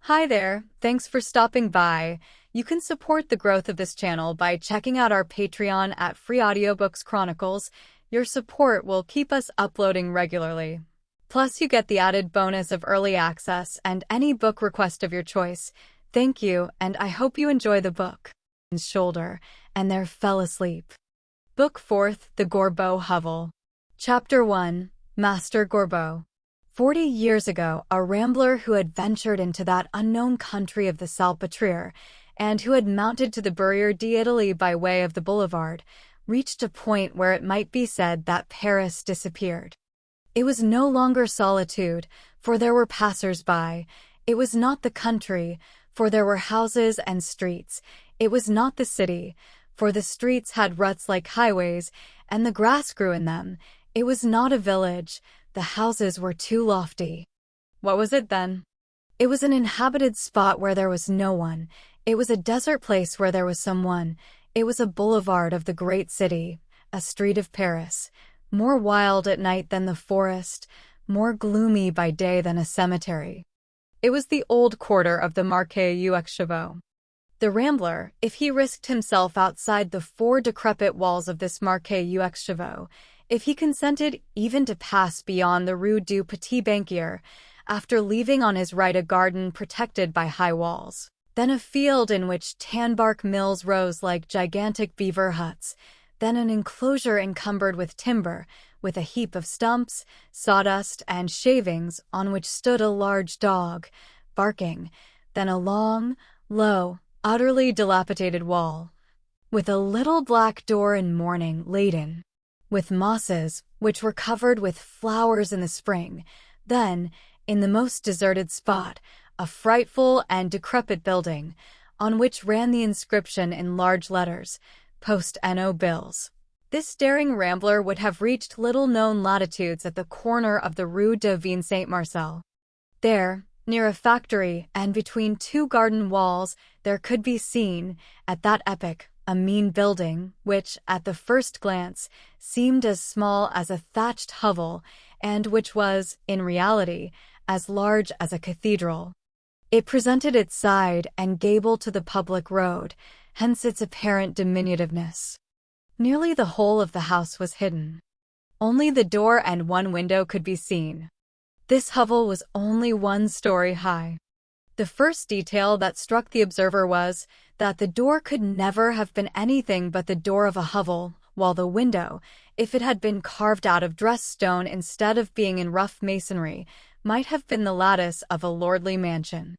Hi there, thanks for stopping by. You can support the growth of this channel by checking out our Patreon at Free Audiobooks Chronicles. Your support will keep us uploading regularly. Plus, you get the added bonus of early access and any book request of your choice. Thank you, and I hope you enjoy the book. Shoulder, and there fell asleep. Book 4th, The Gorbeau Hovel. Chapter 1, Master Gorbeau. 40 years ago, a rambler who had ventured into that unknown country of the Salpêtrière, and who had mounted to the Barrière d'Italie by way of the boulevard, reached a point where it might be said that Paris disappeared. It was no longer solitude, for there were passers-by. It was not the country, for there were houses and streets. It was not the city, for the streets had ruts like highways, and the grass grew in them. It was not a village. The houses were too lofty. What was it then? It was an inhabited spot where there was no one. It was a desert place where there was someone. It was a boulevard of the great city, a street of Paris, more wild at night than the forest, more gloomy by day than a cemetery. It was the old quarter of the Marché aux. The rambler, if he risked himself outside the 4 decrepit walls of this Marché aux, if he consented even to pass beyond the Rue du Petit Banquier, after leaving on his right a garden protected by high walls, then a field in which tan-bark mills rose like gigantic beaver huts, then an enclosure encumbered with timber, with a heap of stumps, sawdust, and shavings on which stood a large dog, barking, then a long, low, utterly dilapidated wall, with a little black door in mourning laden with mosses, which were covered with flowers in the spring. Then, in the most deserted spot, a frightful and decrepit building, on which ran the inscription in large letters, Post-No bills. This daring rambler would have reached little-known latitudes at the corner of the Rue de Saint-Marcel. There, near a factory and between 2 garden walls, there could be seen, at that epoch, a mean building, which, at the first glance, seemed as small as a thatched hovel, and which was, in reality, as large as a cathedral. It presented its side and gable to the public road, hence its apparent diminutiveness. Nearly the whole of the house was hidden. Only the door and 1 window could be seen. This hovel was only 1 story high. The first detail that struck the observer was that the door could never have been anything but the door of a hovel, while the window, if it had been carved out of dressed stone instead of being in rough masonry, might have been the lattice of a lordly mansion.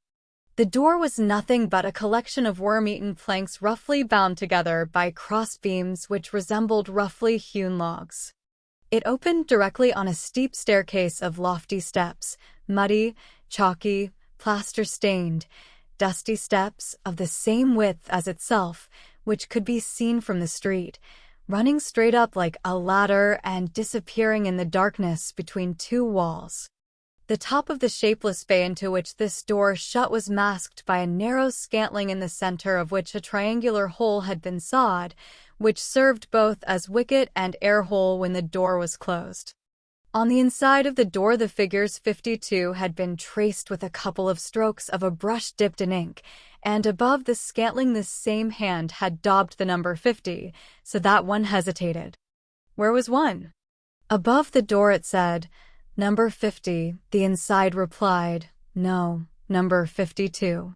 The door was nothing but a collection of worm-eaten planks roughly bound together by cross-beams which resembled roughly hewn logs. It opened directly on a steep staircase of lofty steps, muddy, chalky, plaster-stained, dusty steps of the same width as itself, which could be seen from the street, running straight up like a ladder and disappearing in the darkness between 2 walls. The top of the shapeless bay into which this door shut was masked by a narrow scantling in the center of which a triangular hole had been sawed, which served both as wicket and air-hole when the door was closed. On the inside of the door the figures 52 had been traced with a couple of strokes of a brush dipped in ink, and above the scantling this same hand had daubed the number 50, so that one hesitated. Where was one? Above the door it said, "Number 50, the inside replied, "No, number 52.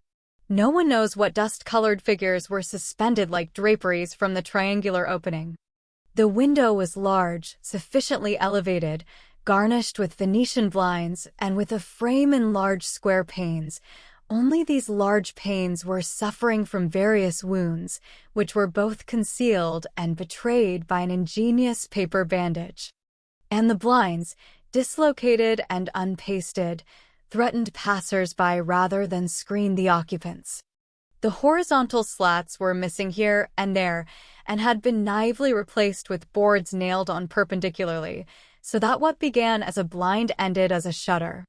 No one knows what dust-colored figures were suspended like draperies from the triangular opening. The window was large, sufficiently elevated, garnished with Venetian blinds, and with a frame in large square panes. Only these large panes were suffering from various wounds, which were both concealed and betrayed by an ingenious paper bandage. And the blinds, dislocated and unpasted, threatened passers-by rather than screened the occupants. The horizontal slats were missing here and there, and had been naively replaced with boards nailed on perpendicularly, so that what began as a blind ended as a shutter.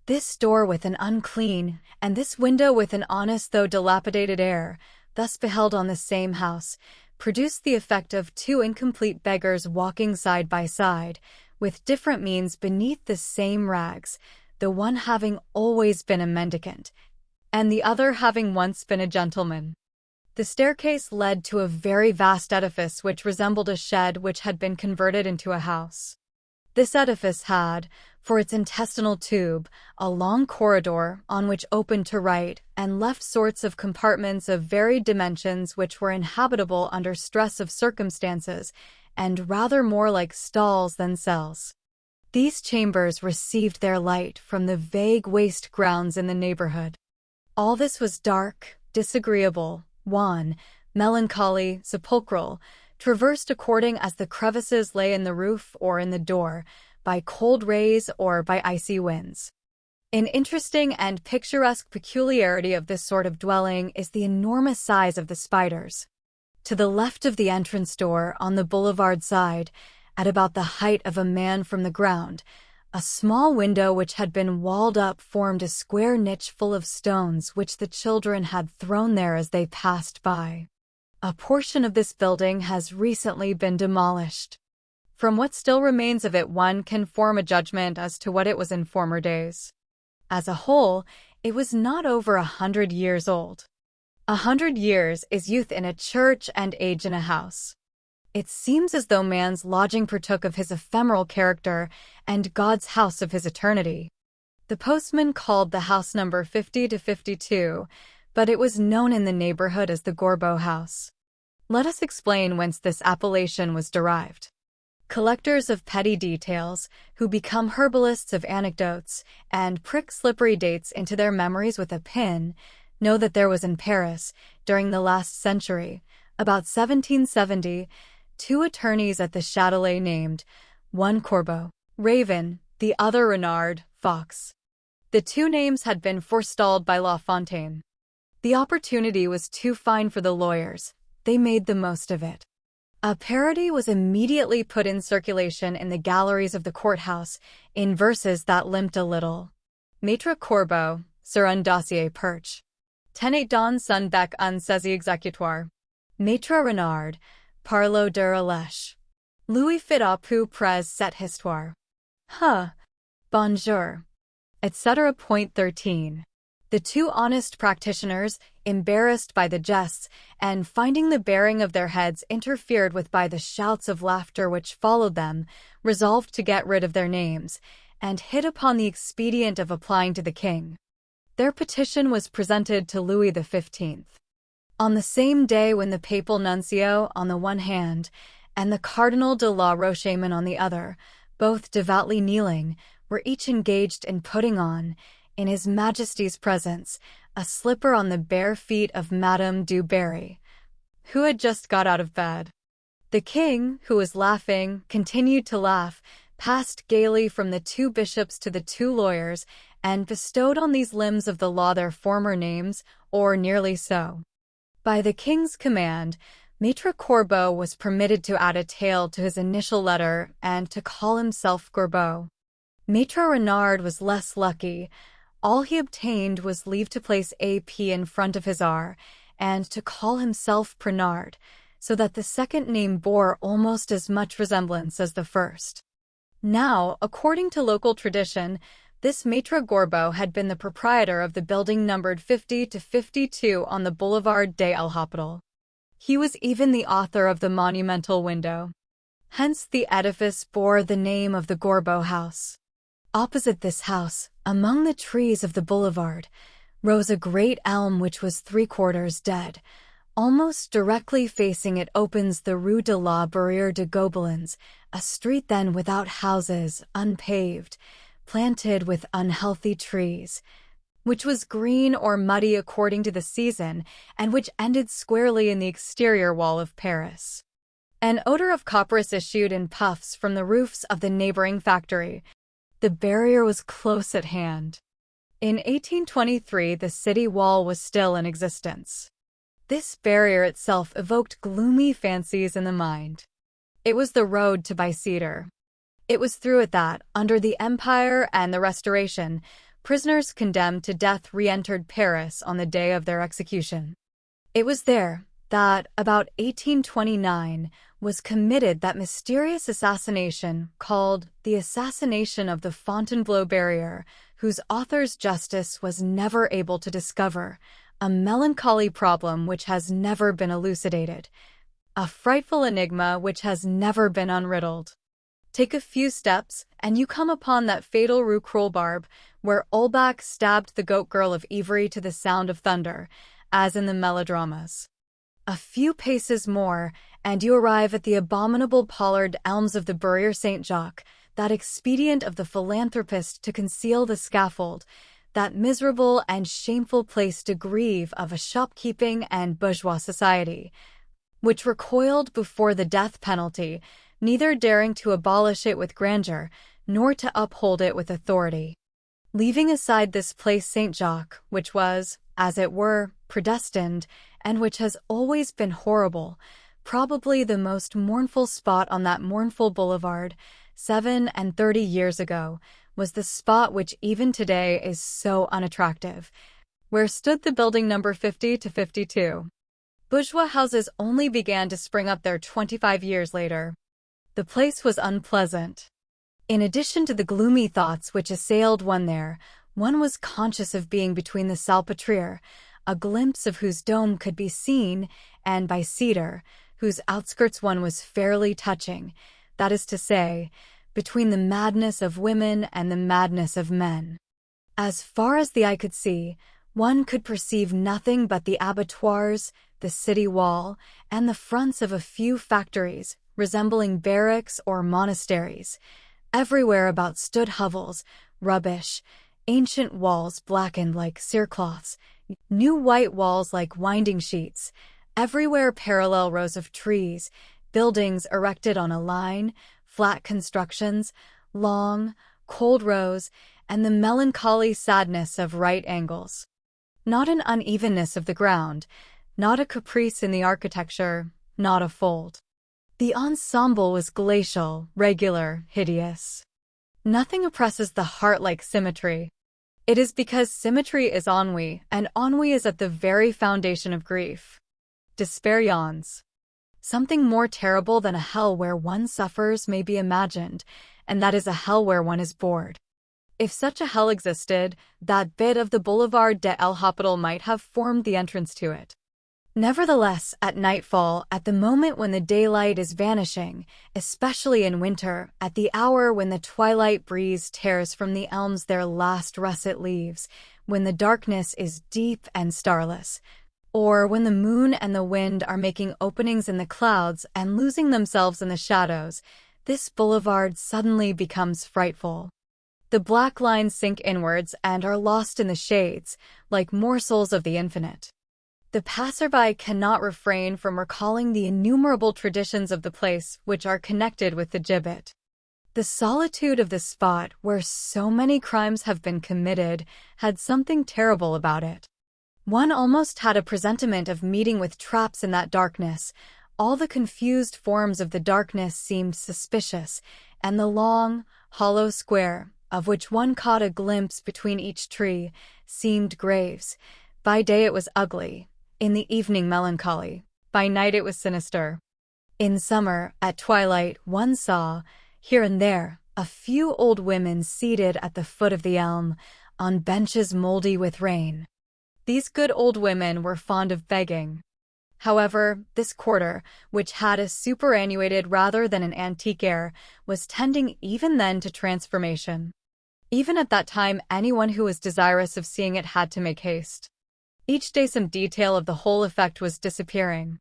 This door with an unclean, and this window with an honest though dilapidated air, thus beheld on the same house, produced the effect of 2 incomplete beggars walking side by side, with different means beneath the same rags, the one having always been a mendicant, and the other having once been a gentleman. The staircase led to a very vast edifice which resembled a shed which had been converted into a house. This edifice had, for its intestinal tube, a long corridor on which opened to right and left sorts of compartments of varied dimensions which were inhabitable under stress of circumstances and rather more like stalls than cells. These chambers received their light from the vague waste grounds in the neighborhood. All this was dark, disagreeable, wan, melancholy, sepulchral, traversed according as the crevices lay in the roof or in the door, by cold rays or by icy winds. An interesting and picturesque peculiarity of this sort of dwelling is the enormous size of the spiders. To the left of the entrance door, on the boulevard side, at about the height of a man from the ground, a small window which had been walled up formed a square niche full of stones which the children had thrown there as they passed by. A portion of this building has recently been demolished. From what still remains of it one can form a judgment as to what it was in former days. As a whole, it was not over 100 years old. 100 years is youth in a church and age in a house. It seems as though man's lodging partook of his ephemeral character and God's house of his eternity. The postman called the house number 50 to 52, but it was known in the neighborhood as the Gorbeau house. Let us explain whence this appellation was derived. Collectors of petty details, who become herbalists of anecdotes and prick slippery dates into their memories with a pin, know that there was in Paris, during the last century, about 1770, 2 attorneys at the Châtelet named, one Corbeau, Raven, the other Renard, Fox. The 2 names had been forestalled by La Fontaine. The opportunity was too fine for the lawyers. They made the most of it. A parody was immediately put in circulation in the galleries of the courthouse, in verses that limped a little. Maître Corbeau, sur un dossier perche. Tenait dans son bec un saisie exécutoire. Maître Renard, parlo de relèche. Louis fit à peu près cette histoire. Bonjour. Etc. Point 13. The 2 honest practitioners, embarrassed by the jests, and finding the bearing of their heads interfered with by the shouts of laughter which followed them, resolved to get rid of their names, and hit upon the expedient of applying to the king. Their petition was presented to Louis XV. On the same day when the papal nuncio on the one hand, and the Cardinal de la Rochemont on the other, both devoutly kneeling, were each engaged in putting on, in His Majesty's presence, a slipper on the bare feet of Madame du Barry, who had just got out of bed. The king, who was laughing, continued to laugh, passed gaily from the 2 bishops to the 2 lawyers, and bestowed on these limbs of the law their former names, or nearly so. By the king's command, Maître Corbeau was permitted to add a tail to his initial letter and to call himself Gorbeau. Maître Renard was less lucky. All he obtained was leave to place AP in front of his R, and to call himself Prenard, so that the second name bore almost as much resemblance as the first. Now, according to local tradition, this Maître Gorbeau had been the proprietor of the building numbered 50 to 52 on the Boulevard des l'Hôpital. He was even the author of the monumental window. Hence the edifice bore the name of the Gorbeau house. Opposite this house, among the trees of the boulevard, rose a great elm which was 3/4 dead. Almost directly facing it opens the Rue de la Barrière de Gobelins, a street then without houses, unpaved, planted with unhealthy trees, which was green or muddy according to the season, and which ended squarely in the exterior wall of Paris. An odor of copperas issued in puffs from the roofs of the neighboring factory. The barrier was close at hand. In 1823, the city wall was still in existence. This barrier itself evoked gloomy fancies in the mind. It was the road to Bicêtre. It was through it that, under the Empire and the Restoration, prisoners condemned to death re-entered Paris on the day of their execution. It was there that, about 1829, was committed that mysterious assassination called the Assassination of the Fontainebleau Barrier, whose author's justice was never able to discover, a melancholy problem which has never been elucidated, a frightful enigma which has never been unriddled. Take a few steps, and you come upon that fatal Rue Cruelbarbe, where Ulbach stabbed the goat girl of Ivry to the sound of thunder, as in the melodramas. A few paces more, and you arrive at the abominable pollard elms of the Barrière Saint-Jacques, that expedient of the philanthropist to conceal the scaffold, that miserable and shameful place de grieve of a shopkeeping and bourgeois society, which recoiled before the death penalty, neither daring to abolish it with grandeur, nor to uphold it with authority. Leaving aside this place Saint-Jacques, which was, as it were, predestined, and which has always been horrible, probably the most mournful spot on that mournful boulevard, 37 years ago, was the spot which even today is so unattractive, where stood the building number 50 to 52. Bourgeois houses only began to spring up there 25 years later. The place was unpleasant. In addition to the gloomy thoughts which assailed one there, one was conscious of being between the Salpêtrière, a glimpse of whose dome could be seen, and by Cedar, whose outskirts one was fairly touching, that is to say, between the madness of women and the madness of men. As far as the eye could see, one could perceive nothing but the abattoirs, the city wall, and the fronts of a few factories, resembling barracks or monasteries. Everywhere about stood hovels, rubbish, ancient walls blackened like cerecloths, new white walls like winding sheets, everywhere parallel rows of trees, buildings erected on a line, flat constructions, long, cold rows, and the melancholy sadness of right angles. Not an unevenness of the ground, not a caprice in the architecture, not a fold. The ensemble was glacial, regular, hideous. Nothing oppresses the heart like symmetry. It is because symmetry is ennui, and ennui is at the very foundation of grief. Despair yawns. Something more terrible than a hell where one suffers may be imagined, and that is a hell where one is bored. If such a hell existed, that bit of the Boulevard de l'Hôpital might have formed the entrance to it. Nevertheless, at nightfall, at the moment when the daylight is vanishing, especially in winter, at the hour when the twilight breeze tears from the elms their last russet leaves, when the darkness is deep and starless, or when the moon and the wind are making openings in the clouds and losing themselves in the shadows, this boulevard suddenly becomes frightful. The black lines sink inwards and are lost in the shades, like morsels of the infinite. The passerby cannot refrain from recalling the innumerable traditions of the place which are connected with the gibbet. The solitude of the spot where so many crimes have been committed had something terrible about it. One almost had a presentiment of meeting with traps in that darkness. All the confused forms of the darkness seemed suspicious, and the long, hollow square, of which one caught a glimpse between each tree, seemed graves. By day it was ugly. In the evening melancholy. By night it was sinister. In summer, at twilight, one saw, here and there, a few old women seated at the foot of the elm, on benches mouldy with rain. These good old women were fond of begging. However, this quarter, which had a superannuated rather than an antique air, was tending even then to transformation. Even at that time, anyone who was desirous of seeing it had to make haste. Each day some detail of the whole effect was disappearing.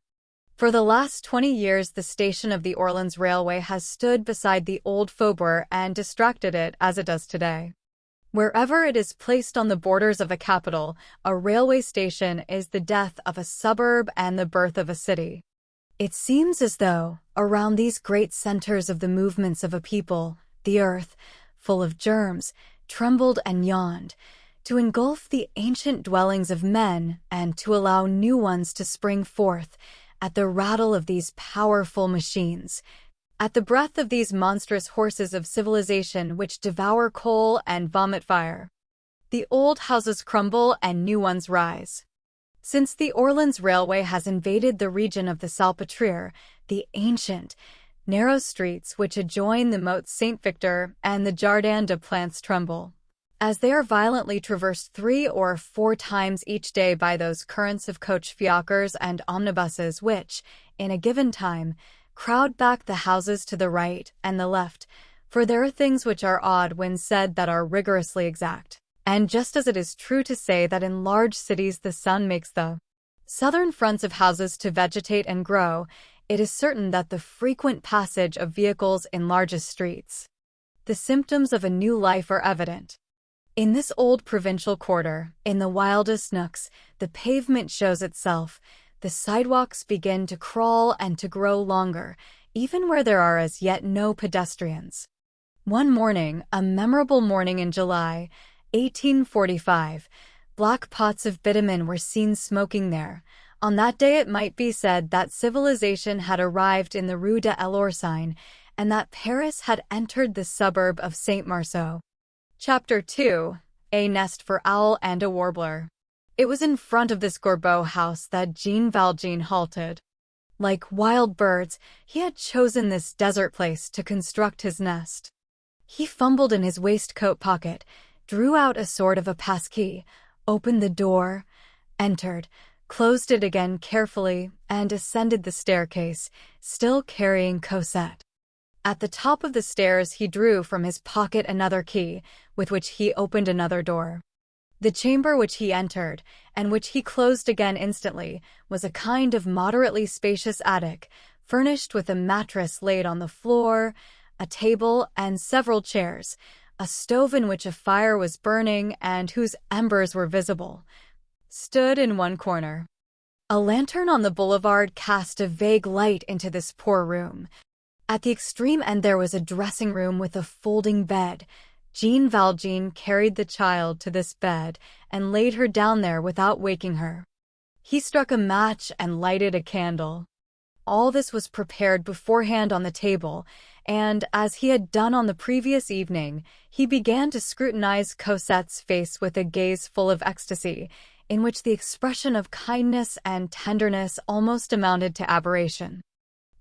For the last 20 years the station of the Orleans Railway has stood beside the old faubourg and distracted it as it does today. Wherever it is placed on the borders of a capital, a railway station is the death of a suburb and the birth of a city. It seems as though, around these great centers of the movements of a people, the earth, full of germs, trembled and yawned, to engulf the ancient dwellings of men and to allow new ones to spring forth at the rattle of these powerful machines, at the breath of these monstrous horses of civilization which devour coal and vomit fire. The old houses crumble and new ones rise. Since the Orleans Railway has invaded the region of the Salpêtrière, the ancient, narrow streets which adjoin the Motte Saint-Victor and the Jardin des Plantes tremble. as they are violently traversed 3 or 4 times each day by those currents of coach fiacres and omnibuses which, in a given time, crowd back the houses to the right and the left, for there are things which are odd when said that are rigorously exact. And just as it is true to say that in large cities the sun makes the southern fronts of houses to vegetate and grow, it is certain that the frequent passage of vehicles enlarges streets. The symptoms of a new life are evident. In this old provincial quarter, in the wildest nooks, the pavement shows itself, the sidewalks begin to crawl and to grow longer, even where there are as yet no pedestrians. One morning, a memorable morning in July, 1845, black pots of bitumen were seen smoking there. On that day it might be said that civilization had arrived in the Rue de l'Ourcine, and that Paris had entered the suburb of Saint-Marceau. Chapter 2. A Nest for Owl and a Warbler. It was in front of this Gorbeau house that Jean Valjean halted. Like wild birds, he had chosen this desert place to construct his nest. He fumbled in his waistcoat pocket, drew out a sort of a passkey, opened the door, entered, closed it again carefully, and ascended the staircase, still carrying Cosette. At the top of the stairs he drew from his pocket another key, with which he opened another door. The chamber which he entered, and which he closed again instantly, was a kind of moderately spacious attic, furnished with a mattress laid on the floor, a table and several chairs, a stove in which a fire was burning and whose embers were visible, stood in one corner. A lantern on the boulevard cast a vague light into this poor room. At the extreme end there was a dressing room with a folding bed. Jean Valjean carried the child to this bed and laid her down there without waking her. He struck a match and lighted a candle. All this was prepared beforehand on the table, and, as he had done on the previous evening, he began to scrutinize Cosette's face with a gaze full of ecstasy, in which the expression of kindness and tenderness almost amounted to aberration.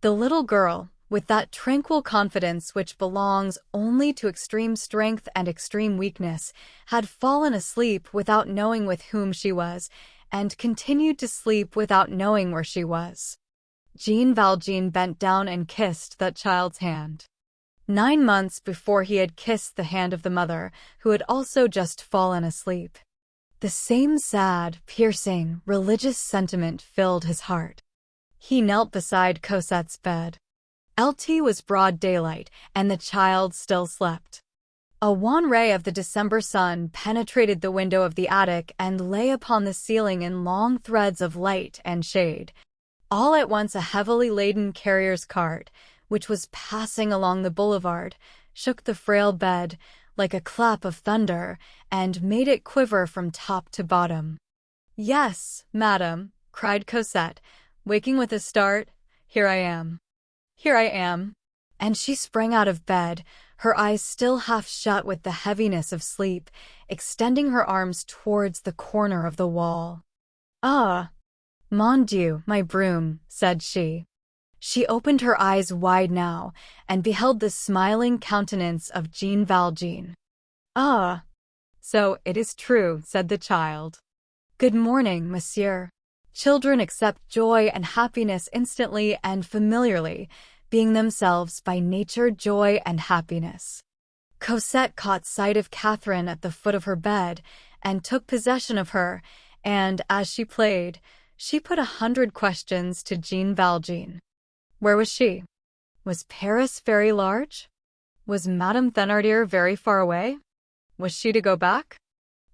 The little girl, with that tranquil confidence which belongs only to extreme strength and extreme weakness, had fallen asleep without knowing with whom she was, and continued to sleep without knowing where she was. Jean Valjean bent down and kissed that child's hand. 9 months before he had kissed the hand of the mother, who had also just fallen asleep. The same sad, piercing, religious sentiment filled his heart. He knelt beside Cosette's bed. It was broad daylight, and the child still slept. A wan ray of the December sun penetrated the window of the attic and lay upon the ceiling in long threads of light and shade. All at once a heavily laden carrier's cart, which was passing along the boulevard, shook the frail bed like a clap of thunder, and made it quiver from top to bottom. "Yes, madame," cried Cosette, waking with a start, "here I am. Here I am." And she sprang out of bed, her eyes still half shut with the heaviness of sleep, extending her arms towards the corner of the wall. "Ah, mon Dieu, my broom," said she. She opened her eyes wide now, and beheld the smiling countenance of Jean Valjean. "Ah, so it is true," said the child. "Good morning, monsieur." Children accept joy and happiness instantly and familiarly, being themselves by nature joy and happiness. Cosette caught sight of Catherine at the foot of her bed, and took possession of her, and, as she played, she put 100 questions to Jean Valjean. Where was she? Was Paris very large? Was Madame Thénardier very far away? Was she to go back?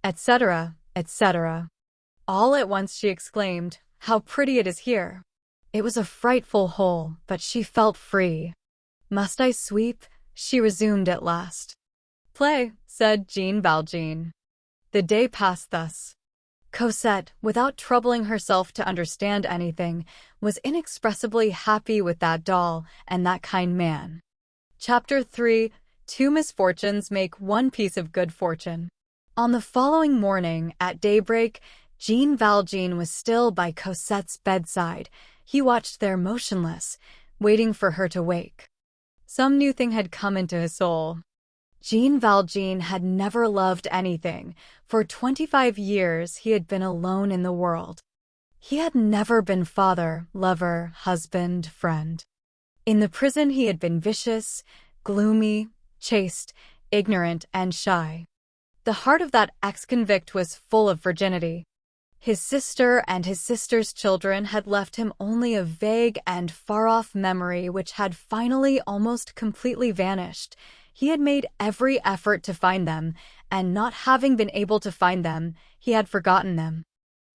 Etc., etc. All at once she exclaimed, "How pretty it is here!" It was a frightful hole, but she felt free. "Must I sweep?" she resumed at last. "Play," said Jean Valjean. The day passed thus. Cosette, without troubling herself to understand anything, was inexpressibly happy with that doll and that kind man. Chapter 3. 2 misfortunes make one piece of good fortune. On the following morning, at daybreak, Jean Valjean was still by Cosette's bedside. He watched there motionless, waiting for her to wake. Some new thing had come into his soul. Jean Valjean had never loved anything. For 25 years he had been alone in the world. He had never been father, lover, husband, friend. In the prison he had been vicious, gloomy, chaste, ignorant, and shy. The heart of that ex-convict was full of virginity. His sister and his sister's children had left him only a vague and far-off memory which had finally almost completely vanished. He had made every effort to find them, and not having been able to find them, he had forgotten them.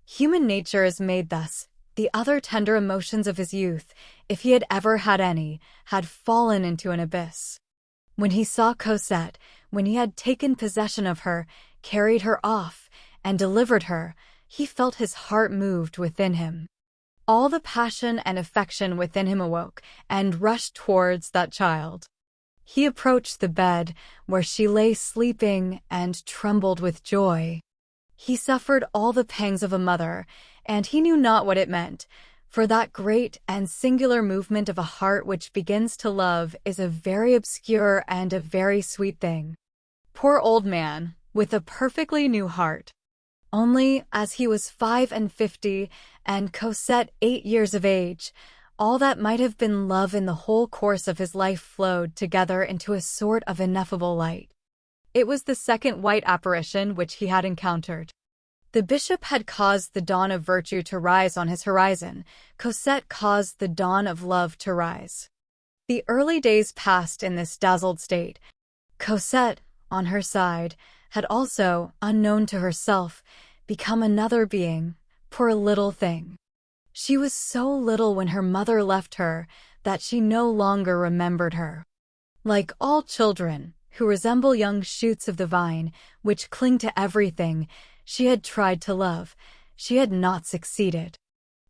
Human nature is made thus. The other tender emotions of his youth, if he had ever had any, had fallen into an abyss. When he saw Cosette, when he had taken possession of her, carried her off, and delivered her, he felt his heart moved within him. All the passion and affection within him awoke and rushed towards that child. He approached the bed where she lay sleeping and trembled with joy. He suffered all the pangs of a mother, and he knew not what it meant, for that great and singular movement of a heart which begins to love is a very obscure and a very sweet thing. Poor old man, with a perfectly new heart. Only, as he was 55 and Cosette 8 years of age, all that might have been love in the whole course of his life flowed together into a sort of ineffable light. It was the second white apparition which he had encountered. The bishop had caused the dawn of virtue to rise on his horizon. Cosette caused the dawn of love to rise. The early days passed in this dazzled state. Cosette, on her side, had also, unknown to herself, become another being, poor little thing. She was so little when her mother left her that she no longer remembered her. Like all children, who resemble young shoots of the vine, which cling to everything, she had tried to love. She had not succeeded.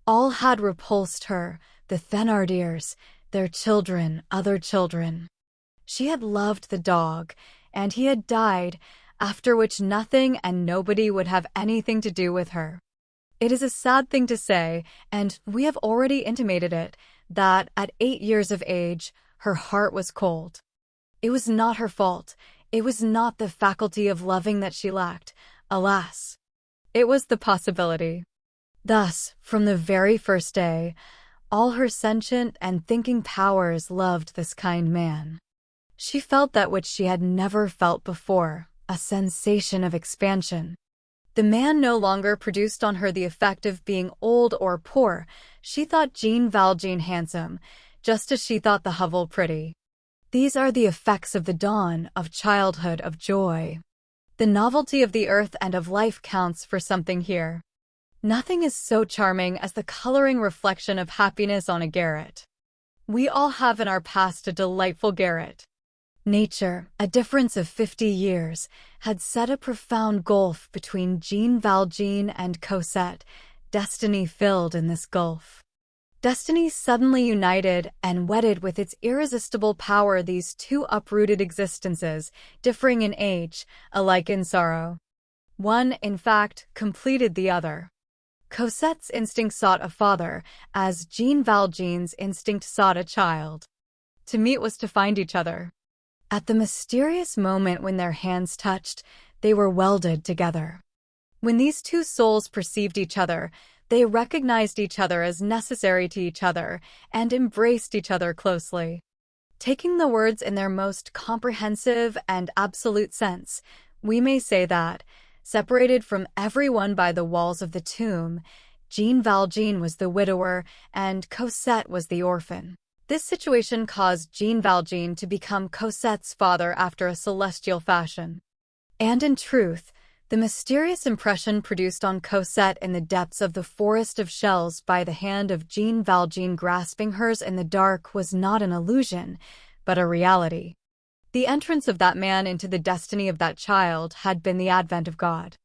All had repulsed her, the Thénardiers, their children, other children. She had loved the dog, and he had died, after which nothing and nobody would have anything to do with her. It is a sad thing to say, and we have already intimated it, that at 8 years of age, her heart was cold. It was not her fault. It was not the faculty of loving that she lacked. Alas! It was the possibility. Thus, from the very first day, all her sentient and thinking powers loved this kind man. She felt that which she had never felt before, a sensation of expansion. The man no longer produced on her the effect of being old or poor. She thought Jean Valjean handsome, just as she thought the hovel pretty. These are the effects of the dawn, of childhood, of joy. The novelty of the earth and of life counts for something here. Nothing is so charming as the coloring reflection of happiness on a garret. We all have in our past a delightful garret. Nature, a difference of 50 years, had set a profound gulf between Jean Valjean and Cosette. Destiny filled in this gulf. Destiny suddenly united and wedded with its irresistible power these two uprooted existences, differing in age, alike in sorrow. One, in fact, completed the other. Cosette's instinct sought a father, as Jean Valjean's instinct sought a child. To meet was to find each other. At the mysterious moment when their hands touched, they were welded together. When these two souls perceived each other, they recognized each other as necessary to each other and embraced each other closely. Taking the words in their most comprehensive and absolute sense, we may say that, separated from everyone by the walls of the tomb, Jean Valjean was the widower and Cosette was the orphan. This situation caused Jean Valjean to become Cosette's father after a celestial fashion. And in truth, the mysterious impression produced on Cosette in the depths of the forest of shells by the hand of Jean Valjean grasping hers in the dark was not an illusion, but a reality. The entrance of that man into the destiny of that child had been the advent of God.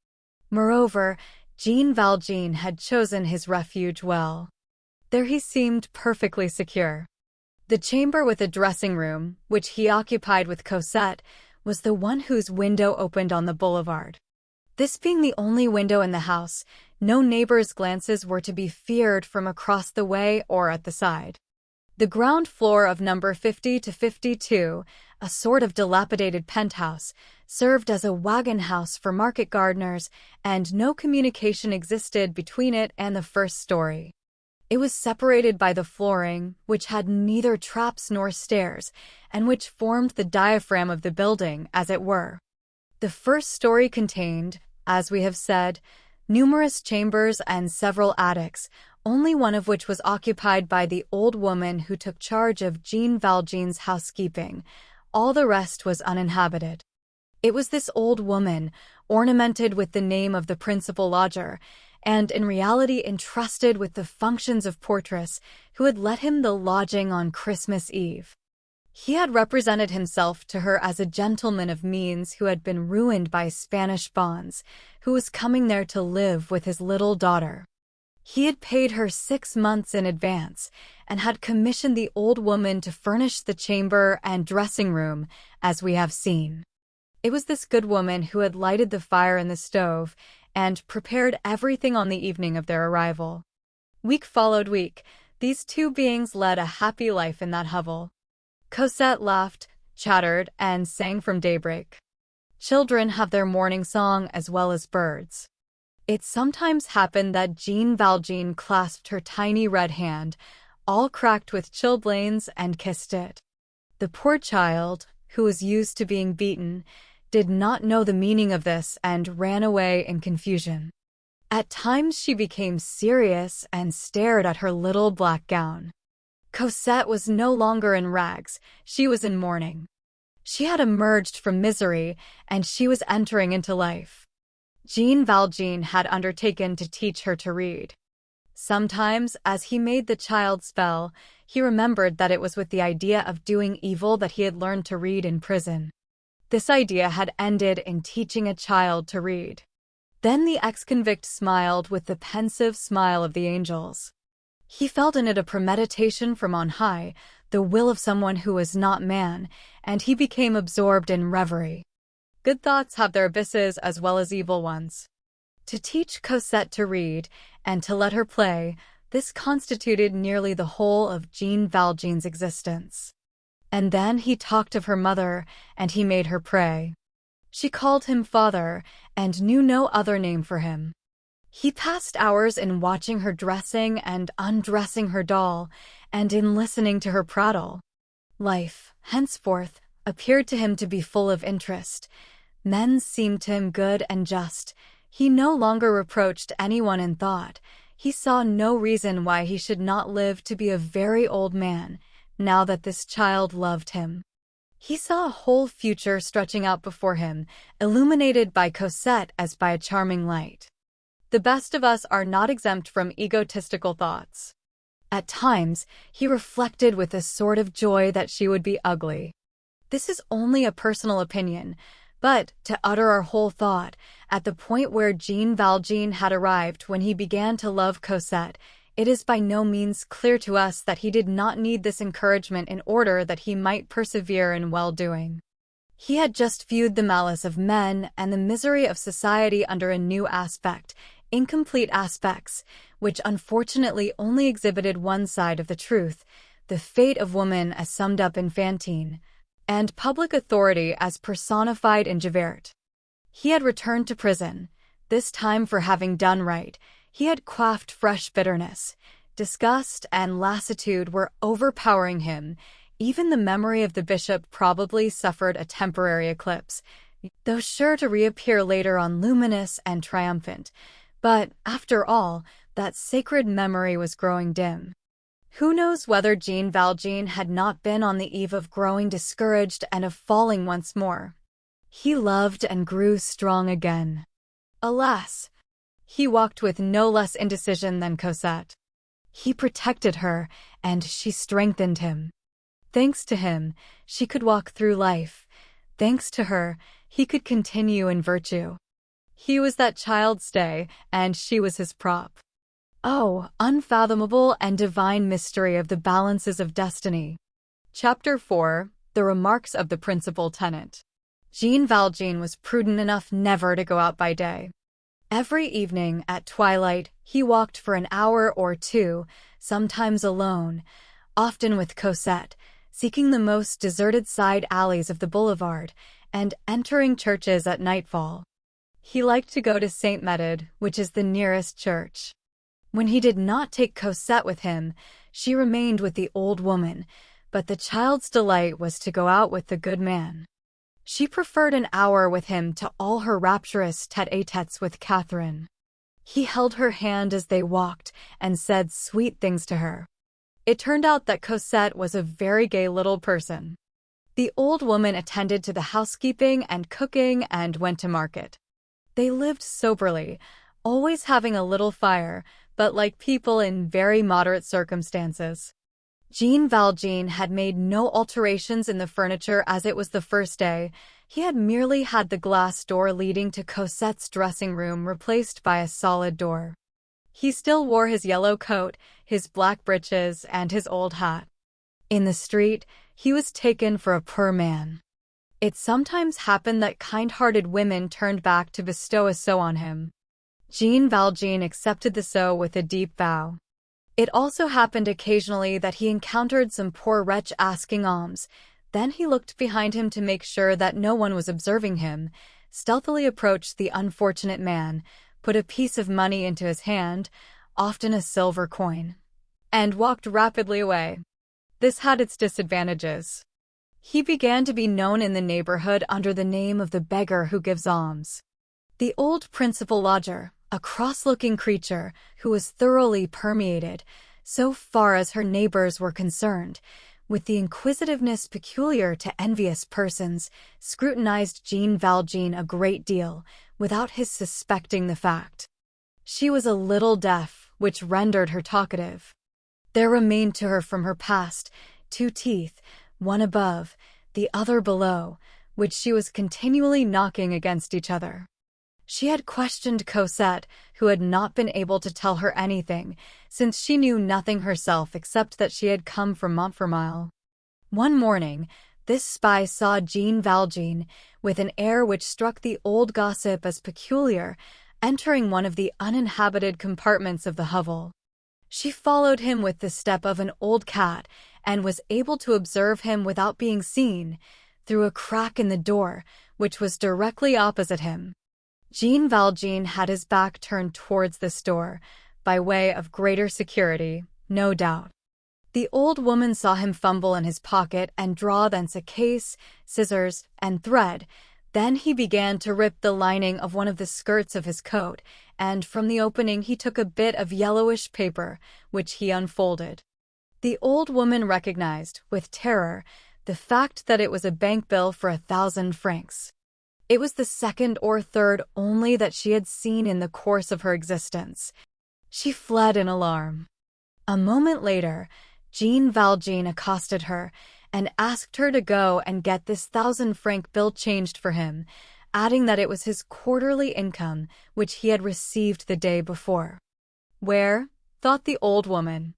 Moreover, Jean Valjean had chosen his refuge well. There he seemed perfectly secure. The chamber with a dressing room, which he occupied with Cosette, was the one whose window opened on the boulevard. This being the only window in the house, no neighbor's glances were to be feared from across the way or at the side. The ground floor of number 50 to 52, a sort of dilapidated penthouse, served as a wagon house for market gardeners, and no communication existed between it and the first story. It was separated by the flooring, which had neither traps nor stairs, and which formed the diaphragm of the building, as it were. The first story contained, as we have said, numerous chambers and several attics, only one of which was occupied by the old woman who took charge of Jean Valjean's housekeeping. All the rest was uninhabited. It was this old woman, ornamented with the name of the principal lodger, and in reality entrusted with the functions of portress, who had let him the lodging on Christmas Eve. He had represented himself to her as a gentleman of means who had been ruined by Spanish bonds, who was coming there to live with his little daughter. He had paid her 6 months in advance, and had commissioned the old woman to furnish the chamber and dressing room, as we have seen. It was this good woman who had lighted the fire in the stove, and prepared everything on the evening of their arrival. Week followed week. These two beings led a happy life in that hovel. Cosette laughed, chattered, and sang from daybreak. Children have their morning song as well as birds. It sometimes happened that Jean Valjean clasped her tiny red hand, all cracked with chilblains, and kissed it. The poor child, who was used to being beaten, did not know the meaning of this and ran away in confusion. At times she became serious and stared at her little black gown. Cosette was no longer in rags, she was in mourning. She had emerged from misery, and she was entering into life. Jean Valjean had undertaken to teach her to read. Sometimes, as he made the child spell, he remembered that it was with the idea of doing evil that he had learned to read in prison. This idea had ended in teaching a child to read. Then the ex-convict smiled with the pensive smile of the angels. He felt in it a premeditation from on high, the will of someone who was not man, and he became absorbed in reverie. Good thoughts have their abysses as well as evil ones. To teach Cosette to read, and to let her play, this constituted nearly the whole of Jean Valjean's existence. And then he talked of her mother, and he made her pray. She called him father, and knew no other name for him. He passed hours in watching her dressing and undressing her doll, and in listening to her prattle. Life, henceforth, appeared to him to be full of interest. Men seemed to him good and just. He no longer reproached anyone in thought. He saw no reason why he should not live to be a very old man, now that this child loved him. He saw a whole future stretching out before him, illuminated by Cosette as by a charming light. The best of us are not exempt from egotistical thoughts. At times, he reflected with a sort of joy that she would be ugly. This is only a personal opinion, but, to utter our whole thought, at the point where Jean Valjean had arrived when he began to love Cosette, it is by no means clear to us that he did not need this encouragement in order that he might persevere in well-doing. He had just viewed the malice of men and the misery of society under a new aspect, incomplete aspects, which unfortunately only exhibited one side of the truth, the fate of woman as summed up in Fantine, and public authority as personified in Javert. He had returned to prison, this time for having done right. He had quaffed fresh bitterness. Disgust and lassitude were overpowering him. Even the memory of the bishop probably suffered a temporary eclipse, though sure to reappear later on luminous and triumphant. But, after all, that sacred memory was growing dim. Who knows whether Jean Valjean had not been on the eve of growing discouraged and of falling once more? He loved and grew strong again. Alas! He walked with no less indecision than Cosette. He protected her, and she strengthened him. Thanks to him, she could walk through life. Thanks to her, he could continue in virtue. He was that child's stay, and she was his prop. Oh, unfathomable and divine mystery of the balances of destiny. Chapter 4. The Remarks of the Principal Tenant. Jean Valjean was prudent enough never to go out by day. Every evening, at twilight, he walked for an hour or two, sometimes alone. often with Cosette, seeking the most deserted side alleys of the boulevard and entering churches at nightfall. He liked to go to Saint Méthode, which is the nearest church. When he did not take Cosette with him, she remained with the old woman, but the child's delight was to go out with the good man. She preferred an hour with him to all her rapturous tête-à-têtes with Catherine. He held her hand as they walked and said sweet things to her. It turned out that Cosette was a very gay little person. The old woman attended to the housekeeping and cooking and went to market. They lived soberly, always having a little fire, but like people in very moderate circumstances. Jean Valjean had made no alterations in the furniture as it was the first day. He had merely had the glass door leading to Cosette's dressing room replaced by a solid door. He still wore his yellow coat, his black breeches, and his old hat. In the street, he was taken for a poor man. It sometimes happened that kind-hearted women turned back to bestow a sou on him. Jean Valjean accepted the sou with a deep bow. It also happened occasionally that he encountered some poor wretch asking alms. Then he looked behind him to make sure that no one was observing him, stealthily approached the unfortunate man, put a piece of money into his hand, often a silver coin, and walked rapidly away. This had its disadvantages. He began to be known in the neighborhood under the name of the beggar who gives alms. The old principal lodger, a cross-looking creature who was thoroughly permeated, so far as her neighbors were concerned, with the inquisitiveness peculiar to envious persons, scrutinized Jean Valjean a great deal, without his suspecting the fact. She was a little deaf, which rendered her talkative. There remained to her from her past 2 teeth, one above, the other below, which she was continually knocking against each other. She had questioned Cosette, who had not been able to tell her anything, since she knew nothing herself except that she had come from Montfermeil. One morning, this spy saw Jean Valjean, with an air which struck the old gossip as peculiar, entering one of the uninhabited compartments of the hovel. She followed him with the step of an old cat, and was able to observe him without being seen, through a crack in the door, which was directly opposite him. Jean Valjean had his back turned towards this door, by way of greater security, no doubt. The old woman saw him fumble in his pocket and draw thence a case, scissors, and thread. Then he began to rip the lining of one of the skirts of his coat, and from the opening he took a bit of yellowish paper, which he unfolded. The old woman recognized, with terror, the fact that it was a bank bill for 1,000 francs. It was the second or third only that she had seen in the course of her existence. She fled in alarm. A moment later, Jean Valjean accosted her and asked her to go and get this 1,000-franc bill changed for him, adding that it was his quarterly income which he had received the day before. Where? Thought the old woman.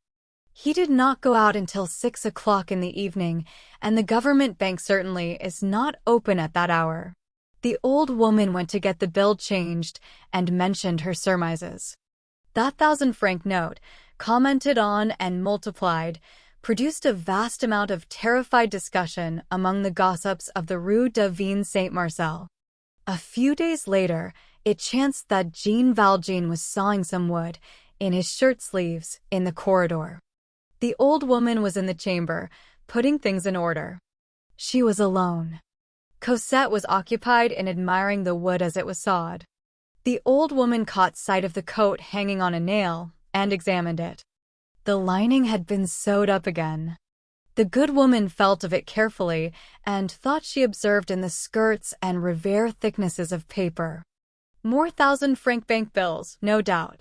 He did not go out until 6 o'clock in the evening, and the government bank certainly is not open at that hour. The old woman went to get the bill changed and mentioned her surmises. That 1,000-franc note, commented on and multiplied, produced a vast amount of terrified discussion among the gossips of the Rue de Vigne Saint-Marcel. A few days later, it chanced that Jean Valjean was sawing some wood, in his shirt sleeves, in the corridor. The old woman was in the chamber, putting things in order. She was alone. Cosette was occupied in admiring the wood as it was sawed. The old woman caught sight of the coat hanging on a nail, and examined it. The lining had been sewed up again. The good woman felt of it carefully, and thought she observed in the skirts and revers thicknesses of paper. More 1,000-franc bank bills, no doubt.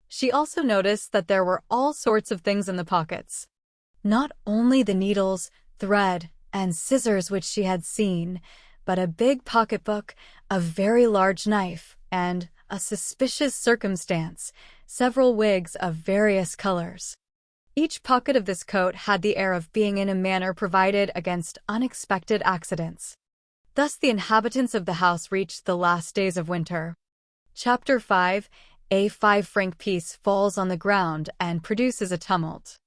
She also noticed that there were all sorts of things in the pockets. Not only the needles, thread, and scissors which she had seen, but a big pocketbook, a very large knife, and, a suspicious circumstance, several wigs of various colors. Each pocket of this coat had the air of being in a manner provided against unexpected accidents. Thus the inhabitants of the house reached the last days of winter. Chapter 5. A 5-franc piece falls on the ground and produces a tumult.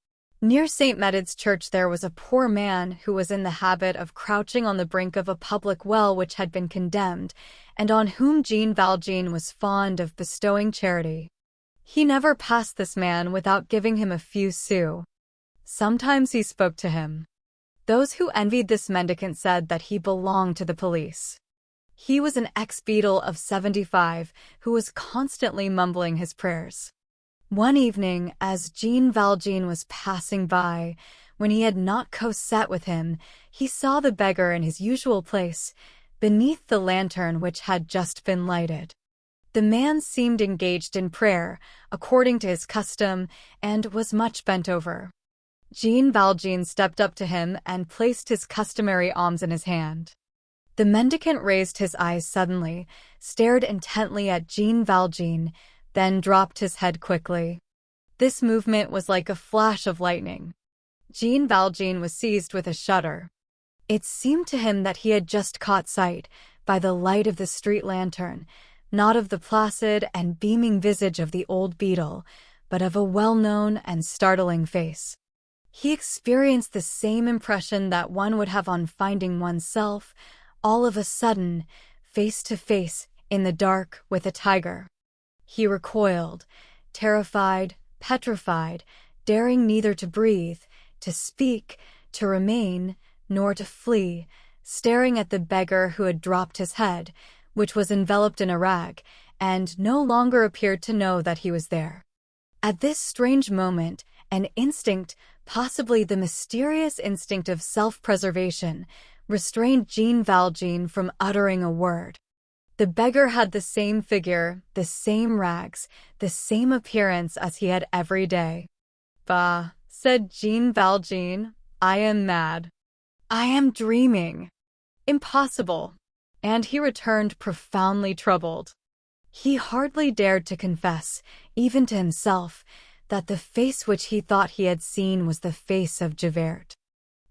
Near St. Medard's Church there was a poor man who was in the habit of crouching on the brink of a public well which had been condemned, and on whom Jean Valjean was fond of bestowing charity. He never passed this man without giving him a few sous. Sometimes he spoke to him. Those who envied this mendicant said that he belonged to the police. He was an ex-beadle of 75 who was constantly mumbling his prayers. One evening, as Jean Valjean was passing by, when he had not Cosette with him, he saw the beggar in his usual place, beneath the lantern which had just been lighted. The man seemed engaged in prayer, according to his custom, and was much bent over. Jean Valjean stepped up to him and placed his customary alms in his hand. The mendicant raised his eyes suddenly, stared intently at Jean Valjean, then dropped his head quickly. This movement was like a flash of lightning. Jean Valjean was seized with a shudder. It seemed to him that he had just caught sight, by the light of the street lantern, not of the placid and beaming visage of the old beadle, but of a well-known and startling face. He experienced the same impression that one would have on finding oneself, all of a sudden, face to face, in the dark, with a tiger. He recoiled, terrified, petrified, daring neither to breathe, to speak, to remain, nor to flee, staring at the beggar who had dropped his head, which was enveloped in a rag, and no longer appeared to know that he was there. At this strange moment, an instinct, possibly the mysterious instinct of self-preservation, restrained Jean Valjean from uttering a word. The beggar had the same figure, the same rags, the same appearance as he had every day. "Bah," said Jean Valjean, "I am mad. I am dreaming. Impossible." And he returned profoundly troubled. He hardly dared to confess, even to himself, that the face which he thought he had seen was the face of Javert.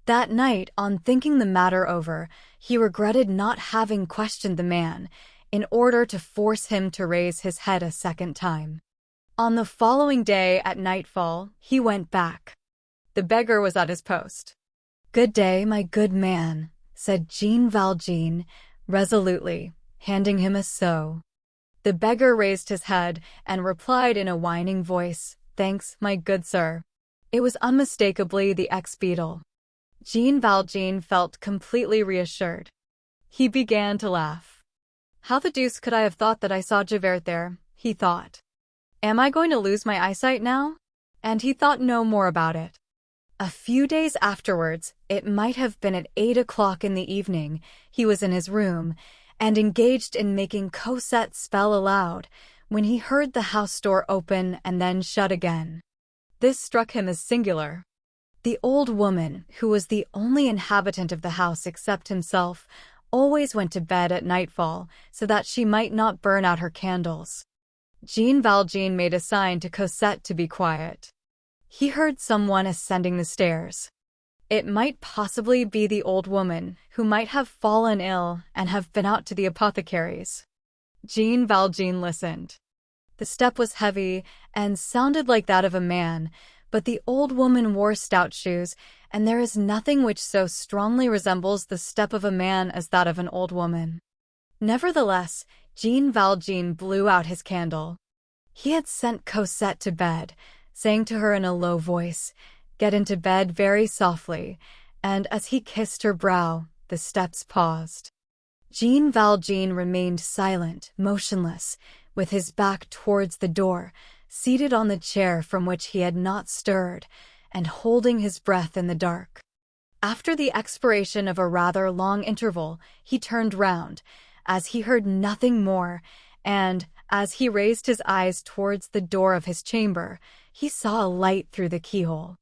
That night, on thinking the matter over, he regretted not having questioned the man, in order to force him to raise his head a second time. On the following day, at nightfall, he went back. The beggar was at his post. "Good day, my good man," said Jean Valjean, resolutely, handing him a sou. The beggar raised his head and replied in a whining voice, "Thanks, my good sir." It was unmistakably the ex-beadle. Jean Valjean felt completely reassured. He began to laugh. "How the deuce could I have thought that I saw Javert there?" he thought. "Am I going to lose my eyesight now?" And he thought no more about it. A few days afterwards, it might have been at 8 o'clock in the evening, he was in his room, and engaged in making Cosette spell aloud, when he heard the house door open and then shut again. This struck him as singular. The old woman, who was the only inhabitant of the house except himself, always went to bed at nightfall, so that she might not burn out her candles. Jean Valjean made a sign to Cosette to be quiet. He heard someone ascending the stairs. It might possibly be the old woman, who might have fallen ill and have been out to the apothecary's. Jean Valjean listened. The step was heavy and sounded like that of a man, but the old woman wore stout shoes, and there is nothing which so strongly resembles the step of a man as that of an old woman. Nevertheless, Jean Valjean blew out his candle. He had sent Cosette to bed, saying to her in a low voice, "Get into bed very softly," and as he kissed her brow, the steps paused. Jean Valjean remained silent, motionless, with his back towards the door, seated on the chair from which he had not stirred, and holding his breath in the dark. After the expiration of a rather long interval, he turned round, as he heard nothing more, and, as he raised his eyes towards the door of his chamber, he saw a light through the keyhole.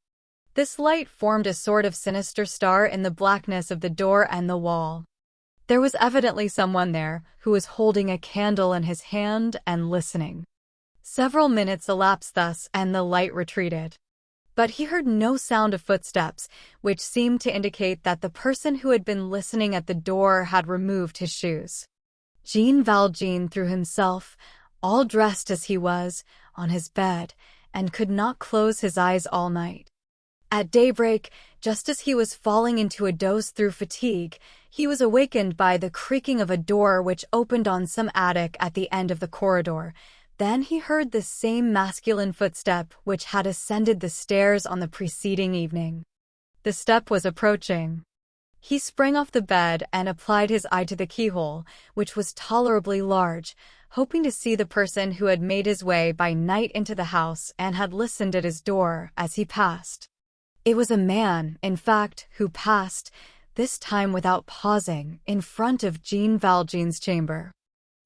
This light formed a sort of sinister star in the blackness of the door and the wall. There was evidently someone there, who was holding a candle in his hand and listening. Several minutes elapsed thus, and the light retreated. But he heard no sound of footsteps, which seemed to indicate that the person who had been listening at the door had removed his shoes. Jean Valjean threw himself, all dressed as he was, on his bed, and could not close his eyes all night. At daybreak, just as he was falling into a doze through fatigue, he was awakened by the creaking of a door which opened on some attic at the end of the corridor. Then he heard the same masculine footstep which had ascended the stairs on the preceding evening. The step was approaching. He sprang off the bed and applied his eye to the keyhole, which was tolerably large, hoping to see the person who had made his way by night into the house and had listened at his door as he passed. It was a man, in fact, who passed, this time without pausing, in front of Jean Valjean's chamber.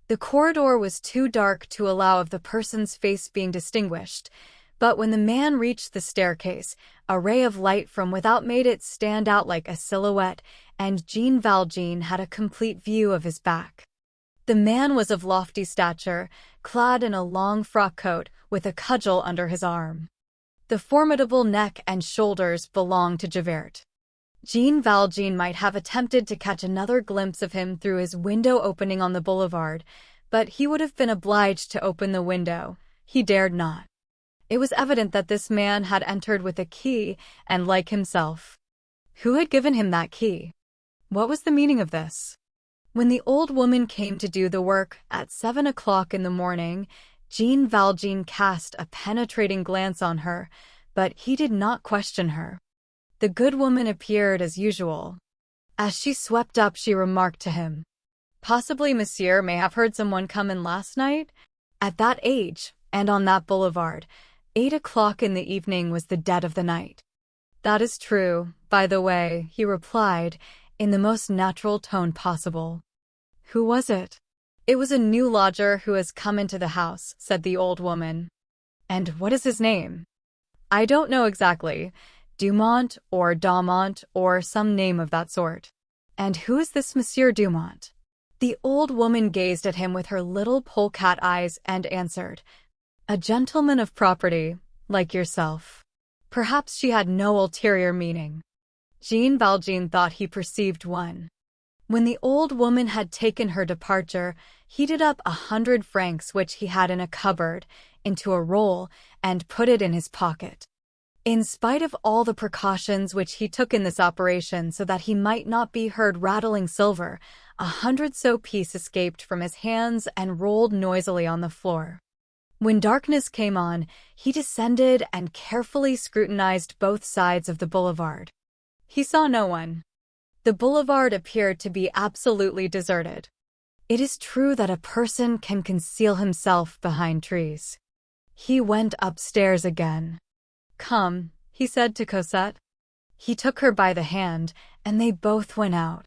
The corridor was too dark to allow of the person's face being distinguished, but when the man reached the staircase, a ray of light from without made it stand out like a silhouette, and Jean Valjean had a complete view of his back. The man was of lofty stature, clad in a long frock coat, with a cudgel under his arm. The formidable neck and shoulders belonged to Javert. Jean Valjean might have attempted to catch another glimpse of him through his window opening on the boulevard, but he would have been obliged to open the window. He dared not. It was evident that this man had entered with a key, and like himself. Who had given him that key? What was the meaning of this? When the old woman came to do the work at 7 o'clock in the morning, Jean Valjean cast a penetrating glance on her, but he did not question her. The good woman appeared as usual. As she swept up, she remarked to him, "Possibly monsieur may have heard someone come in last night?" At that age, and on that boulevard, 8 o'clock in the evening was the dead of the night. "That is true, by the way," he replied, in the most natural tone possible. "Who was it?" "It was a new lodger who has come into the house," said the old woman. "And what is his name?" "I don't know exactly. Dumont or Daumont or some name of that sort." "And who is this Monsieur Dumont?" The old woman gazed at him with her little polecat eyes and answered, "A gentleman of property, like yourself." Perhaps she had no ulterior meaning. Jean Valjean thought he perceived one. When the old woman had taken her departure, he did up 100 francs which he had in a cupboard, into a roll, and put it in his pocket. In spite of all the precautions which he took in this operation so that he might not be heard rattling silver, 100 sou piece escaped from his hands and rolled noisily on the floor. When darkness came on, he descended and carefully scrutinized both sides of the boulevard. He saw no one. The boulevard appeared to be absolutely deserted. It is true that a person can conceal himself behind trees. He went upstairs again. "Come," he said to Cosette. He took her by the hand, and they both went out.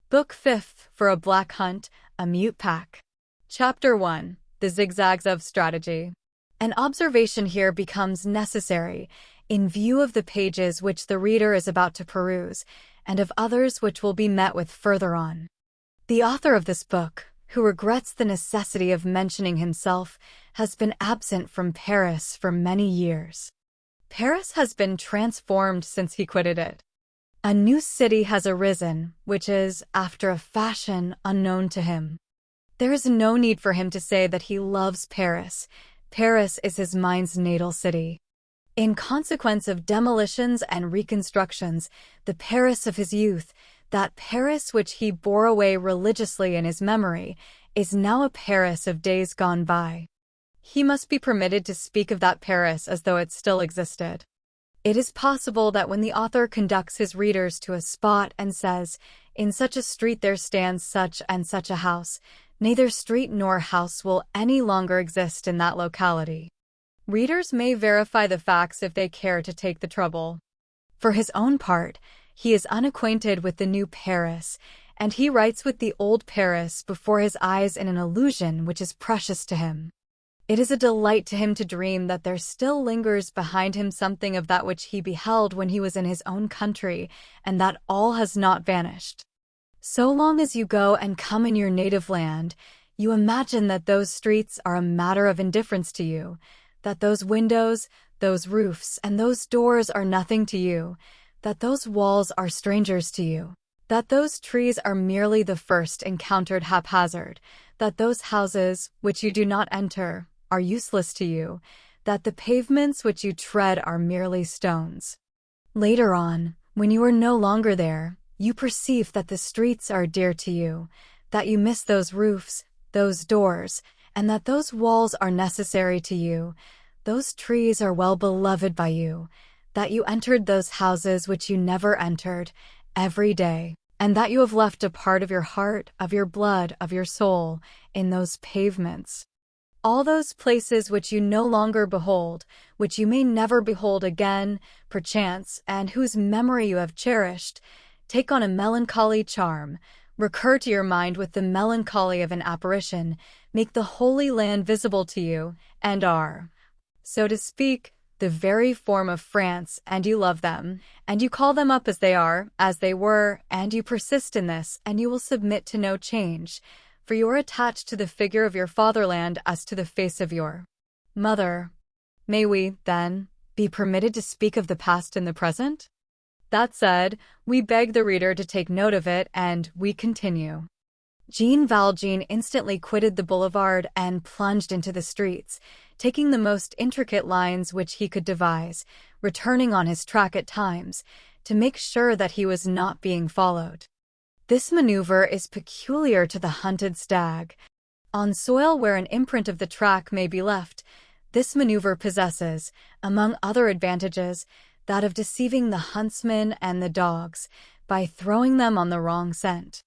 Book 5th, For a Black Hunt, A Mute Pack. Chapter 1. The Zigzags of Strategy. An observation here becomes necessary, in view of the pages which the reader is about to peruse, and of others which will be met with further on. The author of this book, who regrets the necessity of mentioning himself, has been absent from Paris for many years. Paris has been transformed since he quitted it. A new city has arisen, which is, after a fashion, unknown to him. There is no need for him to say that he loves Paris. Paris is his mind's natal city. In consequence of demolitions and reconstructions, the Paris of his youth, that Paris which he bore away religiously in his memory, is now a Paris of days gone by. He must be permitted to speak of that Paris as though it still existed. It is possible that when the author conducts his readers to a spot and says, "In such a street there stands such and such a house," neither street nor house will any longer exist in that locality. Readers may verify the facts if they care to take the trouble. For his own part, he is unacquainted with the new Paris, and he writes with the old Paris before his eyes in an illusion which is precious to him. It is a delight to him to dream that there still lingers behind him something of that which he beheld when he was in his own country, and that all has not vanished. So long as you go and come in your native land, you imagine that those streets are a matter of indifference to you, that those windows, those roofs, and those doors are nothing to you, that those walls are strangers to you, that those trees are merely the first encountered haphazard, that those houses, which you do not enter, are useless to you, that the pavements which you tread are merely stones. Later on, when you are no longer there, you perceive that the streets are dear to you, that you miss those roofs, those doors, and that those walls are necessary to you, those trees are well beloved by you, that you entered those houses which you never entered, every day, and that you have left a part of your heart, of your blood, of your soul, in those pavements. All those places which you no longer behold, which you may never behold again, perchance, and whose memory you have cherished, take on a melancholy charm, recur to your mind with the melancholy of an apparition, make the Holy Land visible to you, and are, so to speak, the very form of France, and you love them, and you call them up as they are, as they were, and you persist in this, and you will submit to no change, for you are attached to the figure of your fatherland as to the face of your mother. May we, then, be permitted to speak of the past in the present? That said, we beg the reader to take note of it, and we continue. Jean Valjean instantly quitted the boulevard and plunged into the streets, taking the most intricate lines which he could devise, returning on his track at times, to make sure that he was not being followed. This maneuver is peculiar to the hunted stag. On soil where an imprint of the track may be left, this maneuver possesses, among other advantages, that of deceiving the huntsman and the dogs, by throwing them on the wrong scent.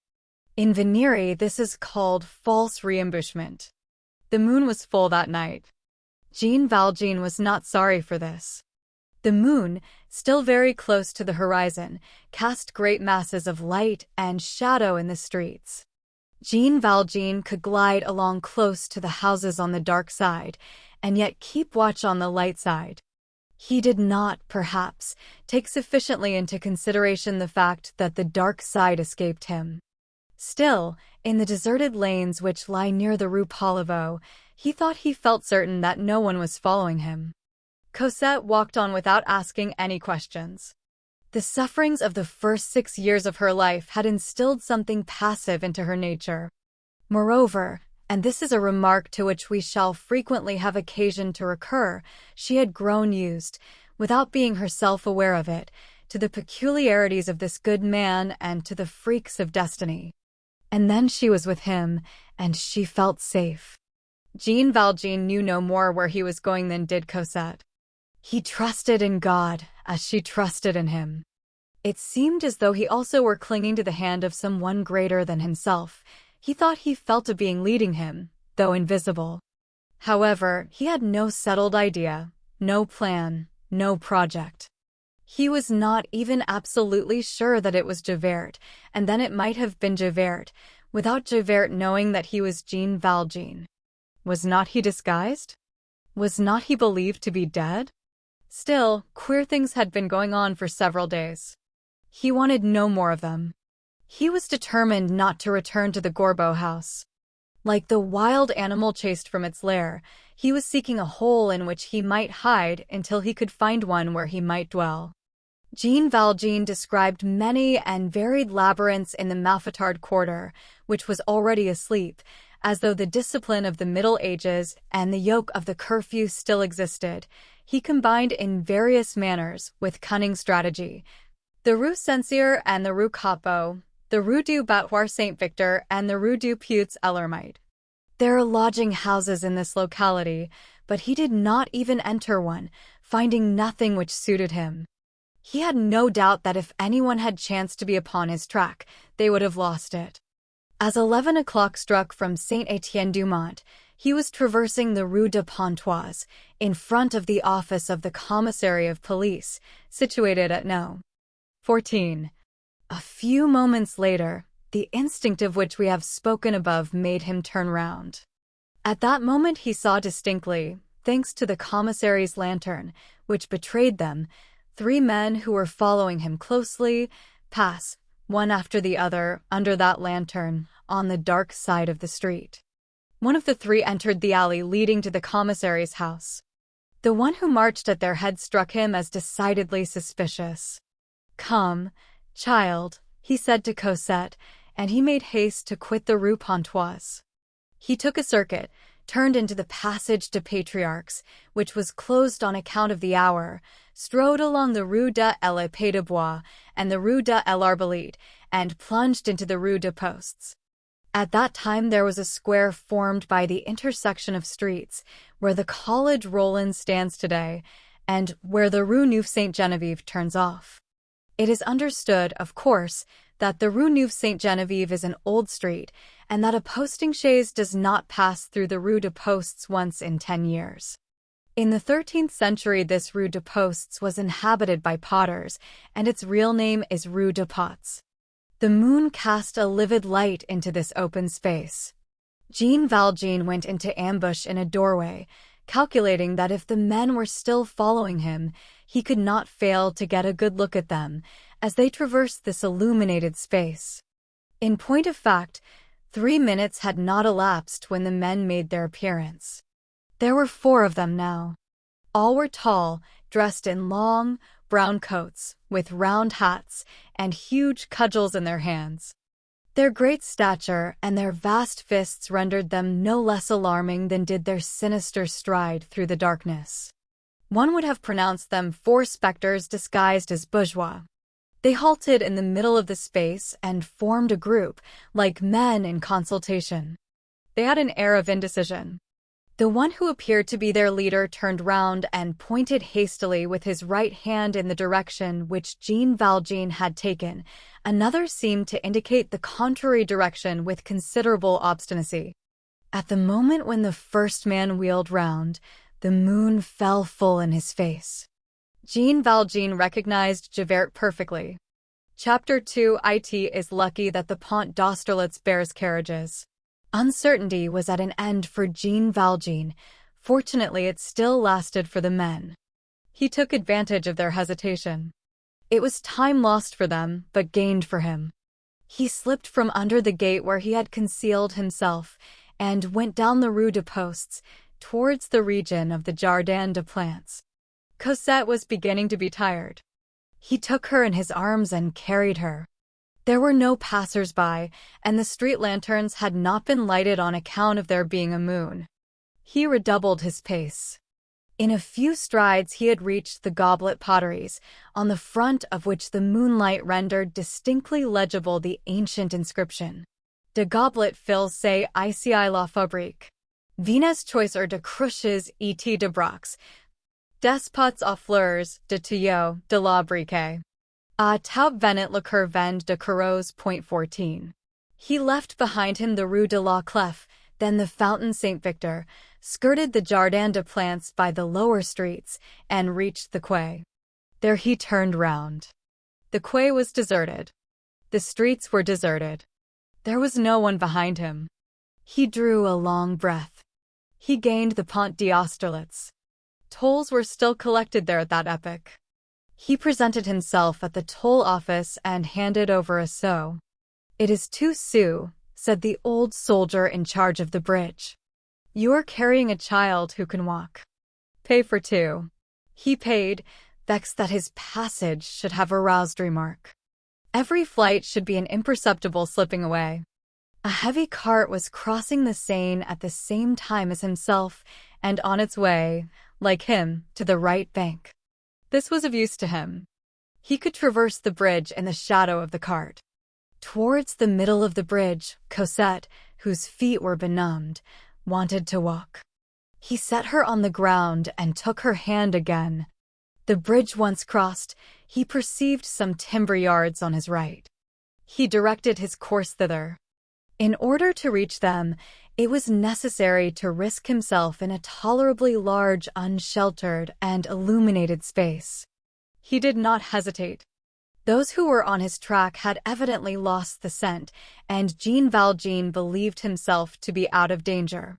In venery, this is called false reambushment. The moon was full that night. Jean Valjean was not sorry for this. The moon, still very close to the horizon, cast great masses of light and shadow in the streets. Jean Valjean could glide along close to the houses on the dark side, and yet keep watch on the light side. He did not, perhaps, take sufficiently into consideration the fact that the dark side escaped him. Still, in the deserted lanes which lie near the Rue Poliveau, he thought he felt certain that no one was following him. Cosette walked on without asking any questions. The sufferings of the first 6 years of her life had instilled something passive into her nature. Moreover, and this is a remark to which we shall frequently have occasion to recur, she had grown used, without being herself aware of it, to the peculiarities of this good man and to the freaks of destiny. And then she was with him, and she felt safe. Jean Valjean knew no more where he was going than did Cosette. He trusted in God, as she trusted in him. It seemed as though he also were clinging to the hand of some one greater than himself. He thought he felt a being leading him, though invisible. However, he had no settled idea, no plan, no project. He was not even absolutely sure that it was Javert, and then it might have been Javert, without Javert knowing that he was Jean Valjean. Was not he disguised? Was not he believed to be dead? Still, queer things had been going on for several days. He wanted no more of them. He was determined not to return to the Gorbeau house. Like the wild animal chased from its lair, he was seeking a hole in which he might hide until he could find one where he might dwell. Jean Valjean described many and varied labyrinths in the Malfatard quarter, which was already asleep, as though the discipline of the Middle Ages and the yoke of the curfew still existed. He combined in various manners, with cunning strategy, the Rue Censier and the Rue Capot, the Rue du Battoir Saint-Victor and the Rue du Puits-Ellermite. There are lodging houses in this locality, but he did not even enter one, finding nothing which suited him. He had no doubt that if anyone had chanced to be upon his track, they would have lost it. As 11 o'clock struck from Saint-Étienne-du-Mont, he was traversing the Rue de Pontoise, in front of the office of the Commissary of Police, situated at No. 14. A few moments later, the instinct of which we have spoken above made him turn round. At that moment he saw distinctly, thanks to the commissary's lantern, which betrayed them, 3 men who were following him closely, pass, one after the other, under that lantern, on the dark side of the street. One of the 3 entered the alley leading to the commissary's house. The one who marched at their head struck him as decidedly suspicious. "Come, child," he said to Cosette, and he made haste to quit the Rue Pontoise. He took a circuit, turned into the Passage des Patriarches, which was closed on account of the hour, strode along the Rue de l'Épée de Bois and the Rue de l'Arbalète, and plunged into the Rue de Postes. At that time there was a square formed by the intersection of streets, where the Collège Rollin stands today, and where the Rue Neuve Sainte-Geneviève turns off. It is understood, of course, that the Rue Neuve Sainte-Geneviève is an old street, and that a posting chaise does not pass through the Rue de Postes once in 10 years. In the 13th century, this Rue de Postes was inhabited by potters, and its real name is Rue de Pots. The moon cast a livid light into this open space. Jean Valjean went into ambush in a doorway, calculating that if the men were still following him, he could not fail to get a good look at them as they traversed this illuminated space. In point of fact, 3 minutes had not elapsed when the men made their appearance. There were 4 of them now. All were tall, dressed in long, brown coats, with round hats, and huge cudgels in their hands. Their great stature and their vast fists rendered them no less alarming than did their sinister stride through the darkness. One would have pronounced them 4 specters disguised as bourgeois. They halted in the middle of the space and formed a group, like men in consultation. They had an air of indecision. The one who appeared to be their leader turned round and pointed hastily with his right hand in the direction which Jean Valjean had taken. Another seemed to indicate the contrary direction with considerable obstinacy. At the moment when the first man wheeled round, the moon fell full in his face. Jean Valjean recognized Javert perfectly. Chapter 2. It is lucky that the Pont d'Austerlitz bears carriages. Uncertainty was at an end for Jean Valjean. Fortunately, it still lasted for the men. He took advantage of their hesitation. It was time lost for them, but gained for him. He slipped from under the gate where he had concealed himself, and went down the Rue de Postes, towards the region of the Jardin des Plantes. Cosette was beginning to be tired. He took her in his arms and carried her. There were no passers-by, and the street lanterns had not been lighted on account of there being a moon. He redoubled his pace. In a few strides he had reached the Goblet Potteries, on the front of which the moonlight rendered distinctly legible the ancient inscription: De Goblet fils c'est ici la fabrique. Vines choicer de cruches et de brocs. Des pots aux fleurs, de tuyaux, de la briquet. A tout venant le coeur vend de carreaux. 14. He left behind him the Rue de la Clef, then the Fountain Saint-Victor, skirted the Jardin des Plantes by the lower streets, and reached the quay. There he turned round. The quay was deserted. The streets were deserted. There was no one behind him. He drew a long breath. He gained the Pont d'Austerlitz. Tolls were still collected there at that epoch. He presented himself at the toll office and handed over a sou. "It is 2 sous," said the old soldier in charge of the bridge. "You are carrying a child who can walk. Pay for 2. He paid, vexed that his passage should have aroused remark. Every flight should be an imperceptible slipping away. A heavy cart was crossing the Seine at the same time as himself, and on its way, like him, to the right bank. This was of use to him. He could traverse the bridge in the shadow of the cart. Towards the middle of the bridge, Cosette, whose feet were benumbed, wanted to walk. He set her on the ground and took her hand again. The bridge once crossed, he perceived some timber yards on his right. He directed his course thither. In order to reach them, it was necessary to risk himself in a tolerably large, unsheltered, and illuminated space. He did not hesitate. Those who were on his track had evidently lost the scent, and Jean Valjean believed himself to be out of danger.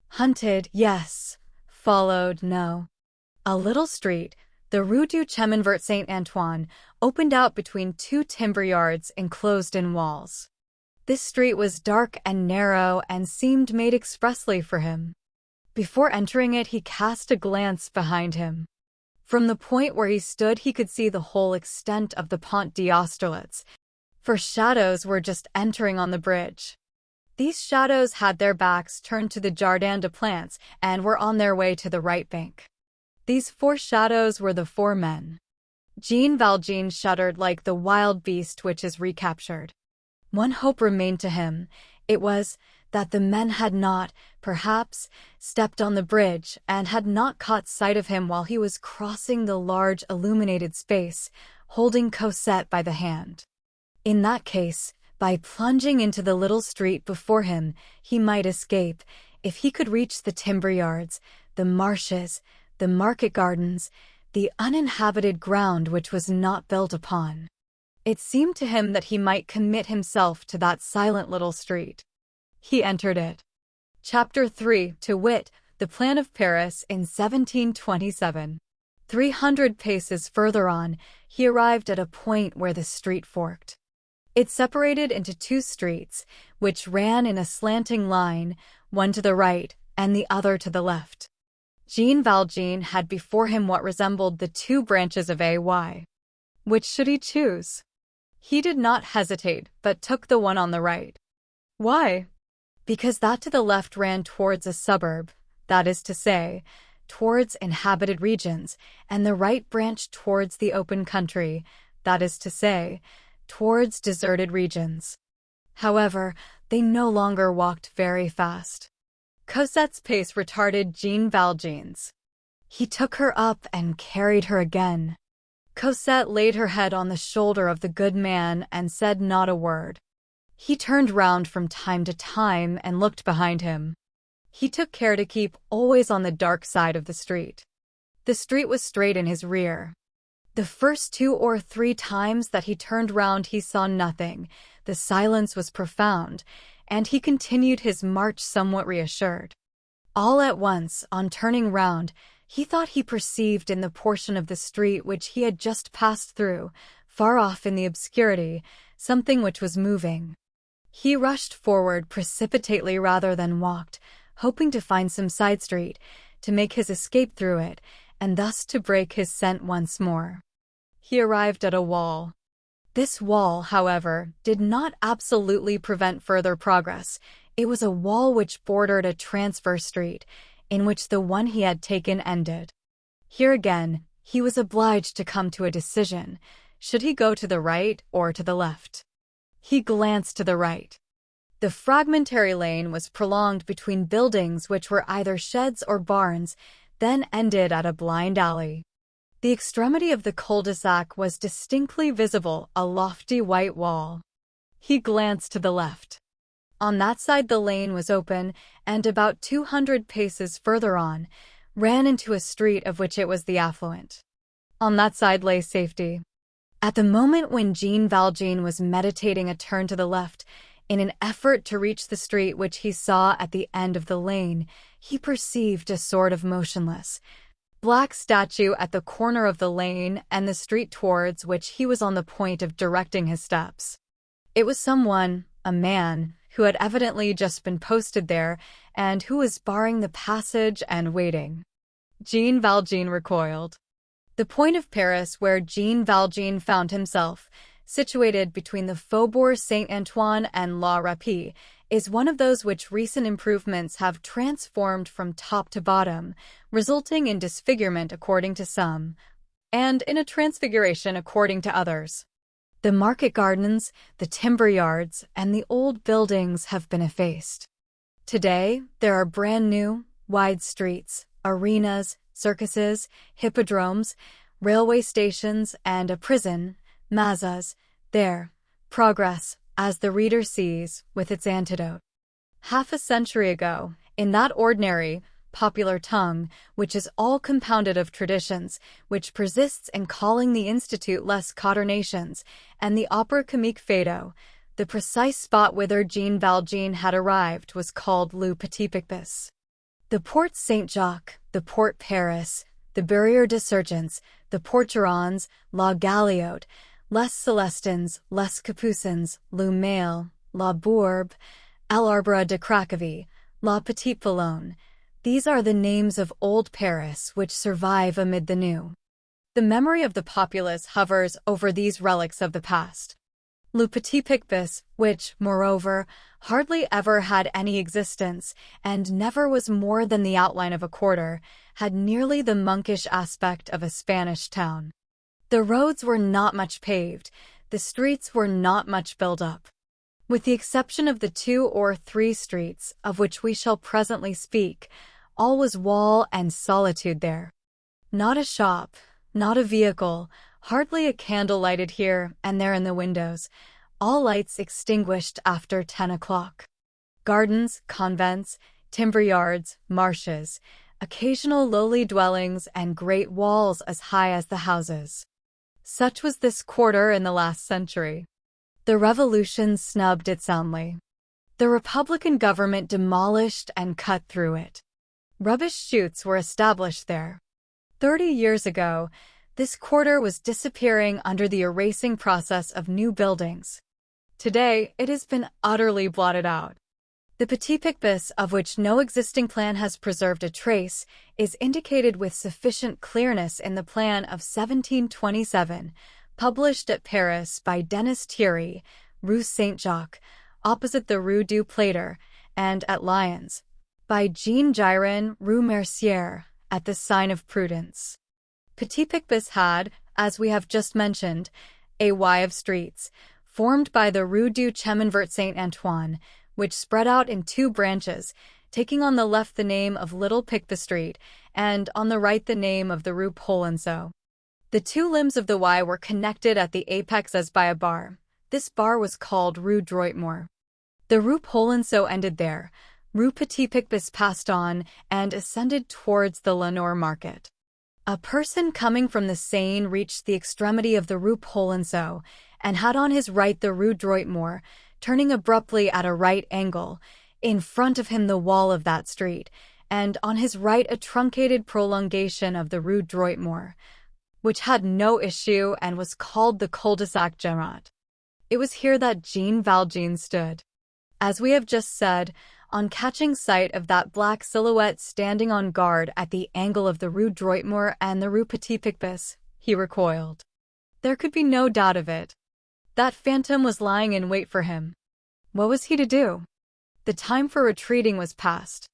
Hunted, yes. Followed, no. A little street, the Rue du Chemin Vert Saint-Antoine, opened out between 2 timber yards enclosed in walls. This street was dark and narrow and seemed made expressly for him. Before entering it, he cast a glance behind him. From the point where he stood, he could see the whole extent of the Pont d'Austerlitz, for shadows were just entering on the bridge. These shadows had their backs turned to the Jardin des Plantes and were on their way to the right bank. These four shadows were the four men. Jean Valjean shuddered like the wild beast which is recaptured. One hope remained to him. It was that the men had not, perhaps, stepped on the bridge and had not caught sight of him while he was crossing the large illuminated space, holding Cosette by the hand. In that case, by plunging into the little street before him, he might escape, if he could reach the timber yards, the marshes, the market gardens, the uninhabited ground which was not built upon. It seemed to him that he might commit himself to that silent little street. He entered it. Chapter 3, to wit, the plan of Paris in 1727. 300 paces further on, he arrived at a point where the street forked. It separated into two streets, which ran in a slanting line, one to the right and the other to the left. Jean Valjean had before him what resembled the two branches of AY. Which should he choose? He did not hesitate, but took the one on the right. Why? Because that to the left ran towards a suburb, that is to say, towards inhabited regions, and the right branched towards the open country, that is to say, towards deserted regions. However, they no longer walked very fast. Cosette's pace retarded Jean Valjean's. He took her up and carried her again. Cosette laid her head on the shoulder of the good man and said not a word. He turned round from time to time and looked behind him. He took care to keep always on the dark side of the street. The street was straight in his rear. The first 2 or 3 times that he turned round he saw nothing, the silence was profound, and he continued his march somewhat reassured. All at once, on turning round, he thought he perceived in the portion of the street which he had just passed through, far off in the obscurity, something which was moving. He rushed forward precipitately rather than walked, hoping to find some side street, to make his escape through it, and thus to break his scent once more. He arrived at a wall. This wall, however, did not absolutely prevent further progress. It was a wall which bordered a transverse street, in which the one he had taken ended. Here again, he was obliged to come to a decision. Should he go to the right or to the left? He glanced to the right. The fragmentary lane was prolonged between buildings which were either sheds or barns, then ended at a blind alley. The extremity of the cul-de-sac was distinctly visible, a lofty white wall. He glanced to the left. On that side the lane was open, and about 200 paces further on, ran into a street of which it was the affluent. On that side lay safety. At the moment when Jean Valjean was meditating a turn to the left, in an effort to reach the street which he saw at the end of the lane, he perceived a sort of motionless, black statue at the corner of the lane and the street towards which he was on the point of directing his steps. It was someone, a man, who had evidently just been posted there and who was barring the passage and waiting. Jean Valjean recoiled. The point of Paris where Jean Valjean found himself, situated between the Faubourg Saint-Antoine and La Rapée, is one of those which recent improvements have transformed from top to bottom, resulting in disfigurement according to some, and in a transfiguration according to others. The market gardens, the timber yards, and the old buildings have been effaced. Today, there are brand new, wide streets, arenas, circuses, hippodromes, railway stations, and a prison, mazas, there, progress, as the reader sees, with its antidote. Half a century ago, in that ordinary, popular tongue, which is all compounded of traditions, which persists in calling the Institute les Quaternations, and the Opera Comique Fado, the precise spot whither Jean Valjean had arrived was called Le Petit Picpus. The Porte Saint-Jacques, the Porte Paris, the Barrière des Sergents, the Porte Durance, La Galiote, Les Celestins, Les Capucins, Le Mail, La Bourbe, l'Arbre de Cracovie, La Petite Boulogne. These are the names of old Paris which survive amid the new. The memory of the populace hovers over these relics of the past. Le Petit Picpus, which, moreover, hardly ever had any existence, and never was more than the outline of a quarter, had nearly the monkish aspect of a Spanish town. The roads were not much paved, the streets were not much built up. With the exception of the 2 or 3 streets, of which we shall presently speak, all was wall and solitude there. Not a shop, not a vehicle, hardly a candle lighted here and there in the windows, all lights extinguished after 10 o'clock. Gardens, convents, timber yards, marshes, occasional lowly dwellings, and great walls as high as the houses. Such was this quarter in the last century. The Revolution snubbed it soundly. The Republican government demolished and cut through it. Rubbish chutes were established there. 30 years ago, this quarter was disappearing under the erasing process of new buildings. Today, it has been utterly blotted out. The Petit Picpus, of which no existing plan has preserved a trace, is indicated with sufficient clearness in the plan of 1727, published at Paris by Denis Thierry, Rue Saint-Jacques, opposite the Rue du Plâtre, and at Lyons, by Jean Giron, Rue Mercière, at the Sign of Prudence. Petit Picpus had, as we have just mentioned, a Y of streets, formed by the Rue du Chemin Saint-Antoine, which spread out in 2 branches, taking on the left the name of Little Picpus Street, and on the right the name of the Rue Polonceau. The 2 limbs of the Y were connected at the apex as by a bar. This bar was called Rue Droitmore. The Rue Polonceau ended there. Rue Petit Picpus passed on and ascended towards the Lenoir Market. A person coming from the Seine reached the extremity of the Rue Polonceau and had on his right the Rue Droitmore, turning abruptly at a right angle, in front of him the wall of that street, and on his right a truncated prolongation of the Rue Droitmore, which had no issue and was called the Cul-de-sac Generat. It was here that Jean Valjean stood. As we have just said, on catching sight of that black silhouette standing on guard at the angle of the Rue Droitmore and the Rue Petit Picpus, he recoiled. There could be no doubt of it. That phantom was lying in wait for him. What was he to do? The time for retreating was past.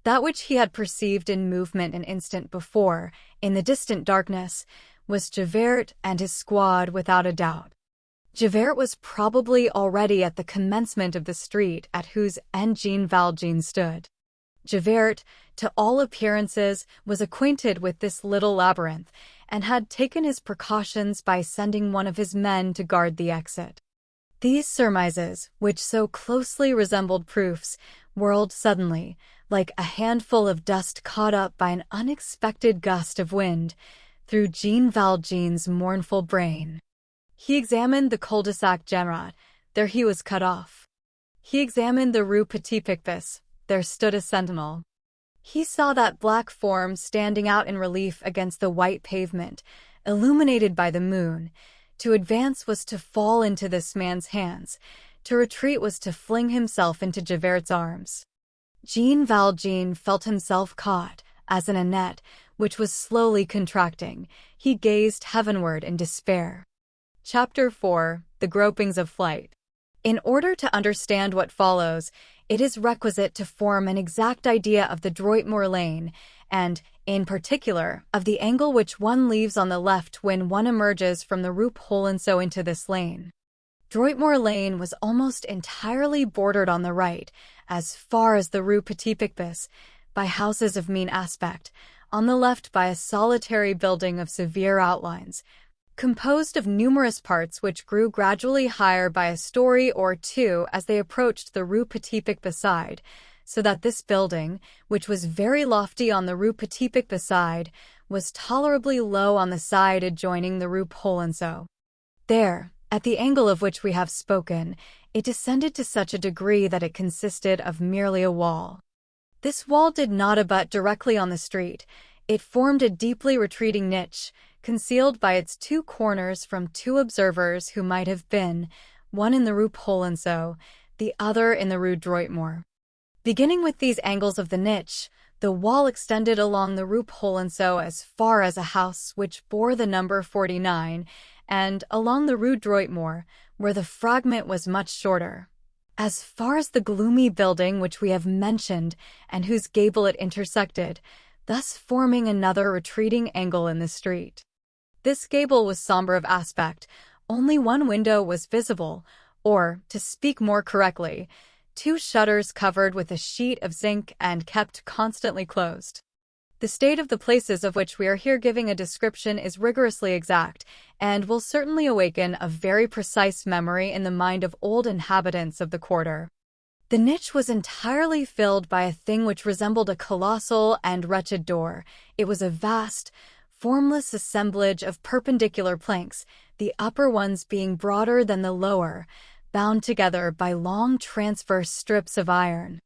That which he had perceived in movement an instant before, in the distant darkness, was Javert and his squad without a doubt. Javert was probably already at the commencement of the street at whose end Jean Valjean stood. Javert, to all appearances, was acquainted with this little labyrinth, and had taken his precautions by sending one of his men to guard the exit. These surmises, which so closely resembled proofs, whirled suddenly, like a handful of dust caught up by an unexpected gust of wind, through Jean Valjean's mournful brain. He examined the Cul-de-sac Generat, there he was cut off. He examined the Rue Petit Picpus, there stood a sentinel. He saw that black form standing out in relief against the white pavement, illuminated by the moon. To advance was to fall into this man's hands. To retreat was to fling himself into Javert's arms. Jean Valjean felt himself caught, as in a net, which was slowly contracting. He gazed heavenward in despair. Chapter 4. The Gropings of Flight. In order to understand what follows, it is requisite to form an exact idea of the Droitmore Lane, and, in particular, of the angle which one leaves on the left when one emerges from the Rue Polonceau into this lane. Droitmore Lane was almost entirely bordered on the right, as far as the Rue Petit Picpus, by houses of mean aspect, on the left by a solitary building of severe outlines, composed of numerous parts which grew gradually higher by a story or 2 as they approached the Rue Petit Picpus side, so that this building, which was very lofty on the Rue Petit Picpus side, was tolerably low on the side adjoining the Rue Polonceau. There, at the angle of which we have spoken, it descended to such a degree that it consisted of merely a wall. This wall did not abut directly on the street. It formed a deeply retreating niche, concealed by its 2 corners from 2 observers who might have been, one in the Rue Polonceau, the other in the Rue Droitmore. Beginning with these angles of the niche, the wall extended along the Rue Polonceau as far as a house which bore the number 49, and along the Rue Droitmore, where the fragment was much shorter, as far as the gloomy building which we have mentioned and whose gable it intersected, thus forming another retreating angle in the street. This gable was somber of aspect. Only one window was visible, or, to speak more correctly, two shutters covered with a sheet of zinc and kept constantly closed. The state of the places of which we are here giving a description is rigorously exact, and will certainly awaken a very precise memory in the mind of old inhabitants of the quarter. The niche was entirely filled by a thing which resembled a colossal and wretched door. It was a vast, formless assemblage of perpendicular planks, the upper ones being broader than the lower, bound together by long transverse strips of iron.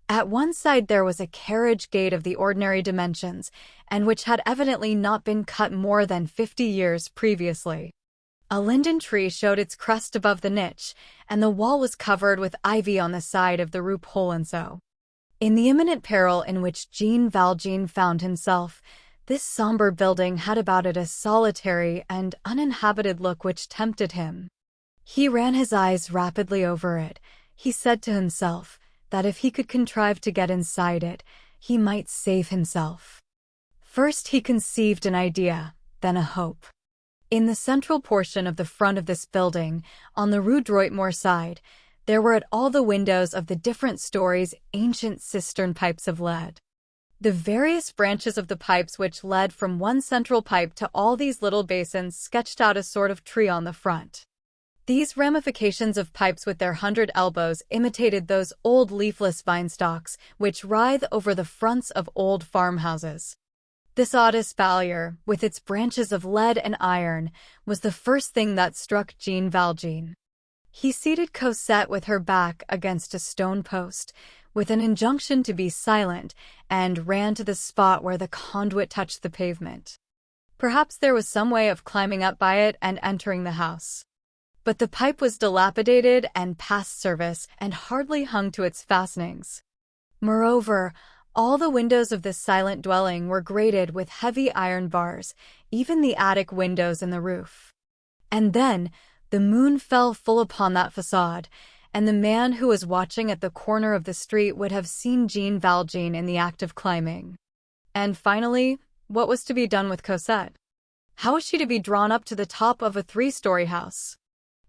At one side there was a carriage gate of the ordinary dimensions, and which had evidently not been cut more than 50 years previously. A linden tree showed its crest above the niche, and the wall was covered with ivy on the side of the rue Polonceau. In the imminent peril in which Jean Valjean found himself, this somber building had about it a solitary and uninhabited look which tempted him. He ran his eyes rapidly over it. He said to himself that if he could contrive to get inside it, he might save himself. First he conceived an idea, then a hope. In the central portion of the front of this building, on the Rue Droitmore side, there were at all the windows of the different stories ancient cistern pipes of lead. The various branches of the pipes which led from one central pipe to all these little basins sketched out a sort of tree on the front. These ramifications of pipes with their 100 elbows imitated those old leafless vine stalks which writhe over the fronts of old farmhouses. This odd espalier, with its branches of lead and iron, was the first thing that struck Jean Valjean. He seated Cosette with her back against a stone post, with an injunction to be silent, and ran to the spot where the conduit touched the pavement. Perhaps there was some way of climbing up by it and entering the house. But the pipe was dilapidated and past service, and hardly hung to its fastenings. Moreover, all the windows of this silent dwelling were grated with heavy iron bars, even the attic windows in the roof. And then the moon fell full upon that façade, and the man who was watching at the corner of the street would have seen Jean Valjean in the act of climbing. And finally, what was to be done with Cosette? How was she to be drawn up to the top of a 3-story house?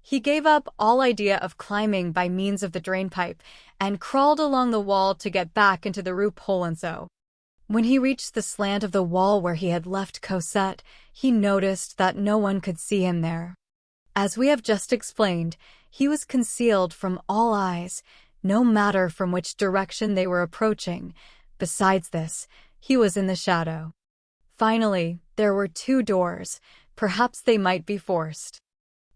He gave up all idea of climbing by means of the drainpipe, and crawled along the wall to get back into the Rue Polonceau. When he reached the slant of the wall where he had left Cosette, he noticed that no one could see him there. As we have just explained, he was concealed from all eyes, no matter from which direction they were approaching. Besides this, he was in the shadow. Finally, there were 2 doors. Perhaps they might be forced.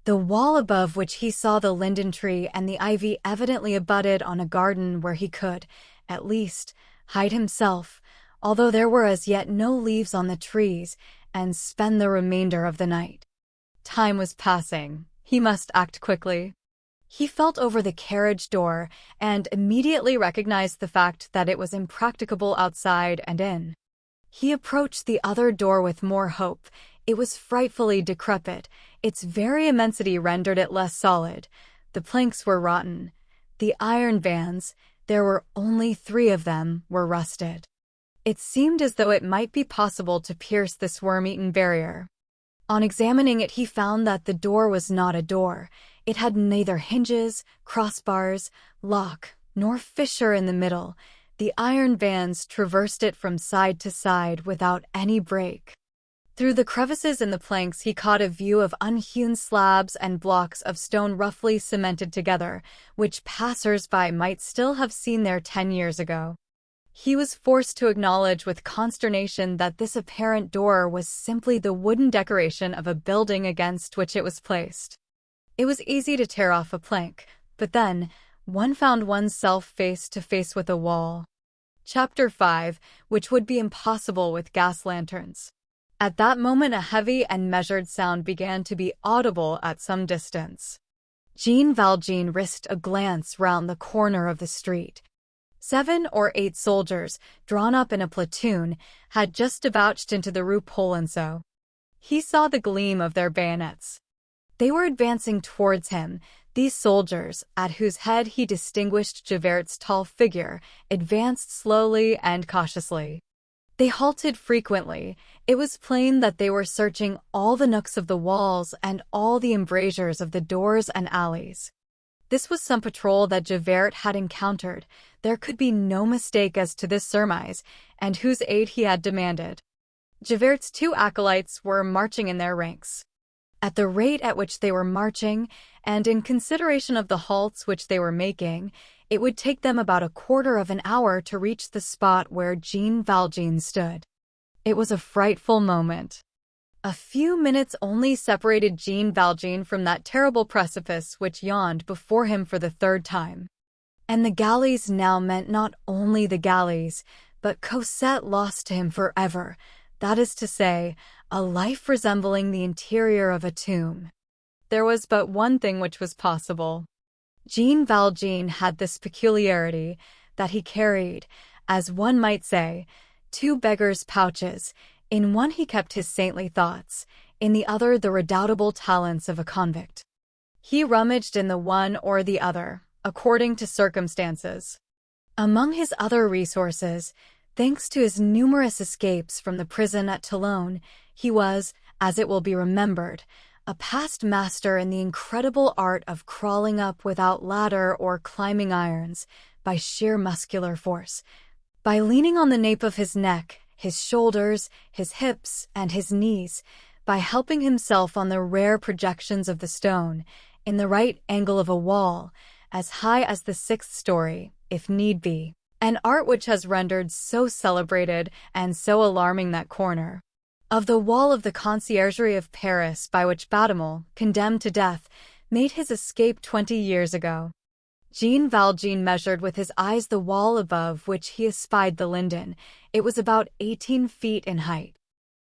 The wall above which he saw the linden tree and the ivy evidently abutted on a garden where he could, at least, hide himself, although there were as yet no leaves on the trees, and spend the remainder of the night. Time was passing. He must act quickly. He felt over the carriage door, and immediately recognized the fact that it was impracticable outside and in. He approached the other door with more hope. It was frightfully decrepit. Its very immensity rendered it less solid. The planks were rotten. The iron bands, there were only 3 of them, were rusted. It seemed as though it might be possible to pierce this worm-eaten barrier. On examining it, he found that the door was not a door. It had neither hinges, crossbars, lock, nor fissure in the middle. The iron bands traversed it from side to side without any break. Through the crevices in the planks he caught a view of unhewn slabs and blocks of stone roughly cemented together, which passers-by might still have seen there 10 years ago. He was forced to acknowledge with consternation that this apparent door was simply the wooden decoration of a building against which it was placed. It was easy to tear off a plank, but then one found oneself face to face with a wall. Chapter 5, which would be impossible with gas lanterns. At that moment a heavy and measured sound began to be audible at some distance. Jean Valjean risked a glance round the corner of the street. 7 or 8 soldiers, drawn up in a platoon, had just debouched into the Rue Polonceau. He saw the gleam of their bayonets. They were advancing towards him. These soldiers, at whose head he distinguished Javert's tall figure, advanced slowly and cautiously. They halted frequently. It was plain that they were searching all the nooks of the walls and all the embrasures of the doors and alleys. This was some patrol that Javert had encountered. There could be no mistake as to this surmise, and whose aid he had demanded. Javert's 2 acolytes were marching in their ranks. At the rate at which they were marching, and in consideration of the halts which they were making, it would take them about a quarter of an hour to reach the spot where Jean Valjean stood. It was a frightful moment. A few minutes only separated Jean Valjean from that terrible precipice which yawned before him for the 3rd time. And the galleys now meant not only the galleys, but Cosette lost to him forever, that is to say, a life resembling the interior of a tomb. There was but one thing which was possible. Jean Valjean had this peculiarity, that he carried, as one might say, 2 beggars' pouches. In one he kept his saintly thoughts, in the other the redoubtable talents of a convict. He rummaged in the one or the other, according to circumstances. Among his other resources, thanks to his numerous escapes from the prison at Toulon, he was, as it will be remembered, a past master in the incredible art of crawling up without ladder or climbing irons, by sheer muscular force, by leaning on the nape of his neck, his shoulders, his hips, and his knees, by helping himself on the rare projections of the stone, in the right angle of a wall, as high as the 6th story, if need be, an art which has rendered so celebrated and so alarming that corner of the wall of the Conciergerie of Paris by which Batimal, condemned to death, made his escape 20 years ago. Jean Valjean measured with his eyes the wall above which he espied the linden. It was about 18 feet in height.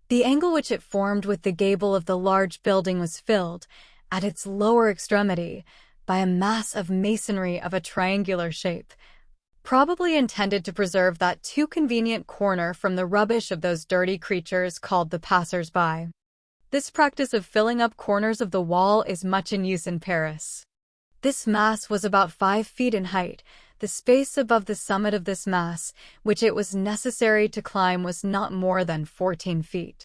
The angle which it formed with the gable of the large building was filled, at its lower extremity, by a mass of masonry of a triangular shape, probably intended to preserve that too convenient corner from the rubbish of those dirty creatures called the passers-by. This practice of filling up corners of the wall is much in use in Paris. This mass was about 5 feet in height. The space above the summit of this mass, which it was necessary to climb, was not more than 14 feet.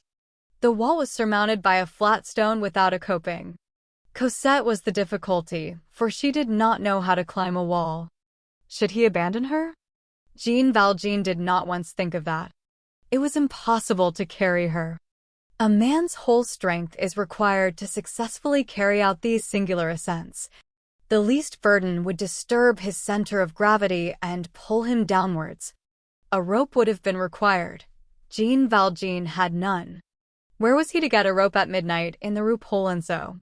The wall was surmounted by a flat stone without a coping. Cosette was the difficulty, for she did not know how to climb a wall. Should he abandon her? Jean Valjean did not once think of that. It was impossible to carry her. A man's whole strength is required to successfully carry out these singular ascents. The least burden would disturb his center of gravity and pull him downwards. A rope would have been required. Jean Valjean had none. Where was he to get a rope at midnight in the Rue Polonceau?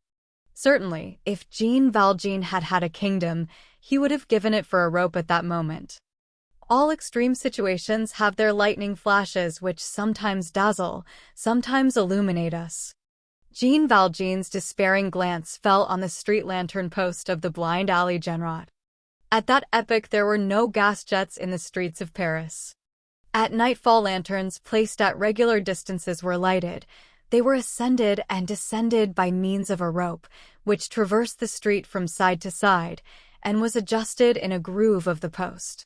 Certainly, if Jean Valjean had had a kingdom, he would have given it for a rope at that moment. All extreme situations have their lightning flashes which sometimes dazzle, sometimes illuminate us. Jean Valjean's despairing glance fell on the street lantern post of the blind alley Genrot. At that epoch there were no gas jets in the streets of Paris. At nightfall lanterns placed at regular distances were lighted. They were ascended and descended by means of a rope, which traversed the street from side to side, and was adjusted in a groove of the post.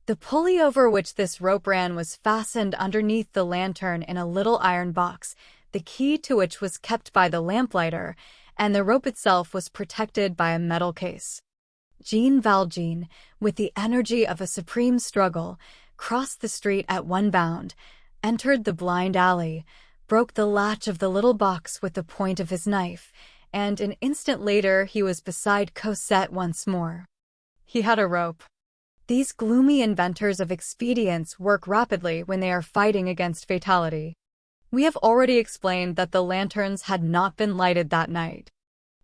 The pulley over which this rope ran was fastened underneath the lantern in a little iron box, the key to which was kept by the lamplighter, and the rope itself was protected by a metal case. Jean Valjean, with the energy of a supreme struggle, crossed the street at one bound, entered the blind alley, broke the latch of the little box with the point of his knife, and an instant later he was beside Cosette once more. He had a rope. These gloomy inventors of expedients work rapidly when they are fighting against fatality. We have already explained that the lanterns had not been lighted that night.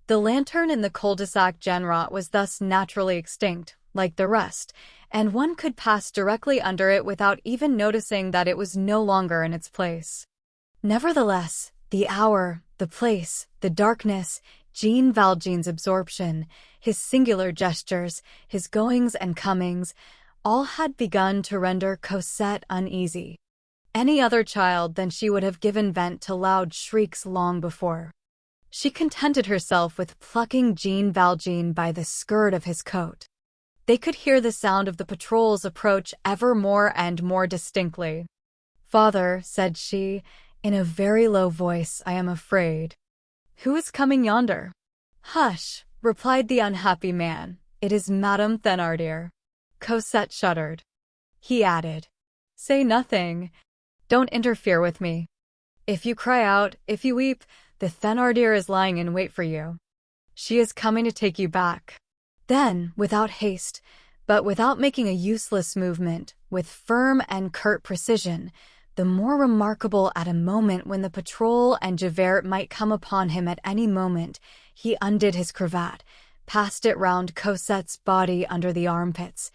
The lantern in the cul-de-sac Genrot was thus naturally extinct, like the rest, and one could pass directly under it without even noticing that it was no longer in its place. Nevertheless, the hour, the place, the darkness, Jean Valjean's absorption, his singular gestures, his goings and comings, all had begun to render Cosette uneasy. Any other child than she would have given vent to loud shrieks long before. She contented herself with plucking Jean Valjean by the skirt of his coat. They could hear the sound of the patrols approach ever more and more distinctly. "Father," said she, in a very low voice, "I am afraid." "Who is coming yonder?" "Hush," replied the unhappy man. "It is Madame Thénardier." Cosette shuddered. He added, "Say nothing. Don't interfere with me. If you cry out, if you weep, the Thénardier is lying in wait for you. She is coming to take you back." Then, without haste, but without making a useless movement, with firm and curt precision, the more remarkable at a moment when the patrol and Javert might come upon him at any moment, he undid his cravat, passed it round Cosette's body under the armpits,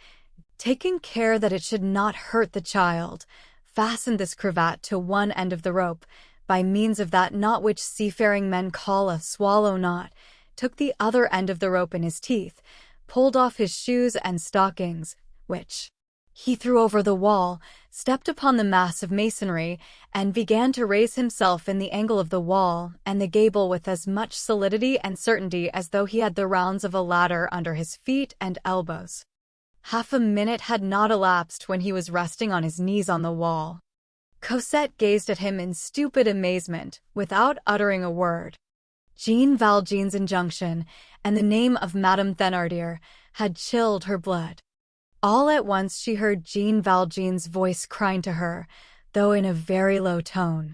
taking care that it should not hurt the child, fastened this cravat to one end of the rope, by means of that knot which seafaring men call a swallow knot, took the other end of the rope in his teeth, pulled off his shoes and stockings, which he threw over the wall, stepped upon the mass of masonry, and began to raise himself in the angle of the wall and the gable with as much solidity and certainty as though he had the rounds of a ladder under his feet and elbows. Half a minute had not elapsed when he was resting on his knees on the wall. Cosette gazed at him in stupid amazement, without uttering a word. Jean Valjean's injunction, and the name of Madame Thénardier, had chilled her blood. All at once she heard Jean Valjean's voice crying to her, though in a very low tone,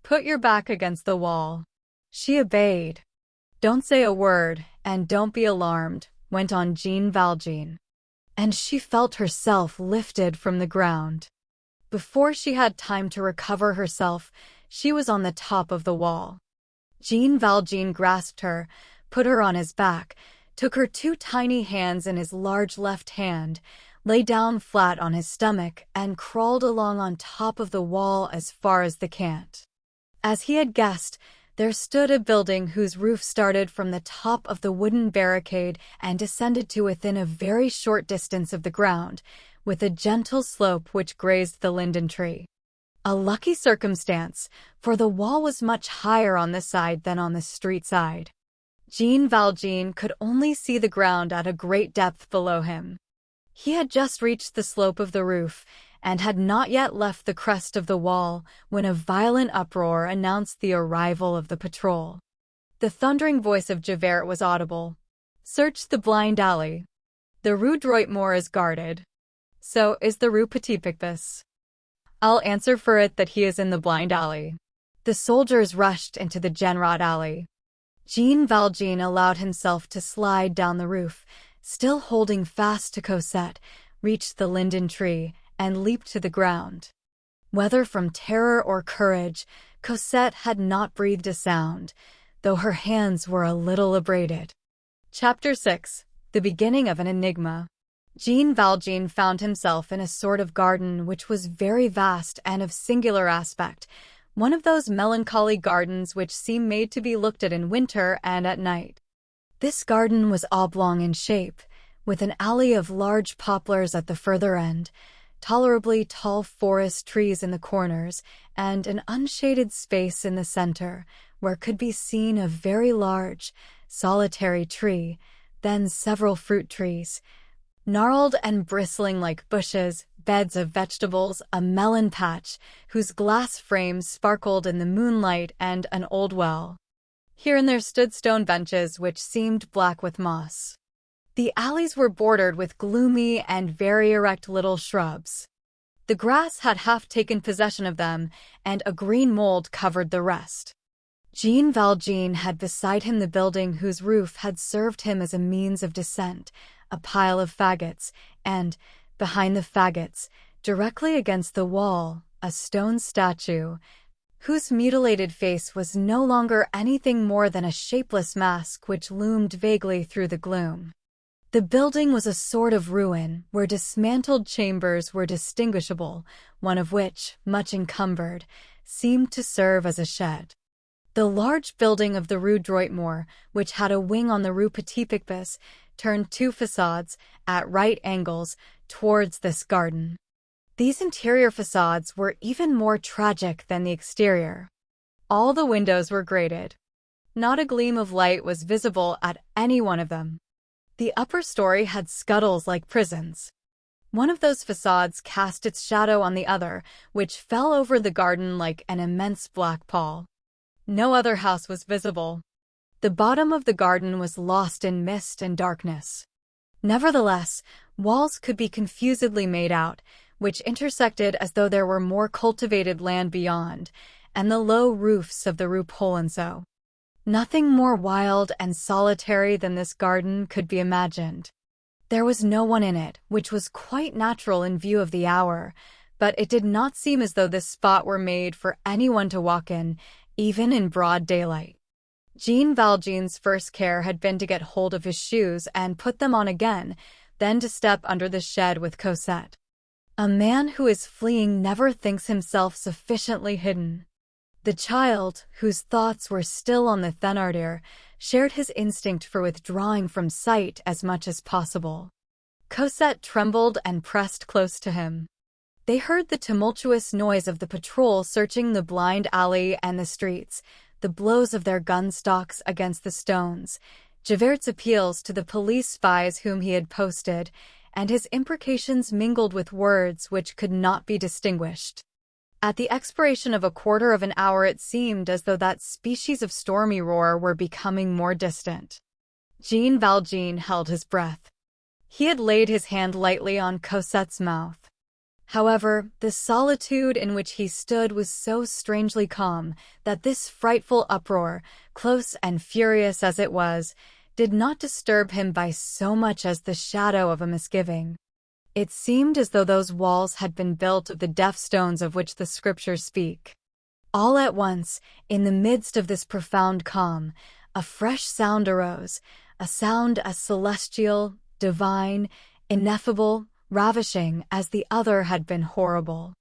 "Put your back against the wall." She obeyed. "Don't say a word, and don't be alarmed," went on Jean Valjean. And she felt herself lifted from the ground. Before she had time to recover herself, she was on the top of the wall. Jean Valjean grasped her, put her on his back, took her two tiny hands in his large left hand, lay down flat on his stomach, and crawled along on top of the wall as far as the cant. As he had guessed, there stood a building whose roof started from the top of the wooden barricade and descended to within a very short distance of the ground, with a gentle slope which grazed the linden tree. A lucky circumstance, for the wall was much higher on this side than on the street side. Jean Valjean could only see the ground at a great depth below him. He had just reached the slope of the roof, and had not yet left the crest of the wall, when a violent uproar announced the arrival of the patrol. The thundering voice of Javert was audible. "Search the blind alley. The Rue Droitmore is guarded. So is the Rue Petit Picpus. I'll answer for it that he is in the blind alley." The soldiers rushed into the Genrot alley. Jean Valjean allowed himself to slide down the roof, still holding fast to Cosette, reached the linden tree, and leaped to the ground. Whether from terror or courage, Cosette had not breathed a sound, though her hands were a little abraded. Chapter 6. The beginning of an enigma. Jean Valjean found himself in a sort of garden which was very vast and of singular aspect, one of those melancholy gardens which seem made to be looked at in winter and at night. This garden was oblong in shape, with an alley of large poplars at the further end, tolerably tall forest trees in the corners, and an unshaded space in the center, where could be seen a very large, solitary tree, then several fruit trees, gnarled and bristling like bushes, beds of vegetables, a melon patch, whose glass frames sparkled in the moonlight, and an old well. Here and there stood stone benches which seemed black with moss. The alleys were bordered with gloomy and very erect little shrubs. The grass had half taken possession of them, and a green mold covered the rest. Jean Valjean had beside him the building whose roof had served him as a means of descent, a pile of faggots, and, behind the faggots, directly against the wall, a stone statue, whose mutilated face was no longer anything more than a shapeless mask which loomed vaguely through the gloom. The building was a sort of ruin, where dismantled chambers were distinguishable, one of which, much encumbered, seemed to serve as a shed. The large building of the Rue Droitmore, which had a wing on the Rue Petit Picpus, turned two facades, at right angles, towards this garden. These interior facades were even more tragic than the exterior. All the windows were grated. Not a gleam of light was visible at any one of them. The upper story had scuttles like prisons. One of those facades cast its shadow on the other, which fell over the garden like an immense black pall. No other house was visible. The bottom of the garden was lost in mist and darkness. Nevertheless, walls could be confusedly made out, which intersected as though there were more cultivated land beyond, and the low roofs of the Rue Polonceau. Nothing more wild and solitary than this garden could be imagined. There was no one in it, which was quite natural in view of the hour, but it did not seem as though this spot were made for anyone to walk in, even in broad daylight. Jean Valjean's first care had been to get hold of his shoes and put them on again, then to step under the shed with Cosette. A man who is fleeing never thinks himself sufficiently hidden. The child, whose thoughts were still on the Thénardier, shared his instinct for withdrawing from sight as much as possible. Cosette trembled and pressed close to him. They heard the tumultuous noise of the patrol searching the blind alley and the streets, the blows of their gun stocks against the stones, Javert's appeals to the police spies whom he had posted, and his imprecations mingled with words which could not be distinguished. At the expiration of a quarter of an hour it seemed as though that species of stormy roar were becoming more distant. Jean Valjean held his breath. He had laid his hand lightly on Cosette's mouth. However, the solitude in which he stood was so strangely calm that this frightful uproar, close and furious as it was, did not disturb him by so much as the shadow of a misgiving. It seemed as though those walls had been built of the deaf stones of which the Scriptures speak. All at once, in the midst of this profound calm, a fresh sound arose, a sound as celestial, divine, ineffable, ravishing as the other had been horrible.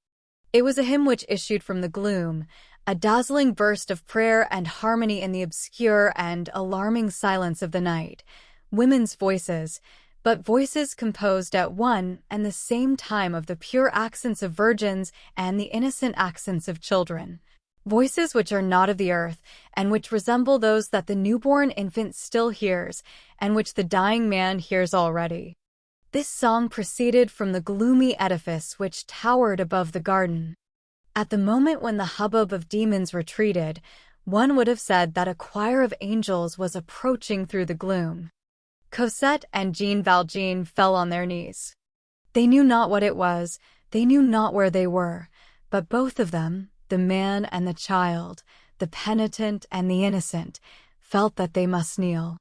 It was a hymn which issued from the gloom, a dazzling burst of prayer and harmony in the obscure and alarming silence of the night. Women's voices, but voices composed at one and the same time of the pure accents of virgins and the innocent accents of children. Voices which are not of the earth, and which resemble those that the newborn infant still hears, and which the dying man hears already. This song proceeded from the gloomy edifice which towered above the garden. At the moment when the hubbub of demons retreated, one would have said that a choir of angels was approaching through the gloom. Cosette and Jean Valjean fell on their knees. They knew not what it was, they knew not where they were, but both of them, the man and the child, the penitent and the innocent, felt that they must kneel.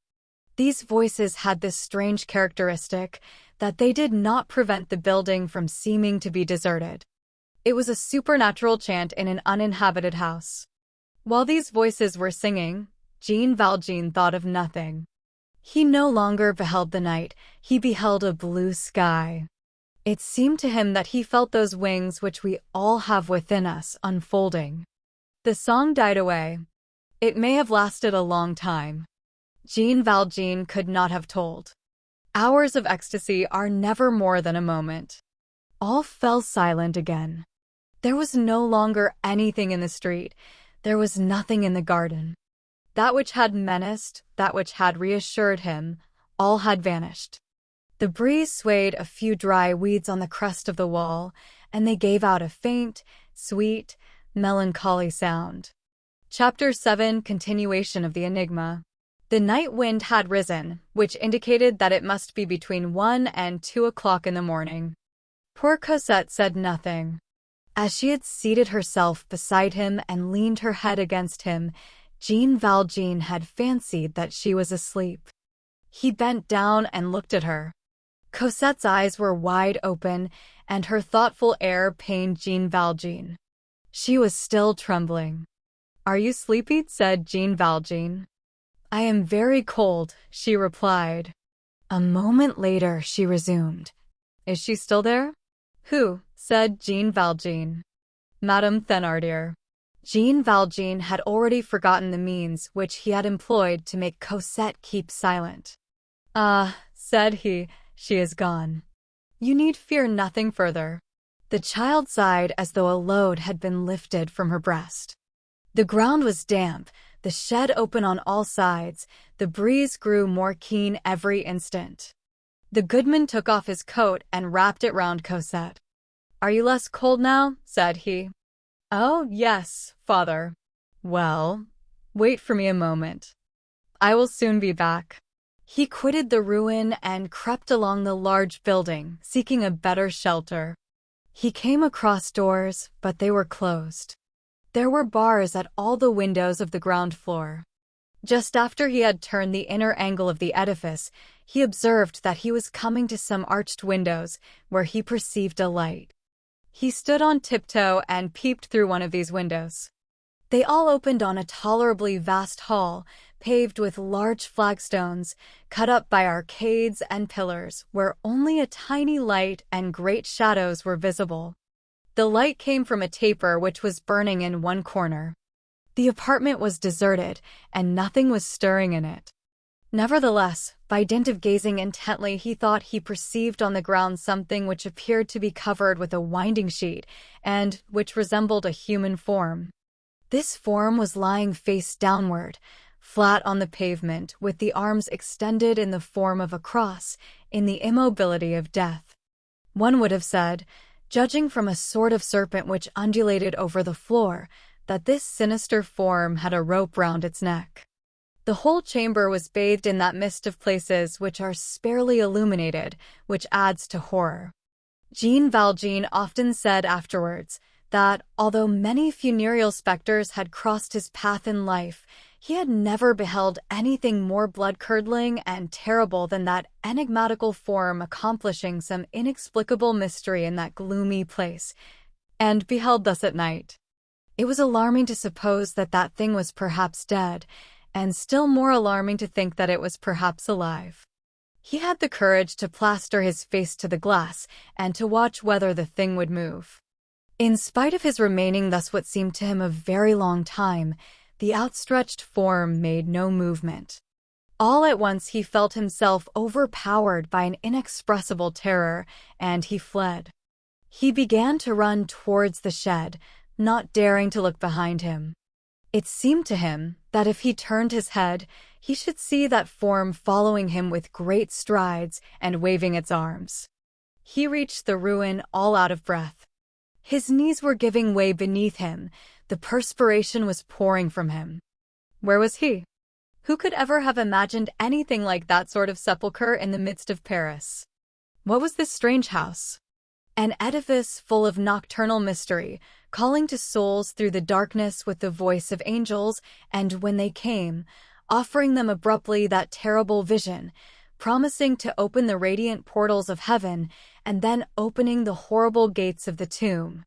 These voices had this strange characteristic, that they did not prevent the building from seeming to be deserted. It was a supernatural chant in an uninhabited house. While these voices were singing, Jean Valjean thought of nothing. He no longer beheld the night, he beheld a blue sky. It seemed to him that he felt those wings which we all have within us unfolding. The song died away. It may have lasted a long time. Jean Valjean could not have told. Hours of ecstasy are never more than a moment. All fell silent again. There was no longer anything in the street. There was nothing in the garden. That which had menaced, that which had reassured him, all had vanished. The breeze swayed a few dry weeds on the crest of the wall, and they gave out a faint, sweet, melancholy sound. Chapter 7 Continuation of the Enigma. The night wind had risen, which indicated that it must be between 1 and 2 o'clock in the morning. Poor Cosette said nothing. As she had seated herself beside him and leaned her head against him, Jean Valjean had fancied that she was asleep. He bent down and looked at her. Cosette's eyes were wide open, and her thoughtful air pained Jean Valjean. She was still trembling. "Are you sleepy?" said Jean Valjean. "I am very cold," she replied. A moment later she resumed. "Is she still there?" "Who?" said Jean Valjean. "Madame Thénardier." Jean Valjean had already forgotten the means which he had employed to make Cosette keep silent. "Ah," said he, "she is gone. You need fear nothing further." The child sighed as though a load had been lifted from her breast. The ground was damp, the shed open on all sides, the breeze grew more keen every instant. The goodman took off his coat and wrapped it round Cosette. "Are you less cold now?" said he. "Oh, yes, father." "Well, wait for me a moment. I will soon be back." He quitted the ruin and crept along the large building, seeking a better shelter. He came across doors, but they were closed. There were bars at all the windows of the ground floor. Just after he had turned the inner angle of the edifice, he observed that he was coming to some arched windows, where he perceived a light. He stood on tiptoe and peeped through one of these windows. They all opened on a tolerably vast hall, paved with large flagstones, cut up by arcades and pillars, where only a tiny light and great shadows were visible. The light came from a taper which was burning in one corner. The apartment was deserted, and nothing was stirring in it. Nevertheless, by dint of gazing intently, he thought he perceived on the ground something which appeared to be covered with a winding sheet, and which resembled a human form. This form was lying face downward, flat on the pavement, with the arms extended in the form of a cross, in the immobility of death. One would have said, judging from a sort of serpent which undulated over the floor, that this sinister form had a rope round its neck. The whole chamber was bathed in that mist of places which are sparely illuminated, which adds to horror. Jean Valjean often said afterwards that, although many funereal spectres had crossed his path in life, he had never beheld anything more blood-curdling and terrible than that enigmatical form accomplishing some inexplicable mystery in that gloomy place, and beheld thus at night. It was alarming to suppose that that thing was perhaps dead, and still more alarming to think that it was perhaps alive. He had the courage to plaster his face to the glass and to watch whether the thing would move. In spite of his remaining thus what seemed to him a very long time, the outstretched form made no movement. All at once he felt himself overpowered by an inexpressible terror, and he fled. He began to run towards the shed, not daring to look behind him. It seemed to him that if he turned his head, he should see that form following him with great strides and waving its arms. He reached the ruin all out of breath. His knees were giving way beneath him, the perspiration was pouring from him. Where was he? Who could ever have imagined anything like that sort of sepulchre in the midst of Paris? What was this strange house? An edifice full of nocturnal mystery, calling to souls through the darkness with the voice of angels, and when they came, offering them abruptly that terrible vision, promising to open the radiant portals of heaven, and then opening the horrible gates of the tomb.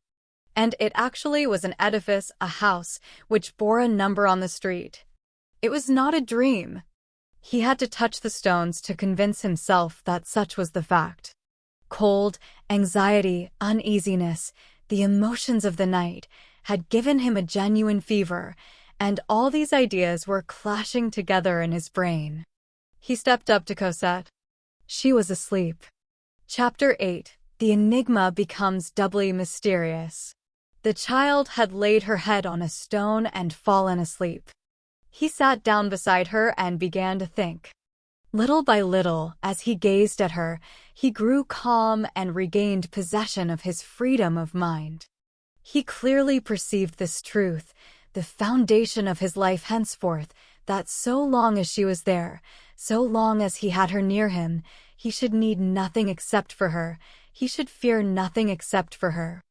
And it actually was an edifice, a house, which bore a number on the street. It was not a dream. He had to touch the stones to convince himself that such was the fact. Cold, anxiety, uneasiness, the emotions of the night, had given him a genuine fever, and all these ideas were clashing together in his brain. He stepped up to Cosette. She was asleep. Chapter 8. The enigma becomes doubly mysterious. The child had laid her head on a stone and fallen asleep. He sat down beside her and began to think. Little by little, as he gazed at her, he grew calm and regained possession of his freedom of mind. He clearly perceived this truth, the foundation of his life henceforth, that so long as she was there, so long as he had her near him, he should need nothing except for her, he should fear nothing except for her.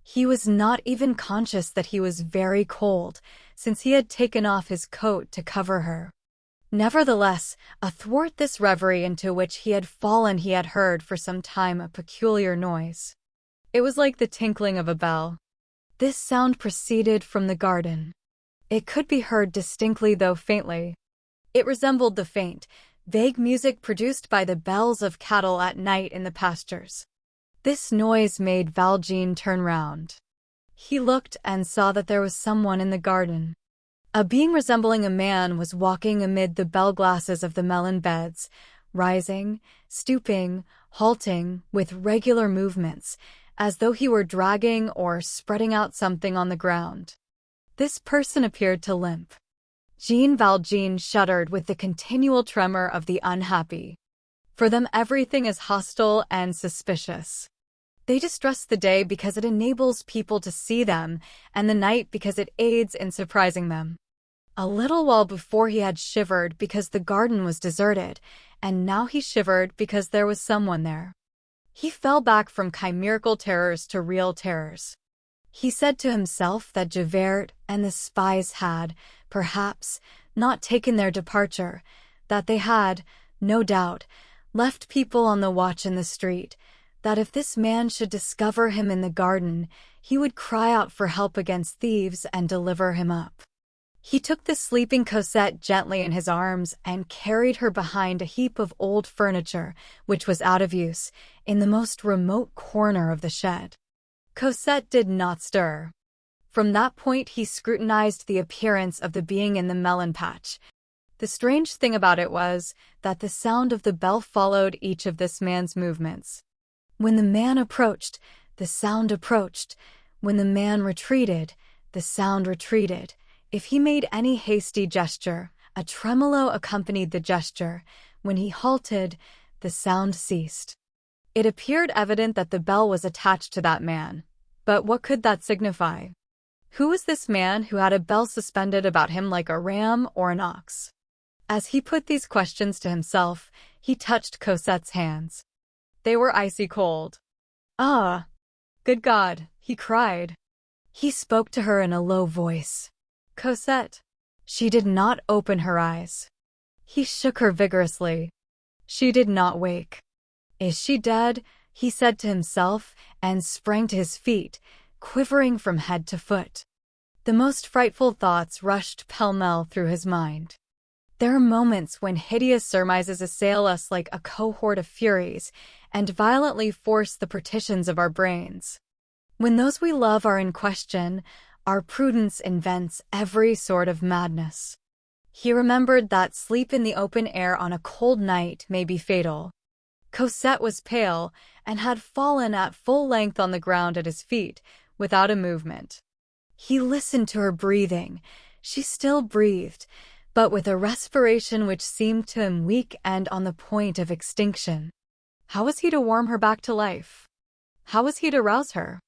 He was not even conscious that he was very cold, since he had taken off his coat to cover her. Nevertheless, athwart this reverie into which he had fallen, he had heard for some time a peculiar noise. It was like the tinkling of a bell. This sound proceeded from the garden. It could be heard distinctly, though faintly. It resembled the faint, vague music produced by the bells of cattle at night in the pastures. This noise made Valjean turn round. He looked and saw that there was someone in the garden. A being resembling a man was walking amid the bell glasses of the melon beds, rising, stooping, halting, with regular movements, as though he were dragging or spreading out something on the ground. This person appeared to limp. Jean Valjean shuddered with the continual tremor of the unhappy. For them, everything is hostile and suspicious. They distrust the day because it enables people to see them, and the night because it aids in surprising them. A little while before he had shivered because the garden was deserted, and now he shivered because there was someone there. He fell back from chimerical terrors to real terrors. He said to himself that Javert and the spies had, perhaps, not taken their departure, that they had, no doubt, left people on the watch in the street, that if this man should discover him in the garden, he would cry out for help against thieves and deliver him up. He took the sleeping Cosette gently in his arms and carried her behind a heap of old furniture, which was out of use, in the most remote corner of the shed. Cosette did not stir. From that point he scrutinized the appearance of the being in the melon patch. The strange thing about it was that the sound of the bell followed each of this man's movements. When the man approached, the sound approached. When the man retreated, the sound retreated. If he made any hasty gesture, a tremolo accompanied the gesture. When he halted, the sound ceased. It appeared evident that the bell was attached to that man. But what could that signify? Who was this man who had a bell suspended about him like a ram or an ox? As he put these questions to himself, he touched Cosette's hands. They were icy cold. "Ah! Good God!" he cried. He spoke to her in a low voice. "Cosette." She did not open her eyes. He shook her vigorously. She did not wake. "Is she dead?" he said to himself, and sprang to his feet, quivering from head to foot. The most frightful thoughts rushed pell-mell through his mind. There are moments when hideous surmises assail us like a cohort of furies and violently force the partitions of our brains. When those we love are in question, our prudence invents every sort of madness. He remembered that sleep in the open air on a cold night may be fatal. Cosette was pale and had fallen at full length on the ground at his feet, without a movement. He listened to her breathing. She still breathed, but with a respiration which seemed to him weak and on the point of extinction. How was he to warm her back to life? How was he to rouse her?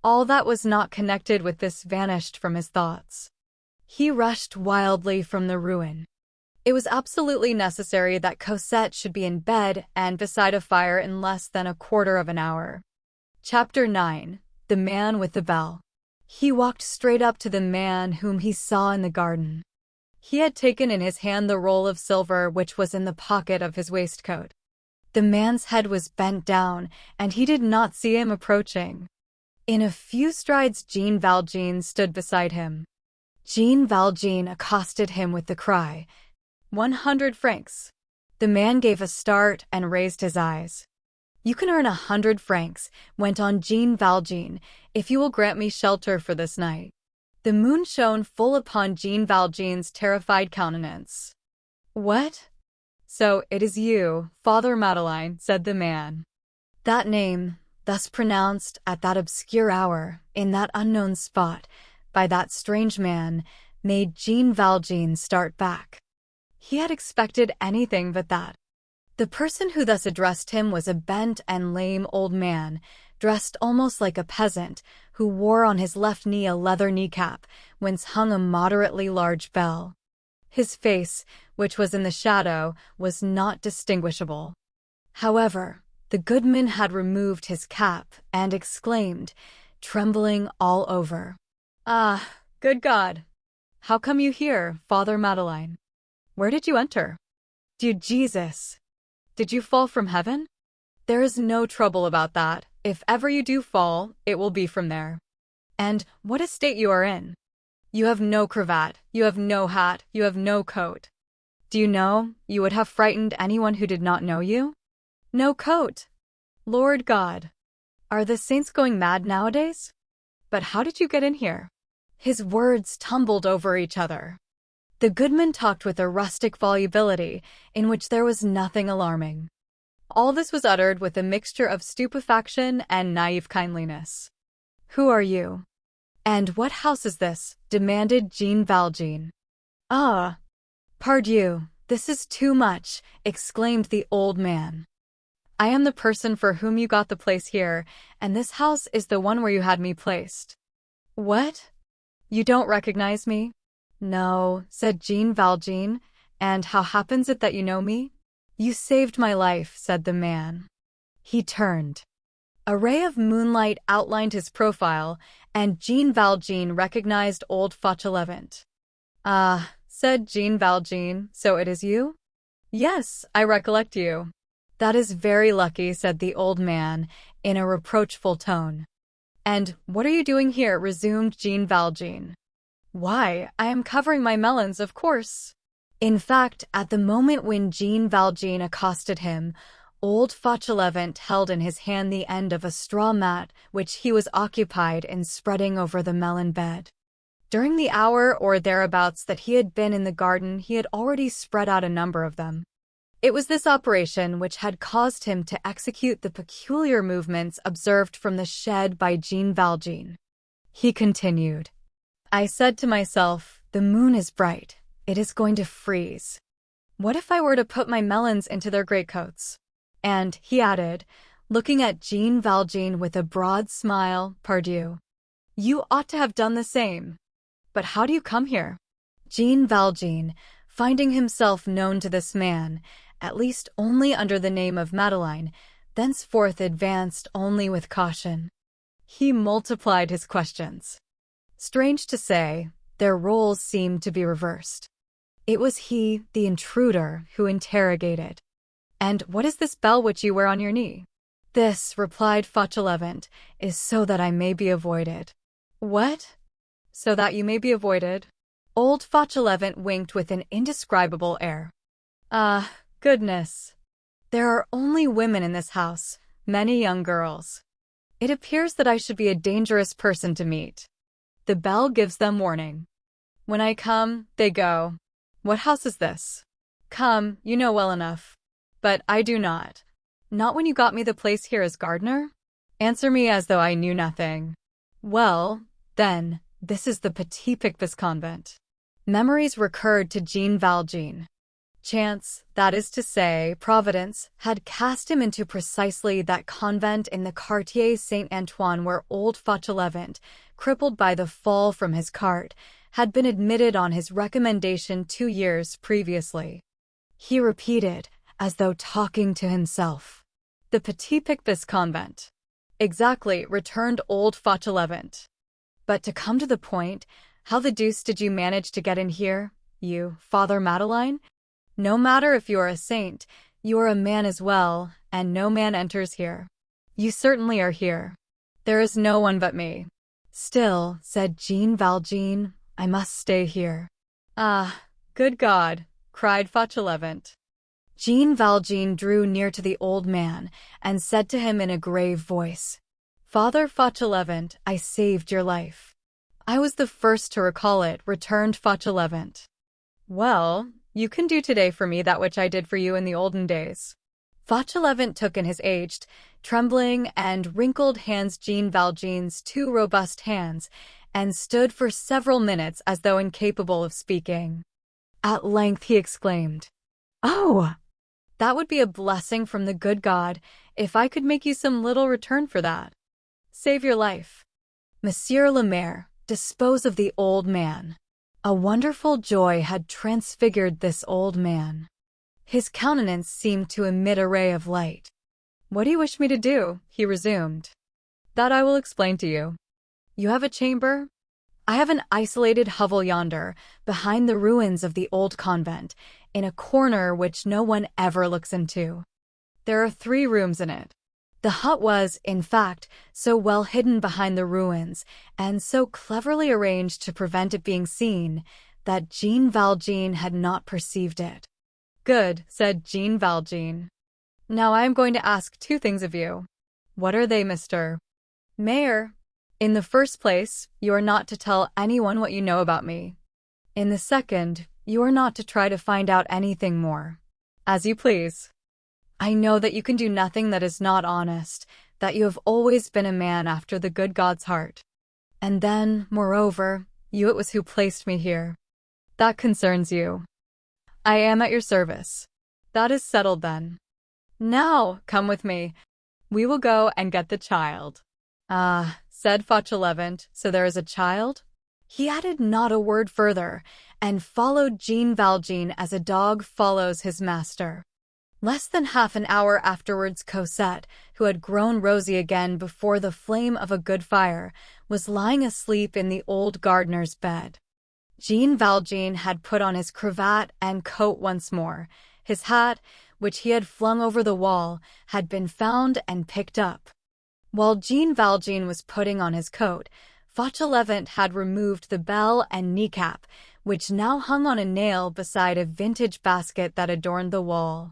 All that was not connected with this vanished from his thoughts. He rushed wildly from the ruin. It was absolutely necessary that Cosette should be in bed and beside a fire in less than a quarter of an hour. Chapter 9. The Man with the Bell. He walked straight up to the man whom he saw in the garden. He had taken in his hand the roll of silver which was in the pocket of his waistcoat. The man's head was bent down, and he did not see him approaching. In a few strides Jean Valjean stood beside him. Jean Valjean accosted him with the cry, 100 francs. The man gave a start and raised his eyes. You can earn 100 francs, went on Jean Valjean, if you will grant me shelter for this night. The moon shone full upon Jean Valjean's terrified countenance. What? So it is you, Father Madeleine, said the man. That name, thus pronounced at that obscure hour, in that unknown spot, by that strange man, made Jean Valjean start back. He had expected anything but that. The person who thus addressed him was a bent and lame old man, dressed almost like a peasant, who wore on his left knee a leather kneecap, whence hung a moderately large bell. His face, which was in the shadow, was not distinguishable. However, the goodman had removed his cap and exclaimed, trembling all over, "Ah, good God! How come you here, Father Madeleine? Where did you enter? Dear Jesus! Did you fall from heaven? There is no trouble about that. If ever you do fall, it will be from there. And what a state you are in! You have no cravat, you have no hat, you have no coat. Do you know, you would have frightened anyone who did not know you? No coat! Lord God! Are the saints going mad nowadays? But how did you get in here?" His words tumbled over each other. The goodman talked with a rustic volubility, in which there was nothing alarming. All this was uttered with a mixture of stupefaction and naive kindliness. "Who are you? And what house is this?" demanded Jean Valjean. "Ah, pardieu, "This is too much," exclaimed the old man. "I am the person for whom you got the place here, and this house is the one where you had me placed." "What? You don't recognize me?" "No," said Jean Valjean. "And how happens it that you know me?" "You saved my life," said the man. He turned. A ray of moonlight outlined his profile, and Jean Valjean recognized old Fauchelevent. "Ah," said Jean Valjean, "so it is you?" "Yes, I recollect you." "That is very lucky," said the old man, in a reproachful tone. "And what are you doing here?" resumed Jean Valjean. "Why, I am covering my melons, of course." In fact, at the moment when Jean Valjean accosted him, old Fauchelevent held in his hand the end of a straw mat which he was occupied in spreading over the melon bed. During the hour or thereabouts that he had been in the garden, he had already spread out a number of them. It was this operation which had caused him to execute the peculiar movements observed from the shed by Jean Valjean. He continued, "I said to myself, the moon is bright. It is going to freeze. What if I were to put my melons into their greatcoats? And," he added, looking at Jean Valjean with a broad smile, "pardieu, you ought to have done the same. But how do you come here?" Jean Valjean, finding himself known to this man, at least only under the name of Madeleine, thenceforth advanced only with caution. He multiplied his questions. Strange to say, their roles seemed to be reversed. It was he, the intruder, who interrogated. "And what is this bell which you wear on your knee?" "This," replied Fauchelevent, "is so that I may be avoided." "What? So that you may be avoided?" Old Fauchelevent winked with an indescribable air. "Ah, goodness. There are only women in this house, many young girls. It appears that I should be a dangerous person to meet. The bell gives them warning. When I come, they go. What house is this? Come, you know well enough. But I do not. Not when you got me the place here as gardener? Answer me as though I knew nothing. Well, then, this is the Petit Picpus convent." Memories recurred to Jean Valjean. Chance, that is to say, Providence, had cast him into precisely that convent in the Quartier Saint-Antoine where old Fauchelevent, crippled by the fall from his cart, had been admitted on his recommendation 2 years previously. He repeated, as though talking to himself, "The Petit Picpus convent." "Exactly," returned old Fauchelevent. "But to come to the point, how the deuce did you manage to get in here, you, Father Madeleine? No matter if you are a saint, you are a man as well, and no man enters here. You certainly are here. There is no one but me." "Still," said Jean Valjean, "I must stay here." "Ah, good God!" cried Fauchelevent. Jean Valjean drew near to the old man and said to him in a grave voice, "Father Fauchelevent, I saved your life." "I was the first to recall it," returned Fauchelevent. "Well, you can do today for me that which I did for you in the olden days." Fauchelevent took in his aged, trembling, and wrinkled hands Jean Valjean's 2 robust hands, and stood for several minutes as though incapable of speaking. At length he exclaimed, "Oh! That would be a blessing from the good God, if I could make you some little return for that. Save your life. Monsieur le Maire, dispose of the old man." A wonderful joy had transfigured this old man. His countenance seemed to emit a ray of light. "What do you wish me to do?" he resumed. "That I will explain to you. You have a chamber? I have an isolated hovel yonder, behind the ruins of the old convent, in a corner which no one ever looks into. There are 3 rooms in it. The hut was, in fact, so well hidden behind the ruins, and so cleverly arranged to prevent it being seen, that Jean Valjean had not perceived it. "Good," said Jean Valjean. "Now I am going to ask 2 things of you." "What are they, Mr. Mayor?" "In the first place, you are not to tell anyone what you know about me. In the second, you are not to try to find out anything more." "As you please." "I know that you can do nothing that is not honest, that you have always been a man after the good God's heart. And then, moreover, you it was who placed me here. That concerns you." I am at your service. That is settled then. Now, come with me. We will go and get the child. Ah, said Fauchelevent, so there is a child? He added not a word further, and followed Jean Valjean as a dog follows his master. Less than half an hour afterwards, Cosette, who had grown rosy again before the flame of a good fire, was lying asleep in the old gardener's bed. Jean Valjean had put on his cravat and coat once more. His hat, which he had flung over the wall, had been found and picked up. While Jean Valjean was putting on his coat, Fauchelevent had removed the bell and kneecap, which now hung on a nail beside a vintage basket that adorned the wall.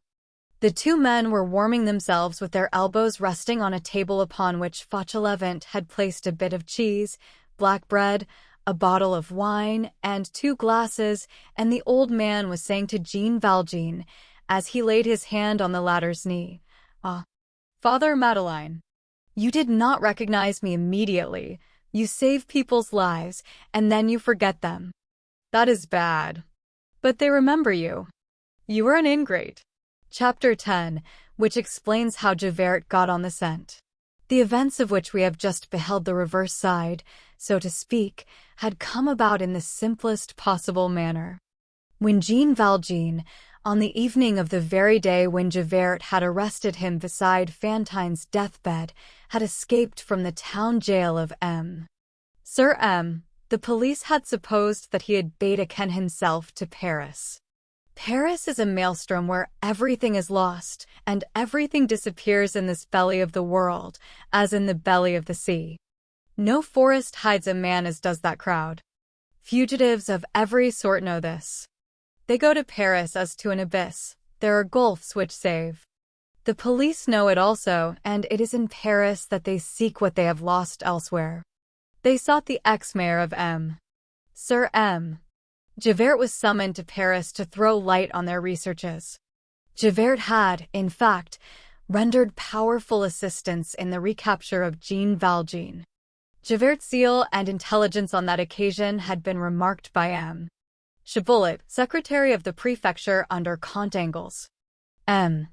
The two men were warming themselves with their elbows resting on a table upon which Fauchelevent had placed a bit of cheese, black bread, a bottle of wine, and 2 glasses, and the old man was saying to Jean Valjean, as he laid his hand on the latter's knee, "Ah, Father Madeleine, you did not recognize me immediately. You save people's lives, and then you forget them. That is bad. But they remember you. You are an ingrate." Chapter 10, which explains how Javert got on the scent. The events of which we have just beheld the reverse side, so to speak, had come about in the simplest possible manner. When Jean Valjean, on the evening of the very day when Javert had arrested him beside Fantine's deathbed, had escaped from the town jail of M. Sir M., the police had supposed that he had betaken himself to Paris. Paris is a maelstrom where everything is lost, and everything disappears in this belly of the world, as in the belly of the sea. No forest hides a man as does that crowd. Fugitives of every sort know this. They go to Paris as to an abyss. There are gulfs which save. The police know it also, and it is in Paris that they seek what they have lost elsewhere. They sought the ex-mayor of M. Sir M. Javert was summoned to Paris to throw light on their researches. Javert had, in fact, rendered powerful assistance in the recapture of Jean Valjean. Javert's zeal and intelligence on that occasion had been remarked by M. Chiboulet, secretary of the prefecture under Comte Angles. M.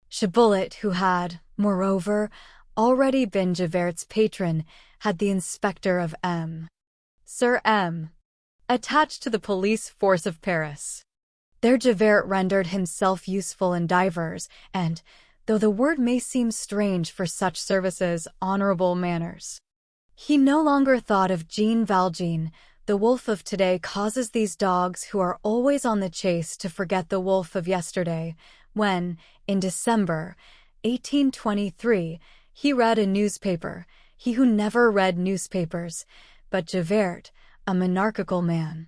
Chiboulet, who had, moreover, already been Javert's patron, had the inspector of M. Sir M. attached to the police force of Paris. There Javert rendered himself useful in divers, and, though the word may seem strange for such services, honorable manners. He no longer thought of Jean Valjean. The wolf of today causes these dogs who are always on the chase to forget the wolf of yesterday, when, in December 1823, he read a newspaper, he who never read newspapers, but Javert, a monarchical man,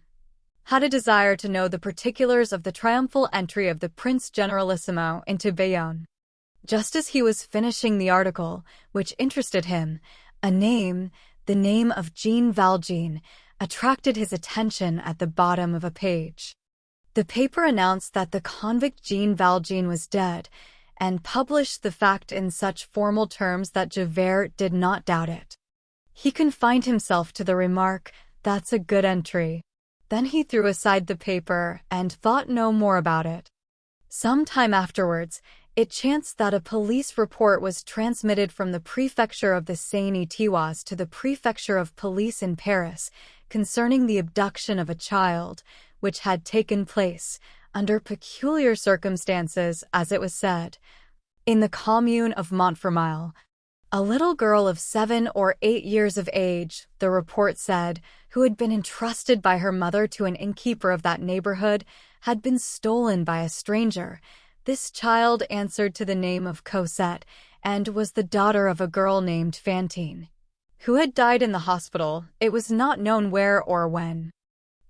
had a desire to know the particulars of the triumphal entry of the Prince Generalissimo into Bayonne. Just as he was finishing the article, which interested him, a name, the name of Jean Valjean, attracted his attention at the bottom of a page. The paper announced that the convict Jean Valjean was dead, and published the fact in such formal terms that Javert did not doubt it. He confined himself to the remark, "That's a good entry." Then he threw aside the paper and thought no more about it. Some time afterwards, it chanced that a police report was transmitted from the prefecture of the Seine-et-Oise to the prefecture of police in Paris concerning the abduction of a child, which had taken place, under peculiar circumstances, as it was said, in the commune of Montfermeil. A little girl of 7 or 8 years of age, the report said, who had been entrusted by her mother to an innkeeper of that neighborhood, had been stolen by a stranger. This child answered to the name of Cosette, and was the daughter of a girl named Fantine, who had died in the hospital. It was not known where or when.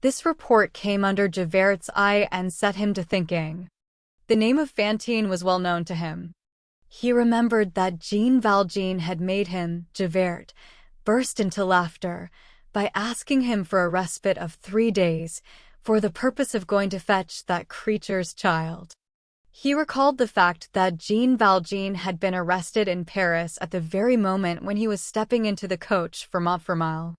This report came under Javert's eye and set him to thinking. The name of Fantine was well known to him. He remembered that Jean Valjean had made him, Javert, burst into laughter by asking him for a respite of 3 days for the purpose of going to fetch that creature's child. He recalled the fact that Jean Valjean had been arrested in Paris at the very moment when he was stepping into the coach for Montfermeil.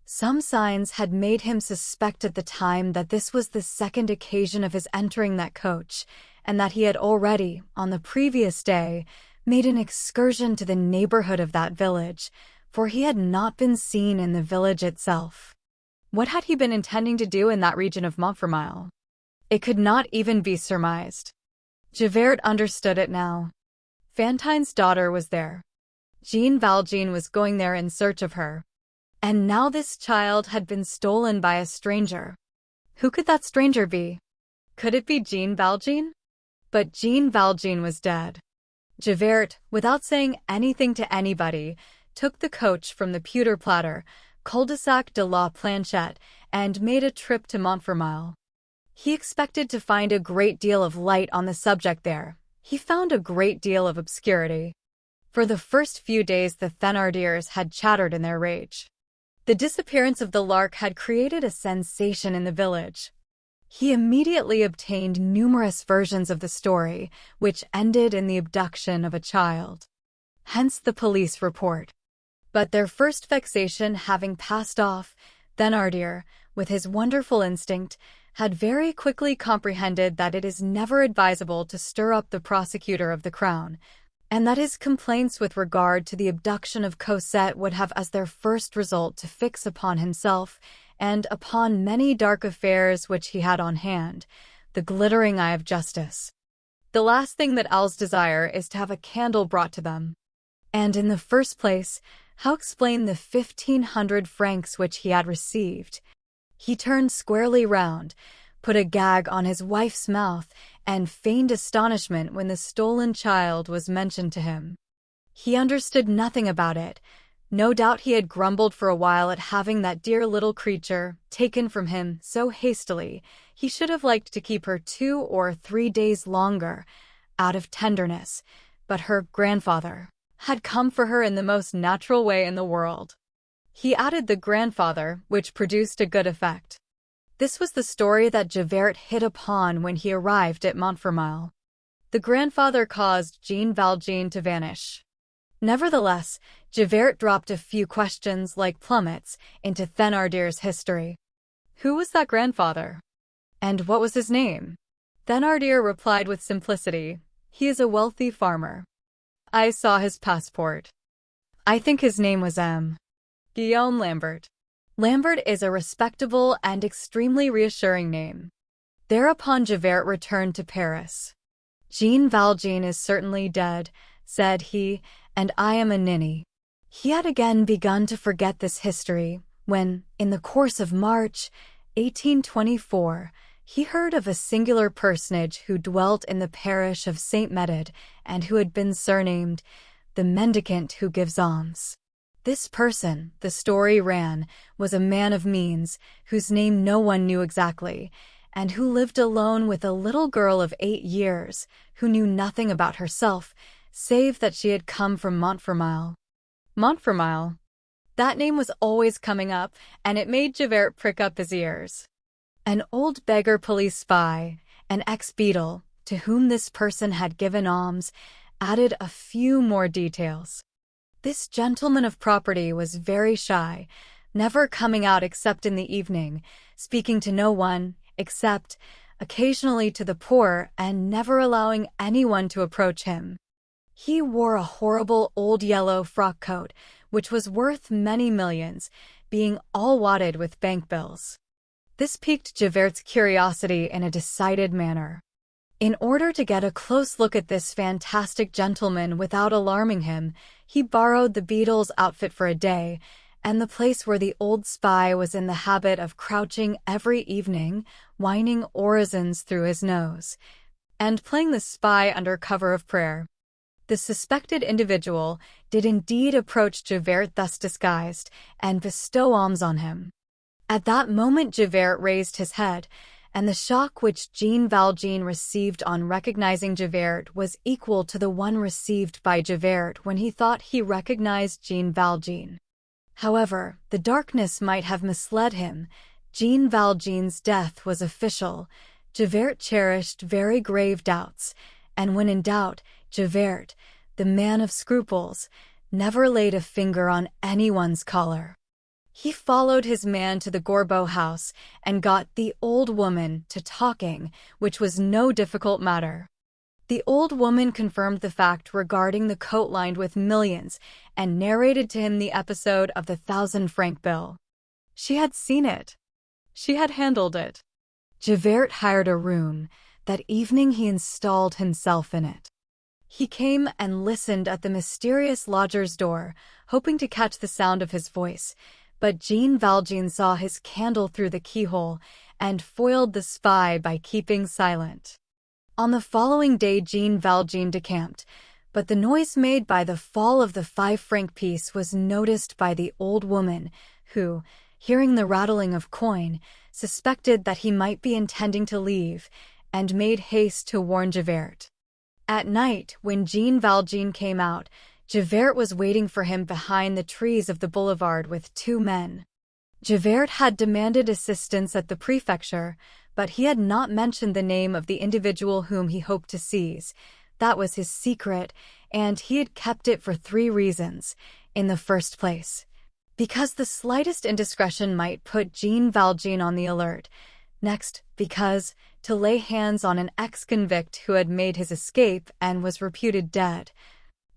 Some signs had made him suspect at the time that this was the second occasion of his entering that coach, and that he had already, on the previous day, made an excursion to the neighborhood of that village, for he had not been seen in the village itself. What had he been intending to do in that region of Montfermeil? It could not even be surmised. Javert understood it now. Fantine's daughter was there. Jean Valjean was going there in search of her. And now this child had been stolen by a stranger. Who could that stranger be? Could it be Jean Valjean? But Jean Valjean was dead. Javert, without saying anything to anybody, took the coach from the Pewter Platter, Cul-de-sac de la Planchette, and made a trip to Montfermeil. He expected to find a great deal of light on the subject there. He found a great deal of obscurity. For the first few days the Thénardiers had chattered in their rage. The disappearance of the lark had created a sensation in the village. He immediately obtained numerous versions of the story, which ended in the abduction of a child. Hence the police report. But their first vexation having passed off, Thénardier, with his wonderful instinct, had very quickly comprehended that it is never advisable to stir up the prosecutor of the crown, and that his complaints with regard to the abduction of Cosette would have as their first result to fix upon himself, and upon many dark affairs which he had on hand, the glittering eye of justice. The last thing that owls desire is to have a candle brought to them. And in the first place, how explain the 1,500 francs which he had received? He turned squarely round, put a gag on his wife's mouth, and feigned astonishment when the stolen child was mentioned to him. He understood nothing about it. No doubt he had grumbled for a while at having that dear little creature taken from him so hastily. He should have liked to keep her 2 or 3 days longer, out of tenderness, but her grandfather had come for her in the most natural way in the world. He added the grandfather, which produced a good effect. This was the story that Javert hit upon when he arrived at Montfermeil. The grandfather caused Jean Valjean to vanish. Nevertheless, Javert dropped a few questions like plummets into Thénardier's history. Who was that grandfather? And what was his name? Thénardier replied with simplicity, "He is a wealthy farmer. I saw his passport. I think his name was Guillaume Lambert." Lambert is a respectable and extremely reassuring name. Thereupon Javert returned to Paris. "Jean Valjean is certainly dead," said he, "and I am a ninny." He had again begun to forget this history, when, in the course of March, 1824, he heard of a singular personage who dwelt in the parish of Saint-Médard, and who had been surnamed the mendicant who gives alms. This person, the story ran, was a man of means, whose name no one knew exactly, and who lived alone with a little girl of 8 years, who knew nothing about herself, save that she had come from Montfermeil. Montfermeil. That name was always coming up, and it made Javert prick up his ears. An old beggar police spy, an ex-beadle, to whom this person had given alms, added a few more details. This gentleman of property was very shy, never coming out except in the evening, speaking to no one, except occasionally to the poor, and never allowing anyone to approach him. He wore a horrible old yellow frock coat, which was worth many millions, being all wadded with bank bills. This piqued Javert's curiosity in a decided manner. In order to get a close look at this fantastic gentleman without alarming him, he borrowed the beadle's outfit for a day, and the place where the old spy was in the habit of crouching every evening, whining orisons through his nose, and playing the spy under cover of prayer. The suspected individual did indeed approach Javert thus disguised, and bestow alms on him. At that moment Javert raised his head, and the shock which Jean Valjean received on recognizing Javert was equal to the one received by Javert when he thought he recognized Jean Valjean. However, the darkness might have misled him. Jean Valjean's death was official. Javert cherished very grave doubts, and when in doubt, Javert, the man of scruples, never laid a finger on anyone's collar. He followed his man to the Gorbeau house and got the old woman to talking, which was no difficult matter. The old woman confirmed the fact regarding the coat lined with millions and narrated to him the episode of the 1,000-franc bill. She had seen it. She had handled it. Javert hired a room. That evening he installed himself in it. He came and listened at the mysterious lodger's door, hoping to catch the sound of his voice, but Jean Valjean saw his candle through the keyhole and foiled the spy by keeping silent. On the following day Jean Valjean decamped, but the noise made by the fall of the 5-franc piece was noticed by the old woman, who, hearing the rattling of coin, suspected that he might be intending to leave, and made haste to warn Javert. At night, when Jean Valjean came out, Javert was waiting for him behind the trees of the boulevard with 2 men. Javert had demanded assistance at the prefecture, but he had not mentioned the name of the individual whom he hoped to seize. That was his secret, and he had kept it for 3 reasons. In the first place, because the slightest indiscretion might put Jean Valjean on the alert. Next, because to lay hands on an ex-convict who had made his escape and was reputed dead.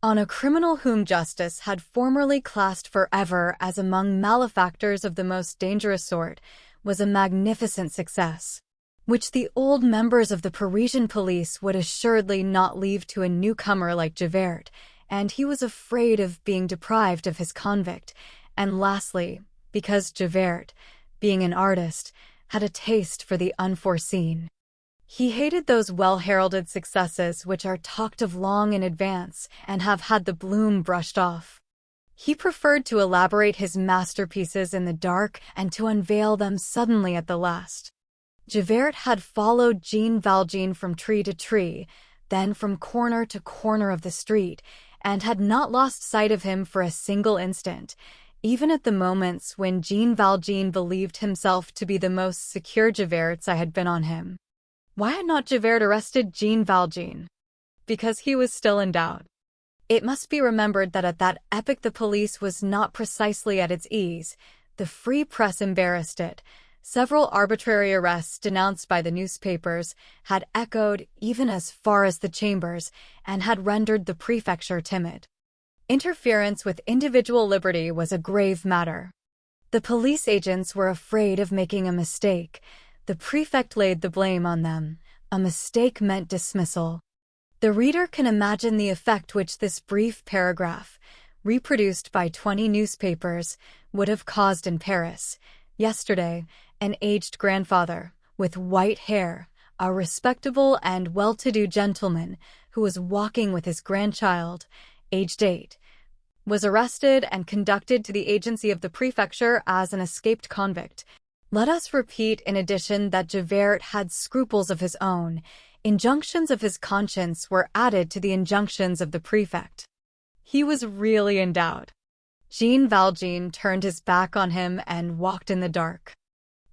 On a criminal whom justice had formerly classed forever as among malefactors of the most dangerous sort, was a magnificent success, which the old members of the Parisian police would assuredly not leave to a newcomer like Javert, and he was afraid of being deprived of his convict. And lastly, because Javert, being an artist, had a taste for the unforeseen. He hated those well-heralded successes which are talked of long in advance and have had the bloom brushed off. He preferred to elaborate his masterpieces in the dark and to unveil them suddenly at the last. Javert had followed Jean Valjean from tree to tree, then from corner to corner of the street, and had not lost sight of him for a single instant, even at the moments when Jean Valjean believed himself to be the most secure Javert's eye had been on him. Why had not Javert arrested Jean Valjean? Because he was still in doubt. It must be remembered that at that epoch the police was not precisely at its ease. The free press embarrassed it. Several arbitrary arrests denounced by the newspapers had echoed even as far as the Chambers and had rendered the prefecture timid. Interference with individual liberty was a grave matter. The police agents were afraid of making a mistake. The prefect laid the blame on them. A mistake meant dismissal. The reader can imagine the effect which this brief paragraph, reproduced by 20 newspapers, would have caused in Paris. Yesterday, an aged grandfather, with white hair, a respectable and well-to-do gentleman who was walking with his grandchild, aged 8, was arrested and conducted to the agency of the prefecture as an escaped convict. Let us repeat in addition that Javert had scruples of his own. Injunctions of his conscience were added to the injunctions of the prefect. He was really in doubt. Jean Valjean turned his back on him and walked in the dark.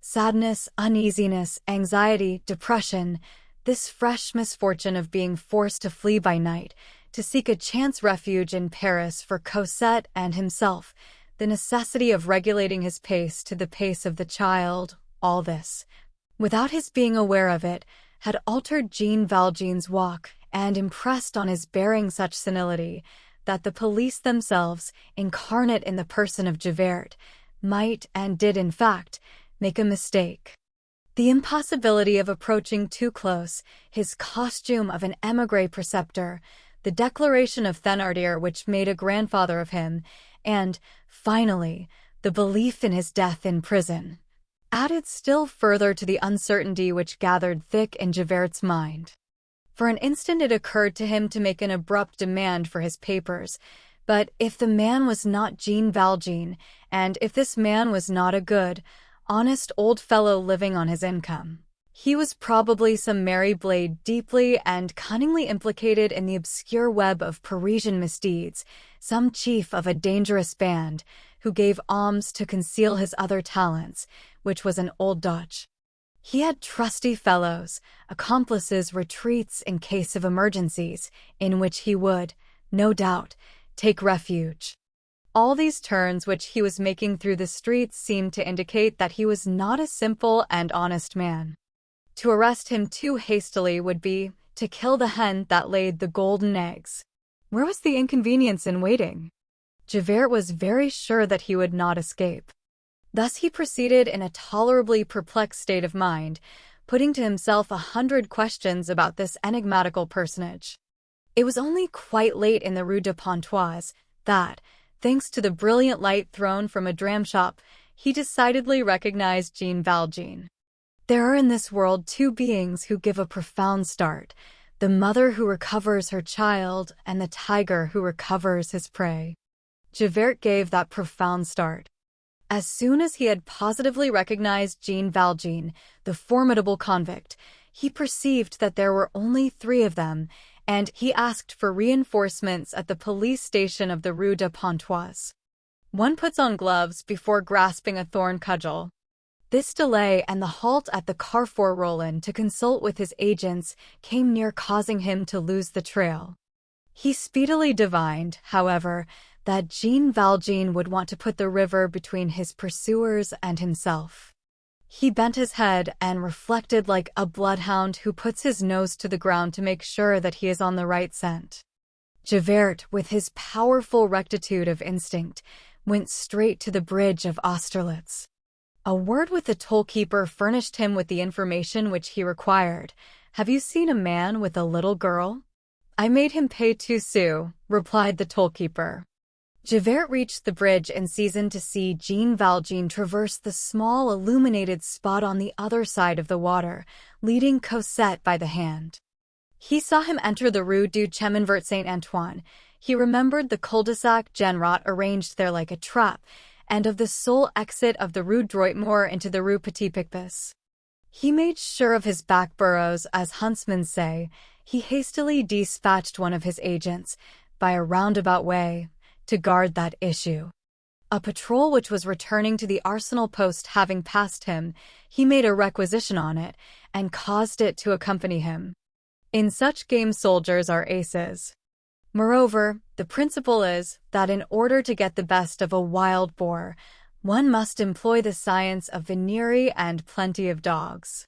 Sadness, uneasiness, anxiety, depression, this fresh misfortune of being forced to flee by night, to seek a chance refuge in Paris for Cosette and himself, the necessity of regulating his pace to the pace of the child, all this, without his being aware of it, had altered Jean Valjean's walk and impressed on his bearing such senility that the police themselves, incarnate in the person of Javert, might and did in fact make a mistake. The impossibility of approaching too close, his costume of an émigré preceptor, the declaration of Thénardier which made a grandfather of him, and, finally, the belief in his death in prison, added still further to the uncertainty which gathered thick in Javert's mind. For an instant it occurred to him to make an abrupt demand for his papers, but if the man was not Jean Valjean, and if this man was not a good, honest old fellow living on his income, he was probably some merry blade deeply and cunningly implicated in the obscure web of Parisian misdeeds, some chief of a dangerous band, who gave alms to conceal his other talents, which was an old dodge. He had trusty fellows, accomplices, retreats in case of emergencies, in which he would, no doubt, take refuge. All these turns which he was making through the streets seemed to indicate that he was not a simple and honest man. To arrest him too hastily would be to kill the hen that laid the golden eggs. Where was the inconvenience in waiting? Javert was very sure that he would not escape. Thus he proceeded in a tolerably perplexed state of mind, putting to himself 100 questions about this enigmatical personage. It was only quite late in the Rue de Pontoise that, thanks to the brilliant light thrown from a dram shop, he decidedly recognized Jean Valjean. There are in this world two beings who give a profound start, the mother who recovers her child and the tiger who recovers his prey. Javert gave that profound start. As soon as he had positively recognized Jean Valjean, the formidable convict, he perceived that there were only 3 of them, and he asked for reinforcements at the police station of the Rue de Pontoise. One puts on gloves before grasping a thorn cudgel. This delay and the halt at the Carrefour Rollin to consult with his agents came near causing him to lose the trail. He speedily divined, however, that Jean Valjean would want to put the river between his pursuers and himself. He bent his head and reflected like a bloodhound who puts his nose to the ground to make sure that he is on the right scent. Javert, with his powerful rectitude of instinct, went straight to the bridge of Austerlitz. A word with the toll-keeper furnished him with the information which he required. "Have you seen a man with a little girl?" "I made him pay 2 sous," replied the toll-keeper. Javert reached the bridge in season to see Jean Valjean traverse the small illuminated spot on the other side of the water, leading Cosette by the hand. He saw him enter the Rue du Chemin Saint-Antoine. He remembered the cul-de-sac Genrot arranged there like a trap, and of the sole exit of the Rue Droitmort into the Rue Petit-Picpus. He made sure of his back burrows, as huntsmen say. He hastily dispatched one of his agents, by a roundabout way, to guard that issue. A patrol which was returning to the Arsenal post having passed him, he made a requisition on it, and caused it to accompany him. In such games soldiers are aces. Moreover, the principle is that in order to get the best of a wild boar, one must employ the science of venery and plenty of dogs.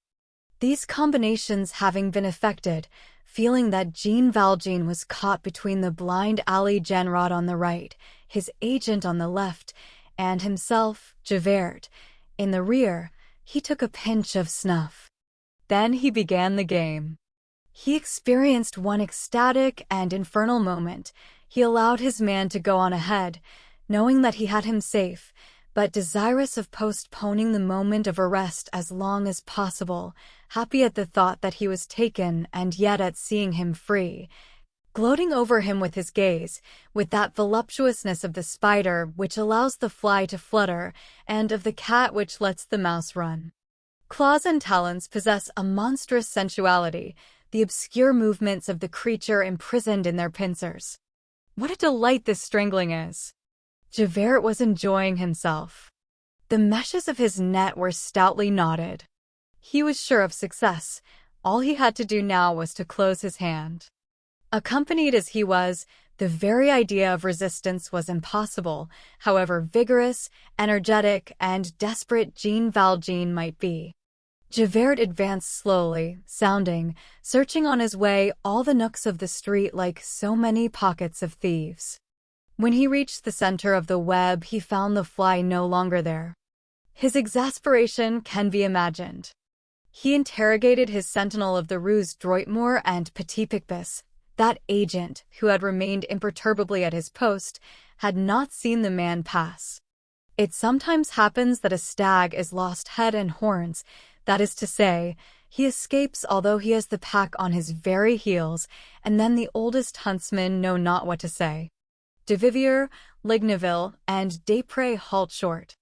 These combinations having been effected, feeling that Jean Valjean was caught between the blind alley Genrot on the right, his agent on the left, and himself, Javert, in the rear, he took a pinch of snuff. Then he began the game. He experienced one ecstatic and infernal moment. He allowed his man to go on ahead, knowing that he had him safe, but desirous of postponing the moment of arrest as long as possible, happy at the thought that he was taken and yet at seeing him free, gloating over him with his gaze, with that voluptuousness of the spider which allows the fly to flutter, and of the cat which lets the mouse run. Claws and talons possess a monstrous sensuality, the obscure movements of the creature imprisoned in their pincers. What a delight this strangling is! Javert was enjoying himself. The meshes of his net were stoutly knotted. He was sure of success. All he had to do now was to close his hand. Accompanied as he was, the very idea of resistance was impossible, however vigorous, energetic, and desperate Jean Valjean might be. Javert advanced slowly, sounding, searching on his way all the nooks of the street like so many pockets of thieves. When he reached the center of the web, he found the fly no longer there. His exasperation can be imagined. He interrogated his sentinel of the Rues Droitmort and Petit-Picpus. That agent, who had remained imperturbably at his post, had not seen the man pass. It sometimes happens that a stag is lost head and horns, that is to say, he escapes although he has the pack on his very heels, and then the oldest huntsmen know not what to say. De Vivier, Ligneville, and Desprez halt short.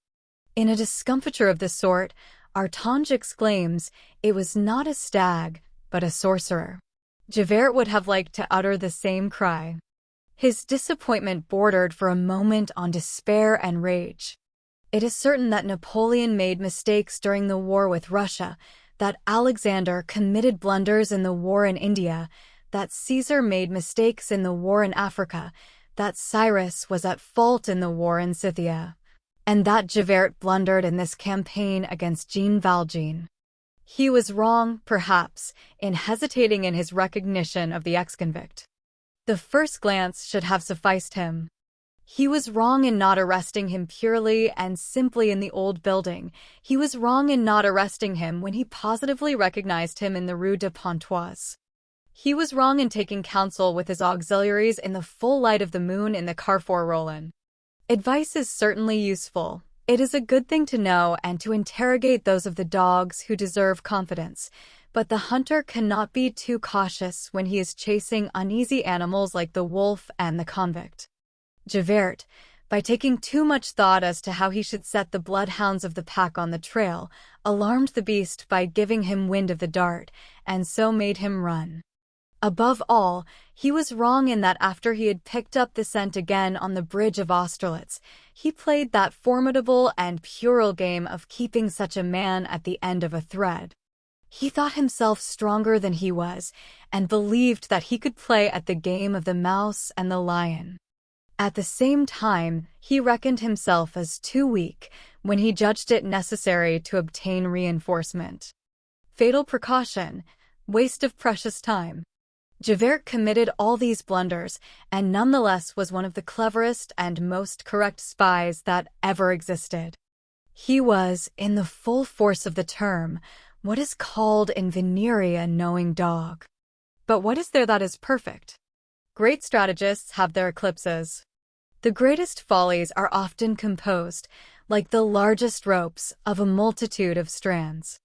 In a discomfiture of this sort, Artange exclaims, "It was not a stag, but a sorcerer." Javert would have liked to utter the same cry. His disappointment bordered for a moment on despair and rage. It is certain that Napoleon made mistakes during the war with Russia, that Alexander committed blunders in the war in India, that Caesar made mistakes in the war in Africa, that Cyrus was at fault in the war in Scythia, and that Javert blundered in this campaign against Jean Valjean. He was wrong, perhaps, in hesitating in his recognition of the ex-convict. The first glance should have sufficed him. He was wrong in not arresting him purely and simply in the old building. He was wrong in not arresting him when he positively recognized him in the Rue de Pontoise. He was wrong in taking counsel with his auxiliaries in the full light of the moon in the Carrefour Rollin. Advice is certainly useful. It is a good thing to know and to interrogate those of the dogs who deserve confidence, but the hunter cannot be too cautious when he is chasing uneasy animals like the wolf and the convict. Javert, by taking too much thought as to how he should set the bloodhounds of the pack on the trail, alarmed the beast by giving him wind of the dart, and so made him run. Above all, he was wrong in that after he had picked up the scent again on the bridge of Austerlitz, he played that formidable and puerile game of keeping such a man at the end of a thread. He thought himself stronger than he was, and believed that he could play at the game of the mouse and the lion. At the same time, he reckoned himself as too weak when he judged it necessary to obtain reinforcement. Fatal precaution, waste of precious time. Javert committed all these blunders, and nonetheless was one of the cleverest and most correct spies that ever existed. He was, in the full force of the term, what is called in venery a knowing dog. But what is there that is perfect? Great strategists have their eclipses. The greatest follies are often composed, like the largest ropes, of a multitude of strands.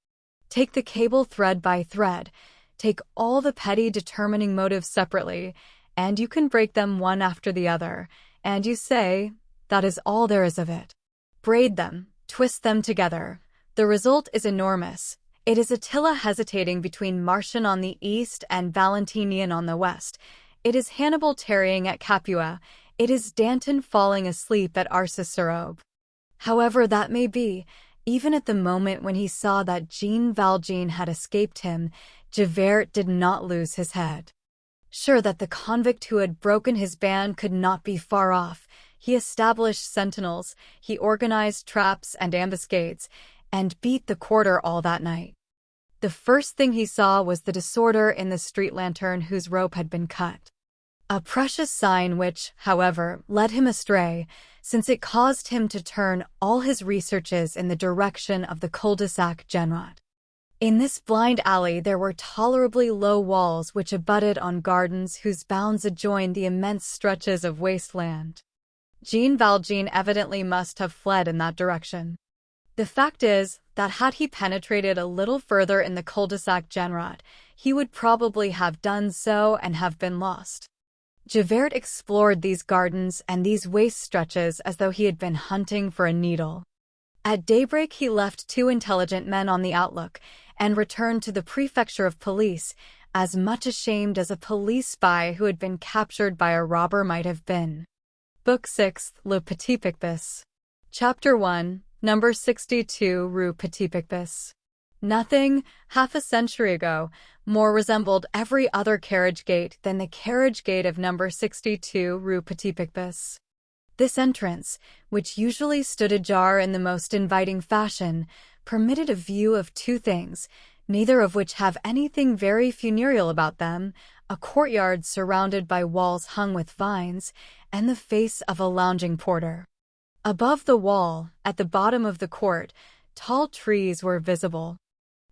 Take the cable thread by thread, take all the petty determining motives separately, and you can break them one after the other, and you say, that is all there is of it. Braid them, twist them together. The result is enormous. It is Attila hesitating between Marcian on the east and Valentinian on the west. It is Hannibal tarrying at Capua. It is Danton falling asleep at Arcis-sur-Aube. However that may be, even at the moment when he saw that Jean Valjean had escaped him, Javert did not lose his head. Sure that the convict who had broken his band could not be far off, he established sentinels, he organized traps and ambuscades, and beat the quarter all that night. The first thing he saw was the disorder in the street lantern whose rope had been cut. A precious sign which, however, led him astray, since it caused him to turn all his researches in the direction of the cul-de-sac Genrot. In this blind alley there were tolerably low walls which abutted on gardens whose bounds adjoined the immense stretches of wasteland. Jean Valjean evidently must have fled in that direction. The fact is that had he penetrated a little further in the cul-de-sac Genrot, he would probably have done so and have been lost. Javert explored these gardens and these waste stretches as though he had been hunting for a needle. At daybreak he left 2 intelligent men on the outlook and returned to the prefecture of police, as much ashamed as a police spy who had been captured by a robber might have been. Book 6, Le Petit Picpus. Chapter 1, Number 62 Rue Petit Picpus. Nothing, half a century ago, more resembled every other carriage gate than the carriage gate of number 62 Rue Petit Picpus. This entrance, which usually stood ajar in the most inviting fashion, permitted a view of 2 things, neither of which have anything very funereal about them: a courtyard surrounded by walls hung with vines, and the face of a lounging porter. Above the wall, at the bottom of the court, tall trees were visible.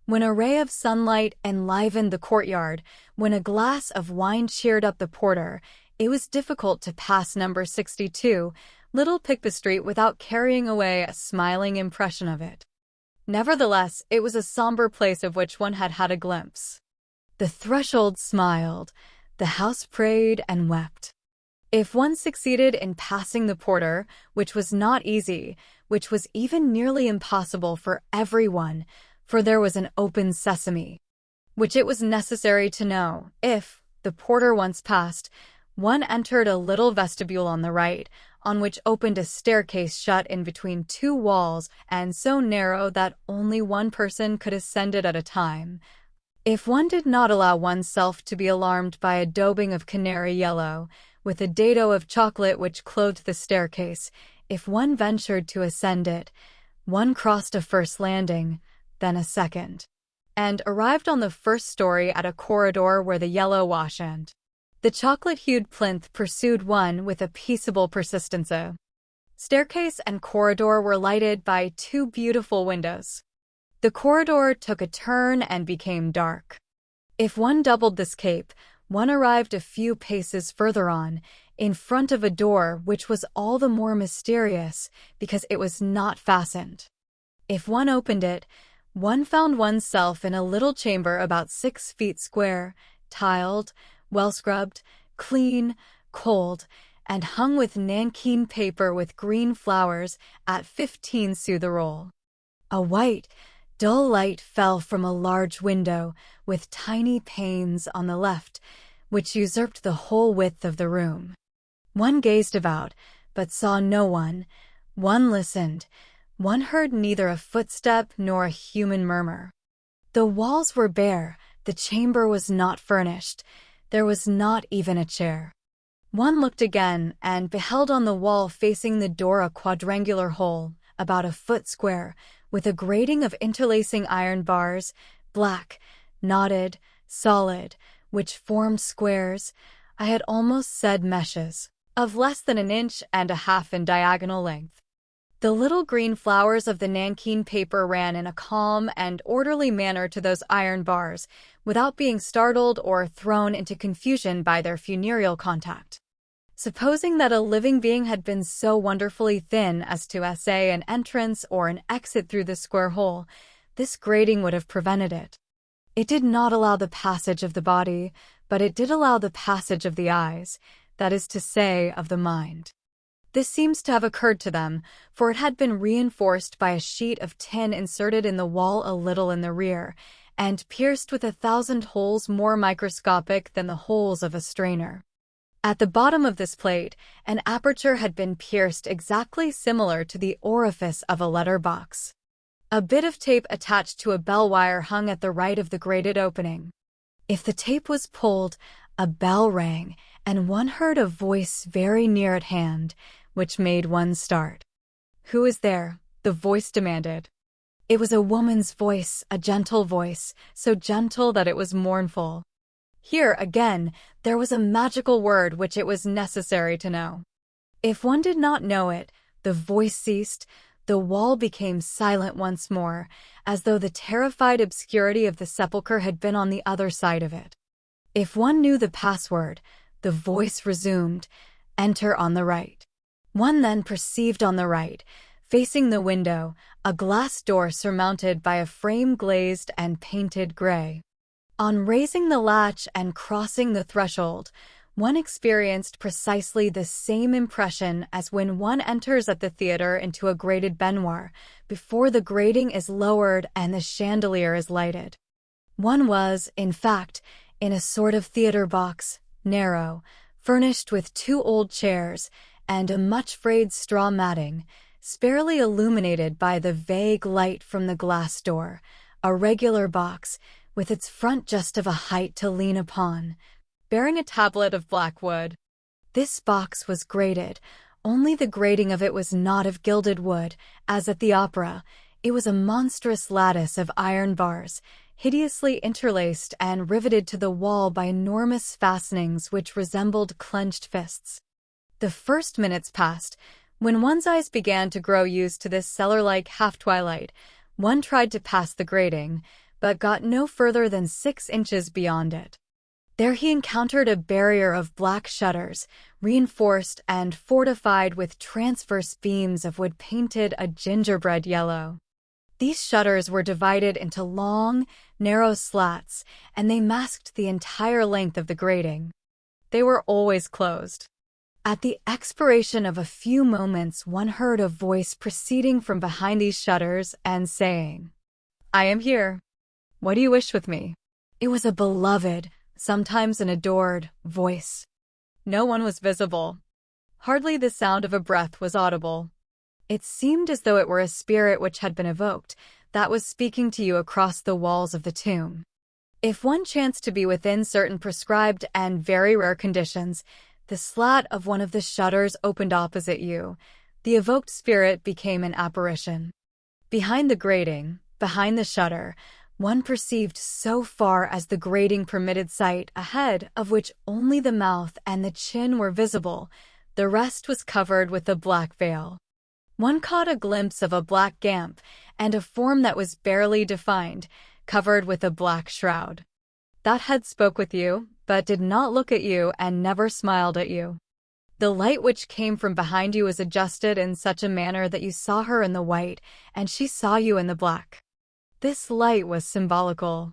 When a ray of sunlight enlivened the courtyard, when a glass of wine cheered up the porter, it was difficult to pass number 62, Little Picpus Street, without carrying away a smiling impression of it. Nevertheless, it was a somber place of which one had had a glimpse. The threshold smiled, the house prayed and wept. If one succeeded in passing the porter, which was not easy, which was even nearly impossible for everyone, for there was an open sesame, which it was necessary to know, if, the porter once passed, one entered a little vestibule on the right, on which opened a staircase shut in between 2 walls and so narrow that only one person could ascend it at a time. If one did not allow oneself to be alarmed by a daubing of canary yellow, with a dado of chocolate which clothed the staircase. If one ventured to ascend it, one crossed a first landing, then a second, and arrived on the first story at a corridor where the yellow wash and the chocolate-hued plinth pursued one with a peaceable persistence. Staircase and corridor were lighted by two beautiful windows. The corridor took a turn and became dark. If one doubled this cape, one arrived a few paces further on, in front of a door which was all the more mysterious because it was not fastened. If one opened it, one found oneself in a little chamber about 6 feet square, tiled, well-scrubbed, clean, cold, and hung with nankeen paper with green flowers at 15 sous the roll. A white, dull light fell from a large window with tiny panes on the left, which usurped the whole width of the room. One gazed about, but saw no one. One listened. One heard neither a footstep nor a human murmur. The walls were bare. The chamber was not furnished. There was not even a chair. One looked again and beheld on the wall facing the door a quadrangular hole, about a foot square, with a grating of interlacing iron bars, black, knotted, solid, which formed squares, I had almost said meshes, of less than 1.5 inches in diagonal length. The little green flowers of the nankeen paper ran in a calm and orderly manner to those iron bars, without being startled or thrown into confusion by their funereal contact. Supposing that a living being had been so wonderfully thin as to essay an entrance or an exit through the square hole, this grating would have prevented it. It did not allow the passage of the body, but it did allow the passage of the eyes, that is to say, of the mind. This seems to have occurred to them, for it had been reinforced by a sheet of tin inserted in the wall a little in the rear, and pierced with 1,000 holes more microscopic than the holes of a strainer. At the bottom of this plate, an aperture had been pierced exactly similar to the orifice of a letter box. A bit of tape attached to a bell wire hung at the right of the grated opening. If the tape was pulled, a bell rang, and one heard a voice very near at hand, which made one start. "Who is there?" the voice demanded. It was a woman's voice, a gentle voice, so gentle that it was mournful. Here, again, there was a magical word which it was necessary to know. If one did not know it, the voice ceased, the wall became silent once more, as though the terrified obscurity of the sepulchre had been on the other side of it. If one knew the password, the voice resumed, "Enter on the right." One then perceived on the right, facing the window, a glass door surmounted by a frame glazed and painted gray. On raising the latch and crossing the threshold, one experienced precisely the same impression as when one enters at the theater into a grated baignoire, before the grating is lowered and the chandelier is lighted. One was, in fact, in a sort of theater box, narrow, furnished with 2 old chairs, and a much frayed straw matting, sparely illuminated by the vague light from the glass door, a regular box, with its front just of a height to lean upon, bearing a tablet of black wood. This box was grated, only the grating of it was not of gilded wood, as at the opera. It was a monstrous lattice of iron bars, hideously interlaced and riveted to the wall by enormous fastenings which resembled clenched fists. The first minutes passed. When one's eyes began to grow used to this cellar-like half-twilight, one tried to pass the grating, but got no further than 6 inches beyond it. There he encountered a barrier of black shutters, reinforced and fortified with transverse beams of wood painted a gingerbread yellow. These shutters were divided into long, narrow slats, and they masked the entire length of the grating. They were always closed. At the expiration of a few moments, one heard a voice proceeding from behind these shutters and saying, "I am here. What do you wish with me?" It was a beloved, sometimes an adored, voice. No one was visible. Hardly the sound of a breath was audible. It seemed as though it were a spirit which had been evoked, that was speaking to you across the walls of the tomb. If one chanced to be within certain prescribed and very rare conditions, The slat of one of the shutters opened opposite you. The evoked spirit became an apparition. Behind the grating, behind the shutter, one perceived so far as the grating permitted sight, a head of which only the mouth and the chin were visible. The rest was covered with a black veil. One caught a glimpse of a black gamp and a form that was barely defined, covered with a black shroud. That head spoke with you, but did not look at you and never smiled at you. The light which came from behind you was adjusted in such a manner that you saw her in the white, and she saw you in the black. This light was symbolical.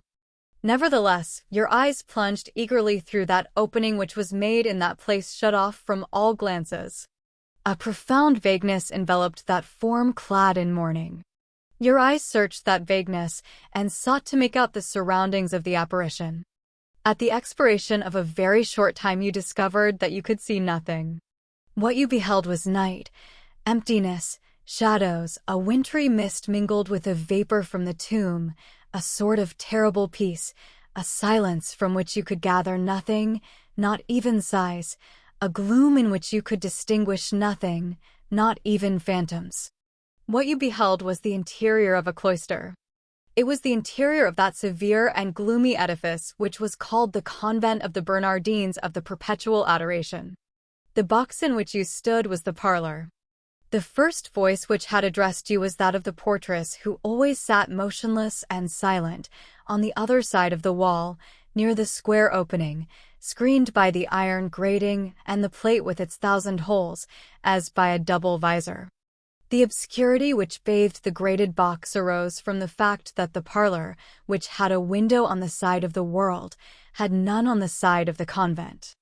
Nevertheless, your eyes plunged eagerly through that opening which was made in that place shut off from all glances. A profound vagueness enveloped that form clad in mourning. Your eyes searched that vagueness and sought to make out the surroundings of the apparition. At the expiration of a very short time you discovered that you could see nothing. What you beheld was night, emptiness, shadows, a wintry mist mingled with a vapor from the tomb, a sort of terrible peace, a silence from which you could gather nothing, not even sighs, a gloom in which you could distinguish nothing, not even phantoms. What you beheld was the interior of a cloister. It was the interior of that severe and gloomy edifice which was called the Convent of the Bernardines of the Perpetual Adoration. The box in which you stood was the parlor. The first voice which had addressed you was that of the portress, who always sat motionless and silent, on the other side of the wall, near the square opening, screened by the iron grating and the plate with its 1,000 holes, as by a double visor. The obscurity which bathed the grated box arose from the fact that the parlor, which had a window on the side of the world, had none on the side of the convent.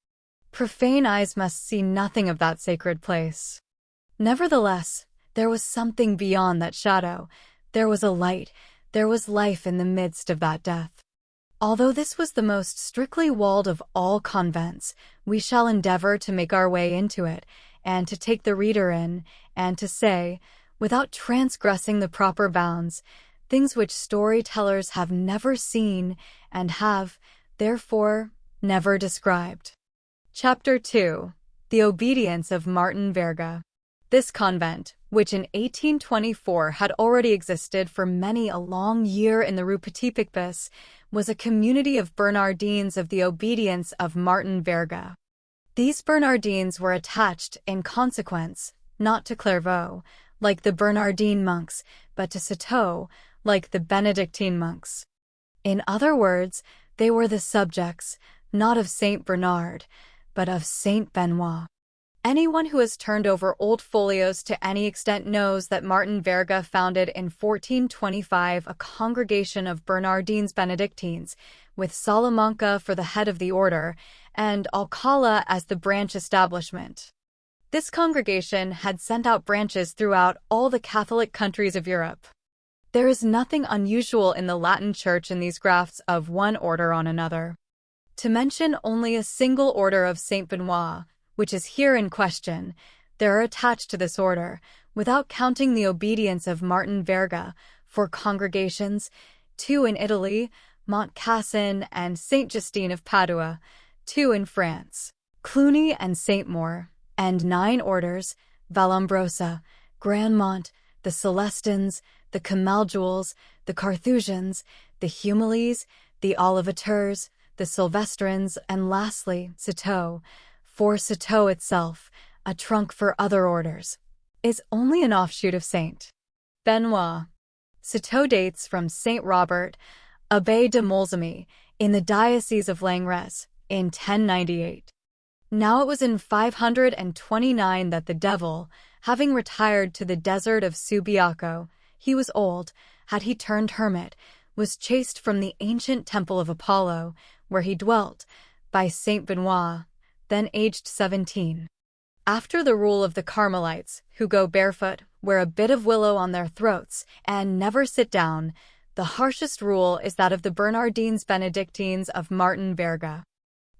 Profane eyes must see nothing of that sacred place. Nevertheless, there was something beyond that shadow. There was a light, there was life in the midst of that death. Although this was the most strictly walled of all convents, we shall endeavor to make our way into it, and to take the reader in, and to say, without transgressing the proper bounds, things which storytellers have never seen and have, therefore, never described. Chapter 2. The Obedience of Martin Verga. This convent, which in 1824 had already existed for many a long year in the Rue Petit Picpus, was a community of Bernardines of the Obedience of Martin Verga. These Bernardines were attached, in consequence, not to Clairvaux, like the Bernardine monks, but to Citeaux, like the Benedictine monks. In other words, they were the subjects, not of Saint Bernard, but of Saint Benoit. Anyone who has turned over old folios to any extent knows that Martin Verga founded in 1425 a congregation of Bernardines Benedictines, with Salamanca for the head of the order, and Alcala as the branch establishment. This congregation had sent out branches throughout all the Catholic countries of Europe. There is nothing unusual in the Latin Church in these grafts of one order on another. To mention only a single order of Saint Benoit, which is here in question, there are attached to this order, without counting the obedience of Martin Verga, 4 congregations, 2 in Italy, Montcassin and Saint Justine of Padua, 2 in France, Cluny and Saint Maur, and 9 orders, Vallombrosa, Grandmont, the Celestins, the Camaldules, the Carthusians, the Humilies, the Olivateurs, the Sylvestrins, and lastly, Citeaux. For Citeaux itself, a trunk for other orders, is only an offshoot of Saint Benoit. Citeaux dates from Saint Robert, Abbé de Molsemy, in the Diocese of Langres, in 1098. Now it was in 529 that the devil, having retired to the desert of Subiaco, he was old, had he turned hermit, was chased from the ancient temple of Apollo, where he dwelt, by Saint Benoit, then aged 17. After the rule of the Carmelites, who go barefoot, wear a bit of willow on their throats, and never sit down, the harshest rule is that of the Bernardines Benedictines of Martin Verga.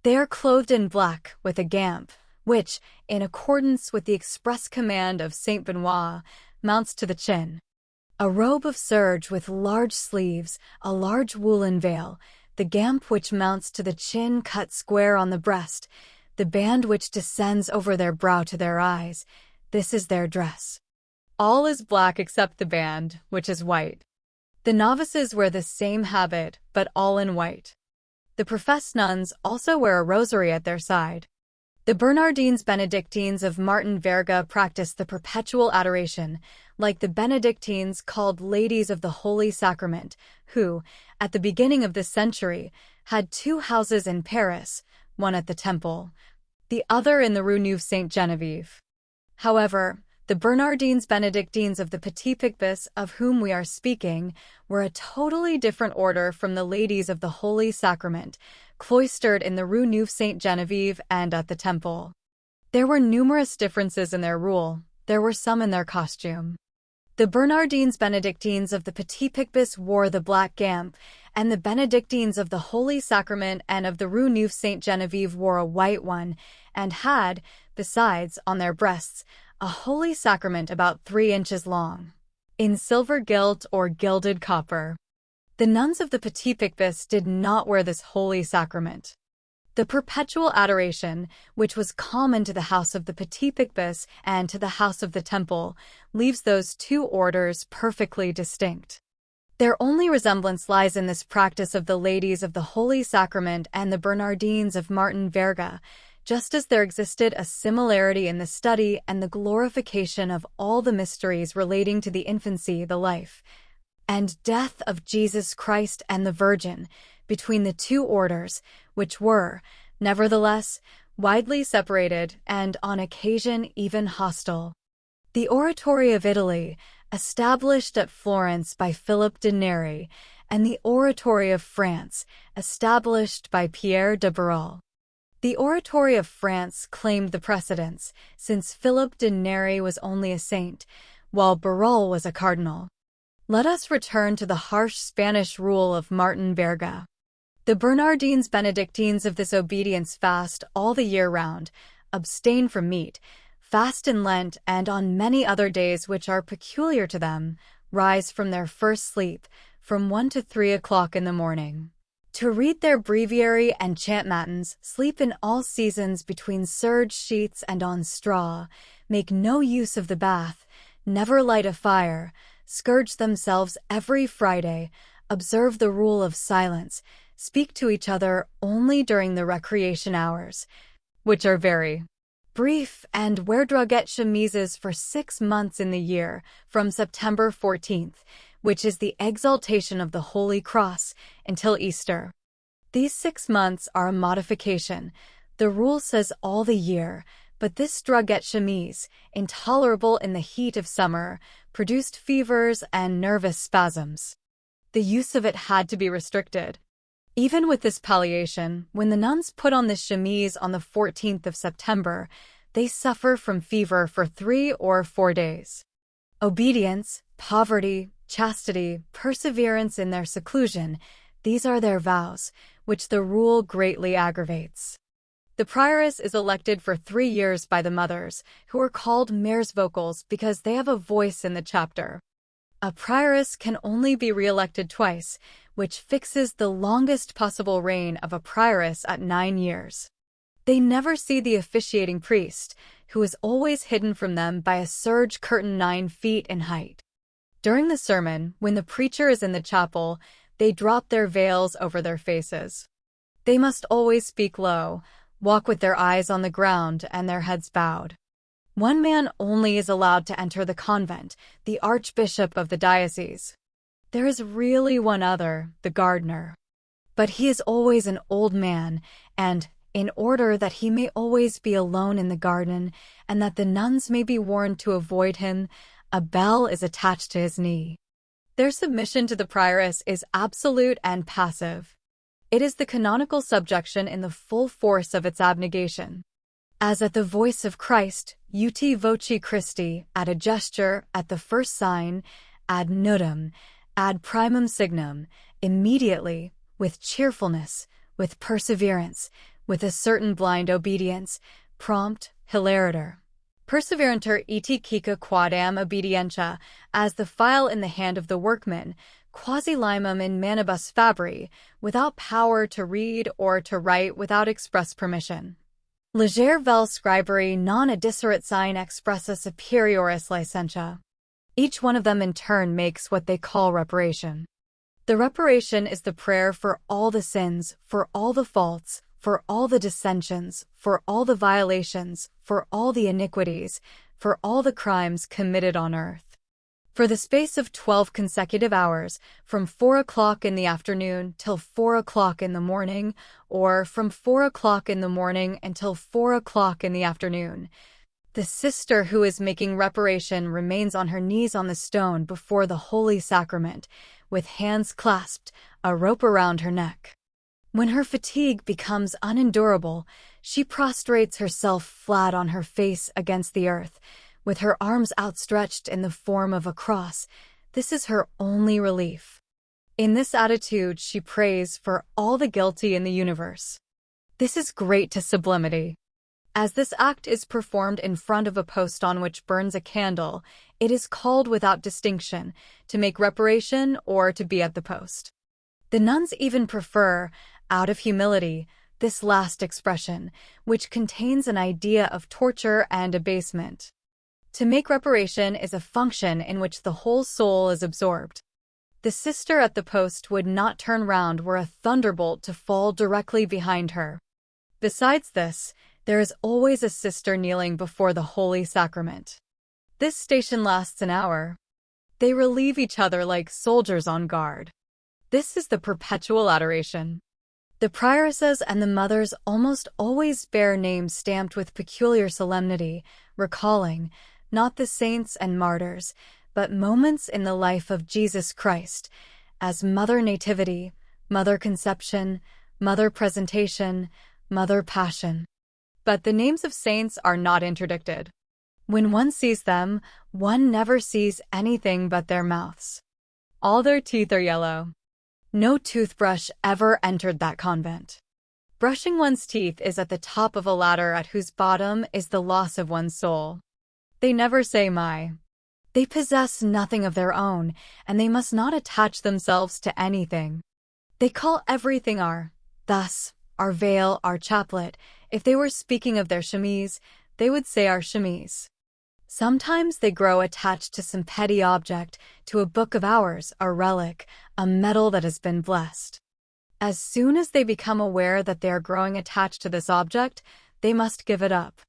They are clothed in black, with a gamp, which, in accordance with the express command of Saint Benoit, mounts to the chin. A robe of serge with large sleeves, a large woolen veil, the gamp which mounts to the chin cut square on the breast, the band which descends over their brow to their eyes. This is their dress. All is black except the band, which is white. The novices wear the same habit, but all in white. The professed nuns also wear a rosary at their side. The Bernardines Benedictines of Martin Verga practice the perpetual adoration, like the Benedictines called Ladies of the Holy Sacrament, who, at the beginning of this century, had 2 houses in Paris, one at the Temple, the other in the Rue Neuve Sainte-Geneviève. However, the Bernardines Benedictines of the Petit Picpus of whom we are speaking were a totally different order from the Ladies of the Holy Sacrament, cloistered in the Rue Neuve Sainte-Geneviève and at the Temple. There were numerous differences in their rule. There were some in their costume. The Bernardines Benedictines of the Petit Picpus wore the black gamp, and the Benedictines of the Holy Sacrament and of the Rue Neuve Sainte-Geneviève wore a white one, and had, besides, on their breasts, a holy sacrament about 3 inches long, in silver gilt or gilded copper. The nuns of the Petit Picpus did not wear this holy sacrament. The perpetual adoration, which was common to the house of the Petit Picpus and to the house of the Temple, leaves those 2 orders perfectly distinct. Their only resemblance lies in this practice of the Ladies of the Holy Sacrament and the Bernardines of Martin Verga, just as there existed a similarity in the study and the glorification of all the mysteries relating to the infancy, the life, and death of Jesus Christ and the Virgin, between the 2 orders, which were, nevertheless, widely separated and, on occasion, even hostile. The Oratory of Italy, established at Florence by Philip de Neri, and the Oratory of France, established by Pierre de Barral. The Oratory of France claimed the precedence, since Philip de Neri was only a saint, while Barral was a cardinal. Let us return to the harsh Spanish rule of Martin Verga. The Bernardines Benedictines of this obedience fast all the year round, abstain from meat, fast in Lent and on many other days which are peculiar to them, rise from their first sleep, from 1 to 3 o'clock in the morning, to read their breviary and chant matins, sleep in all seasons between serge sheets and on straw, make no use of the bath, never light a fire, scourge themselves every Friday, observe the rule of silence, speak to each other only during the recreation hours, which are very brief, and wear drugget chemises for 6 months in the year, from September 14th, which is the exaltation of the Holy Cross, until Easter. These 6 months are a modification. The rule says all the year, but this drugget chemise, intolerable in the heat of summer, produced fevers and nervous spasms. The use of it had to be restricted. Even with this palliation, when the nuns put on this chemise on the 14th of September, they suffer from fever for 3 or 4 days. Obedience, poverty, chastity, perseverance in their seclusion, these are their vows, which the rule greatly aggravates. The prioress is elected for 3 years by the mothers, who are called mères vocales because they have a voice in the chapter. A prioress can only be re-elected twice, which fixes the longest possible reign of a prioress at 9 years. They never see the officiating priest, who is always hidden from them by a serge curtain 9 feet in height. During the sermon, when the preacher is in the chapel, they drop their veils over their faces. They must always speak low, walk with their eyes on the ground and their heads bowed. One man only is allowed to enter the convent, the archbishop of the diocese. There is really one other, the gardener. But he is always an old man, and, in order that he may always be alone in the garden, and that the nuns may be warned to avoid him, a bell is attached to his knee. Their submission to the prioress is absolute and passive. It is the canonical subjection in the full force of its abnegation. As at the voice of Christ, ut voce Christi, at a gesture, at the first sign, ad nudum, ad primum signum, immediately, with cheerfulness, with perseverance, with a certain blind obedience, prompt, hilaritor. Perseveranter et cica quadam obedientia, as the file in the hand of the workman, quasi limum in manibus fabri, without power to read or to write without express permission. Leger vel scribere non addicerit sign expressa superioris licentia. Each one of them in turn makes what they call reparation. The reparation is the prayer for all the sins, for all the faults, for all the dissensions, for all the violations, for all the iniquities, for all the crimes committed on earth. For the space of 12 consecutive hours, from 4 o'clock in the afternoon till 4 o'clock in the morning, or from 4 o'clock in the morning until 4 o'clock in the afternoon, the sister who is making reparation remains on her knees on the stone before the Holy Sacrament, with hands clasped, a rope around her neck. When her fatigue becomes unendurable, she prostrates herself flat on her face against the earth, with her arms outstretched in the form of a cross. This is her only relief. In this attitude, she prays for all the guilty in the universe. This is great to sublimity. As this act is performed in front of a post on which burns a candle, it is called without distinction to make reparation or to be at the post. The nuns even prefer, out of humility, this last expression, which contains an idea of torture and abasement. To make reparation is a function in which the whole soul is absorbed. The sister at the post would not turn round were a thunderbolt to fall directly behind her. Besides this, there is always a sister kneeling before the Holy Sacrament. This station lasts an hour. They relieve each other like soldiers on guard. This is the perpetual adoration. The prioresses and the mothers almost always bear names stamped with peculiar solemnity, recalling, not the saints and martyrs, but moments in the life of Jesus Christ, as Mother Nativity, Mother Conception, Mother Presentation, Mother Passion. But the names of saints are not interdicted. When one sees them, one never sees anything but their mouths. All their teeth are yellow. No toothbrush ever entered that convent. Brushing one's teeth is at the top of a ladder at whose bottom is the loss of one's soul. They never say my. They possess nothing of their own, and they must not attach themselves to anything. They call everything our. Thus, our veil, our chaplet. If they were speaking of their chemise, they would say our chemise. Sometimes they grow attached to some petty object, to a book of hours, a relic, a medal that has been blessed. As soon as they become aware that they are growing attached to this object, they must give it up.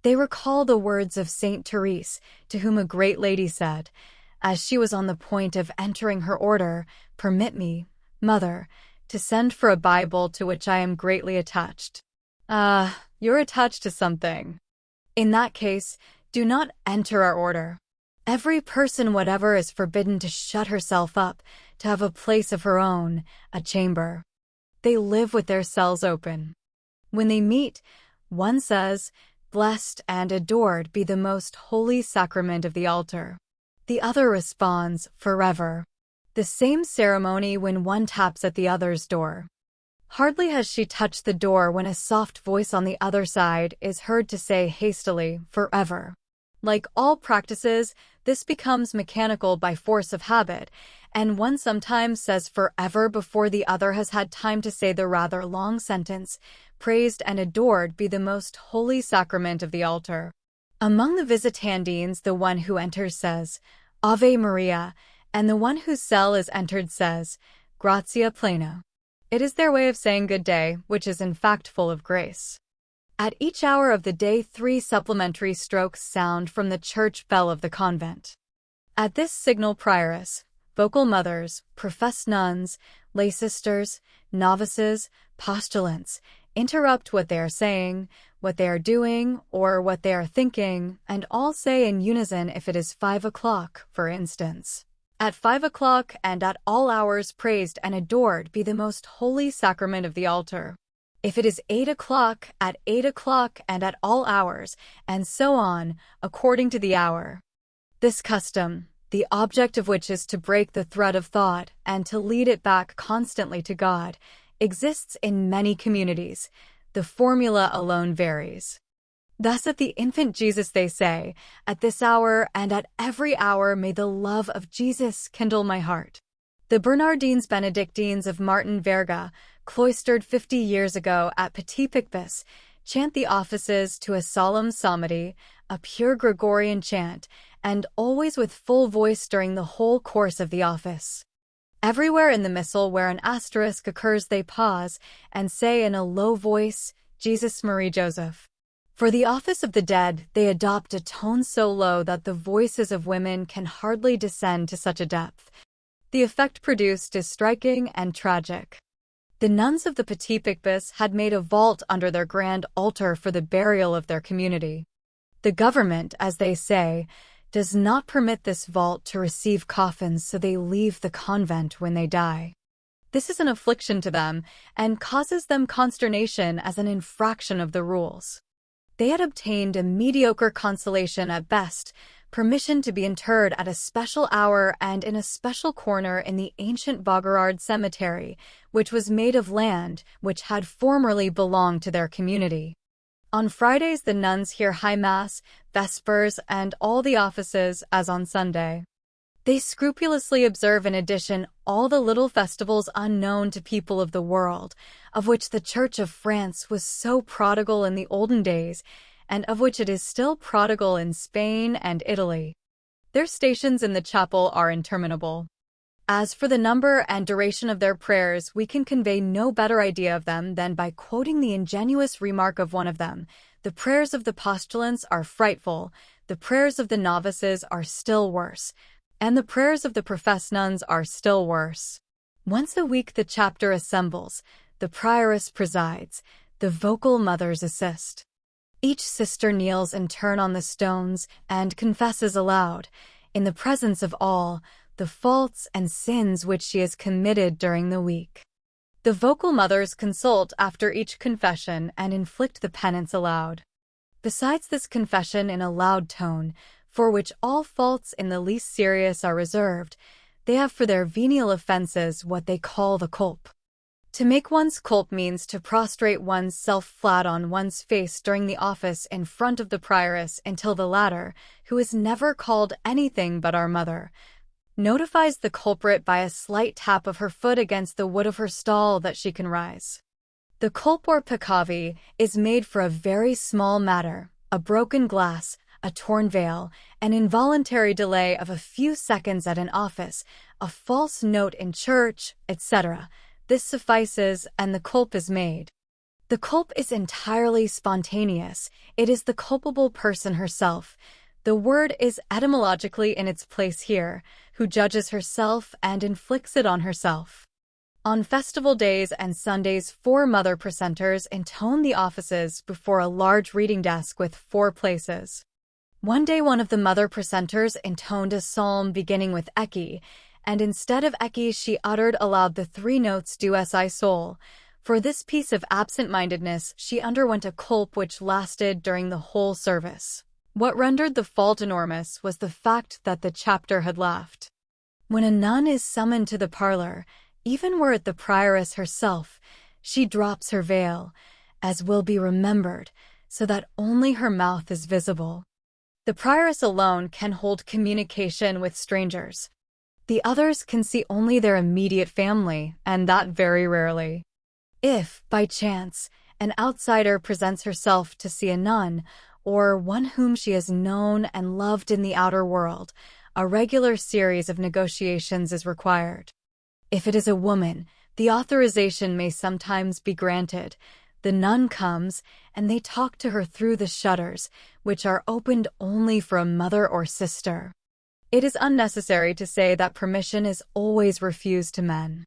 They recall the words of Saint Therese, to whom a great lady said, as she was on the point of entering her order, "Permit me, mother, to send for a Bible to which I am greatly attached." You're attached to something. In that case, do not enter our order. Every person whatever is forbidden to shut herself up, to have a place of her own, a chamber. They live with their cells open. When they meet, one says, "Blessed and adored be the most holy sacrament of the altar." The other responds, "Forever." The same ceremony when one taps at the other's door. Hardly has she touched the door when a soft voice on the other side is heard to say hastily, "Forever." Like all practices, this becomes mechanical by force of habit, and one sometimes says forever before the other has had time to say the rather long sentence, "Praised and adored be the most holy sacrament of the altar." Among the visitandines, the one who enters says, "Ave Maria," and the one whose cell is entered says, "Gratia plena." It is their way of saying good day, which is in fact full of grace. At each hour of the day 3 supplementary strokes sound from the church bell of the convent. At this signal prioress, vocal mothers, professed nuns, lay sisters, novices, postulants, interrupt what they are saying, what they are doing, or what they are thinking, and all say in unison if it is 5 o'clock, for instance. At 5 o'clock and at all hours praised and adored be the most holy sacrament of the altar. If it is 8 o'clock, at 8 o'clock and at all hours, and so on, according to the hour. This custom, the object of which is to break the thread of thought and to lead it back constantly to God, exists in many communities. The formula alone varies. Thus at the infant Jesus they say, "At this hour and at every hour may the love of Jesus kindle my heart." The Bernardines Benedictines of Martin Verga, cloistered 50 years ago at Petit Picpus, chant the offices to a solemn psalmody, a pure Gregorian chant, and always with full voice during the whole course of the office. Everywhere in the missal where an asterisk occurs they pause and say in a low voice, Jesus Marie Joseph. For the office of the dead, they adopt a tone so low that the voices of women can hardly descend to such a depth. The effect produced is striking and tragic. The nuns of the Petit Picpus had made a vault under their grand altar for the burial of their community. The government, as they say, does not permit this vault to receive coffins, so they leave the convent when they die. This is an affliction to them and causes them consternation as an infraction of the rules. They had obtained a mediocre consolation at best, permission to be interred at a special hour and in a special corner in the ancient Vaugirard cemetery, which was made of land which had formerly belonged to their community. On Fridays the nuns hear High Mass, Vespers, and all the offices as on Sunday. They scrupulously observe in addition all the little festivals unknown to people of the world, of which the Church of France was so prodigal in the olden days, and of which it is still prodigal in Spain and Italy. Their stations in the chapel are interminable. As for the number and duration of their prayers, we can convey no better idea of them than by quoting the ingenuous remark of one of them: the prayers of the postulants are frightful, the prayers of the novices are still worse, and the prayers of the professed nuns are still worse. Once a week the chapter assembles, the prioress presides, the vocal mothers assist. Each sister kneels in turn on the stones and confesses aloud, in the presence of all, the faults and sins which she has committed during the week. The vocal mothers consult after each confession and inflict the penance aloud. Besides this confession in a loud tone, for which all faults in the least serious are reserved, they have for their venial offenses what they call the culp. To make one's culp means to prostrate one's self flat on one's face during the office in front of the prioress until the latter, who is never called anything but our mother, notifies the culprit by a slight tap of her foot against the wood of her stall that she can rise. The culp or peccavi is made for a very small matter, a broken glass, a torn veil, an involuntary delay of a few seconds at an office, a false note in church, etc. This suffices, and the culp is made. The culp is entirely spontaneous. It is the culpable person herself. The word is etymologically in its place here, who judges herself and inflicts it on herself. On festival days and Sundays 4 mother precentors intone the offices before a large reading desk with 4 places. One day one of the mother precentors intoned a psalm beginning with Ecce, and instead of Ecce she uttered aloud the 3 notes Du es I sol. For this piece of absent-mindedness she underwent a culp which lasted during the whole service. What rendered the fault enormous was the fact that the chapter had laughed. When a nun is summoned to the parlor, even were it the prioress herself, she drops her veil, as will be remembered, so that only her mouth is visible. The prioress alone can hold communication with strangers. The others can see only their immediate family, and that very rarely. If, by chance, an outsider presents herself to see a nun, or one whom she has known and loved in the outer world, a regular series of negotiations is required. If it is a woman, the authorization may sometimes be granted. The nun comes, and they talk to her through the shutters, which are opened only for a mother or sister. It is unnecessary to say that permission is always refused to men.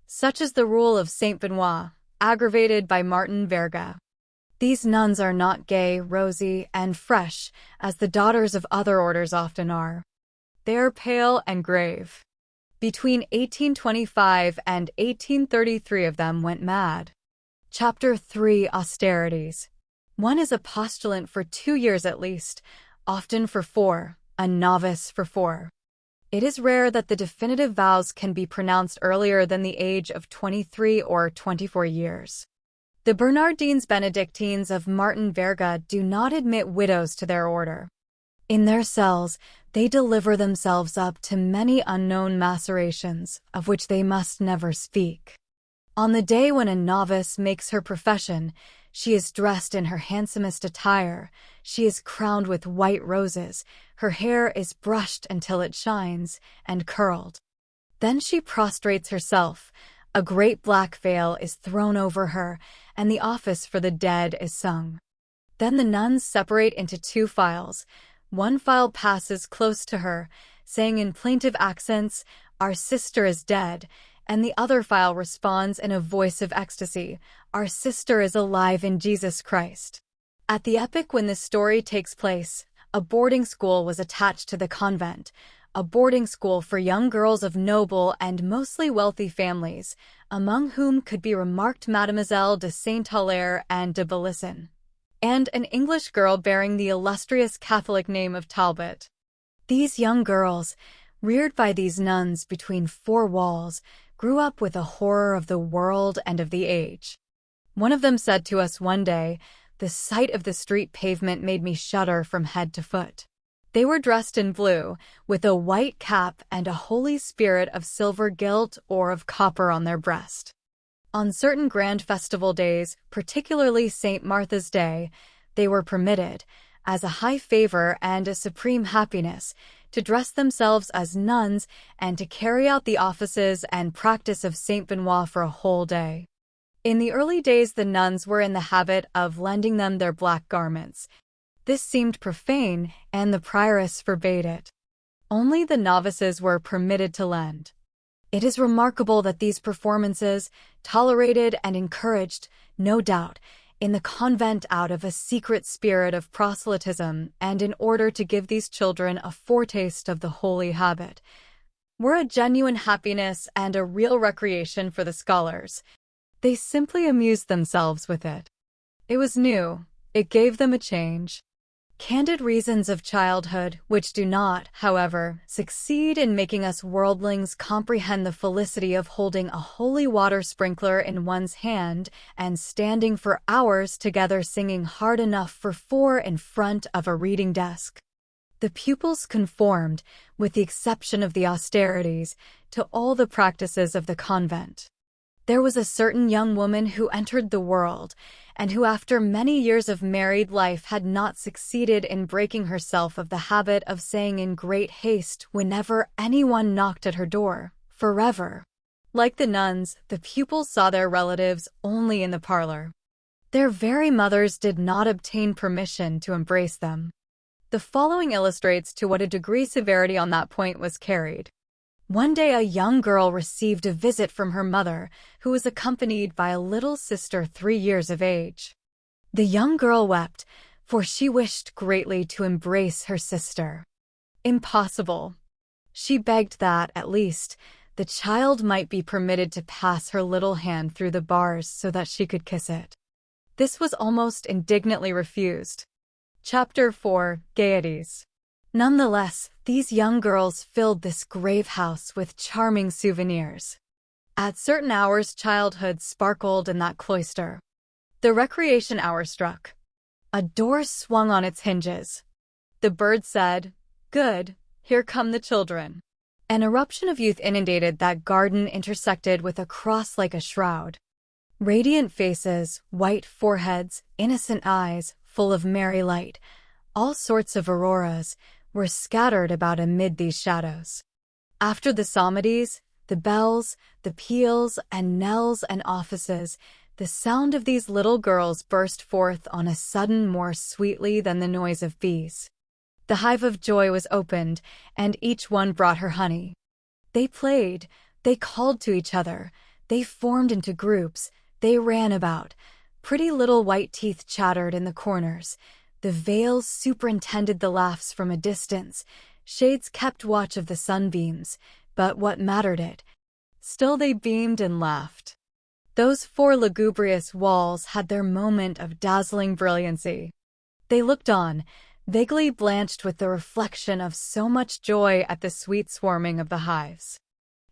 Such is the rule of Saint Benoit, aggravated by Martin Verga. These nuns are not gay, rosy, and fresh, as the daughters of other orders often are. They are pale and grave. Between 1825 and 1833 of them went mad. Chapter 3 Austerities. One is a postulant for 2 years at least, often for 4, a novice for 4. It is rare that the definitive vows can be pronounced earlier than the age of 23 or 24 years. The Bernardines Benedictines of Martin Verga do not admit widows to their order. In their cells, they deliver themselves up to many unknown macerations, of which they must never speak. On the day when a novice makes her profession, She is dressed in her handsomest attire. She is crowned with white roses. Her hair is brushed until it shines and curled. Then she prostrates herself. A great black veil is thrown over her, and the office for the dead is sung. Then the nuns separate into two files. One file passes close to her, saying in plaintive accents, "Our sister is dead," and the other file responds in a voice of ecstasy, "Our sister is alive in Jesus Christ." At the epoch when this story takes place, a boarding school was attached to the convent, a boarding school for young girls of noble and mostly wealthy families, among whom could be remarked Mademoiselle de Saint-Hilaire and de Belisson, and an English girl bearing the illustrious Catholic name of Talbot. These young girls, reared by these nuns between four walls, grew up with a horror of the world and of the age. One of them said to us one day, "The sight of the street pavement made me shudder from head to foot." They were dressed in blue, with a white cap and a holy spirit of silver gilt or of copper on their breast. On certain grand festival days, particularly St. Martha's Day, they were permitted, as a high favor and a supreme happiness, to dress themselves as nuns and to carry out the offices and practice of St. Benoit for a whole day. In the early days, the nuns were in the habit of lending them their black garments. This seemed profane, and the prioress forbade it. Only the novices were permitted to lend. It is remarkable that these performances, tolerated and encouraged, no doubt, in the convent out of a secret spirit of proselytism and in order to give these children a foretaste of the holy habit, were a genuine happiness and a real recreation for the scholars. They simply amused themselves with it. It was new. It gave them a change. Candid reasons of childhood, which do not, however, succeed in making us worldlings comprehend the felicity of holding a holy water sprinkler in one's hand and standing for hours together singing hard enough for four in front of a reading desk. The pupils conformed, with the exception of the austerities, to all the practices of the convent. There was a certain young woman who entered the world, and who after many years of married life had not succeeded in breaking herself of the habit of saying in great haste whenever anyone knocked at her door, "Forever." Like the nuns, the pupils saw their relatives only in the parlor. Their very mothers did not obtain permission to embrace them. The following illustrates to what a degree severity on that point was carried. One day a young girl received a visit from her mother, who was accompanied by a little sister 3 years of age. The young girl wept, for she wished greatly to embrace her sister. Impossible. She begged that, at least, the child might be permitted to pass her little hand through the bars so that she could kiss it. This was almost indignantly refused. Chapter 4: Gaieties. Nonetheless, these young girls filled this grave house with charming souvenirs. At certain hours, childhood sparkled in that cloister. The recreation hour struck. A door swung on its hinges. The bird said, "Good, here come the children." An eruption of youth inundated that garden, intersected with a cross like a shroud. Radiant faces, white foreheads, innocent eyes, full of merry light, all sorts of auroras, were scattered about amid these shadows. After the psalmodies, the bells, the peals and knells and offices, the sound of these little girls burst forth on a sudden more sweetly than the noise of bees. The hive of joy was opened, and each one brought her honey. They played, they called to each other, they formed into groups, they ran about. Pretty little white teeth chattered in the corners. The veils superintended the laughs from a distance. Shades kept watch of the sunbeams, but what mattered it? Still they beamed and laughed. Those 4 lugubrious walls had their moment of dazzling brilliancy. They looked on, vaguely blanched with the reflection of so much joy at the sweet swarming of the hives.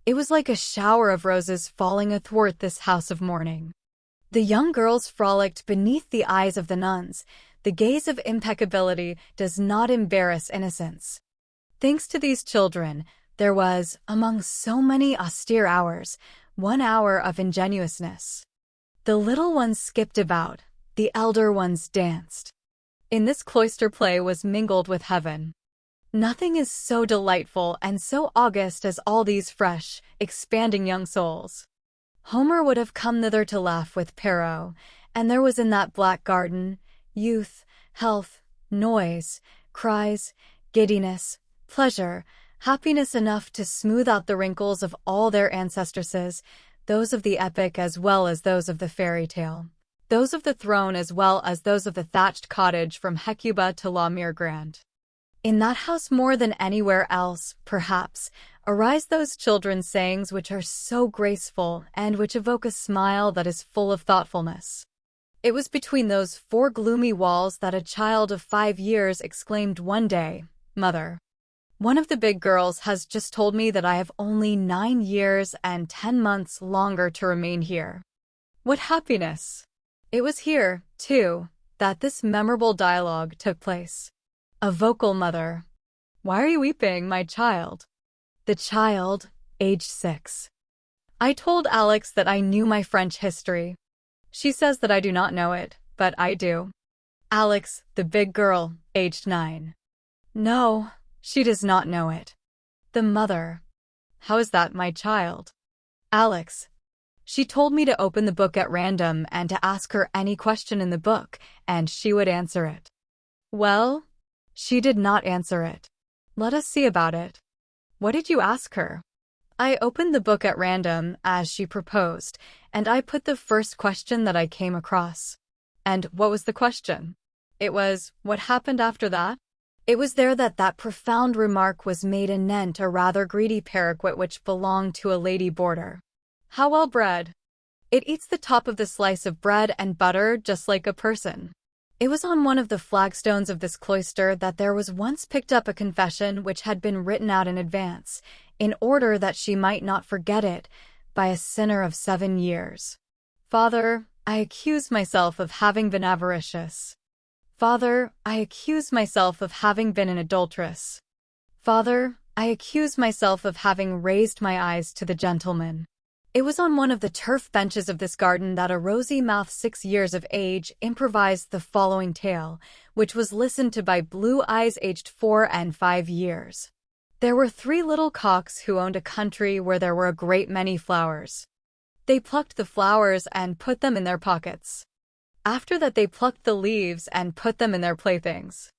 It was like a shower of roses falling athwart this house of mourning. The young girls frolicked beneath the eyes of the nuns. The gaze of impeccability does not embarrass innocence. Thanks to these children, there was, among so many austere hours, 1 hour of ingenuousness. The little ones skipped about. The elder ones danced. In this cloister play was mingled with heaven. Nothing is so delightful and so august as all these fresh, expanding young souls. Homer would have come thither to laugh with Pero, and there was in that black garden youth, health, noise, cries, giddiness, pleasure, happiness enough to smooth out the wrinkles of all their ancestresses, those of the epic as well as those of the fairy tale, those of the throne as well as those of the thatched cottage from Hecuba to La Mere Grande. In that house more than anywhere else, perhaps, arise those children's sayings which are so graceful and which evoke a smile that is full of thoughtfulness. It was between those four gloomy walls that a child of 5 years exclaimed one day, "Mother, one of the big girls has just told me that I have only 9 years and 10 months longer to remain here." What happiness! It was here, too, that this memorable dialogue took place. A vocal mother. "Why are you weeping, my child?" The child, aged 6. I told Alex that I knew my French history. She says that I do not know it, but I do. Alex, the big girl, aged 9. No, she does not know it. The mother. "How is that, my child?" Alex. She told me to open the book at random and to ask her any question in the book, and she would answer it. Well, she did not answer it. Let us see about it. What did you ask her? I opened the book at random, as she proposed, and I put the first question that I came across. And what was the question? It was, what happened after that? It was there that that profound remark was made anent a rather greedy paroquet which belonged to a lady boarder. How well bred. It eats the top of the slice of bread and butter just like a person. It was on one of the flagstones of this cloister that there was once picked up a confession which had been written out in advance, in order that she might not forget it, by a sinner of 7 years. "Father, I accuse myself of having been avaricious. Father, I accuse myself of having been an adulteress. Father, I accuse myself of having raised my eyes to the gentleman." It was on one of the turf benches of this garden that a rosy-mouthed 6 years of age improvised the following tale, which was listened to by blue eyes aged 4 and 5 years. There were 3 little cocks who owned a country where there were a great many flowers. They plucked the flowers and put them in their pockets. After that they plucked the leaves and put them in their playthings.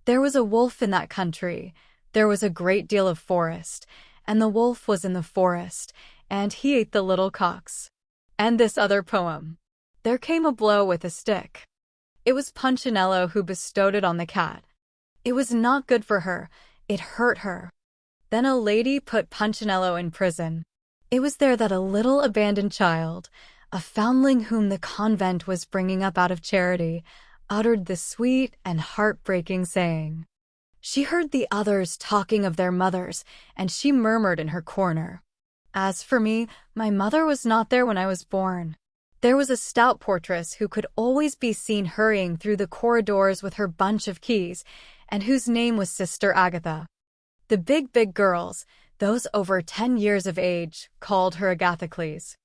There was a wolf in that country. There was a great deal of forest, and the wolf was in the forest, and he ate the little cocks. And this other poem. There came a blow with a stick. It was Punchinello who bestowed it on the cat. It was not good for her. It hurt her. Then a lady put Punchinello in prison. It was there that a little abandoned child, a foundling whom the convent was bringing up out of charity, uttered the sweet and heartbreaking saying. She heard the others talking of their mothers, and she murmured in her corner. As for me, my mother was not there when I was born. There was a stout portress who could always be seen hurrying through the corridors with her bunch of keys, and whose name was Sister Agatha. The big girls, those over 10 years of age, called her Agathocles.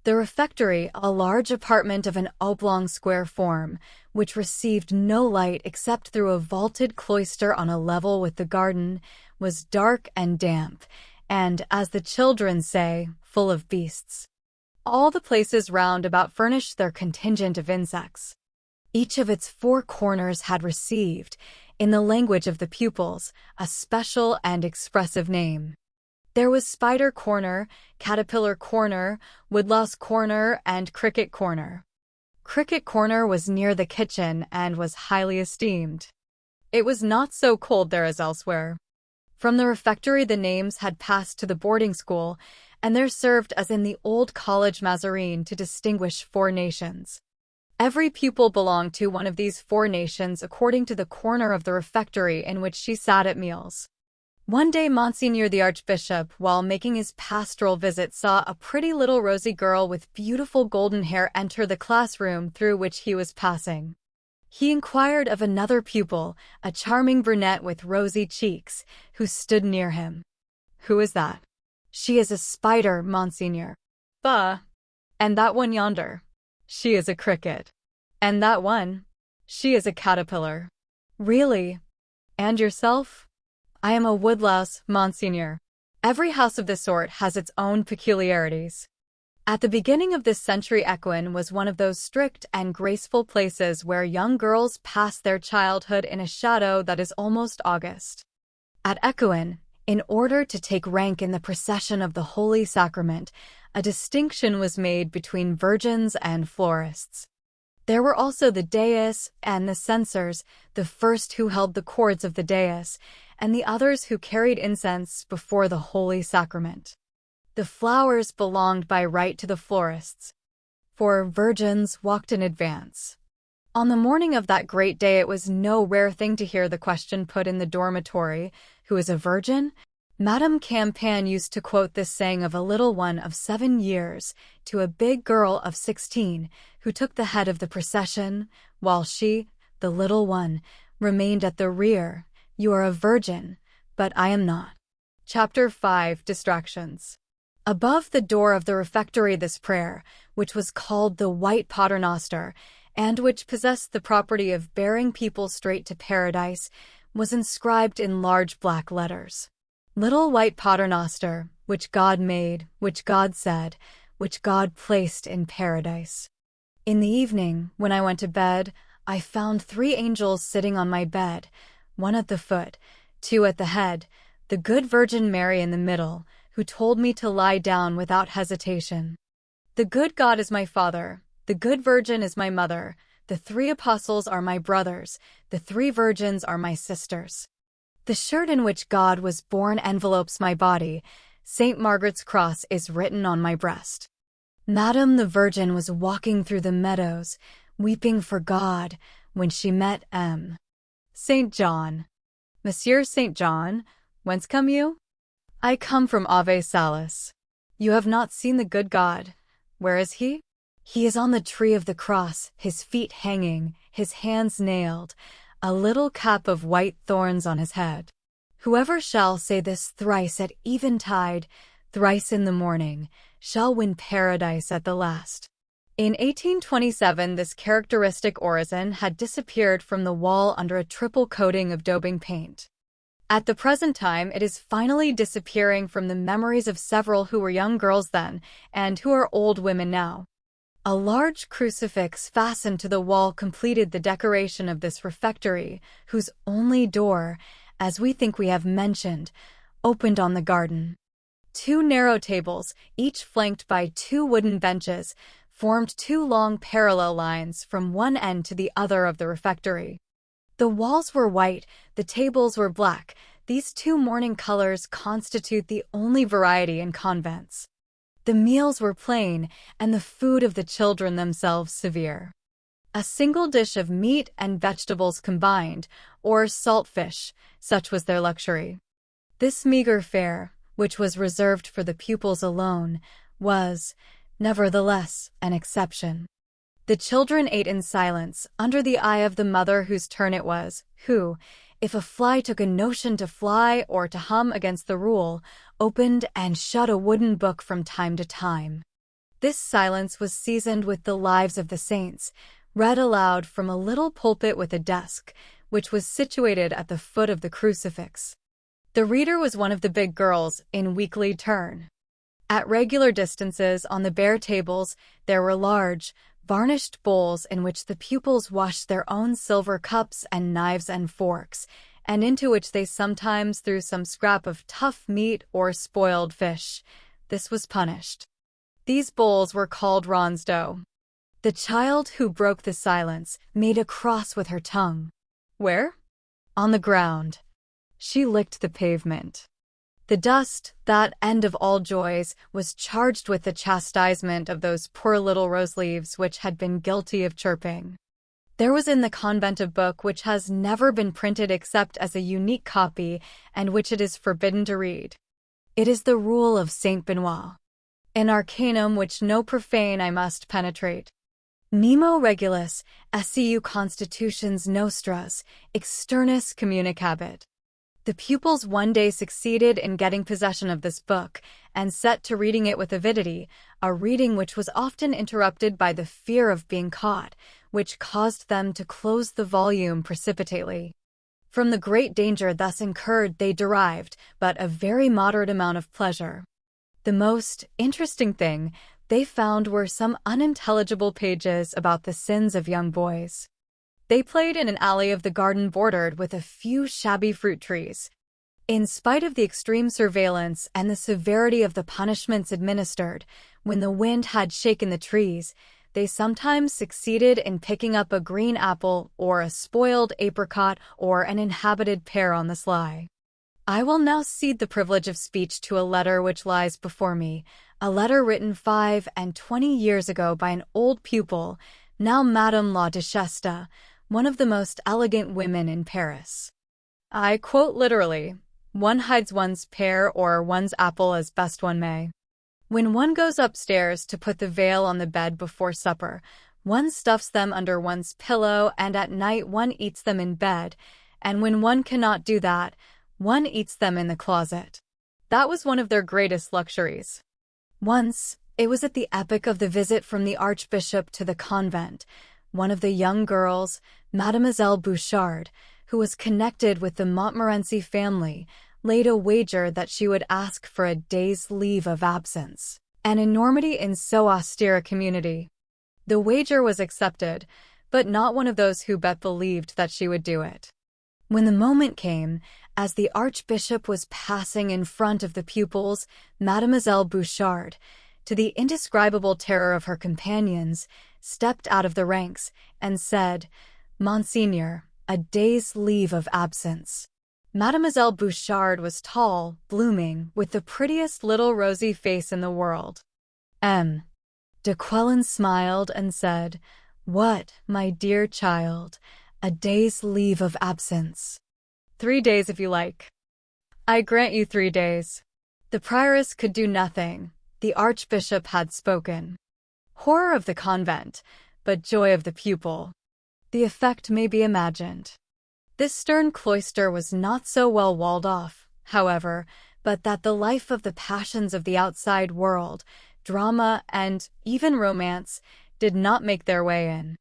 The refectory, a large apartment of an oblong square form, which received no light except through a vaulted cloister on a level with the garden, was dark and damp, and, as the children say, full of beasts. All the places round about furnished their contingent of insects. Each of its 4 corners had received, in the language of the pupils, a special and expressive name. There was Spider Corner, Caterpillar Corner, Woodlouse Corner, and Cricket Corner. Cricket Corner was near the kitchen and was highly esteemed. It was not so cold there as elsewhere. From the refectory the names had passed to the boarding school, and there served as in the old college Mazarine to distinguish 4 nations. Every pupil belonged to one of these 4 nations according to the corner of the refectory in which she sat at meals. One day Monsignor the Archbishop, while making his pastoral visit, saw a pretty little rosy girl with beautiful golden hair enter the classroom through which he was passing. He inquired of another pupil, a charming brunette with rosy cheeks, who stood near him. "Who is that?" "She is a spider, Monsignor." "Bah! And that one yonder?" "She is a cricket." And that one? She is a caterpillar. Really? And yourself? I am a woodlouse, Monseigneur. Every house of this sort has its own peculiarities. At the beginning of this century, Equin was one of those strict and graceful places where young girls pass their childhood in a shadow that is almost August. At Equin, in order to take rank in the procession of the Holy Sacrament, a distinction was made between virgins and florists. There were also the dais and the censors, the first who held the cords of the dais, and the others who carried incense before the Holy Sacrament. The flowers belonged by right to the florists, for virgins walked in advance. On the morning of that great day, it was no rare thing to hear the question put in the dormitory, "Who is a virgin?" Madame Campan used to quote this saying of a little one of 7 years to a big girl of 16 who took the head of the procession, while she, the little one, remained at the rear. "You are a virgin, but I am not." Chapter 5: Distractions. Above the door of the refectory, this prayer, which was called the White Paternoster, and which possessed the property of bearing people straight to paradise, was inscribed in large black letters. Little White Paternoster, which God made, which God said, which God placed in paradise. In the evening, when I went to bed, I found 3 angels sitting on my bed, 1 at the foot, 2 at the head, the good Virgin Mary in the middle, who told me to lie down without hesitation. The good God is my Father, the good Virgin is my mother, the 3 apostles are my brothers, the 3 virgins are my sisters. The shirt in which God was born envelopes my body. St. Margaret's cross is written on my breast. Madame the Virgin was walking through the meadows, weeping for God, when she met M. St. John. Monsieur St. John, whence come you? I come from Ave Salus. You have not seen the good God. Where is he? He is on the tree of the cross, his feet hanging, his hands nailed, a little cap of white thorns on his head. Whoever shall say this thrice at eventide, thrice in the morning, shall win paradise at the last. In 1827, this characteristic orison had disappeared from the wall under a triple coating of daubing paint. At the present time, it is finally disappearing from the memories of several who were young girls then, and who are old women now. A large crucifix fastened to the wall completed the decoration of this refectory, whose only door, as we think we have mentioned, opened on the garden. 2 narrow tables, each flanked by 2 wooden benches, formed 2 long parallel lines from one end to the other of the refectory. The walls were white, the tables were black. These 2 mourning colors constitute the only variety in convents. The meals were plain, and the food of the children themselves severe. A single dish of meat and vegetables combined, or salt fish, such was their luxury. This meager fare, which was reserved for the pupils alone, was, nevertheless, an exception. The children ate in silence, under the eye of the mother whose turn it was, who, if a fly took a notion to fly or to hum against the rule, opened and shut a wooden book from time to time. This silence was seasoned with the lives of the saints, read aloud from a little pulpit with a desk, which was situated at the foot of the crucifix. The reader was one of the big girls, in weekly turn. At regular distances on the bare tables there were large, varnished bowls in which the pupils washed their own silver cups and knives and forks, and into which they sometimes threw some scrap of tough meat or spoiled fish. This was punished. These bowls were called ronsdo. The child who broke the silence made a cross with her tongue. Where? On the ground. She licked the pavement. The dust, that end of all joys, was charged with the chastisement of those poor little rose leaves which had been guilty of chirping. There was in the convent a book which has never been printed except as a unique copy, and which it is forbidden to read. It is the Rule of Saint Benoit, an arcanum which no profane eye must penetrate. Nemo regulus, seu constitutions nostras, externus communicabit. The pupils one day succeeded in getting possession of this book, and set to reading it with avidity, a reading which was often interrupted by the fear of being caught, which caused them to close the volume precipitately. From the great danger thus incurred they derived but a very moderate amount of pleasure. The most interesting thing they found were some unintelligible pages about the sins of young boys. They played in an alley of the garden bordered with a few shabby fruit trees. In spite of the extreme surveillance and the severity of the punishments administered, when the wind had shaken the trees, they sometimes succeeded in picking up a green apple or a spoiled apricot or an inhabited pear on the sly. I will now cede the privilege of speech to a letter which lies before me, a letter written 25 years ago by an old pupil, now Madame la Duchesse, one of the most elegant women in Paris. I quote literally, "One hides one's pear or one's apple as best one may. When one goes upstairs to put the veil on the bed before supper, one stuffs them under one's pillow, and at night one eats them in bed, and when one cannot do that, one eats them in the closet." That was one of their greatest luxuries. Once, it was at the epoch of the visit from the Archbishop to the convent, one of the young girls, Mademoiselle Bouchard, who was connected with the Montmorency family, laid a wager that she would ask for a day's leave of absence, an enormity in so austere a community. The wager was accepted, but not one of those who bet believed that she would do it. When the moment came, as the Archbishop was passing in front of the pupils, Mademoiselle Bouchard, to the indescribable terror of her companions, stepped out of the ranks and said, "Monseigneur, a day's leave of absence." Mademoiselle Bouchard was tall, blooming, with the prettiest little rosy face in the world. M. de Quellen smiled and said, "What, my dear child, a day's leave of absence?" 3 days if you like. I grant you 3 days. The prioress could do nothing. The Archbishop had spoken. Horror of the convent, but joy of the pupil. The effect may be imagined. This stern cloister was not so well walled off, however, but that the life of the passions of the outside world, drama, and even romance did not make their way in.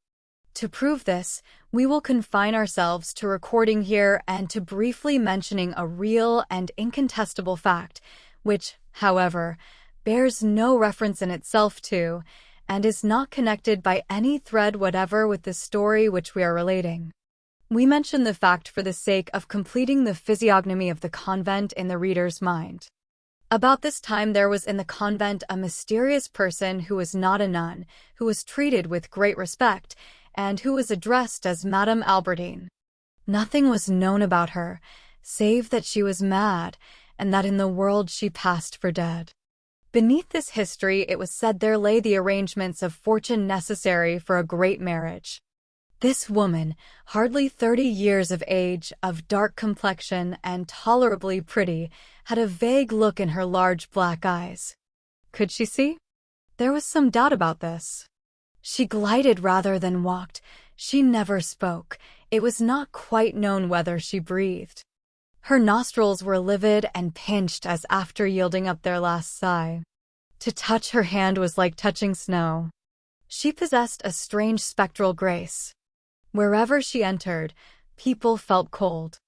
To prove this, we will confine ourselves to recording here and to briefly mentioning a real and incontestable fact, which, however, bears no reference in itself to, and is not connected by any thread whatever with the story which we are relating. We mention the fact for the sake of completing the physiognomy of the convent in the reader's mind. About this time there was in the convent a mysterious person who was not a nun, who was treated with great respect, and who was addressed as Madame Albertine. Nothing was known about her, save that she was mad, and that in the world she passed for dead. Beneath this history it was said there lay the arrangements of fortune necessary for a great marriage. This woman, hardly 30 years of age, of dark complexion, and tolerably pretty, had a vague look in her large black eyes. Could she see? There was some doubt about this. She glided rather than walked. She never spoke. It was not quite known whether she breathed. Her nostrils were livid and pinched as after yielding up their last sigh. To touch her hand was like touching snow. She possessed a strange spectral grace. Wherever she entered, people felt cold.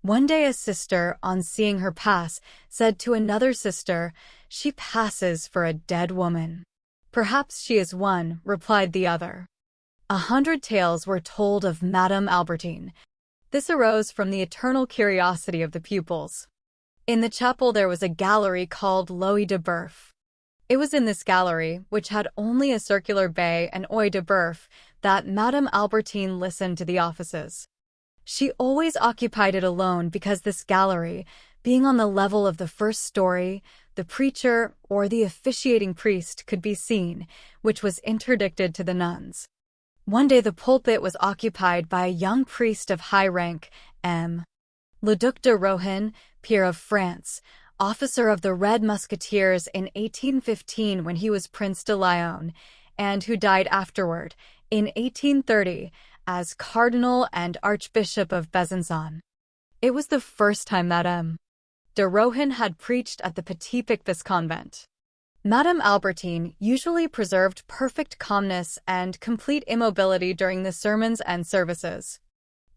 One day a sister, on seeing her pass, said to another sister, "She passes for a dead woman." "Perhaps she is one," replied the other. 100 tales were told of Madame Albertine. This arose from the eternal curiosity of the pupils. In the chapel there was a gallery called l'Œil de Boeuf. It was in this gallery, which had only a circular bay and œil de boeuf, that Madame Albertine listened to the offices. She always occupied it alone because this gallery, being on the level of the first story, the preacher or the officiating priest could be seen, which was interdicted to the nuns. One day the pulpit was occupied by a young priest of high rank, M. Le Duc de Rohan, peer of France, officer of the Red Musketeers in 1815 when he was Prince de Lyon, and who died afterward, in 1830, as Cardinal and Archbishop of Besançon. It was the first time that M. de Rohan had preached at the Petit Picpus convent. Madame Albertine usually preserved perfect calmness and complete immobility during the sermons and services.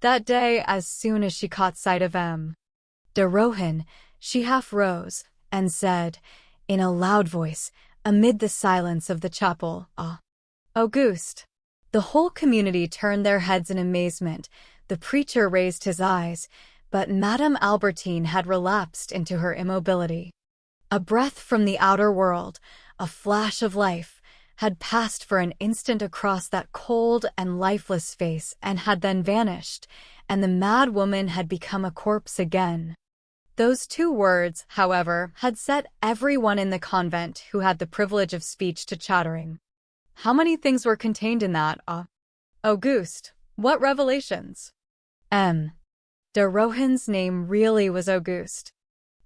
That day, as soon as she caught sight of M. de Rohan, she half rose and said, in a loud voice, amid the silence of the chapel, "Ah, Auguste." The whole community turned their heads in amazement. The preacher raised his eyes, but Madame Albertine had relapsed into her immobility. A breath from the outer world, a flash of life, had passed for an instant across that cold and lifeless face and had then vanished, and the mad woman had become a corpse again. Those two words, however, had set everyone in the convent who had the privilege of speech to chattering. How many things were contained in that, Auguste? What revelations? M. de Rohan's name really was Auguste.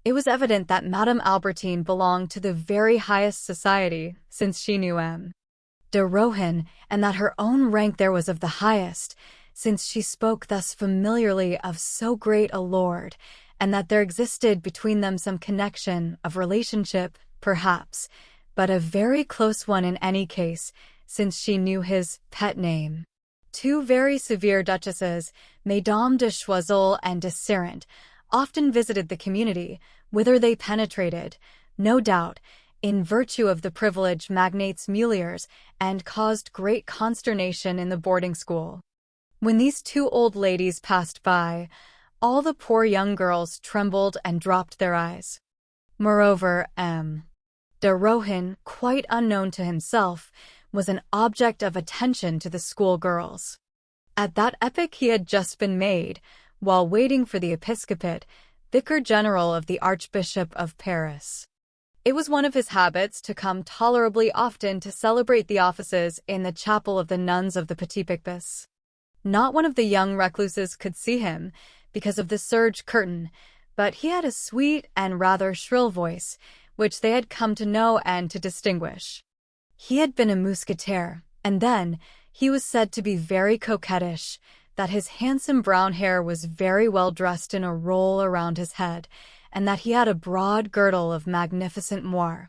It was evident that Madame Albertine belonged to the very highest society, since she knew M. de Rohan, and that her own rank there was of the highest, since she spoke thus familiarly of so great a lord, and that there existed between them some connection of relationship, perhaps, but a very close one in any case, since she knew his pet name. Two very severe duchesses, Mesdames de Choiseul and de Sérent, often visited the community, whither they penetrated, no doubt, in virtue of the privilege magnates Muliers, and caused great consternation in the boarding school. When these two old ladies passed by, all the poor young girls trembled and dropped their eyes. Moreover, M. de Rohan, quite unknown to himself, was an object of attention to the schoolgirls. At that epoch he had just been made, while waiting for the episcopate, Vicar General of the Archbishop of Paris. It was one of his habits to come tolerably often to celebrate the offices in the chapel of the nuns of the Petit Picpus. Not one of the young recluses could see him, because of the serge curtain, but he had a sweet and rather shrill voice, which they had come to know and to distinguish. He had been a mousquetaire, and then he was said to be very coquettish, that his handsome brown hair was very well dressed in a roll around his head, and that he had a broad girdle of magnificent moire,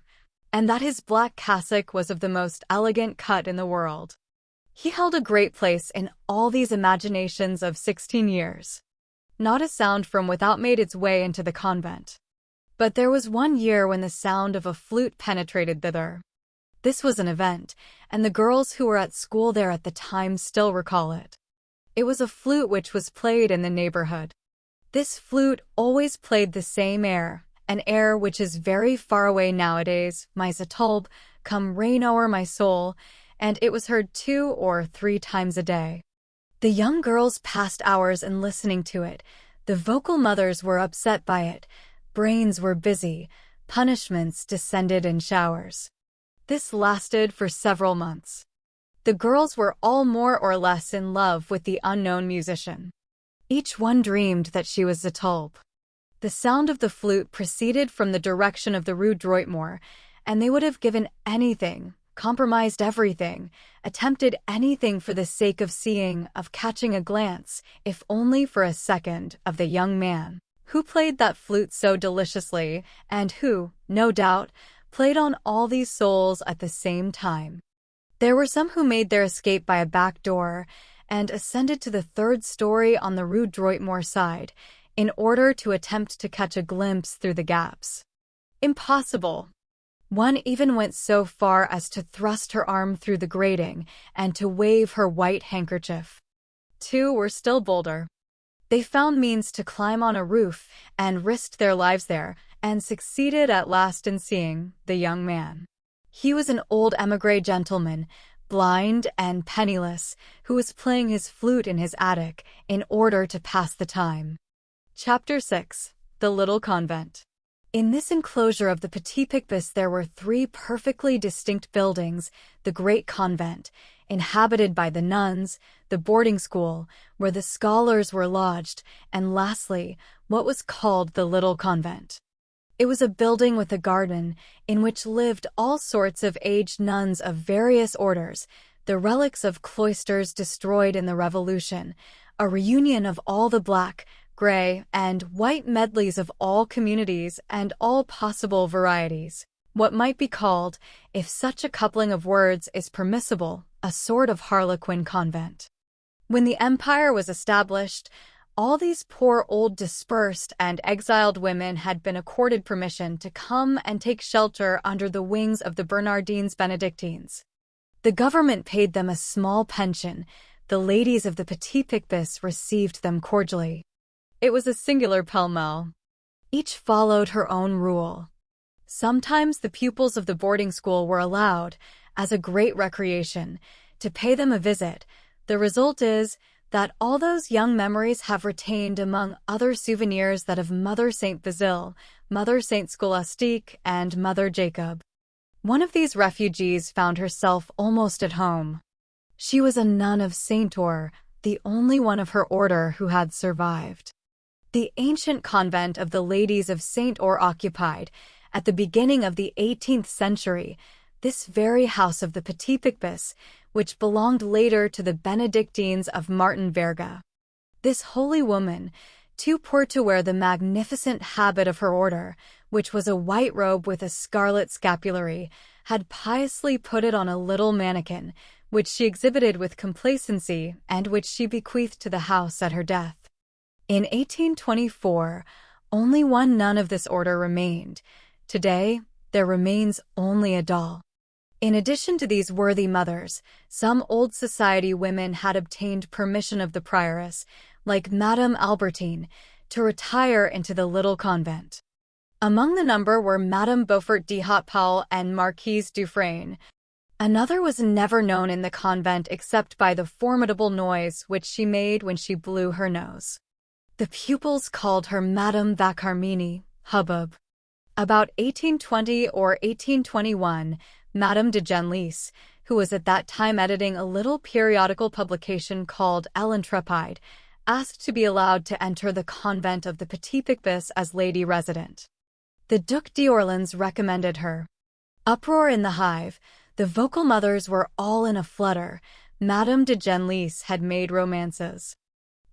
and that his black cassock was of the most elegant cut in the world. He held a great place in all these imaginations of 16 years. Not a sound from without made its way into the convent. But there was one year when the sound of a flute penetrated thither. This was an event, and the girls who were at school there at the time still recall it. It was a flute which was played in the neighborhood. This flute always played the same air, an air which is very far away nowadays, Misérables, come rain o'er my soul, and it was heard 2 or 3 times a day. The young girls passed hours in listening to it. The vocal mothers were upset by it. Brains were busy. Punishments descended in showers. This lasted for several months. The girls were all more or less in love with the unknown musician. Each one dreamed that she was Zétulbé. The sound of the flute proceeded from the direction of the Rue Droitmore, and they would have given anything, compromised everything, attempted anything for the sake of seeing, of catching a glance, if only for a second, of the young man who played that flute so deliciously, and who, no doubt, played on all these souls at the same time. There were some who made their escape by a back door and ascended to the 3rd story on the Rue Droitmore side, in order to attempt to catch a glimpse through the gaps. Impossible! One even went so far as to thrust her arm through the grating and to wave her white handkerchief. 2 were still bolder. They found means to climb on a roof and risked their lives there, and succeeded at last in seeing the young man. He was an old émigré gentleman, blind and penniless, who was playing his flute in his attic in order to pass the time. Chapter 6. The Little Convent. In this enclosure of the Petit Picpus there were 3 perfectly distinct buildings: the great convent, inhabited by the nuns, the boarding school, where the scholars were lodged, and lastly, what was called the little convent. It was a building with a garden, in which lived all sorts of aged nuns of various orders, the relics of cloisters destroyed in the Revolution, a reunion of all the black, gray, and white medleys of all communities and all possible varieties. What might be called, if such a coupling of words is permissible, a sort of Harlequin convent. When the empire was established, all these poor old dispersed and exiled women had been accorded permission to come and take shelter under the wings of the Bernardines Benedictines. The government paid them a small pension. The ladies of the Petit Picpus received them cordially. It was a singular pell-mell. Each followed her own rule. Sometimes the pupils of the boarding school were allowed, as a great recreation, to pay them a visit. The result is that all those young memories have retained, among other souvenirs, that of Mother Saint Basile, Mother Saint Scholastique, and Mother Jacob. One of these refugees found herself almost at home. She was a nun of Saint-Ouen, the only one of her order who had survived. The ancient convent of the Ladies of Saint-Ouen occupied, at the beginning of the 18th century, this very house of the Petit Picpus, which belonged later to the Benedictines of Martin Verga. This holy woman, too poor to wear the magnificent habit of her order, which was a white robe with a scarlet scapulary, had piously put it on a little mannequin, which she exhibited with complacency and which she bequeathed to the house at her death. In 1824, only one nun of this order remained. Today, there remains only a doll. In addition to these worthy mothers, some old society women had obtained permission of the prioress, like Madame Albertine, to retire into the little convent. Among the number were Madame Beaufort de Hautpoul and Marquise Dufresne. Another was never known in the convent except by the formidable noise which she made when she blew her nose. The pupils called her Madame Vaccarmini, Hubbub. About 1820 or 1821, Madame de Genlis, who was at that time editing a little periodical publication called L'Intrépide, asked to be allowed to enter the convent of the Petit Picpus as lady resident. The Duc d'Orléans recommended her. Uproar in the hive. The vocal mothers were all in a flutter. Madame de Genlis had made romances,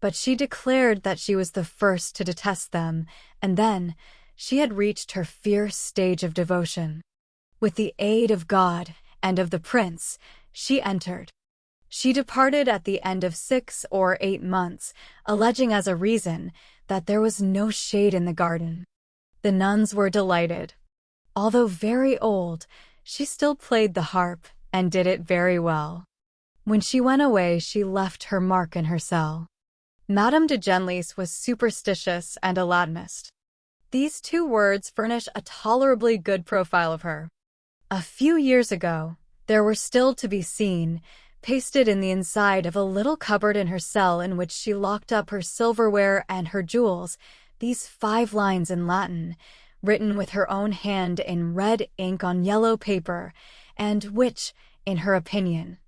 but she declared that she was the first to detest them, and then she had reached her fierce stage of devotion. With the aid of God and of the prince, she entered. She departed at the end of 6 or 8 months, alleging as a reason that there was no shade in the garden. The nuns were delighted. Although very old, she still played the harp and did it very well. When she went away, she left her mark in her cell. Madame de Genlis was superstitious and a Latinist. These two words furnish a tolerably good profile of her. A few years ago, there were still to be seen, pasted in the inside of a little cupboard in her cell in which she locked up her silverware and her jewels, these 5 lines in Latin, written with her own hand in red ink on yellow paper, and which, in her opinion,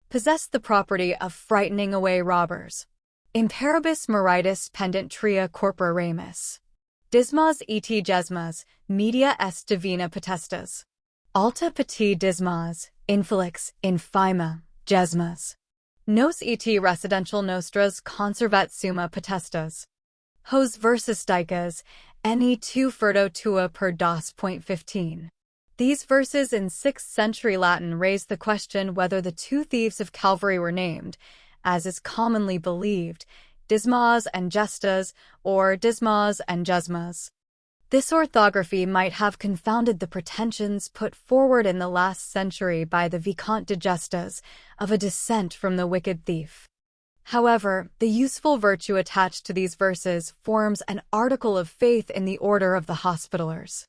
possessed the property of frightening away robbers. Imperibus meritus pendent tria corpora ramus. Dismas et gesmas, media est divina potestas. Alta petit dismas, infelix, infima, gesmas. Nos et residential nostras conservat summa potestas. Hos versus dicas, ne tu furto tua per dos.15. These verses in 6th century Latin raise the question whether the 2 thieves of Calvary were named, as is commonly believed, Dismas and Gestas, or Dismas and Gesmas. This orthography might have confounded the pretensions put forward in the last century by the Vicomte de Gestas of a descent from the wicked thief. However, the useful virtue attached to these verses forms an article of faith in the order of the Hospitallers.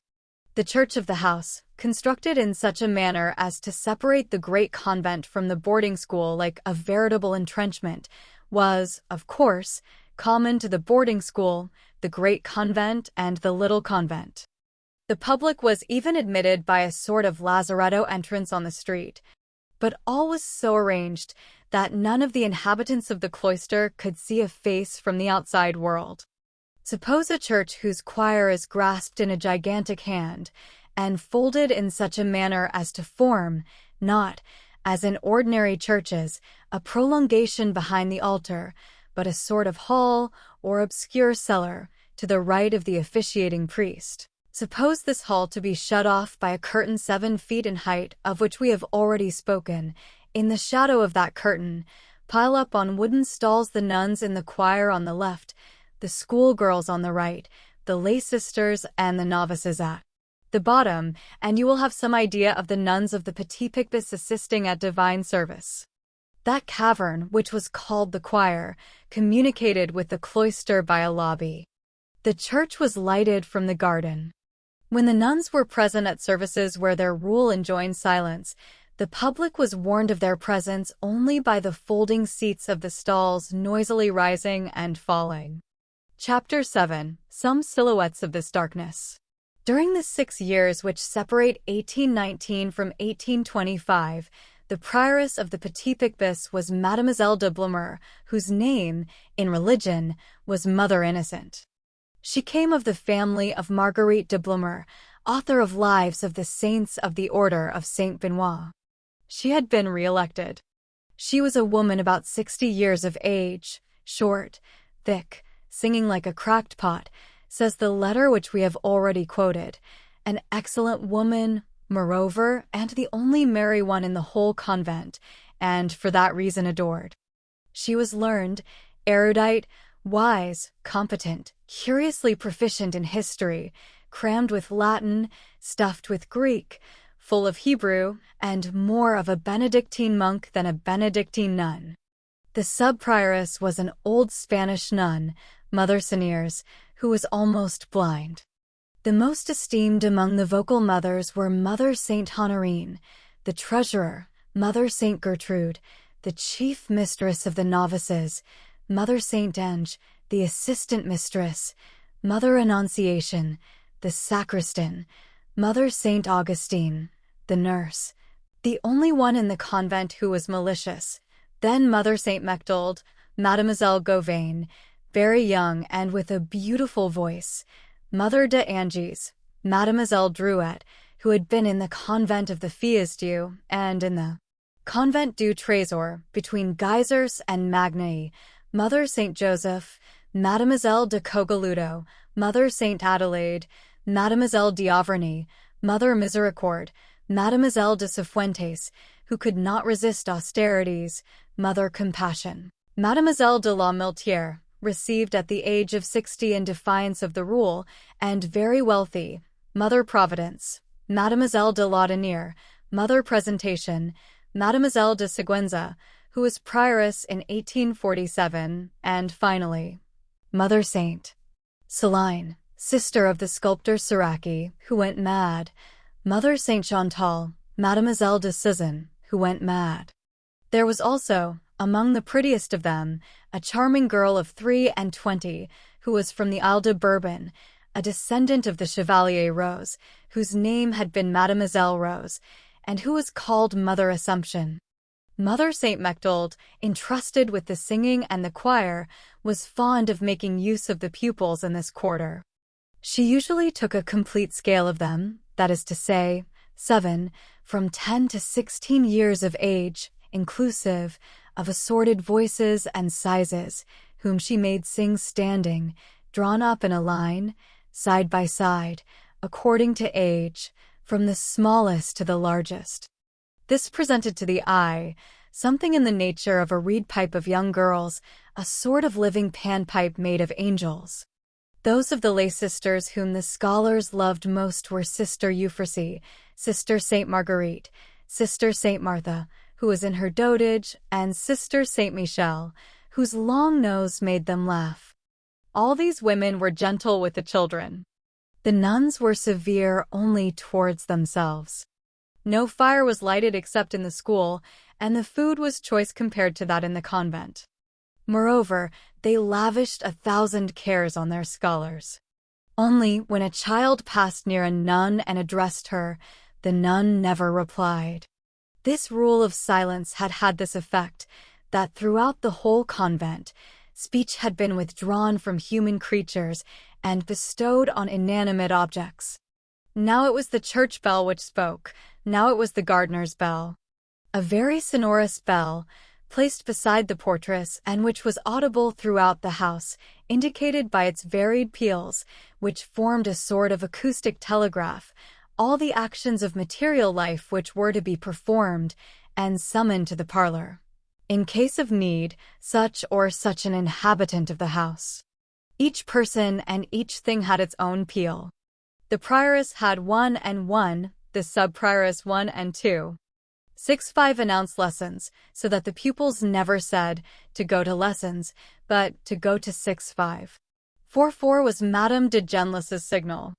The Church of the House, constructed in such a manner as to separate the great convent from the boarding school like a veritable entrenchment, was, of course, common to the boarding school, the great convent, and the little convent. The public was even admitted by a sort of lazaretto entrance on the street, but all was so arranged that none of the inhabitants of the cloister could see a face from the outside world. Suppose a church whose choir is grasped in a gigantic hand and folded in such a manner as to form, not, as in ordinary churches, a prolongation behind the altar, but a sort of hall or obscure cellar to the right of the officiating priest. Suppose this hall to be shut off by a curtain 7 feet in height, of which we have already spoken. In the shadow of that curtain, pile up on wooden stalls the nuns in the choir on the left, the schoolgirls on the right, the lay sisters and the novices at the bottom, and you will have some idea of the nuns of the Petit Picpus assisting at divine service. That cavern, which was called the choir, communicated with the cloister by a lobby. The church was lighted from the garden. When the nuns were present at services where their rule enjoined silence, the public was warned of their presence only by the folding seats of the stalls noisily rising and falling. Chapter 7. Some silhouettes of this darkness. During the 6 years which separate 1819 from 1825, the prioress of the Petit Picpus was Mademoiselle de Blumer, whose name, in religion, was Mother Innocent. She came of the family of Marguerite de Blumer, author of Lives of the Saints of the Order of Saint Benoit. She had been re-elected. She was a woman about 60 years of age, short, thick, singing like a cracked pot, says the letter which we have already quoted, an excellent woman, moreover, and the only merry one in the whole convent, and for that reason adored. She was learned, erudite, wise, competent, curiously proficient in history, crammed with Latin, stuffed with Greek, full of Hebrew, and more of a Benedictine monk than a Benedictine nun. The sub-prioress was an old Spanish nun, Mother Seniers, who was almost blind. The most esteemed among the vocal mothers were Mother Saint Honorine, the treasurer, Mother Saint Gertrude, the chief mistress of the novices, Mother Saint Ange, the assistant mistress, Mother Annunciation, the sacristan, Mother Saint Augustine, the nurse, the only one in the convent who was malicious, then Mother Saint Mechtold, Mademoiselle Gauvain, very young and with a beautiful voice, Mother de Angers, Mademoiselle Drouet, who had been in the convent of the Filles Dieu and in the convent du Trésor between Geysers and Magny, Mother Saint Joseph, Mademoiselle de Cogaludo, Mother Saint Adelaide, Mademoiselle d'Auverney, Mother Misericorde, Mademoiselle de Cifuentes, who could not resist austerities, Mother Compassion. Mademoiselle de la Miltière, received at the age of 60 in defiance of the rule, and very wealthy, Mother Providence, Mademoiselle de Laudonnière, Mother Presentation, Mademoiselle de Siguenza, who was prioress in 1847, and finally, Mother Saint Celine, sister of the sculptor Siraki, who went mad, Mother Saint Chantal, Mademoiselle de Suzanne, who went mad. There was also, among the prettiest of them, a charming girl of 23, who was from the Isle de Bourbon, a descendant of the Chevalier Rose, whose name had been Mademoiselle Rose, and who was called Mother Assumption. Mother Saint Mechtold, entrusted with the singing and the choir, was fond of making use of the pupils in this quarter. She usually took a complete scale of them, that is to say, 7, from 10 to 16 years of age, inclusive, of assorted voices and sizes, whom she made sing standing, drawn up in a line, side by side, according to age, from the smallest to the largest. This presented to the eye something in the nature of a reed pipe of young girls, a sort of living panpipe made of angels. Those of the lay sisters whom the scholars loved most were Sister Euphrasie, Sister Saint Marguerite, Sister Saint Martha, who was in her dotage, and Sister Saint Michel, whose long nose made them laugh. All these women were gentle with the children. The nuns were severe only towards themselves. No fire was lighted except in the school, and the food was choice compared to that in the convent. Moreover, they lavished 1,000 cares on their scholars. Only, when a child passed near a nun and addressed her, the nun never replied. This rule of silence had had this effect, that throughout the whole convent, speech had been withdrawn from human creatures and bestowed on inanimate objects. Now it was the church bell which spoke, now it was the gardener's bell. A very sonorous bell, placed beside the portress and which was audible throughout the house, indicated by its varied peals, which formed a sort of acoustic telegraph, all the actions of material life which were to be performed and summoned to the parlor, in case of need, such or such an inhabitant of the house. Each person and each thing had its own peal. The prioress had 1 and 1, the sub-prioress 1 and 2. 6-5 announced lessons, so that the pupils never said to go to lessons, but to go to 6-5. 4-4 was Madame de Genlis's signal.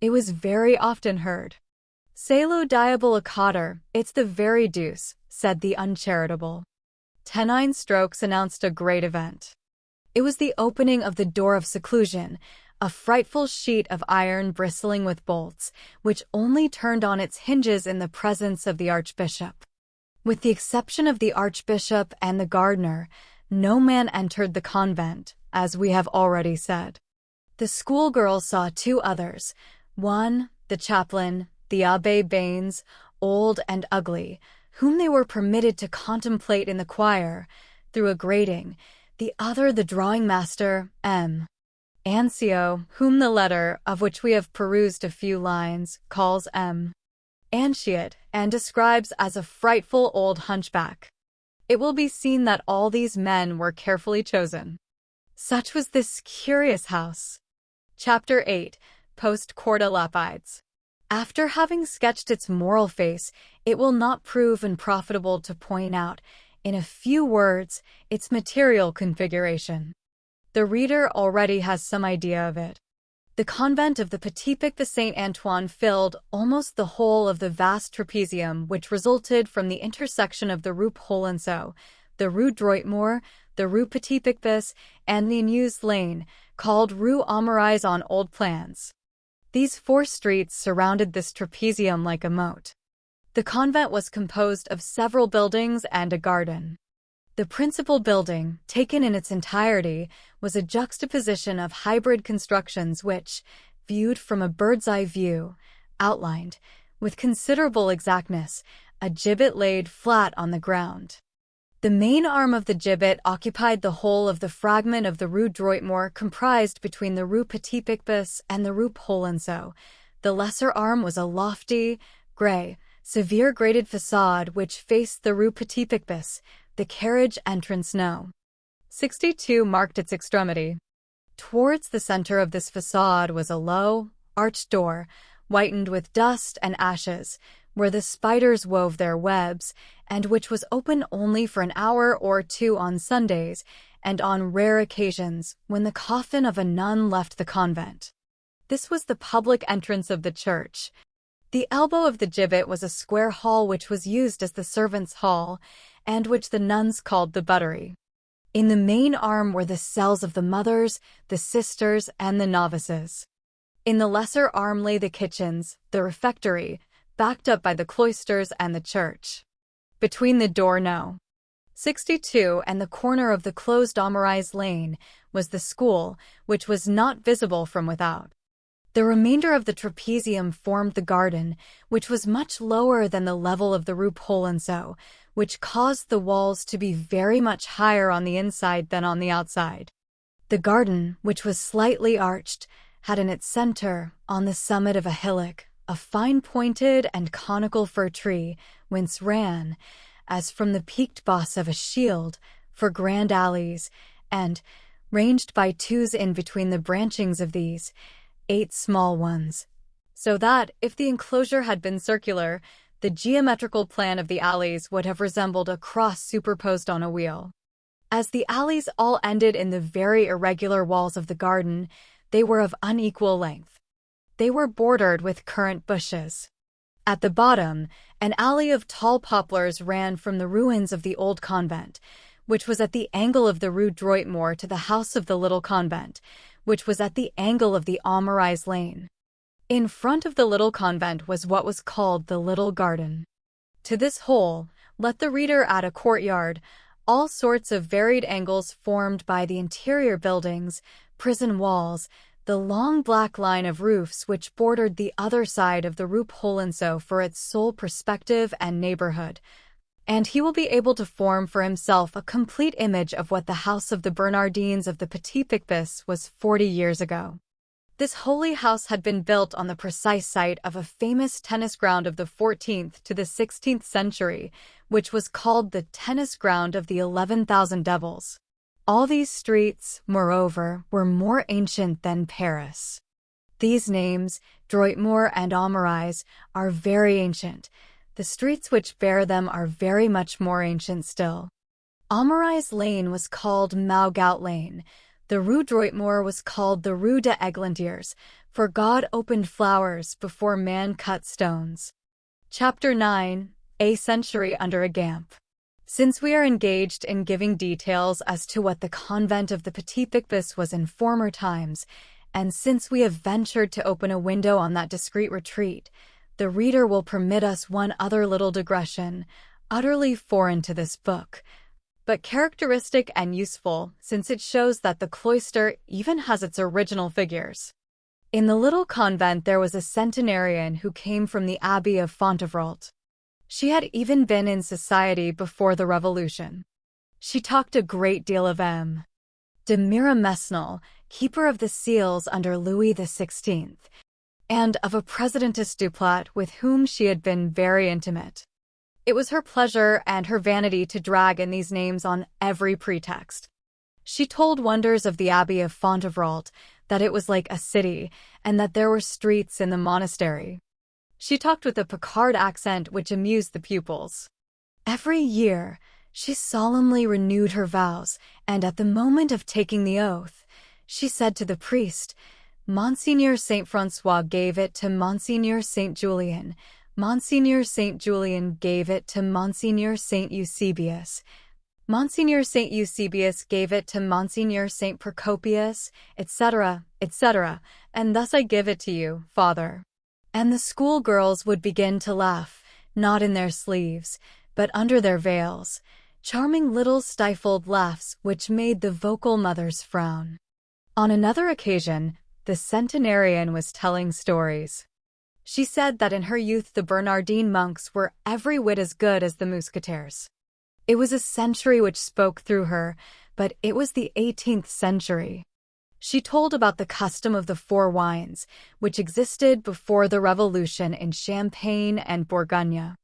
It was very often heard. C'est le diable à quatre, it's the very deuce, said the uncharitable. 10-9 strokes announced a great event. It was the opening of the door of seclusion, a frightful sheet of iron bristling with bolts, which only turned on its hinges in the presence of the archbishop. With the exception of the archbishop and the gardener, no man entered the convent, as we have already said. The schoolgirls saw 2 others, one, the chaplain, the Abbé Baines, old and ugly, whom they were permitted to contemplate in the choir, through a grating, the other the drawing-master, M. Ancio, whom the letter, of which we have perused a few lines, calls M. Anchiot, and describes as a frightful old hunchback. It will be seen that all these men were carefully chosen. Such was this curious house. Chapter 8. Post-Corda Lapides. After having sketched its moral face, it will not prove unprofitable to point out, in a few words, its material configuration. The reader already has some idea of it. The convent of the Petit Pic de Saint Antoine filled almost the whole of the vast trapezium which resulted from the intersection of the Rue Polonceau, the Rue Droitmore, the Rue Petit Picpus, and the unused lane, called Rue Amourise on old plans. These 4 streets surrounded this trapezium like a moat. The convent was composed of several buildings and a garden. The principal building, taken in its entirety, was a juxtaposition of hybrid constructions which, viewed from a bird's-eye view, outlined, with considerable exactness, a gibbet laid flat on the ground. The main arm of the gibbet occupied the whole of the fragment of the Rue Droitmore comprised between the Rue Petit Picpus and the Rue Polonceau. The lesser arm was a lofty, grey, severe grated façade which faced the Rue Petit Picpus. The carriage entrance No. 62 marked its extremity. Towards the center of this façade was a low, arched door, whitened with dust and ashes, where the spiders wove their webs, and which was open only for an hour or 2 on Sundays, and on rare occasions, when the coffin of a nun left the convent. This was the public entrance of the church. The elbow of the gibbet was a square hall which was used as the servants' hall, and which the nuns called the buttery. In the main arm were the cells of the mothers, the sisters, and the novices. In the lesser arm lay the kitchens, the refectory, backed up by the cloisters and the church. Between the door No. 62 and the corner of the closed Amourise lane was the school, which was not visible from without. The remainder of the trapezium formed the garden, which was much lower than the level of the Rue Polonceau, which caused the walls to be very much higher on the inside than on the outside. The garden, which was slightly arched, had in its center, on the summit of a hillock, a fine-pointed and conical fir tree, whence ran, as from the peaked boss of a shield, 4 grand alleys, and, ranged by 2s in between the branchings of these, 8 small ones, so that, if the enclosure had been circular, the geometrical plan of the alleys would have resembled a cross superposed on a wheel. As the alleys all ended in the very irregular walls of the garden, they were of unequal length. They were bordered with currant bushes. At the bottom, an alley of tall poplars ran from the ruins of the old convent, which was at the angle of the Rue Droitmore, to the house of the little convent, which was at the angle of the Amourise lane. In front of the little convent was what was called the little garden. To this whole, let the reader add a courtyard, all sorts of varied angles formed by the interior buildings, prison walls, the long black line of roofs which bordered the other side of the Rue Polonceau for its sole perspective and neighborhood, and he will be able to form for himself a complete image of what the house of the Bernardines of the Petit Picpus was 40 years ago. This holy house had been built on the precise site of a famous tennis ground of the 14th to the 16th century, which was called the tennis ground of the 11,000 devils. All these streets, moreover, were more ancient than Paris. These names, Droitmoor and Aumarais, are very ancient. The streets which bear them are very much more ancient still. Aumarais Lane was called Maugout Lane. The Rue Droitmoor was called the Rue de Eglantiers, for God opened flowers before man cut stones. Chapter 9. A Century Under a Gamp. Since we are engaged in giving details as to what the convent of the Petit Picpus was in former times, and since we have ventured to open a window on that discreet retreat, the reader will permit us one other little digression, utterly foreign to this book, but characteristic and useful, since it shows that the cloister even has its original figures. In the little convent there was a centenarian who came from the Abbey of Fontevrault. She had even been in society before the Revolution. She talked a great deal of M. de Miromesnil, keeper of the seals under Louis XVI, and of a Presidentess Duplat with whom she had been very intimate. It was her pleasure and her vanity to drag in these names on every pretext. She told wonders of the Abbey of Fontevrault, that it was like a city, and that there were streets in the monastery. She talked with a Picard accent which amused the pupils. Every year, she solemnly renewed her vows, and at the moment of taking the oath, she said to the priest, Monseigneur Saint Francois gave it to Monseigneur Saint Julian. Monseigneur Saint Julian gave it to Monseigneur Saint Eusebius. Monseigneur Saint Eusebius gave it to Monseigneur Saint Procopius, etc., etc., and thus I give it to you, Father. And the schoolgirls would begin to laugh, not in their sleeves, but under their veils, charming little stifled laughs which made the vocal mothers frown. On another occasion, the centenarian was telling stories. She said that in her youth the Bernardine monks were every whit as good as the Mousquetaires. It was a century which spoke through her, but it was the 18th century. She told about the custom of the four wines, which existed before the Revolution in Champagne and Bourgogne.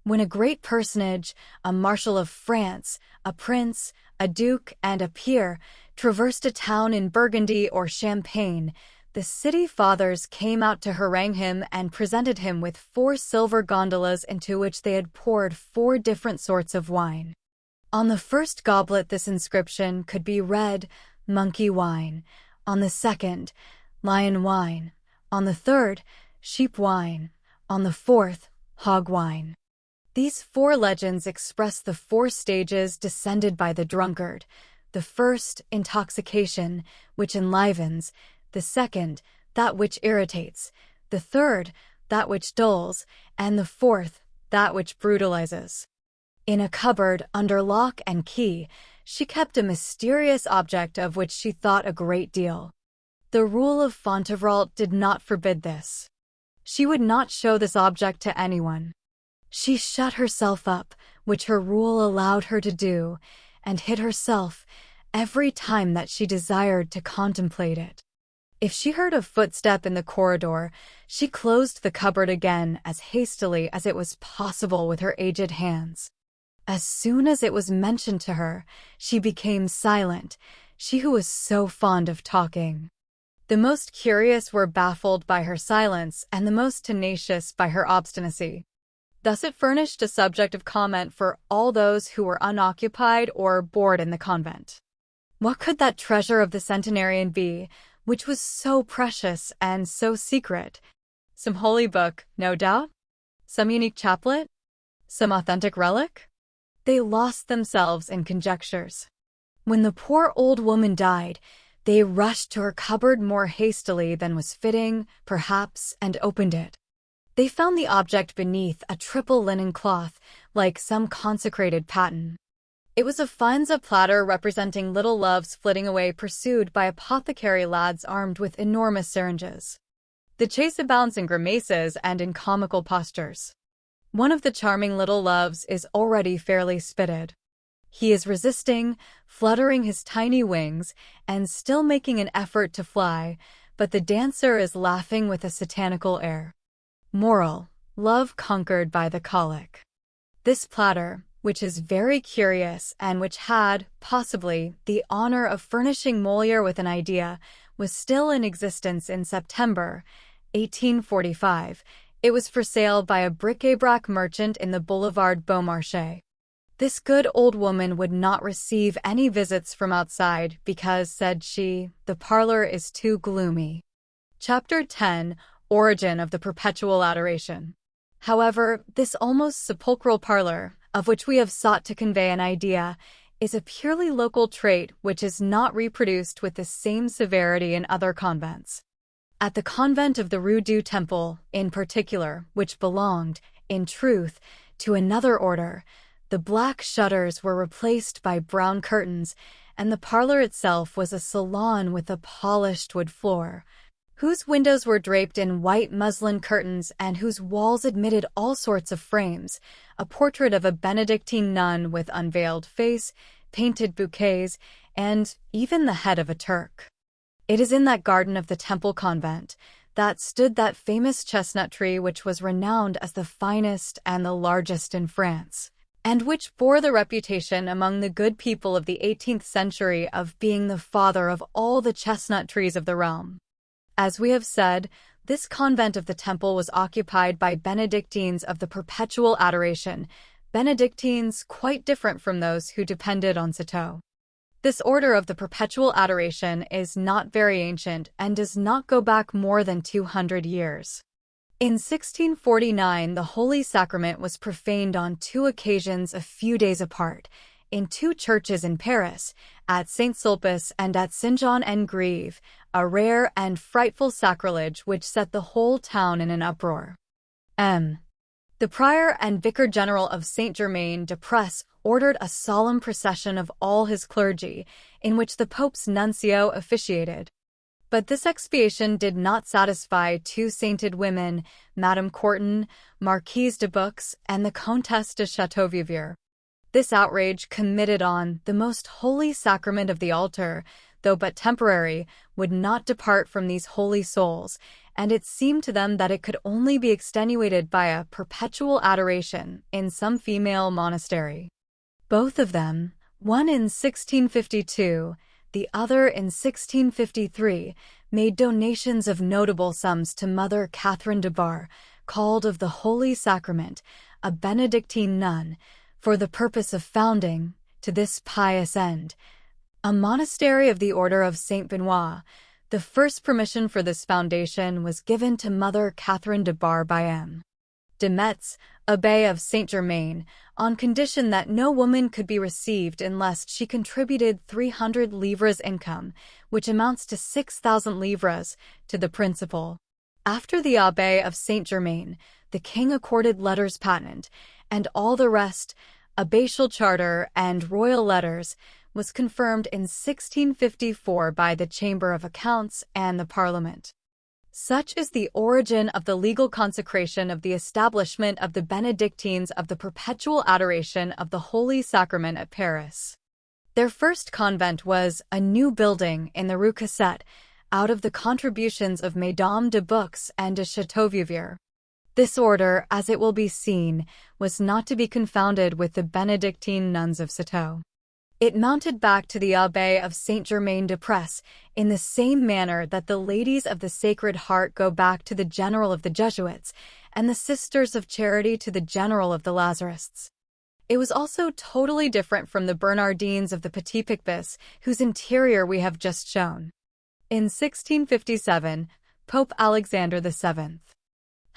When a great personage, a marshal of France, a prince, a duke, and a peer, traversed a town in Burgundy or Champagne, the city fathers came out to harangue him and presented him with 4 silver gondolas into which they had poured 4 different sorts of wine. On the first goblet this inscription could be read, monkey wine; on the second, lion wine; on the third, sheep wine; on the fourth, hog wine. These 4 legends express the 4 stages descended by the drunkard: the first, intoxication, which enlivens; the second, that which irritates; the third, that which dulls; and the fourth, that which brutalizes. In a cupboard, under lock and key, she kept a mysterious object of which she thought a great deal. The rule of Fontevrault did not forbid this. She would not show this object to anyone. She shut herself up, which her rule allowed her to do, and hid herself every time that she desired to contemplate it. If she heard a footstep in the corridor, she closed the cupboard again as hastily as it was possible with her aged hands. As soon as it was mentioned to her, she became silent, she who was so fond of talking. The most curious were baffled by her silence, and the most tenacious by her obstinacy. Thus it furnished a subject of comment for all those who were unoccupied or bored in the convent. What could that treasure of the centenarian be, which was so precious and so secret? Some holy book, no doubt? Some unique chaplet? Some authentic relic? They lost themselves in conjectures. When the poor old woman died, they rushed to her cupboard more hastily than was fitting, perhaps, and opened it. They found the object beneath a triple linen cloth, like some consecrated paten. It was a Faenza platter representing little loves flitting away pursued by apothecary lads armed with enormous syringes. The chase abounds in grimaces and in comical postures. One of the charming little loves is already fairly spitted. He is resisting, fluttering his tiny wings, and still making an effort to fly, but the dancer is laughing with a satanical air. Moral: love conquered by the colic. This platter, which is very curious and which had, possibly, the honor of furnishing Molière with an idea, was still in existence in September 1845. It was for sale by a bric-a-brac merchant in the Boulevard Beaumarchais. This good old woman would not receive any visits from outside because, said she, the parlor is too gloomy. Chapter 10: Origin of the Perpetual Adoration. However, this almost sepulchral parlor, of which we have sought to convey an idea, is a purely local trait which is not reproduced with the same severity in other convents. At the convent of the Rue du Temple, in particular, which belonged, in truth, to another order, the black shutters were replaced by brown curtains, and the parlor itself was a salon with a polished wood floor, whose windows were draped in white muslin curtains and whose walls admitted all sorts of frames, a portrait of a Benedictine nun with unveiled face, painted bouquets, and even the head of a Turk. It is in that garden of the Temple Convent that stood that famous chestnut tree which was renowned as the finest and the largest in France, and which bore the reputation among the good people of the 18th century of being the father of all the chestnut trees of the realm. As we have said, this convent of the Temple was occupied by Benedictines of the Perpetual Adoration, Benedictines quite different from those who depended on Citeaux. This order of the Perpetual Adoration is not very ancient and does not go back more than 200 years. In 1649, the Holy Sacrament was profaned on two occasions a few days apart, in two churches in Paris, at Saint-Sulpice and at Saint-Jean-en-Grève, a rare and frightful sacrilege which set the whole town in an uproar. The prior and vicar general of Saint-Germain-des-Prés ordered a solemn procession of all his clergy, in which the Pope's nuncio officiated. But this expiation did not satisfy two sainted women, Madame Courtin, Marquise de Bux, and the Comtesse de Chateauvieux. This outrage committed on the most holy sacrament of the altar, though but temporary, would not depart from these holy souls, and it seemed to them that it could only be extenuated by a perpetual adoration in some female monastery. Both of them, one in 1652, the other in 1653, made donations of notable sums to Mother Catherine de Bar, called of the Holy Sacrament, a Benedictine nun, for the purpose of founding, to this pious end, a monastery of the Order of Saint Benoit. The first permission for this foundation was given to Mother Catherine de Bar by M. de Metz, Abbé of Saint-Germain, on condition that no woman could be received unless she contributed 300 livres income, which amounts to 6,000 livres, to the principal. After the Abbé of Saint-Germain, the king accorded letters patent, and all the rest, abbatial charter and royal letters, was confirmed in 1654 by the Chamber of Accounts and the Parliament. Such is the origin of the legal consecration of the establishment of the Benedictines of the Perpetual Adoration of the Holy Sacrament at Paris. Their first convent was a new building in the Rue Cassette, out of the contributions of Mesdames de Bux and de Chateauvieux. This order, as it will be seen, was not to be confounded with the Benedictine nuns of Citeaux. It mounted back to the Abbé of Saint-Germain-des-Prés in the same manner that the Ladies of the Sacred Heart go back to the General of the Jesuits, and the Sisters of Charity to the General of the Lazarists. It was also totally different from the Bernardines of the Petit Picpus, whose interior we have just shown. In 1657, Pope Alexander VII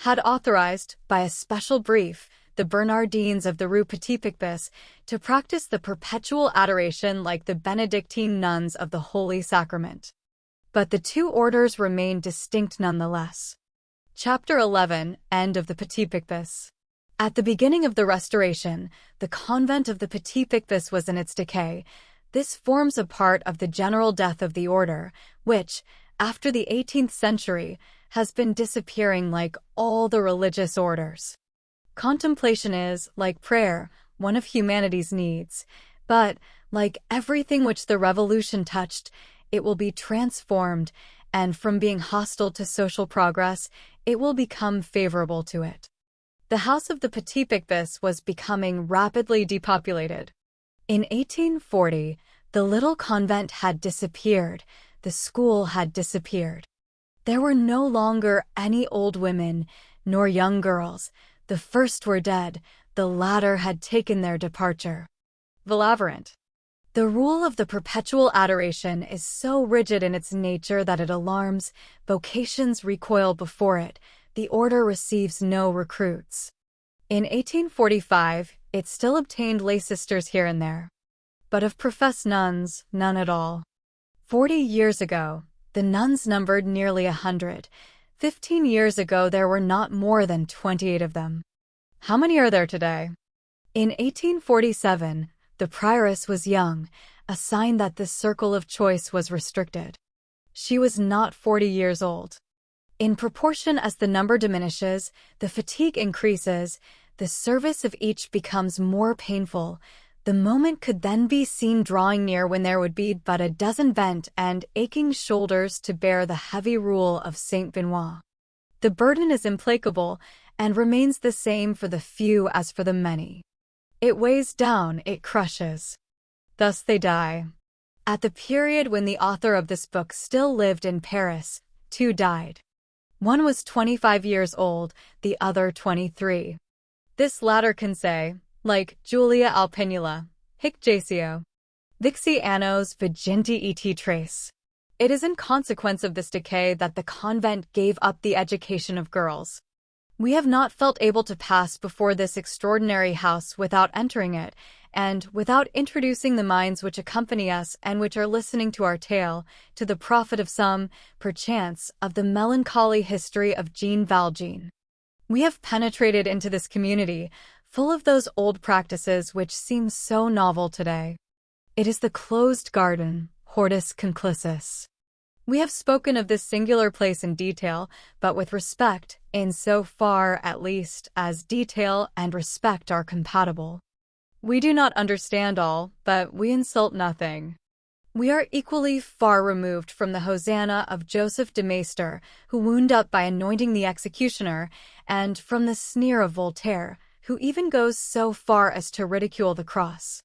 had authorized, by a special brief, the Bernardines of the Rue Petit Picpus to practice the perpetual adoration like the Benedictine nuns of the Holy Sacrament. But the two orders remained distinct nonetheless. Chapter 11: End of the Petit Picpus. At the beginning of the Restoration, the convent of the Petit Picpus was in its decay. This forms a part of the general death of the order, which, after the 18th century, has been disappearing like all the religious orders. Contemplation is, like prayer, one of humanity's needs, but, like everything which the revolution touched, it will be transformed, and from being hostile to social progress, it will become favorable to it. The house of the Petit Picpus was becoming rapidly depopulated. In 1840, the little convent had disappeared, the school had disappeared. There were no longer any old women, nor young girls. The first were dead, the latter had taken their departure. Vilaverant. The rule of the perpetual adoration is so rigid in its nature that it alarms, vocations recoil before it, the order receives no recruits. In 1845, it still obtained lay sisters here and there. But of professed nuns, none at all. 40 years ago, the nuns numbered nearly 100. 15 years ago there were not more than 28 of them. How many are there today? In 1847, the prioress was young, a sign that this circle of choice was restricted. She was not 40 years old. In proportion as the number diminishes, the fatigue increases, the service of each becomes more painful. The moment could then be seen drawing near when there would be but a dozen bent and aching shoulders to bear the heavy rule of Saint Benoit. The burden is implacable and remains the same for the few as for the many. It weighs down, it crushes. Thus they die. At the period when the author of this book still lived in Paris, 2 died. One was 25 years old, the other 23. This latter can say, like Julia Alpinula, Hic Jacio. Vixi annos viginti et trace. It is in consequence of this decay that the convent gave up the education of girls. We have not felt able to pass before this extraordinary house without entering it, and without introducing the minds which accompany us and which are listening to our tale, to the profit of some, perchance, of the melancholy history of Jean Valjean. We have penetrated into this community, full of those old practices which seem so novel today. It is the closed garden, hortus conclusus. We have spoken of this singular place in detail, but with respect, in so far, at least, as detail and respect are compatible. We do not understand all, but we insult nothing. We are equally far removed from the Hosanna of Joseph de Maistre, who wound up by anointing the executioner, and from the sneer of Voltaire, who even goes so far as to ridicule the cross.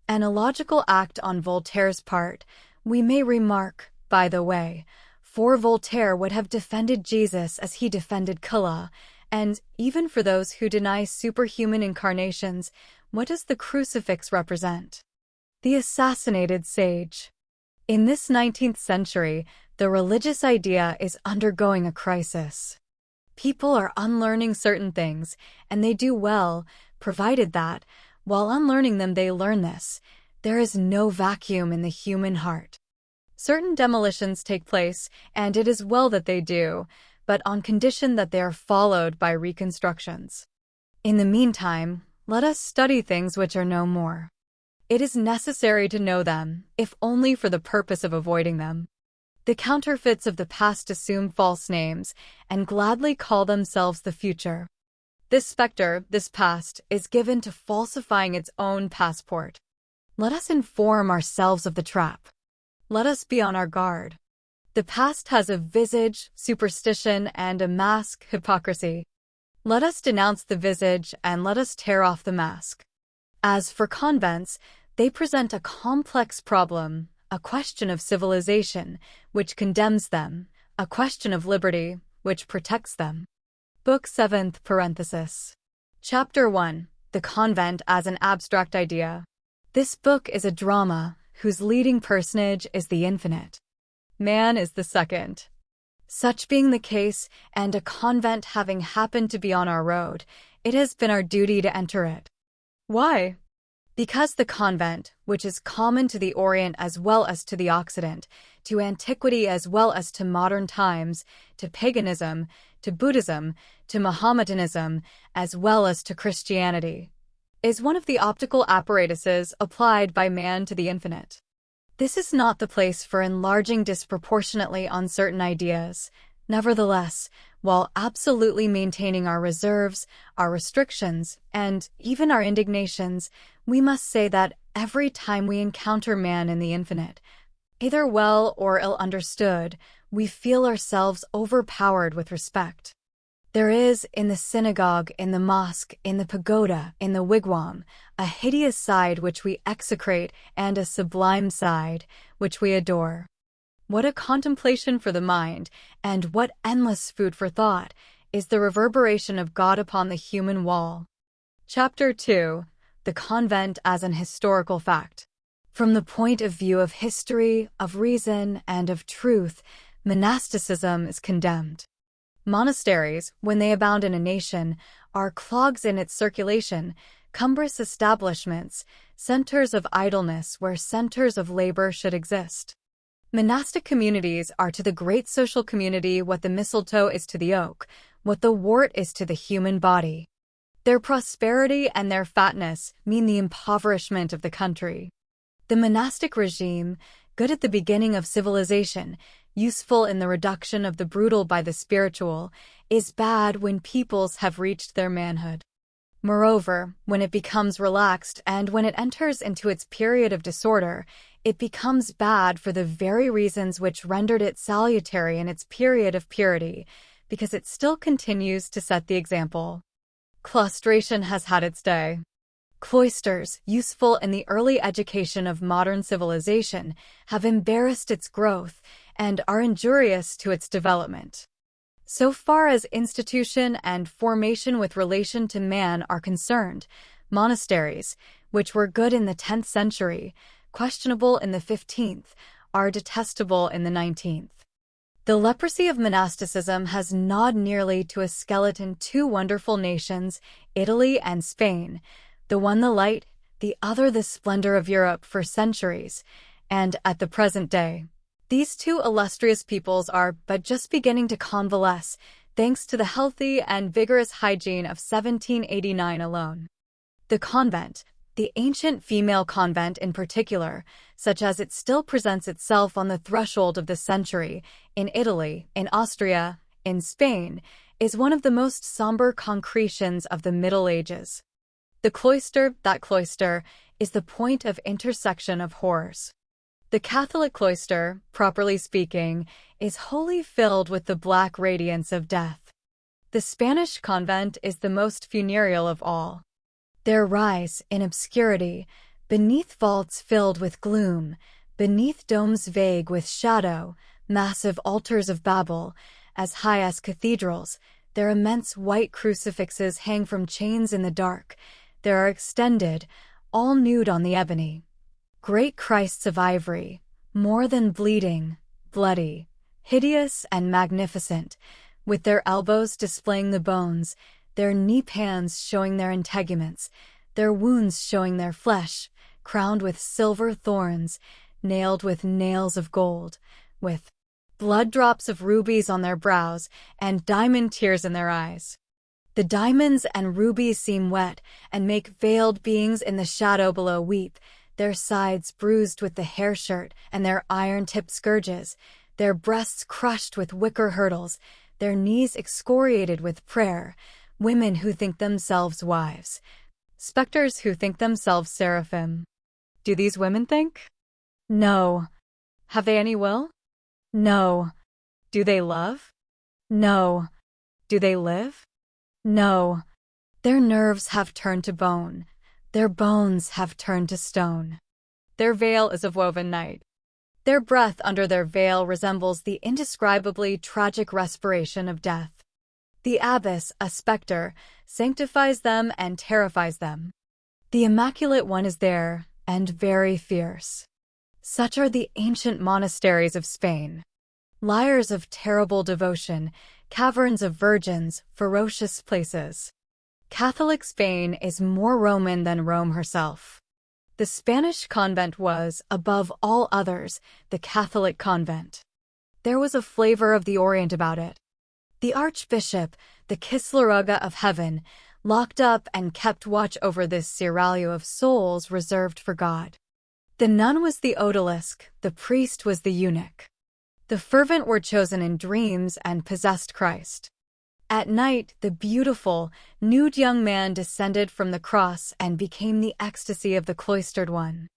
An illogical act on Voltaire's part, we may remark, by the way, for Voltaire would have defended Jesus as he defended Calas, and even for those who deny superhuman incarnations, what does the crucifix represent? The assassinated sage. In this 19th century, the religious idea is undergoing a crisis. People are unlearning certain things, and they do well, provided that, while unlearning them they learn this: there is no vacuum in the human heart. Certain demolitions take place, and it is well that they do, but on condition that they are followed by reconstructions. In the meantime, let us study things which are no more. It is necessary to know them, if only for the purpose of avoiding them. The counterfeits of the past assume false names, and gladly call themselves the future. This specter, this past, is given to falsifying its own passport. Let us inform ourselves of the trap. Let us be on our guard. The past has a visage, superstition, and a mask, hypocrisy. Let us denounce the visage, and let us tear off the mask. As for convents, they present a complex problem, a question of civilization, which condemns them, a question of liberty, which protects them. Book 7th parenthesis. Chapter 1. The Convent as an Abstract Idea. This book is a drama, whose leading personage is the infinite. Man is the second. Such being the case, and a convent having happened to be on our road, it has been our duty to enter it. Why? Because the convent, which is common to the Orient as well as to the Occident, to antiquity as well as to modern times, to paganism, to Buddhism, to Mohammedanism, as well as to Christianity, is one of the optical apparatuses applied by man to the infinite. This is not the place for enlarging disproportionately on certain ideas. Nevertheless, while absolutely maintaining our reserves, our restrictions, and even our indignations. We must say that every time we encounter man in the infinite, either well or ill understood, we feel ourselves overpowered with respect. There is, in the synagogue, in the mosque, in the pagoda, in the wigwam, a hideous side which we execrate and a sublime side which we adore. What a contemplation for the mind, and what endless food for thought, is the reverberation of God upon the human wall. Chapter 2. The Convent as an Historical Fact. From the point of view of history, of reason, and of truth, monasticism is condemned. Monasteries, when they abound in a nation, are clogs in its circulation, cumbrous establishments, centers of idleness where centers of labor should exist. Monastic communities are to the great social community what the mistletoe is to the oak, what the wart is to the human body. Their prosperity and their fatness mean the impoverishment of the country. The monastic regime, good at the beginning of civilization, useful in the reduction of the brutal by the spiritual, is bad when peoples have reached their manhood. Moreover, when it becomes relaxed and when it enters into its period of disorder, it becomes bad for the very reasons which rendered it salutary in its period of purity, because it still continues to set the example. Claustration has had its day. Cloisters, useful in the early education of modern civilization, have embarrassed its growth and are injurious to its development. So far as institution and formation with relation to man are concerned, monasteries, which were good in the 10th century, questionable in the 15th, are detestable in the 19th. The leprosy of monasticism has gnawed nearly to a skeleton two wonderful nations, Italy and Spain, the one the light, the other the splendor of Europe for centuries, and at the present day, these two illustrious peoples are but just beginning to convalesce, thanks to the healthy and vigorous hygiene of 1789 alone. The convent, the ancient female convent in particular, such as it still presents itself on the threshold of the century, in Italy, in Austria, in Spain, is one of the most somber concretions of the Middle Ages. The cloister, that cloister, is the point of intersection of horrors. The Catholic cloister, properly speaking, is wholly filled with the black radiance of death. The Spanish convent is the most funereal of all. There rise, in obscurity, beneath vaults filled with gloom, beneath domes vague with shadow, massive altars of Babel, as high as cathedrals, their immense white crucifixes hang from chains in the dark. There are extended, all nude on the ebony, great Christs of ivory, more than bleeding, bloody, hideous and magnificent, with their elbows displaying the bones, their knee-pans showing their integuments, their wounds showing their flesh, crowned with silver thorns, nailed with nails of gold, with blood drops of rubies on their brows and diamond tears in their eyes. The diamonds and rubies seem wet and make veiled beings in the shadow below weep, their sides bruised with the hair shirt and their iron-tipped scourges, their breasts crushed with wicker hurdles, their knees excoriated with prayer, women who think themselves wives, specters who think themselves seraphim. Do these women think? No. Have they any will? No. Do they love? No. Do they live? No. Their nerves have turned to bone. Their bones have turned to stone. Their veil is of woven night. Their breath under their veil resembles the indescribably tragic respiration of death. The abbess, a specter, sanctifies them and terrifies them. The Immaculate One is there, and very fierce. Such are the ancient monasteries of Spain. Lyres of terrible devotion, caverns of virgins, ferocious places. Catholic Spain is more Roman than Rome herself. The Spanish convent was, above all others, the Catholic convent. There was a flavor of the Orient about it. The archbishop, the Kislarugga of heaven, locked up and kept watch over this seraglio of souls reserved for God. The nun was the odalisque, the priest was the eunuch. The fervent were chosen in dreams and possessed Christ. At night, the beautiful, nude young man descended from the cross and became the ecstasy of the cloistered one.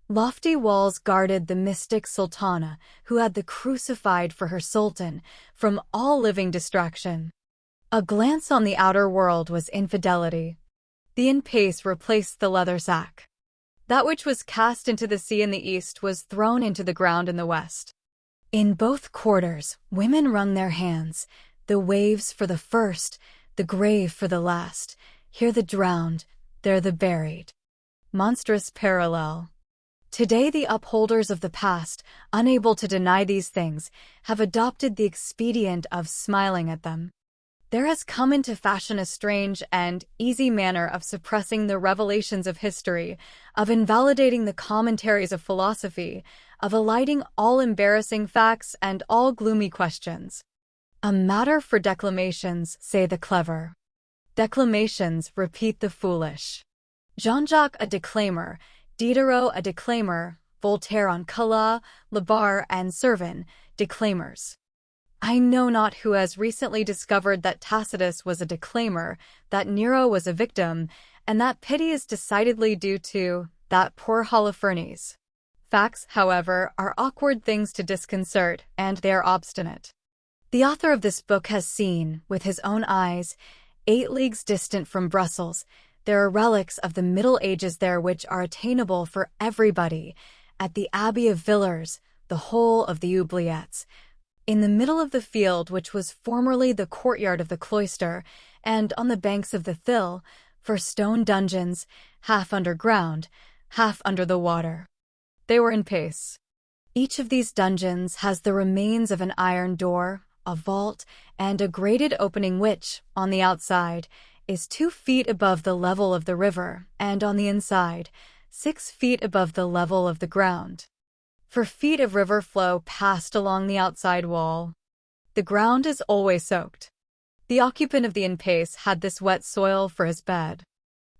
Lofty walls guarded the mystic sultana, who had the crucified for her sultan, from all living distraction. A glance on the outer world was infidelity. The in-pace replaced the leather sack. That which was cast into the sea in the east was thrown into the ground in the west. In both quarters, women wrung their hands, the waves for the first, the grave for the last, here the drowned, there the buried. Monstrous parallel. Today the upholders of the past, unable to deny these things, have adopted the expedient of smiling at them. There has come into fashion a strange and easy manner of suppressing the revelations of history, of invalidating the commentaries of philosophy, of eliding all embarrassing facts and all gloomy questions. A matter for declamations, say the clever. Declamations repeat the foolish. Jean-Jacques a declaimer, Diderot a declaimer, Voltaire on Calas, Labarre and Servin, declaimers. I know not who has recently discovered that Tacitus was a declaimer, that Nero was a victim, and that pity is decidedly due to that poor Holofernes. Facts, however, are awkward things to disconcert, and they are obstinate. The author of this book has seen, with his own eyes, 8 leagues distant from Brussels, there are relics of the Middle Ages there which are attainable for everybody, at the Abbey of Villers, the whole of the oubliettes, in the middle of the field which was formerly the courtyard of the cloister, and on the banks of the Thill, for stone dungeons, half underground, half under the water. They were in pace. Each of these dungeons has the remains of an iron door, a vault, and a grated opening which, on the outside, is 2 feet above the level of the river, and on the inside, 6 feet above the level of the ground. For feet of river flow passed along the outside wall. The ground is always soaked. The occupant of the in-pace had this wet soil for his bed.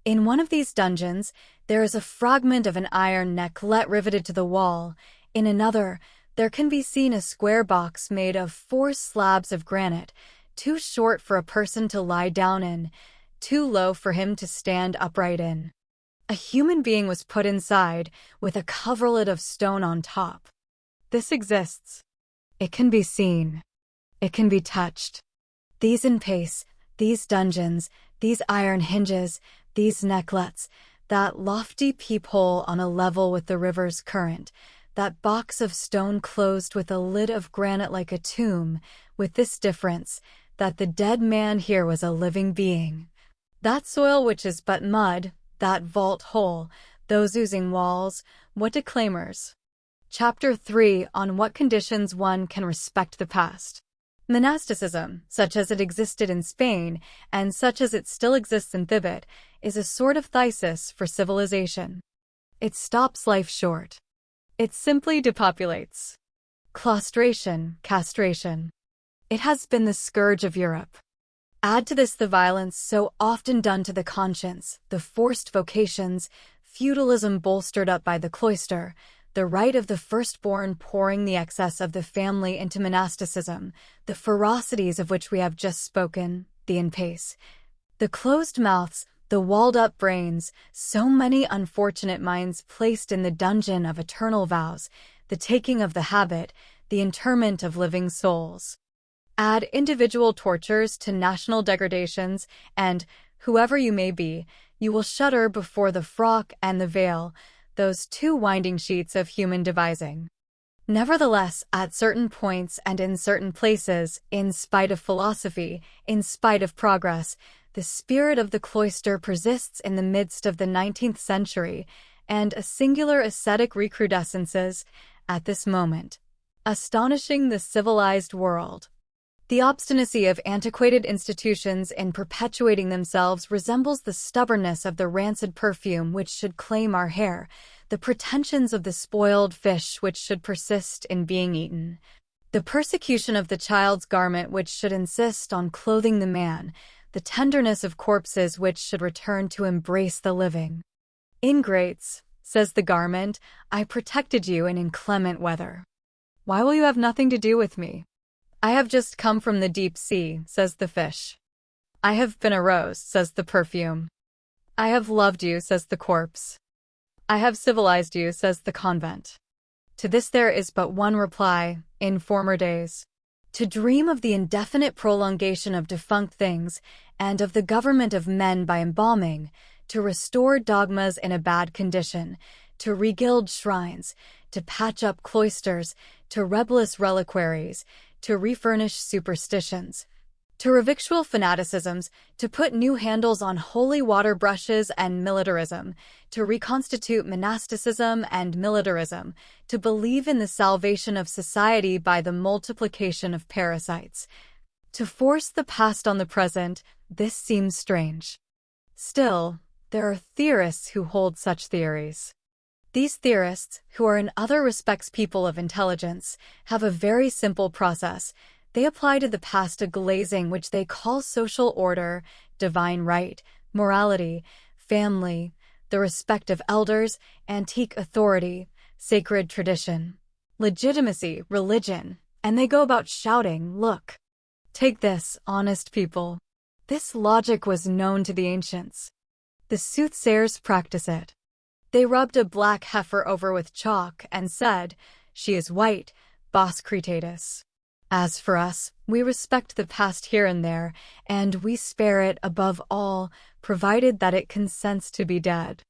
In one of these dungeons, there is a fragment of an iron necklet riveted to the wall. In another, there can be seen a square box made of 4 slabs of granite, too short for a person to lie down in, too low for him to stand upright in. A human being was put inside, with a coverlet of stone on top. This exists. It can be seen. It can be touched. These in-pace, these dungeons, these iron hinges, these necklets, that lofty peephole on a level with the river's current, that box of stone closed with a lid of granite like a tomb, with this difference, that the dead man here was a living being. That soil which is but mud, that vault hole, those oozing walls, what declaimers? Chapter 3 on what conditions one can respect the past. Monasticism, such as it existed in Spain, and such as it still exists in Thibet, is a sort of thesis for civilization. It stops life short. It simply depopulates. Claustration, castration. It has been the scourge of Europe. Add to this the violence so often done to the conscience, the forced vocations, feudalism bolstered up by the cloister, the right of the firstborn pouring the excess of the family into monasticism, the ferocities of which we have just spoken, the in-pace, the closed mouths, the walled-up brains, so many unfortunate minds placed in the dungeon of eternal vows, the taking of the habit, the interment of living souls. Add individual tortures to national degradations, and, whoever you may be, you will shudder before the frock and the veil, those 2 winding sheets of human devising. Nevertheless, at certain points and in certain places, in spite of philosophy, in spite of progress, the spirit of the cloister persists in the midst of the 19th century, and a singular ascetic recrudescences, at this moment, astonishing the civilized world. The obstinacy of antiquated institutions in perpetuating themselves resembles the stubbornness of the rancid perfume which should claim our hair, the pretensions of the spoiled fish which should persist in being eaten, the persecution of the child's garment which should insist on clothing the man, the tenderness of corpses which should return to embrace the living. Ingrates, says the garment, I protected you in inclement weather. Why will you have nothing to do with me? I have just come from the deep sea, says the fish. I have been a rose, says the perfume. I have loved you, says the corpse. I have civilized you, says the convent. To this there is but one reply: in former days. To dream of the indefinite prolongation of defunct things, and of the government of men by embalming, to restore dogmas in a bad condition, to regild shrines, to patch up cloisters, to rebellious reliquaries, to refurnish superstitions, to revictual fanaticisms, to put new handles on holy water brushes and militarism, to reconstitute monasticism and militarism, to believe in the salvation of society by the multiplication of parasites. To force the past on the present, this seems strange. Still, there are theorists who hold such theories. These theorists, who are in other respects people of intelligence, have a very simple process. They apply to the past a glazing which they call social order, divine right, morality, family, the respect of elders, antique authority, sacred tradition, legitimacy, religion, and they go about shouting, "Look! Take this, honest people." This logic was known to the ancients. The soothsayers practice it. They rubbed a black heifer over with chalk and said, "She is white, Bos Cretatus." As for us, we respect the past here and there, and we spare it above all, provided that it consents to be dead.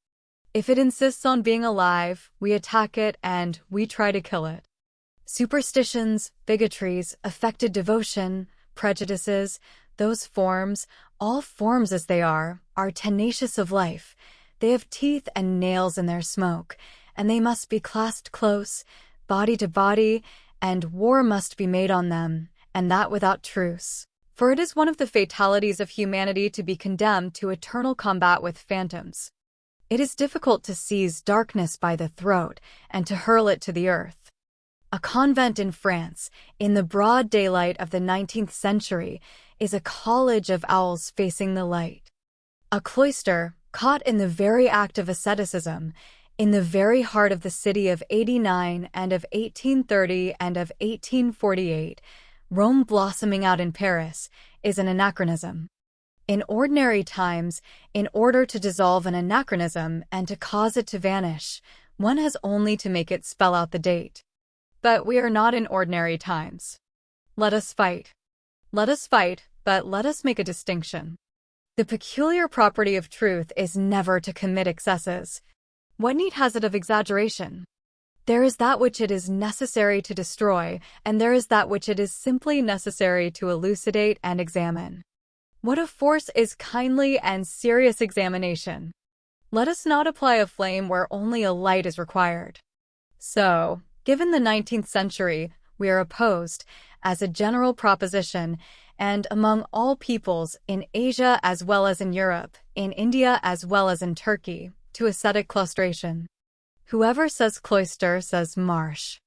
If it insists on being alive, we attack it and we try to kill it. Superstitions, bigotries, affected devotion, prejudices, those forms, all forms as they are tenacious of life. They have teeth and nails in their smoke, and they must be clasped close, body to body, and war must be made on them, and that without truce. For it is one of the fatalities of humanity to be condemned to eternal combat with phantoms. It is difficult to seize darkness by the throat and to hurl it to the earth. A convent in France, in the broad daylight of the 19th century, is a college of owls facing the light. A cloister, caught in the very act of asceticism, in the very heart of the city of 89 and of 1830 and of 1848, Rome blossoming out in Paris, is an anachronism. In ordinary times, in order to dissolve an anachronism and to cause it to vanish, one has only to make it spell out the date. But we are not in ordinary times. Let us fight. Let us fight, but let us make a distinction. The peculiar property of truth is never to commit excesses. What need has it of exaggeration? There is that which it is necessary to destroy, and there is that which it is simply necessary to elucidate and examine. What of force is kindly and serious examination? Let us not apply a flame where only a light is required. So, given the 19th century, we are opposed, as a general proposition, and among all peoples, in Asia as well as in Europe, in India as well as in Turkey, to ascetic claustration. Whoever says cloister says marsh.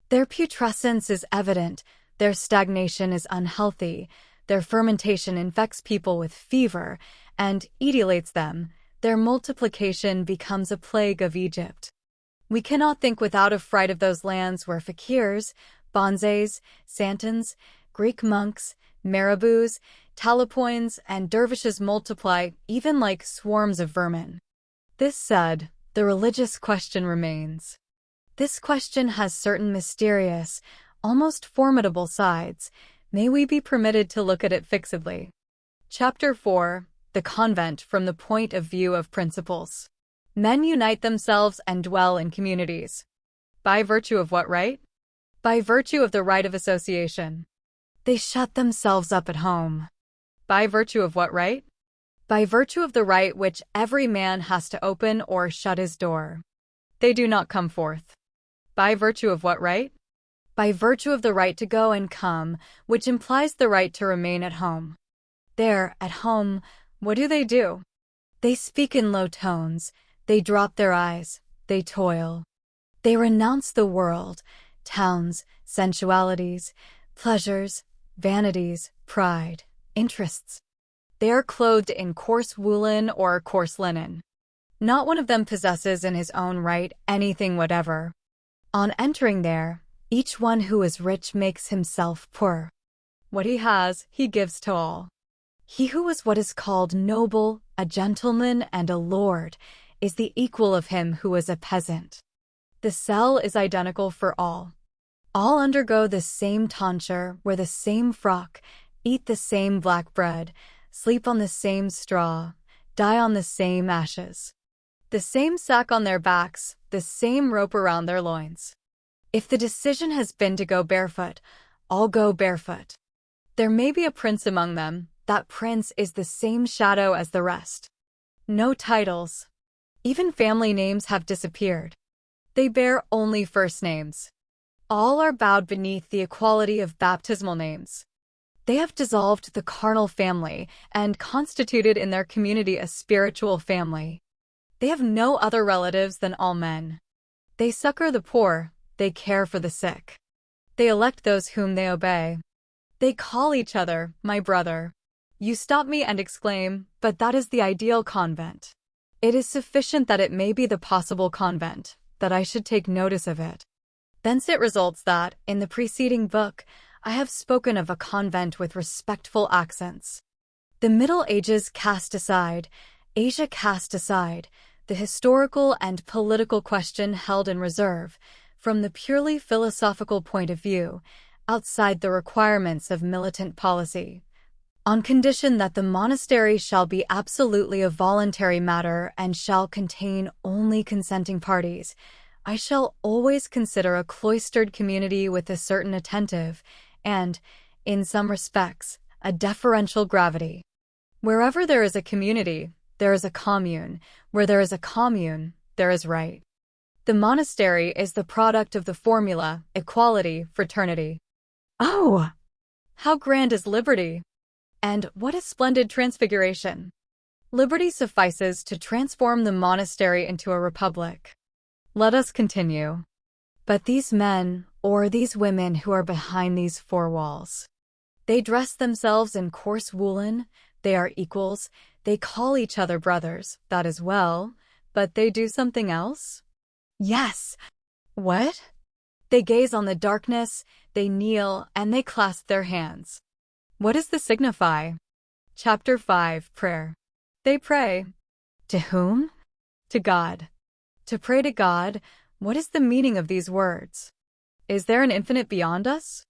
Their putrescence is evident, their stagnation is unhealthy, their fermentation infects people with fever and etiolates them, their multiplication becomes a plague of Egypt. We cannot think without affright of those lands where fakirs, bonzes, santons, Greek monks, marabouts, talapoins, and dervishes multiply even like swarms of vermin. This said, the religious question remains. This question has certain mysterious, almost formidable sides. May we be permitted to look at it fixedly. Chapter 4. The Convent from the Point of View of Principles. Men unite themselves and dwell in communities. By virtue of what right? By virtue of the right of association. They shut themselves up at home. By virtue of what right? By virtue of the right which every man has to open or shut his door. They do not come forth. By virtue of what right? By virtue of the right to go and come, which implies the right to remain at home. There, at home, what do? They speak in low tones, they drop their eyes, they toil. They renounce the world, towns, sensualities, pleasures, vanities, pride, interests. They are clothed in coarse woolen or coarse linen. Not one of them possesses in his own right anything whatever. On entering there, each one who is rich makes himself poor. What he has, he gives to all. He who is what is called noble, a gentleman, and a lord, is the equal of him who is a peasant. The cell is identical for all. All undergo the same tonsure, wear the same frock, eat the same black bread, sleep on the same straw, die on the same ashes. The same sack on their backs, the same rope around their loins. If the decision has been to go barefoot, all go barefoot. There may be a prince among them, that prince is the same shadow as the rest. No titles. Even family names have disappeared. They bear only first names. All are bowed beneath the equality of baptismal names. They have dissolved the carnal family and constituted in their community a spiritual family. They have no other relatives than all men. They succor the poor, they care for the sick. They elect those whom they obey. They call each other, my brother. You stop me and exclaim, but that is the ideal convent. It is sufficient that it may be the possible convent, that I should take notice of it. Thence it results that, in the preceding book, I have spoken of a convent with respectful accents. The Middle Ages cast aside, Asia cast aside, the historical and political question held in reserve, from the purely philosophical point of view, outside the requirements of militant policy. On condition that the monastery shall be absolutely a voluntary matter and shall contain only consenting parties, I shall always consider a cloistered community with a certain attentive, and, in some respects, a deferential gravity. Wherever there is a community, there is a commune. Where there is a commune, there is right. The monastery is the product of the formula, equality, fraternity. Oh! How grand is liberty! And what a splendid transfiguration! Liberty suffices to transform the monastery into a republic. Let us continue. But these men, or these women who are behind these four walls, they dress themselves in coarse woolen, they are equals, they call each other brothers, that is well, but they do something else? Yes. What? They gaze on the darkness, they kneel, and they clasp their hands. What does this signify? Chapter 5, Prayer. They pray. To whom? To God. To pray to God, what is the meaning of these words? Is there an infinite beyond us?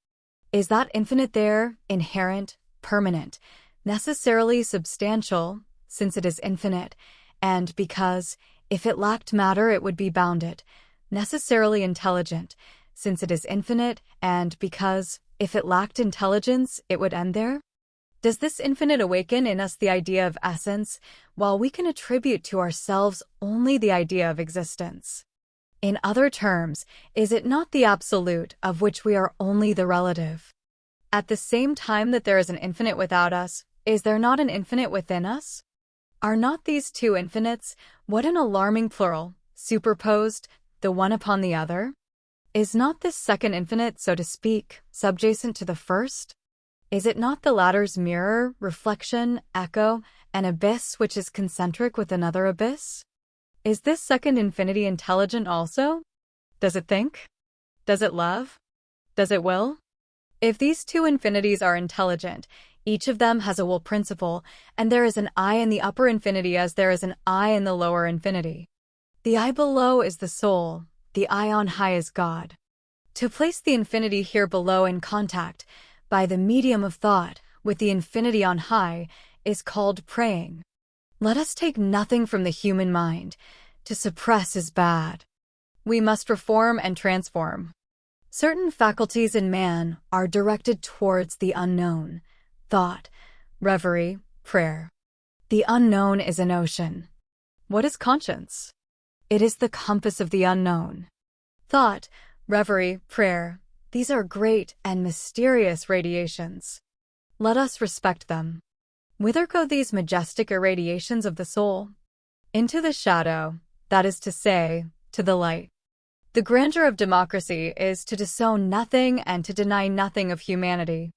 Is that infinite there, inherent, permanent, necessarily substantial, since it is infinite, and because, if it lacked matter it would be bounded, necessarily intelligent, since it is infinite, and because, if it lacked intelligence, it would end there? Does this infinite awaken in us the idea of essence, while we can attribute to ourselves only the idea of existence? In other terms, is it not the absolute, of which we are only the relative? At the same time that there is an infinite without us, is there not an infinite within us? Are not these two infinites, what an alarming plural, superposed, the one upon the other? Is not this second infinite, so to speak, subjacent to the first? Is it not the latter's mirror, reflection, echo, an abyss which is concentric with another abyss? Is this second infinity intelligent also? Does it think? Does it love? Does it will? If these two infinities are intelligent, each of them has a will principle, and there is an I in the upper infinity as there is an I in the lower infinity. The I below is the soul, the I on high is God. To place the infinity here below in contact, by the medium of thought, with the infinity on high, is called praying. Let us take nothing from the human mind. To suppress is bad. We must reform and transform. Certain faculties in man are directed towards the unknown, thought, reverie, prayer. The unknown is an ocean. What is conscience? It is the compass of the unknown. Thought, reverie, prayer, these are great and mysterious radiations. Let us respect them. Whither go these majestic irradiations of the soul? Into the shadow, that is to say, to the light. The grandeur of democracy is to disown nothing and to deny nothing of humanity.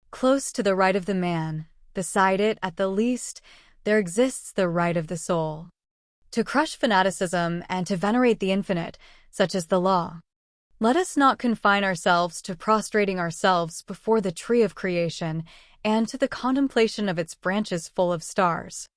Close to the right of the man, beside it at the least, there exists the right of the soul. To crush fanaticism and to venerate the infinite, such as the law. Let us not confine ourselves to prostrating ourselves before the tree of creation and to the contemplation of its branches full of stars.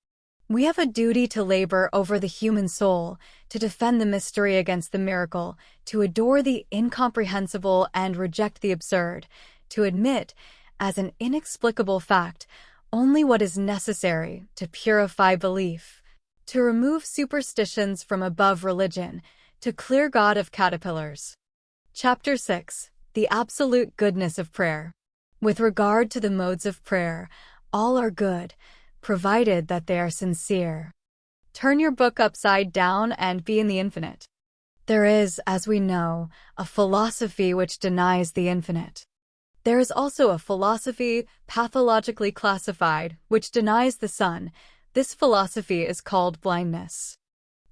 We have a duty to labor over the human soul, to defend the mystery against the miracle, to adore the incomprehensible and reject the absurd, to admit, as an inexplicable fact, only what is necessary to purify belief, to remove superstitions from above religion, to clear God of caterpillars. Chapter 6. The Absolute Goodness of Prayer. With regard to the modes of prayer, all are good, provided that they are sincere. Turn your book upside down and be in the infinite. There is, as we know, a philosophy which denies the infinite. There is also a philosophy, pathologically classified, which denies the sun. This philosophy is called blindness.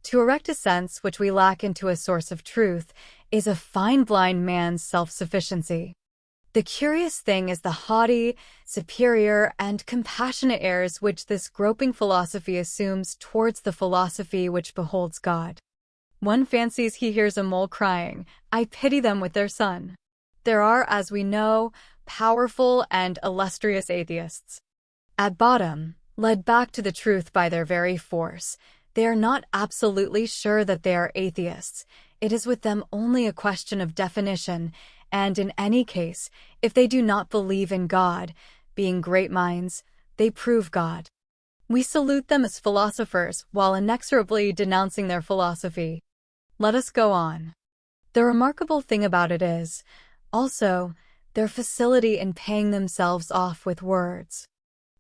To erect a sense which we lack into a source of truth is a fine blind man's self-sufficiency. The curious thing is the haughty, superior, and compassionate airs which this groping philosophy assumes towards the philosophy which beholds God. One fancies he hears a mole crying, "I pity them with their sun." There are, as we know, powerful and illustrious atheists. At bottom, led back to the truth by their very force, they are not absolutely sure that they are atheists. It is with them only a question of definition, and in any case, if they do not believe in God, being great minds, they prove God. We salute them as philosophers while inexorably denouncing their philosophy. Let us go on. The remarkable thing about it is, also, their facility in paying themselves off with words.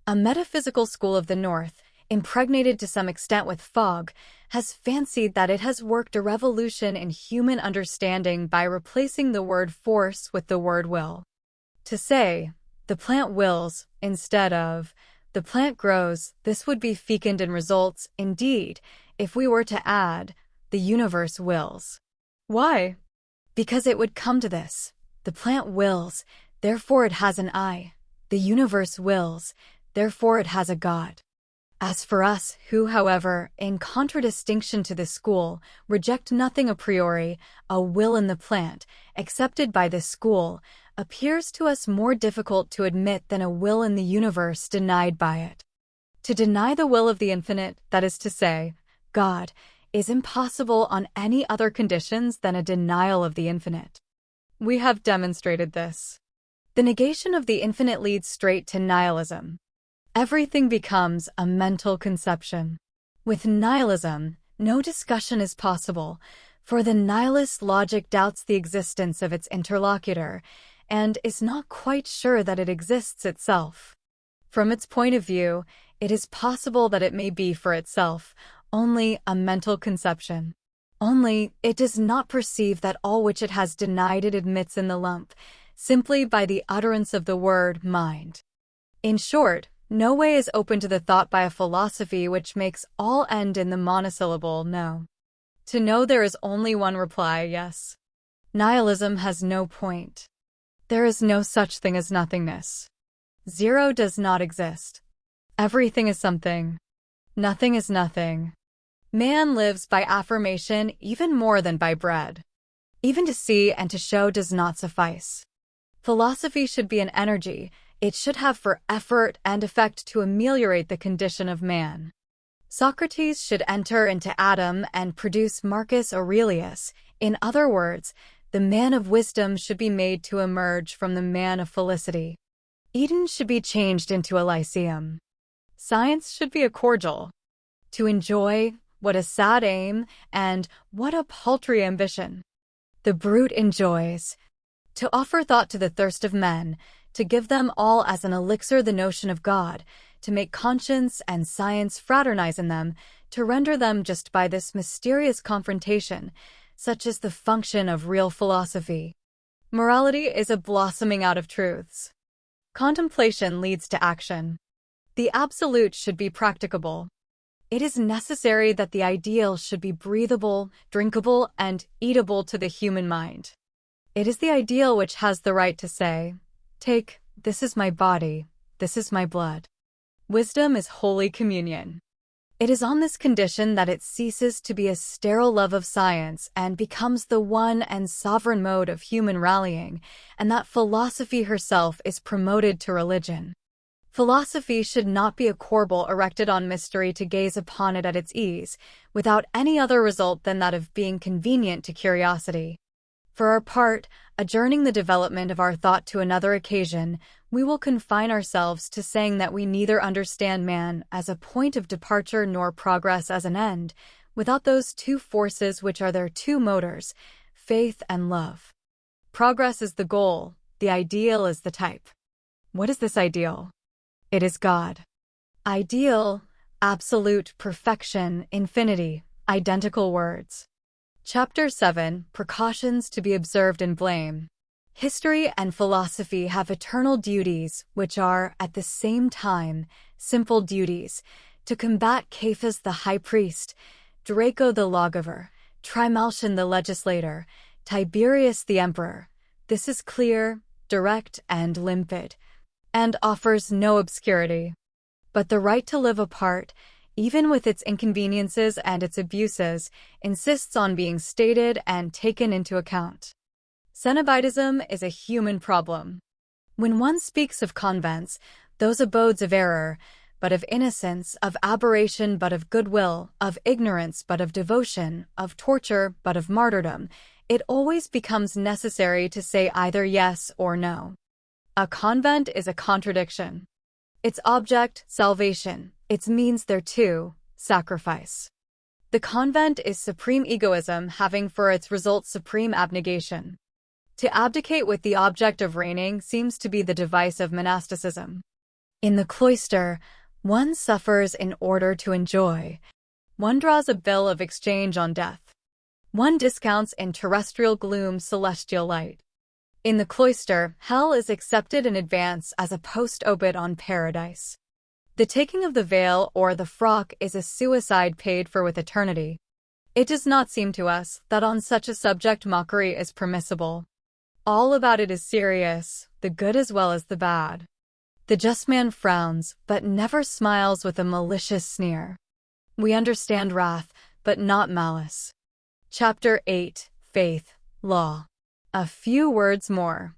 A metaphysical school of the North, impregnated to some extent with fog, has fancied that it has worked a revolution in human understanding by replacing the word force with the word will. To say, the plant wills, instead of, the plant grows, this would be fecund in results, indeed, if we were to add, the universe wills. Why? Because it would come to this. The plant wills, therefore it has an I. The universe wills, therefore it has a God. As for us, who, however, in contradistinction to this school, reject nothing a priori, a will in the plant, accepted by this school, appears to us more difficult to admit than a will in the universe denied by it. To deny the will of the infinite, that is to say, God, is impossible on any other conditions than a denial of the infinite. We have demonstrated this. The negation of the infinite leads straight to nihilism. Everything becomes a mental conception. With nihilism, no discussion is possible, for the nihilist logic doubts the existence of its interlocutor and is not quite sure that it exists itself. From its point of view, it is possible that it may be for itself only a mental conception. Only, it does not perceive that all which it has denied it admits in the lump, simply by the utterance of the word mind. In short, no way is open to the thought by a philosophy which makes all end in the monosyllable no. To no there is only one reply, yes. Nihilism has no point. There is no such thing as nothingness. Zero does not exist. Everything is something. Nothing is nothing. Man lives by affirmation even more than by bread. Even to see and to show does not suffice. Philosophy should be an energy. It should have for effort and effect to ameliorate the condition of man. Socrates should enter into Adam and produce Marcus Aurelius. In other words, the man of wisdom should be made to emerge from the man of felicity. Eden should be changed into a lyceum. Science should be a cordial. To enjoy, what a sad aim, and what a paltry ambition. The brute enjoys. To offer thought to the thirst of men, to give them all as an elixir the notion of God, to make conscience and science fraternize in them, to render them just by this mysterious confrontation, such is the function of real philosophy. Morality is a blossoming out of truths. Contemplation leads to action. The absolute should be practicable. It is necessary that the ideal should be breathable, drinkable, and eatable to the human mind. It is the ideal which has the right to say, "Take, this is my body, this is my blood." Wisdom is Holy Communion. It is on this condition that it ceases to be a sterile love of science and becomes the one and sovereign mode of human rallying, and that philosophy herself is promoted to religion. Philosophy should not be a corbel erected on mystery to gaze upon it at its ease, without any other result than that of being convenient to curiosity. For our part, adjourning the development of our thought to another occasion, we will confine ourselves to saying that we neither understand man as a point of departure nor progress as an end, without those two forces which are their two motors, faith and love. Progress is the goal, the ideal is the type. What is this ideal? It is God. Ideal, absolute, perfection, infinity, identical words. Chapter 7, Precautions to be observed in blame. History and philosophy have eternal duties, which are, at the same time, simple duties, to combat Caiaphas the high priest, Draco the lawgiver, Trimalchion the legislator, Tiberius the emperor. This is clear, direct, and limpid, and offers no obscurity. But the right to live apart, even with its inconveniences and its abuses, insists on being stated and taken into account. Cenobitism is a human problem. When one speaks of convents, those abodes of error, but of innocence, of aberration, but of goodwill, of ignorance, but of devotion, of torture, but of martyrdom, it always becomes necessary to say either yes or no. A convent is a contradiction. Its object, salvation. Its means thereto, sacrifice. The convent is supreme egoism having for its result supreme abnegation. To abdicate with the object of reigning seems to be the device of monasticism. In the cloister, one suffers in order to enjoy. One draws a bill of exchange on death. One discounts in terrestrial gloom celestial light. In the cloister, hell is accepted in advance as a post-obit on paradise. The taking of the veil or the frock is a suicide paid for with eternity. It does not seem to us that on such a subject mockery is permissible. All about it is serious, the good as well as the bad. The just man frowns, but never smiles with a malicious sneer. We understand wrath, but not malice. Chapter 8, Faith, Law. A few words more.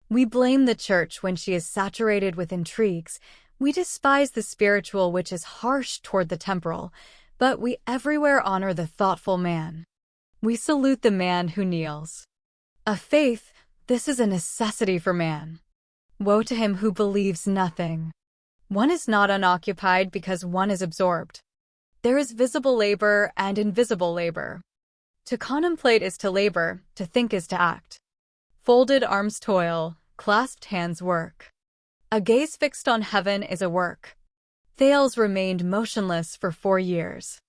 We blame the Church when she is saturated with intrigues. We despise the spiritual which is harsh toward the temporal, but we everywhere honor the thoughtful man. We salute the man who kneels. A faith, this is a necessity for man. Woe to him who believes nothing. One is not unoccupied because one is absorbed. There is visible labor and invisible labor. To contemplate is to labor, to think is to act. Folded arms toil, clasped hands work. A gaze fixed on heaven is a work. Thales remained motionless for 4 years.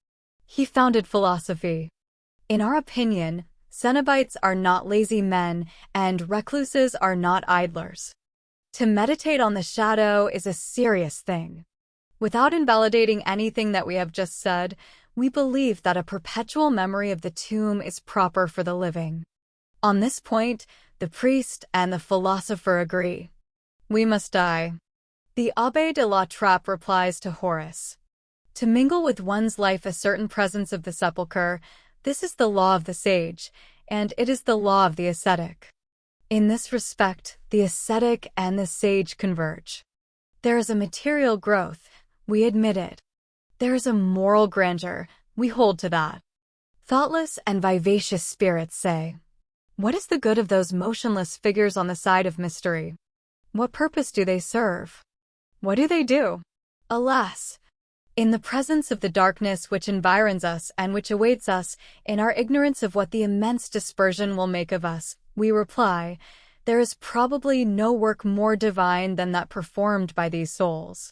He founded philosophy. In our opinion, Cenobites are not lazy men, and recluses are not idlers. To meditate on the shadow is a serious thing. Without invalidating anything that we have just said, we believe that a perpetual memory of the tomb is proper for the living. On this point, the priest and the philosopher agree. We must die. The Abbé de la Trappe replies to Horace. To mingle with one's life a certain presence of the sepulchre, this is the law of the sage, and it is the law of the ascetic. In this respect, the ascetic and the sage converge. There is a material growth, we admit it. There is a moral grandeur, we hold to that. Thoughtless and vivacious spirits say, what is the good of those motionless figures on the side of mystery? What purpose do they serve? What do they do? Alas! In the presence of the darkness which environs us and which awaits us, in our ignorance of what the immense dispersion will make of us, we reply, there is probably no work more divine than that performed by these souls.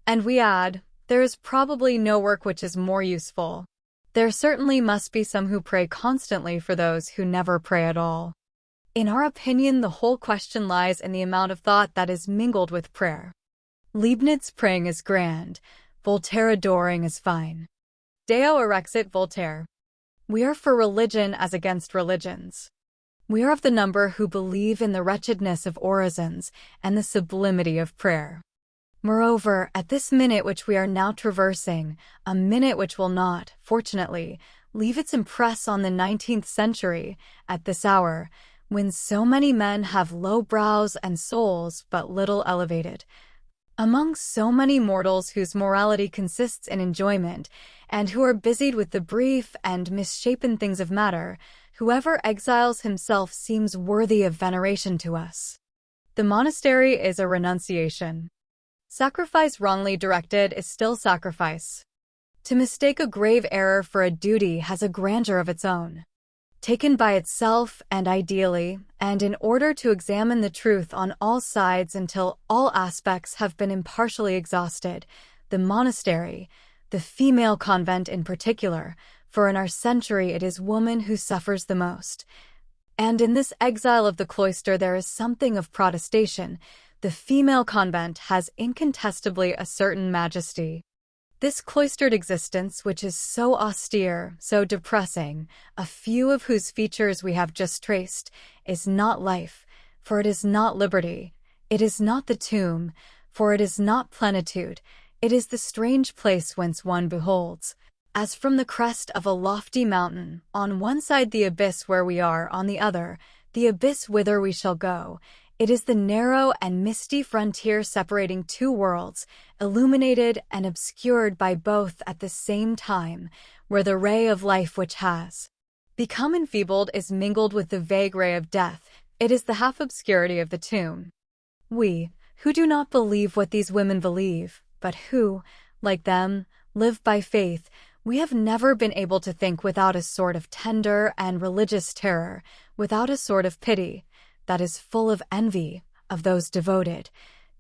And we add, there is probably no work which is more useful. There certainly must be some who pray constantly for those who never pray at all. In our opinion, the whole question lies in the amount of thought that is mingled with prayer. Leibniz praying is grand, Voltaire adoring is fine. Deo erexit Voltaire. We are for religion as against religions. We are of the number who believe in the wretchedness of orisons and the sublimity of prayer. Moreover, at this minute which we are now traversing, a minute which will not, fortunately, leave its impress on the 19th century, at this hour, when so many men have low brows and souls but little elevated, among so many mortals whose morality consists in enjoyment, and who are busied with the brief and misshapen things of matter, whoever exiles himself seems worthy of veneration to us. The monastery is a renunciation. Sacrifice wrongly directed is still sacrifice. To mistake a grave error for a duty has a grandeur of its own. Taken by itself and ideally, and in order to examine the truth on all sides until all aspects have been impartially exhausted, the monastery, the female convent in particular, for in our century it is woman who suffers the most. And in this exile of the cloister there is something of protestation. The female convent has incontestably a certain majesty. This cloistered existence, which is so austere, so depressing, a few of whose features we have just traced, is not life, for it is not liberty. It is not the tomb, for it is not plenitude. It is the strange place whence one beholds, as from the crest of a lofty mountain, on one side the abyss where we are, on the other, the abyss whither we shall go. It is the narrow and misty frontier separating two worlds, illuminated and obscured by both at the same time, where the ray of life which has become enfeebled is mingled with the vague ray of death. It is the half-obscurity of the tomb. We, who do not believe what these women believe, but who, like them, live by faith, we have never been able to think without a sort of tender and religious terror, without a sort of pity, that is full of envy, of those devoted,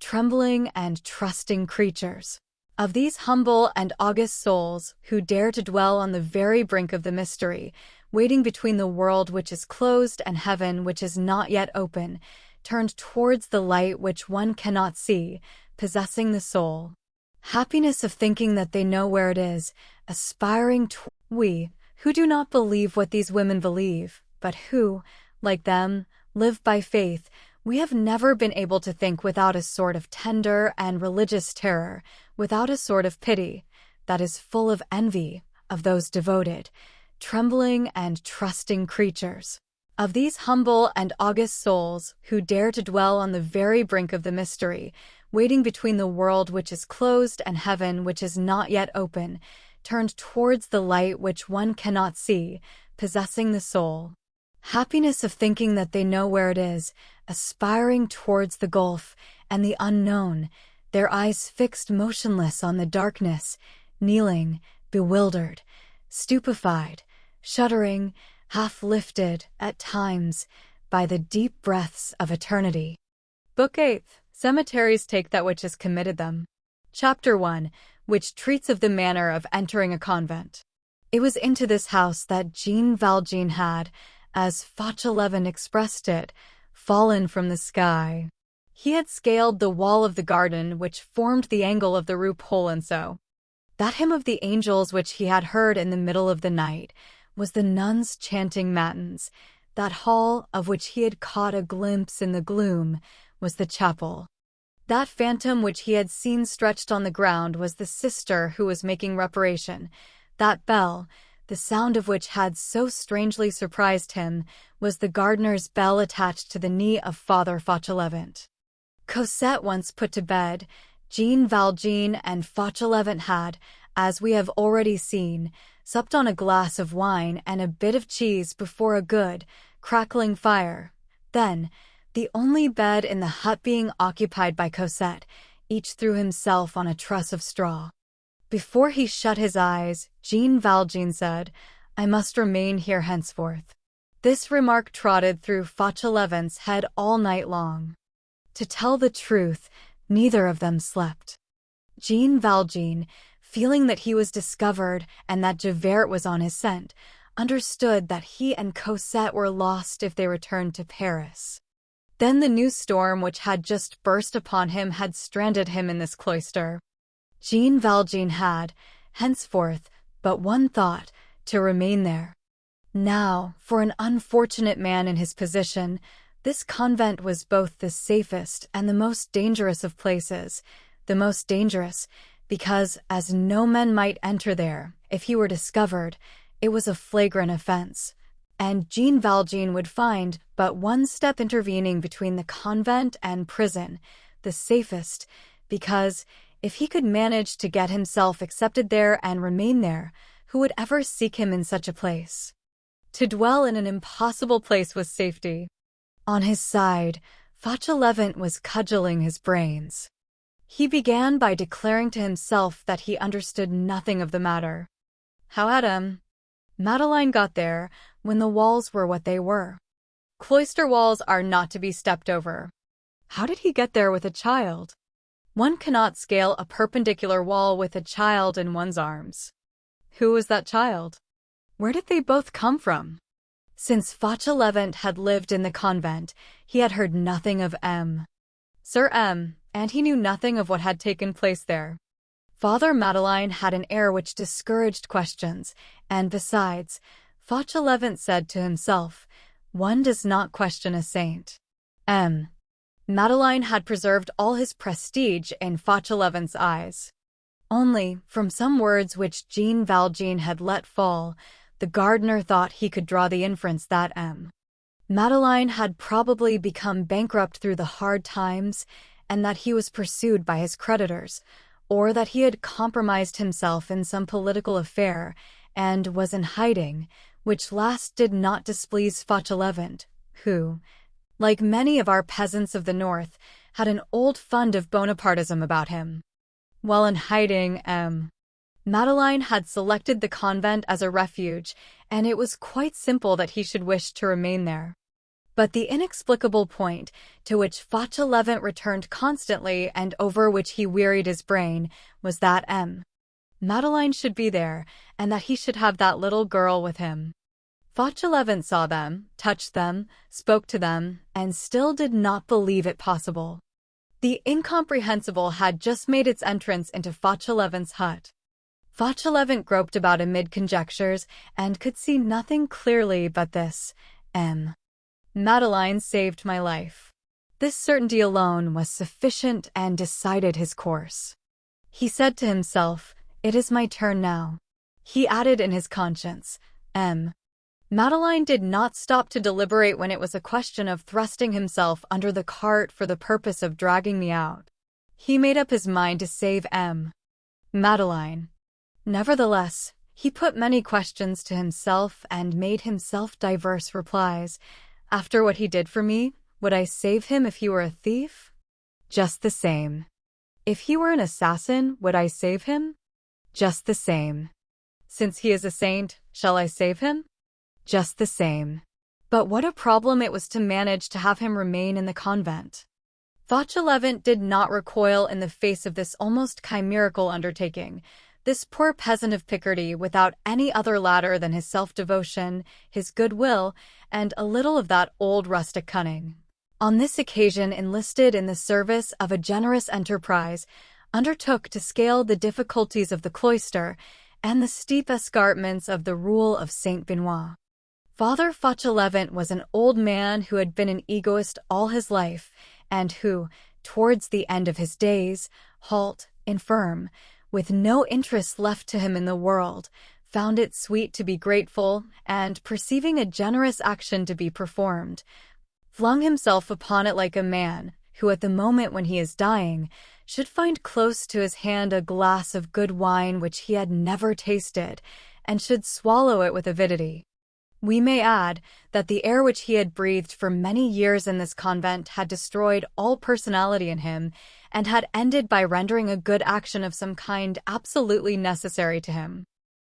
trembling and trusting creatures, of these humble and august souls who dare to dwell on the very brink of the mystery, waiting between the world which is closed and heaven which is not yet open, turned towards the light which one cannot see, possessing the soul. Happiness of thinking that they know where it is, aspiring to we, who do not believe what these women believe, but who, like them, live by faith, we have never been able to think without a sort of tender and religious terror, without a sort of pity, that is full of envy, of those devoted, trembling and trusting creatures, of these humble and august souls who dare to dwell on the very brink of the mystery, waiting between the world which is closed and heaven which is not yet open, turned towards the light which one cannot see, possessing the soul. Happiness of thinking that they know where it is, aspiring towards the gulf and the unknown, their eyes fixed motionless on the darkness, kneeling, bewildered, stupefied, shuddering, half-lifted, at times, by the deep breaths of eternity. Book 8. Cemeteries take that which has committed them. Chapter 1, which treats of the manner of entering a convent. It was into this house that Jean Valjean had, as Fauchelevent expressed it, fallen from the sky. He had scaled the wall of the garden which formed the angle of the Rue Polonceau. That hymn of the angels which he had heard in the middle of the night was the nuns chanting matins. That hall, of which he had caught a glimpse in the gloom, was the chapel. That phantom which he had seen stretched on the ground was the sister who was making reparation. That bell, the sound of which had so strangely surprised him, was the gardener's bell attached to the knee of Father Fauchelevent. Cosette once put to bed, Jean Valjean and Fauchelevent had, as we have already seen, supped on a glass of wine and a bit of cheese before a good, crackling fire. Then, the only bed in the hut being occupied by Cosette, each threw himself on a truss of straw. Before he shut his eyes, Jean Valjean said, "I must remain here henceforth." This remark trotted through Fauchelevent's head all night long. To tell the truth, neither of them slept. Jean Valjean, feeling that he was discovered and that Javert was on his scent, understood that he and Cosette were lost if they returned to Paris. Then the new storm which had just burst upon him had stranded him in this cloister. Jean Valjean had, henceforth, but one thought, to remain there. Now, for an unfortunate man in his position, this convent was both the safest and the most dangerous of places. the most dangerous, because, as no men might enter there, if he were discovered, it was a flagrant offense, and Jean Valjean would find but one step intervening between the convent and prison, the safest, because, if he could manage to get himself accepted there and remain there, who would ever seek him in such a place? To dwell in an impossible place was safety. On his side, Fauchelevent was cudgeling his brains. He began by declaring to himself that he understood nothing of the matter. How had Madeleine got there when the walls were what they were? Cloister walls are not to be stepped over. How did he get there with a child? One cannot scale a perpendicular wall with a child in one's arms. Who was that child? Where did they both come from? Since Fauchelevent had lived in the convent, he had heard nothing of Sir M, and he knew nothing of what had taken place there. Father Madeleine had an air which discouraged questions, and besides, Fauchelevent said to himself, one does not question a saint. Madeleine had preserved all his prestige in Fauchelevent's eyes. Only, from some words which Jean Valjean had let fall, the gardener thought he could draw the inference that Madeleine had probably become bankrupt through the hard times, and that he was pursued by his creditors, or that he had compromised himself in some political affair, and was in hiding, which last did not displease Fauchelevent, who, like many of our peasants of the north, had an old fund of Bonapartism about him. While in hiding, Madeleine had selected the convent as a refuge, and it was quite simple that he should wish to remain there. But the inexplicable point, to which Fauchelevent returned constantly and over which he wearied his brain, was that Madeleine should be there, and that he should have that little girl with him. Fauchelevent saw them, touched them, spoke to them, and still did not believe it possible. The incomprehensible had just made its entrance into Fauchelevent's hut. Fauchelevent groped about amid conjectures, and could see nothing clearly but this: Madeleine saved my life. This certainty alone was sufficient and decided his course. He said to himself, it is my turn now. He added in his conscience, Madeleine did not stop to deliberate when it was a question of thrusting himself under the cart for the purpose of dragging me out. He made up his mind to save Madeleine. Nevertheless, he put many questions to himself and made himself diverse replies. After what he did for me, would I save him if he were a thief? Just the same. If he were an assassin, would I save him? Just the same. Since he is a saint, shall I save him? Just the same. But what a problem it was to manage to have him remain in the convent. Fauchelevent did not recoil in the face of this almost chimerical undertaking. This poor peasant of Picardy, without any other ladder than his self-devotion, his goodwill, and a little of that old rustic cunning, on this occasion enlisted in the service of a generous enterprise, undertook to scale the difficulties of the cloister and the steep escarpments of the rule of Saint Benoît. Father Fauchelevent was an old man who had been an egoist all his life, and who, towards the end of his days, halt, infirm, with no interest left to him in the world, found it sweet to be grateful, and, perceiving a generous action to be performed, flung himself upon it like a man who, at the moment when he is dying, should find close to his hand a glass of good wine which he had never tasted, and should swallow it with avidity. We may add that the air which he had breathed for many years in this convent had destroyed all personality in him, and had ended by rendering a good action of some kind absolutely necessary to him.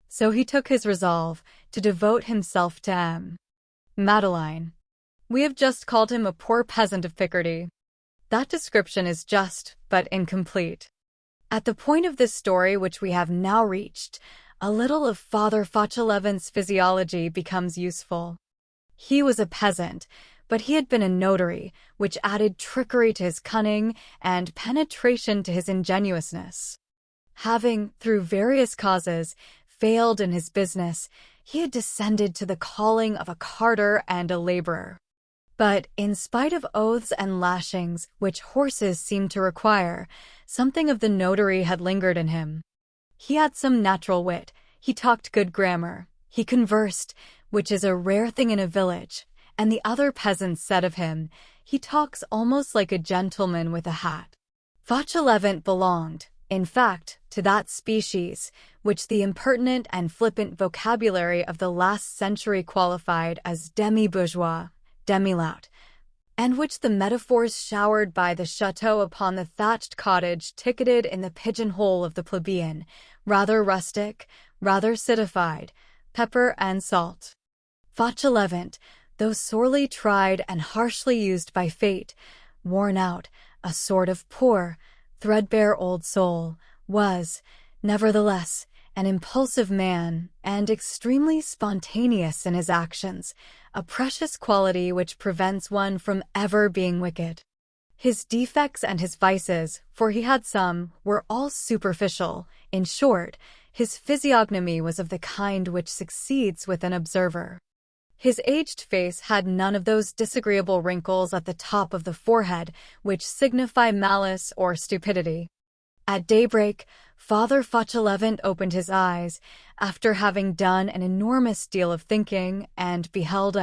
So he took his resolve to devote himself to Madeleine. We have just called him a poor peasant of Picardy. That description is just, but incomplete. At the point of this story which we have now reached, a little of Father Fauchelevent's physiology becomes useful. He was a peasant, but he had been a notary, which added trickery to his cunning and penetration to his ingenuousness. Having, through various causes, failed in his business, he had descended to the calling of a carter and a laborer. But in spite of oaths and lashings, which horses seemed to require, something of the notary had lingered in him. He had some natural wit, he talked good grammar, he conversed, which is a rare thing in a village, and the other peasants said of him, he talks almost like a gentleman with a hat. Fauchelevent belonged, in fact, to that species, which the impertinent and flippant vocabulary of the last century qualified as demi-bourgeois, demi-lout, and which the metaphors showered by the chateau upon the thatched cottage ticketed in the pigeonhole of the plebeian, rather rustic, rather citified, pepper and salt. Fauchelevent, though sorely tried and harshly used by fate, worn out, a sort of poor, threadbare old soul, was, nevertheless, an impulsive man and extremely spontaneous in his actions, a precious quality which prevents one from ever being wicked. His defects and his vices, for he had some, were all superficial. In short, his physiognomy was of the kind which succeeds with an observer. His aged face had none of those disagreeable wrinkles at the top of the forehead which signify malice or stupidity. At daybreak, Father Fauchelevent opened his eyes, after having done an enormous deal of thinking, and beheld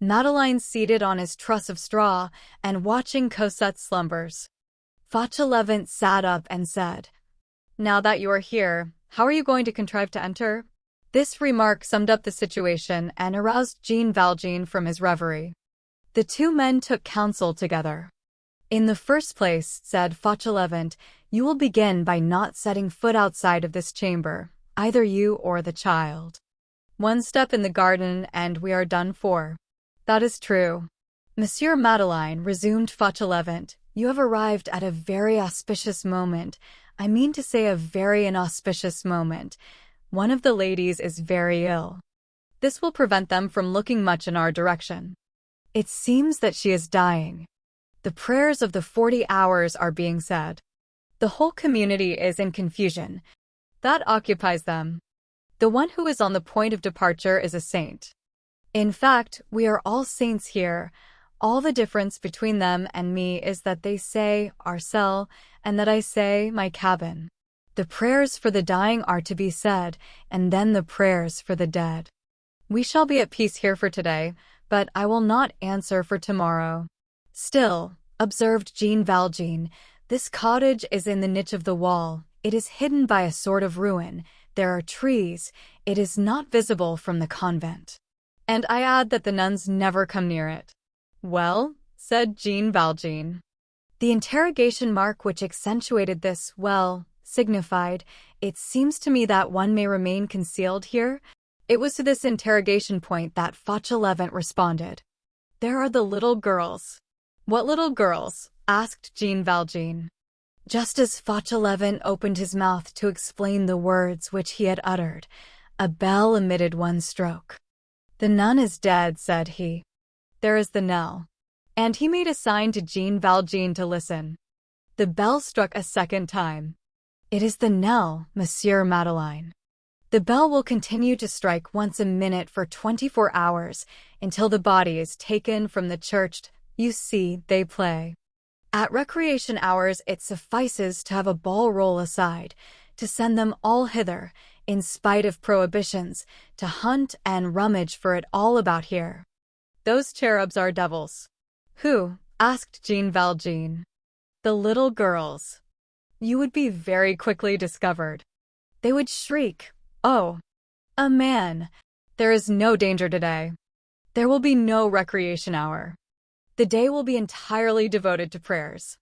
Madeleine seated on his truss of straw and watching Cosette's slumbers. Fauchelevent sat up and said, "Now that you are here, how are you going to contrive to enter?" This remark summed up the situation and aroused Jean Valjean from his reverie. The two men took counsel together. "In the first place," said Fauchelevent, "you will begin by not setting foot outside of this chamber, either you or the child. One step in the garden and we are done for." "That is true." "Monsieur Madeleine," resumed Fauchelevent, "you have arrived at a very auspicious moment. I mean to say a very inauspicious moment. One of the ladies is very ill. This will prevent them from looking much in our direction. It seems that she is dying. The prayers of the 40 hours are being said. The whole community is in confusion. That occupies them. The one who is on the point of departure is a saint. In fact, we are all saints here. All the difference between them and me is that they say, our cell, and that I say, my cabin. The prayers for the dying are to be said, and then the prayers for the dead. We shall be at peace here for today, but I will not answer for tomorrow." "Still," observed Jean Valjean, "this cottage is in the niche of the wall. It is hidden by a sort of ruin. There are trees. It is not visible from the convent. And I add that the nuns never come near it." "Well," said Jean Valjean. The interrogation mark which accentuated this "well" signified, "It seems to me that one may remain concealed here." It was to this interrogation point that Fauchelevent responded. "There are the little girls." "What little girls?" asked Jean Valjean. Just as Fauchelevent opened his mouth to explain the words which he had uttered, a bell emitted one stroke. "The nun is dead," said he. "There is the knell." And he made a sign to Jean Valjean to listen. The bell struck a second time. "It is the knell, Monsieur Madeleine. The bell will continue to strike once a minute for 24 hours, until the body is taken from the church. You see, they play. At recreation hours it suffices to have a ball roll aside, to send them all hither, in spite of prohibitions, to hunt and rummage for it all about here." "Those cherubs are devils." "Who?" asked Jean Valjean. "The little girls. You would be very quickly discovered. They would shriek, 'Oh, a man!' There is no danger today. There will be no recreation hour. The day will be entirely devoted to prayers.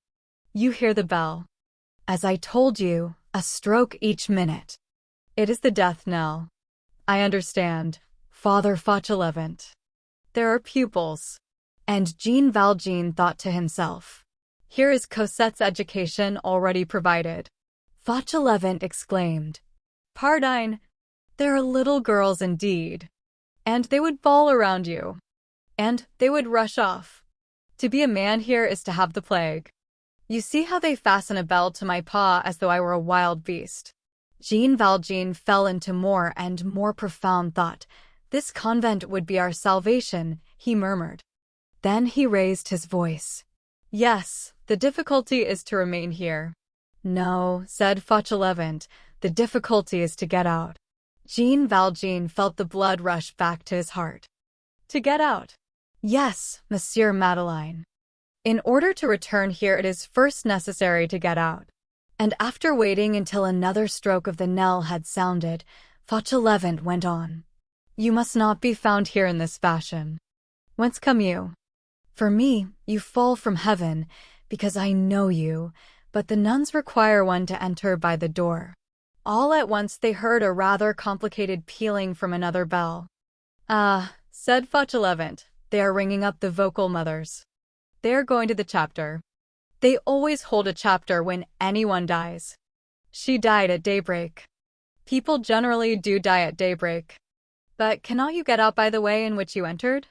You hear the bell. As I told you, a stroke each minute. It is the death knell. I understand, Father Fauchelevent. There are pupils." And Jean Valjean thought to himself, "Here is Cosette's education already provided." Fauchelevent exclaimed, "Pardine, there are little girls indeed. And they would bawl around you. And they would rush off. To be a man here is to have the plague. You see how they fasten a bell to my paw as though I were a wild beast." Jean Valjean fell into more and more profound thought. "This convent would be our salvation," he murmured. Then he raised his voice. Yes, the difficulty is to remain here. No, said Fauchelevent, the difficulty is to get out. Jean Valjean felt the blood rush back to his heart. To get out? Yes, Monsieur Madeleine. In order to return here it is first necessary to get out. And after waiting until another stroke of the knell had sounded, Fauchelevent went on. You must not be found here in this fashion. Whence come you? For me, you fall from heaven, because I know you, but the nuns require one to enter by the door. All at once they heard a rather complicated pealing from another bell. Ah, said Fauchelevent, they are ringing up the vocal mothers. They are going to the chapter. They always hold a chapter when anyone dies. She died at daybreak. People generally do die at daybreak. But cannot you get out by the way in which you entered?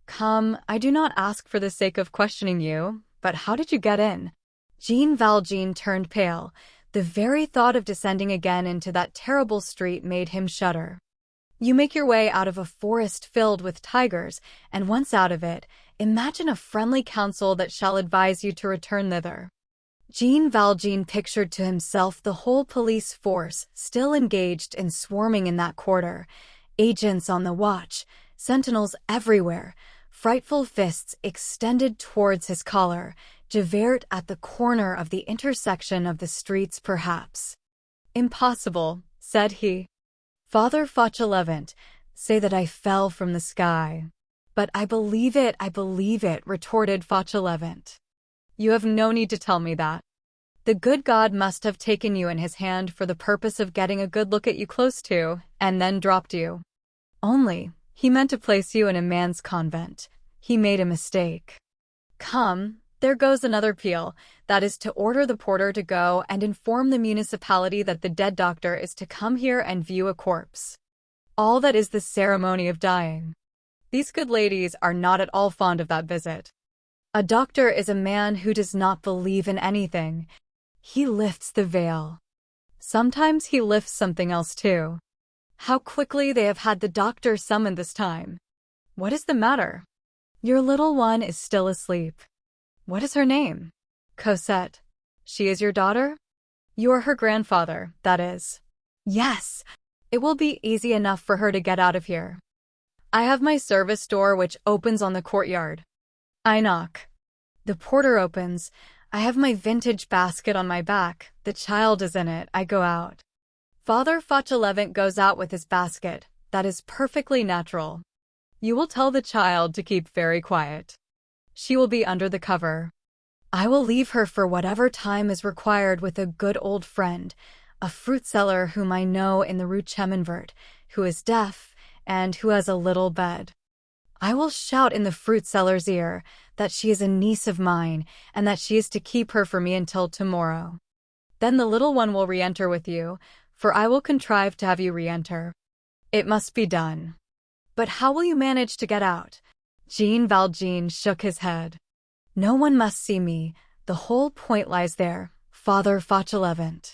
Come, I do not ask for the sake of questioning you, but how did you get in? Jean Valjean turned pale. The very thought of descending again into that terrible street made him shudder. You make your way out of a forest filled with tigers, and once out of it, imagine a friendly council that shall advise you to return thither. Jean Valjean pictured to himself the whole police force still engaged in swarming in that quarter, agents on the watch, sentinels everywhere, frightful fists extended towards his collar, Javert at the corner of the intersection of the streets perhaps. Impossible, said he. Father Fauchelevent, say that I fell from the sky. But I believe it, retorted Fauchelevent. You have no need to tell me that. The good God must have taken you in his hand for the purpose of getting a good look at you close to, and then dropped you. Only, he meant to place you in a man's convent. He made a mistake. Come, there goes another peal, that is to order the porter to go and inform the municipality that the dead doctor is to come here and view a corpse. All that is the ceremony of dying. These good ladies are not at all fond of that visit. A doctor is a man who does not believe in anything. He lifts the veil. Sometimes he lifts something else too. How quickly they have had the doctor summoned this time. What is the matter? Your little one is still asleep. What is her name? Cosette. She is your daughter? You are her grandfather, that is. Yes. It will be easy enough for her to get out of here. I have my service door which opens on the courtyard. I knock. The porter opens. I have my vintage basket on my back. The child is in it. I go out. Father Fauchelevent goes out with his basket. That is perfectly natural. You will tell the child to keep very quiet. She will be under the cover. I will leave her for whatever time is required with a good old friend, a fruit seller whom I know in the Rue Cheminvert, who is deaf and who has a little bed. I will shout in the fruit seller's ear that she is a niece of mine and that she is to keep her for me until tomorrow. Then the little one will re-enter with you, for I will contrive to have you re-enter. It must be done. But how will you manage to get out? Jean Valjean shook his head. No one must see me. The whole point lies there, Father Fauchelevent.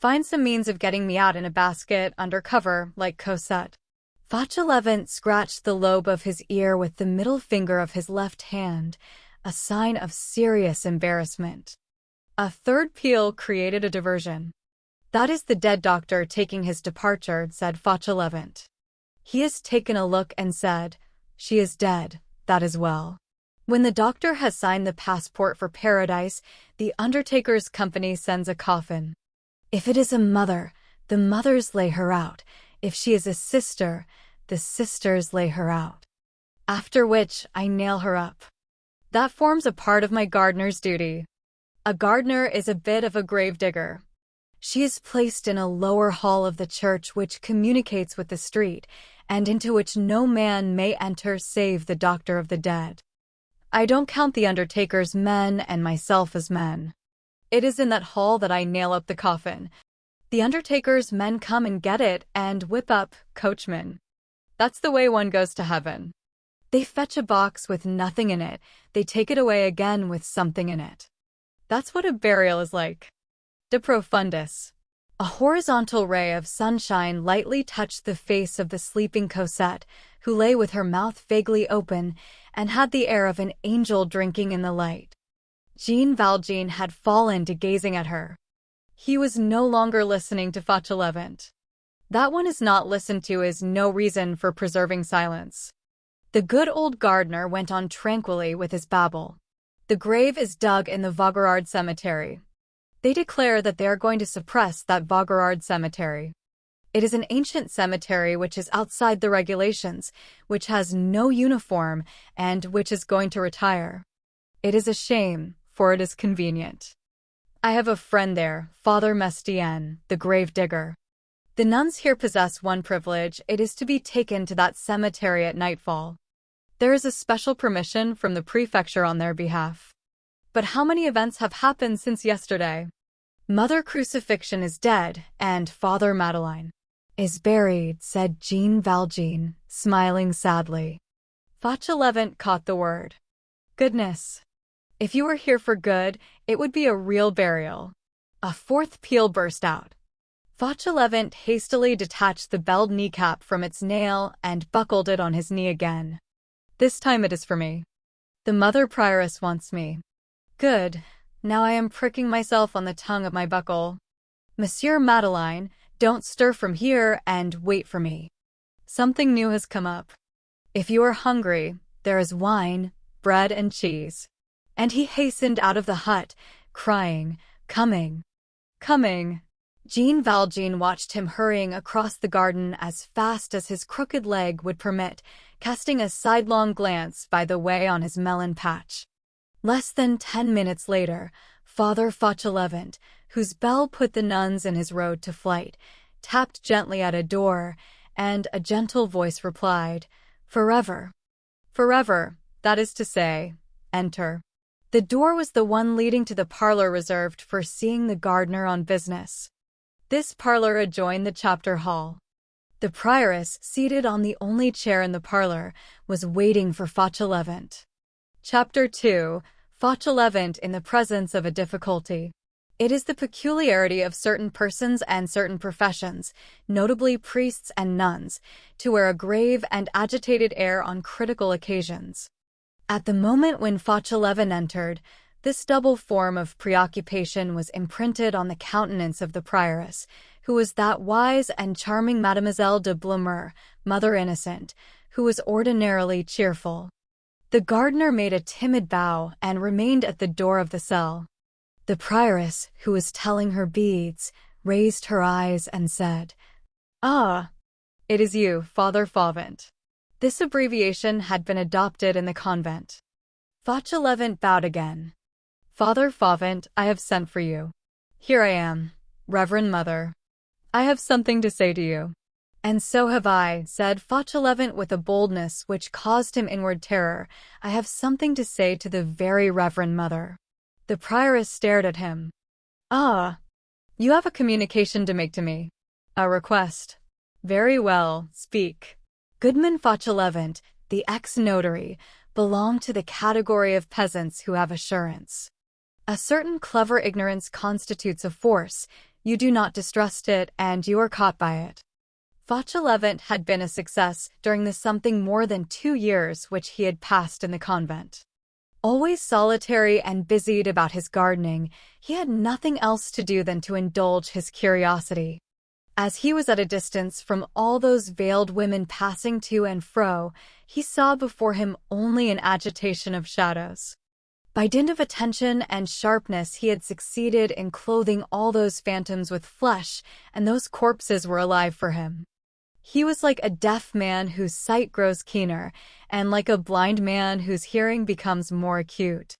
Find some means of getting me out in a basket under cover, like Cosette. Fauchelevent scratched the lobe of his ear with the middle finger of his left hand, a sign of serious embarrassment. A third peal created a diversion. That is the dead doctor taking his departure, said Fauchelevent. He has taken a look and said, she is dead, that is well. When the doctor has signed the passport for paradise, the undertaker's company sends a coffin. If it is a mother, the mothers lay her out. If she is a sister, the sisters lay her out. After which, I nail her up. That forms a part of my gardener's duty. A gardener is a bit of a gravedigger. She is placed in a lower hall of the church which communicates with the street, and into which no man may enter save the doctor of the dead. I don't count the undertaker's men and myself as men. It is in that hall that I nail up the coffin. The undertaker's men come and get it and whip up coachman. That's the way one goes to heaven. They fetch a box with nothing in it. They take it away again with something in it. That's what a burial is like. De profundis. A horizontal ray of sunshine lightly touched the face of the sleeping Cosette, who lay with her mouth vaguely open and had the air of an angel drinking in the light. Jean Valjean had fallen to gazing at her. He was no longer listening to Fauchelevent. That one is not listened to is no reason for preserving silence. The good old gardener went on tranquilly with his babble. The grave is dug in the Vaugirard cemetery. They declare that they are going to suppress that Vaugirard cemetery. It is an ancient cemetery which is outside the regulations, which has no uniform, and which is going to retire. It is a shame, for it is convenient. I have a friend there, Father Mestienne, the grave digger. The nuns here possess one privilege, it is to be taken to that cemetery at nightfall. There is a special permission from the prefecture on their behalf. But how many events have happened since yesterday? Mother Crucifixion is dead, and Father Madeleine is buried, said Jean Valjean, smiling sadly. Fauchelevent caught the word. Goodness! If you were here for good, it would be a real burial. A fourth peal burst out. Fauchelevent hastily detached the belled kneecap from its nail and buckled it on his knee again. This time it is for me. The mother prioress wants me. Good. Now I am pricking myself on the tongue of my buckle. Monsieur Madeleine, don't stir from here and wait for me. Something new has come up. If you are hungry, there is wine, bread, and cheese. And he hastened out of the hut, crying, Coming! Coming! Jean Valjean watched him hurrying across the garden as fast as his crooked leg would permit, casting a sidelong glance by the way on his melon patch. Less than 10 minutes later, Father Fauchelevent, whose bell put the nuns in his road to flight, tapped gently at a door, and a gentle voice replied, Forever. Forever, that is to say, enter. The door was the one leading to the parlor reserved for seeing the gardener on business. This parlor adjoined the chapter hall. The prioress, seated on the only chair in the parlor, was waiting for Fauchelevent. Chapter 2. Fauchelevent in the presence of a difficulty. It is the peculiarity of certain persons and certain professions, notably priests and nuns, to wear a grave and agitated air on critical occasions. At the moment when Fauchelevent entered, this double form of preoccupation was imprinted on the countenance of the prioress, who was that wise and charming Mademoiselle de Blemeur, Mother Innocent, who was ordinarily cheerful. The gardener made a timid bow and remained at the door of the cell. The prioress, who was telling her beads, raised her eyes and said, Ah, it is you, Father Fauvent. This abbreviation had been adopted in the convent. Fauchelevent bowed again. Father Fauvent, I have sent for you. Here I am, Reverend Mother. I have something to say to you. And so have I, said Fauchelevent with a boldness which caused him inward terror. I have something to say to the very Reverend Mother. The prioress stared at him. Ah, you have a communication to make to me. A request. Very well, speak. Goodman Fauchelevent, the ex-notary, belonged to the category of peasants who have assurance. A certain clever ignorance constitutes a force. You do not distrust it, and you are caught by it. Fauchelevent had been a success during the something more than 2 years which he had passed in the convent. Always solitary and busied about his gardening, he had nothing else to do than to indulge his curiosity. As he was at a distance from all those veiled women passing to and fro, he saw before him only an agitation of shadows. By dint of attention and sharpness he had succeeded in clothing all those phantoms with flesh, and those corpses were alive for him. He was like a deaf man whose sight grows keener, and like a blind man whose hearing becomes more acute.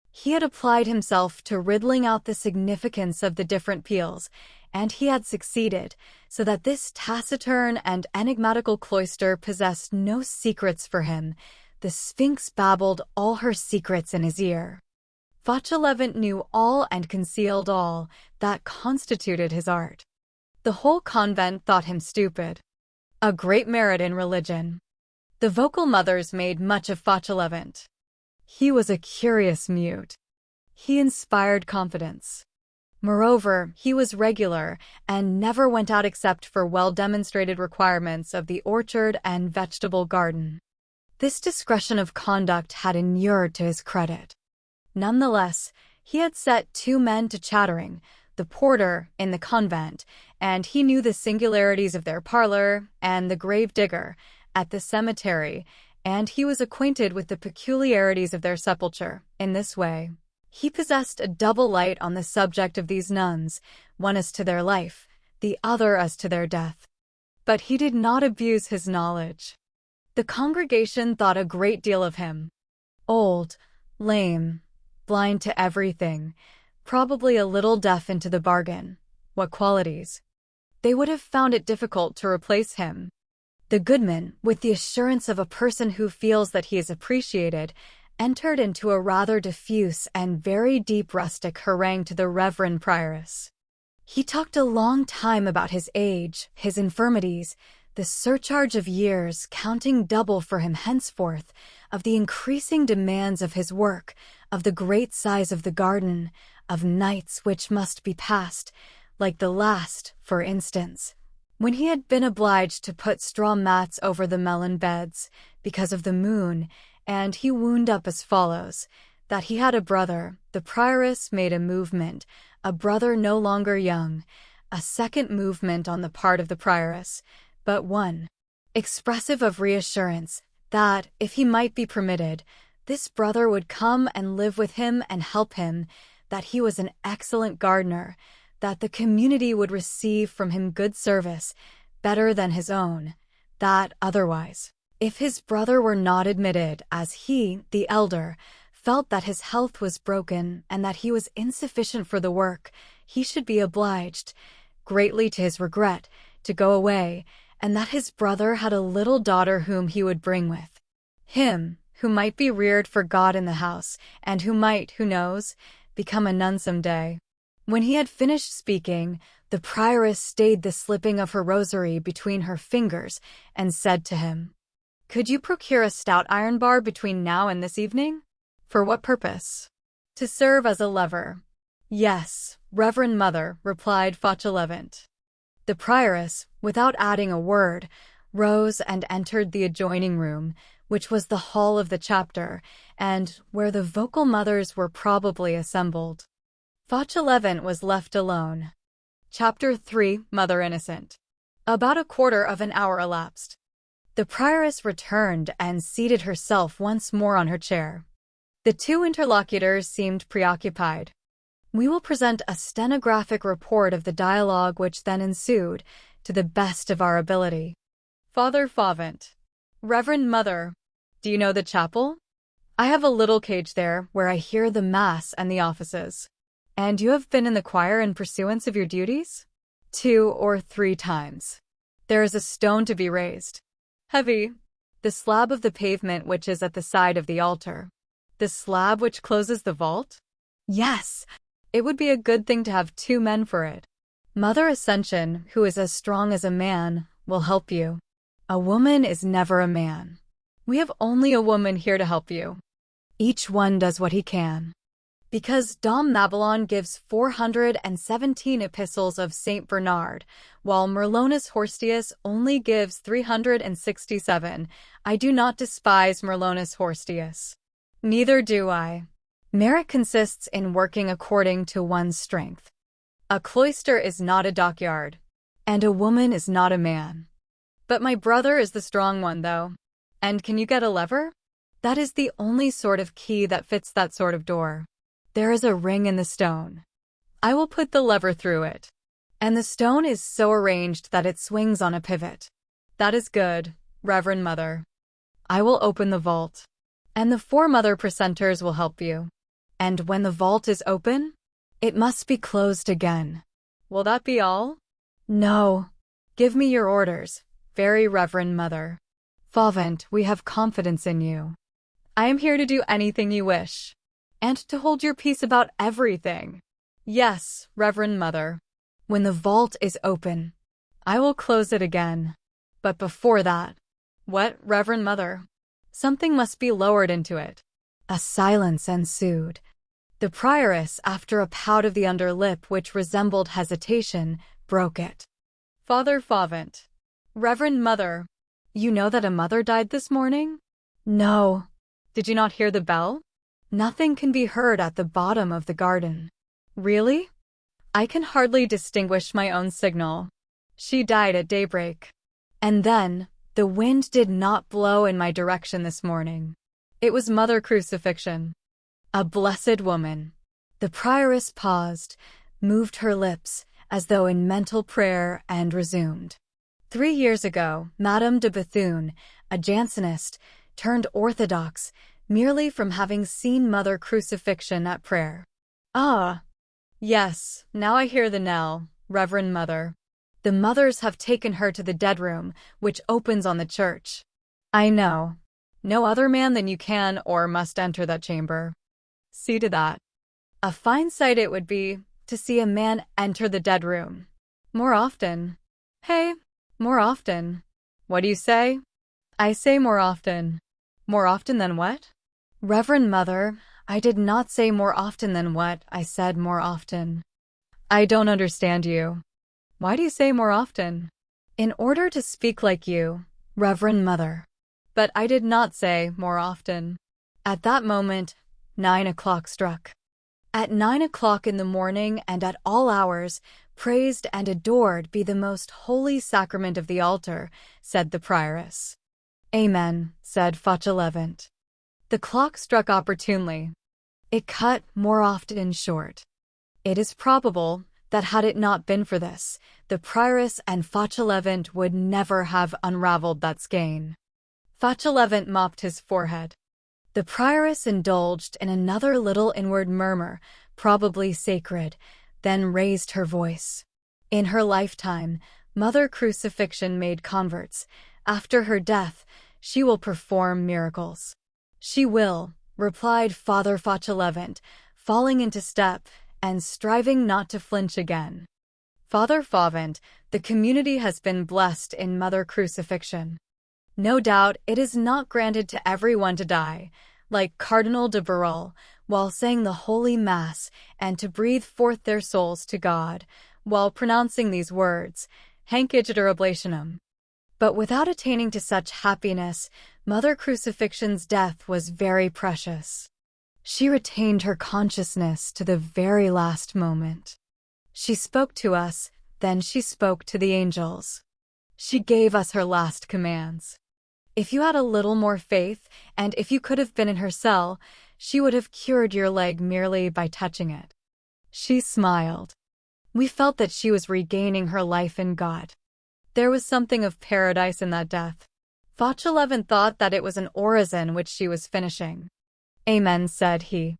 He had applied himself to riddling out the significance of the different peals, and he had succeeded, so that this taciturn and enigmatical cloister possessed no secrets for him. The Sphinx babbled all her secrets in his ear. Fauchelevent knew all and concealed all. That constituted his art. The whole convent thought him stupid. A great merit in religion. The vocal mothers made much of Fauchelevent. He was a curious mute. He inspired confidence. Moreover, he was regular and never went out except for well-demonstrated requirements of the orchard and vegetable garden. This discretion of conduct had inured to his credit. Nonetheless, he had set 2 men to chattering, the porter in the convent, and he knew the singularities of their parlor, and the grave-digger at the cemetery, and he was acquainted with the peculiarities of their sepulture. In this way, he possessed a double light on the subject of these nuns, one as to their life, the other as to their death. But he did not abuse his knowledge. The congregation thought a great deal of him. Old, lame, blind to everything, probably a little deaf into the bargain. What qualities? They would have found it difficult to replace him. The goodman, with the assurance of a person who feels that he is appreciated, entered into a rather diffuse and very deep rustic harangue to the Reverend Prioress. He talked a long time about his age, his infirmities, the surcharge of years counting double for him henceforth, of the increasing demands of his work, of the great size of the garden, of nights which must be passed, like the last, for instance, when he had been obliged to put straw mats over the melon beds, because of the moon, and he wound up as follows, that he had a brother. The prioress made a movement, a brother no longer young, a second movement on the part of the prioress, but one, expressive of reassurance, that, if he might be permitted, this brother would come and live with him and help him, that he was an excellent gardener, that the community would receive from him good service, better than his own, that otherwise, if his brother were not admitted, as he, the elder, felt that his health was broken and that he was insufficient for the work, he should be obliged, greatly to his regret, to go away, and that his brother had a little daughter whom he would bring with him, who might be reared for God in the house, and who might, who knows, become a nun some day. When he had finished speaking, the prioress stayed the slipping of her rosary between her fingers and said to him, "Could you procure a stout iron bar between now and this evening?" "For what purpose?" "To serve as a lever." "Yes, Reverend Mother," replied Fauchelevent. The prioress, without adding a word, rose and entered the adjoining room, which was the hall of the chapter, and where the vocal mothers were probably assembled. Fauchelevent was left alone. Chapter 3, Mother Innocent. About a quarter of an hour elapsed. The prioress returned and seated herself once more on her chair. The 2 interlocutors seemed preoccupied. We will present a stenographic report of the dialogue which then ensued, to the best of our ability. Father Fauvent. Reverend Mother, do you know the chapel? I have a little cage there where I hear the Mass and the offices. And you have been in the choir in pursuance of your duties? 2 or 3 times. There is a stone to be raised. Heavy. The slab of the pavement which is at the side of the altar. The slab which closes the vault? Yes. It would be a good thing to have 2 men for it. Mother Ascension, who is as strong as a man, will help you. A woman is never a man. We have only a woman here to help you. Each one does what he can. Because Dom Mabilon gives 417 epistles of Saint Bernard, while Merlonus Horstius only gives 367, I do not despise Merlonus Horstius. Neither do I. Merit consists in working according to one's strength. A cloister is not a dockyard, and a woman is not a man. But my brother is the strong one, though. And can you get a lever? That is the only sort of key that fits that sort of door. There is a ring in the stone. I will put the lever through it. And the stone is so arranged that it swings on a pivot. That is good, Reverend Mother. I will open the vault. And the 4 mother precentors will help you. And when the vault is open, it must be closed again. Will that be all? No. Give me your orders, very Reverend Mother. Fauvent, we have confidence in you. I am here to do anything you wish. And to hold your peace about everything. Yes, Reverend Mother. When the vault is open, I will close it again. But before that— What, Reverend Mother? Something must be lowered into it. A silence ensued. The prioress, after a pout of the under lip which resembled hesitation, broke it. Father Favant. Reverend Mother. You know that a mother died this morning? No. Did you not hear the bell? Nothing can be heard at the bottom of the garden. Really? I can hardly distinguish my own signal. She died at daybreak. And then, the wind did not blow in my direction this morning. It was Mother Crucifixion. A blessed woman. The prioress paused, moved her lips, as though in mental prayer, and resumed. 3 years ago, Madame de Bethune, a Jansenist, turned Orthodox, merely from having seen Mother Crucifixion at prayer. Ah! Yes, now I hear the knell, Reverend Mother. The mothers have taken her to the dead room, which opens on the church. I know. No other man than you can or must enter that chamber. See to that. A fine sight it would be, to see a man enter the dead room. More often. Hey, more often. What do you say? I say more often. More often than what? Reverend Mother, I did not say more often than what, I said more often. I don't understand you. Why do you say more often? In order to speak like you, Reverend Mother. But I did not say more often. At that moment, 9 o'clock struck. At 9 o'clock in the morning and at all hours, praised and adored be the most holy sacrament of the altar, said the prioress. Amen, said Fauchelevent. The clock struck opportunely. It cut more often short. It is probable that had it not been for this, the prioress and Fauchelevent would never have unraveled that skein. Fauchelevent mopped his forehead. The prioress indulged in another little inward murmur, probably sacred, then raised her voice. In her lifetime, Mother Crucifixion made converts. After her death, she will perform miracles. She will, replied Father Fauchelevent, falling into step and striving not to flinch again. Father Favant, the community has been blessed in Mother Crucifixion. No doubt it is not granted to everyone to die, like Cardinal de Burrell, while saying the Holy Mass, and to breathe forth their souls to God, while pronouncing these words, Hanc Igitur Oblationem. But without attaining to such happiness, Mother Crucifixion's death was very precious. She retained her consciousness to the very last moment. She spoke to us, then she spoke to the angels. She gave us her last commands. If you had a little more faith, and if you could have been in her cell, she would have cured your leg merely by touching it. She smiled. We felt that she was regaining her life in God. There was something of paradise in that death. Fauchelevent thought that it was an orison which she was finishing. Amen, said he.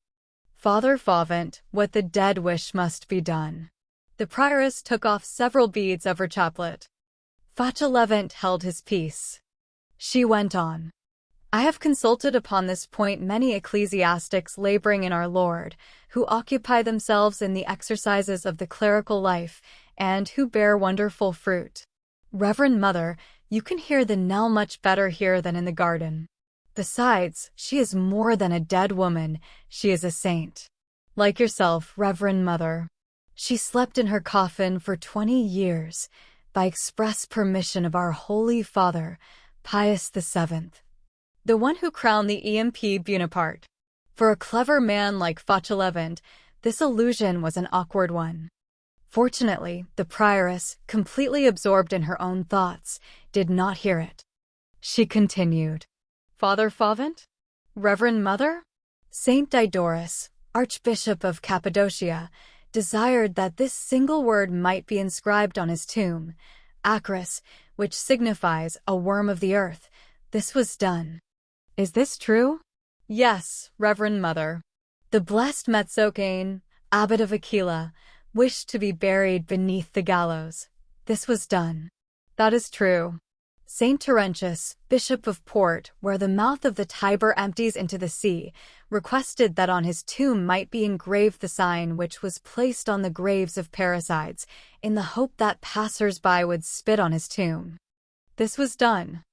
Father Favant, what the dead wish must be done. The prioress took off several beads of her chaplet. Fauchelevent held his peace. She went on. I have consulted upon this point many ecclesiastics laboring in our Lord, who occupy themselves in the exercises of the clerical life, and who bear wonderful fruit. Reverend Mother, you can hear the knell much better here than in the garden. Besides, she is more than a dead woman, she is a saint. Like yourself, Reverend Mother. She slept in her coffin for 20 years, by express permission of our Holy Father, Pius VII. The one who crowned the EMP Bonaparte. For a clever man like Fauchelevent, this allusion was an awkward one. Fortunately, the prioress, completely absorbed in her own thoughts, did not hear it. She continued. Father Favant? Reverend Mother? Saint Diodorus, Archbishop of Cappadocia, desired that this single word might be inscribed on his tomb, acris, which signifies a worm of the earth. This was done. Is this true? Yes, Reverend Mother. The blessed Metzocain, abbot of Aquila, wished to be buried beneath the gallows. This was done. That is true. Saint Terentius, Bishop of Port, where the mouth of the Tiber empties into the sea, requested that on his tomb might be engraved the sign which was placed on the graves of parricides, in the hope that passers-by would spit on his tomb. This was done.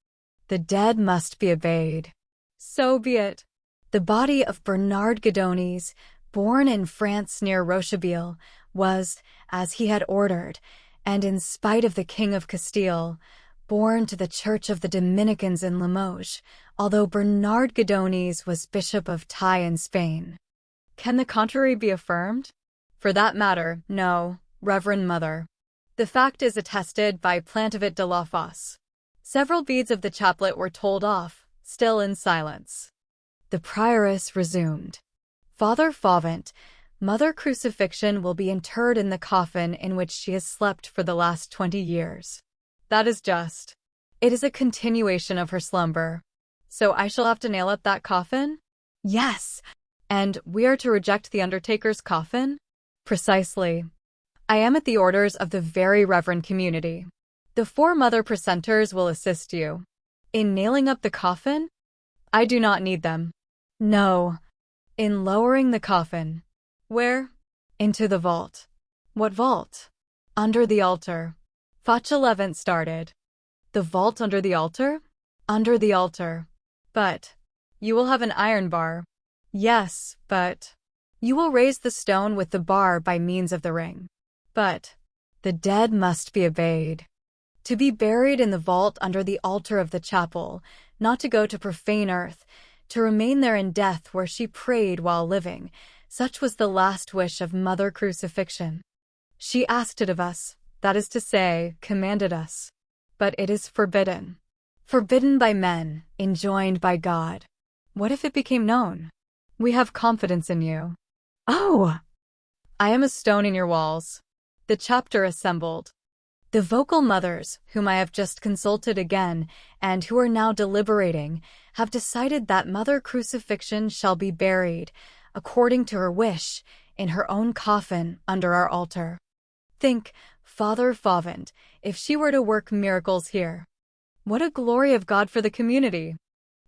The dead must be obeyed. So be it. The body of Bernard Guidonis, born in France near Rocheville, was, as he had ordered, and in spite of the King of Castile, born to the Church of the Dominicans in Limoges, although Bernard Godonis was Bishop of Tai in Spain. Can the contrary be affirmed? For that matter, no, Reverend Mother. The fact is attested by Plantavet de la Fosse. Several beads of the chaplet were told off, still in silence. The prioress resumed. Father Fauvent, Mother Crucifixion will be interred in the coffin in which she has slept for the last 20 years. That is just. It is a continuation of her slumber. So I shall have to nail up that coffin? Yes. And we are to reject the undertaker's coffin? Precisely. I am at the orders of the very reverend community. The 4 mother precentors will assist you. In nailing up the coffin? I do not need them. No. In lowering the coffin. Where? Into the vault. What vault? Under the altar. Fauchelevent started. The vault under the altar? Under the altar. But you will have an iron bar. Yes, but you will raise the stone with the bar by means of the ring. But the dead must be obeyed. To be buried in the vault under the altar of the chapel, not to go to profane earth, to remain there in death where she prayed while living, such was the last wish of Mother Crucifixion. She asked it of us, that is to say, commanded us. But it is forbidden. Forbidden by men, enjoined by God. What if it became known? We have confidence in you. Oh! I am a stone in your walls. The chapter assembled. The vocal mothers, whom I have just consulted again, and who are now deliberating, have decided that Mother Crucifixion shall be buried, according to her wish, in her own coffin under our altar. Think, Father Fauvent, if she were to work miracles here. What a glory of God for the community!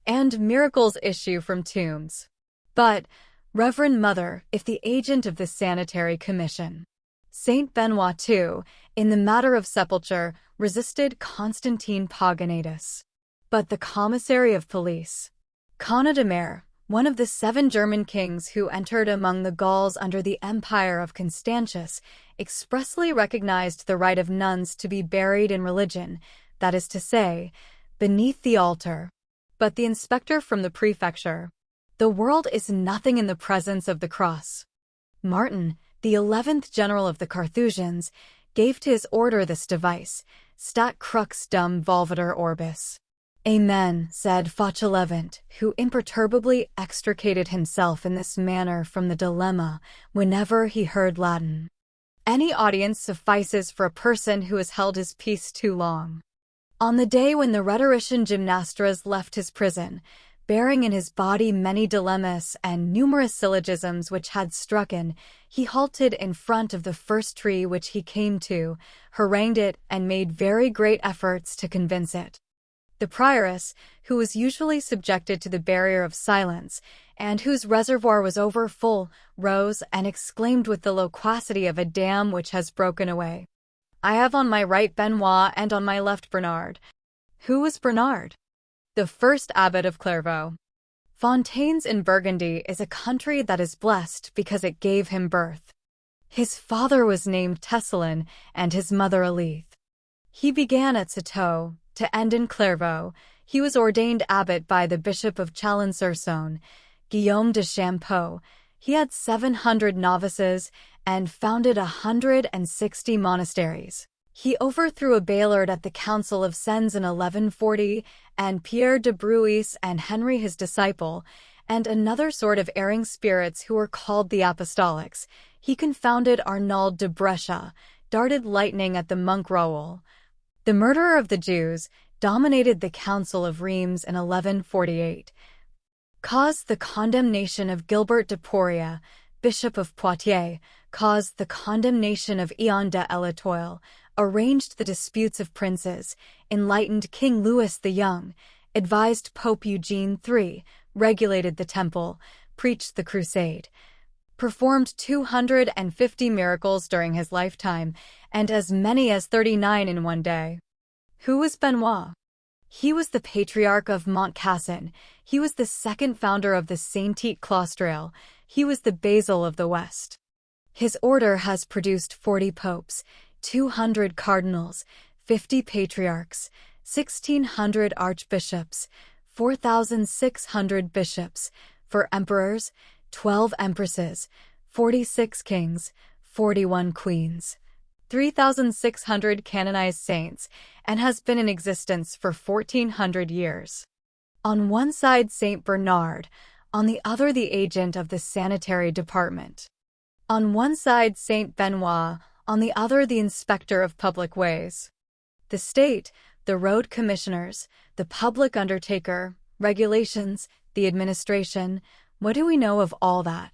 And miracles issue from tombs. But, Reverend Mother, if the agent of the Sanitary Commission, Saint Benoit too, in the matter of sepulture, resisted Constantine Pogonatus. But the commissary of police, Conor one of the 7 German kings who entered among the Gauls under the empire of Constantius, expressly recognized the right of nuns to be buried in religion, that is to say, beneath the altar. But the inspector from the prefecture, the world is nothing in the presence of the cross. Martin, the 11th general of the Carthusians, gave to his order this device, Stat crux dum volvatur orbis. Amen, said Fauchelevent, who imperturbably extricated himself in this manner from the dilemma whenever he heard Latin. Any audience suffices for a person who has held his peace too long. On the day when the rhetorician Gymnastras left his prison, bearing in his body many dilemmas and numerous syllogisms which had strucken, he halted in front of the first tree which he came to, harangued it, and made very great efforts to convince it. The prioress, who was usually subjected to the barrier of silence, and whose reservoir was over full, rose and exclaimed with the loquacity of a dam which has broken away. I have on my right Benoit and on my left Bernard. Who was Bernard? The first abbot of Clairvaux. Fontaines in Burgundy is a country that is blessed because it gave him birth. His father was named Tesselin and his mother Elith. He began at Citeaux, to end in Clairvaux. He was ordained abbot by the Bishop of Chalon-sur-Saône, Guillaume de Champeaux. He had 700 novices and founded 160 monasteries. He overthrew a Bailard at the Council of Sens in 1140, and Pierre de Bruys and Henry his disciple, and another sort of erring spirits who were called the Apostolics. He confounded Arnauld de Brescia, darted lightning at the monk Raoul. The murderer of the Jews dominated the Council of Reims in 1148, caused the condemnation of Gilbert de Poria, Bishop of Poitiers, caused the condemnation of Ion de Elatoile, arranged the disputes of princes, enlightened King Louis the Young, advised Pope Eugene III, regulated the temple, preached the crusade, performed 250 miracles during his lifetime, and as many as 39 in one day. Who was Benoit? He was the patriarch of Montcassin. He was the second founder of the Saint-Tite Claustrale, He was the Basil of the West. His order has produced 40 popes, 200 cardinals, 50 patriarchs, 1,600 archbishops, 4,600 bishops, 4 emperors, 12 empresses, 46 kings, 41 queens, 3,600 canonized saints, and has been in existence for 1,400 years. On one side Saint Bernard, on the other the agent of the sanitary department. On one side Saint Benoit, on the other the inspector of public ways. The state, the road commissioners, the public undertaker, regulations, the administration, what do we know of all that?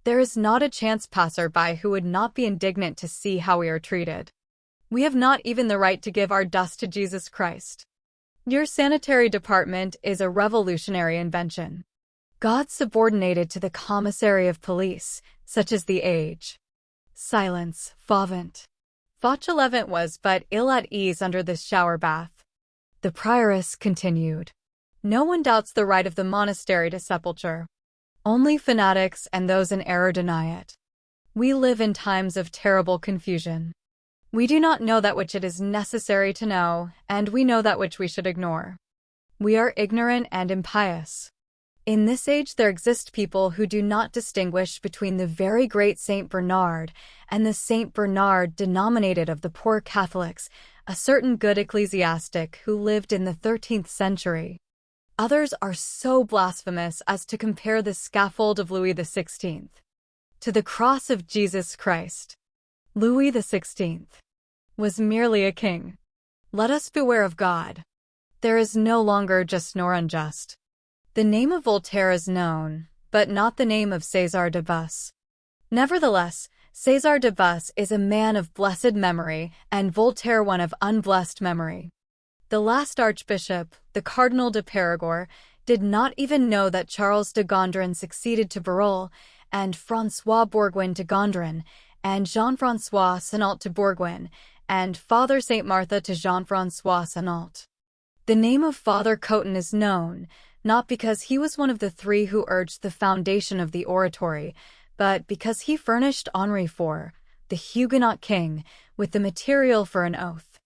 There is not a chance passer-by who would not be indignant to see how we are treated. We have not even the right to give our dust to Jesus Christ. Your sanitary department is a revolutionary invention. God subordinated to the commissary of police, such as the age. Silence, Fauvent. Fauchelevent was but ill at ease under this shower bath. The prioress continued. No one doubts the right of the monastery to sepulture. Only fanatics and those in error deny it. We live in times of terrible confusion. We do not know that which it is necessary to know, and we know that which we should ignore. We are ignorant and impious. In this age there exist people who do not distinguish between the very great Saint Bernard and the Saint Bernard denominated of the poor Catholics, a certain good ecclesiastic who lived in the 13th century. Others are so blasphemous as to compare the scaffold of Louis XVI to the cross of Jesus Christ. Louis XVI was merely a king. Let us beware of God. There is no longer just nor unjust. The name of Voltaire is known, but not the name of César de Bus. Nevertheless, César de Bus is a man of blessed memory, and Voltaire one of unblessed memory. The last archbishop, the Cardinal de Périgord, did not even know that Charles de Gondren succeeded to Barreau, and François Bourguin to Gondren, and Jean-François Senault to Bourguin, and Father Saint Martha to Jean-François Senault. The name of Father Coton is known, not because he was one of the 3 who urged the foundation of the oratory, but because he furnished Henri IV, the Huguenot king, with the material for an oath.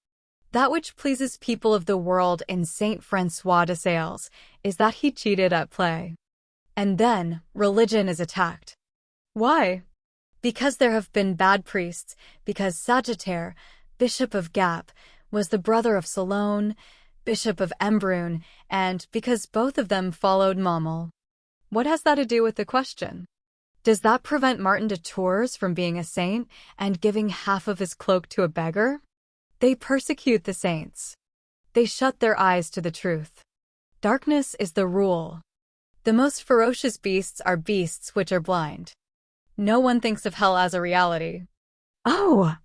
That which pleases people of the world in Saint François de Sales is that he cheated at play. And then, religion is attacked. Why? Because there have been bad priests, because Sagittaire, Bishop of Gap, was the brother of Salone, Bishop of Embrun, and because both of them followed Maumel. What has that to do with the question? Does that prevent Martin de Tours from being a saint and giving half of his cloak to a beggar? They persecute the saints. They shut their eyes to the truth. Darkness is the rule. The most ferocious beasts are beasts which are blind. No one thinks of hell as a reality. Oh!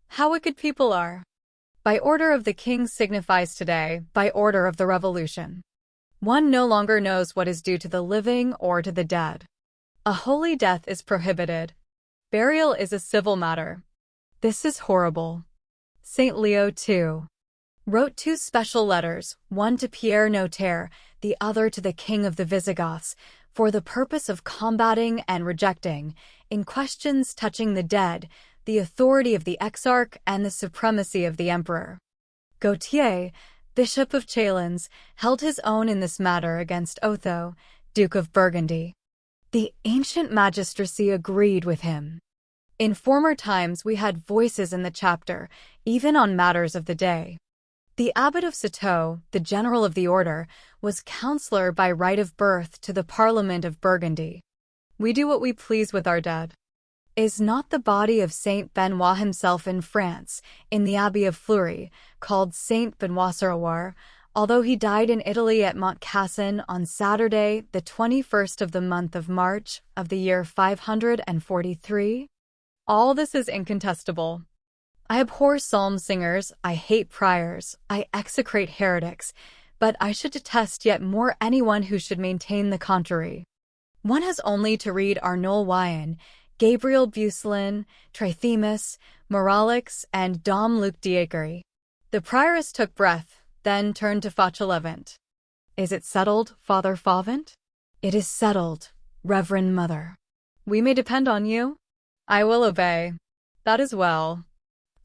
How wicked people are! By order of the king signifies today, by order of the revolution. One no longer knows what is due to the living or to the dead. A holy death is prohibited. Burial is a civil matter. This is horrible. Saint Leo II wrote 2 special letters, one to Pierre Notaire, the other to the king of the Visigoths, for the purpose of combating and rejecting, in questions touching the dead, the authority of the exarch and the supremacy of the emperor. Gautier, Bishop of Chalons, held his own in this matter against Otho, Duke of Burgundy. The ancient magistracy agreed with him. In former times we had voices in the chapter, even on matters of the day. The abbot of Citeaux, the general of the order, was councillor by right of birth to the Parliament of Burgundy. We do what we please with our dead. Is not the body of Saint Benoit himself in France, in the Abbey of Fleury, called Saint Benoit-sur-Loire, although he died in Italy at Montcassin on Saturday, the 21st of the month of March, of the year 543? All this is incontestable. I abhor psalm singers, I hate priors, I execrate heretics, but I should detest yet more anyone who should maintain the contrary. One has only to read Arnauld Wyan, Gabriel Bucelin, Trithemus, Moralix, and Dom Luc Diacre. The prioress took breath, then turned to Fauchelevent. Is it settled, Father Fauvent? It is settled, Reverend Mother. We may depend on you. I will obey. That is well.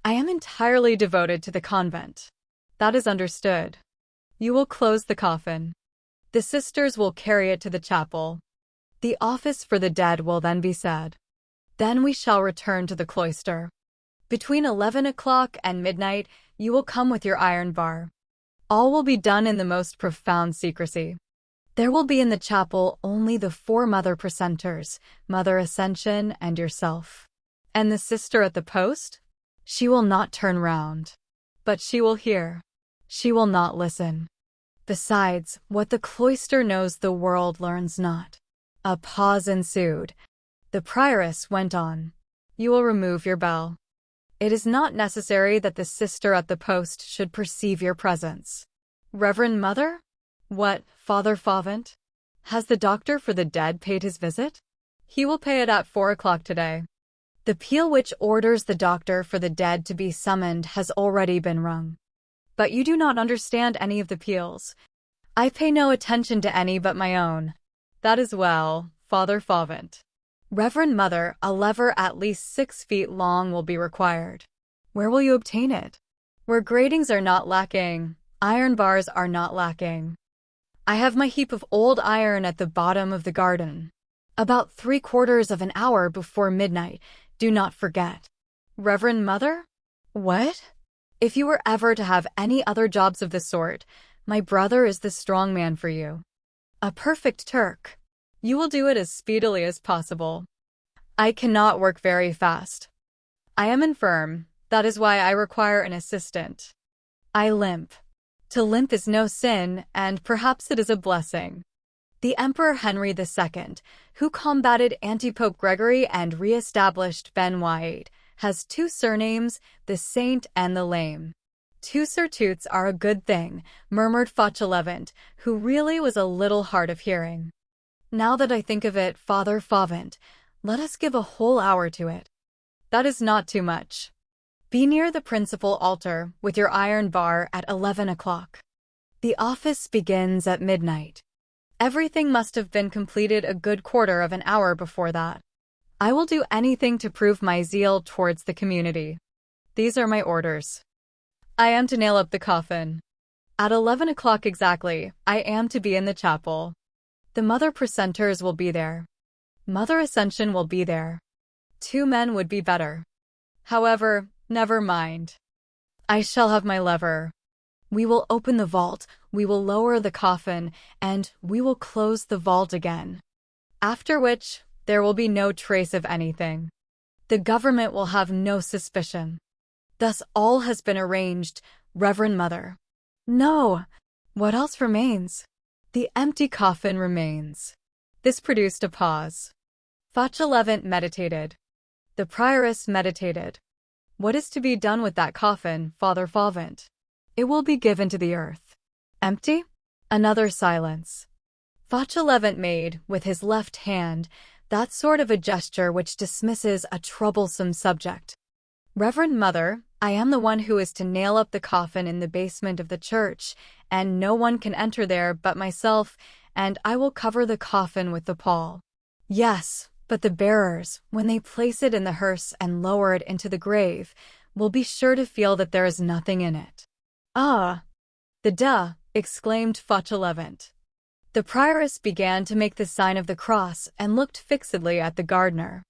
I am entirely devoted to the convent. That is understood. You will close the coffin. The sisters will carry it to the chapel. The office for the dead will then be said. Then we shall return to the cloister. Between 11 o'clock and midnight, you will come with your iron bar. All will be done in the most profound secrecy. There will be in the chapel only the 4 mother precentors, Mother Ascension and yourself. And the sister at the post? She will not turn round. But she will hear. She will not listen. Besides, what the cloister knows the world learns not. A pause ensued. The prioress went on. You will remove your bell. It is not necessary that the sister at the post should perceive your presence. Reverend Mother? What, Father Fauvent? Has the doctor for the dead paid his visit? He will pay it at 4 o'clock today. The peal which orders the doctor for the dead to be summoned has already been rung. But you do not understand any of the peals. I pay no attention to any but my own. That is well, Father Fauvent. Reverend Mother, a lever at least 6 feet long will be required. Where will you obtain it? Where gratings are not lacking, iron bars are not lacking. I have my heap of old iron at the bottom of the garden. About 3/4 of an hour before midnight, do not forget. Reverend Mother? What? If you were ever to have any other jobs of the sort, my brother is the strong man for you. A perfect Turk. You will do it as speedily as possible. I cannot work very fast. I am infirm, that is why I require an assistant. I limp. To limp is no sin, and perhaps it is a blessing. The Emperor Henry II, who combated Antipope Gregory and re-established Benoit, has 2 surnames, the Saint and the Lame. 2 surtutes are a good thing, murmured Fauchelevent, who really was a little hard of hearing. Now that I think of it, Father Fauvent, let us give a whole hour to it. That is not too much. Be near the principal altar with your iron bar at 11 o'clock. The office begins at midnight. Everything must have been completed a good 1/4 of an hour before that. I will do anything to prove my zeal towards the community. These are my orders. I am to nail up the coffin. At 11 o'clock exactly, I am to be in the chapel. The mother precentors will be there. Mother Ascension will be there. 2 men would be better. However, never mind. I shall have my lever. We will open the vault, we will lower the coffin, and we will close the vault again. After which, there will be no trace of anything. The government will have no suspicion. Thus all has been arranged, Reverend Mother. No! What else remains? The empty coffin remains. This produced a pause. Fauchelevent meditated. The prioress meditated. What is to be done with that coffin, Father Fauvent? It will be given to the earth. Empty? Another silence. Fauchelevent made, with his left hand, that sort of a gesture which dismisses a troublesome subject. Reverend Mother, I am the one who is to nail up the coffin in the basement of the church, and no one can enter there but myself, and I will cover the coffin with the pall. Yes, but the bearers, when they place it in the hearse and lower it into the grave, will be sure to feel that there is nothing in it. Ah! The duh! Exclaimed Fauchelevent. The prioress began to make the sign of the cross and looked fixedly at the gardener.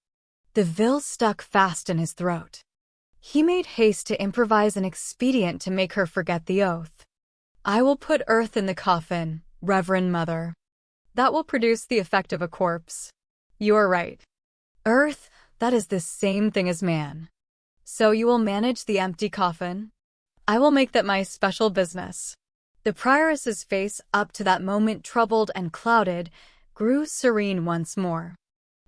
The vill stuck fast in his throat. He made haste to improvise an expedient to make her forget the oath. I will put earth in the coffin, Reverend Mother. That will produce the effect of a corpse. You are right. Earth, that is the same thing as man. So you will manage the empty coffin? I will make that my special business. The prioress's face, up to that moment troubled and clouded, grew serene once more.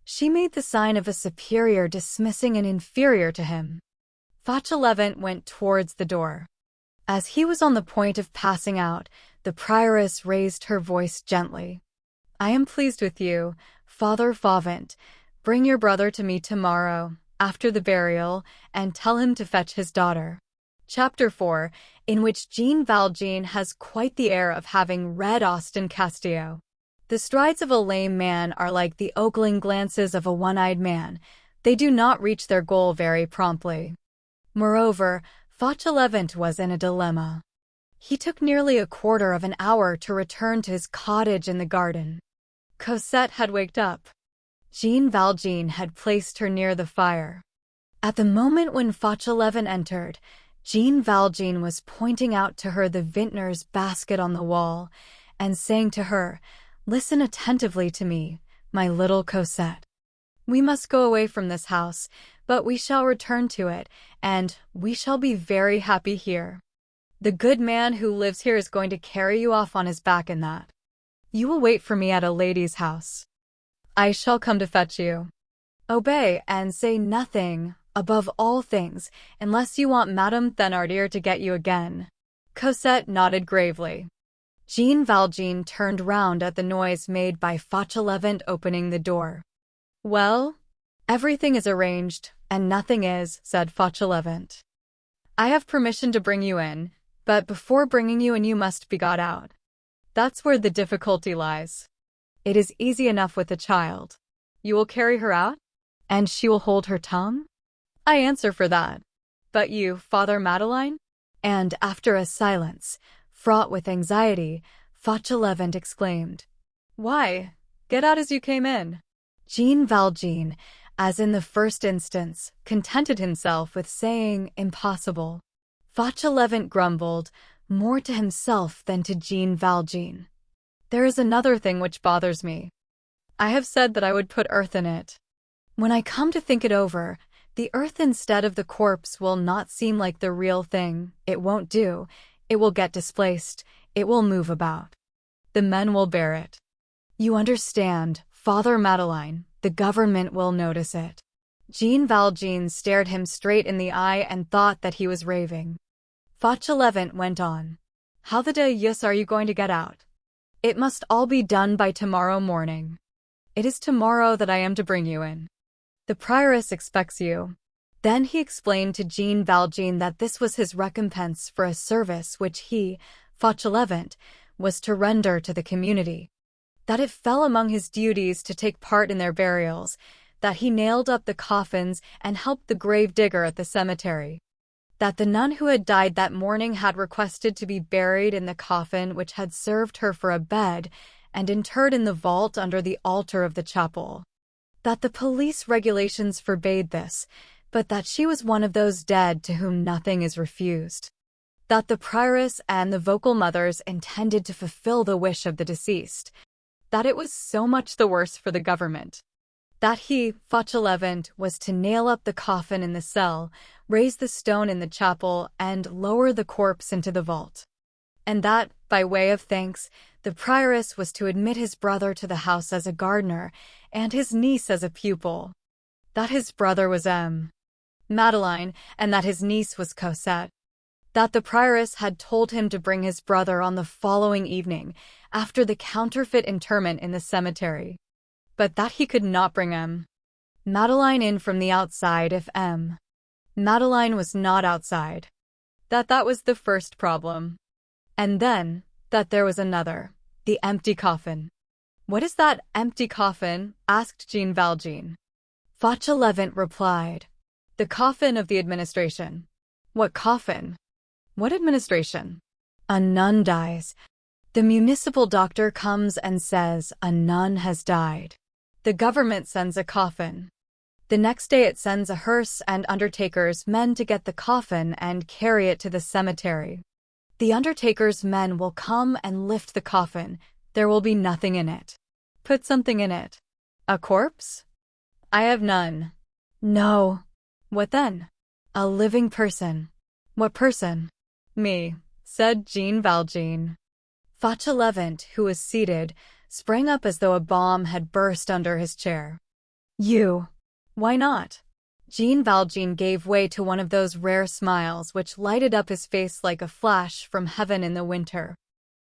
She made the sign of a superior dismissing an inferior to him. Fauchelevent went towards the door. As he was on the point of passing out, the prioress raised her voice gently. I am pleased with you, Father Fauvent. Bring your brother to me tomorrow, after the burial, and tell him to fetch his daughter. Chapter 4, in which Jean Valjean has quite the air of having read Austin Castillo. The strides of a lame man are like the ogling glances of a one-eyed man. They do not reach their goal very promptly. Moreover, Fauchelevent was in a dilemma. He took nearly a quarter of an hour to return to his cottage in the garden. Cosette had waked up. Jean Valjean had placed her near the fire. At the moment when Fauchelevent entered, Jean Valjean was pointing out to her the vintner's basket on the wall, and saying to her, "Listen attentively to me, my little Cosette. We must go away from this house, but we shall return to it, and we shall be very happy here. The good man who lives here is going to carry you off on his back in that. You will wait for me at a lady's house. I shall come to fetch you. Obey and say nothing, above all things, unless you want Madame Thénardier to get you again." Cosette nodded gravely. Jean Valjean turned round at the noise made by Fauchelevent opening the door. "Well, everything is arranged, and nothing is," said Fauchelevent. "I have permission to bring you in, but before bringing you in you must be got out. That's where the difficulty lies. It is easy enough with the child. You will carry her out, and she will hold her tongue? I answer for that. But you, Father Madeleine?" And after a silence, fraught with anxiety, Fauchelevent exclaimed, "Why, get out as you came in." Jean Valjean, as in the first instance, contented himself with saying impossible. Fauchelevent grumbled, more to himself than to Jean Valjean. "There is another thing which bothers me. I have said that I would put earth in it. When I come to think it over, the earth instead of the corpse will not seem like the real thing. It won't do. It will get displaced. It will move about. The men will bear it. You understand, Father Madeleine, the government will notice it." Jean Valjean stared him straight in the eye and thought that he was raving. Fauchelevent went on. "How the deuce are you going to get out? It must all be done by tomorrow morning. It is tomorrow that I am to bring you in. The prioress expects you." Then he explained to Jean Valjean that this was his recompense for a service which he, Fauchelevent, was to render to the community, that it fell among his duties to take part in their burials, that he nailed up the coffins and helped the grave digger at the cemetery, that the nun who had died that morning had requested to be buried in the coffin which had served her for a bed and interred in the vault under the altar of the chapel, that the police regulations forbade this, but that she was one of those dead to whom nothing is refused, that the prioress and the vocal mothers intended to fulfill the wish of the deceased, that it was so much the worse for the government, that he, Fauchelevent, was to nail up the coffin in the cell, raise the stone in the chapel, and lower the corpse into the vault, and that, by way of thanks, the prioress was to admit his brother to the house as a gardener, and his niece as a pupil, that his brother was Madeleine, and that his niece was Cosette, that the prioress had told him to bring his brother on the following evening, after the counterfeit interment in the cemetery, but that he could not bring Madeleine in from the outside if Madeleine was not outside, that was the first problem, and then, that there was another, the empty coffin. "What is that empty coffin?" asked Jean Valjean. Fauchelevent replied, "The coffin of the administration." "What coffin? What administration?" "A nun dies. The municipal doctor comes and says a nun has died. The government sends a coffin. The next day it sends a hearse and undertaker's men to get the coffin and carry it to the cemetery. The undertaker's men will come and lift the coffin. There will be nothing in it." "Put something in it." "A corpse?" "I have none." "No." "What then?" "A living person." "What person?" "Me," said Jean Valjean. Fauchelevent, who was seated, sprang up as though a bomb had burst under his chair. "You? Why not?" Jean Valjean gave way to one of those rare smiles which lighted up his face like a flash from heaven in the winter.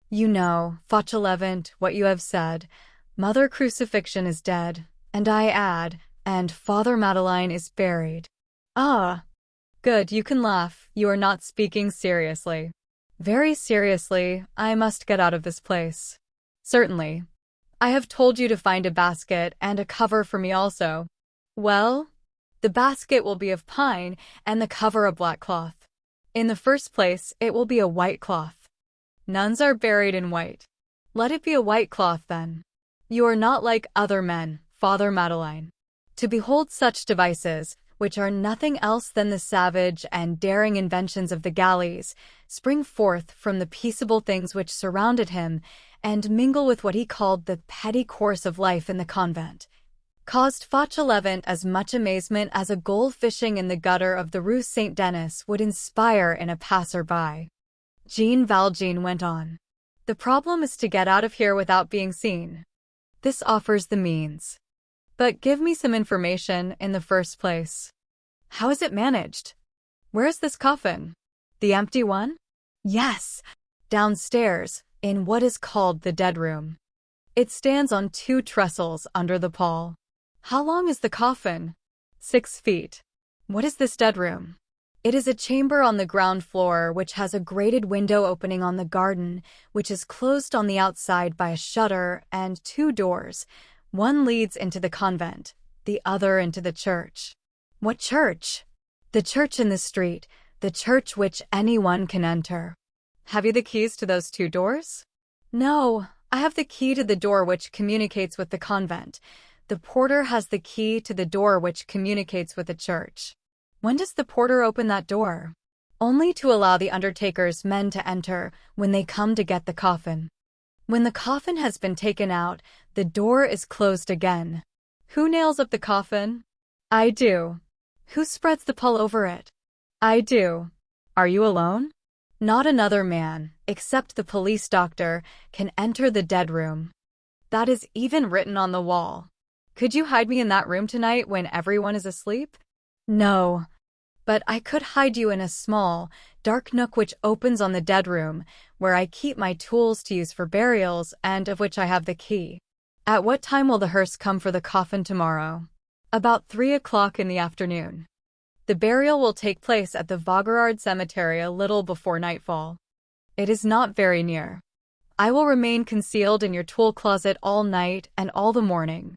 "You know, Fauchelevent, what you have said. Mother Crucifixion is dead, and I add, and Father Madeleine is buried." "Ah! Good, you can laugh. You are not speaking seriously." "Very seriously. I must get out of this place." "Certainly. I have told you to find a basket and a cover for me also. Well, the basket will be of pine and the cover a black cloth. In the first place, it will be a white cloth. Nuns are buried in white. Let it be a white cloth then. You are not like other men, Father Madeleine. To behold such devices, which are nothing else than the savage and daring inventions of the galleys, spring forth from the peaceable things which surrounded him, and mingle with what he called the petty course of life in the convent, caused Fauchelevent as much amazement as a gull fishing in the gutter of the Rue Saint-Denis would inspire in a passer-by. Jean Valjean went on. The problem is to get out of here without being seen. This offers the means. But give me some information in the first place. How is it managed? Where is this coffin? The empty one? Yes, downstairs, in what is called the dead room. It stands on 2 trestles under the pall. How long is the coffin? 6 feet. What is this dead room? It is a chamber on the ground floor which has a grated window opening on the garden, which is closed on the outside by a shutter and 2 doors. One leads into the convent, the other into the church. What church? The church in the street, the church which anyone can enter. Have you the keys to those 2 doors? No, I have the key to the door which communicates with the convent. The porter has the key to the door which communicates with the church. When does the porter open that door? Only to allow the undertaker's men to enter when they come to get the coffin. When the coffin has been taken out, the door is closed again. Who nails up the coffin? I do. Who spreads the pall over it? I do. Are you alone? Not another man, except the police doctor, can enter the dead room. That is even written on the wall. Could you hide me in that room tonight when everyone is asleep? No. But I could hide you in a small, dark nook which opens on the dead room, where I keep my tools to use for burials and of which I have the key. At what time will the hearse come for the coffin tomorrow? About 3 o'clock in the afternoon. The burial will take place at the Vaugirard Cemetery a little before nightfall. It is not very near. I will remain concealed in your tool closet all night and all the morning.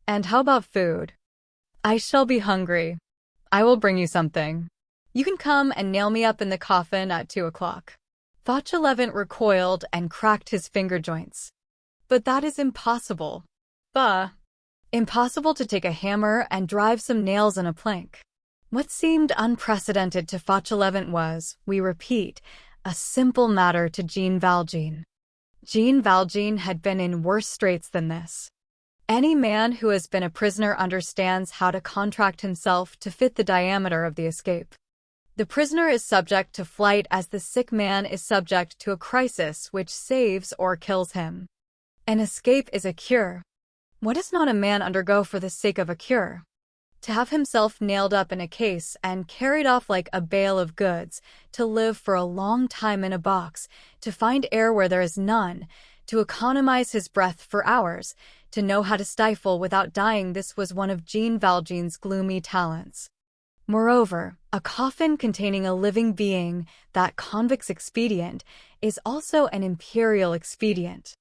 And how about food? I shall be hungry. I will bring you something. You can come and nail me up in the coffin at 2 o'clock. Fauchelevent recoiled and cracked his finger joints. But that is impossible. Bah! Impossible to take a hammer and drive some nails in a plank. What seemed unprecedented to Fauchelevent was, we repeat, a simple matter to Jean Valjean. Jean Valjean had been in worse straits than this. Any man who has been a prisoner understands how to contract himself to fit the diameter of the escape. The prisoner is subject to flight as the sick man is subject to a crisis which saves or kills him. An escape is a cure. What does not a man undergo for the sake of a cure? To have himself nailed up in a case and carried off like a bale of goods, to live for a long time in a box, to find air where there is none, to economize his breath for hours, to know how to stifle without dying, this was one of Jean Valjean's gloomy talents. Moreover, a coffin containing a living being, that convict's expedient, is also an imperial expedient.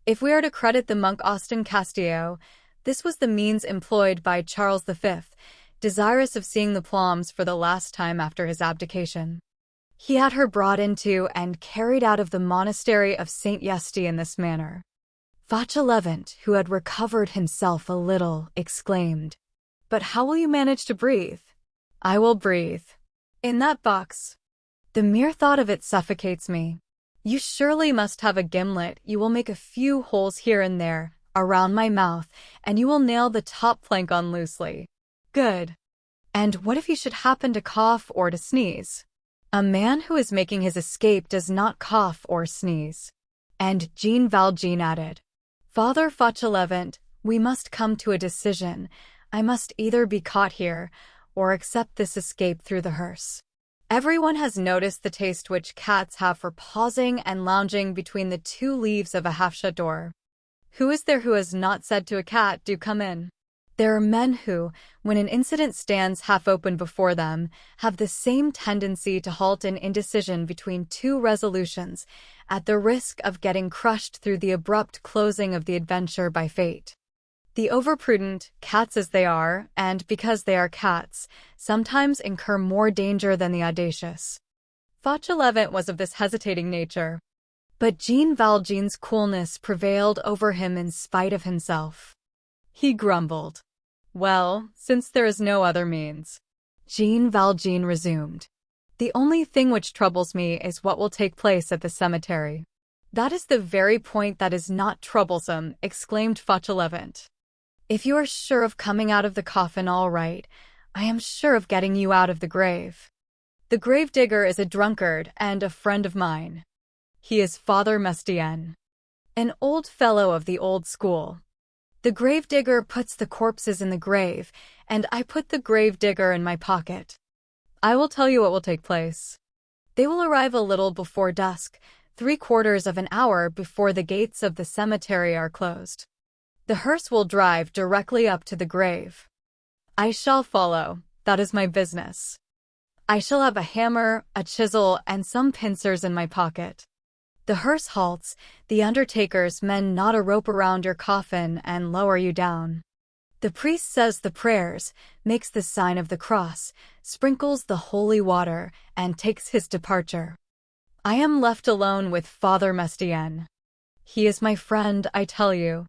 If we are to credit the monk Austin Castillo, this was the means employed by Charles V, desirous of seeing the Plombs for the last time after his abdication. He had her brought into and carried out of the monastery of Saint Eustache in this manner. Fauchelevent, who had recovered himself a little, exclaimed, "But how will you manage to breathe?" "I will breathe. In that box. The mere thought of it suffocates me. You surely must have a gimlet. You will make a few holes here and there, around my mouth, and you will nail the top plank on loosely. Good. And what if you should happen to cough or to sneeze? A man who is making his escape does not cough or sneeze." And Jean Valjean added, "Father Fauchelevent, we must come to a decision. I must either be caught here, or accept this escape through the hearse. Everyone has noticed the taste which cats have for pausing and lounging between the 2 leaves of a half-shut door. Who is there who has not said to a cat, 'Do come in'? There are men who, when an incident stands half open before them, have the same tendency to halt in indecision between two resolutions, at the risk of getting crushed through the abrupt closing of the adventure by fate. The overprudent, cats as they are, and because they are cats, sometimes incur more danger than the audacious. Fauchelevent was of this hesitating nature. But Jean Valjean's coolness prevailed over him in spite of himself. He grumbled. "Well, since there is no other means," Jean Valjean resumed, "the only thing which troubles me is what will take place at the cemetery." "That is the very point that is not troublesome," exclaimed Fauchelevent. "If you are sure of coming out of the coffin all right, I am sure of getting you out of the grave. The gravedigger is a drunkard and a friend of mine. He is Father Mestienne, an old fellow of the old school. The gravedigger puts the corpses in the grave, and I put the gravedigger in my pocket. I will tell you what will take place. They will arrive a little before dusk, 3/4 of an hour before the gates of the cemetery are closed. The hearse will drive directly up to the grave. I shall follow. That is my business. I shall have a hammer, a chisel, and some pincers in my pocket. The hearse halts, the undertaker's men knot a rope around your coffin and lower you down. The priest says the prayers, makes the sign of the cross, sprinkles the holy water, and takes his departure. I am left alone with Father Mestienne. He is my friend, I tell you.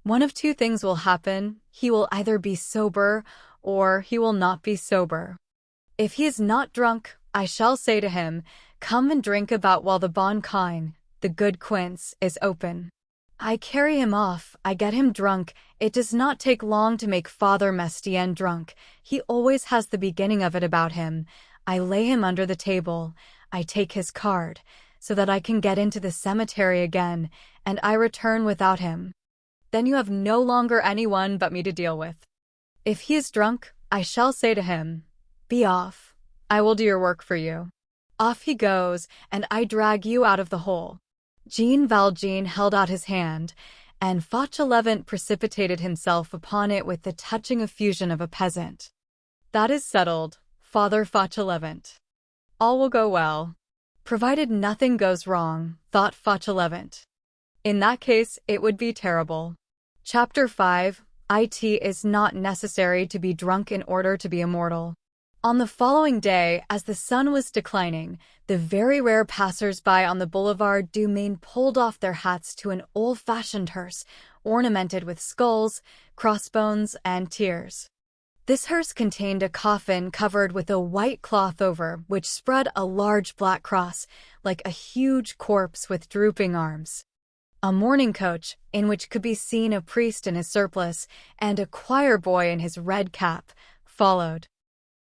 One of two things will happen: he will either be sober, or he will not be sober. If he is not drunk, I shall say to him, 'Come and drink about while the bon coin, the good quince, is open.' I carry him off, I get him drunk. It does not take long to make Father Mestienne drunk. He always has the beginning of it about him. I lay him under the table, I take his card, so that I can get into the cemetery again, and I return without him. Then you have no longer anyone but me to deal with. If he is drunk, I shall say to him, 'Be off, I will do your work for you.' Off he goes, and I drag you out of the hole." Jean Valjean held out his hand, and Fauchelevent precipitated himself upon it with the touching effusion of a peasant. "That is settled, Father Fauchelevent. All will go well. Provided nothing goes wrong," thought Fauchelevent. "In that case, it would be terrible." Chapter 5. It is not necessary to be drunk in order to be immortal. On the following day, as the sun was declining, the very rare passers-by on the boulevard du Maine pulled off their hats to an old-fashioned hearse, ornamented with skulls, crossbones, and tears. This hearse contained a coffin covered with a white cloth over which spread a large black cross, like a huge corpse with drooping arms. A mourning coach, in which could be seen a priest in his surplice and a choir boy in his red cap, followed.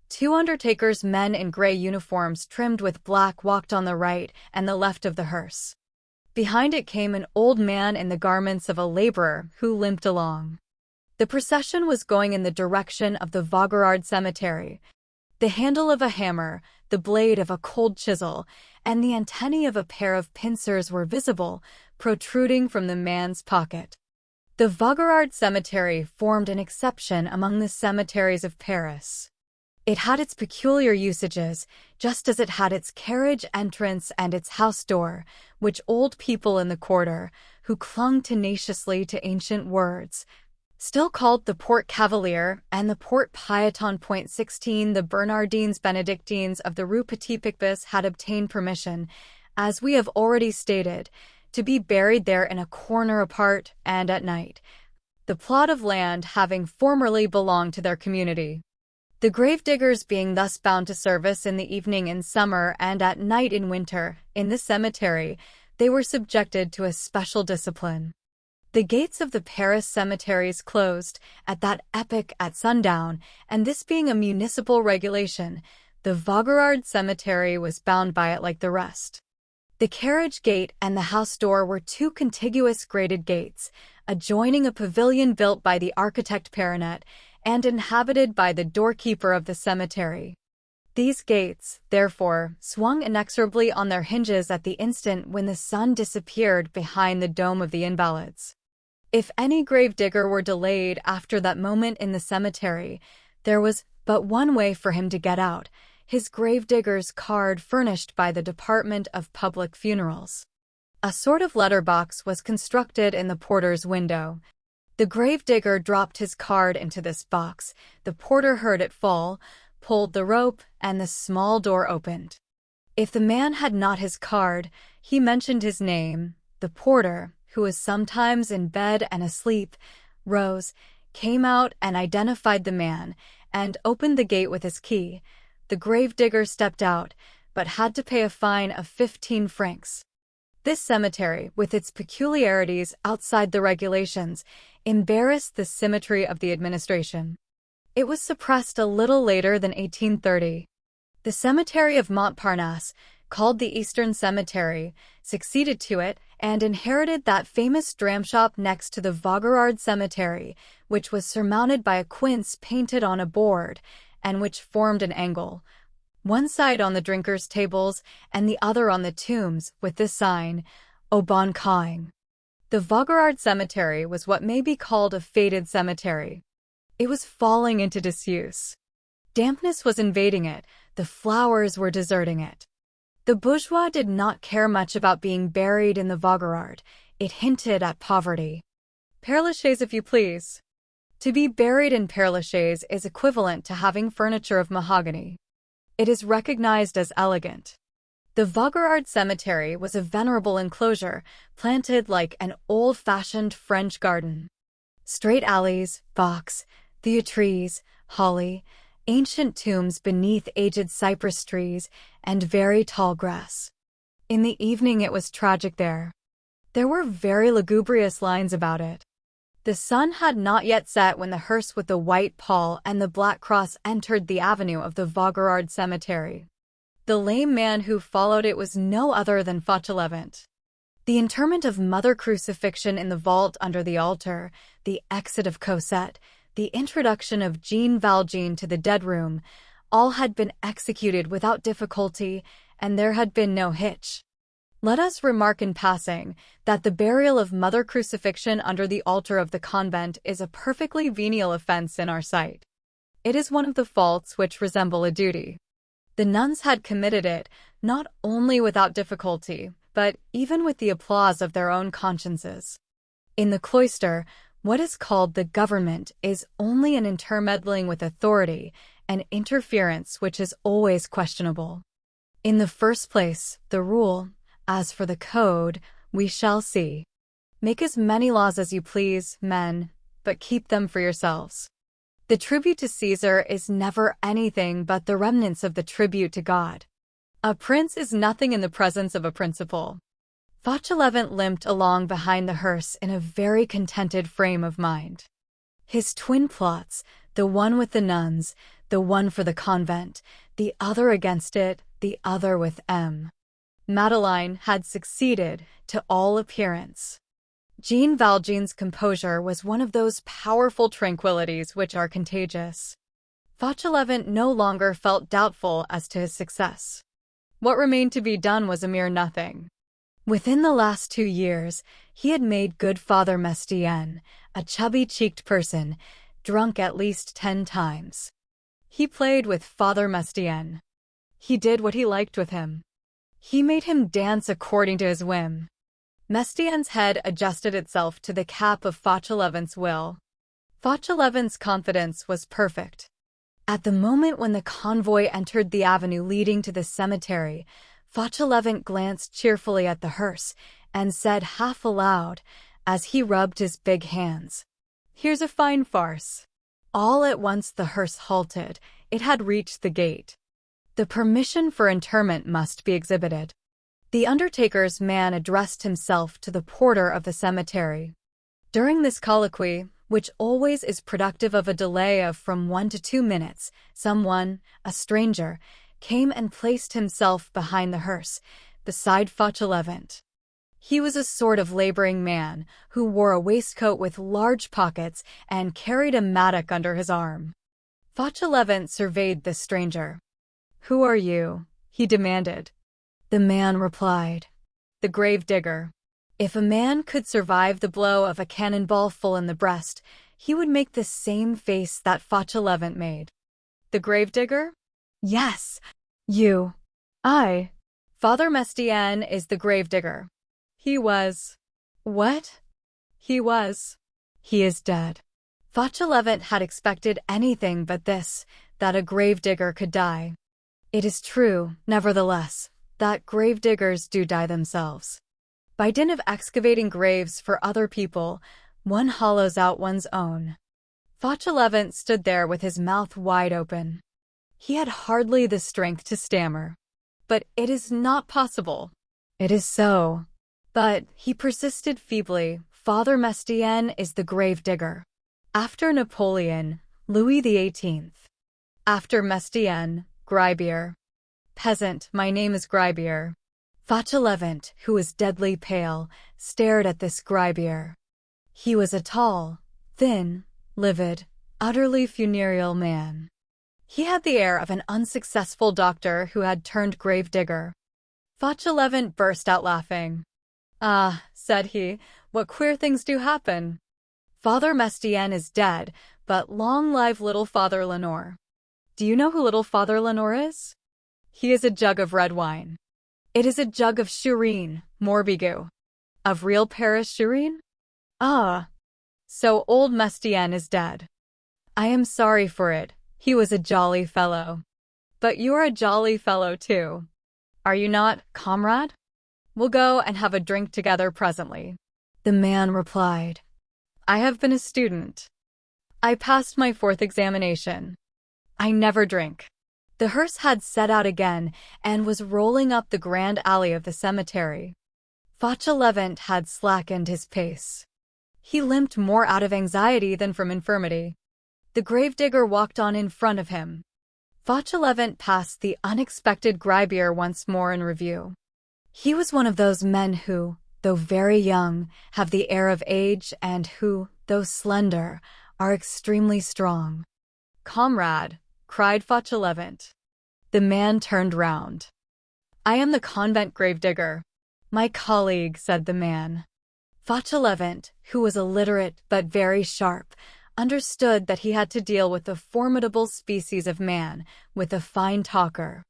2 undertakers' men in gray uniforms trimmed with black walked on the right and the left of the hearse. Behind it came an old man in the garments of a laborer who limped along. The procession was going in the direction of the Vaugirard cemetery. The handle of a hammer, the blade of a cold chisel, and the antennae of a pair of pincers were visible, protruding from the man's pocket. The Vaugirard cemetery formed an exception among the cemeteries of Paris. It had its peculiar usages, just as it had its carriage entrance and its house door, which old people in the quarter, who clung tenaciously to ancient words, still called the Porte Cavalier and the Porte Piéton. 16 The Bernardines Benedictines of the Rue Petit Picpus had obtained permission, as we have already stated, to be buried there in a corner apart and at night, the plot of land having formerly belonged to their community. The gravediggers being thus bound to service in the evening in summer and at night in winter, in the cemetery, they were subjected to a special discipline. The gates of the Paris cemeteries closed at that epoch at sundown, and this being a municipal regulation, the Vaugirard cemetery was bound by it like the rest. The carriage gate and the house door were 2 contiguous grated gates, adjoining a pavilion built by the architect Perronet, and inhabited by the doorkeeper of the cemetery. These gates, therefore, swung inexorably on their hinges at the instant when the sun disappeared behind the dome of the Invalides. If any gravedigger were delayed after that moment in the cemetery, there was but one way for him to get out: his gravedigger's card furnished by the Department of Public Funerals. A sort of letterbox was constructed in the porter's window. The gravedigger dropped his card into this box, the porter heard it fall, pulled the rope, and the small door opened. If the man had not his card, he mentioned his name. The porter, who was sometimes in bed and asleep, rose, came out and identified the man, and opened the gate with his key. The gravedigger stepped out, but had to pay a fine of 15 francs. This cemetery, with its peculiarities outside the regulations, embarrassed the symmetry of the administration. It was suppressed a little later than 1830. The cemetery of Montparnasse, called the Eastern Cemetery, succeeded to it and inherited that famous dramshop next to the Vaugirard Cemetery, which was surmounted by a quince painted on a board, and which formed an angle, one side on the drinkers' tables and the other on the tombs, with this sign, "Au bon coing." The Vaugirard Cemetery was what may be called a faded cemetery. It was falling into disuse. Dampness was invading it, the flowers were deserting it. The bourgeois did not care much about being buried in the Vaugirard. It hinted at poverty. Père Lachaise, if you please. To be buried in Père Lachaise is equivalent to having furniture of mahogany. It is recognized as elegant. The Vaugirard Cemetery was a venerable enclosure, planted like an old-fashioned French garden. Straight alleys, box, yew trees, holly, ancient tombs beneath aged cypress trees, and very tall grass. In the evening it was tragic there. There were very lugubrious lines about it. The sun had not yet set when the hearse with the white pall and the black cross entered the avenue of the Vaugirard Cemetery. The lame man who followed it was no other than Fauchelevent. The interment of Mother Crucifixion in the vault under the altar, the exit of Cosette, the introduction of Jean Valjean to the dead room, all had been executed without difficulty, and there had been no hitch. Let us remark in passing that the burial of Mother Crucifixion under the altar of the convent is a perfectly venial offense in our sight. It is one of the faults which resemble a duty. The nuns had committed it, not only without difficulty, but even with the applause of their own consciences. In the cloister, what is called the government is only an intermeddling with authority, an interference which is always questionable. In the first place, the rule. As for the code, we shall see. Make as many laws as you please, men, but keep them for yourselves. The tribute to Caesar is never anything but the remnants of the tribute to God. A prince is nothing in the presence of a principal. Fauchelevent limped along behind the hearse in a very contented frame of mind. His twin plots, the one with the nuns, the one for the convent, the other against it, the other with Madeleine, had succeeded to all appearance. Jean Valjean's composure was one of those powerful tranquillities which are contagious. Fauchelevent no longer felt doubtful as to his success. What remained to be done was a mere nothing. Within the last 2 years, he had made good Father Mestienne, a chubby-cheeked person, drunk at least 10 times. He played with Father Mestienne. He did what he liked with him. He made him dance according to his whim. Mestienne's head adjusted itself to the cap of Fauchelevent's will. Fauchelevent's confidence was perfect. At the moment when the convoy entered the avenue leading to the cemetery, Fauchelevent glanced cheerfully at the hearse and said half aloud, as he rubbed his big hands, "Here's a fine farce." All at once the hearse halted. It had reached the gate. The permission for interment must be exhibited. The undertaker's man addressed himself to the porter of the cemetery. During this colloquy, which always is productive of a delay of from 1 to 2 minutes, someone, a stranger, came and placed himself behind the hearse, beside Fauchelevent. He was a sort of laboring man, who wore a waistcoat with large pockets and carried a mattock under his arm. Fauchelevent surveyed the stranger. "Who are you?" he demanded. The man replied, "The grave digger." If a man could survive the blow of a cannonball full in the breast, he would make the same face that Fauchelevent made. The gravedigger? Yes. You. I. Father Mestienne is the gravedigger. He was. What? He was. He is dead. Fauchelevent had expected anything but this, that a gravedigger could die. It is true, nevertheless, that gravediggers do die themselves. By dint of excavating graves for other people, one hollows out one's own. Fauchelevent stood there with his mouth wide open. He had hardly the strength to stammer. But it is not possible. It is so. But, he persisted feebly, Father Mestienne is the gravedigger. After Napoleon, Louis XVIII. After Mestienne, Gribier. Peasant, my name is Gribier. Fauchelevent, who was deadly pale, stared at this Gribier. He was a tall, thin, livid, utterly funereal man. He had the air of an unsuccessful doctor who had turned gravedigger. Fauchelevent burst out laughing. Ah, said he, what queer things do happen. Father Mestienne is dead, but long live little Father Lenore. Do you know who little Father Lenore is? He is a jug of red wine. It is a jug of Shireen, Morbigu. Of real Paris Shireen? Ah. So old Mestienne is dead. I am sorry for it. He was a jolly fellow. But you're a jolly fellow too. Are you not, comrade? We'll go and have a drink together presently. The man replied. I have been a student. I passed my 4th examination. I never drink. The hearse had set out again and was rolling up the grand alley of the cemetery. Fauchelevent had slackened his pace. He limped more out of anxiety than from infirmity. The gravedigger walked on in front of him. Fauchelevent passed the unexpected Gribier once more in review. He was one of those men who, though very young, have the air of age and who, though slender, are extremely strong. Comrade, cried Fauchelevent. The man turned round. I am the convent gravedigger. My colleague, said the man. Fauchelevent, who was illiterate but very sharp, understood that he had to deal with a formidable species of man, with a fine talker.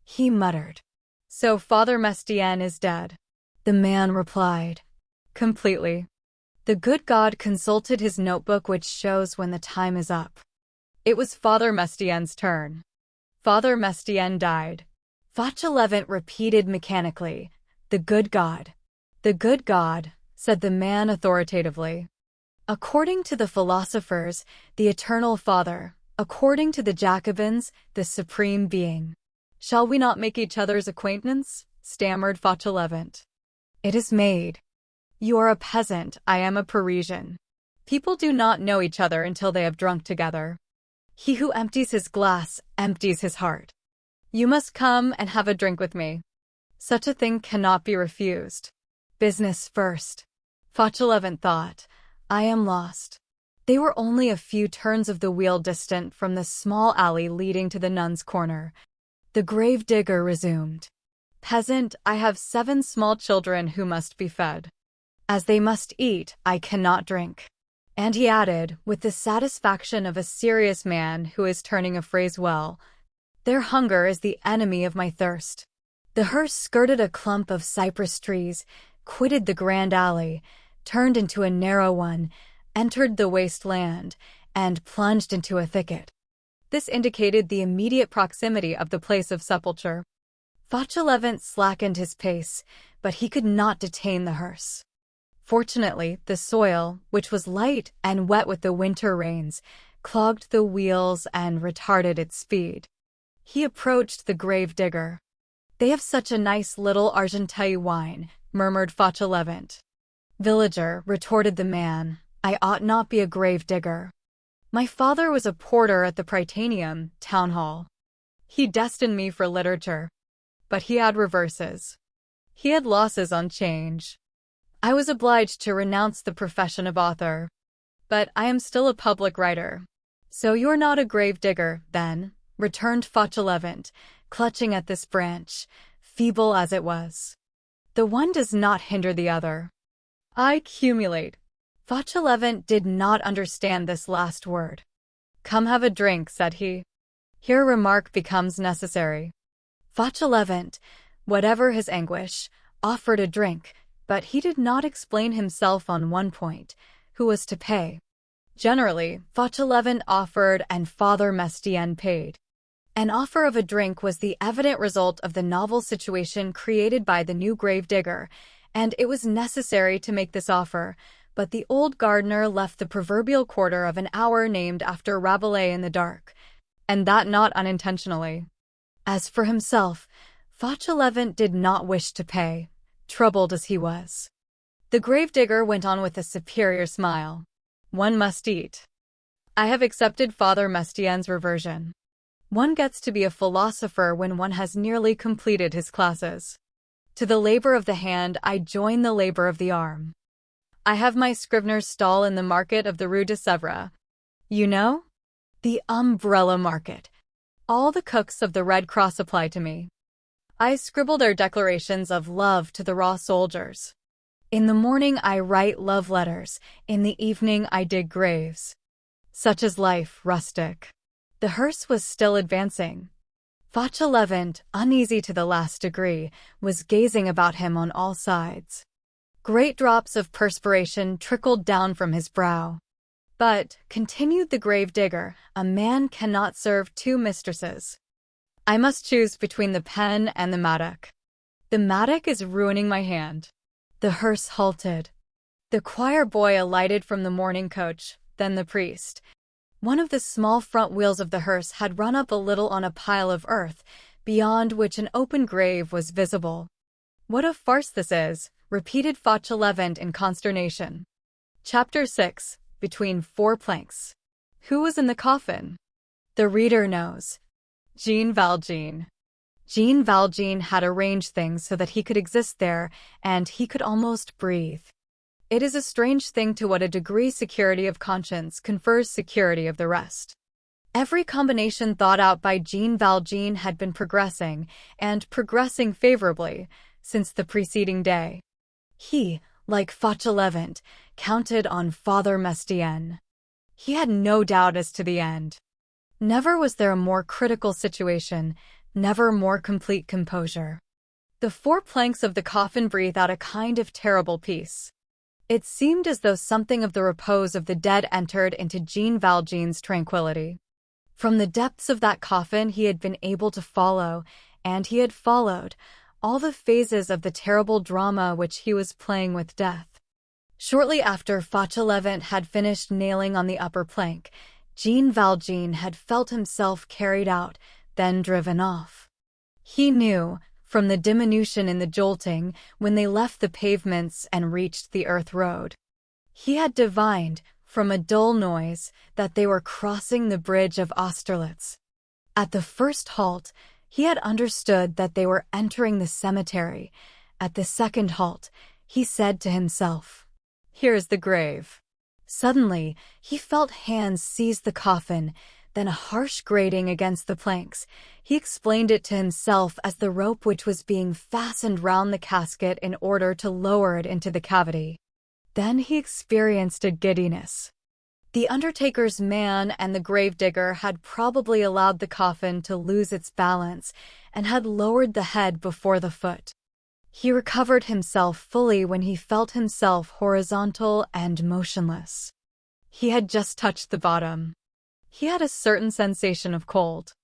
He muttered. So Father Mestienne is dead. The man replied. Completely. The good God consulted his notebook which shows when the time is up. It was Father Mestienne's turn. Father Mestienne died. Fauchelevent repeated mechanically, the good God. The good God, said the man authoritatively. According to the philosophers, the eternal Father, according to the Jacobins, the Supreme Being. Shall we not make each other's acquaintance? Stammered Fauchelevent. It is made. You are a peasant, I am a Parisian. People do not know each other until they have drunk together. He who empties his glass empties his heart. You must come and have a drink with me. Such a thing cannot be refused. Business first. Fauchelevent thought, I am lost. They were only a few turns of the wheel distant from the small alley leading to the nuns' corner. The gravedigger resumed. Peasant, I have 7 small children who must be fed. As they must eat, I cannot drink. And he added, with the satisfaction of a serious man who is turning a phrase well, their hunger is the enemy of my thirst. The hearse skirted a clump of cypress trees, quitted the grand alley, turned into a narrow one, entered the waste land, and plunged into a thicket. This indicated the immediate proximity of the place of sepulture. Fauchelevent slackened his pace, but he could not detain the hearse. Fortunately, the soil, which was light and wet with the winter rains, clogged the wheels and retarded its speed. He approached the gravedigger. They have such a nice little Argenteuil wine, murmured Fauchelevent. Villager, retorted the man, I ought not be a gravedigger. My father was a porter at the Prytaneum, town hall. He destined me for literature. But he had reverses. He had losses on change. I was obliged to renounce the profession of author. But I am still a public writer. So you're not a gravedigger, then, returned Fauchelevent, clutching at this branch, feeble as it was. The one does not hinder the other. I accumulate. Fauchelevent did not understand this last word. Come have a drink, said he. Here a remark becomes necessary. Fauchelevent, whatever his anguish, offered a drink, but he did not explain himself on one point: who was to pay. Generally, Fauchelevent offered and Father Mestienne paid. An offer of a drink was the evident result of the novel situation created by the new gravedigger, and it was necessary to make this offer, but the old gardener left the proverbial quarter of an hour named after Rabelais in the dark, and that not unintentionally. As for himself, Fauchelevent did not wish to pay, troubled as he was. The gravedigger went on with a superior smile. One must eat. I have accepted Father Mestienne's reversion. One gets to be a philosopher when one has nearly completed his classes. To the labor of the hand I join the labor of the arm. I have my scrivener's stall in the market of the Rue de Sèvres. You know? The umbrella market. All the cooks of the Red Cross apply to me. I scribble their declarations of love to the raw soldiers. In the morning I write love letters, in the evening I dig graves. Such is life, rustic. The hearse was still advancing. Fauchelevent, uneasy to the last degree, was gazing about him on all sides. Great drops of perspiration trickled down from his brow. But, continued the gravedigger, a man cannot serve two mistresses. I must choose between the pen and the mattock. The mattock is ruining my hand. The hearse halted. The choir boy alighted from the mourning coach, then the priest. One of the small front wheels of the hearse had run up a little on a pile of earth, beyond which an open grave was visible. What a farce this is, repeated Fauchelevent in consternation. Chapter 6. Between four planks. Who was in the coffin? The reader knows. Jean Valjean. Jean Valjean had arranged things so that he could exist there, and he could almost breathe. It is a strange thing to what a degree security of conscience confers security of the rest. Every combination thought out by Jean Valjean had been progressing, and progressing favorably, since the preceding day. He, like Fauchelevent, counted on Father Mestienne. He had no doubt as to the end. Never was there a more critical situation, never more complete composure. The four planks of the coffin breathed out a kind of terrible peace. It seemed as though something of the repose of the dead entered into Jean Valjean's tranquility. From the depths of that coffin he had been able to follow, and he had followed, all the phases of the terrible drama which he was playing with death. Shortly after Fauchelevent had finished nailing on the upper plank, Jean Valjean had felt himself carried out, then driven off. He knew, from the diminution in the jolting, when they left the pavements and reached the earth road. He had divined, from a dull noise, that they were crossing the bridge of Austerlitz. At the first halt, he had understood that they were entering the cemetery. At the second halt, he said to himself, "Here is the grave." Suddenly, he felt hands seize the coffin, then a harsh grating against the planks. He explained it to himself as the rope which was being fastened round the casket in order to lower it into the cavity. Then he experienced a giddiness. The undertaker's man and the gravedigger had probably allowed the coffin to lose its balance and had lowered the head before the foot. He recovered himself fully when he felt himself horizontal and motionless. He had just touched the bottom. He had a certain sensation of cold.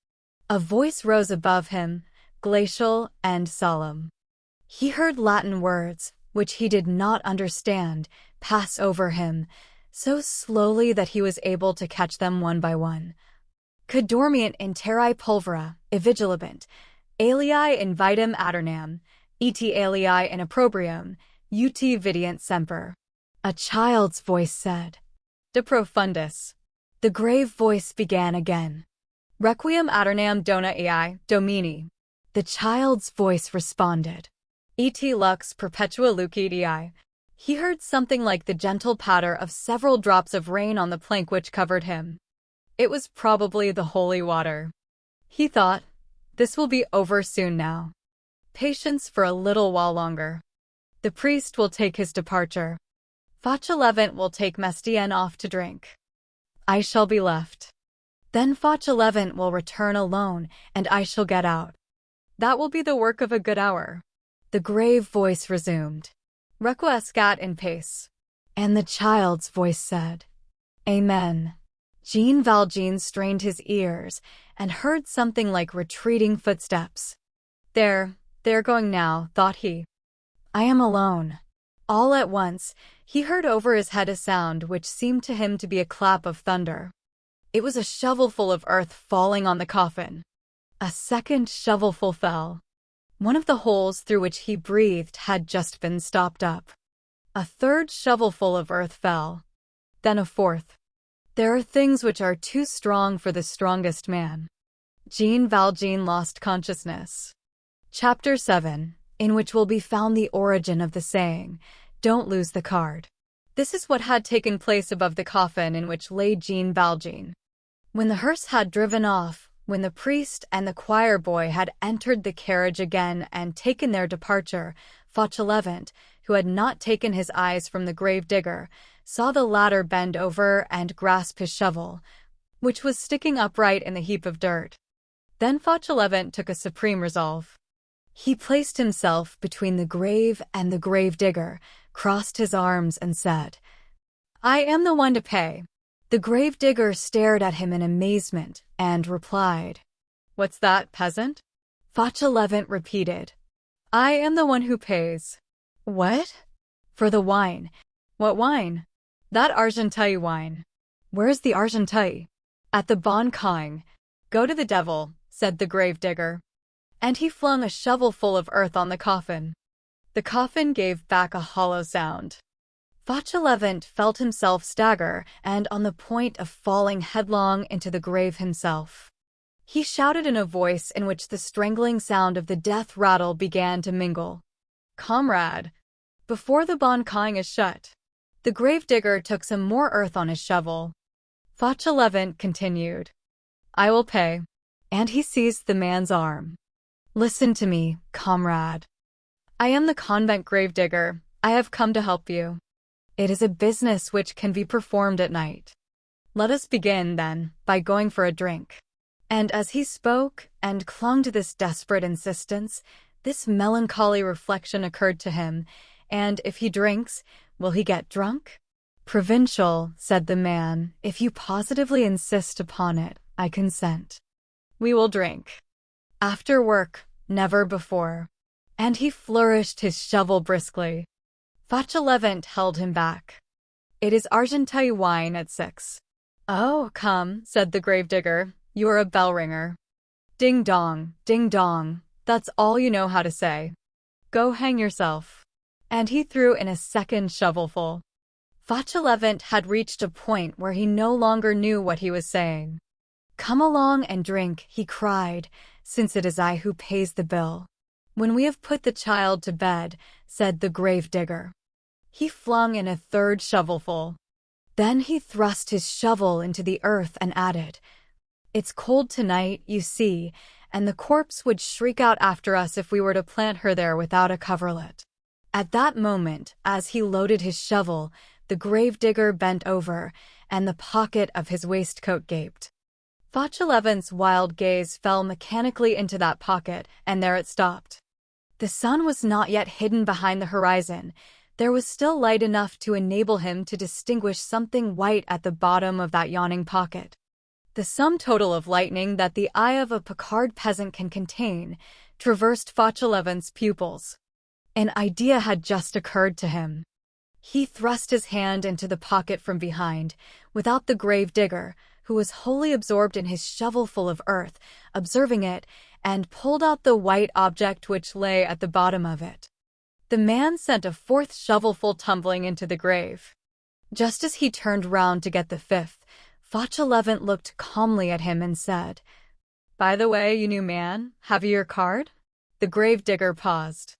A voice rose above him, glacial and solemn. He heard Latin words, which he did not understand, pass over him, so slowly that he was able to catch them one by one. Quid dormient in terrae pulvera, evigilabant, alii in vitam aeternam, et alii in opprobrium, ut vidient semper. A child's voice said. De profundis. The grave voice began again. Requiem aeternam dona ei, Domini. The child's voice responded. Et lux perpetua lucet ei. He heard something like the gentle patter of several drops of rain on the plank which covered him. It was probably the holy water. He thought, this will be over soon now. Patience for a little while longer. The priest will take his departure. Fauchelevent will take Mestienne off to drink. I shall be left. Then Fauchelevent will return alone, and I shall get out. That will be the work of a good hour. The grave voice resumed. Requiescat in pace. And the child's voice said, Amen. Jean Valjean strained his ears and heard something like retreating footsteps. They're going now, thought he. I am alone. All at once, he heard over his head a sound which seemed to him to be a clap of thunder. It was a shovelful of earth falling on the coffin. A second shovelful fell. One of the holes through which he breathed had just been stopped up. A third shovelful of earth fell. Then a fourth. There are things which are too strong for the strongest man. Jean Valjean lost consciousness. Chapter 7, in which will be found the origin of the saying, Don't lose the card. This is what had taken place above the coffin in which lay Jean Valjean. When the hearse had driven off, when the priest and the choir boy had entered the carriage again and taken their departure, Fauchelevent, who had not taken his eyes from the grave-digger, saw the latter bend over and grasp his shovel, which was sticking upright in the heap of dirt. Then Fauchelevent took a supreme resolve. He placed himself between the grave and the grave-digger, crossed his arms, and said, I am the one to pay. The grave-digger stared at him in amazement and replied, What's that, peasant? Fauchelevent repeated, I am the one who pays. What? For the wine. What wine? That Argenteuil wine. Where's the Argenteuil? At the Bon Coing. Go to the devil, said the grave-digger. And he flung a shovelful of earth on the coffin. The coffin gave back a hollow sound. Fauchelevent felt himself stagger and on the point of falling headlong into the grave himself. He shouted in a voice in which the strangling sound of the death rattle began to mingle. Comrade, before the Bon Coing is shut. The grave-digger took some more earth on his shovel. Fauchelevent continued, I will pay. And he seized the man's arm. Listen to me, comrade. I am the convent grave-digger. I have come to help you. It is a business which can be performed at night. Let us begin, then, by going for a drink. And as he spoke and clung to this desperate insistence, this melancholy reflection occurred to him, and if he drinks, will he get drunk? Provincial, said the man, if you positively insist upon it, I consent. We will drink. After work, never before. And he flourished his shovel briskly. Fauchelevent held him back. It is Argenteuil wine at 6. Oh, come, said the grave-digger, you are a bell-ringer. Ding-dong, ding-dong, that's all you know how to say. Go hang yourself. And he threw in a second shovelful. Fauchelevent had reached a point where he no longer knew what he was saying. Come along and drink, he cried, since it is I who pays the bill. When we have put the child to bed, said the grave-digger. He flung in a third shovelful. Then he thrust his shovel into the earth and added, It's cold tonight, you see, and the corpse would shriek out after us if we were to plant her there without a coverlet. At that moment, as he loaded his shovel, the grave-digger bent over, and the pocket of his waistcoat gaped. Fauchelevent's wild gaze fell mechanically into that pocket, and there it stopped. The sun was not yet hidden behind the horizon. There was still light enough to enable him to distinguish something white at the bottom of that yawning pocket. The sum total of lightning that the eye of a Picard peasant can contain traversed Fauchelevent's pupils. An idea had just occurred to him. He thrust his hand into the pocket from behind, without the grave-digger, who was wholly absorbed in his shovelful of earth, observing it, and pulled out the white object which lay at the bottom of it. The man sent a fourth shovelful tumbling into the grave. Just as he turned round to get the fifth, Fauchelevent looked calmly at him and said, By the way, you new man, have you your card? The grave-digger paused.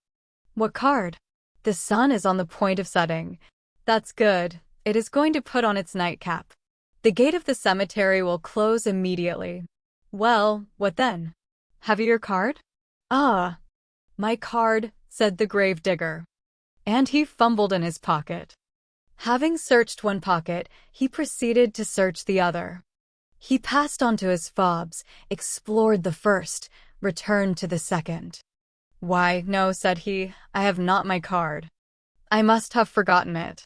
What card? The sun is on the point of setting. That's good. It is going to put on its nightcap. The gate of the cemetery will close immediately. Well, what then? Have you your card? Ah, my card, said the grave-digger. And he fumbled in his pocket. Having searched one pocket, he proceeded to search the other. He passed on to his fobs, explored the first, returned to the second. "Why, no," said he, "I have not my card. I must have forgotten it."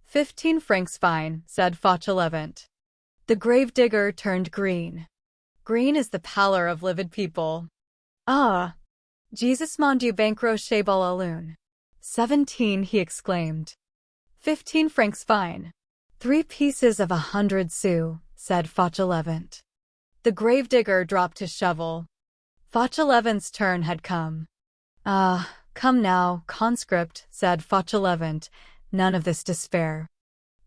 15 francs fine, said Fauchelevent. The gravedigger turned green. Green is the pallor of livid people. "Ah! Jesus mon Dieu bankro chez Balaloon." 17, he exclaimed. 15 francs fine. 3 pieces of 100 sous, said Fauchelevent. The gravedigger dropped his shovel. Fauchelevent's turn had come. "Ah, come now, conscript," said Fauchelevent, "none of this despair.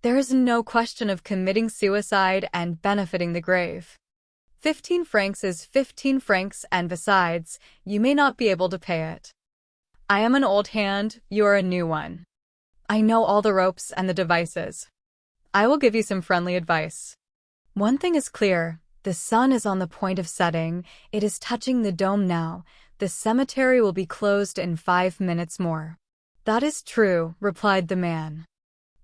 There is no question of committing suicide and benefiting the grave. 15 francs is 15 francs, and besides, you may not be able to pay it. I am an old hand, you are a new one. I know all the ropes and the devices. I will give you some friendly advice. One thing is clear, the sun is on the point of setting, it is touching the dome now, the cemetery will be closed in 5 minutes more." "That is true," replied the man.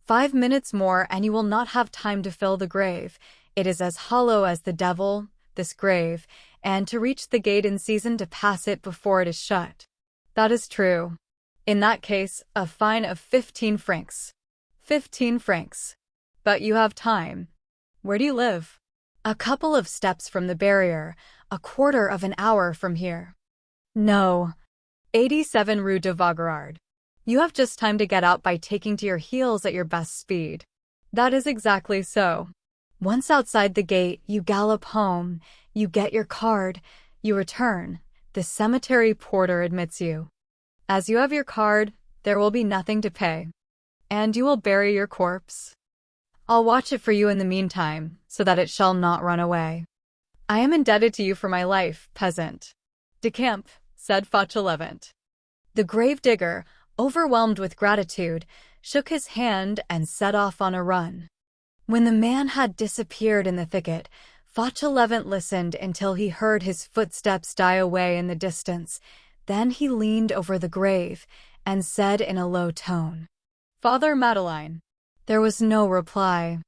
5 minutes more and you will not have time to fill the grave. It is as hollow as the devil, this grave, and to reach the gate in season to pass it before it is shut." "That is true. In that case, a fine of 15 francs. 15 francs. But you have time. Where do you live?" "A couple of steps from the barrier, a quarter of an hour from here." "No. 87 Rue de Vaugirard. You have just time to get out by taking to your heels at your best speed." "That is exactly so. Once outside the gate, you gallop home, you get your card, you return, the cemetery porter admits you. As you have your card, there will be nothing to pay. And you will bury your corpse. I'll watch it for you in the meantime, so that it shall not run away. I am indebted to you for my life, peasant." "Decamp," said Fauchelevent. The gravedigger, overwhelmed with gratitude, shook his hand and set off on a run. When the man had disappeared in the thicket, Fauchelevent listened until he heard his footsteps die away in the distance. Then he leaned over the grave and said in a low tone, "Father Madeleine." There was no reply.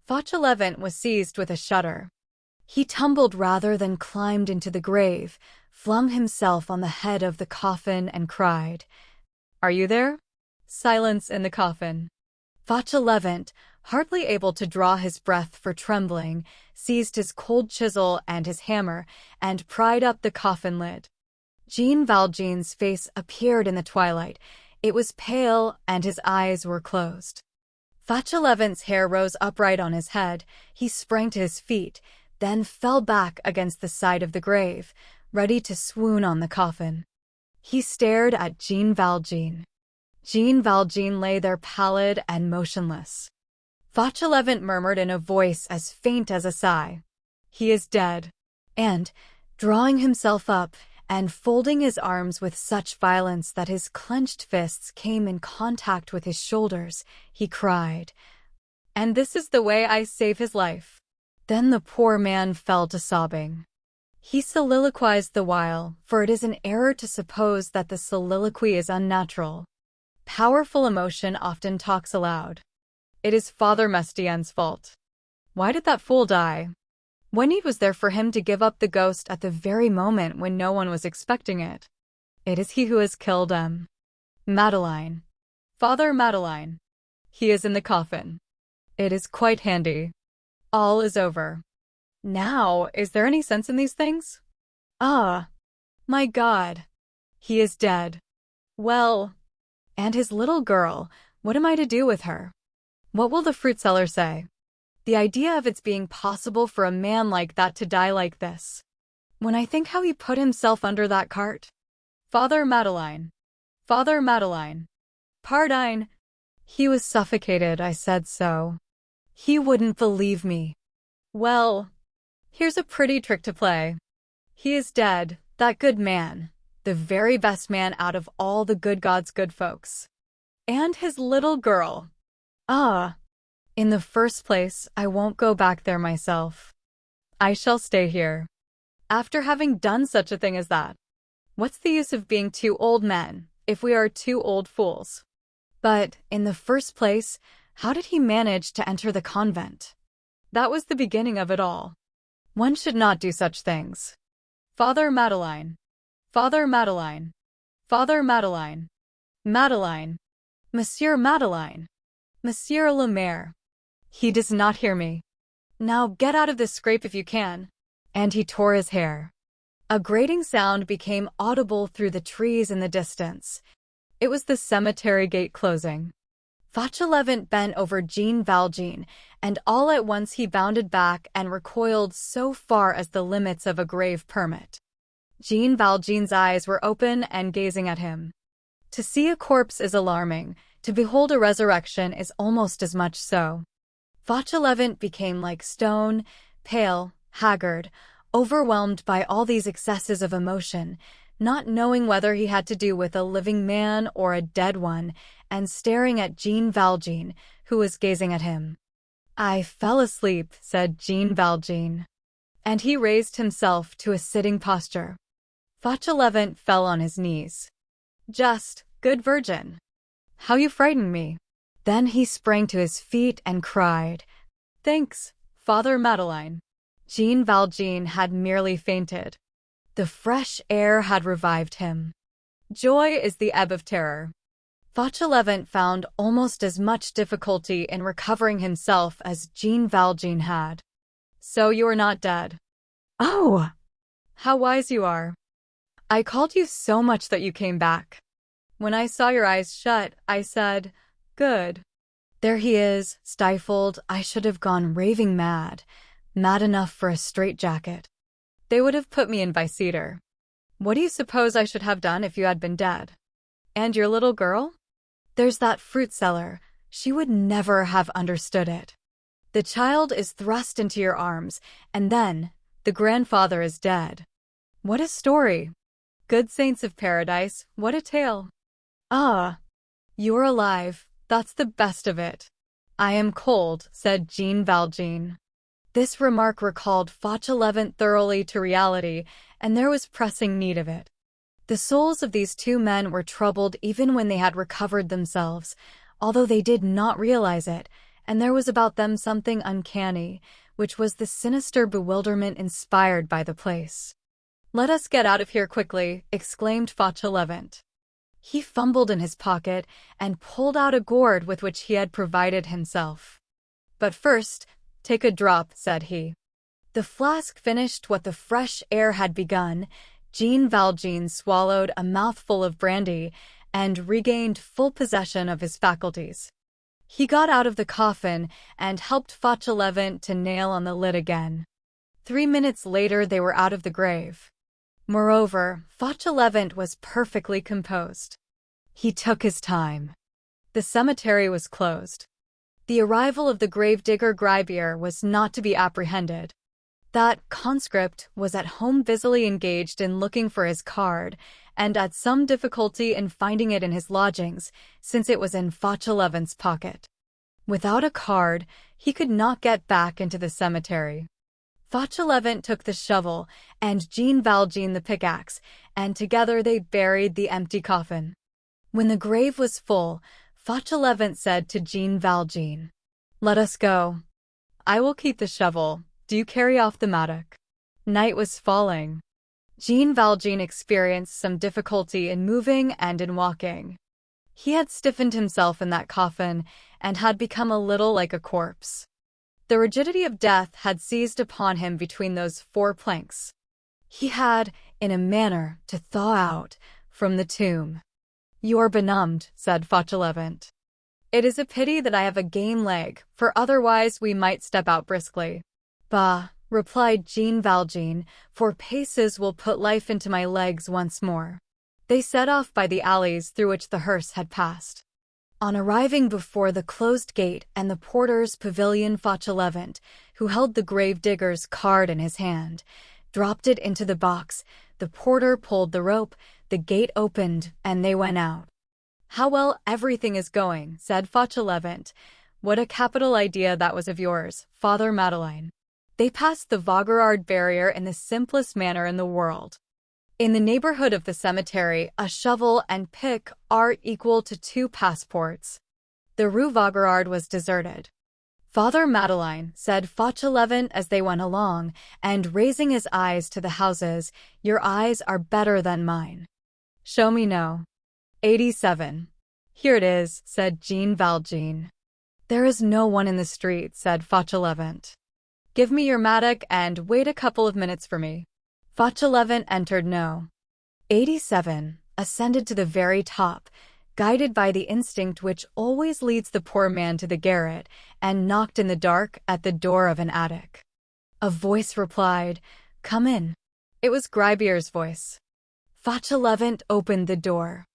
Fauchelevent was seized with a shudder. He tumbled rather than climbed into the grave, flung himself on the head of the coffin and cried, "Are you there?" Silence in the coffin. Fauchelevent, hardly able to draw his breath for trembling, seized his cold chisel and his hammer and pried up the coffin lid. Jean Valjean's face appeared in the twilight. It was pale and his eyes were closed. Fauchelevent's hair rose upright on his head. He sprang to his feet, then fell back against the side of the grave, ready to swoon on the coffin. He stared at Jean Valjean. Jean Valjean lay there pallid and motionless. Fauchelevent murmured in a voice as faint as a sigh, "He is dead." And, drawing himself up, and folding his arms with such violence that his clenched fists came in contact with his shoulders, he cried, "And this is the way I save his life." Then the poor man fell to sobbing. He soliloquized the while, for it is an error to suppose that the soliloquy is unnatural. Powerful emotion often talks aloud. "It is Father Mestienne's fault. Why did that fool die? What need was there for him to give up the ghost at the very moment when no one was expecting it? It is he who has killed him. Madeleine. Father Madeleine. He is in the coffin. It is quite handy. All is over. Now, is there any sense in these things? Ah, my God. He is dead. Well, and his little girl, what am I to do with her? What will the fruit seller say? The idea of its being possible for a man like that to die like this. When I think how he put himself under that cart. Father Madeleine. Father Madeleine. Pardine. He was suffocated, I said so. He wouldn't believe me. Well, here's a pretty trick to play. He is dead, that good man, the very best man out of all the good God's good folks. And his little girl. Ah, in the first place, I won't go back there myself. I shall stay here. After having done such a thing as that, what's the use of being two old men, if we are two old fools? But, in the first place, How did he manage to enter the convent? That was the beginning of it all. One should not do such things. Father Madeleine. Father Madeleine. Father Madeleine. Madeleine. Monsieur Madeleine. Monsieur le Maire. He does not hear me. Now get out of this scrape if you can. And he tore his hair. A grating sound became audible through the trees in the distance. It was the cemetery gate closing. Fauchelevent bent over Jean Valjean, and all at once he bounded back and recoiled so far as the limits of a grave permit. Jean Valjean's eyes were open and gazing at him. To see a corpse is alarming, to behold a resurrection is almost as much so. Fauchelevent became like stone, pale, haggard, overwhelmed by all these excesses of emotion, not knowing whether he had to do with a living man or a dead one, and staring at Jean Valjean, who was gazing at him. "I fell asleep," said Jean Valjean. And he raised himself to a sitting posture. Fauchelevent fell on his knees. "Just, good Virgin! How you frightened me!" Then he sprang to his feet and cried, "Thanks, Father Madeleine." Jean Valjean had merely fainted. The fresh air had revived him. Joy is the ebb of terror. Fauchelevent found almost as much difficulty in recovering himself as Jean Valjean had. "So you are not dead." "Oh, how wise you are. I called you so much that you came back. When I saw your eyes shut, I said, 'Good.' There he is, stifled. I should have gone raving mad, mad enough for a straitjacket. They would have put me in Bicester. What do you suppose I should have done if you had been dead? And your little girl? There's that fruit seller. She would never have understood it. The child is thrust into your arms, and then the grandfather is dead. What a story! Good saints of paradise, what a tale! Ah, you're alive, that's the best of it." "I am cold," said Jean Valjean. This remark recalled Fauchelevent thoroughly to reality, and there was pressing need of it. The souls of these two men were troubled even when they had recovered themselves, although they did not realize it, and there was about them something uncanny, which was the sinister bewilderment inspired by the place. "Let us get out of here quickly," exclaimed Fauchelevent. He fumbled in his pocket and pulled out a gourd with which he had provided himself. "But first, take a drop," said he. The flask finished what the fresh air had begun. Jean Valjean swallowed a mouthful of brandy and regained full possession of his faculties. He got out of the coffin and helped Fauchelevent to nail on the lid again. 3 minutes later they were out of the grave. Moreover, Fauchelevent was perfectly composed. He took his time. The cemetery was closed. The arrival of the gravedigger Gribier was not to be apprehended. That conscript was at home busily engaged in looking for his card, and at some difficulty in finding it in his lodgings, since it was in Fauchelevent's pocket. Without a card, he could not get back into the cemetery. Fauchelevent took the shovel, and Jean Valjean the pickaxe, and together they buried the empty coffin. When the grave was full, Fauchelevent said to Jean Valjean, "Let us go. I will keep the shovel. Do you carry off the mattock?" Night was falling. Jean Valjean experienced some difficulty in moving and in walking. He had stiffened himself in that coffin and had become a little like a corpse. The rigidity of death had seized upon him between those 4 planks. He had, in a manner, to thaw out from the tomb. "You are benumbed," said Fauchelevent. "It is a pity that I have a game leg, for otherwise we might step out briskly." "Bah," replied Jean Valjean, "for paces will put life into my legs once more." They set off by the alleys through which the hearse had passed. On arriving before the closed gate and the porter's pavilion, Fauchelevent, who held the gravedigger's card in his hand, dropped it into the box. The porter pulled the rope, the gate opened, and they went out. "How well everything is going," said Fauchelevent. "What a capital idea that was of yours, Father Madeleine." They passed the Vaugirard barrier in the simplest manner in the world. In the neighborhood of the cemetery, a shovel and pick are equal to 2 passports. The Rue Vaugirard was deserted. "Father Madeleine," said Fauchelevent as they went along, and raising his eyes to the houses, "your eyes are better than mine. Show me no. 87. "Here it is," said Jean Valjean. "There is no one in the street," said Fauchelevent. "Give me your mattock and wait a couple of minutes for me." Fauchelevent entered no. 87, ascended to the very top, guided by the instinct which always leads the poor man to the garret, and knocked in the dark at the door of an attic. A voice replied, "Come in." It was Gribier's voice. Fauchelevent opened the door.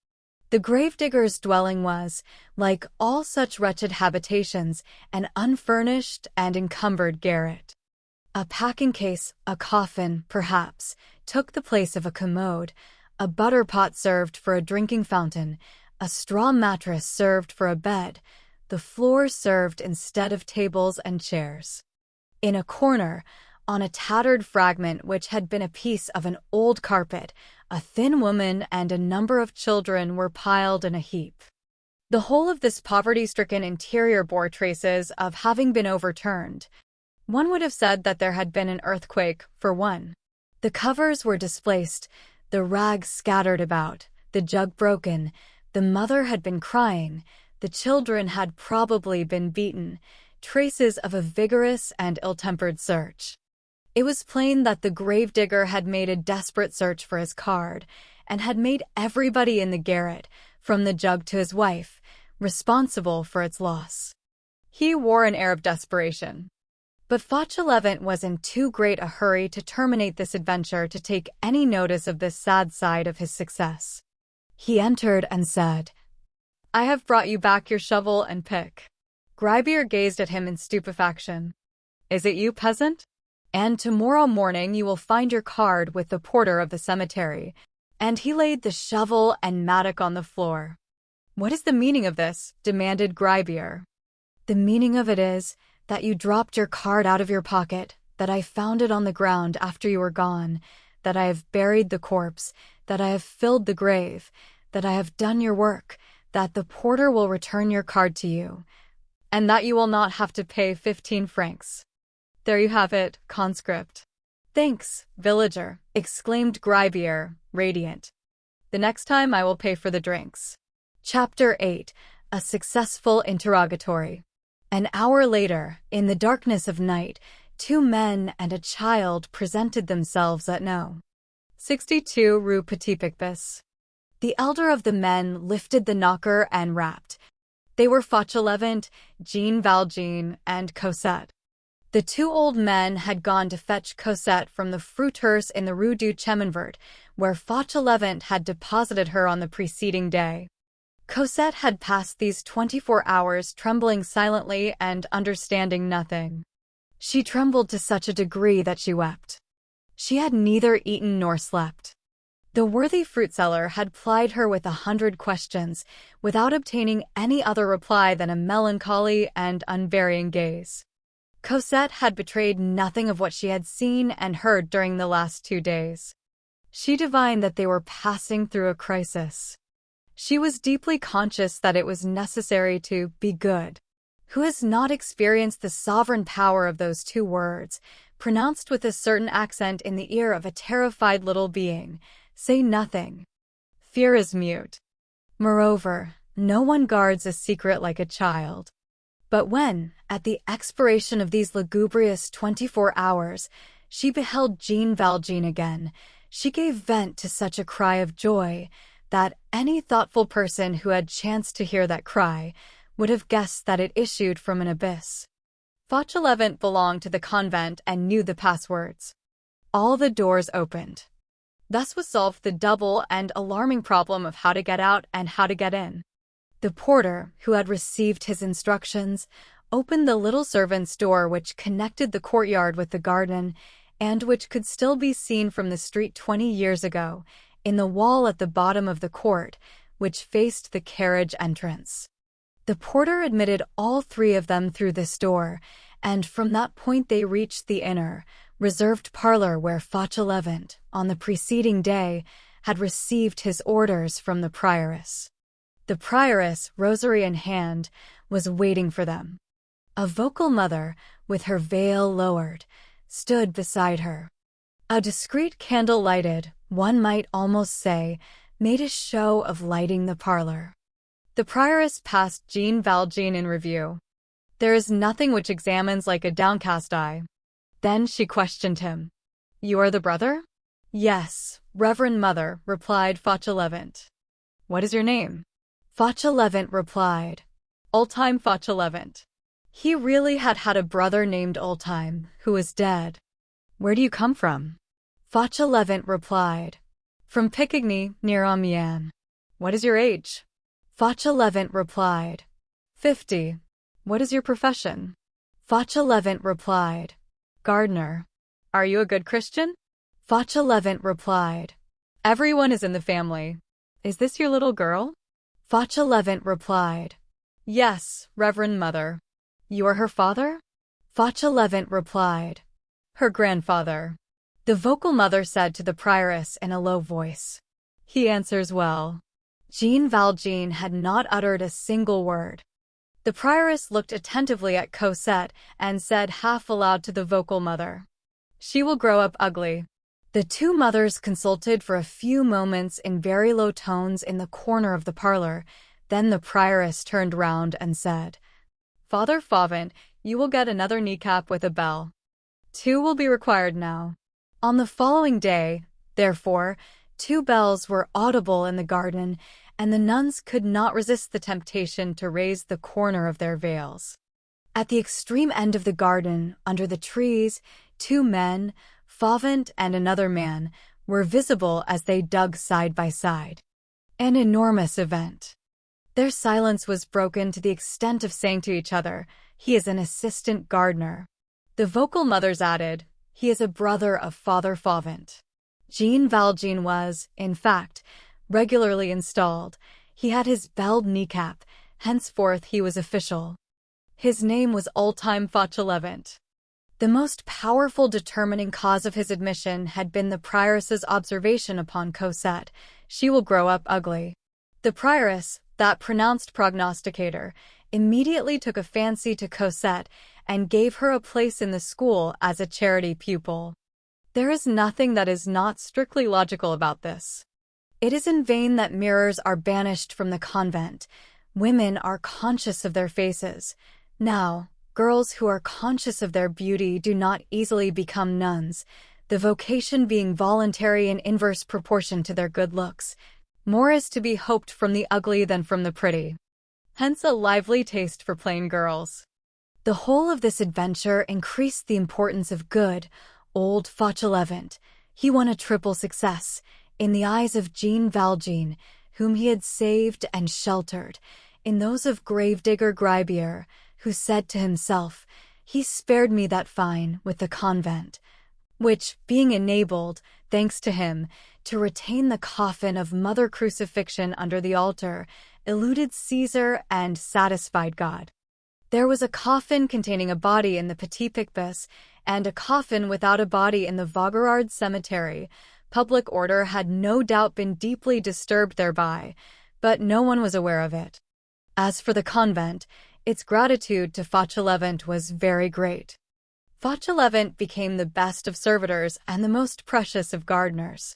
The gravedigger's dwelling was, like all such wretched habitations, an unfurnished and encumbered garret. A packing-case, a coffin, perhaps, took the place of a commode, a butter-pot served for a drinking fountain, a straw mattress served for a bed, the floor served instead of tables and chairs. In a corner, on a tattered fragment which had been a piece of an old carpet, a thin woman and a number of children were piled in a heap. The whole of this poverty-stricken interior bore traces of having been overturned. One would have said that there had been an earthquake, for one. The covers were displaced, the rags scattered about, the jug broken, the mother had been crying, the children had probably been beaten, traces of a vigorous and ill-tempered search. It was plain that the gravedigger had made a desperate search for his card, and had made everybody in the garret, from the jug to his wife, responsible for its loss. He wore an air of desperation. But Fauchelevent was in too great a hurry to terminate this adventure to take any notice of this sad side of his success. He entered and said, "I have brought you back your shovel and pick." Gribier gazed at him in stupefaction. "Is it you, peasant? And tomorrow morning you will find your card with the porter of the cemetery." And he laid the shovel and mattock on the floor. "What is the meaning of this?" demanded Gribier. "The meaning of it is that you dropped your card out of your pocket, that I found it on the ground after you were gone, that I have buried the corpse, that I have filled the grave, that I have done your work, that the porter will return your card to you, and that you will not have to pay 15 francs. There you have it, conscript." "Thanks, villager," exclaimed Gribier, radiant. "The next time I will pay for the drinks." Chapter 8. A Successful Interrogatory. An hour later, in the darkness of night, 2 men and a child presented themselves at No. 62 Rue Petit-Picpus. The elder of the men lifted the knocker and rapped. They were Fauchelevent, Jean Valjean, and Cosette. The 2 old men had gone to fetch Cosette from the fruiteuse in the Rue du Cheminvert, where Fauchelevent had deposited her on the preceding day. Cosette had passed these 24 hours trembling silently and understanding nothing. She trembled to such a degree that she wept. She had neither eaten nor slept. The worthy fruit-seller had plied her with 100 questions, without obtaining any other reply than a melancholy and unvarying gaze. Cosette had betrayed nothing of what she had seen and heard during the last 2 days. She divined that they were passing through a crisis. She was deeply conscious that it was necessary to be good. Who has not experienced the sovereign power of those 2 words, pronounced with a certain accent in the ear of a terrified little being? Say nothing. Fear is mute. Moreover, no one guards a secret like a child. But when, at the expiration of these lugubrious 24 hours, she beheld Jean Valjean again, she gave vent to such a cry of joy that any thoughtful person who had chanced to hear that cry would have guessed that it issued from an abyss. Fauchelevent belonged to the convent and knew the passwords. All the doors opened. Thus was solved the double and alarming problem of how to get out and how to get in. The porter, who had received his instructions, opened the little servant's door which connected the courtyard with the garden, and which could still be seen from the street 20 years ago, in the wall at the bottom of the court, which faced the carriage entrance. The porter admitted all 3 of them through this door, and from that point they reached the inner, reserved parlor where Fauchelevent, on the preceding day, had received his orders from the prioress. The prioress, rosary in hand, was waiting for them. A vocal mother, with her veil lowered, stood beside her. A discreet candle lighted, one might almost say, made a show of lighting the parlor. The prioress passed Jean Valjean in review. There is nothing which examines like a downcast eye. Then she questioned him. You are the brother? Yes, Reverend Mother, replied Fauchelevent. What is your name? Fauchelevent replied. Oldtime Fauchelevent. He really had a brother named Oldtime, who is dead. Where do you come from? Fauchelevent replied. From Picquigny, near Amiens. What is your age? Fauchelevent replied. 50. What is your profession? Fauchelevent replied. Gardener. Are you a good Christian? Fauchelevent replied. Everyone is in the family. Is this your little girl? Fauchelevent replied. Yes, Reverend Mother. You are her father? Fauchelevent replied. Her grandfather. The vocal mother said to the prioress in a low voice. He answers well. Jean Valjean had not uttered a single word. The prioress looked attentively at Cosette and said half aloud to the vocal mother. She will grow up ugly. The two mothers consulted for a few moments in very low tones in the corner of the parlor. Then the prioress turned round and said, Father Fauvent, you will get another kneecap with a bell. 2 will be required now. On the following day, therefore, 2 bells were audible in the garden, and the nuns could not resist the temptation to raise the corner of their veils. At the extreme end of the garden, under the trees, 2 men, Fauvent and another man, were visible as they dug side by side. An enormous event. Their silence was broken to the extent of saying to each other, He is an assistant gardener. The vocal mothers added, He is a brother of Father Fauvent. Jean Valjean was, in fact, regularly installed. He had his belled kneecap, henceforth he was official. His name was Oldtime Fauchelevent. The most powerful determining cause of his admission had been the prioress's observation upon Cosette. She will grow up ugly. The prioress, that pronounced prognosticator, immediately took a fancy to Cosette and gave her a place in the school as a charity pupil. There is nothing that is not strictly logical about this. It is in vain that mirrors are banished from the convent. Women are conscious of their faces. Now, girls who are conscious of their beauty do not easily become nuns, the vocation being voluntary in inverse proportion to their good looks. More is to be hoped from the ugly than from the pretty. Hence a lively taste for plain girls. The whole of this adventure increased the importance of good, old Fauchelevent. He won a triple success, in the eyes of Jean Valjean, whom he had saved and sheltered, in those of gravedigger Gribier, who said to himself, He spared me that fine with the convent, which, being enabled, thanks to him, to retain the coffin of Mother Crucifixion under the altar, eluded Caesar and satisfied God. There was a coffin containing a body in the Petit Picpus, and a coffin without a body in the Vaugirard cemetery. Public order had no doubt been deeply disturbed thereby, but no one was aware of it. As for the convent, its gratitude to Fauchelevent was very great. Fauchelevent became the best of servitors and the most precious of gardeners.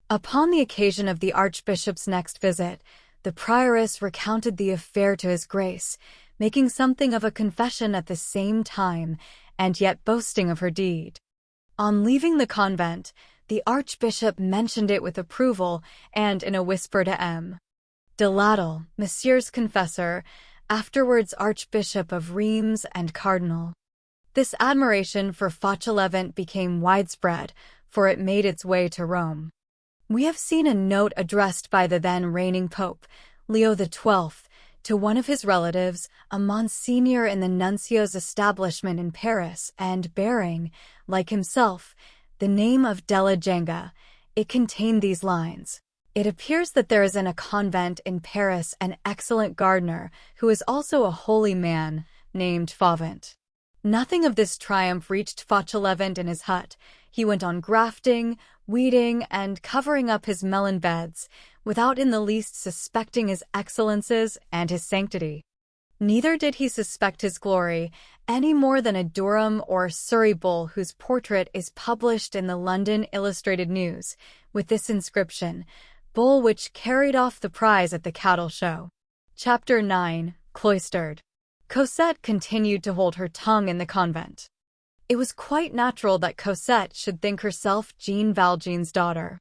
Upon the occasion of the Archbishop's next visit, the prioress recounted the affair to his grace, making something of a confession at the same time, and yet boasting of her deed. On leaving the convent, the Archbishop mentioned it with approval, and in a whisper to M. de Lattle, Monsieur's confessor, afterwards Archbishop of Reims and Cardinal. This admiration for Fauchelevent became widespread, for it made its way to Rome. We have seen a note addressed by the then reigning Pope, Leo XII, to one of his relatives, a Monsignor in the Nuncio's establishment in Paris, and bearing, like himself, the name of Della Genga. It contained these lines. It appears that there is in a convent in Paris an excellent gardener, who is also a holy man, named Fauvent. Nothing of this triumph reached Fauchelevent in his hut. He went on grafting, weeding, and covering up his melon beds, without in the least suspecting his excellences and his sanctity. Neither did he suspect his glory, any more than a Durham or Surrey bull whose portrait is published in the London Illustrated News, with this inscription, "Bull which carried off the prize at the cattle show." Chapter 9. Cloistered. Cosette continued to hold her tongue in the convent. It was quite natural that Cosette should think herself Jean Valjean's daughter.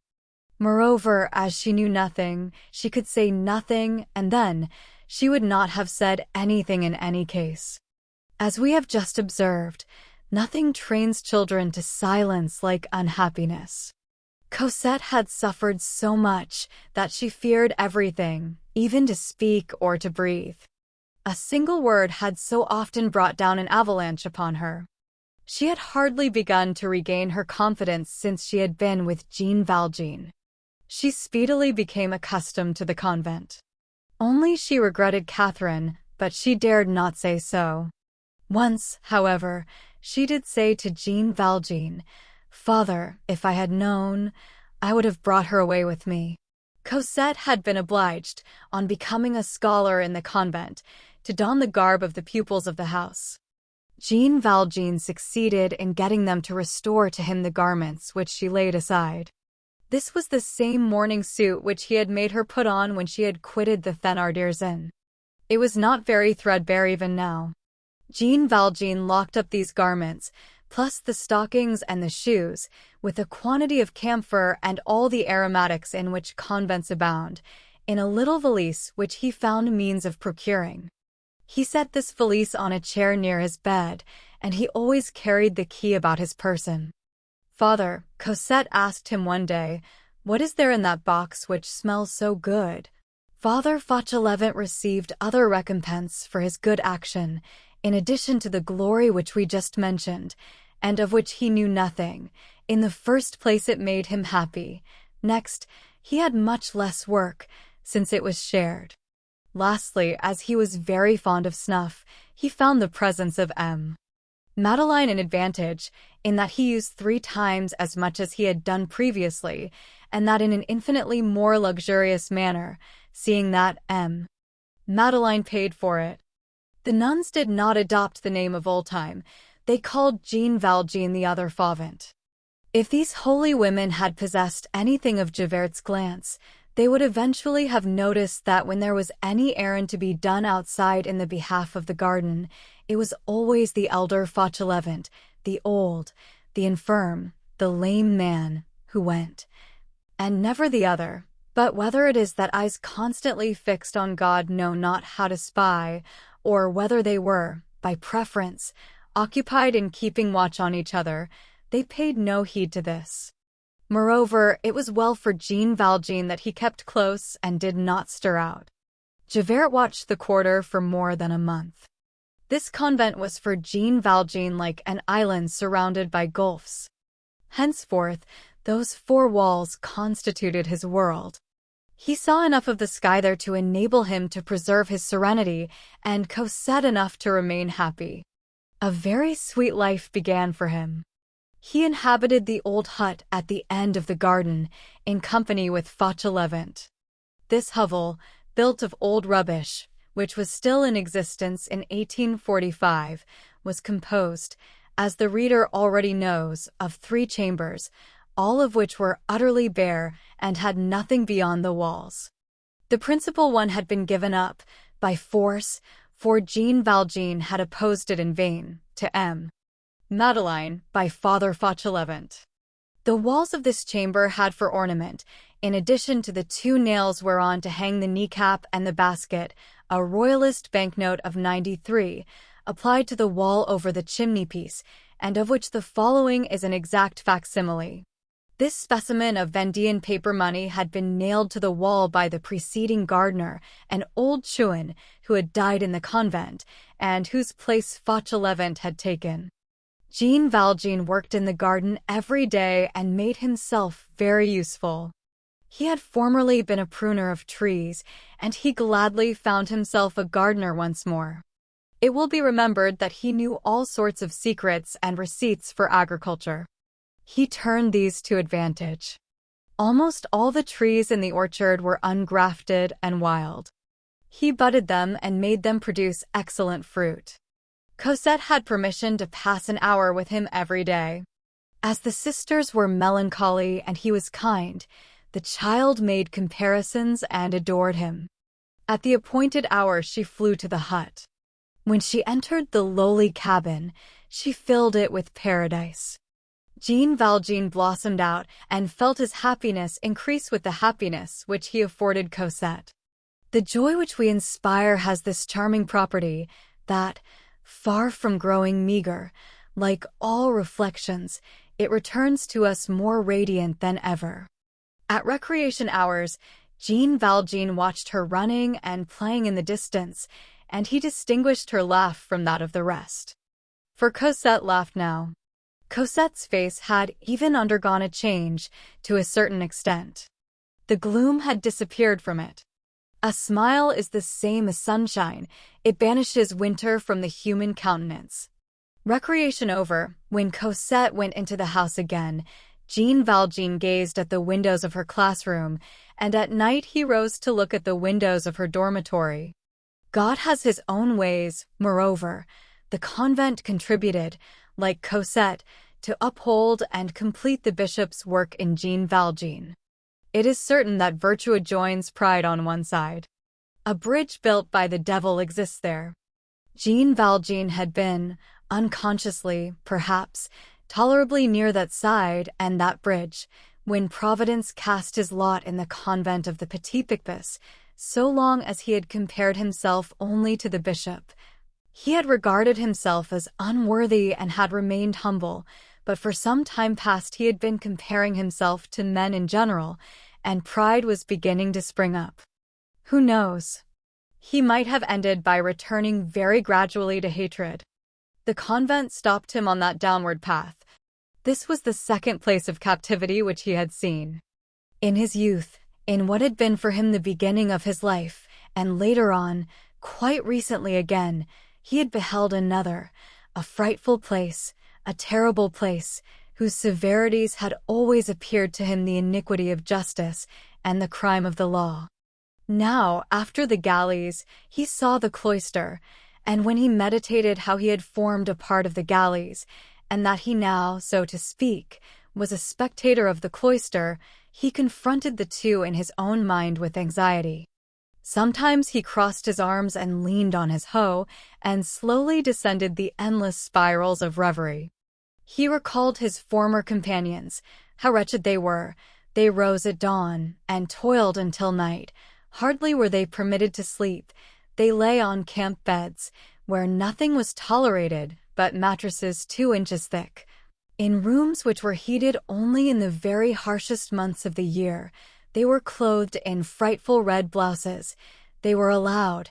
Moreover, as she knew nothing, she could say nothing, and then she would not have said anything in any case. As we have just observed, nothing trains children to silence like unhappiness. Cosette had suffered so much that she feared everything, even to speak or to breathe. A single word had so often brought down an avalanche upon her. She had hardly begun to regain her confidence since she had been with Jean Valjean. She speedily became accustomed to the convent. Only she regretted Catherine, but she dared not say so. Once, however, she did say to Jean Valjean, "Father, if I had known, I would have brought her away with me." Cosette had been obliged, on becoming a scholar in the convent, to don the garb of the pupils of the house. Jean Valjean succeeded in getting them to restore to him the garments which she laid aside. This was the same mourning suit which he had made her put on when she had quitted the Thénardiers' inn. It was not very threadbare even now. Jean Valjean locked up these garments, plus the stockings and the shoes, with a quantity of camphor and all the aromatics in which convents abound, in a little valise which he found means of procuring. He set this valise on a chair near his bed, and he always carried the key about his person. "Father," Cosette asked him one day, "what is there in that box which smells so good?" Father Fauchelevent received other recompense for his good action, in addition to the glory which we just mentioned, and of which he knew nothing. In the first place it made him happy. Next, he had much less work, since it was shared. Lastly, as he was very fond of snuff, he found the presence of Madeleine an advantage, in that he used 3 times as much as he had done previously, and that in an infinitely more luxurious manner, seeing that Madeleine paid for it. The nuns did not adopt the name of old-time. They called Jean Valjean the other Fauvent. If these holy women had possessed anything of Javert's glance, they would eventually have noticed that when there was any errand to be done outside in the behalf of the garden, it was always the elder Fauchelevent, the old, the infirm, the lame man, who went, and never the other. But whether it is that eyes constantly fixed on God know not how to spy, or whether they were, by preference, occupied in keeping watch on each other, they paid no heed to this. Moreover, it was well for Jean Valjean that he kept close and did not stir out. Javert watched the quarter for more than a month. This convent was for Jean Valjean like an island surrounded by gulfs. Henceforth, those 4 walls constituted his world. He saw enough of the sky there to enable him to preserve his serenity, and Cosette enough to remain happy. A very sweet life began for him. He inhabited the old hut at the end of the garden, in company with Fauchelevent. This hovel, built of old rubbish, which was still in existence in 1845, was composed, as the reader already knows, of 3 chambers, all of which were utterly bare and had nothing beyond the walls. The principal one had been given up, by force, for Jean Valjean had opposed it in vain, to Madeleine, by Father Fauchelevent. The walls of this chamber had for ornament, in addition to the 2 nails whereon to hang the kneecap and the basket, a royalist banknote of 93, applied to the wall over the chimney-piece, and of which the following is an exact facsimile. This specimen of Vendean paper money had been nailed to the wall by the preceding gardener, an old chouan, who had died in the convent, and whose place Fauchelevent had taken. Jean Valjean worked in the garden every day and made himself very useful. He had formerly been a pruner of trees, and he gladly found himself a gardener once more. It will be remembered that he knew all sorts of secrets and receipts for agriculture. He turned these to advantage. Almost all the trees in the orchard were ungrafted and wild. He budded them and made them produce excellent fruit. Cosette had permission to pass an hour with him every day. As the sisters were melancholy and he was kind, the child made comparisons and adored him. At the appointed hour she flew to the hut. When she entered the lowly cabin, she filled it with paradise. Jean Valjean blossomed out and felt his happiness increase with the happiness which he afforded Cosette. The joy which we inspire has this charming property that, far from growing meager, like all reflections, it returns to us more radiant than ever. At recreation hours, Jean Valjean watched her running and playing in the distance, and he distinguished her laugh from that of the rest. For Cosette laughed now. Cosette's face had even undergone a change, to a certain extent. The gloom had disappeared from it. A smile is the same as sunshine, it banishes winter from the human countenance. Recreation over, when Cosette went into the house again, Jean Valjean gazed at the windows of her classroom, and at night he rose to look at the windows of her dormitory. God has his own ways, moreover. The convent contributed, like Cosette, to uphold and complete the bishop's work in Jean Valjean. It is certain that virtue adjoins pride on one side. A bridge built by the devil exists there. Jean Valjean had been, unconsciously, perhaps, tolerably near that side and that bridge, when Providence cast his lot in the convent of the Petit Picpus, so long as he had compared himself only to the bishop. He had regarded himself as unworthy and had remained humble, but for some time past he had been comparing himself to men in general, and pride was beginning to spring up. Who knows? He might have ended by returning very gradually to hatred. The convent stopped him on that downward path. This was the second place of captivity which he had seen. In his youth, in what had been for him the beginning of his life, and later on, quite recently again, he had beheld another, a frightful place, a terrible place, whose severities had always appeared to him the iniquity of justice and the crime of the law. Now, after the galleys, he saw the cloister, and when he meditated how he had formed a part of the galleys, and that he now, so to speak, was a spectator of the cloister, he confronted the two in his own mind with anxiety. Sometimes he crossed his arms and leaned on his hoe, and slowly descended the endless spirals of reverie. He recalled his former companions, how wretched they were. They rose at dawn, and toiled until night. Hardly were they permitted to sleep. They lay on camp beds, where nothing was tolerated but mattresses 2 inches thick. In rooms which were heated only in the very harshest months of the year, they were clothed in frightful red blouses. They were allowed,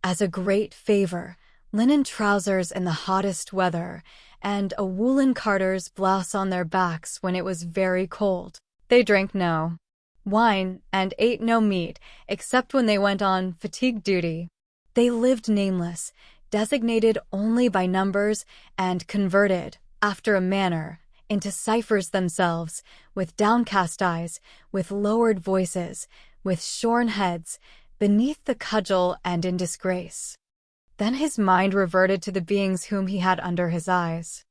as a great favor, linen trousers in the hottest weather, and a woolen carter's blouse on their backs when it was very cold. They drank no wine and ate no meat, except when they went on fatigue duty. They lived nameless, designated only by numbers, and converted, after a manner, into ciphers themselves, with downcast eyes, with lowered voices, with shorn heads, beneath the cudgel and in disgrace. Then his mind reverted to the beings whom he had under his eyes.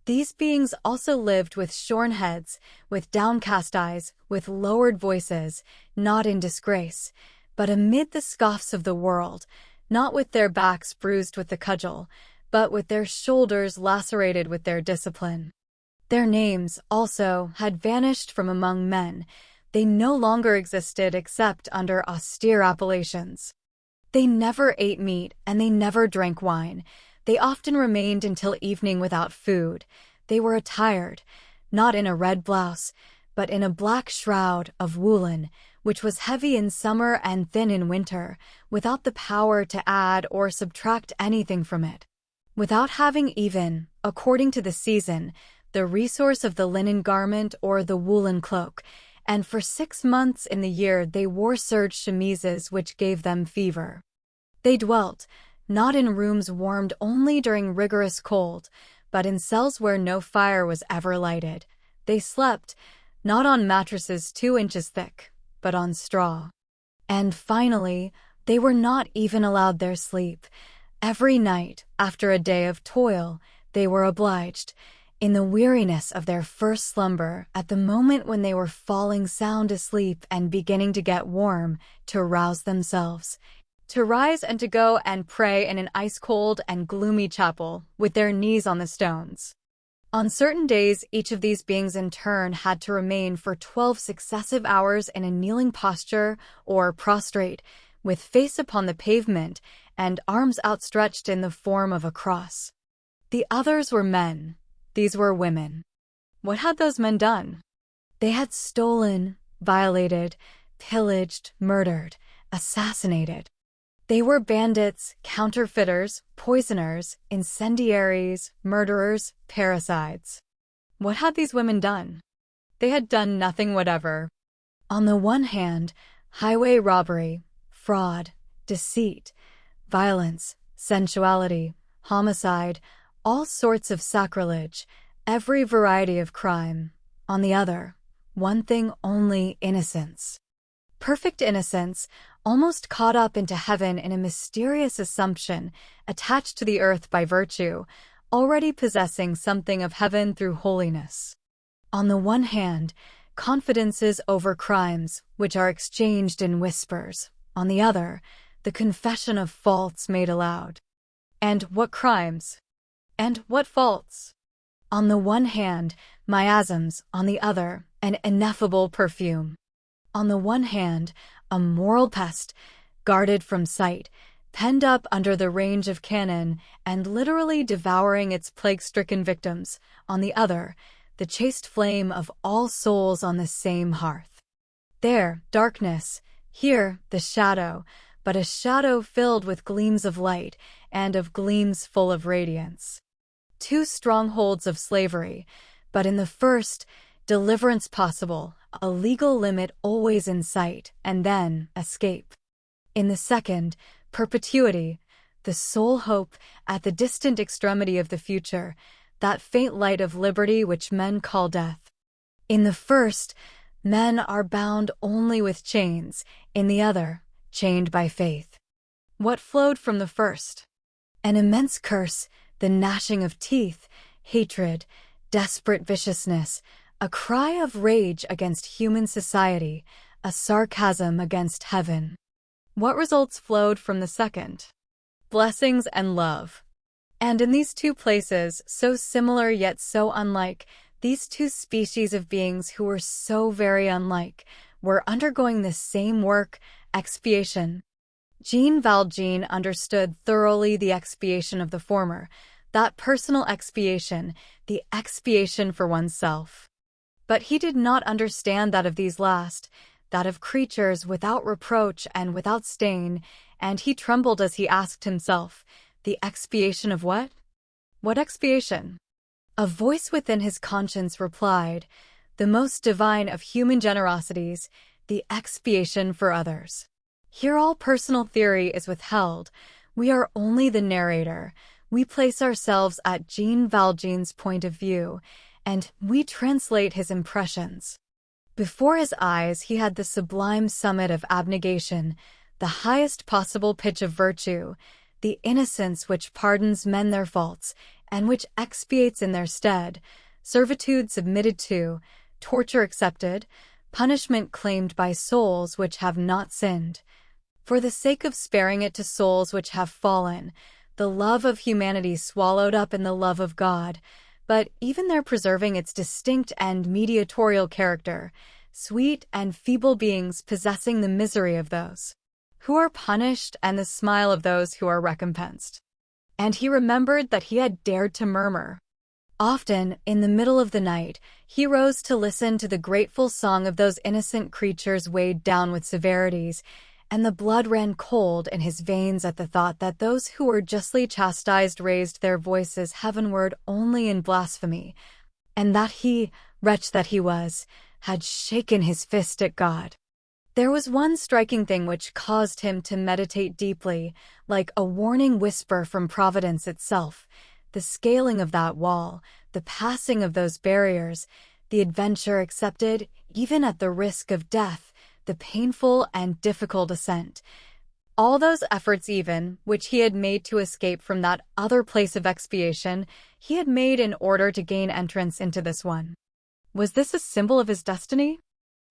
These beings also lived with shorn heads, with downcast eyes, with lowered voices, not in disgrace, but amid the scoffs of the world, not with their backs bruised with the cudgel, but with their shoulders lacerated with their discipline. Their names, also, had vanished from among men. They no longer existed except under austere appellations. They never ate meat, and they never drank wine. They often remained until evening without food. They were attired, not in a red blouse, but in a black shroud of woolen, which was heavy in summer and thin in winter, without the power to add or subtract anything from it. Without having even, according to the season, the resource of the linen garment or the woolen cloak, and for 6 months in the year they wore serge chemises which gave them fever. They dwelt, not in rooms warmed only during rigorous cold, but in cells where no fire was ever lighted. They slept, not on mattresses 2 inches thick, but on straw. And finally, they were not even allowed their sleep. Every night, after a day of toil, they were obliged, in the weariness of their first slumber, at the moment when they were falling sound asleep and beginning to get warm, to rouse themselves, to rise and to go and pray in an ice-cold and gloomy chapel, with their knees on the stones. On certain days, each of these beings in turn had to remain for 12 successive hours in a kneeling posture or prostrate, with face upon the pavement and arms outstretched in the form of a cross. The others were men. These were women. What had those men done? They had stolen, violated, pillaged, murdered, assassinated. They were bandits, counterfeiters, poisoners, incendiaries, murderers, parricides. What had these women done? They had done nothing whatever. On the one hand, highway robbery, fraud, deceit, violence, sensuality, homicide, all sorts of sacrilege, every variety of crime. On the other, one thing only: innocence. Perfect innocence, almost caught up into heaven in a mysterious assumption, attached to the earth by virtue, already possessing something of heaven through holiness. On the one hand, confidences over crimes, which are exchanged in whispers. On the other, the confession of faults made aloud. And what crimes? And what faults? On the one hand, miasms; on the other, an ineffable perfume. On the one hand, a moral pest, guarded from sight, penned up under the range of cannon, and literally devouring its plague-stricken victims. On the other, the chaste flame of all souls on the same hearth. There, darkness; here, the shadow, but a shadow filled with gleams of light, and of gleams full of radiance. Two strongholds of slavery, but in the first, deliverance possible, a legal limit always in sight, and then escape. In the second, perpetuity, the sole hope at the distant extremity of the future, that faint light of liberty which men call death. In the first, men are bound only with chains; in the other, chained by faith. What flowed from the first? An immense curse, the gnashing of teeth, hatred, desperate viciousness, a cry of rage against human society, a sarcasm against heaven. What results flowed from the second? Blessings and love. And in these two places, so similar yet so unlike, these two species of beings who were so very unlike, were undergoing the same work, expiation. Jean Valjean understood thoroughly the expiation of the former, that personal expiation, the expiation for oneself. But he did not understand that of these last, that of creatures without reproach and without stain, and he trembled as he asked himself, the expiation of what? What expiation? A voice within his conscience replied, the most divine of human generosities, the expiation for others. Here all personal theory is withheld. We are only the narrator. We place ourselves at Jean Valjean's point of view, and we translate his impressions. Before his eyes he had the sublime summit of abnegation, the highest possible pitch of virtue, the innocence which pardons men their faults, and which expiates in their stead, servitude submitted to, torture accepted, punishment claimed by souls which have not sinned. For the sake of sparing it to souls which have fallen, the love of humanity swallowed up in the love of God, but even there preserving its distinct and mediatorial character, sweet and feeble beings possessing the misery of those who are punished and the smile of those who are recompensed. And he remembered that he had dared to murmur. Often, in the middle of the night, he rose to listen to the grateful song of those innocent creatures weighed down with severities, and the blood ran cold in his veins at the thought that those who were justly chastised raised their voices heavenward only in blasphemy, and that he, wretch that he was, had shaken his fist at God. There was one striking thing which caused him to meditate deeply, like a warning whisper from Providence itself: the scaling of that wall, the passing of those barriers, the adventure accepted, even at the risk of death, the painful and difficult ascent. All those efforts even, which he had made to escape from that other place of expiation, he had made in order to gain entrance into this one. Was this a symbol of his destiny?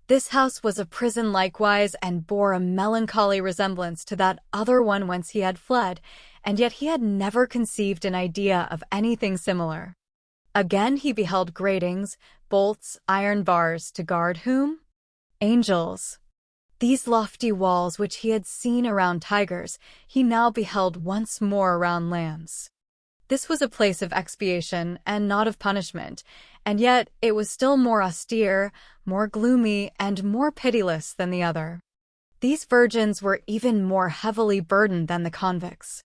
This house was a prison likewise and bore a melancholy resemblance to that other one whence he had fled, and yet he had never conceived an idea of anything similar. Again he beheld gratings, bolts, iron bars to guard whom? Angels. These lofty walls which he had seen around tigers, he now beheld once more around lambs. This was a place of expiation and not of punishment, and yet it was still more austere, more gloomy, and more pitiless than the other. These virgins were even more heavily burdened than the convicts.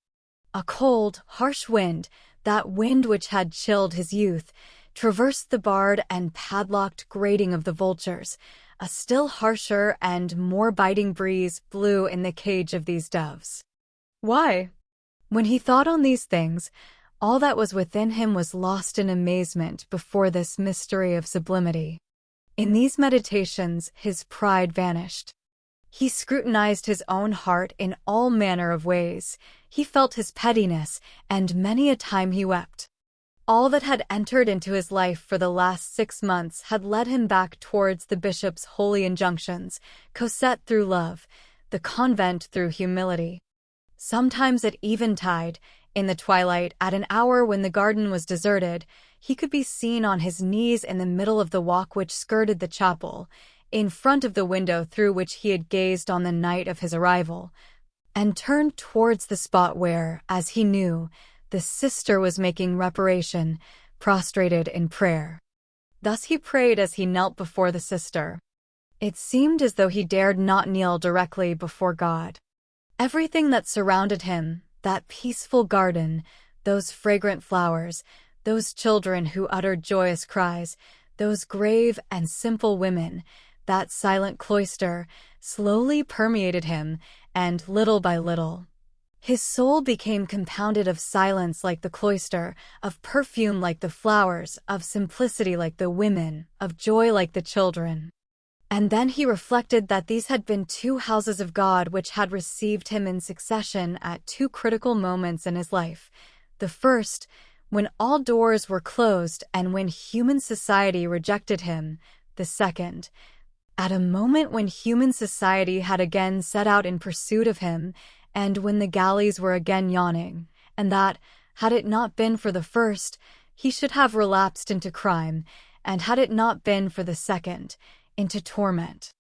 A cold, harsh wind, that wind which had chilled his youth, traversed the barred and padlocked grating of the vultures. A still harsher and more biting breeze blew in the cage of these doves. Why? When he thought on these things, all that was within him was lost in amazement before this mystery of sublimity. In these meditations, his pride vanished. He scrutinized his own heart in all manner of ways. He felt his pettiness, and many a time he wept. All that had entered into his life for the last 6 months had led him back towards the bishop's holy injunctions, Cosette through love, the convent through humility. Sometimes at eventide, in the twilight, at an hour when the garden was deserted, he could be seen on his knees in the middle of the walk which skirted the chapel, in front of the window through which he had gazed on the night of his arrival, and turned towards the spot where, as he knew, the sister was making reparation, prostrated in prayer. Thus he prayed as he knelt before the sister. It seemed as though he dared not kneel directly before God. Everything that surrounded him, that peaceful garden, those fragrant flowers, those children who uttered joyous cries, those grave and simple women, that silent cloister, slowly permeated him, and little by little, his soul became compounded of silence like the cloister, of perfume like the flowers, of simplicity like the women, of joy like the children. And then he reflected that these had been 2 houses of God which had received him in succession at 2 critical moments in his life. The first, when all doors were closed and when human society rejected him. The second, at a moment when human society had again set out in pursuit of him, and when the galleys were again yawning, and that, had it not been for the first, he should have relapsed into crime, and had it not been for the second, into torment.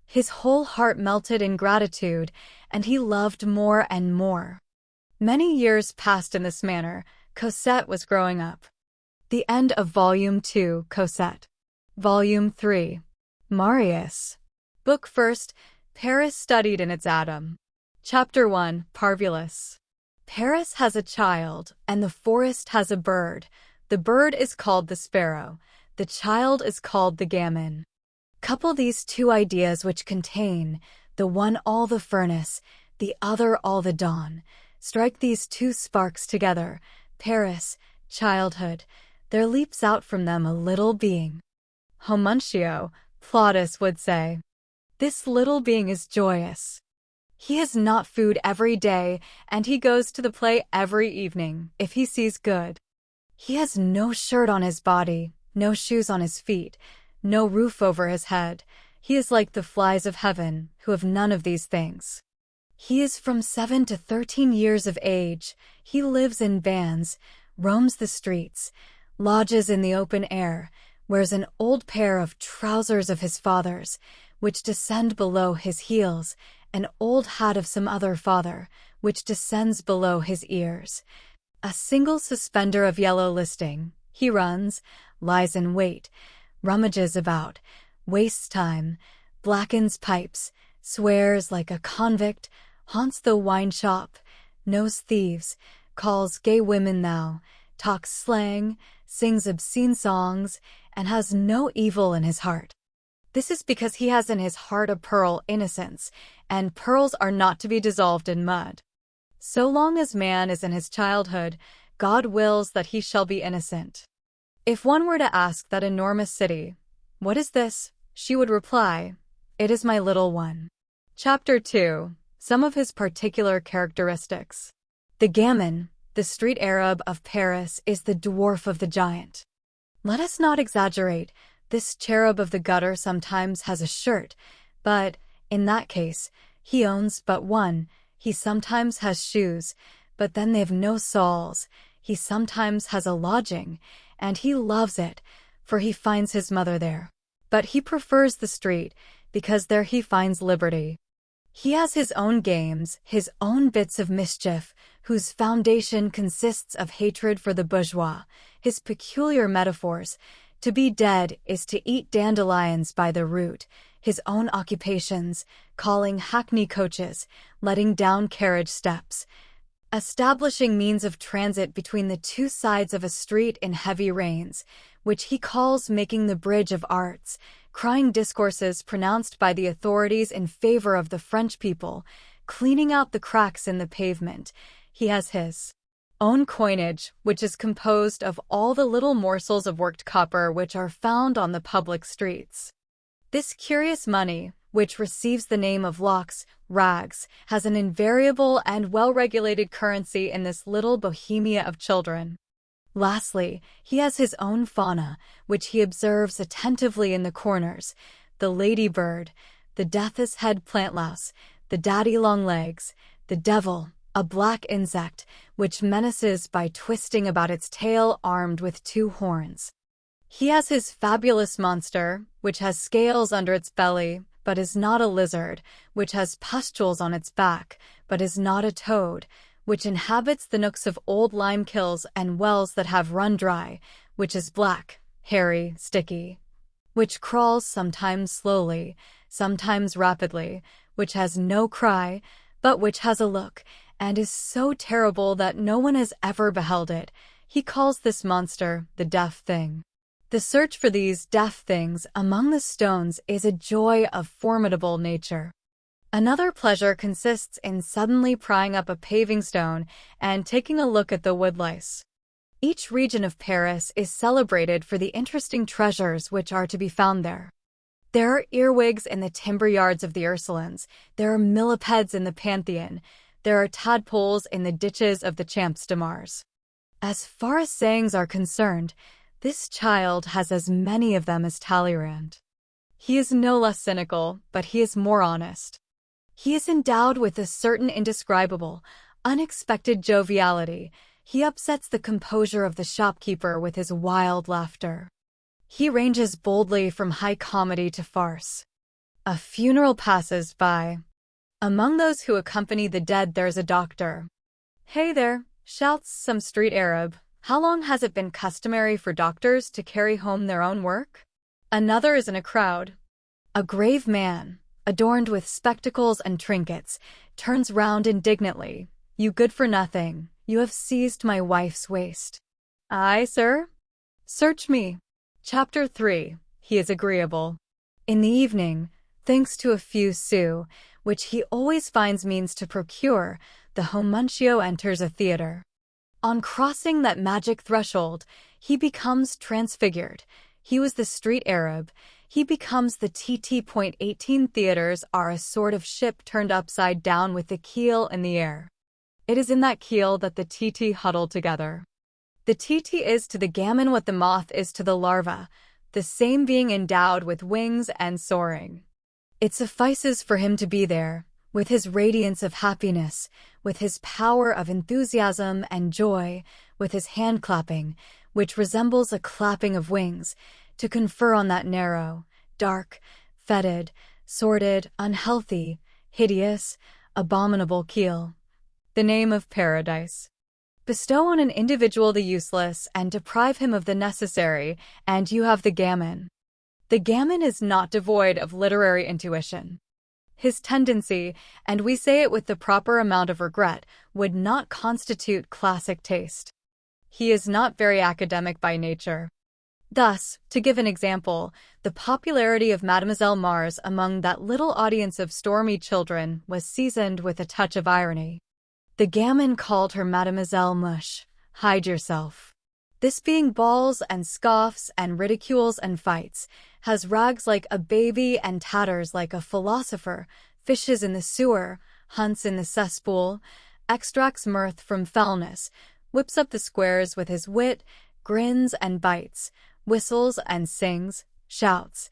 His whole heart melted in gratitude, and he loved more and more. Many years passed in this manner. Cosette was growing up. The end of Volume 2, Cosette. Volume 3, Marius. Book 1st, Paris studied in its atom. Chapter 1, Parvulus. Paris has a child, and the forest has a bird. The bird is called the sparrow. The child is called the gamin. Couple these 2 ideas which contain, the one all the furnace, the other all the dawn. Strike these 2 sparks together, Paris, childhood. There leaps out from them a little being. Homuncio, Plautus would say. This little being is joyous. He has not food every day, and he goes to the play every evening, if he sees good. He has no shirt on his body, no shoes on his feet, no roof over his head. He is like the flies of heaven, who have none of these things. He is from 7 to 13 years of age. He lives in bands, roams the streets, lodges in the open air, wears an old pair of trousers of his father's, which descend below his heels, an old hat of some other father, which descends below his ears, a single suspender of yellow listing. He runs, lies in wait, rummages about, wastes time, blackens pipes, swears like a convict, haunts the wine shop, knows thieves, calls gay women thou, talks slang, sings obscene songs, and has no evil in his heart. This is because he has in his heart a pearl innocence, and pearls are not to be dissolved in mud. So long as man is in his childhood, God wills that he shall be innocent. If one were to ask that enormous city, "What is this?" She would reply, "It is my little one." Chapter 2. Some of his particular characteristics. The gamin, the street Arab of Paris, is the dwarf of the giant. Let us not exaggerate. This cherub of the gutter sometimes has a shirt, but, in that case, he owns but one. He sometimes has shoes, but then they have no soles. He sometimes has a lodging, and he loves it, for he finds his mother there. But he prefers the street, because there he finds liberty. He has his own games, his own bits of mischief, whose foundation consists of hatred for the bourgeois, his peculiar metaphors. To be dead is to eat dandelions by the root, his own occupations, calling hackney coaches, letting down carriage steps, establishing means of transit between the two sides of a street in heavy rains, which he calls making the bridge of arts, crying discourses pronounced by the authorities in favor of the French people, cleaning out the cracks in the pavement. He has his own coinage, which is composed of all the little morsels of worked copper which are found on the public streets. This curious money, which receives the name of locks, rags, has an invariable and well-regulated currency in this little bohemia of children. Lastly, he has his own fauna, which he observes attentively in the corners: the ladybird, the death's-head plantlouse, the daddy-long-legs, the devil, a black insect, which menaces by twisting about its tail armed with two horns. He has his fabulous monster, which has scales under its belly, but is not a lizard, which has pustules on its back, but is not a toad, which inhabits the nooks of old lime kilns and wells that have run dry, which is black, hairy, sticky, which crawls sometimes slowly, sometimes rapidly, which has no cry, but which has a look, and is so terrible that no one has ever beheld it. He calls this monster the deaf thing. The search for these deaf things among the stones is a joy of formidable nature. Another pleasure consists in suddenly prying up a paving stone and taking a look at the woodlice. Each region of Paris is celebrated for the interesting treasures which are to be found there. There are earwigs in the timber yards of the Ursulines, there are millipeds in the Pantheon, there are tadpoles in the ditches of the Champs de Mars. As far as sayings are concerned, this child has as many of them as Talleyrand. He is no less cynical, but he is more honest. He is endowed with a certain indescribable, unexpected joviality. He upsets the composure of the shopkeeper with his wild laughter. He ranges boldly from high comedy to farce. A funeral passes by. Among those who accompany the dead there's a doctor. "Hey there," shouts some street Arab. "How long has it been customary for doctors to carry home their own work?" Another is in a crowd. A grave man, adorned with spectacles and trinkets, turns round indignantly. "You good-for-nothing, you have seized my wife's waist." "Aye, sir? Search me." Chapter 3. He is agreeable. In the evening, thanks to a few sous, which he always finds means to procure, the homuncio enters a theater. On crossing that magic threshold, he becomes transfigured. He was the street Arab. He becomes the TT.18 theaters are a sort of ship turned upside down with the keel in the air. It is in that keel that the TT huddle together. The TT is to the gamin what the moth is to the larva, the same being endowed with wings and soaring. It suffices for him to be there, with his radiance of happiness, with his power of enthusiasm and joy, with his hand-clapping, which resembles a clapping of wings, to confer on that narrow, dark, fetid, sordid, unhealthy, hideous, abominable keel the name of paradise. Bestow on an individual the useless and deprive him of the necessary, and you have the gamin. The gamin is not devoid of literary intuition. His tendency, and we say it with the proper amount of regret, would not constitute classic taste. He is not very academic by nature. Thus, to give an example, the popularity of Mademoiselle Mars among that little audience of stormy children was seasoned with a touch of irony. The gamin called her Mademoiselle Mush. Hide yourself. This being balls and scoffs and ridicules and fights, has rags like a baby and tatters like a philosopher, fishes in the sewer, hunts in the cesspool, extracts mirth from foulness, whips up the squares with his wit, grins and bites, whistles and sings, shouts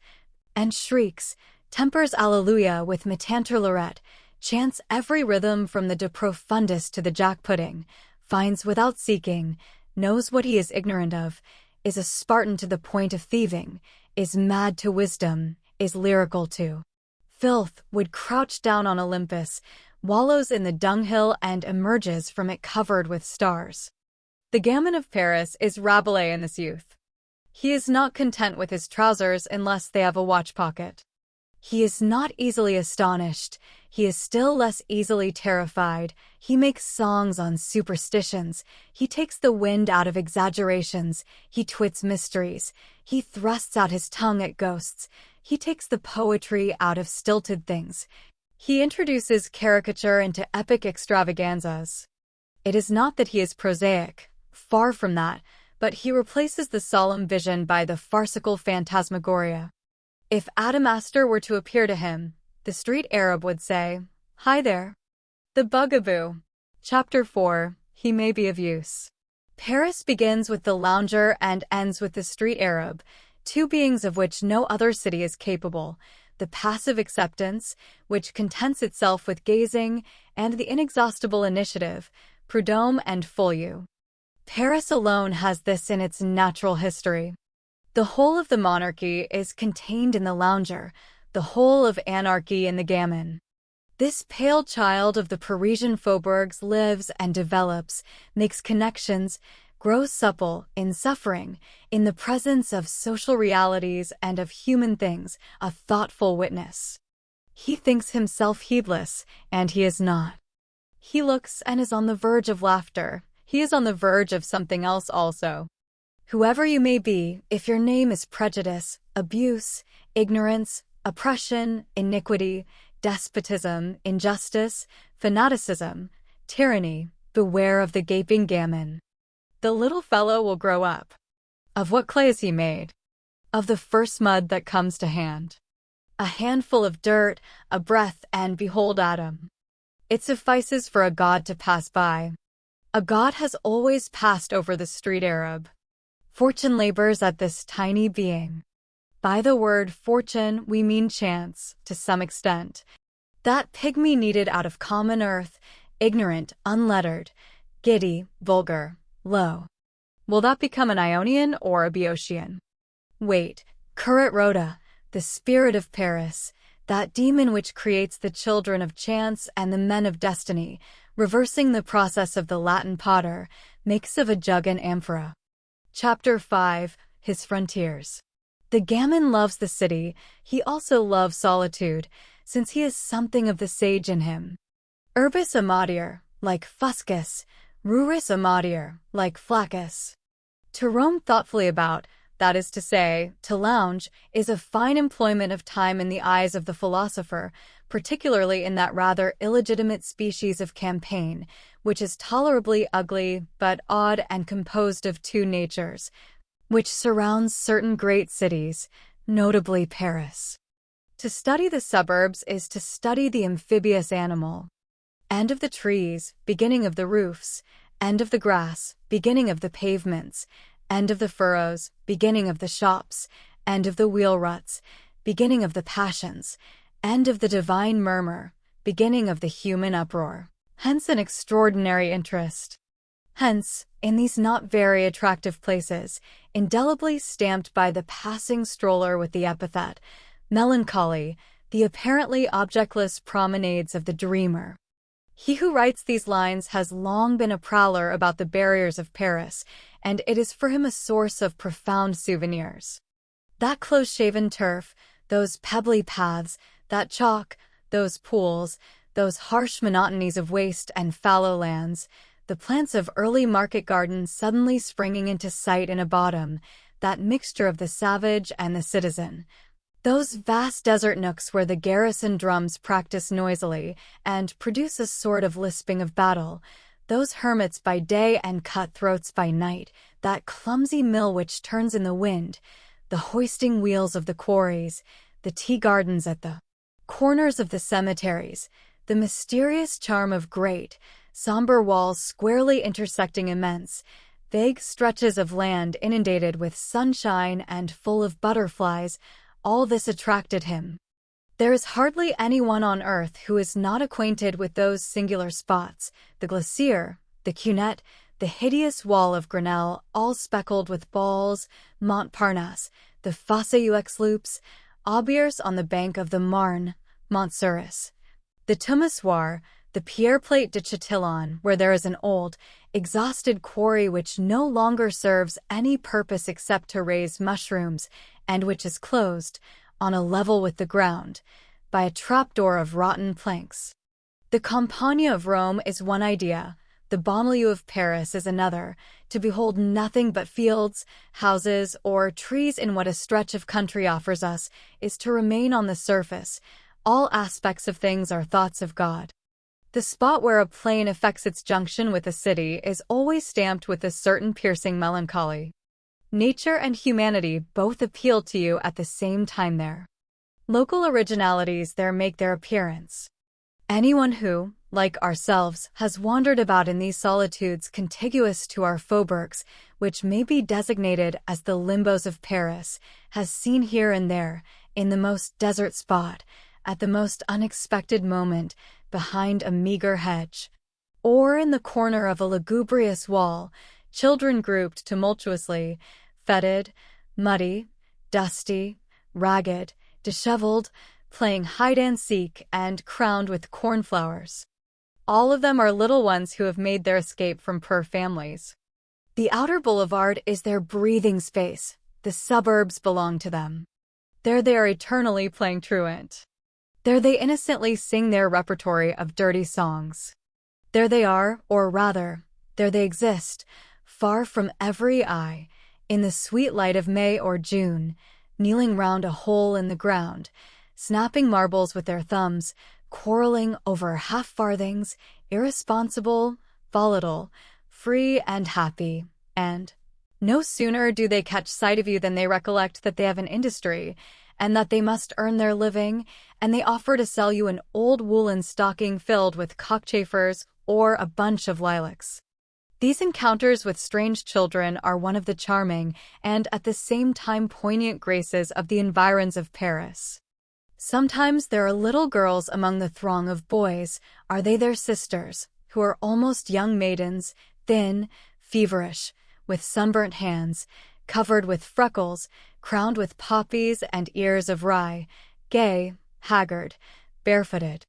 and shrieks, tempers alleluia with metantor lorette, chants every rhythm from the de profundis to the jack pudding, finds without seeking, knows what he is ignorant of, is a Spartan to the point of thieving, is mad to wisdom, is lyrical to filth, would crouch down on Olympus, wallows in the dunghill and emerges from it covered with stars. The gamin of Paris is Rabelais in this youth. He is not content with his trousers unless they have a watch pocket. He is not easily astonished. He is still less easily terrified. He makes songs on superstitions. He takes the wind out of exaggerations. He twits mysteries. He thrusts out his tongue at ghosts. He takes the poetry out of stilted things. He introduces caricature into epic extravaganzas. It is not that he is prosaic, far from that, but he replaces the solemn vision by the farcical phantasmagoria. If Adamastor were to appear to him, the street Arab would say, "Hi there." The Bugaboo. Chapter 4. He may be of use. Paris begins with the lounger and ends with the street Arab, two beings of which no other city is capable, the passive acceptance, which contents itself with gazing, and the inexhaustible initiative, Prud'homme and Fouillou. Paris alone has this in its natural history. The whole of the monarchy is contained in the lounger, the whole of anarchy in the gamin. This pale child of the Parisian faubourgs lives and develops, makes connections, grows supple, in suffering, in the presence of social realities and of human things, a thoughtful witness. He thinks himself heedless, and he is not. He looks and is on the verge of laughter. He is on the verge of something else also. Whoever you may be, if your name is prejudice, abuse, ignorance, oppression, iniquity, despotism, injustice, fanaticism, tyranny, beware of the gaping gamin. The little fellow will grow up. Of what clay is he made? Of the first mud that comes to hand. A handful of dirt, a breath, and behold Adam. It suffices for a god to pass by. A god has always passed over the street Arab. Fortune labors at this tiny being. By the word fortune we mean chance, to some extent. That pygmy kneaded out of common earth, ignorant, unlettered, giddy, vulgar, low. Will that become an Ionian or a Boeotian? Wait, Currit Rhoda, the spirit of Paris, that demon which creates the children of chance and the men of destiny, reversing the process of the Latin potter, makes of a jug an amphora. Chapter 5. His Frontiers. The gamin loves the city. He also loves solitude, since he has something of the sage in him. Urbis amadier, like Fuscus, ruris amadier, like Flaccus. To roam thoughtfully about, that is to say, to lounge, is a fine employment of time in the eyes of the philosopher, particularly in that rather illegitimate species of campaign, which is tolerably ugly but odd and composed of two natures, which surrounds certain great cities, notably Paris. To study the suburbs is to study the amphibious animal. End of the trees, beginning of the roofs, end of the grass, beginning of the pavements, end of the furrows, beginning of the shops, end of the wheel ruts, beginning of the passions, end of the divine murmur, beginning of the human uproar. Hence an extraordinary interest. Hence, in these not very attractive places, indelibly stamped by the passing stroller with the epithet, melancholy, the apparently objectless promenades of the dreamer. He who writes these lines has long been a prowler about the barriers of Paris, and it is for him a source of profound souvenirs. That close-shaven turf, those pebbly paths, that chalk, those pools, those harsh monotonies of waste and fallow lands, the plants of early market gardens suddenly springing into sight in a bottom, that mixture of the savage and the citizen, those vast desert nooks where the garrison drums practice noisily and produce a sort of lisping of battle, those hermits by day and cutthroats by night, that clumsy mill which turns in the wind, the hoisting wheels of the quarries, the tea gardens at the corners of the cemeteries, the mysterious charm of great, somber walls squarely intersecting immense, vague stretches of land inundated with sunshine and full of butterflies, all this attracted him. There is hardly anyone on earth who is not acquainted with those singular spots, the glacier, the cunette, the hideous wall of Grenelle, all speckled with balls, Montparnasse, the Fosse aux Loups, Aubiers on the bank of the Marne, Montceris, the Thomassoir, the Pierre Plate de Chatillon, where there is an old, exhausted quarry which no longer serves any purpose except to raise mushrooms, and which is closed, on a level with the ground, by a trapdoor of rotten planks. The Campagna of Rome is one idea, the banlieue of Paris is another, to behold nothing but fields, houses, or trees in what a stretch of country offers us, is to remain on the surface. All aspects of things are thoughts of God. The spot where a plain effects its junction with a city is always stamped with a certain piercing melancholy. Nature and humanity both appeal to you at the same time there. Local originalities there make their appearance. Anyone who, like ourselves, has wandered about in these solitudes contiguous to our faubourgs, which may be designated as the limbos of Paris, has seen here and there, in the most desert spot, at the most unexpected moment, behind a meager hedge, or in the corner of a lugubrious wall, children grouped tumultuously, fetid, muddy, dusty, ragged, disheveled, playing hide-and-seek and crowned with cornflowers. All of them are little ones who have made their escape from poor families. The outer boulevard is their breathing space. The suburbs belong to them. There they are eternally playing truant. There they innocently sing their repertory of dirty songs. There they are, or rather, there they exist, far from every eye, in the sweet light of May or June, kneeling round a hole in the ground, snapping marbles with their thumbs, quarreling over half-farthings, irresponsible, volatile, free and happy, and no sooner do they catch sight of you than they recollect that they have an industry, and that they must earn their living, and they offer to sell you an old woolen stocking filled with cockchafers or a bunch of lilacs. These encounters with strange children are one of the charming and at the same time poignant graces of the environs of Paris. Sometimes there are little girls among the throng of boys, are they their sisters, who are almost young maidens, thin, feverish, with sunburnt hands, covered with freckles, crowned with poppies and ears of rye, gay, haggard, barefooted.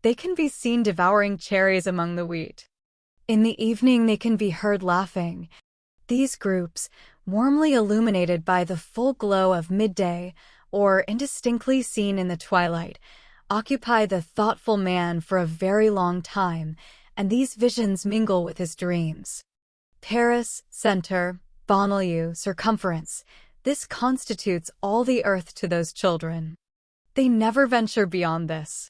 They can be seen devouring cherries among the wheat. In the evening they can be heard laughing. These groups, warmly illuminated by the full glow of midday, or indistinctly seen in the twilight, occupy the thoughtful man for a very long time, and these visions mingle with his dreams. Paris, center, banlieue, circumference, this constitutes all the earth to those children. They never venture beyond this.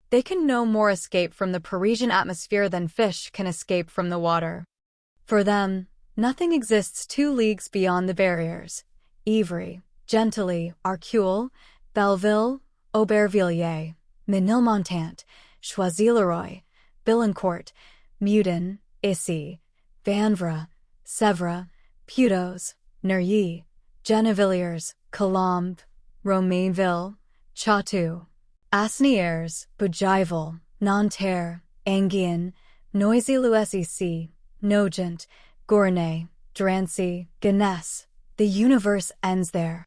They can no more escape from the Parisian atmosphere than fish can escape from the water. For them, nothing exists 2 leagues beyond the barriers. Ivry, Gentilly, Arcueil, Belleville, Aubervilliers, Ménilmontant, Choisy-le-Roi, Billancourt, Meudon, Issy, Vanvres, Sèvres, Puteaux, Neuilly, Gennevilliers, Colombes, Romainville, Chatou, Asnières, Bougival, Nanterre, Enghien, Noisy-le-Sec, Nogent, Gournay, Drancy, Gonesse. The universe ends there.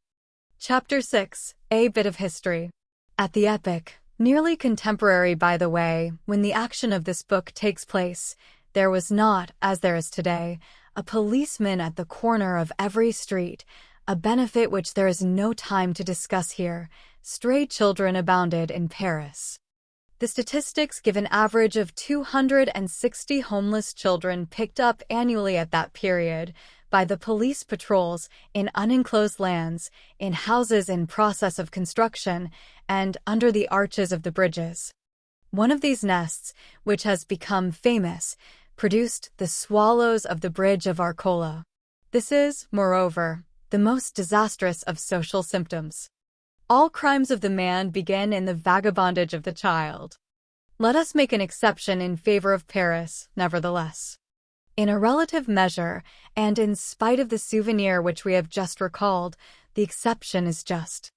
Chapter 6. A Bit of History. At the epoch, nearly contemporary by the way, when the action of this book takes place, there was not, as there is today, a policeman at the corner of every street, a benefit which there is no time to discuss here. Stray children abounded in Paris. The statistics give an average of 260 homeless children picked up annually at that period by the police patrols in unenclosed lands, in houses in process of construction, and under the arches of the bridges. One of these nests, which has become famous, produced the swallows of the bridge of Arcola. This is, moreover, the most disastrous of social symptoms. All crimes of the man begin in the vagabondage of the child. Let us make an exception in favor of Paris, nevertheless. In a relative measure, and in spite of the souvenir which we have just recalled, the exception is just.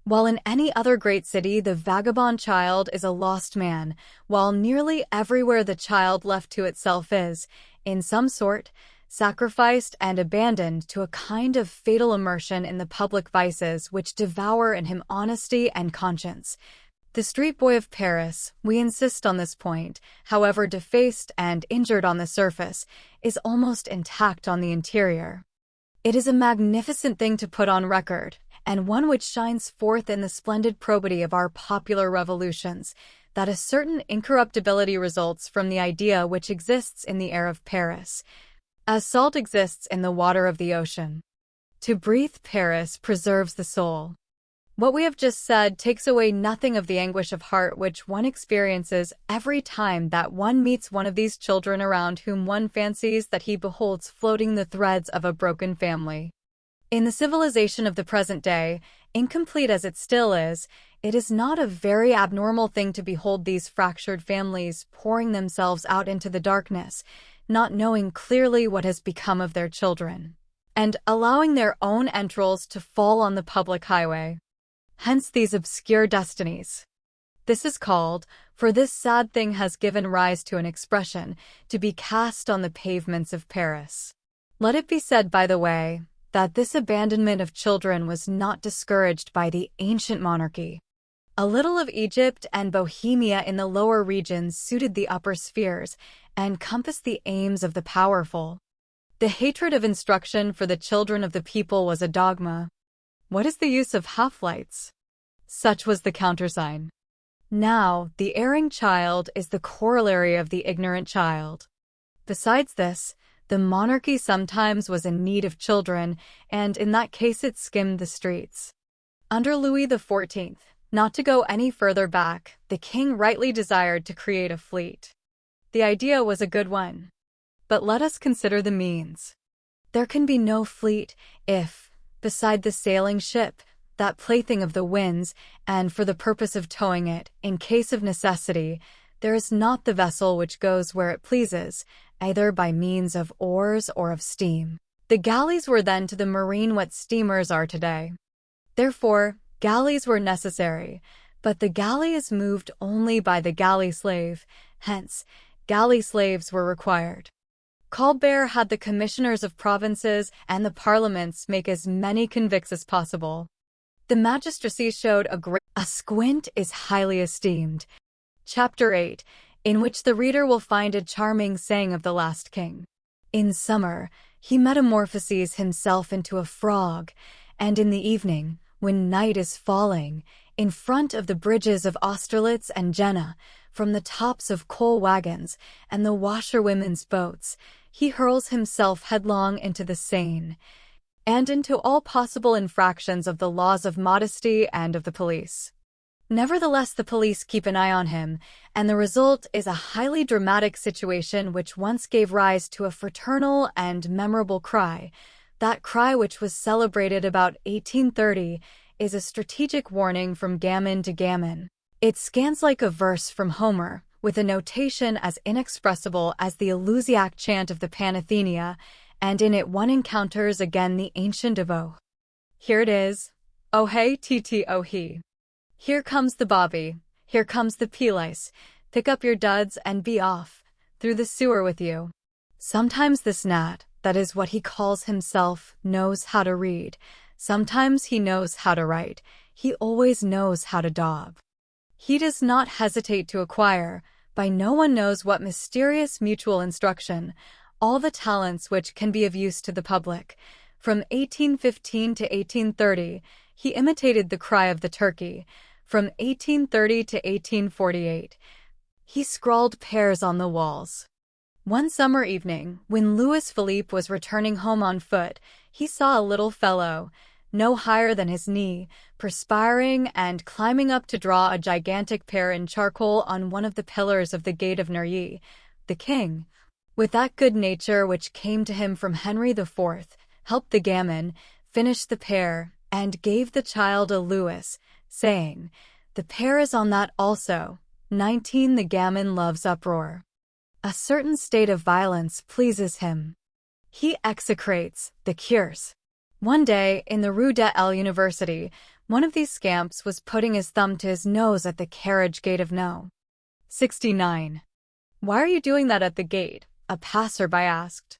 While in any other great city the vagabond child is a lost man, while nearly everywhere the child left to itself is, in some sort, sacrificed and abandoned to a kind of fatal immersion in the public vices which devour in him honesty and conscience. The street boy of Paris, we insist on this point, however defaced and injured on the surface, is almost intact on the interior. It is a magnificent thing to put on record, and one which shines forth in the splendid probity of our popular revolutions, that a certain incorruptibility results from the idea which exists in the air of Paris, as salt exists in the water of the ocean. To breathe Paris preserves the soul. What we have just said takes away nothing of the anguish of heart which one experiences every time that one meets one of these children around whom one fancies that he beholds floating the threads of a broken family. In the civilization of the present day, incomplete as it still is, it is not a very abnormal thing to behold these fractured families pouring themselves out into the darkness, not knowing clearly what has become of their children, and allowing their own entrails to fall on the public highway. Hence these obscure destinies. This is called, for this sad thing has given rise to an expression, to be cast on the pavements of Paris. Let it be said by the way, that this abandonment of children was not discouraged by the ancient monarchy. A little of Egypt and Bohemia in the lower regions suited the upper spheres and compassed the aims of the powerful. The hatred of instruction for the children of the people was a dogma. What is the use of half-lights? Such was the countersign. Now, the erring child is the corollary of the ignorant child. Besides this, the monarchy sometimes was in need of children, and in that case it skimmed the streets. Under Louis XIV, not to go any further back, the king rightly desired to create a fleet. The idea was a good one. But let us consider the means. There can be no fleet if, beside the sailing ship, that plaything of the winds, and for the purpose of towing it, in case of necessity, there is not the vessel which goes where it pleases, either by means of oars or of steam. The galleys were then to the marine what steamers are today. Therefore, galleys were necessary, but the galley is moved only by the galley slave, hence, galley slaves were required. Colbert had the commissioners of provinces and the parliaments make as many convicts as possible. The magistracy showed a squint is highly esteemed. Chapter 8, in which the reader will find a charming saying of the last king. In summer, he metamorphoses himself into a frog, and in the evening, when night is falling, in front of the bridges of Austerlitz and Jena, from the tops of coal wagons and the washerwomen's boats, he hurls himself headlong into the Seine, and into all possible infractions of the laws of modesty and of the police. Nevertheless, the police keep an eye on him, and the result is a highly dramatic situation which once gave rise to a fraternal and memorable cry. That cry, which was celebrated about 1830, is a strategic warning from gammon to gammon. It scans like a verse from Homer, with a notation as inexpressible as the Eleusinian chant of the Panathenea, and in it one encounters again the ancient Hugo. Here it is. Oh hey, oh he. Here comes the bobby, here comes the pelice, pick up your duds and be off, through the sewer with you. Sometimes this gnat, that is what he calls himself, knows how to read. Sometimes he knows how to write. He always knows how to daub. He does not hesitate to acquire, by no one knows what mysterious mutual instruction, all the talents which can be of use to the public. From 1815 to 1830, he imitated the cry of the turkey. From 1830 to 1848, he scrawled pears on the walls. One summer evening, when Louis Philippe was returning home on foot, he saw a little fellow, no higher than his knee, perspiring and climbing up to draw a gigantic pear in charcoal on one of the pillars of the gate of Neuilly. The king, with that good nature which came to him from Henry IV, helped the gamin, finished the pear, and gave the child a Louis, saying, "The pear is on that also." 19. The gamin loves uproar. A certain state of violence pleases him. He execrates the cures. One day, in the Rue de l'Université, one of these scamps was putting his thumb to his nose at the carriage gate of No. 69. "Why are you doing that at the gate?" a passerby asked.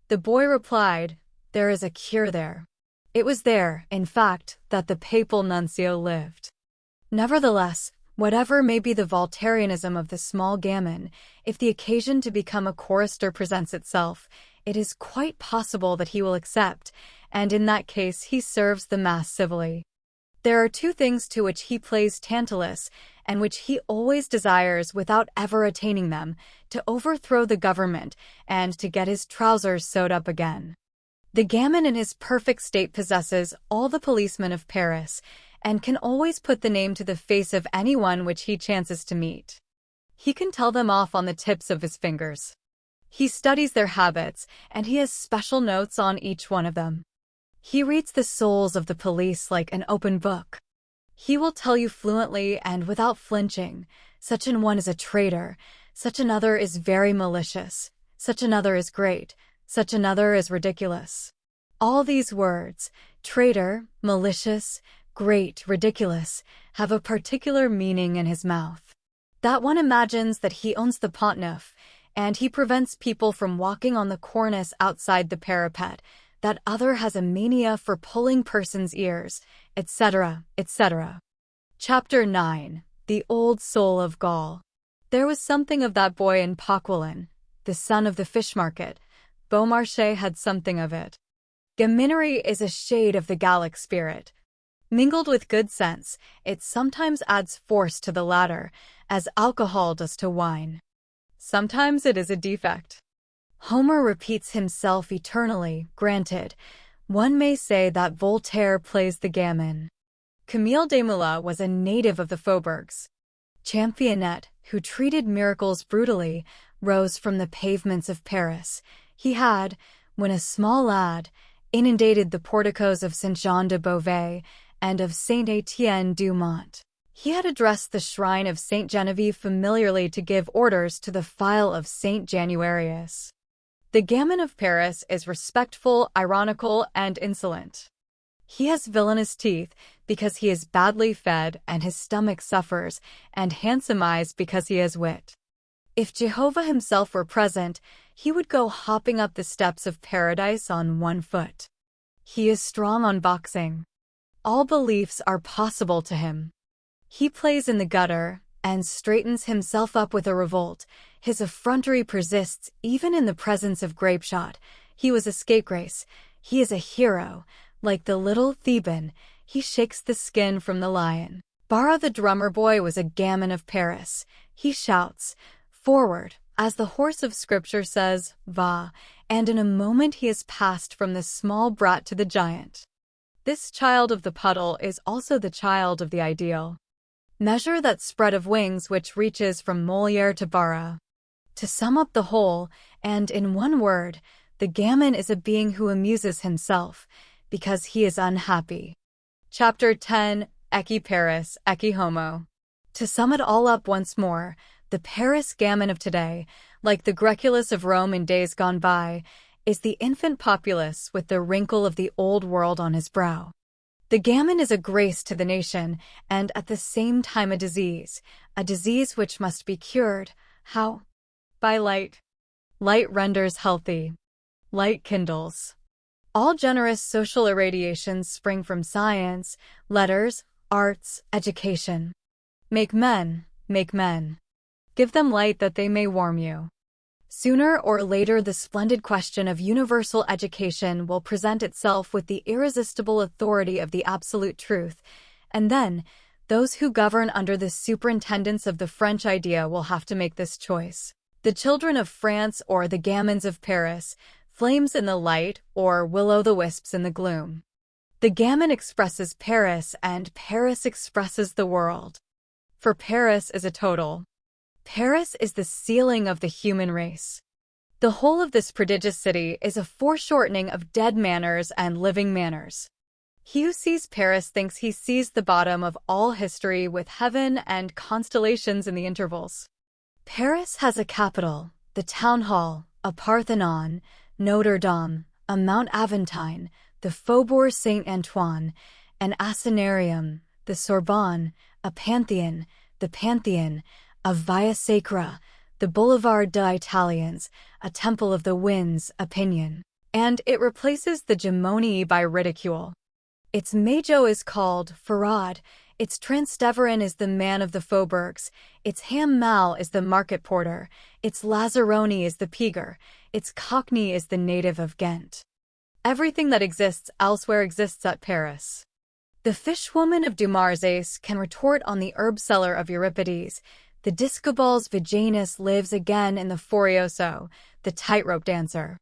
The boy replied, "There is a cure there." It was there, in fact, that the papal nuncio lived. Nevertheless, whatever may be the Voltairianism of the small gamin, if the occasion to become a chorister presents itself, it is quite possible that he will accept, and in that case he serves the Mass civilly. There are two things to which he plays Tantalus, and which he always desires without ever attaining them: to overthrow the government, and to get his trousers sewed up again. The gamin in his perfect state possesses all the policemen of Paris, and can always put the name to the face of anyone which he chances to meet. He can tell them off on the tips of his fingers. He studies their habits, and he has special notes on each one of them. He reads the souls of the police like an open book. He will tell you fluently and without flinching, such an one is a traitor, such another is very malicious, such another is great, such another is ridiculous. All these words, traitor, malicious, great, ridiculous, have a particular meaning in his mouth. That one imagines that he owns the Pont Neuf, and he prevents people from walking on the cornice outside the parapet. That other has a mania for pulling persons' ears, etc., etc. Chapter 9. The Old Soul of Gaul. There was something of that boy in Poquelin, the son of the fish market. Beaumarchais had something of it. Gaminery is a shade of the Gallic spirit. Mingled with good sense, it sometimes adds force to the latter, as alcohol does to wine. Sometimes it is a defect. Homer repeats himself eternally, granted. One may say that Voltaire plays the gamin. Camille Desmoulins was a native of the faubourgs. Championnet, who treated miracles brutally, rose from the pavements of Paris. He had, when a small lad, inundated the porticos of Saint-Jean de Beauvais and of Saint-Étienne-du-Mont. He had addressed the shrine of Saint Genevieve familiarly to give orders to the file of Saint Januarius. The gamin of Paris is respectful, ironical, and insolent. He has villainous teeth because he is badly fed and his stomach suffers, and handsome eyes because he has wit. If Jehovah himself were present, he would go hopping up the steps of paradise on one foot. He is strong on boxing. All beliefs are possible to him. He plays in the gutter, and straightens himself up with a revolt. His effrontery persists even in the presence of grapeshot. He was a scapegrace. He is a hero. Like the little Theban, he shakes the skin from the lion. Barra the drummer boy was a gamin of Paris. He shouts, "Forward," as the horse of Scripture says, "Va," and in a moment he has passed from the small brat to the giant. This child of the puddle is also the child of the ideal. Measure that spread of wings which reaches from Molière to Barra. To sum up the whole, and in one word, the gamin is a being who amuses himself, because he is unhappy. Chapter 10. Ecce Paris, ecce homo. To sum it all up once more, the Paris gamin of today, like the Greculus of Rome in days gone by, is the infant populace with the wrinkle of the old world on his brow. The gamin is a grace to the nation, and at the same time a disease which must be cured. How? By light. Light renders healthy. Light kindles. All generous social irradiations spring from science, letters, arts, education. Make men, make men. Give them light that they may warm you. Sooner or later the splendid question of universal education will present itself with the irresistible authority of the absolute truth, and then those who govern under the superintendence of the French idea will have to make this choice. The children of France or the gamins of Paris, flames in the light or will-o'-the-wisps in the gloom. The gamin expresses Paris, and Paris expresses the world. For Paris is a total. Paris is the ceiling of the human race. The whole of this prodigious city is a foreshortening of dead manners and living manners. He who sees Paris thinks he sees the bottom of all history with heaven and constellations in the intervals. Paris has a capital, the town hall, a Parthenon, Notre Dame, a Mount Aventine, the Faubourg Saint-Antoine, an Asinarium, the Sorbonne, a Pantheon, the Pantheon, a Via Sacra, the Boulevard des Italiens, a Temple of the Winds, opinion. And it replaces the Gemoni by ridicule. Its Majo is called Farad, its Transteverin is the man of the faubourgs, its Ham Mal is the market porter, its Lazzaroni is the pigger, its Cockney is the native of Ghent. Everything that exists elsewhere exists at Paris. The fishwoman of Dumarsais can retort on the herb seller of Euripides. The Discobol's Vigianus lives again in the Forioso, the tightrope dancer.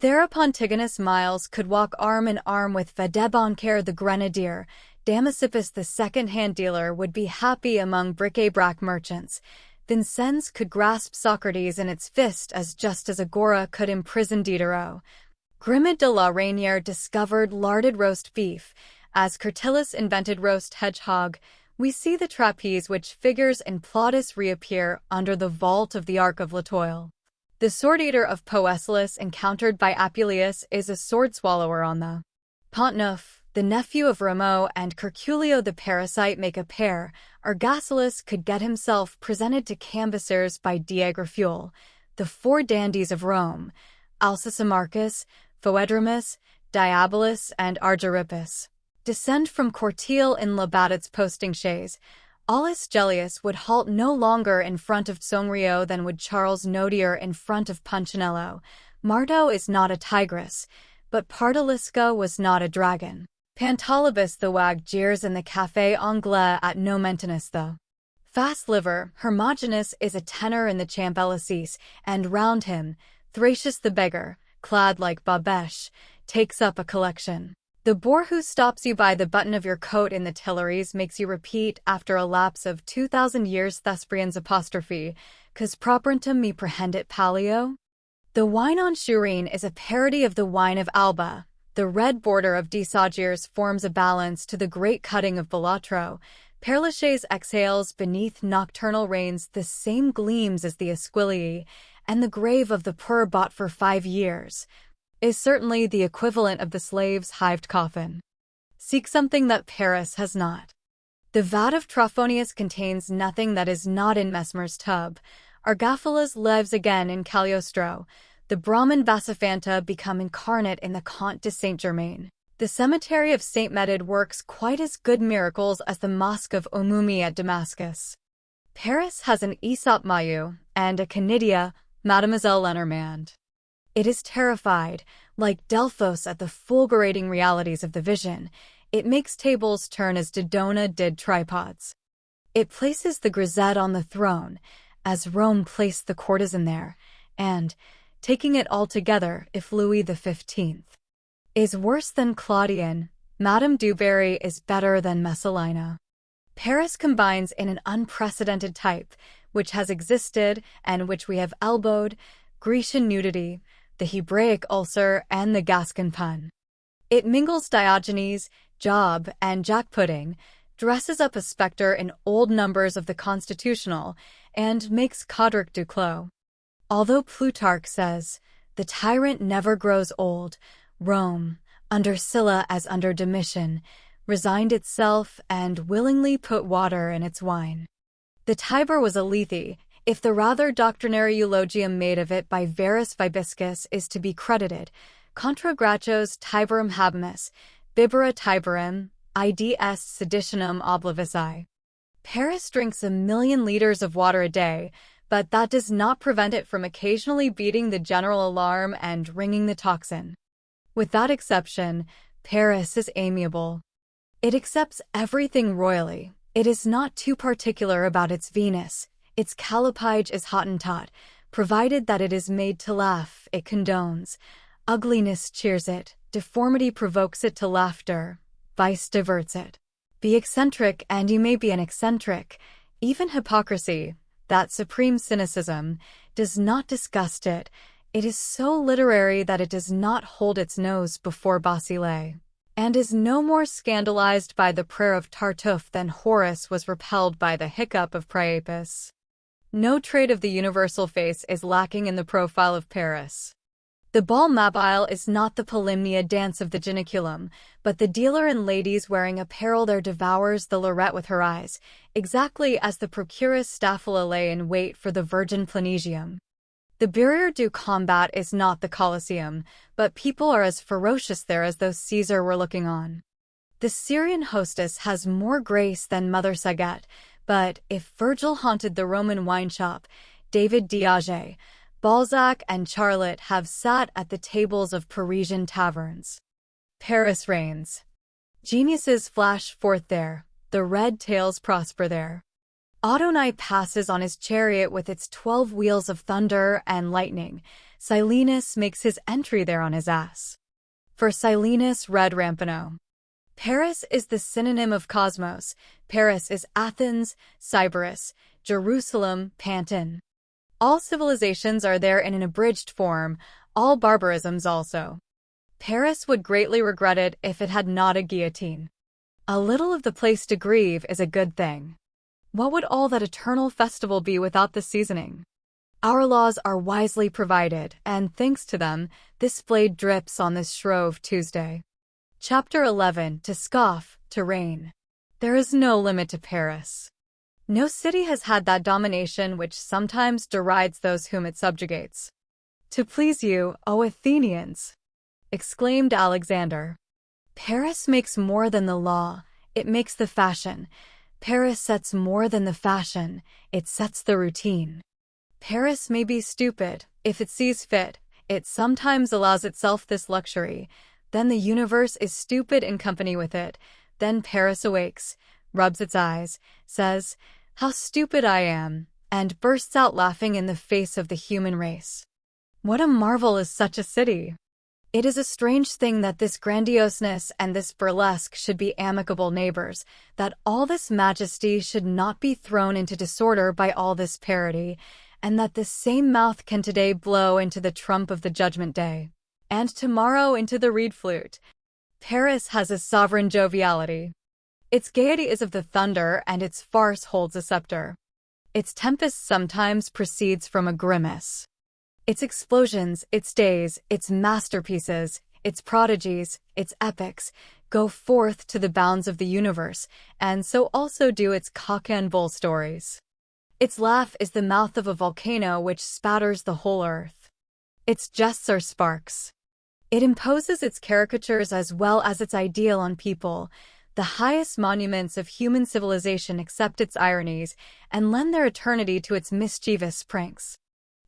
Thereupon Tigonus Miles could walk arm in arm with Vadeboncaire the grenadier. Damasippus the second-hand dealer would be happy among bric-a-brac merchants. Vincennes could grasp Socrates in its fist as just as Agora could imprison Diderot. Grimaud de la Reynière discovered larded roast beef. As Curtillus invented roast hedgehog, we see the trapeze which figures in Plautus reappear under the vault of the Ark of Latoile. The sword-eater of Poesilis encountered by Apuleius is a sword-swallower on the Pont-Neuf. The nephew of Rameau and Curculio the parasite make a pair. Argasilus could get himself presented to canvassers by Diagraphule. The four dandies of Rome, Alcissimarchus, Phoedromus, Diabolus, and Argyrippus, descend from Courtile in Labat's posting chaise. Aulus Gellius would halt no longer in front of Songrio than would Charles Nodier in front of Punchinello. Mardo is not a tigress, but Pardalisca was not a dragon. Pantolobus the wag jeers in the Café Anglais at Nomentanus the fast liver. Hermogenes is a tenor in the Champ Elysees, and round him, Thracius the beggar, clad like Babesh, takes up a collection. The boor who stops you by the button of your coat in the Tuileries makes you repeat after a lapse of 2,000 years Thesprian's apostrophe, "'Cause properentum me prehendit palio?" The wine on Shurine is a parody of the wine of Alba. The red border of Desagiers forms a balance to the great cutting of Balatro. Père exhales beneath nocturnal rains the same gleams as the Esquilii, and the grave of the poor bought for 5 years is certainly the equivalent of the slave's hived coffin. Seek something that Paris has not. The vat of Trophonius contains nothing that is not in Mesmer's tub. Argaphilas lives again in Cagliostro. The Brahmin Vasiphanta become incarnate in the Comte de Saint-Germain. The cemetery of Saint Medard works quite as good miracles as the mosque of Omumi at Damascus. Paris has an Aesop Mayu and a Canidia, Mademoiselle Lenormand. It is terrified, like Delphos at the fulgurating realities of the vision. It makes tables turn as Dodona did tripods. It places the grisette on the throne, as Rome placed the courtesan there, and, taking it all together, if Louis XV is worse than Claudian, Madame du Barry is better than Messalina. Paris combines in an unprecedented type, which has existed and which we have elbowed, Grecian nudity, the Hebraic ulcer, and the Gascon pun. It mingles Diogenes, Job, and Jack Pudding, dresses up a spectre in old numbers of the Constitutional, and makes Codric Duclos. Although Plutarch says, "The tyrant never grows old," Rome, under Sylla as under Domitian, resigned itself and willingly put water in its wine. The Tiber was a Lethe, if the rather doctrinary eulogium made of it by Verus Vibiscus is to be credited. Contra Gracchos Tiberum habemus, bibera Tiberem, id est seditionum oblivici. Paris drinks 1,000,000 liters of water a day, but that does not prevent it from occasionally beating the general alarm and ringing the tocsin. With that exception, Paris is amiable. It accepts everything royally. It is not too particular about its Venus. Its Callipyge is Hottentot. Provided that it is made to laugh, it condones. Ugliness cheers it. Deformity provokes it to laughter. Vice diverts it. Be eccentric and you may be an eccentric. Even hypocrisy, that supreme cynicism, does not disgust it. It is so literary that it does not hold its nose before Basile. and is no more scandalized by the prayer of Tartuffe than Horace was repelled by the hiccup of Priapus. No trait of the universal face is lacking in the profile of Paris. The bal mobile is not the polymnia dance of the geniculum, but the dealer in ladies wearing apparel there devours the lorette with her eyes, exactly as the procuress Staphyla lay in wait for the virgin Planesium. The Barrière du Combat is not the Colosseum, but people are as ferocious there as though Caesar were looking on. The Syrian hostess has more grace than Mother Saget, but if Virgil haunted the Roman wine shop, David Diage, Balzac and Charlotte have sat at the tables of Parisian taverns. Paris reigns. Geniuses flash forth there, the red tails prosper there. Adonai passes on his chariot with its 12 wheels of thunder and lightning. Silenus makes his entry there on his ass. For Silenus read Ramponneau. Paris is the synonym of cosmos. Paris is Athens, Sybaris, Jerusalem, Pantin. All civilizations are there in an abridged form, all barbarisms also. Paris would greatly regret it if it had not a guillotine. A little of the place to grieve is a good thing. What would all that eternal festival be without the seasoning? Our laws are wisely provided, and thanks to them, this blade drips on this Shrove Tuesday. Chapter 11. To scoff, to reign. There is no limit to Paris. No city has had that domination which sometimes derides those whom it subjugates. To please you, O Athenians! Exclaimed Alexander. Paris makes more than the law, it makes the fashion. Paris sets more than the fashion, it sets the routine. Paris may be stupid, if it sees fit, it sometimes allows itself this luxury. Then the universe is stupid in company with it. Then Paris awakes, rubs its eyes, says, "How stupid I am," and bursts out laughing in the face of the human race. What a marvel is such a city! It is a strange thing that this grandioseness and this burlesque should be amicable neighbors, that all this majesty should not be thrown into disorder by all this parody, and that this same mouth can today blow into the trump of the judgment day, and tomorrow into the reed flute. Paris has a sovereign joviality. Its gaiety is of the thunder, and its farce holds a scepter. Its tempest sometimes proceeds from a grimace. Its explosions, its days, its masterpieces, its prodigies, its epics, go forth to the bounds of the universe, and so also do its cock and bull stories. Its laugh is the mouth of a volcano which spatters the whole earth. Its jests are sparks. It imposes its caricatures as well as its ideal on people. The highest monuments of human civilization accept its ironies and lend their eternity to its mischievous pranks.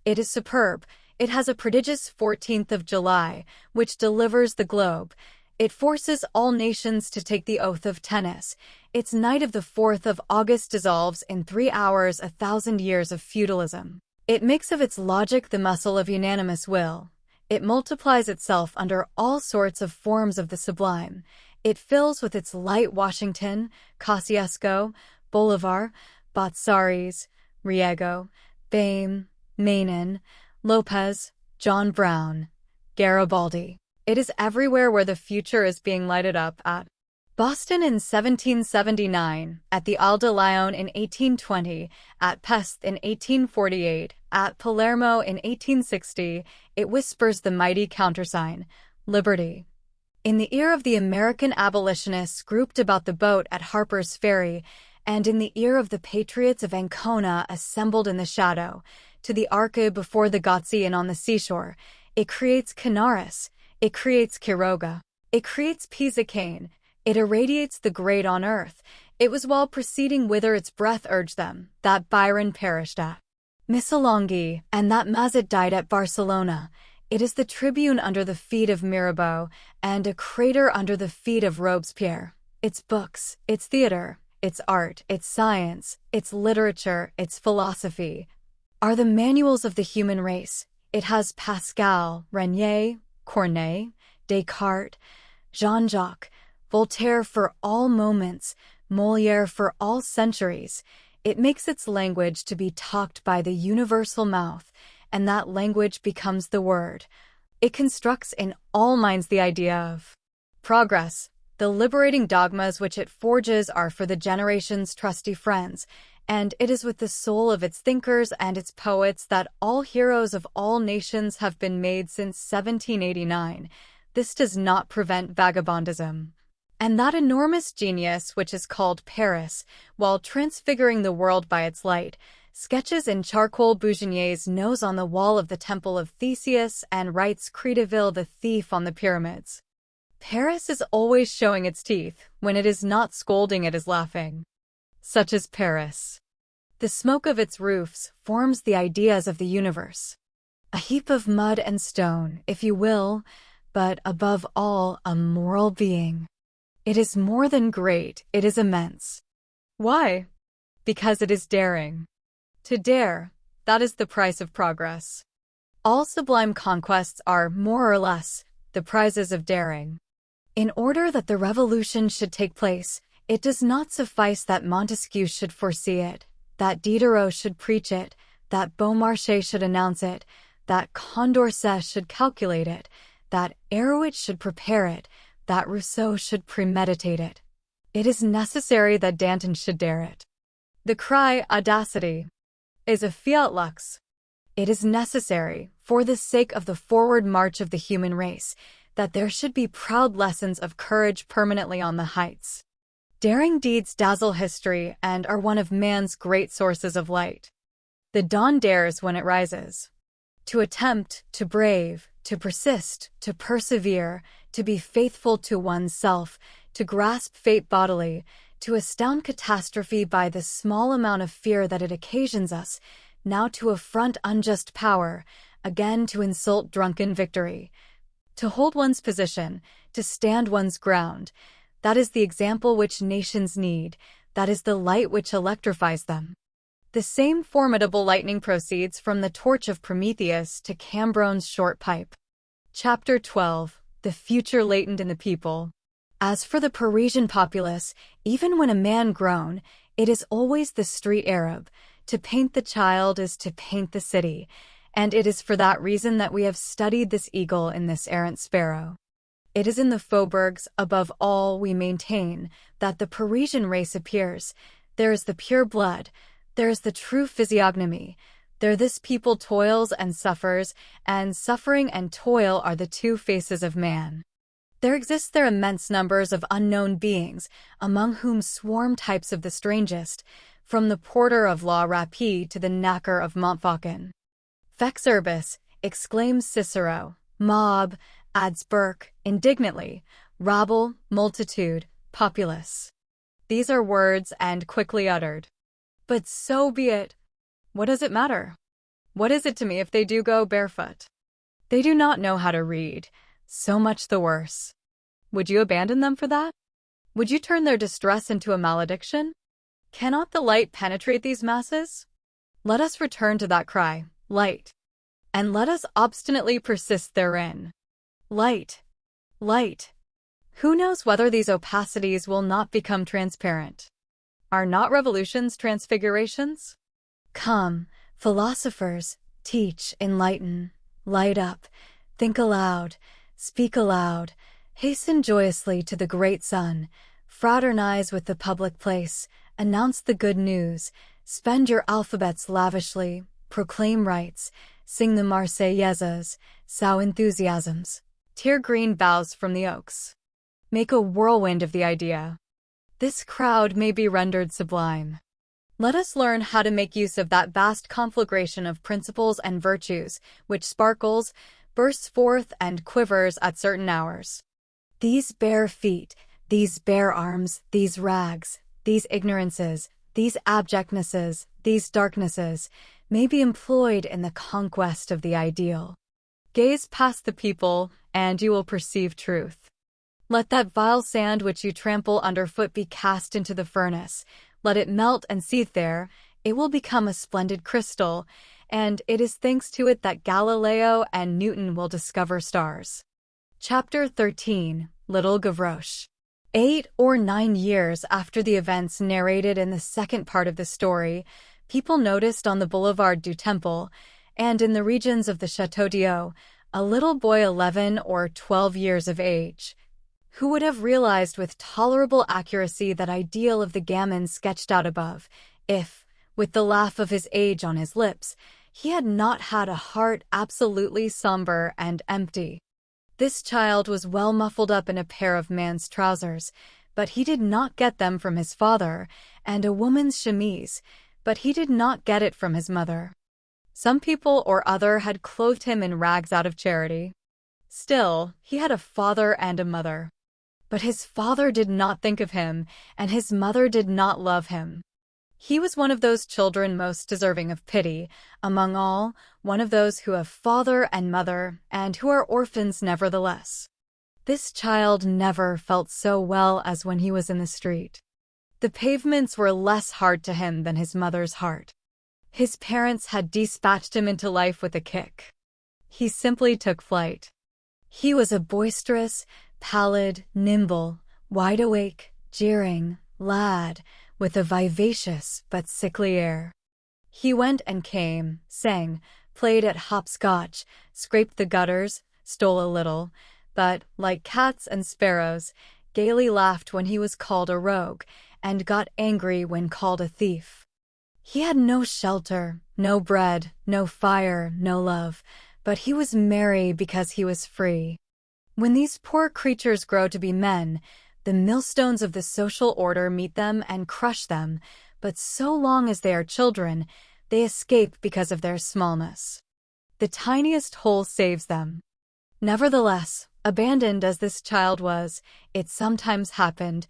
It is superb. It has a prodigious 14th of July, which delivers the globe. It forces all nations to take the oath of tennis. Its night of the 4th of August dissolves in 3 hours 1,000 years of feudalism. It makes of its logic the muscle of unanimous will. It multiplies itself under all sorts of forms of the sublime. It fills with its light Washington, Kosciuszko, Bolivar, Botzaris, Riego, Bain, Manin, Lopez, John Brown, Garibaldi. It is everywhere where the future is being lighted up at Boston in 1779, at the Isle de Lyon in 1820, at Pest in 1848, at Palermo in 1860, it whispers the mighty countersign, Liberty. In the ear of the American abolitionists grouped about the boat at Harper's Ferry, and in the ear of the patriots of Ancona assembled in the shadow, to the Arca before the Gozzi and on the seashore, it creates Canaris, it creates Quiroga, it creates Pisacane, it irradiates the great on earth. It was while proceeding whither its breath urged them, that Byron perished at Missolonghi, and that Mazet died at Barcelona. It is the tribune under the feet of Mirabeau, and a crater under the feet of Robespierre. Its books, its theater, its art, its science, its literature, its philosophy, are the manuals of the human race. It has Pascal, Renier, Corneille, Descartes, Jean-Jacques, Voltaire for all moments, Molière for all centuries. It makes its language to be talked by the universal mouth, and that language becomes the word. It constructs in all minds the idea of progress, The liberating dogmas which it forges are for the generation's trusty friends, and it is with the soul of its thinkers and its poets that all heroes of all nations have been made since 1789. This does not prevent vagabondism. And that enormous genius which is called Paris, while transfiguring the world by its light, sketches in charcoal Bouginier's nose on the wall of the Temple of Theseus and writes Crédeville the thief on the pyramids. Paris is always showing its teeth. When it is not scolding, it is laughing. Such is Paris. The smoke of its roofs forms the ideas of the universe. A heap of mud and stone, if you will, but above all, a moral being. It is more than great, it is immense. Why? Because it is daring. To dare, that is the price of progress. All sublime conquests are, more or less, the prizes of daring. In order that the revolution should take place, it does not suffice that Montesquieu should foresee it, that Diderot should preach it, that Beaumarchais should announce it, that Condorcet should calculate it, that Arouet should prepare it, that Rousseau should premeditate it. It is necessary that Danton should dare it. The cry, audacity, is a fiat lux. It is necessary, for the sake of the forward march of the human race, that there should be proud lessons of courage permanently on the heights. Daring deeds dazzle history and are one of man's great sources of light. The dawn dares when it rises. To attempt, to brave, to persist, to persevere, to be faithful to oneself, to grasp fate bodily, to astound catastrophe by the small amount of fear that it occasions us, now to affront unjust power, again to insult drunken victory. To hold one's position, to stand one's ground, that is the example which nations need, that is the light which electrifies them. The same formidable lightning proceeds from the torch of Prometheus to Cambronne's short pipe. Chapter 12. The future latent in the people. As for the Parisian populace, even when a man grown, it is always the street Arab. To paint the child is to paint the city, and it is for that reason that we have studied this eagle in this errant sparrow. It is in the faubourgs, above all, we maintain, that the Parisian race appears. There is the pure blood, there is the true physiognomy. There this people toils and suffers, and suffering and toil are the two faces of man. There exist there immense numbers of unknown beings, among whom swarm types of the strangest, from the porter of La Rapide to the knacker of Montfaucon. Fex urbis, exclaims Cicero. Mob, adds Burke, indignantly. Rabble, multitude, populace. These are words and quickly uttered. But so be it. What does it matter? What is it to me if they do go barefoot? They do not know how to read. So much the worse. Would you abandon them for that? Would you turn their distress into a malediction? Cannot the light penetrate these masses? Let us return to that cry, light. And let us obstinately persist therein. Light. Light. Who knows whether these opacities will not become transparent? Are not revolutions transfigurations? Come, philosophers, teach, enlighten, light up, think aloud, speak aloud, hasten joyously to the great sun, fraternize with the public place, announce the good news, spend your alphabets lavishly, proclaim rights, sing the Marseillaises, sow enthusiasms, tear green boughs from the oaks. Make a whirlwind of the idea. This crowd may be rendered sublime. Let us learn how to make use of that vast conflagration of principles and virtues, which sparkles, bursts forth, and quivers at certain hours. These bare feet, these bare arms, these rags, these ignorances, these abjectnesses, these darknesses, may be employed in the conquest of the ideal. Gaze past the people, and you will perceive truth. Let that vile sand which you trample underfoot be cast into the furnace. Let it melt and seethe there. It will become a splendid crystal, and it is thanks to it that Galileo and Newton will discover stars. Chapter 13. Little Gavroche. 8 or 9 years after the events narrated in the second part of the story, people noticed on the Boulevard du Temple, and in the regions of the Château d'Eau, a little boy 11 or 12 years of age, Who would have realized with tolerable accuracy that ideal of the gamin sketched out above, if, with the laugh of his age on his lips, he had not had a heart absolutely somber and empty. This child was well muffled up in a pair of man's trousers, but he did not get them from his father, and a woman's chemise, but he did not get it from his mother. Some people or other had clothed him in rags out of charity. Still, he had a father and a mother. But his father did not think of him, and his mother did not love him. He was one of those children most deserving of pity, among all, one of those who have father and mother, and who are orphans nevertheless. This child never felt so well as when he was in the street. The pavements were less hard to him than his mother's heart. His parents had dispatched him into life with a kick. He simply took flight. He was a boisterous, pallid, nimble, wide-awake, jeering lad, with a vivacious but sickly air. He went and came, sang, played at hopscotch, scraped the gutters, stole a little, but, like cats and sparrows, gaily laughed when he was called a rogue, and got angry when called a thief. He had no shelter, no bread, no fire, no love, but he was merry because he was free. When these poor creatures grow to be men, the millstones of the social order meet them and crush them, but so long as they are children, they escape because of their smallness. The tiniest hole saves them. Nevertheless, abandoned as this child was, it sometimes happened,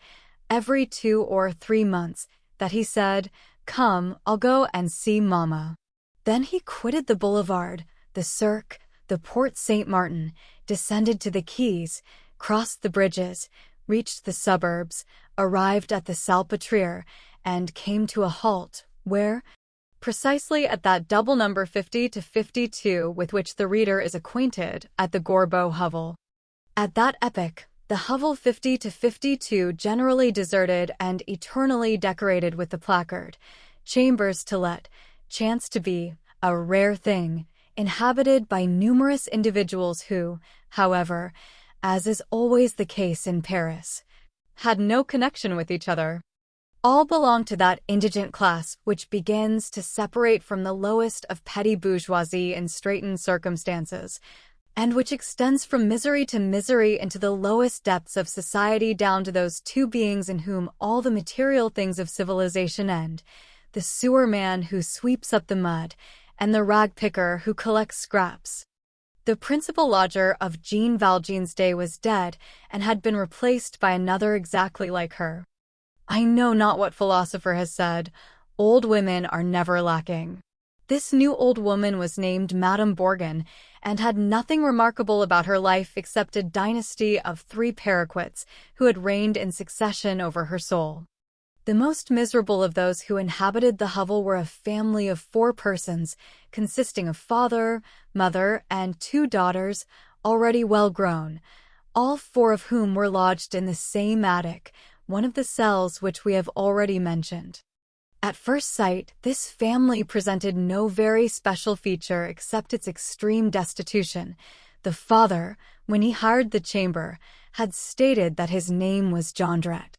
every 2 or 3 months, that he said, "Come, I'll go and see Mama." Then he quitted the boulevard, the Cirque, the Porte Saint Martin, descended to the quays, crossed the bridges, reached the suburbs, arrived at the Salpêtrière, and came to a halt, where, precisely at that double number 50 to 52 with which the reader is acquainted, at the Gorbeau hovel. At that epoch, the hovel 50 to 52 generally deserted and eternally decorated with the placard, "Chambers to let," chanced to be, a rare thing, inhabited by numerous individuals who, however, as is always the case in Paris, had no connection with each other. All belonged to that indigent class which begins to separate from the lowest of petty bourgeoisie in straitened circumstances, and which extends from misery to misery into the lowest depths of society down to those two beings in whom all the material things of civilization end, the sewer man who sweeps up the mud, and the rag picker who collects scraps. The principal lodger of Jean Valjean's day was dead and had been replaced by another exactly like her. I know not what philosopher has said, old women are never lacking. This new old woman was named Madame Bourgon and had nothing remarkable about her life except a dynasty of 3 paraquets who had reigned in succession over her soul. The most miserable of those who inhabited the hovel were a family of 4 persons, consisting of father, mother, and 2 daughters, already well grown, all 4 of whom were lodged in the same attic, one of the cells which we have already mentioned. At first sight, this family presented no very special feature except its extreme destitution. The father, when he hired the chamber, had stated that his name was Jondrette.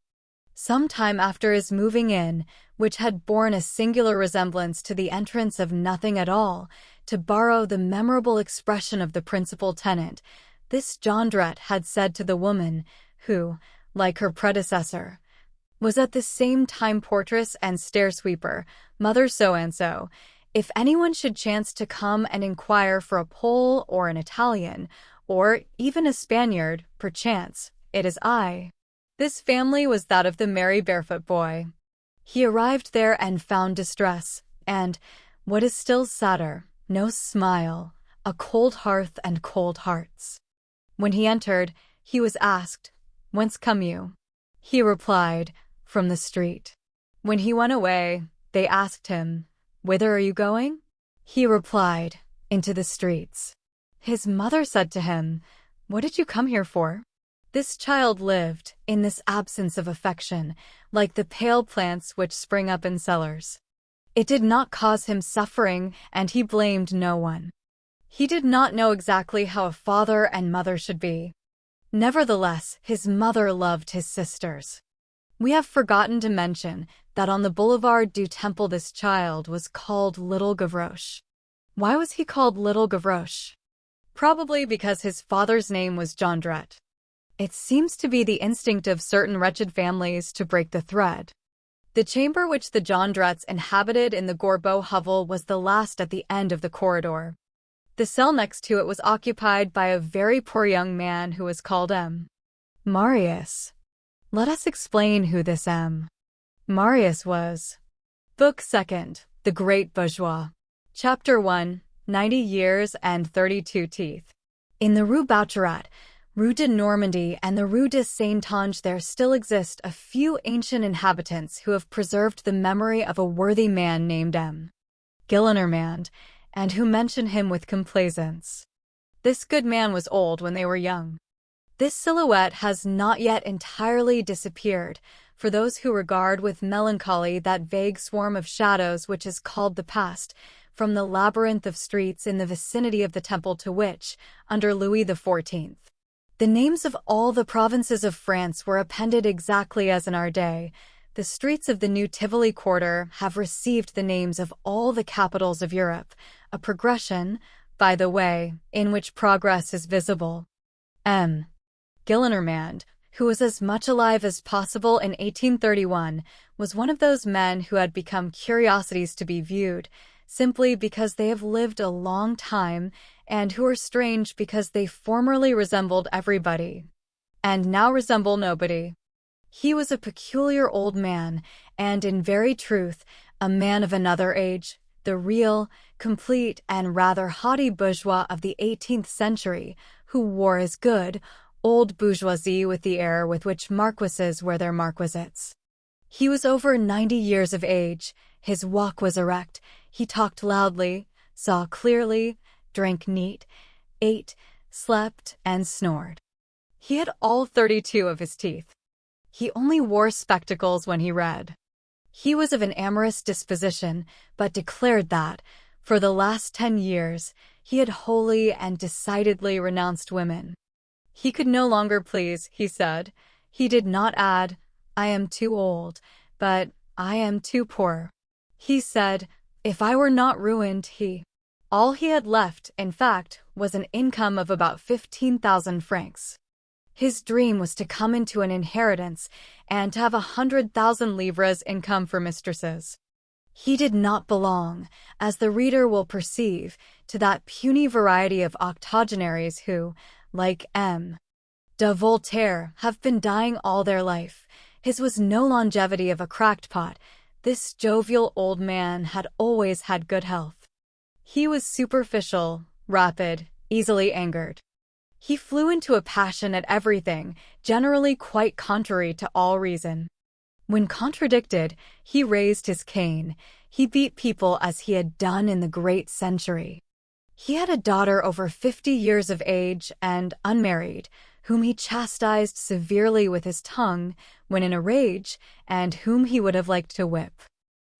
Some time after his moving in, which had borne a singular resemblance to the entrance of nothing at all, to borrow the memorable expression of the principal tenant, this Jondrette had said to the woman, who, like her predecessor, was at the same time portress and stair-sweeper, Mother So-and-so, if anyone should chance to come and inquire for a Pole or an Italian, or even a Spaniard, perchance, it is I. This family was that of the merry barefoot boy. He arrived there and found distress, and, what is still sadder, no smile, a cold hearth and cold hearts. When he entered, he was asked, "Whence come you?" He replied, "From the street." When he went away, they asked him, "Whither are you going?" He replied, "Into the streets." His mother said to him, "What did you come here for?" This child lived, in this absence of affection, like the pale plants which spring up in cellars. It did not cause him suffering, and he blamed no one. He did not know exactly how a father and mother should be. Nevertheless, his mother loved his sisters. We have forgotten to mention that on the Boulevard du Temple this child was called Little Gavroche. Why was he called Little Gavroche? Probably because his father's name was Jondrette. It seems to be the instinct of certain wretched families to break the thread. The chamber which the Jondrettes inhabited in the Gorbeau hovel was the last at the end of the corridor. The cell next to it was occupied by a very poor young man who was called M. Marius. Let us explain who this M. Marius was. Book 2nd, The Great Bourgeois. Chapter 1, 90 Years and 32 Teeth. In the Rue Boucherat, Rue de Normandy, and the Rue de Saint-Ange there still exist a few ancient inhabitants who have preserved the memory of a worthy man named M. Gillenormand, and who mention him with complaisance. This good man was old when they were young. This silhouette has not yet entirely disappeared, for those who regard with melancholy that vague swarm of shadows which is called the past, from the labyrinth of streets in the vicinity of the Temple to which, under Louis XIV, the names of all the provinces of France were appended exactly as in our day. The streets of the new Tivoli quarter have received the names of all the capitals of Europe, a progression, by the way, in which progress is visible. M. Gillenormand, who was as much alive as possible in 1831, was one of those men who had become curiosities to be viewed, simply because they have lived a long time, and who are strange because they formerly resembled everybody, and now resemble nobody. He was a peculiar old man, and in very truth, a man of another age, the real, complete, and rather haughty bourgeois of the 18th century, who wore his good, old bourgeoisie with the air with which marquises wear their marquisates. He was over 90 years of age, his walk was erect, he talked loudly, saw clearly, drank neat, ate, slept, and snored. He had all 32 of his teeth. He only wore spectacles when he read. He was of an amorous disposition, but declared that, for the last 10 years, he had wholly and decidedly renounced women. He could no longer please, he said. He did not add, I am too old, but I am too poor. He said, if I were not ruined, all he had left, in fact, was an income of about 15,000 francs. His dream was to come into an inheritance and to have 100,000 livres income for mistresses. He did not belong, as the reader will perceive, to that puny variety of octogenaries who, like M. de Voltaire, have been dying all their life. His was no longevity of a cracked pot. This jovial old man had always had good health. He was superficial, rapid, easily angered. He flew into a passion at everything, generally quite contrary to all reason. When contradicted, he raised his cane. He beat people as he had done in the great century. He had a daughter over 50 years of age and unmarried, whom he chastised severely with his tongue when in a rage, and whom he would have liked to whip.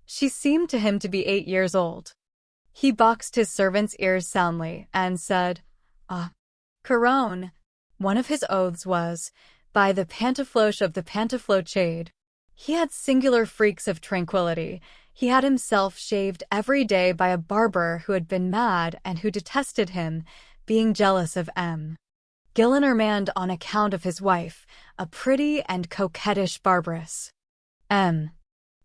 She seemed to him to be 8 years old. He boxed his servant's ears soundly and said, Ah, Couronne. One of his oaths was, by the Pantafloche of the Pantaflochade. He had singular freaks of tranquility. He had himself shaved every day by a barber who had been mad and who detested him, being jealous of M. Gillenormand on account of his wife, a pretty and coquettish barberess. M.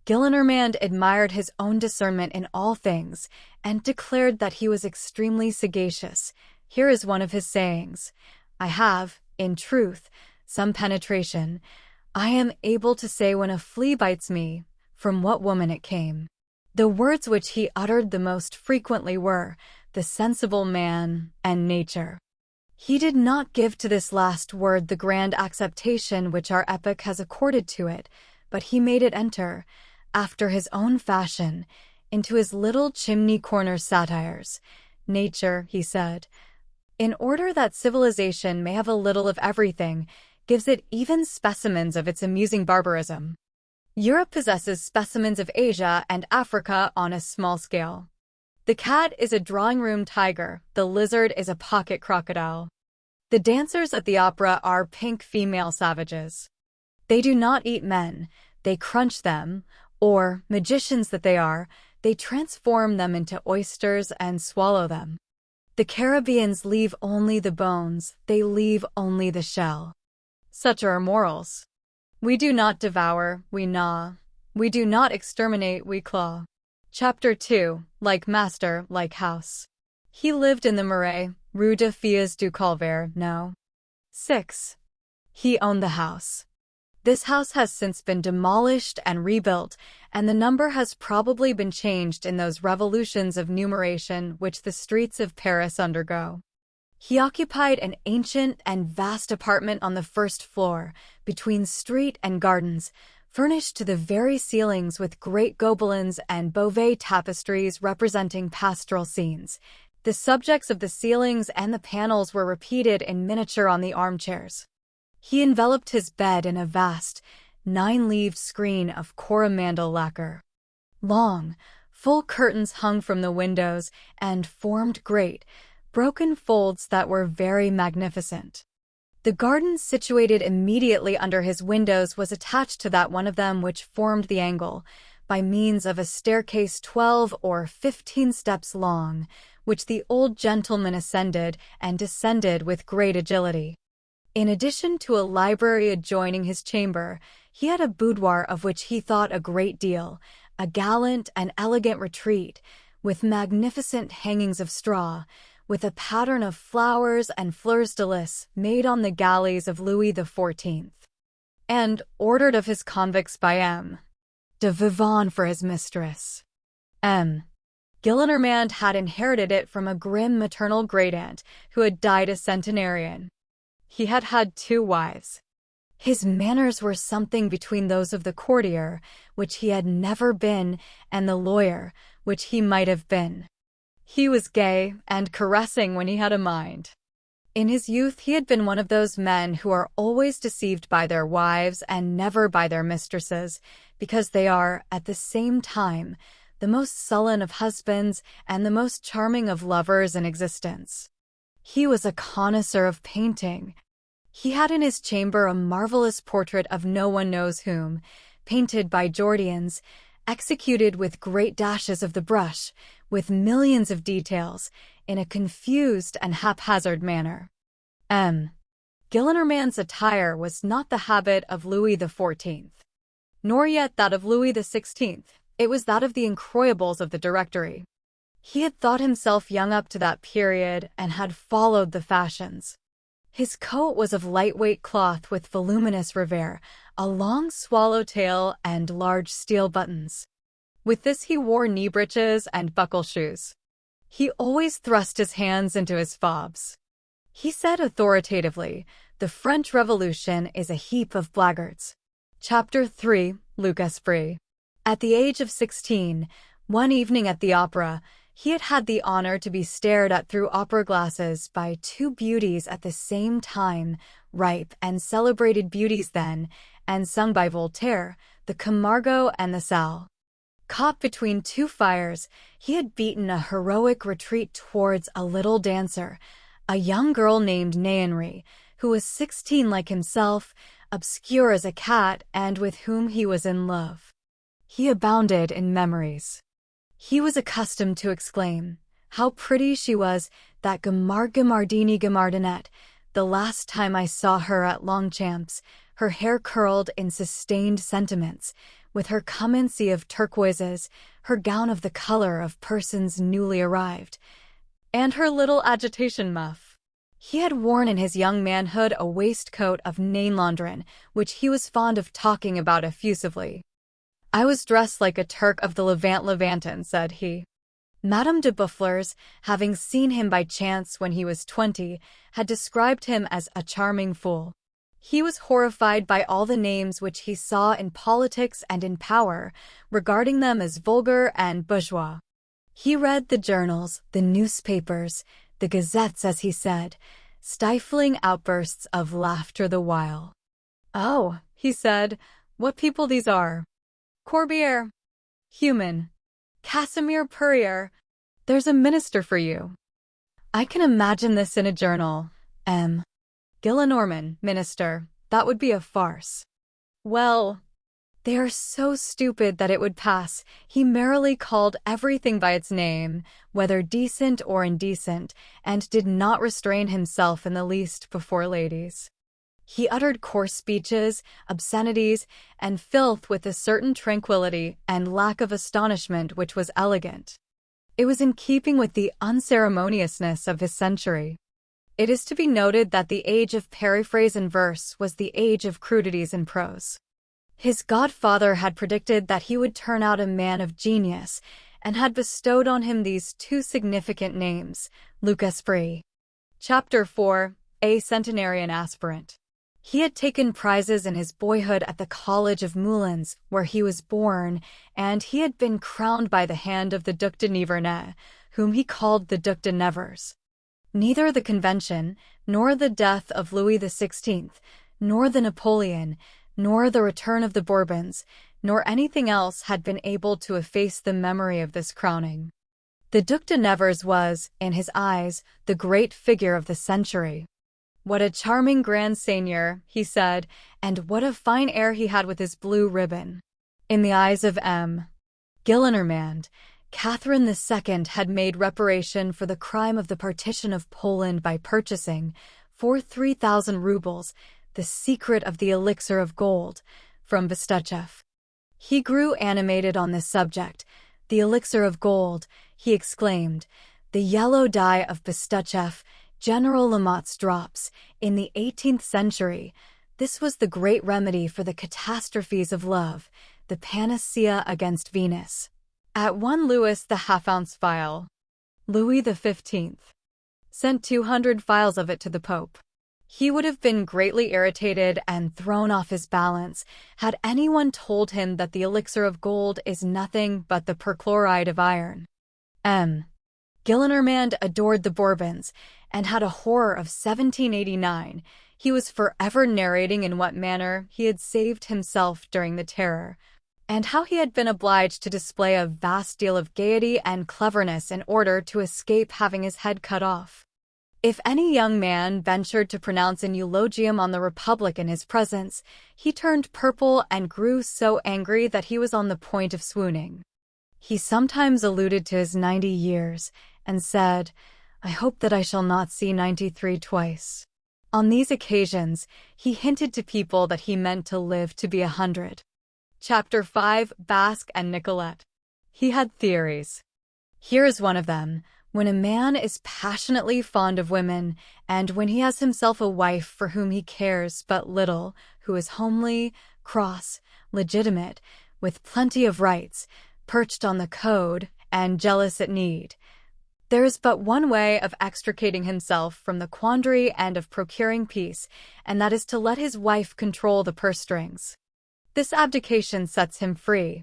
Gillenormand admired his own discernment in all things, and declared that he was extremely sagacious. Here is one of his sayings. I have, in truth, some penetration. I am able to say when a flea bites me, from what woman it came. The words which he uttered the most frequently were, the sensible man, and nature. He did not give to this last word the grand acceptation which our epoch has accorded to it, but he made it enter, after his own fashion, into his little chimney-corner satires. Nature, he said, in order that civilization may have a little of everything, gives it even specimens of its amusing barbarism. Europe possesses specimens of Asia and Africa on a small scale. The cat is a drawing-room tiger, the lizard is a pocket crocodile. The dancers at the opera are pink female savages. They do not eat men, they crunch them, or, magicians that they are, they transform them into oysters and swallow them. The Caribbeans leave only the bones, they leave only the shell. Such are our morals. We do not devour, we gnaw. We do not exterminate, we claw. Chapter 2, Like Master, Like House. He lived in the Marais, Rue de Filles du Calvaire, No. 6. He owned the house. This house has since been demolished and rebuilt, and the number has probably been changed in those revolutions of numeration which the streets of Paris undergo. He occupied an ancient and vast apartment on the first floor, between street and gardens, furnished to the very ceilings with great gobelins and Beauvais tapestries representing pastoral scenes. The subjects of the ceilings and the panels were repeated in miniature on the armchairs. He enveloped his bed in a vast, 9-leaved screen of coromandel lacquer. Long, full curtains hung from the windows and formed great, broken folds that were very magnificent. The garden situated immediately under his windows was attached to that one of them which formed the angle, by means of a staircase 12 or 15 steps long, which the old gentleman ascended and descended with great agility. In addition to a library adjoining his chamber, he had a boudoir of which he thought a great deal, a gallant and elegant retreat, with magnificent hangings of straw, with a pattern of flowers and fleurs de lis made on the galleys of Louis XIV, and ordered of his convicts by M. de Vivonne for his mistress. M. Gillenormand had inherited it from a grim maternal great-aunt who had died a centenarian. He had had 2 wives. His manners were something between those of the courtier, which he had never been, and the lawyer, which he might have been. He was gay and caressing when he had a mind. In his youth he had been one of those men who are always deceived by their wives and never by their mistresses, because they are, at the same time, the most sullen of husbands and the most charming of lovers in existence. He was a connoisseur of painting. He had in his chamber a marvelous portrait of no one knows whom, painted by Jordians, executed with great dashes of the brush, with millions of details, in a confused and haphazard manner. M. Gillenormand's attire was not the habit of Louis XIV, nor yet that of Louis XVI. It was that of the incroyables of the Directory. He had thought himself young up to that period and had followed the fashions. His coat was of lightweight cloth with voluminous revers, a long swallow-tail and large steel buttons. With this he wore knee breeches and buckle shoes. He always thrust his hands into his fobs. He said authoritatively, "The French Revolution is a heap of blackguards." Chapter 3, Luc Esprit. At the age of 16, one evening at the opera, he had had the honor to be stared at through opera glasses by 2 beauties at the same time, ripe and celebrated beauties then, and sung by Voltaire, the Camargo and the Sal. Caught between 2 fires, he had beaten a heroic retreat towards a little dancer, a young girl named Nayenry, who was 16 like himself, obscure as a cat, and with whom he was in love. He abounded in memories. He was accustomed to exclaim, "How pretty she was, that Gamardini Gamardinette, the last time I saw her at Longchamps, her hair curled in sustained sentiments, with her cummency of turquoises, her gown of the color of persons newly arrived, and her little agitation muff." He had worn in his young manhood a waistcoat of Nain-Londrin, which he was fond of talking about effusively. "I was dressed like a Turk of the Levantin," said he. Madame de Boufflers, having seen him by chance when he was 20, had described him as a charming fool. He was horrified by all the names which he saw in politics and in power, regarding them as vulgar and bourgeois. He read the journals, the newspapers, the gazettes, as he said, stifling outbursts of laughter the while. "Oh," he said, "what people these are! Corbière, Human, Casimir Purrier, there's a minister for you." I can imagine this in a journal. M. Gillenormand, minister, that would be a farce. Well, they are so stupid that it would pass. He merrily called everything by its name, whether decent or indecent, and did not restrain himself in the least before ladies. He uttered coarse speeches, obscenities, and filth with a certain tranquility and lack of astonishment which was elegant. It was in keeping with the unceremoniousness of his century. It is to be noted that the age of periphrase in verse was the age of crudities in prose. His godfather had predicted that he would turn out a man of genius, and had bestowed on him these two significant names, Luc Esprit. Chapter 4. A Centenarian Aspirant. He had taken prizes in his boyhood at the College of Moulins, where he was born, and he had been crowned by the hand of the Duc de Nivernais, whom he called the Duc de Nevers. Neither the Convention, nor the death of Louis XVI, nor the Napoleon, nor the return of the Bourbons, nor anything else had been able to efface the memory of this crowning. The Duc de Nevers was, in his eyes, the great figure of the century. "What a charming grand seigneur," he said, "and what a fine air he had with his blue ribbon." In the eyes of M. Gillenormand, Catherine II had made reparation for the crime of the partition of Poland by purchasing, for 3,000 rubles, the secret of the elixir of gold, from Bestuchev. He grew animated on this subject. "The elixir of gold," he exclaimed, "the yellow dye of Bestuchev, General Lamotte's drops, in the 18th century. This was the great remedy for the catastrophes of love, the panacea against Venus." At 1 Louis the half-ounce phial. Louis XV sent 200 phials of it to the Pope. He would have been greatly irritated and thrown off his balance had anyone told him that the elixir of gold is nothing but the perchloride of iron. M. Gillenormand adored the Bourbons, and had a horror of 1789. He was forever narrating in what manner he had saved himself during the Terror, and how he had been obliged to display a vast deal of gaiety and cleverness in order to escape having his head cut off. If any young man ventured to pronounce an eulogium on the Republic in his presence, he turned purple and grew so angry that he was on the point of swooning. He sometimes alluded to his 90 years, and said, "I hope that I shall not see 93 twice." On these occasions, he hinted to people that he meant to live to be 100. Chapter 5. Basque and Nicolette. He had theories. Here is one of them. When a man is passionately fond of women, and when he has himself a wife for whom he cares but little, who is homely, cross, legitimate, with plenty of rights, perched on the code, and jealous at need, there is but one way of extricating himself from the quandary and of procuring peace, and that is to let his wife control the purse strings. This abdication sets him free.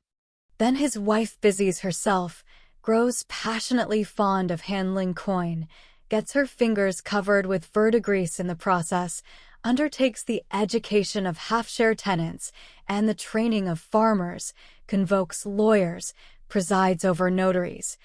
Then his wife busies herself, grows passionately fond of handling coin, gets her fingers covered with verdigris in the process, undertakes the education of half-share tenants and the training of farmers, convokes lawyers, presides over notaries,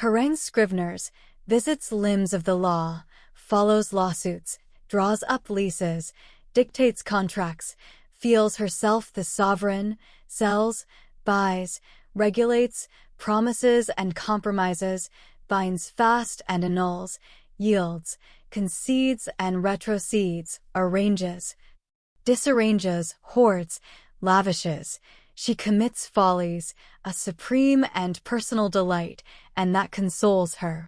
harangues scriveners, visits limbs of the law, follows lawsuits, draws up leases, dictates contracts, feels herself the sovereign, sells, buys, regulates, promises and compromises, binds fast and annuls, yields, concedes and retrocedes, arranges, disarranges, hoards, lavishes. She commits follies, a supreme and personal delight, and that consoles her.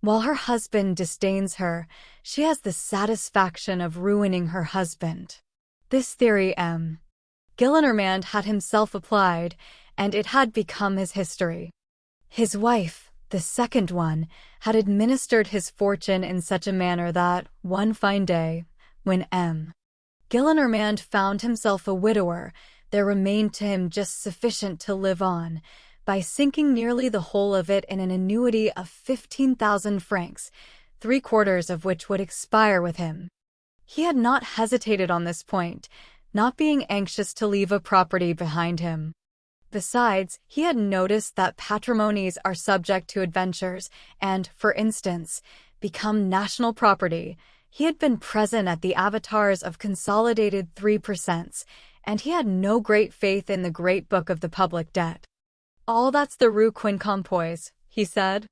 While her husband disdains her, she has the satisfaction of ruining her husband. This theory M. Gillenormand had himself applied, and it had become his history. His wife, the second one, had administered his fortune in such a manner that, one fine day, when M. Gillenormand found himself a widower, there remained to him just sufficient to live on, by sinking nearly the whole of it in an annuity of 15,000 francs, 3/4 of which would expire with him. He had not hesitated on this point, not being anxious to leave a property behind him. Besides, he had noticed that patrimonies are subject to adventures and, for instance, become national property. He had been present at the avatars of consolidated 3%, and he had no great faith in the great book of the public debt. "All that's the Rue Quincampoix," he said.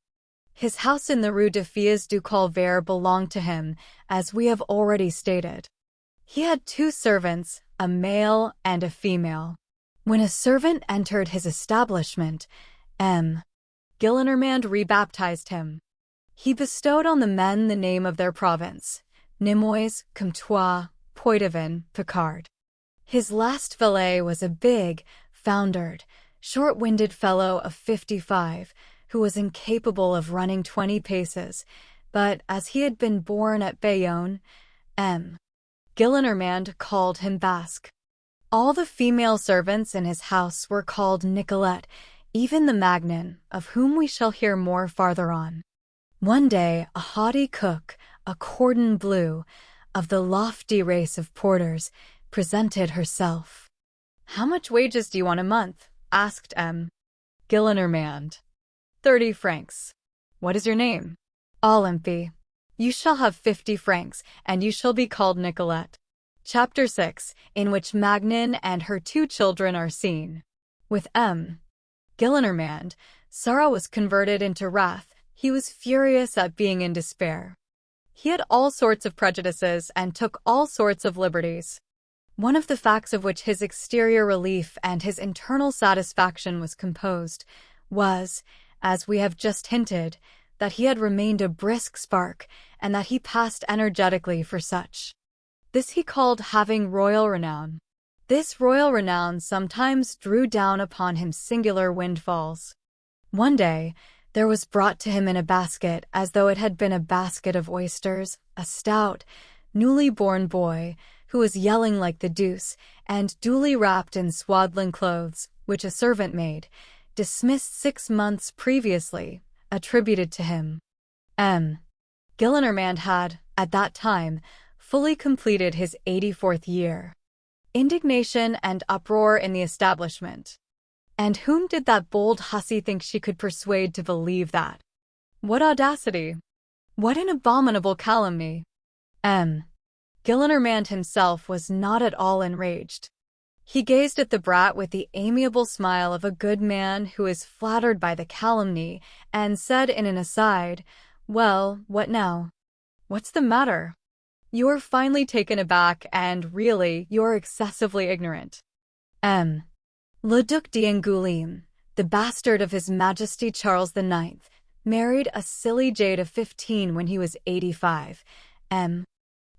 His house in the Rue de Filles du Calvaire belonged to him, as we have already stated. He had 2 servants, a male and a female. When a servant entered his establishment, M. Gillenormand rebaptized him. He bestowed on the men the name of their province, Nîmois, Comtois, Poitevin, Picard. His last valet was a big, foundered, short-winded fellow of 55, who was incapable of running 20 paces, but as he had been born at Bayonne, M. Gillenormand called him Basque. All the female servants in his house were called Nicolette, even the Magnon, of whom we shall hear more farther on. One day, a haughty cook, a cordon bleu, of the lofty race of porters, presented herself. "How much wages do you want a month?" asked M. Gillenormand. 30 francs. "What is your name?" "Olympie." "You shall have 50 francs, and you shall be called Nicolette." Chapter 6, in which Magnon and her 2 children are seen. With M. Gillenormand, sorrow was converted into wrath. He was furious at being in despair. He had all sorts of prejudices and took all sorts of liberties. One of the facts of which his exterior relief and his internal satisfaction was composed was, as we have just hinted, that he had remained a brisk spark, and that he passed energetically for such. This he called having royal renown. This royal renown sometimes drew down upon him singular windfalls. One day, there was brought to him in a basket, as though it had been a basket of oysters, a stout, newly born boy, who was yelling like the deuce, and duly wrapped in swaddling clothes, which a servant maid, dismissed 6 months previously, attributed to him. M. Gillenormand had, at that time, fully completed his 84th year. Indignation and uproar in the establishment. And whom did that bold hussy think she could persuade to believe that? What audacity! What an abominable calumny! M. Gillenormand himself was not at all enraged. He gazed at the brat with the amiable smile of a good man who is flattered by the calumny, and said in an aside, "Well, what now? What's the matter? You are finely taken aback, and really, you are excessively ignorant." M. Le Duc d'Angoulême, the bastard of His Majesty Charles IX, married a silly jade of 15 when he was 85. M.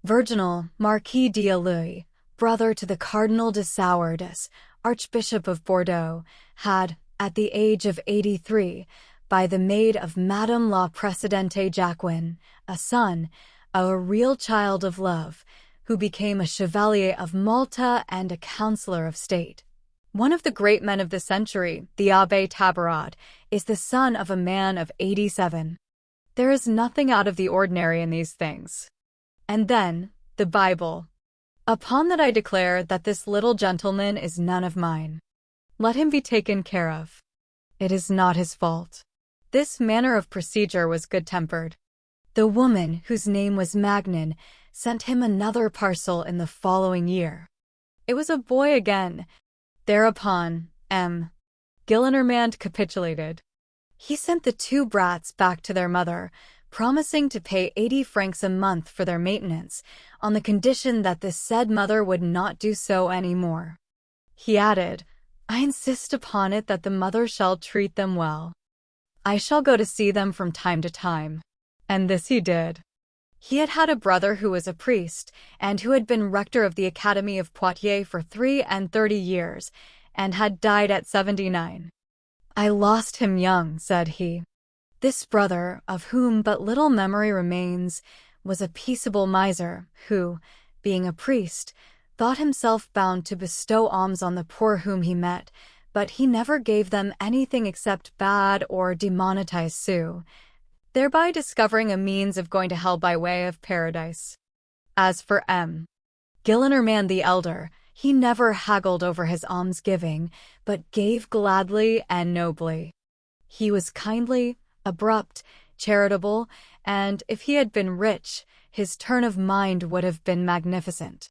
Virginal, Marquis d'Alluy, brother to the Cardinal de Sourdis, Archbishop of Bordeaux, had, at the age of 83, by the maid of Madame la Présidente Jacquin, a son, a real child of love, who became a Chevalier of Malta and a Councillor of State. One of the great men of the century, the Abbé Tabarad, is the son of a man of 87. There is nothing out of the ordinary in these things. And then, the Bible. Upon that I declare that this little gentleman is none of mine. Let him be taken care of. It is not his fault. This manner of procedure was good-tempered. The woman, whose name was Magnon, sent him another parcel in the following year. It was a boy again. Thereupon, M. Gillenormand capitulated. He sent the 2 brats back to their mother, promising to pay 80 francs a month for their maintenance, on the condition that the said mother would not do so any more. He added, "I insist upon it that the mother shall treat them well. I shall go to see them from time to time." And this he did. He had had a brother who was a priest, and who had been rector of the Academy of Poitiers for 33 years, and had died at 79. "I lost him young," said he. This brother, of whom but little memory remains, was a peaceable miser, who, being a priest, thought himself bound to bestow alms on the poor whom he met, but he never gave them anything except bad or demonetized sous, thereby discovering a means of going to hell by way of paradise. As for M. Gillenormand the elder, he never haggled over his almsgiving, but gave gladly and nobly. He was kindly, abrupt, charitable, and, if he had been rich, his turn of mind would have been magnificent.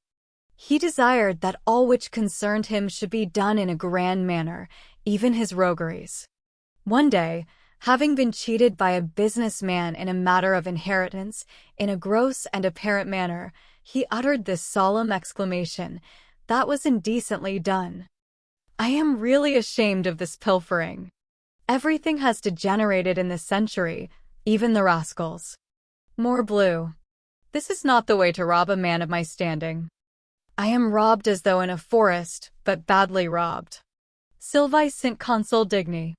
He desired that all which concerned him should be done in a grand manner, even his rogueries. One day, having been cheated by a businessman in a matter of inheritance, in a gross and apparent manner, he uttered this solemn exclamation, "That was indecently done. I am really ashamed of this pilfering. Everything has degenerated in this century, even the rascals. Morbleu. This is not the way to rob a man of my standing. I am robbed as though in a forest, but badly robbed." Sylvae Saint Consul Digny.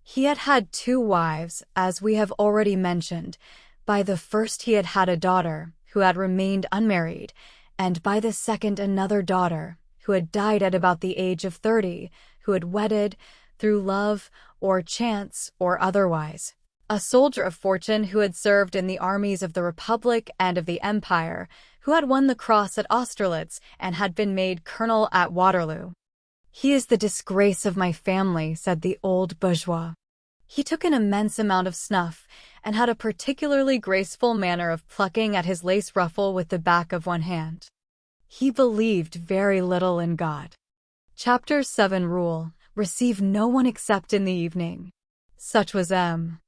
He had had 2 wives, as we have already mentioned. By the first he had had a daughter, who had remained unmarried, and by the second another daughter, who had died at about the age of 30, who had wedded, through love, or chance, or otherwise, a soldier of fortune who had served in the armies of the Republic and of the Empire, who had won the cross at Austerlitz and had been made colonel at Waterloo. "He is the disgrace of my family," said the old bourgeois. He took an immense amount of snuff, and had a particularly graceful manner of plucking at his lace ruffle with the back of one hand. He believed very little in God. Chapter 7 Rule: Receive no one except in the evening. Such was M.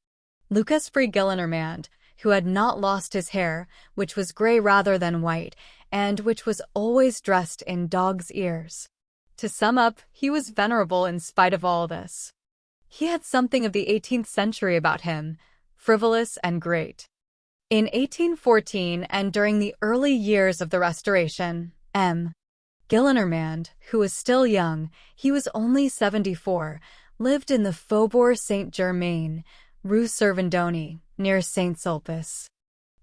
Lucas Gillenormand, who had not lost his hair, which was grey rather than white, and which was always dressed in dog's ears. To sum up, he was venerable in spite of all this. He had something of the 18th century about him, frivolous and great. In 1814 and during the early years of the Restoration, M. Gillenormand, who was still young, he was only 74, lived in the Faubourg Saint-Germain, Rue Servandoni, near Saint-Sulpice.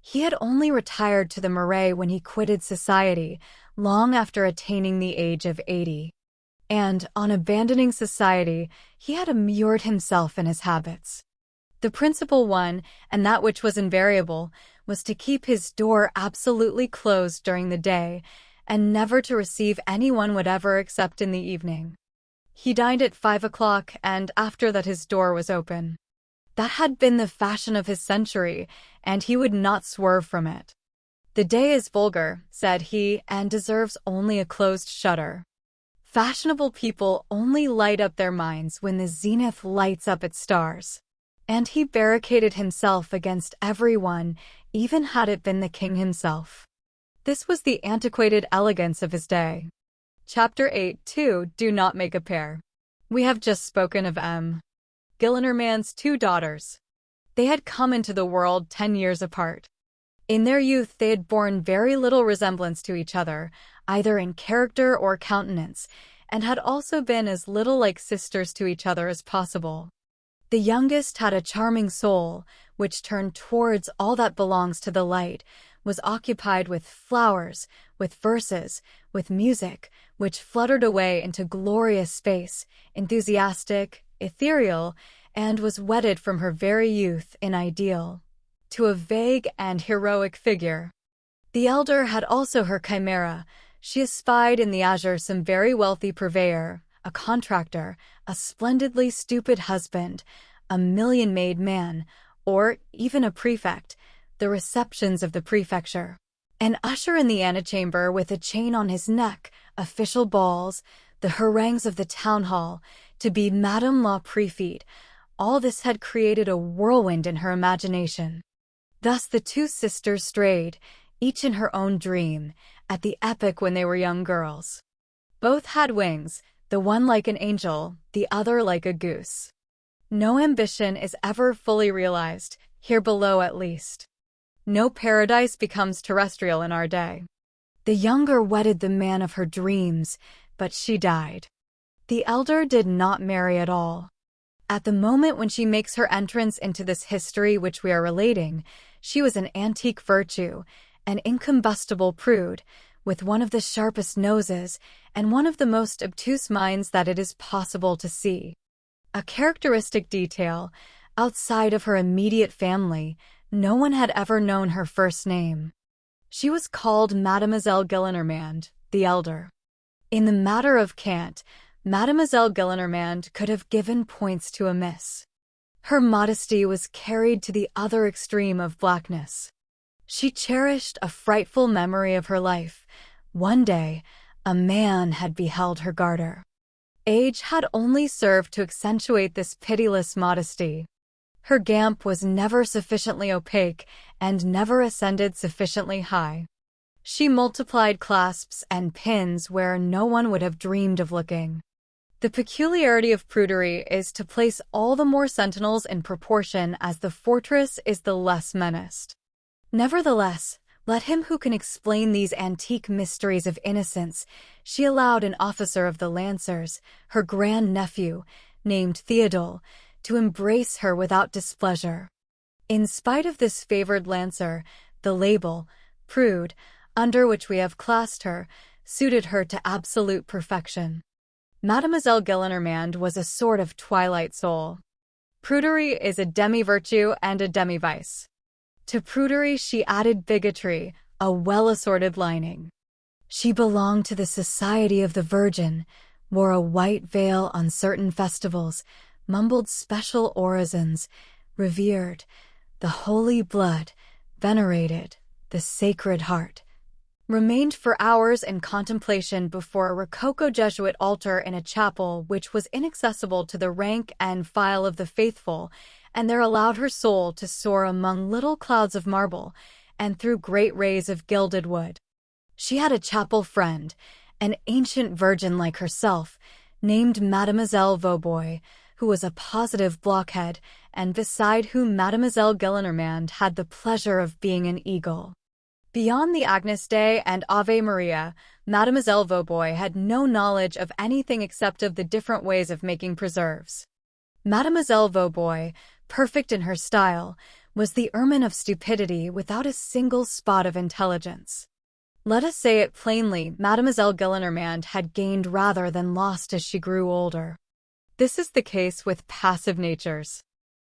He had only retired to the Marais when he quitted society, long after attaining the age of 80. And, on abandoning society, he had immured himself in his habits. The principal one, and that which was invariable, was to keep his door absolutely closed during the day, and never to receive anyone whatever except in the evening. He dined at 5 o'clock, and after that his door was open. That had been the fashion of his century, and he would not swerve from it. "The day is vulgar," said he, "and deserves only a closed shutter. Fashionable people only light up their minds when the zenith lights up its stars." And he barricaded himself against everyone, even had it been the king himself. This was the antiquated elegance of his day. Chapter 8 2. Do not make a pair. We have just spoken of M. Gillenormand's 2 daughters. They had come into the world 10 years apart. In their youth they had borne very little resemblance to each other, either in character or countenance, and had also been as little like sisters to each other as possible. The youngest had a charming soul, which turned towards all that belongs to the light, was occupied with flowers, with verses, with music, which fluttered away into glorious space, enthusiastic, ethereal, and was wedded from her very youth in ideal to a vague and heroic figure. The elder had also her chimera. She espied in the azure some very wealthy purveyor, a contractor, a splendidly stupid husband, a million-made man, or even a prefect, the receptions of the prefecture, an usher in the antechamber with a chain on his neck, official balls, the harangues of the town hall, to be Madame la Préfète. All this had created a whirlwind in her imagination. Thus the 2 sisters strayed, each in her own dream, at the epoch when they were young girls. Both had wings, the one like an angel, the other like a goose. No ambition is ever fully realized, here below at least. No paradise becomes terrestrial in our day. The younger wedded the man of her dreams, but she died. The elder did not marry at all. At the moment when she makes her entrance into this history which we are relating, she was an antique virtue, an incombustible prude, with one of the sharpest noses, and one of the most obtuse minds that it is possible to see. A characteristic detail, outside of her immediate family, no one had ever known her first name. She was called Mademoiselle Gillenormand, the elder. In the matter of cant, Mademoiselle Gillenormand could have given points to a miss. Her modesty was carried to the other extreme of blackness. She cherished a frightful memory of her life. One day, a man had beheld her garter. Age had only served to accentuate this pitiless modesty. Her gamp was never sufficiently opaque and never ascended sufficiently high. She multiplied clasps and pins where no one would have dreamed of looking. The peculiarity of prudery is to place all the more sentinels in proportion as the fortress is the less menaced. Nevertheless, let him who can explain these antique mysteries of innocence. She allowed an officer of the Lancers, her grand-nephew, named Theodule, to embrace her without displeasure. In spite of this favored Lancer, the label, prude, under which we have classed her, suited her to absolute perfection. Mademoiselle Gillenormand was a sort of twilight soul. Prudery is a demi-virtue and a demi-vice. To prudery she added bigotry, a well-assorted lining. She belonged to the Society of the Virgin, wore a white veil on certain festivals, mumbled special orisons, revered the holy blood, venerated the Sacred Heart, remained for hours in contemplation before a Rococo Jesuit altar in a chapel which was inaccessible to the rank and file of the faithful, and there allowed her soul to soar among little clouds of marble and through great rays of gilded wood. She had a chapel friend, an ancient virgin like herself, named Mademoiselle Vaubois, who was a positive blockhead, and beside whom Mademoiselle Gillenormand had the pleasure of being an eagle. Beyond the Agnus Dei and Ave Maria, Mademoiselle Vaubois had no knowledge of anything except of the different ways of making preserves. Mademoiselle Vaubois, perfect in her style, was the ermine of stupidity without a single spot of intelligence. Let us say it plainly, Mademoiselle Gillenormand had gained rather than lost as she grew older. This is the case with passive natures.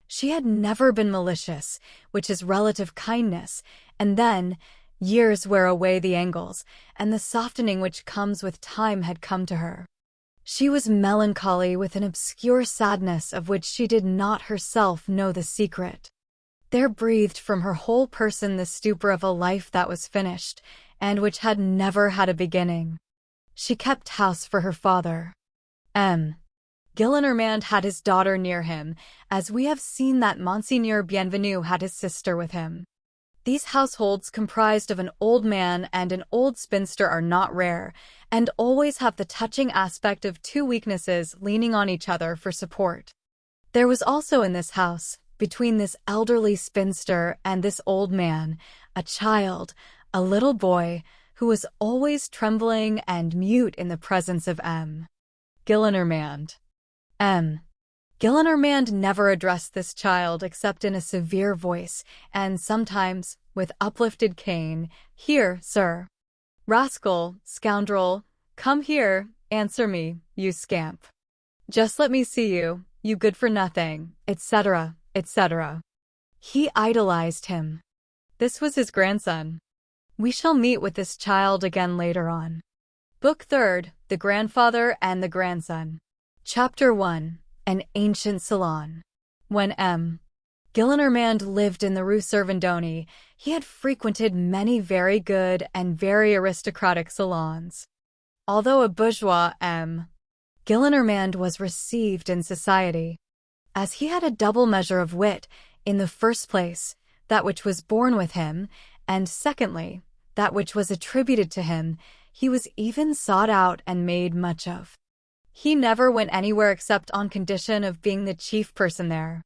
She had never been malicious, which is relative kindness, and then years wear away the angles, and the softening which comes with time had come to her. She was melancholy with an obscure sadness of which she did not herself know the secret. There breathed from her whole person the stupor of a life that was finished, and which had never had a beginning. She kept house for her father. Gillenormand had his daughter near him, as we have seen that Monseigneur Bienvenu had his sister with him. These households comprised of an old man and an old spinster are not rare, and always have the touching aspect of two weaknesses leaning on each other for support. There was also in this house, between this elderly spinster and this old man, a child, a little boy, who was always trembling and mute in the presence of Gillenormand. Gillenormand never addressed this child except in a severe voice, and sometimes, with uplifted cane, "Here, sir. Rascal, scoundrel, come here, answer me, you scamp. Just let me see you, you good-for-nothing," etc., etc. He idolized him. This was his grandson. We shall meet with this child again later on. Book 3rd, The Grandfather and the Grandson. Chapter 1. An Ancient Salon. When Gillenormand lived in the Rue Servandoni, he had frequented many very good and very aristocratic salons. Although a bourgeois, Gillenormand was received in society. As he had a double measure of wit, in the first place, that which was born with him, and secondly, that which was attributed to him, he was even sought out and made much of. He never went anywhere except on condition of being the chief person there.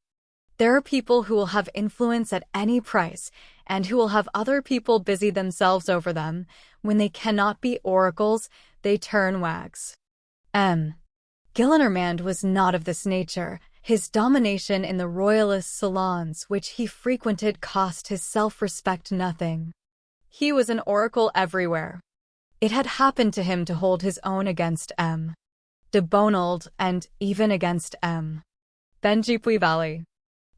There are people who will have influence at any price, and who will have other people busy themselves over them. When they cannot be oracles, they turn wags. Gillenormand was not of this nature. His domination in the royalist salons which he frequented cost his self-respect nothing. He was an oracle everywhere. It had happened to him to hold his own against de Bonald and even against Benji Puivali.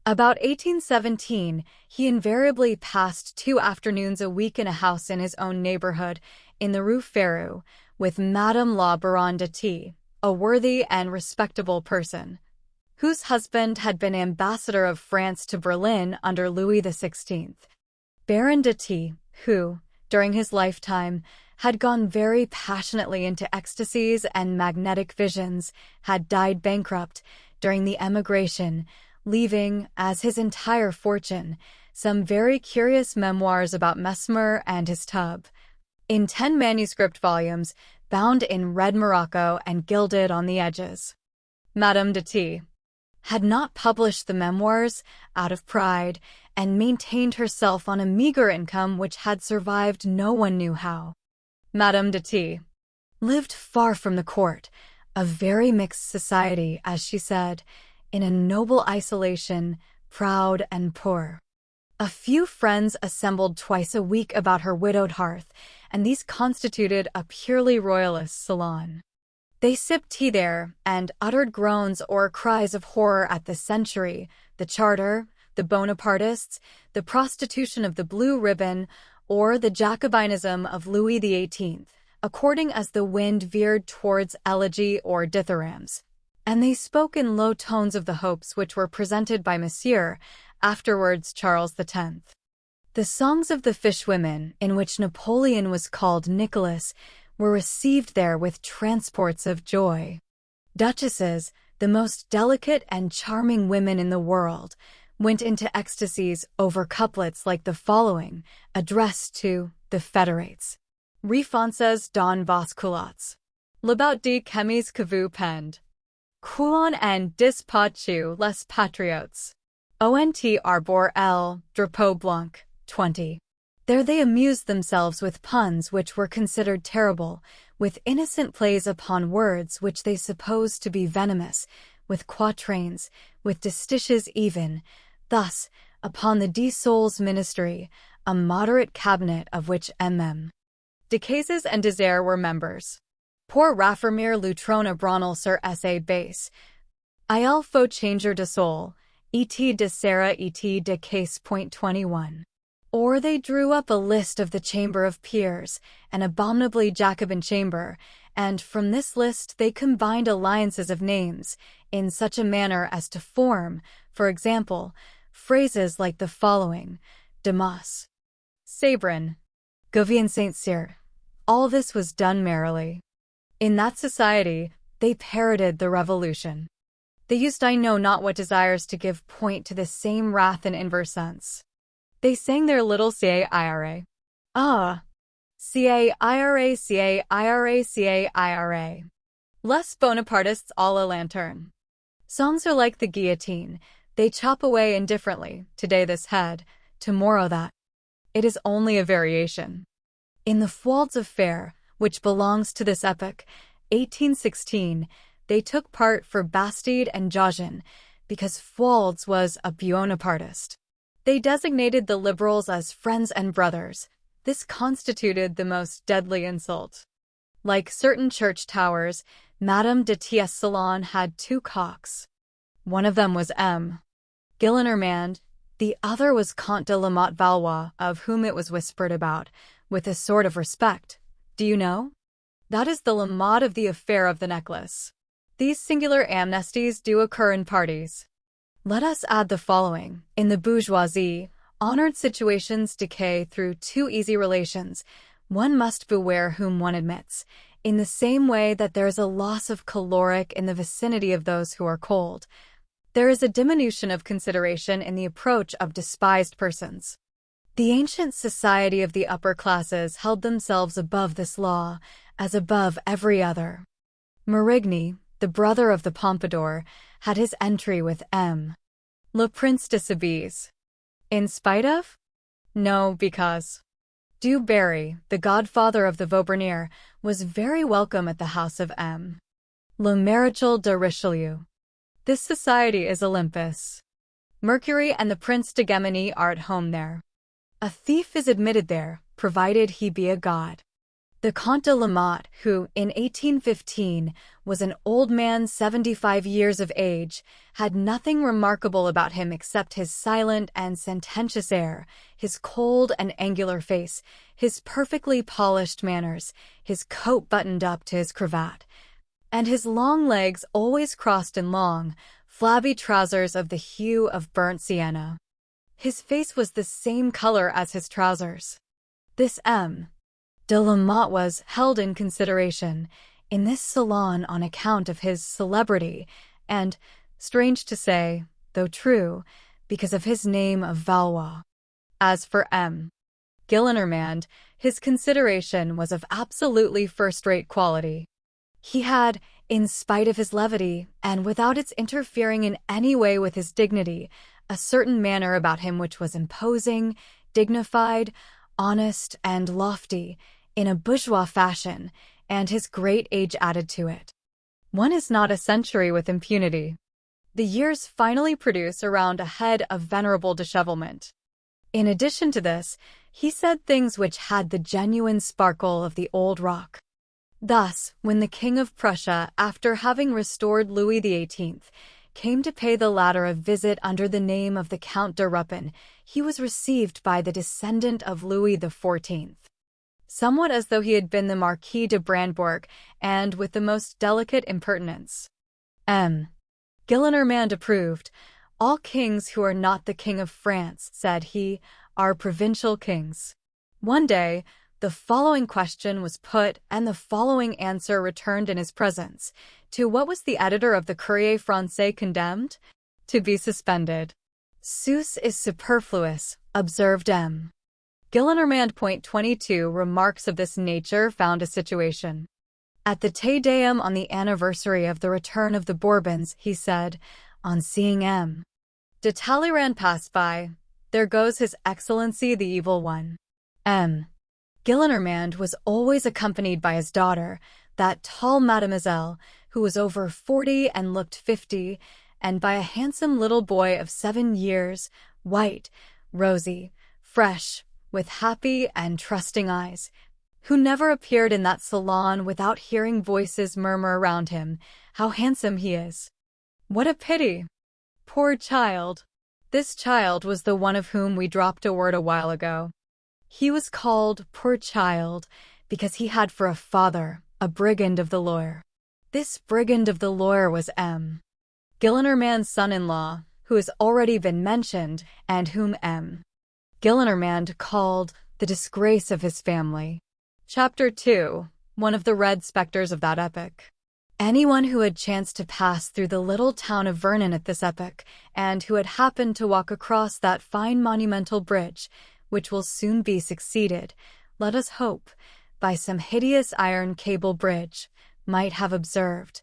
About 1817, he invariably passed 2 afternoons a week in a house in his own neighborhood, in the Rue Ferru, with Madame la Baronne de T., a worthy and respectable person, whose husband had been ambassador of France to Berlin under Louis XVI. Baron de T, who, during his lifetime, had gone very passionately into ecstasies and magnetic visions, had died bankrupt during the emigration, leaving, as his entire fortune, some very curious memoirs about Mesmer and his tub, in 10 manuscript volumes, bound in red morocco and gilded on the edges. Madame de T had not published the memoirs out of pride and maintained herself on a meager income which had survived no one knew how. Madame de T lived far from the court, a very mixed society, as she said, in a noble isolation, proud and poor. A few friends assembled twice a week about her widowed hearth, and these constituted a purely royalist salon. They sipped tea there and uttered groans or cries of horror at the century, the charter, the Bonapartists, the prostitution of the blue ribbon, or the Jacobinism of Louis XVIII, according as the wind veered towards elegy or dithyrambs. And they spoke in low tones of the hopes which were presented by Monsieur, afterwards Charles X. The songs of the fishwomen, in which Napoleon was called Nicholas, were received there with transports of joy. Duchesses, the most delicate and charming women in the world, went into ecstasies over couplets like the following, addressed to the Federates. Refonces dans vos culottes. L'about de chemise que vous pend. Coulon en dispachu les patriotes. Ont arbor el drapeau blanc. 20. There they amused themselves with puns which were considered terrible, with innocent plays upon words which they supposed to be venomous, with quatrains, with distiches even. Thus, upon the de Soul's ministry, a moderate cabinet of which MM. Decases and Desire were members. Pour raffermir l'outrona branle sur sa base. Il faut changer de Soul, et de Sarah et de Case. 21. Or they drew up a list of the Chamber of Peers, an abominably Jacobin chamber, and from this list they combined alliances of names, in such a manner as to form, for example, phrases like the following, Damas, Sabrin, Gauvain Saint-Cyr. All this was done merrily. In that society, they parroted the revolution. They used I know not what desires to give point to the same wrath in inverse sense. They sang their little ca-ira. Ah! Ca-ira, ca-ira, ca-ira. Les Bonapartists à la lanterne. Songs are like the guillotine. They chop away indifferently, today this head, tomorrow that. It is only a variation. In the Feuilles of Fer, which belongs to this epoch, 1816, they took part for Bastide and Jogen, because Feuilles was a Bonapartist. They designated the liberals as friends and brothers. This constituted the most deadly insult. Like certain church towers, Madame de T.'s salon had 2 cocks. One of them was M. Gillenormand, the other was Comte de la Motte Valois, of whom it was whispered about, with a sort of respect. Do you know? That is the La Motte of the affair of the necklace. These singular amnesties do occur in parties. Let us add the following. In the bourgeoisie, honored situations decay through 2 easy relations. One must beware whom one admits, in the same way that there is a loss of caloric in the vicinity of those who are cold. There is a diminution of consideration in the approach of despised persons. The ancient society of the upper classes held themselves above this law, as above every other. Marigny, the brother of the Pompadour, had his entry with M. Le Prince de Soubise. In spite of? No, because. Du Barry, the godfather of the Vaubernier, was very welcome at the house of M. Le Maréchal de Richelieu. This society is Olympus. Mercury and the Prince de Gemini are at home there. A thief is admitted there, provided he be a god. The Comte de la Motte, who, in 1815, was an old man 75 years of age, had nothing remarkable about him except his silent and sententious air, his cold and angular face, his perfectly polished manners, his coat buttoned up to his cravat, and his long legs always crossed in long, flabby trousers of the hue of burnt sienna. His face was the same color as his trousers. This M. de la Motte was held in consideration in this salon on account of his celebrity and, strange to say, though true, because of his name of Valois. As for M. Gillenormand, his consideration was of absolutely first-rate quality. He had, in spite of his levity, and without its interfering in any way with his dignity, a certain manner about him which was imposing, dignified, honest, and lofty, in a bourgeois fashion, and his great age added to it. One is not a century with impunity. The years finally produce around a head of venerable dishevelment. In addition to this, he said things which had the genuine sparkle of the old rock. Thus, when the King of Prussia, after having restored Louis XVIII, came to pay the latter a visit under the name of the Count de Ruppin, he was received by the descendant of Louis XIV, somewhat as though he had been the Marquis de Brandebourg, and with the most delicate impertinence. M. Gillenormand approved. "All kings who are not the King of France," said he, "are provincial kings." One day, the following question was put and the following answer returned in his presence. To what was the editor of the Courrier Français condemned? To be suspended. "Sus is superfluous," observed M. Gillenormand. 22 Remarks of this nature found a situation. At the Te Deum on the anniversary of the return of the Bourbons, he said, on seeing M. de Talleyrand pass by, "There goes His Excellency the Evil One." M. Gillenormand was always accompanied by his daughter, that tall mademoiselle, who was over 40 and looked 50, and by a handsome little boy of 7 years, white, rosy, fresh, with happy and trusting eyes, who never appeared in that salon without hearing voices murmur around him, "How handsome he is! What a pity! Poor child!" This child was the one of whom we dropped a word a while ago. He was called poor child because he had for a father a brigand of the Loire. This brigand of the Loire was M. Gillenormand's son-in-law, who has already been mentioned, and whom M. Gillenormand called the disgrace of his family. Chapter 2. One of the red spectres of that epoch. Anyone who had chanced to pass through the little town of Vernon at this epoch, and who had happened to walk across that fine monumental bridge, which will soon be succeeded, let us hope, by some hideous iron cable bridge, might have observed,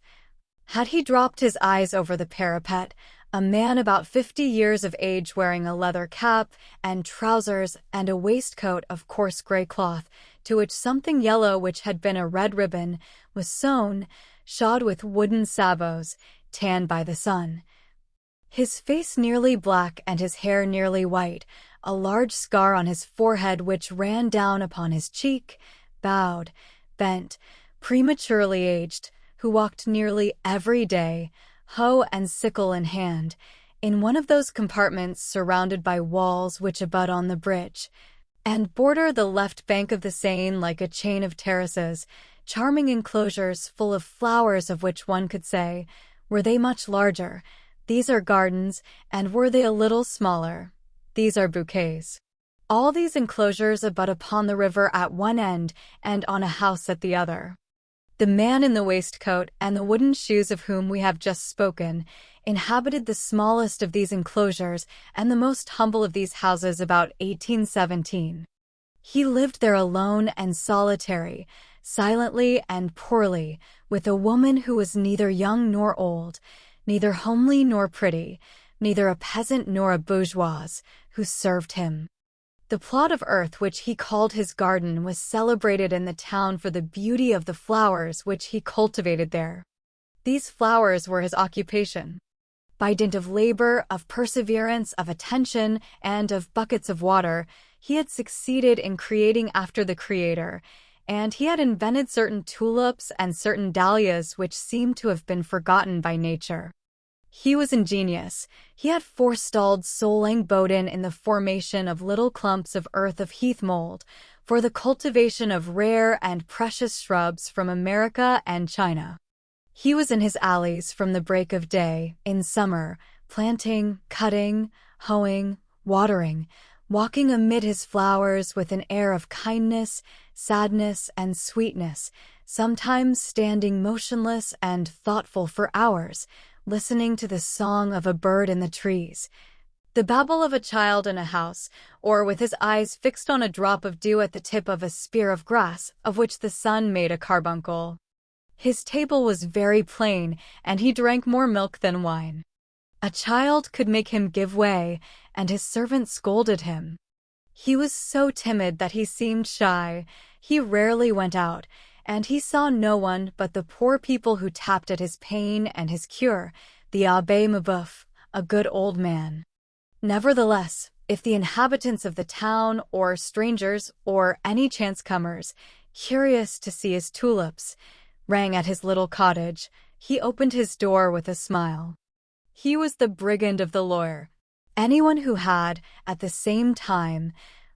had he dropped his eyes over the parapet, a man about 50 years of age wearing a leather cap and trousers and a waistcoat of coarse grey cloth, to which something yellow which had been a red ribbon was sewn, shod with wooden sabots, tanned by the sun. His face nearly black and his hair nearly white, a large scar on his forehead which ran down upon his cheek, bowed, bent, prematurely aged, who walked nearly every day, hoe and sickle in hand, in one of those compartments surrounded by walls which abut on the bridge, and border the left bank of the Seine like a chain of terraces, charming enclosures full of flowers of which one could say, were they much larger, these are gardens, and were they a little smaller, these are bouquets. All these enclosures abut upon the river at one end and on a house at the other. The man in the waistcoat and the wooden shoes of whom we have just spoken inhabited the smallest of these enclosures and the most humble of these houses about 1817. He lived there alone and solitary, silently and poorly, with a woman who was neither young nor old, neither homely nor pretty, neither a peasant nor a bourgeoise, who served him. The plot of earth which he called his garden was celebrated in the town for the beauty of the flowers which he cultivated there. These flowers were his occupation. By dint of labor, of perseverance, of attention, and of buckets of water, he had succeeded in creating after the Creator, and he had invented certain tulips and certain dahlias which seemed to have been forgotten by nature. He was ingenious. He had forestalled Solling Bodin in the formation of little clumps of earth of heath mold, for the cultivation of rare and precious shrubs from America and China. He was in his alleys from the break of day, in summer, planting, cutting, hoeing, watering, walking amid his flowers with an air of kindness, sadness, and sweetness, sometimes standing motionless and thoughtful for hours, listening to the song of a bird in the trees, the babble of a child in a house, or with his eyes fixed on a drop of dew at the tip of a spear of grass, of which the sun made a carbuncle. His table was very plain, and he drank more milk than wine. A child could make him give way, and his servant scolded him. He was so timid that he seemed shy. He rarely went out, and he saw no one but the poor people who tapped at his pain and his cure, the Abbé Mabeuf, a good old man. Nevertheless, if the inhabitants of the town, or strangers, or any chance comers, curious to see his tulips, rang at his little cottage, he opened his door with a smile. He was the brigand of the lawyer. Anyone who had, at the same time,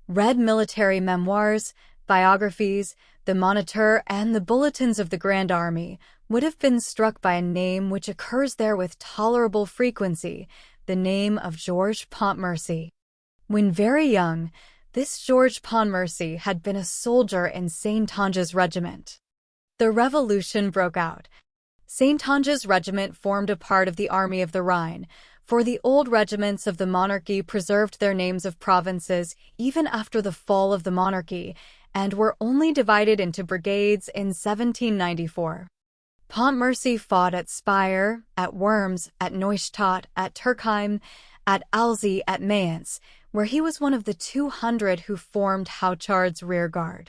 read military memoirs, biographies, the Moniteur, and the bulletins of the Grand Army would have been struck by a name which occurs there with tolerable frequency, the name of Georges Pontmercy. When very young, this Georges Pontmercy had been a soldier in Saintonge's regiment. The Revolution broke out. Saintonge's regiment formed a part of the Army of the Rhine, for the old regiments of the monarchy preserved their names of provinces even after the fall of the monarchy, and were only divided into brigades in 1794. Pontmercy fought at Speyer, at Worms, at Neustadt, at Turkheim, at Alzey, at Mayence, where he was one of the 200 who formed Houchard's rearguard.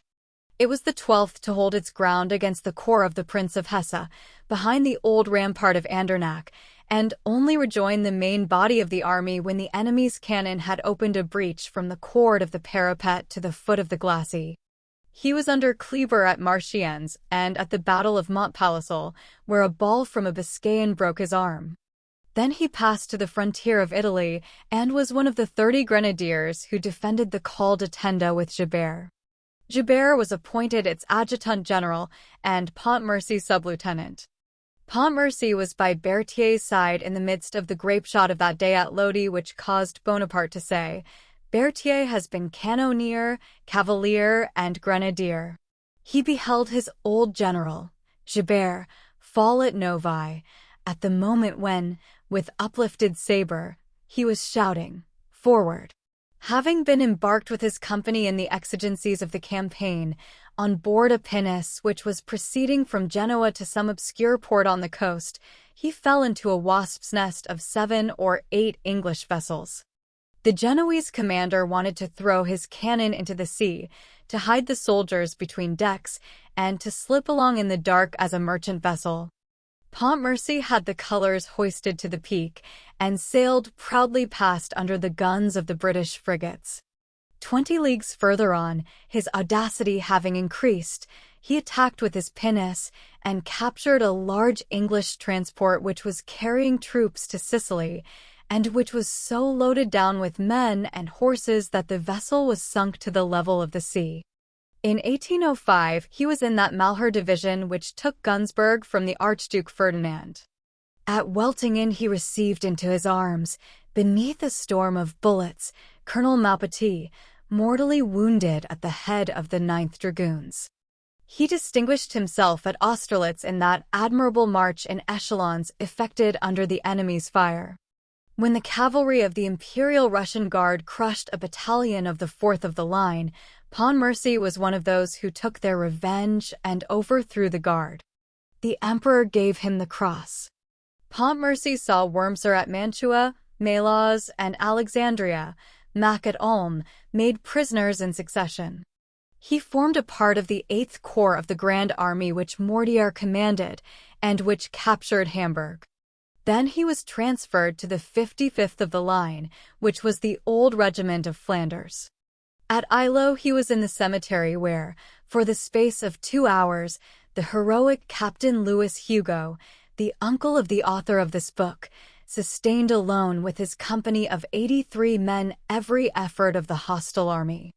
It was the 12th to hold its ground against the corps of the Prince of Hesse, behind the old rampart of Andernach, and only rejoined the main body of the army when the enemy's cannon had opened a breach from the cord of the parapet to the foot of the glacis. He was under Kleber at Marchiennes and at the Battle of Montpalissel, where a ball from a Biscayan broke his arm. Then he passed to the frontier of Italy and was one of the 30 grenadiers who defended the Col de Tenda with Joubert. Joubert was appointed its adjutant general and Pontmercy sub-lieutenant. Pontmercy was by Berthier's side in the midst of the grapeshot of that day at Lodi, which caused Bonaparte to say, "Berthier has been cannoneer, cavalier, and grenadier." He beheld his old general, Joubert, fall at Novi, at the moment when, with uplifted saber, he was shouting, "Forward!" Having been embarked with his company in the exigencies of the campaign, on board a pinnace which was proceeding from Genoa to some obscure port on the coast, he fell into a wasp's nest of 7 or 8 English vessels. The Genoese commander wanted to throw his cannon into the sea, to hide the soldiers between decks, and to slip along in the dark as a merchant vessel. Pontmercy had the colors hoisted to the peak, and sailed proudly past under the guns of the British frigates. 20 leagues further on, his audacity having increased, he attacked with his pinnace, and captured a large English transport which was carrying troops to Sicily, and which was so loaded down with men and horses that the vessel was sunk to the level of the sea. In 1805, he was in that Malher division which took Günzburg from the Archduke Ferdinand. At Weltingen he received into his arms, beneath a storm of bullets, Colonel Maupetit, mortally wounded at the head of the 9th Dragoons. He distinguished himself at Austerlitz in that admirable march in echelons effected under the enemy's fire. When the cavalry of the Imperial Russian Guard crushed a battalion of the 4th of the line, Pontmercy was one of those who took their revenge and overthrew the guard. The emperor gave him the cross. Pontmercy saw Wurmser at Mantua, Malaz, and Alexandria, Mack at Ulm, made prisoners in succession. He formed a part of the 8th Corps of the Grand Army which Mortier commanded, and which captured Hamburg. Then he was transferred to the 55th of the line, which was the old regiment of Flanders. At Eylau he was in the cemetery where, for the space of 2 hours, the heroic Captain Louis Hugo, the uncle of the author of this book, sustained alone with his company of 83 men every effort of the hostile army.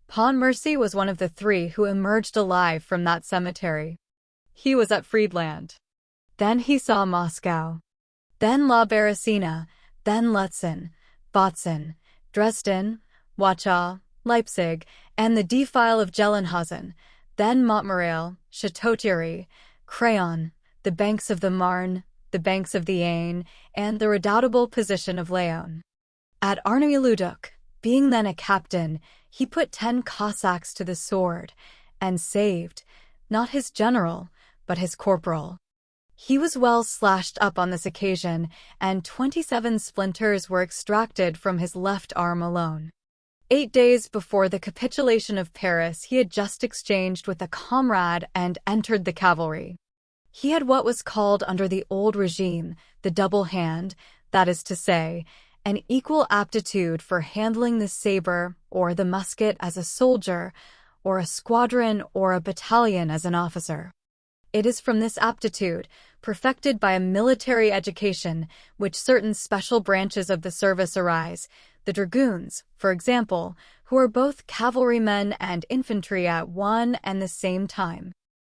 Pontmercy was one of the 3 who emerged alive from that cemetery. He was at Friedland. Then he saw Moscow. Then La Beresina, then Lutzen, Botzen, Dresden, Wachau, Leipzig, and the defile of Gelnhausen, then Montmirail, Château-Thierry, Craon, the banks of the Marne, the banks of the Aisne, and the redoubtable position of Laon. At Arnoux-le-Duc, being then a captain, he put 10 Cossacks to the sword, and saved, not his general, but his corporal. He was well slashed up on this occasion, and 27 splinters were extracted from his left arm alone. 8 days before the capitulation of Paris, he had just exchanged with a comrade and entered the cavalry. He had what was called under the old regime the double hand, that is to say, an equal aptitude for handling the saber or the musket as a soldier, or a squadron or a battalion as an officer. It is from this aptitude, perfected by a military education, which certain special branches of the service arise, the dragoons, for example, who are both cavalrymen and infantry at one and the same time.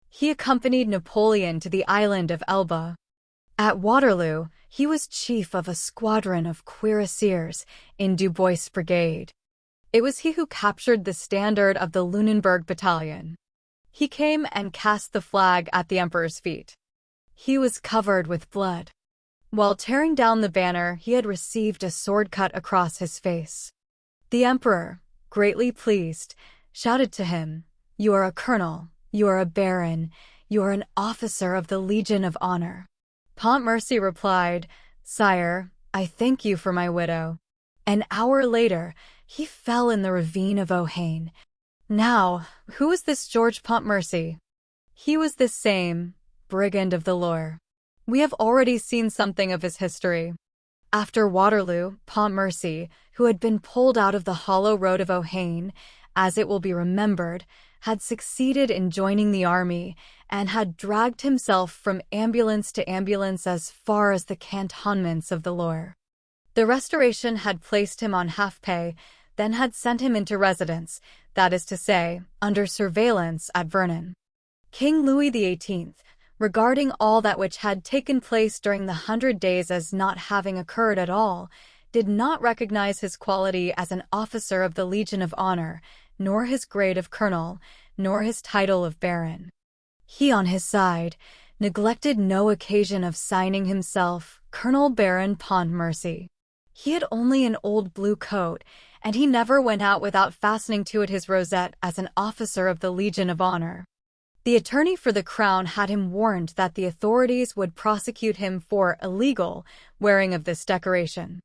He accompanied Napoleon to the island of Elba. At Waterloo, he was chief of a squadron of cuirassiers in Dubois' brigade. It was he who captured the standard of the Lunenburg battalion. He came and cast the flag at the emperor's feet. He was covered with blood. While tearing down the banner, he had received a sword cut across his face. The emperor, greatly pleased, shouted to him, "You are a colonel, you are a baron, you are an officer of the Legion of Honor." Pontmercy replied, "Sire, I thank you for my widow." An hour later, he fell in the ravine of Ohain. Now, who was this George Pontmercy? He was the same brigand of the Loire. We have already seen something of his history. After Waterloo, Pontmercy, who had been pulled out of the hollow road of Ohain, as it will be remembered, had succeeded in joining the army and had dragged himself from ambulance to ambulance as far as the cantonments of the Loire. The Restoration had placed him on half-pay, then had sent him into residence, that is to say, under surveillance at Vernon. King Louis XVIII, regarding all that which had taken place during the 100 days as not having occurred at all, did not recognize his quality as an officer of the Legion of Honor, nor his grade of colonel, nor his title of baron. He, on his side, neglected no occasion of signing himself Colonel Baron Pontmercy. He had only an old blue coat, and he never went out without fastening to it his rosette as an officer of the Legion of Honor. The attorney for the crown had him warned that the authorities would prosecute him for illegal wearing of this decoration.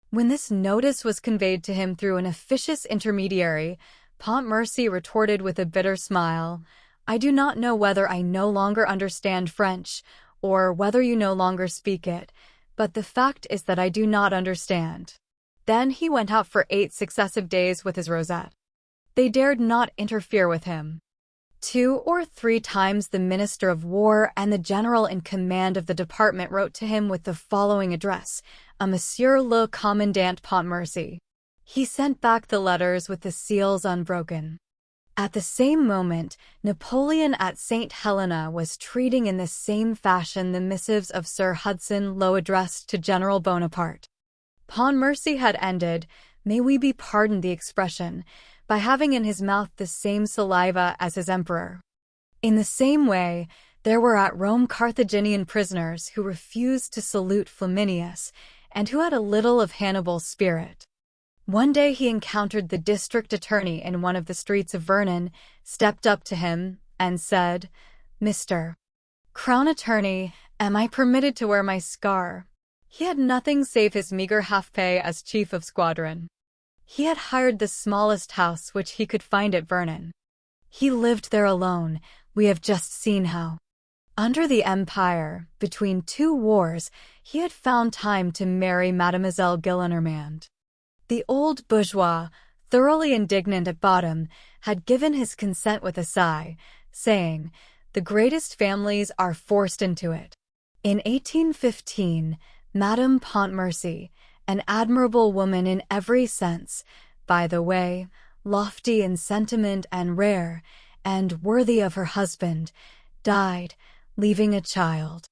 When this notice was conveyed to him through an officious intermediary, Pontmercy retorted with a bitter smile, "I do not know whether I no longer understand French, or whether you no longer speak it, but the fact is that I do not understand." Then he went out for 8 successive days with his rosette. They dared not interfere with him. 2 or 3 times the Minister of War and the general in command of the department wrote to him with the following address, "A Monsieur le Commandant Pontmercy." He sent back the letters with the seals unbroken. At the same moment, Napoleon at St. Helena was treating in the same fashion the missives of Sir Hudson Lowe addressed to General Bonaparte. Pontmercy had ended, may we be pardoned the expression, by having in his mouth the same saliva as his emperor. In the same way, there were at Rome Carthaginian prisoners who refused to salute Flaminius, and who had a little of Hannibal's spirit. One day he encountered the district attorney in one of the streets of Vernon, stepped up to him, and said, "Mr. Crown Attorney, am I permitted to wear my scar?" He had nothing save his meager half-pay as chief of squadron. He had hired the smallest house which he could find at Vernon. He lived there alone, we have just seen how. Under the Empire, between 2 wars, he had found time to marry Mademoiselle Gillenormand. The old bourgeois, thoroughly indignant at bottom, had given his consent with a sigh, saying, "The greatest families are forced into it." In 1815, Madame Pontmercy, an admirable woman in every sense, by the way, lofty in sentiment and rare, and worthy of her husband, died, leaving a child.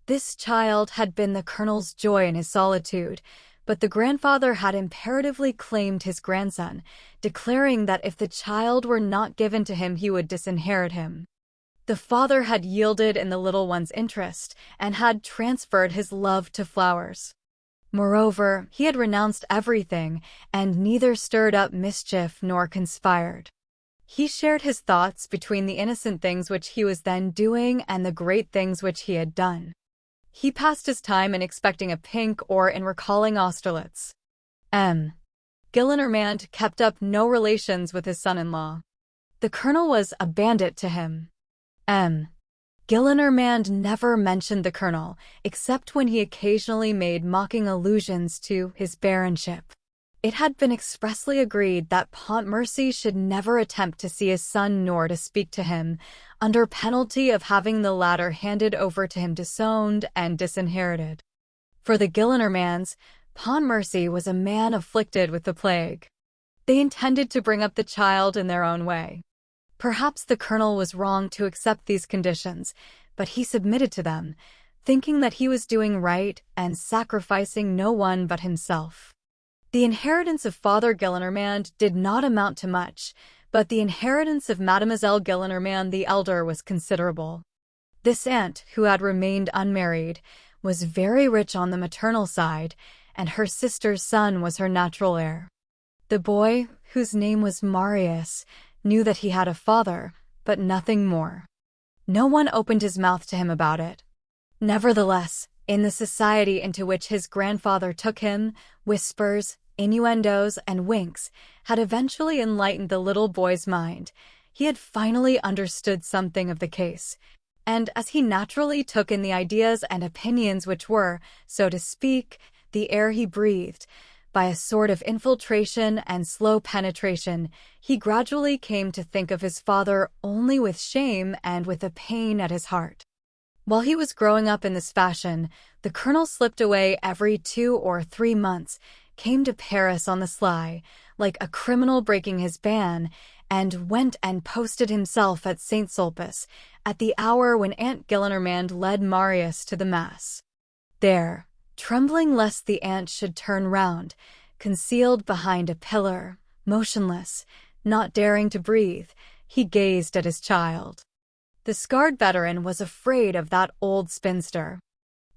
This child had been the colonel's joy in his solitude, But the grandfather had imperatively claimed his grandson, declaring that if the child were not given to him, he would disinherit him. The father had yielded in the little one's interest and had transferred his love to flowers. Moreover, he had renounced everything and neither stirred up mischief nor conspired. He shared his thoughts between the innocent things which he was then doing and the great things which he had done. He passed his time in expecting a pink or in recalling Austerlitz. Gillenormand kept up no relations with his son-in-law. The colonel was a bandit to him. Gillenormand never mentioned the colonel, except when he occasionally made mocking allusions to his baronship. It had been expressly agreed that Pontmercy should never attempt to see his son nor to speak to him, under penalty of having the latter handed over to him disowned and disinherited. For the Gillenormands, Pontmercy was a man afflicted with the plague. They intended to bring up the child in their own way. Perhaps the colonel was wrong to accept these conditions, but he submitted to them, thinking that he was doing right and sacrificing no one but himself. The inheritance of Father Gillenormand did not amount to much, but the inheritance of Mademoiselle Gillenormand the elder was considerable. This aunt, who had remained unmarried, was very rich on the maternal side, and her sister's son was her natural heir. The boy, whose name was Marius, knew that he had a father, but nothing more. No one opened his mouth to him about it. Nevertheless, in the society into which his grandfather took him, whispers, innuendos, and winks had eventually enlightened the little boy's mind. He had finally understood something of the case, and as he naturally took in the ideas and opinions which were, so to speak, the air he breathed, by a sort of infiltration and slow penetration, he gradually came to think of his father only with shame and with a pain at his heart. While he was growing up in this fashion, the colonel slipped away every 2 or 3 months, came to Paris on the sly, like a criminal breaking his ban, and went and posted himself at St. Sulpice, at the hour when Aunt Gillenormand led Marius to the Mass. There, trembling lest the aunt should turn round, concealed behind a pillar, motionless, not daring to breathe, he gazed at his child. The scarred veteran was afraid of that old spinster.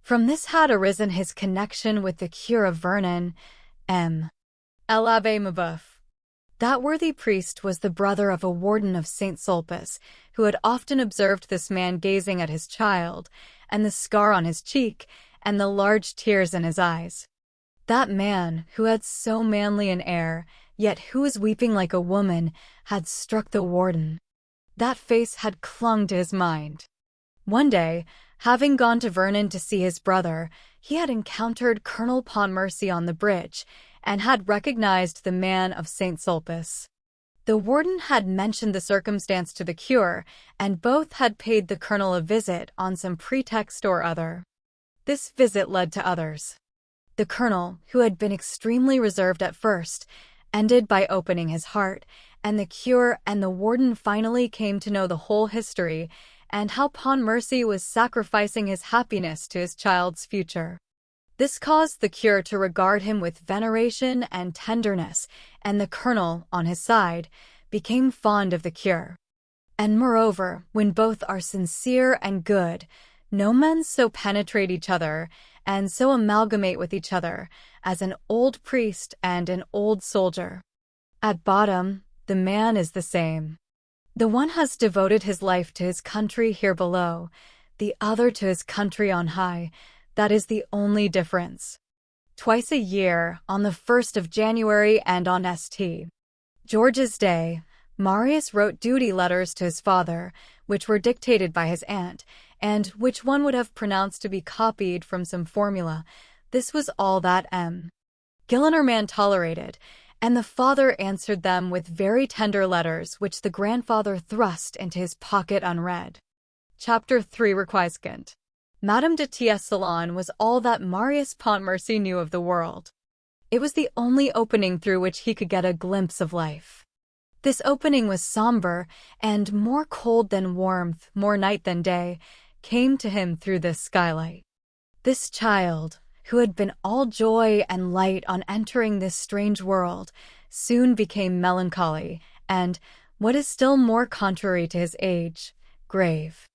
From this had arisen his connection with the cure of Vernon, l'Abbé Mabeuf. That worthy priest was the brother of a warden of St. Sulpice, who had often observed this man gazing at his child, and the scar on his cheek, and the large tears in his eyes. That man, who had so manly an air, yet who was weeping like a woman, had struck the warden. That face had clung to his mind. One day, having gone to Vernon to see his brother, he had encountered Colonel Pontmercy on the bridge, and had recognized the man of St. Sulpice. The warden had mentioned the circumstance to the cure, and both had paid the colonel a visit on some pretext or other. This visit led to others. The colonel, who had been extremely reserved at first, ended by opening his heart, and the cure and the warden finally came to know the whole history, and how Pontmercy was sacrificing his happiness to his child's future. This caused the cure to regard him with veneration and tenderness, and the colonel, on his side, became fond of the cure. And moreover, when both are sincere and good, no men so penetrate each other, and so amalgamate with each other, as an old priest and an old soldier. At bottom, the man is the same. The one has devoted his life to his country here below, the other to his country on high. That is the only difference. Twice a year, on the 1st of January and on St. George's Day, Marius wrote duty letters to his father, which were dictated by his aunt, and which one would have pronounced to be copied from some formula. This was all that Gillenormand tolerated, and the father answered them with very tender letters which the grandfather thrust into his pocket unread. Chapter 3 Requiescant. Madame de Salon was all that Marius Pontmercy knew of the world. It was the only opening through which he could get a glimpse of life. This opening was somber, and more cold than warmth, more night than day, came to him through this skylight. This child, who had been all joy and light on entering this strange world, soon became melancholy and, what is still more contrary to his age, grave.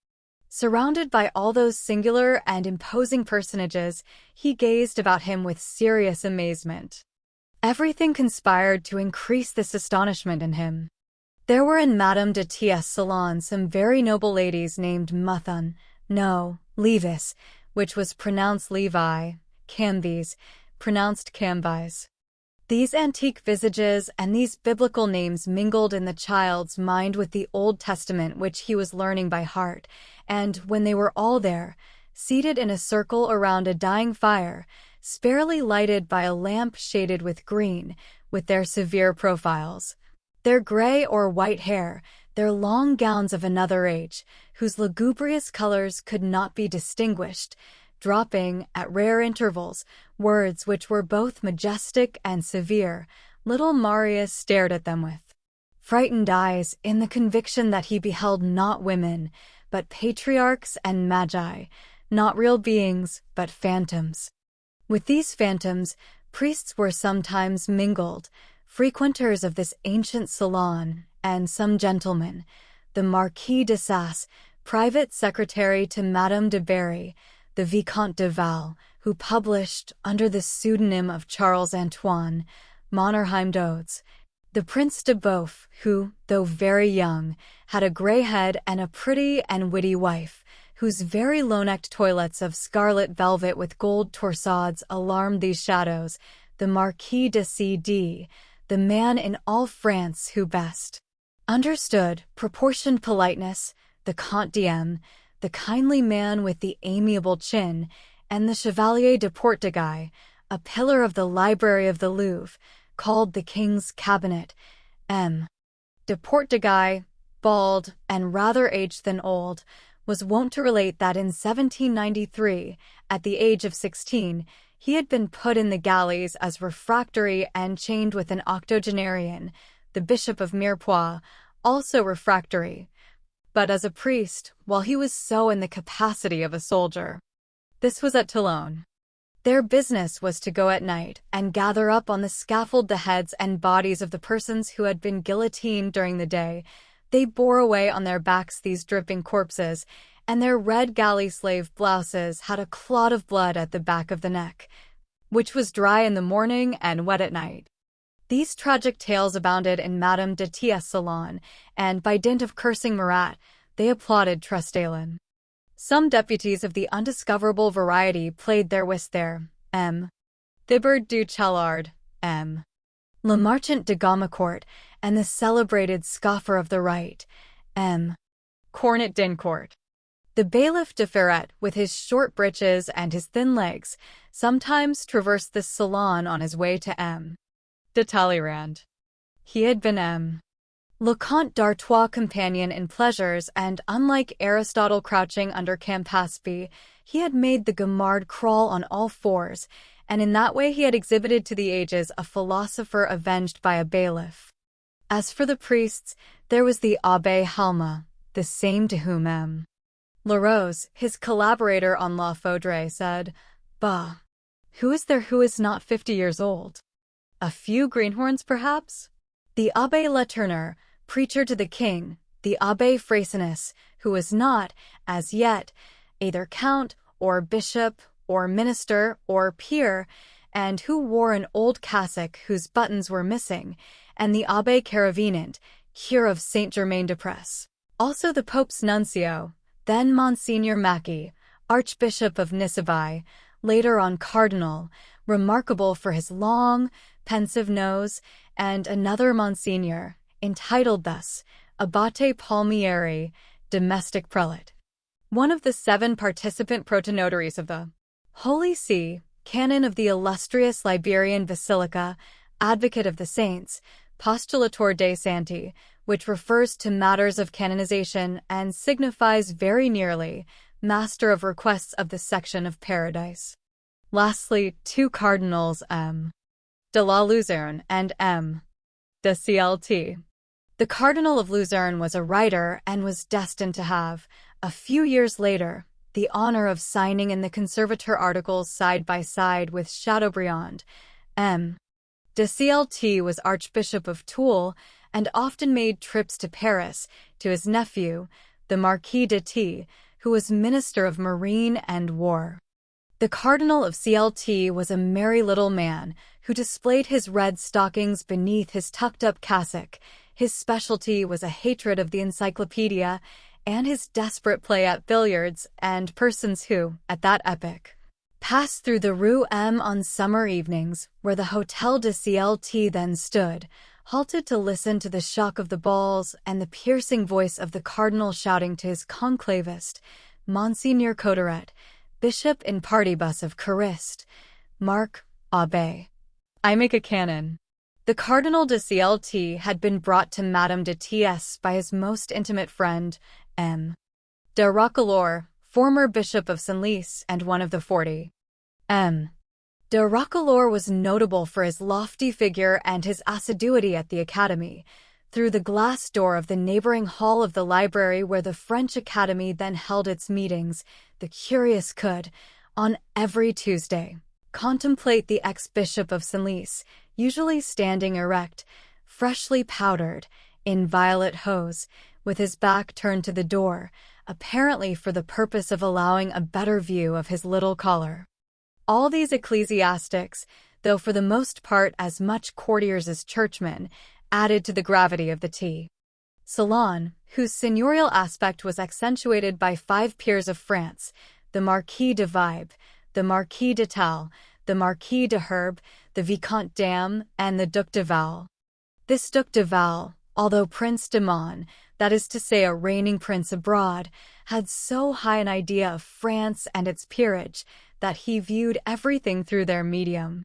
Surrounded by all those singular and imposing personages, he gazed about him with serious amazement. Everything conspired to increase this astonishment in him. There were in Madame de T.'s salon some very noble ladies named Levis, which was pronounced Levi, Cambys, pronounced Cambys. These antique visages and these biblical names mingled in the child's mind with the Old Testament which he was learning by heart, and when they were all there, seated in a circle around a dying fire, sparely lighted by a lamp shaded with green, with their severe profiles, their gray or white hair, their long gowns of another age, whose lugubrious colors could not be distinguished, dropping, at rare intervals, words which were both majestic and severe, little Marius stared at them with frightened eyes in the conviction that he beheld not women, but patriarchs and magi, not real beings, but phantoms. With these phantoms, priests were sometimes mingled, frequenters of this ancient salon, and some gentlemen, the Marquis de Sasse, private secretary to Madame de Berry, the Vicomte de Val, who published, under the pseudonym of Charles Antoine, Mannerheim d'Odes, the Prince de Beauf, who, though very young, had a grey head and a pretty and witty wife, whose very low-necked toilets of scarlet velvet with gold torsades alarmed these shadows, the Marquis de C.D., the man in all France who best understood proportioned politeness, the Comte Diem, the kindly man with the amiable chin, and the Chevalier de Portdeguy, a pillar of the library of the Louvre, called the King's Cabinet. De Portdeguy, bald and rather aged than old, was wont to relate that in 1793, at the age of 16, he had been put in the galleys as refractory and chained with an octogenarian, the Bishop of Mirepoix, also refractory, but as a priest, while he was so in the capacity of a soldier. This was at Toulon. Their business was to go at night and gather up on the scaffold the heads and bodies of the persons who had been guillotined during the day. They bore away on their backs these dripping corpses, and their red galley slave blouses had a clot of blood at the back of the neck, which was dry in the morning and wet at night. These tragic tales abounded in Madame de T.'s salon, and by dint of cursing Marat, they applauded Trestaillon. Some deputies of the undiscoverable variety played their whist there, Thibert du Chelard, Le Marchant de Gaumecourt, and the celebrated scoffer of the right, Cornet d'Incourt. The bailiff de Ferret, with his short breeches and his thin legs, sometimes traversed this salon on his way to de Talleyrand. He had been Le Comte d'Artois' companion in pleasures, and unlike Aristotle crouching under Campaspe, he had made the Guimard crawl on all fours, and in that way he had exhibited to the ages a philosopher avenged by a bailiff. As for the priests, there was the Abbé Halma, the same to whom Larose, his collaborator on La Faudree, said, "Bah! Who is there who is not 50 years old? A few greenhorns, perhaps?" The Abbé Letourneur, preacher to the king, the Abbé Freycinet, who was not, as yet, either count or bishop or minister or peer, and who wore an old cassock whose buttons were missing, and the Abbé Caravenant, cure of Saint-Germain-des-Prés. Also the Pope's nuncio, then Monsignor Mackay, Archbishop of Nisibis, later on Cardinal, remarkable for his long, pensive nose, and another Monsignor, entitled thus, Abbate Palmieri, domestic prelate. One of the 7 participant protonotaries of the Holy See, canon of the illustrious Liberian Basilica, advocate of the saints, postulator dei santi, which refers to matters of canonization and signifies very nearly master of requests of the section of Paradise. Lastly, 2 cardinals de la Luzerne and de Clt. The Cardinal of Luzerne was a writer and was destined to have, a few years later, the honor of signing in the Conservator articles side by side with Chateaubriand. M. de Clt was Archbishop of Toul and often made trips to Paris to his nephew, the Marquis de T, who was Minister of Marine and War. The Cardinal of Clt was a merry little man who displayed his red stockings beneath his tucked-up cassock. His specialty was a hatred of the encyclopedia and his desperate play at billiards and persons who, at that epoch, passed through the Rue M on summer evenings, where the Hôtel de Clt then stood, halted to listen to the shock of the balls and the piercing voice of the cardinal shouting to his conclavist, Monseigneur Coteret, Bishop in partibus of Charist, Marc, Abbé. I make a canon. The Cardinal de Clt had been brought to Madame de Ts by his most intimate friend, M. de Roquelaure, former Bishop of Senlis and one of the 40. M. de Roquelaure was notable for his lofty figure and his assiduity at the Academy. Through the glass door of the neighboring hall of the library where the French Academy then held its meetings, the curious could, on every Tuesday, contemplate the ex-bishop of Senlis, usually standing erect, freshly powdered, in violet hose, with his back turned to the door, apparently for the purpose of allowing a better view of his little collar. All these ecclesiastics, though for the most part as much courtiers as churchmen, added to the gravity of the tea salon, whose seigneurial aspect was accentuated by 5 peers of France, the Marquis de Vibe, the Marquis de Tal, the Marquis de Herbe, the Vicomte d'Am, and the Duc de Val. This Duc de Val, although Prince de Mon, that is to say a reigning prince abroad, had so high an idea of France and its peerage that he viewed everything through their medium.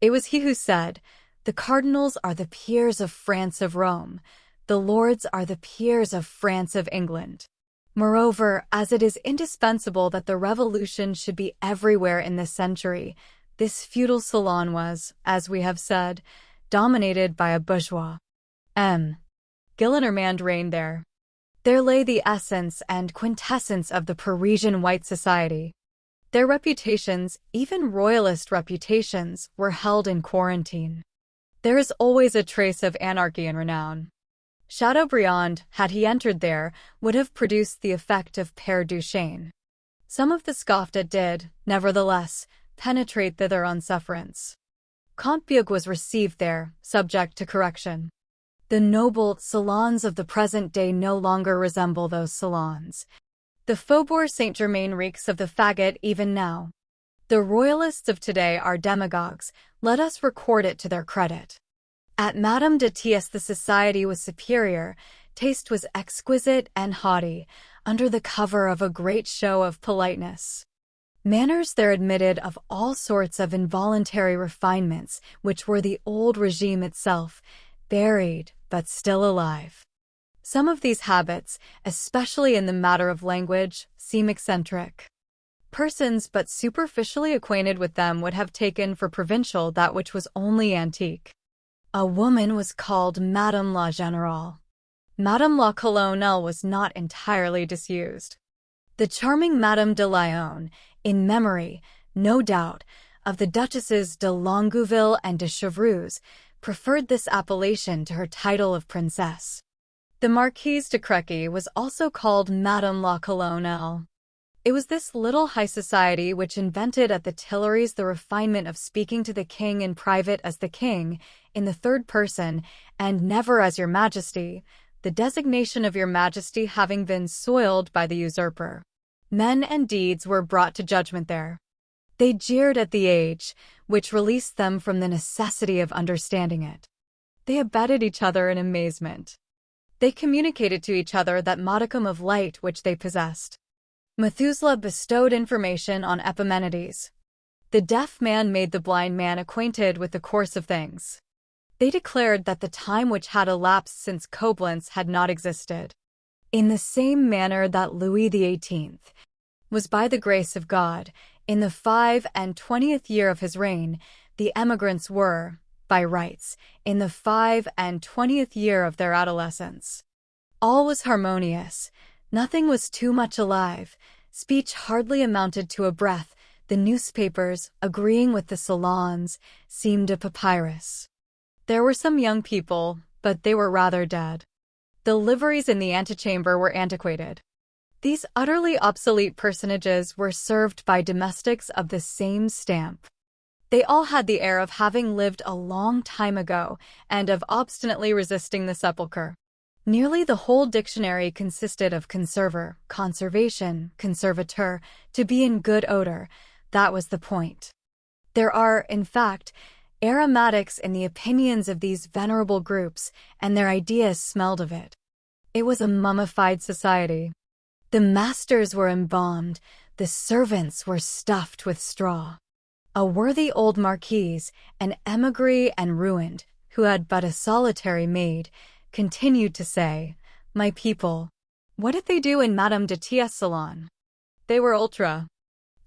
It was he who said, "The cardinals are the peers of France of Rome. The lords are the peers of France of England." Moreover, as it is indispensable that the revolution should be everywhere in this century, this feudal salon was, as we have said, dominated by a bourgeois. M. Gillenormand reigned there. There lay the essence and quintessence of the Parisian white society. Their reputations, even royalist reputations, were held in quarantine. There is always a trace of anarchy in renown. Chateaubriand, had he entered there, would have produced the effect of Père Duchesne. Some of the scoffed at did, nevertheless, penetrate thither on sufferance. Comte Bugue was received there, subject to correction. The noble salons of the present day no longer resemble those salons. The Faubourg Saint-Germain reeks of the faggot even now. The royalists of today are demagogues, let us record it to their credit. At Madame de Ts the society was superior, taste was exquisite and haughty, under the cover of a great show of politeness. Manners there admitted of all sorts of involuntary refinements, which were the old regime itself, buried but still alive. Some of these habits, especially in the matter of language, seem eccentric. Persons but superficially acquainted with them would have taken for provincial that which was only antique. A woman was called Madame la Générale. Madame la Colonelle was not entirely disused. The charming Madame de Lyon, in memory, no doubt, of the Duchesses de Longueville and de Chevreuse, preferred this appellation to her title of princess. The Marquise de Créquy was also called Madame la Colonelle. It was this little high society which invented at the Tuileries the refinement of speaking to the king in private as the king, in the third person, and never as your majesty, the designation of your majesty having been soiled by the usurper. Men and deeds were brought to judgment there. They jeered at the age, which released them from the necessity of understanding it. They abetted each other in amazement. They communicated to each other that modicum of light which they possessed. Methuselah bestowed information on Epimenides. The deaf man made the blind man acquainted with the course of things. They declared that the time which had elapsed since Coblentz had not existed. In the same manner that Louis XVIII was by the grace of God, in the 25th year of his reign, the emigrants were, by rights, in the 25th year of their adolescence. All was harmonious. Nothing was too much alive, Speech hardly amounted to a breath. The newspapers, agreeing with the salons, seemed a papyrus. There were some young people, but they were rather dead. The liveries in the antechamber were antiquated. These utterly obsolete personages were served by domestics of the same stamp. They all had the air of having lived a long time ago and of obstinately resisting the sepulchre. Nearly the whole dictionary consisted of conserver, conservation, conservateur, to be in good odor. That was the point. There are, in fact, aromatics in the opinions of these venerable groups, and their ideas smelled of it. It was a mummified society. The masters were embalmed, the servants were stuffed with straw. A worthy old marquise, an émigré and ruined, who had but a solitary maid, continued to say, "My people, what did they do in Madame de T.'s salon? They were ultra."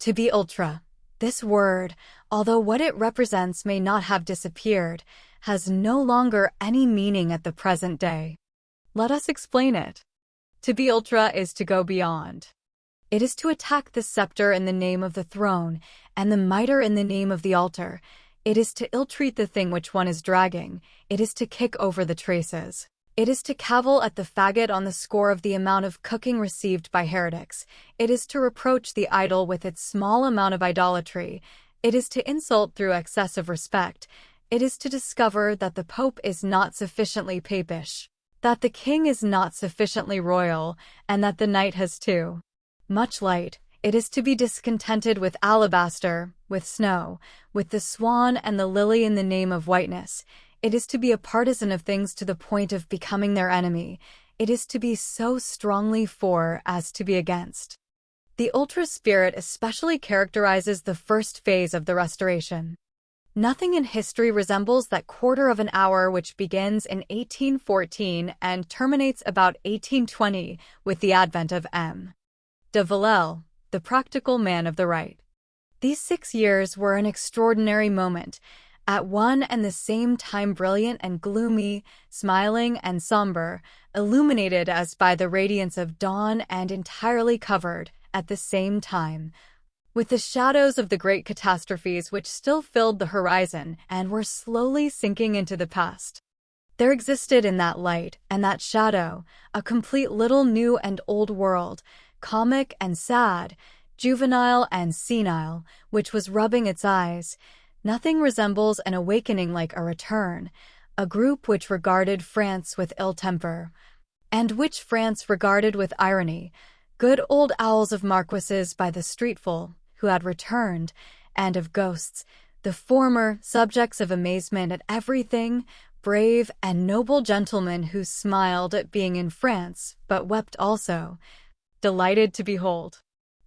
To be ultra, this word, although what it represents may not have disappeared, has no longer any meaning at the present day. Let us explain it. To be ultra is to go beyond. It is to attack the scepter in the name of the throne, and the mitre in the name of the altar. It is to ill-treat the thing which one is dragging. It is to kick over the traces. It is to cavil at the faggot on the score of the amount of cooking received by heretics. It is to reproach the idol with its small amount of idolatry. It is to insult through excessive respect. It is to discover that the Pope is not sufficiently papish, that the king is not sufficiently royal, and that the knight has too much light. It is to be discontented with alabaster, with snow, with the swan and the lily in the name of whiteness. It is to be a partisan of things to the point of becoming their enemy. It is to be so strongly for as to be against. The ultra spirit especially characterizes the first phase of the Restoration. Nothing in history resembles that quarter of an hour which begins in 1814 and terminates about 1820 with the advent of M. de Villèle, the practical man of the right. These 6 years were an extraordinary moment, at one and the same time brilliant and gloomy, smiling and somber, illuminated as by the radiance of dawn and entirely covered, at the same time, with the shadows of the great catastrophes which still filled the horizon and were slowly sinking into the past. There existed in that light and that shadow a complete little new and old world, comic and sad, juvenile and senile, which was rubbing its eyes. Nothing resembles an awakening like a return, a group which regarded France with ill temper, and which France regarded with irony, good old owls of marquises by the streetful, who had returned, and of ghosts, the former subjects of amazement at everything, brave and noble gentlemen who smiled at being in France, but wept also, delighted to behold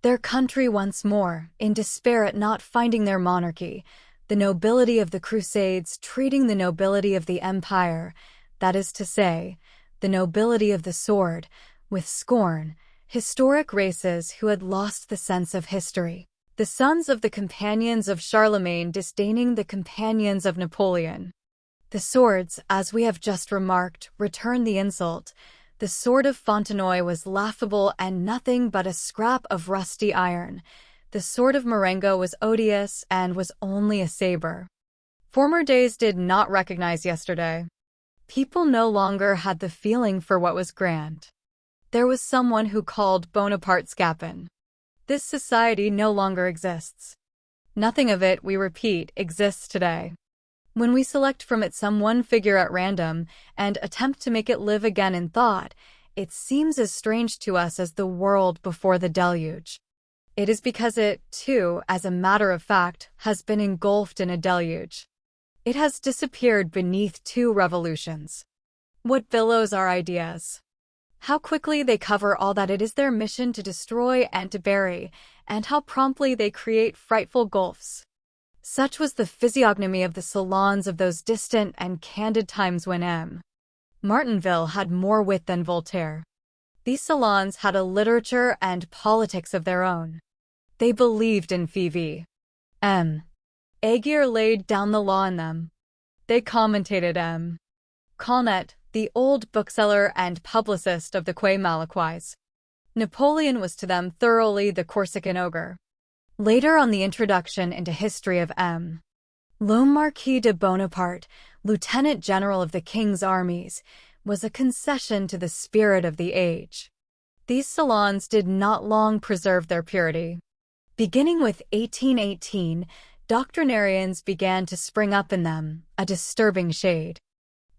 their country once more, in despair at not finding their monarchy, the nobility of the Crusades treating the nobility of the Empire, that is to say, the nobility of the sword, with scorn, historic races who had lost the sense of history, the sons of the companions of Charlemagne disdaining the companions of Napoleon. The swords, as we have just remarked, returned the insult. The sword of Fontenoy was laughable and nothing but a scrap of rusty iron. The sword of Marengo was odious and was only a saber. Former days did not recognize yesterday. People no longer had the feeling for what was grand. There was someone who called Bonaparte Scapin. This society no longer exists. Nothing of it, we repeat, exists today. When we select from it some one figure at random and attempt to make it live again in thought, it seems as strange to us as the world before the deluge. It is because it, too, as a matter of fact, has been engulfed in a deluge. It has disappeared beneath 2 revolutions. What billows are ideas! How quickly they cover all that it is their mission to destroy and to bury, and how promptly they create frightful gulfs. Such was the physiognomy of the salons of those distant and candid times when M. Martinville had more wit than Voltaire. These salons had a literature and politics of their own. They believed in Fivi. M. Aguirre laid down the law in them. They commentated M. Colnet, the old bookseller and publicist of the Quai Malaquais. Napoleon was to them thoroughly the Corsican ogre. Later on the introduction into history of M. Le Marquis de Bonaparte, Lieutenant General of the King's armies, was a concession to the spirit of the age. These salons did not long preserve their purity. Beginning with 1818, doctrinarians began to spring up in them, a disturbing shade.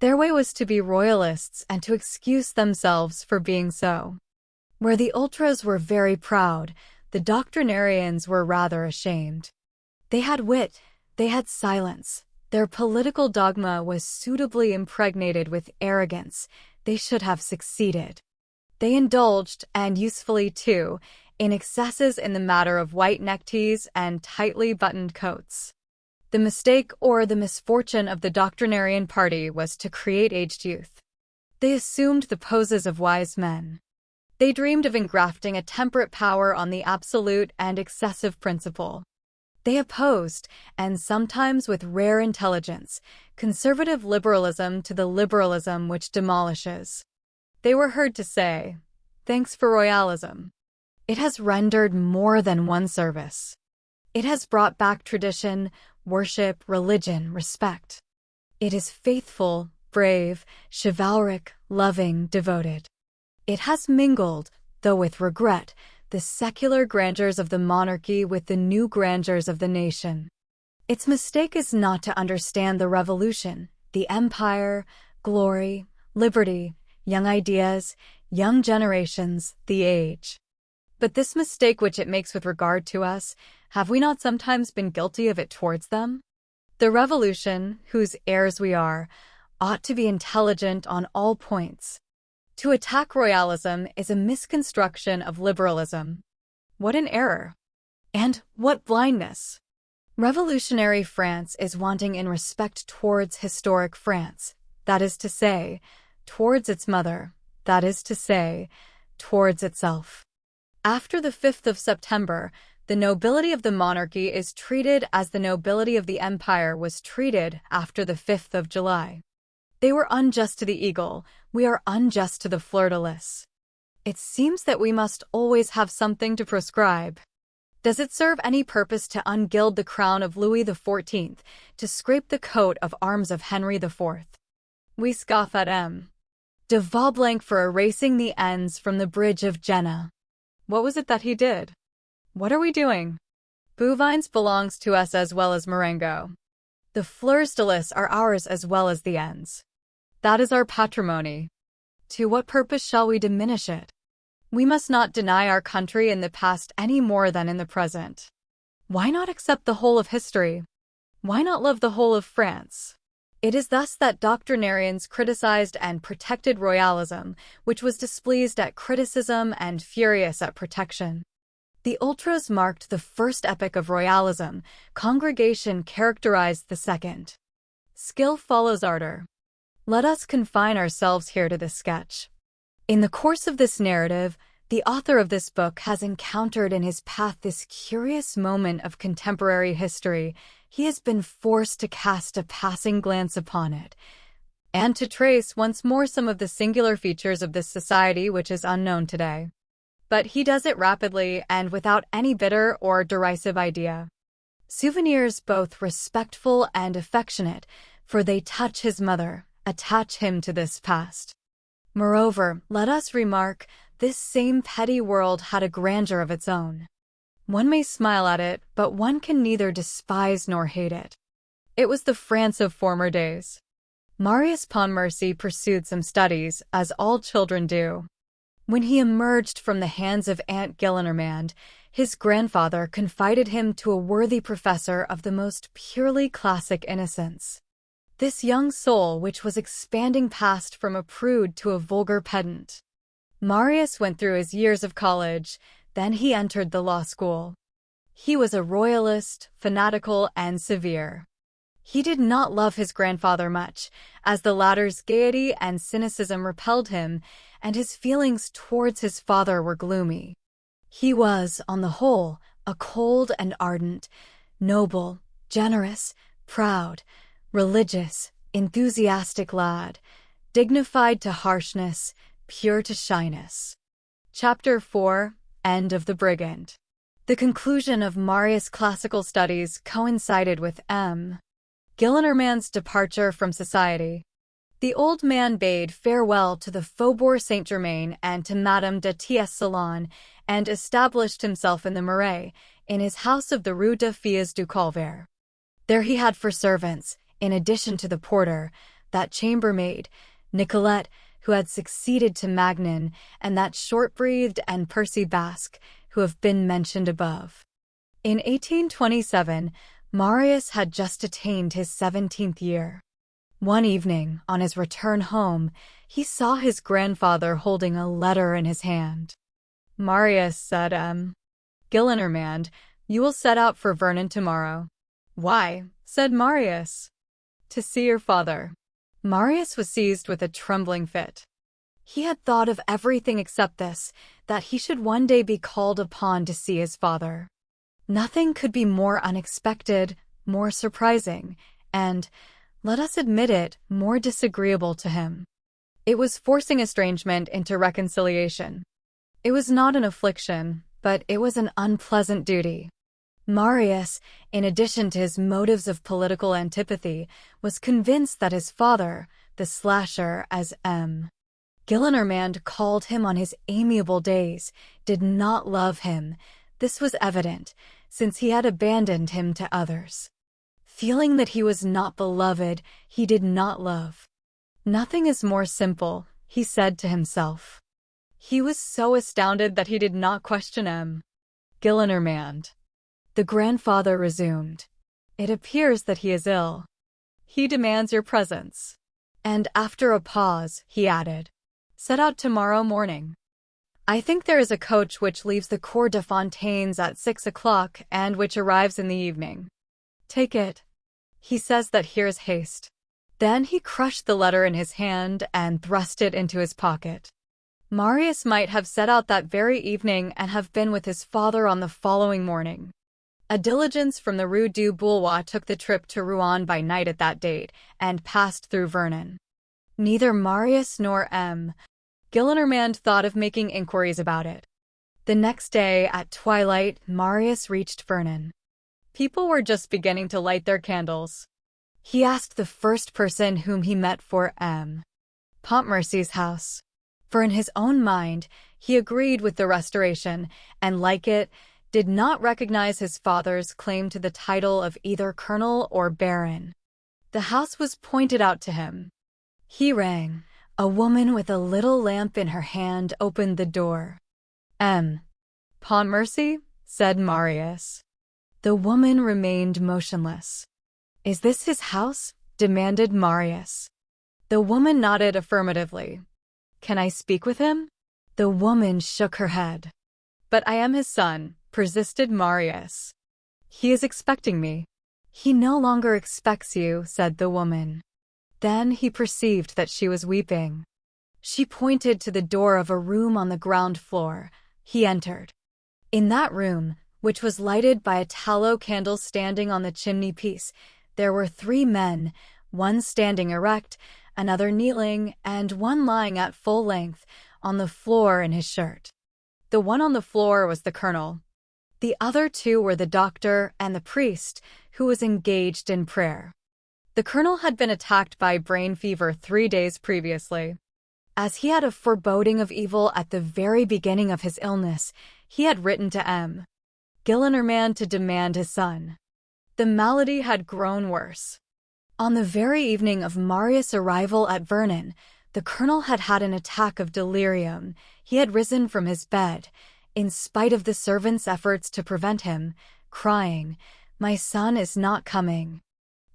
Their way was to be royalists and to excuse themselves for being so. Where the ultras were very proud, the doctrinarians were rather ashamed. They had wit, they had silence. Their political dogma was suitably impregnated with arrogance. They should have succeeded. They indulged, and usefully too, in excesses in the matter of white neckties and tightly buttoned coats. The mistake or the misfortune of the doctrinarian party was to create aged youth. They assumed the poses of wise men. They dreamed of engrafting a temperate power on the absolute and excessive principle. They opposed, and sometimes with rare intelligence, conservative liberalism to the liberalism which demolishes. They were heard to say, "Thanks for royalism. It has rendered more than one service. It has brought back tradition, worship, religion, respect. It is faithful, brave, chivalric, loving, devoted. It has mingled, though with regret, the secular grandeurs of the monarchy with the new grandeurs of the nation. Its mistake is not to understand the revolution, the empire, glory, liberty, young ideas, young generations, the age. But this mistake which it makes with regard to us, have we not sometimes been guilty of it towards them? The revolution, whose heirs we are, ought to be intelligent on all points. To attack royalism is a misconstruction of liberalism. What an error! And what blindness! Revolutionary France is wanting in respect towards historic France, that is to say, towards its mother, that is to say, towards itself. After the 5th of September, the nobility of the monarchy is treated as the nobility of the empire was treated after the 5th of July. They were unjust to the eagle, we are unjust to the fleur-de-lis. It seems that we must always have something to prescribe. Does it serve any purpose to ungild the crown of Louis XIV, to scrape the coat of arms of Henry IV? We scoff at M. de Vaublanc for erasing the N's from the bridge of Jena. What was it that he did? What are we doing? Bouvines belongs to us as well as Marengo. The fleurs-de-lis are ours as well as the N's. That is our patrimony. To what purpose shall we diminish it? We must not deny our country in the past any more than in the present. Why not accept the whole of history? Why not love the whole of France? It is thus that doctrinarians criticized and protected royalism, which was displeased at criticism and furious at protection. The ultras marked the first epoch of royalism, congregation characterized the second. Skill follows ardor. Let us confine ourselves here to this sketch. In the course of this narrative, the author of this book has encountered in his path this curious moment of contemporary history. He has been forced to cast a passing glance upon it, and to trace once more some of the singular features of this society which is unknown today. But he does it rapidly and without any bitter or derisive idea. Souvenirs both respectful and affectionate, for they touch his mother, attach him to this past. Moreover, let us remark, this same petty world had a grandeur of its own. One may smile at it, but one can neither despise nor hate it. It was the France of former days. Marius Pontmercy pursued some studies, as all children do. When he emerged from the hands of Aunt Gillenormand, his grandfather confided him to a worthy professor of the most purely classic innocence. This young soul which was expanding past from a prude to a vulgar pedant. Marius went through his years of college, then he entered the law school. He was a royalist, fanatical, and severe. He did not love his grandfather much, as the latter's gaiety and cynicism repelled him, and his feelings towards his father were gloomy. He was, on the whole, a cold and ardent, noble, generous, proud, religious, enthusiastic lad, dignified to harshness, pure to shyness. Chapter 4: End of the Brigand. The conclusion of Marius' classical studies coincided with M. Gillenormand's departure from society. The old man bade farewell to the Faubourg Saint-Germain and to Madame de T.'s salon, and established himself in the Marais, in his house of the Rue des Filles du Calvaire. There he had for servants, in addition to the porter, that chambermaid, Nicolette, who had succeeded to Magnan, and that short-breathed and pursy Basque, who have been mentioned above. In 1827, Marius had just attained his 17th year. One evening, on his return home, he saw his grandfather holding a letter in his hand. "Marius," said M. Gillenormand, "you will set out for Vernon tomorrow." "Why?" said Marius. "To see your father." Marius was seized with a trembling fit. He had thought of everything except this, that he should one day be called upon to see his father. Nothing could be more unexpected, more surprising, and, let us admit it, more disagreeable to him. It was forcing estrangement into reconciliation. It was not an affliction, but it was an unpleasant duty. Marius, in addition to his motives of political antipathy, was convinced that his father, the slasher, as M. Gillenormand called him on his amiable days, did not love him. This was evident, since he had abandoned him to others. Feeling that he was not beloved, he did not love. "Nothing is more simple," he said to himself. He was so astounded that he did not question M. Gillenormand. The grandfather resumed. "It appears that he is ill. He demands your presence." And after a pause, he added, "Set out tomorrow morning. I think there is a coach which leaves the Cour des Fontaines at 6 o'clock and which arrives in the evening. Take it. He says that here is haste." Then he crushed the letter in his hand and thrust it into his pocket. Marius might have set out that very evening and have been with his father on the following morning. A diligence from the Rue du Boulois took the trip to Rouen by night at that date, and passed through Vernon. Neither Marius nor M. Gillenormand thought of making inquiries about it. The next day, at twilight, Marius reached Vernon. People were just beginning to light their candles. He asked the first person whom he met for M. Pontmercy's house. For in his own mind, he agreed with the Restoration, and like it, did not recognize his father's claim to the title of either colonel or baron. The house was pointed out to him. He rang. A woman with a little lamp in her hand opened the door. "M. Pontmercy?" said Marius. The woman remained motionless. "Is this his house?" demanded Marius. The woman nodded affirmatively. "Can I speak with him?" The woman shook her head. "But I am his son," persisted Marius. "He is expecting me." "He no longer expects you," said the woman. Then he perceived that she was weeping. She pointed to the door of a room on the ground floor. He entered. In that room, which was lighted by a tallow candle standing on the chimney-piece, there were 3 men, one standing erect, another kneeling, and one lying at full length on the floor in his shirt. The one on the floor was the colonel. The other 2 were the doctor and the priest, who was engaged in prayer. The colonel had been attacked by brain fever 3 days previously. As he had a foreboding of evil at the very beginning of his illness, he had written to M. Gillenormand to demand his son. The malady had grown worse. On the very evening of Marius' arrival at Vernon, the colonel had had an attack of delirium. He had risen from his bed, in spite of the servants' efforts to prevent him, crying, "My son is not coming.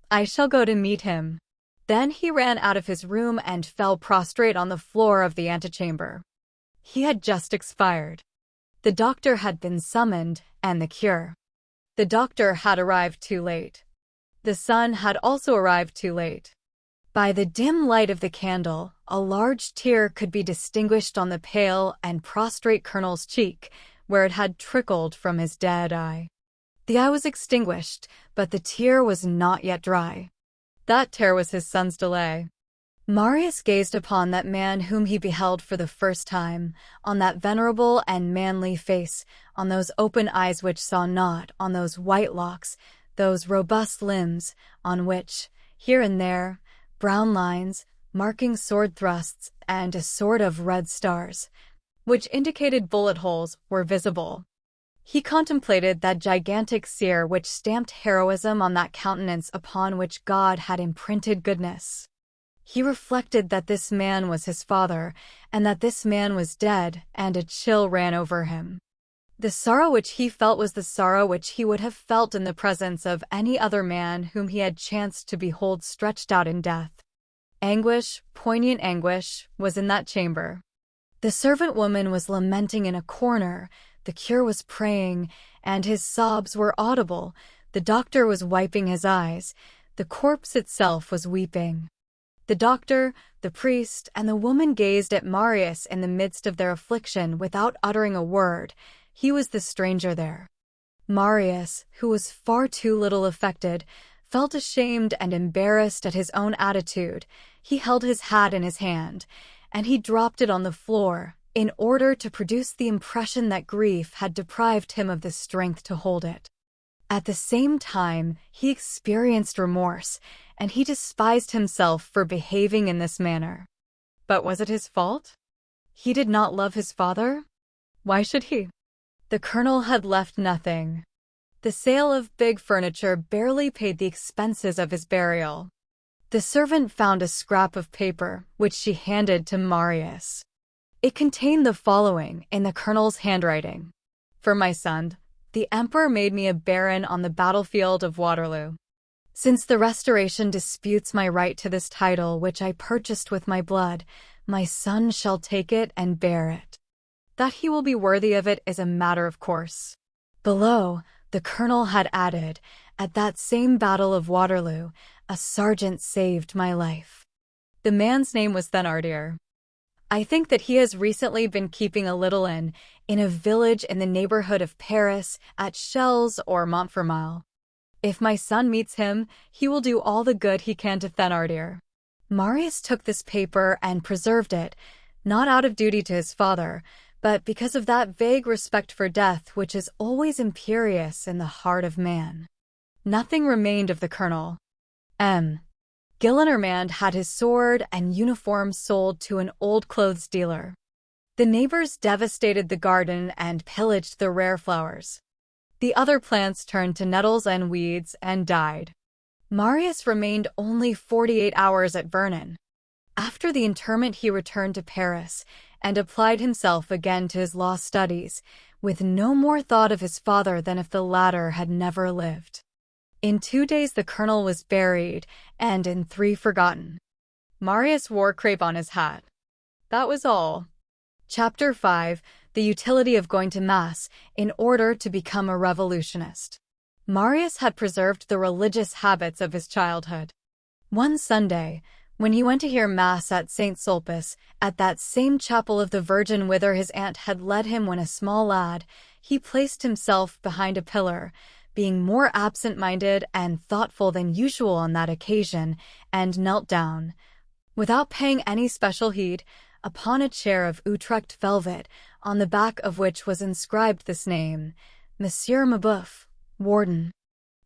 I shall go to meet him." Then he ran out of his room and fell prostrate on the floor of the antechamber. He had just expired. The doctor had been summoned, and the cure. The doctor had arrived too late. The son had also arrived too late. By the dim light of the candle, a large tear could be distinguished on the pale and prostrate colonel's cheek, where it had trickled from his dead eye. The eye was extinguished, but the tear was not yet dry. That tear was his son's delay. Marius gazed upon that man whom he beheld for the first time, on that venerable and manly face, on those open eyes which saw not, on those white locks, those robust limbs, on which, here and there, brown lines, marking sword thrusts, and a sort of red stars, which indicated bullet holes, were visible. He contemplated that gigantic sear which stamped heroism on that countenance upon which God had imprinted goodness. He reflected that this man was his father, and that this man was dead, and a chill ran over him. The sorrow which he felt was the sorrow which he would have felt in the presence of any other man whom he had chanced to behold stretched out in death. Anguish, poignant anguish, was in that chamber. The servant woman was lamenting in a corner, the curé was praying, and his sobs were audible, the doctor was wiping his eyes, the corpse itself was weeping. The doctor, the priest, and the woman gazed at Marius in the midst of their affliction without uttering a word. He was the stranger there. Marius, who was far too little affected, felt ashamed and embarrassed at his own attitude. He held his hat in his hand, and he dropped it on the floor, in order to produce the impression that grief had deprived him of the strength to hold it. At the same time, he experienced remorse, and he despised himself for behaving in this manner. But was it his fault? He did not love his father? Why should he? The colonel had left nothing. The sale of big furniture barely paid the expenses of his burial. The servant found a scrap of paper, which she handed to Marius. It contained the following, in the colonel's handwriting. For my son, the emperor made me a baron on the battlefield of Waterloo. Since the Restoration disputes my right to this title which I purchased with my blood, my son shall take it and bear it. That he will be worthy of it is a matter of course. Below, the colonel had added, at that same battle of Waterloo, a sergeant saved my life. The man's name was Thénardier. I think that he has recently been keeping a little inn in a village in the neighborhood of Paris, at Chelles or Montfermeil. If my son meets him, he will do all the good he can to Thénardier. Marius took this paper and preserved it, not out of duty to his father, but because of that vague respect for death which is always imperious in the heart of man. Nothing remained of the colonel. Gillenormand had his sword and uniform sold to an old clothes dealer. The neighbors devastated the garden and pillaged the rare flowers. The other plants turned to nettles and weeds and died. Marius remained only 48 hours at Vernon. After the interment he returned to Paris and applied himself again to his law studies, with no more thought of his father than if the latter had never lived. In 2 days the colonel was buried, and in 3 forgotten. Marius wore crape on his hat. That was all. Chapter 5: The Utility of Going to Mass in Order to Become a Revolutionist. Marius had preserved the religious habits of his childhood. One Sunday, when he went to hear Mass at St. Sulpice, at that same chapel of the Virgin whither his aunt had led him when a small lad, he placed himself behind a pillar, being more absent-minded and thoughtful than usual on that occasion, and knelt down, without paying any special heed, upon a chair of Utrecht velvet, on the back of which was inscribed this name, Monsieur Mabeuf, Warden.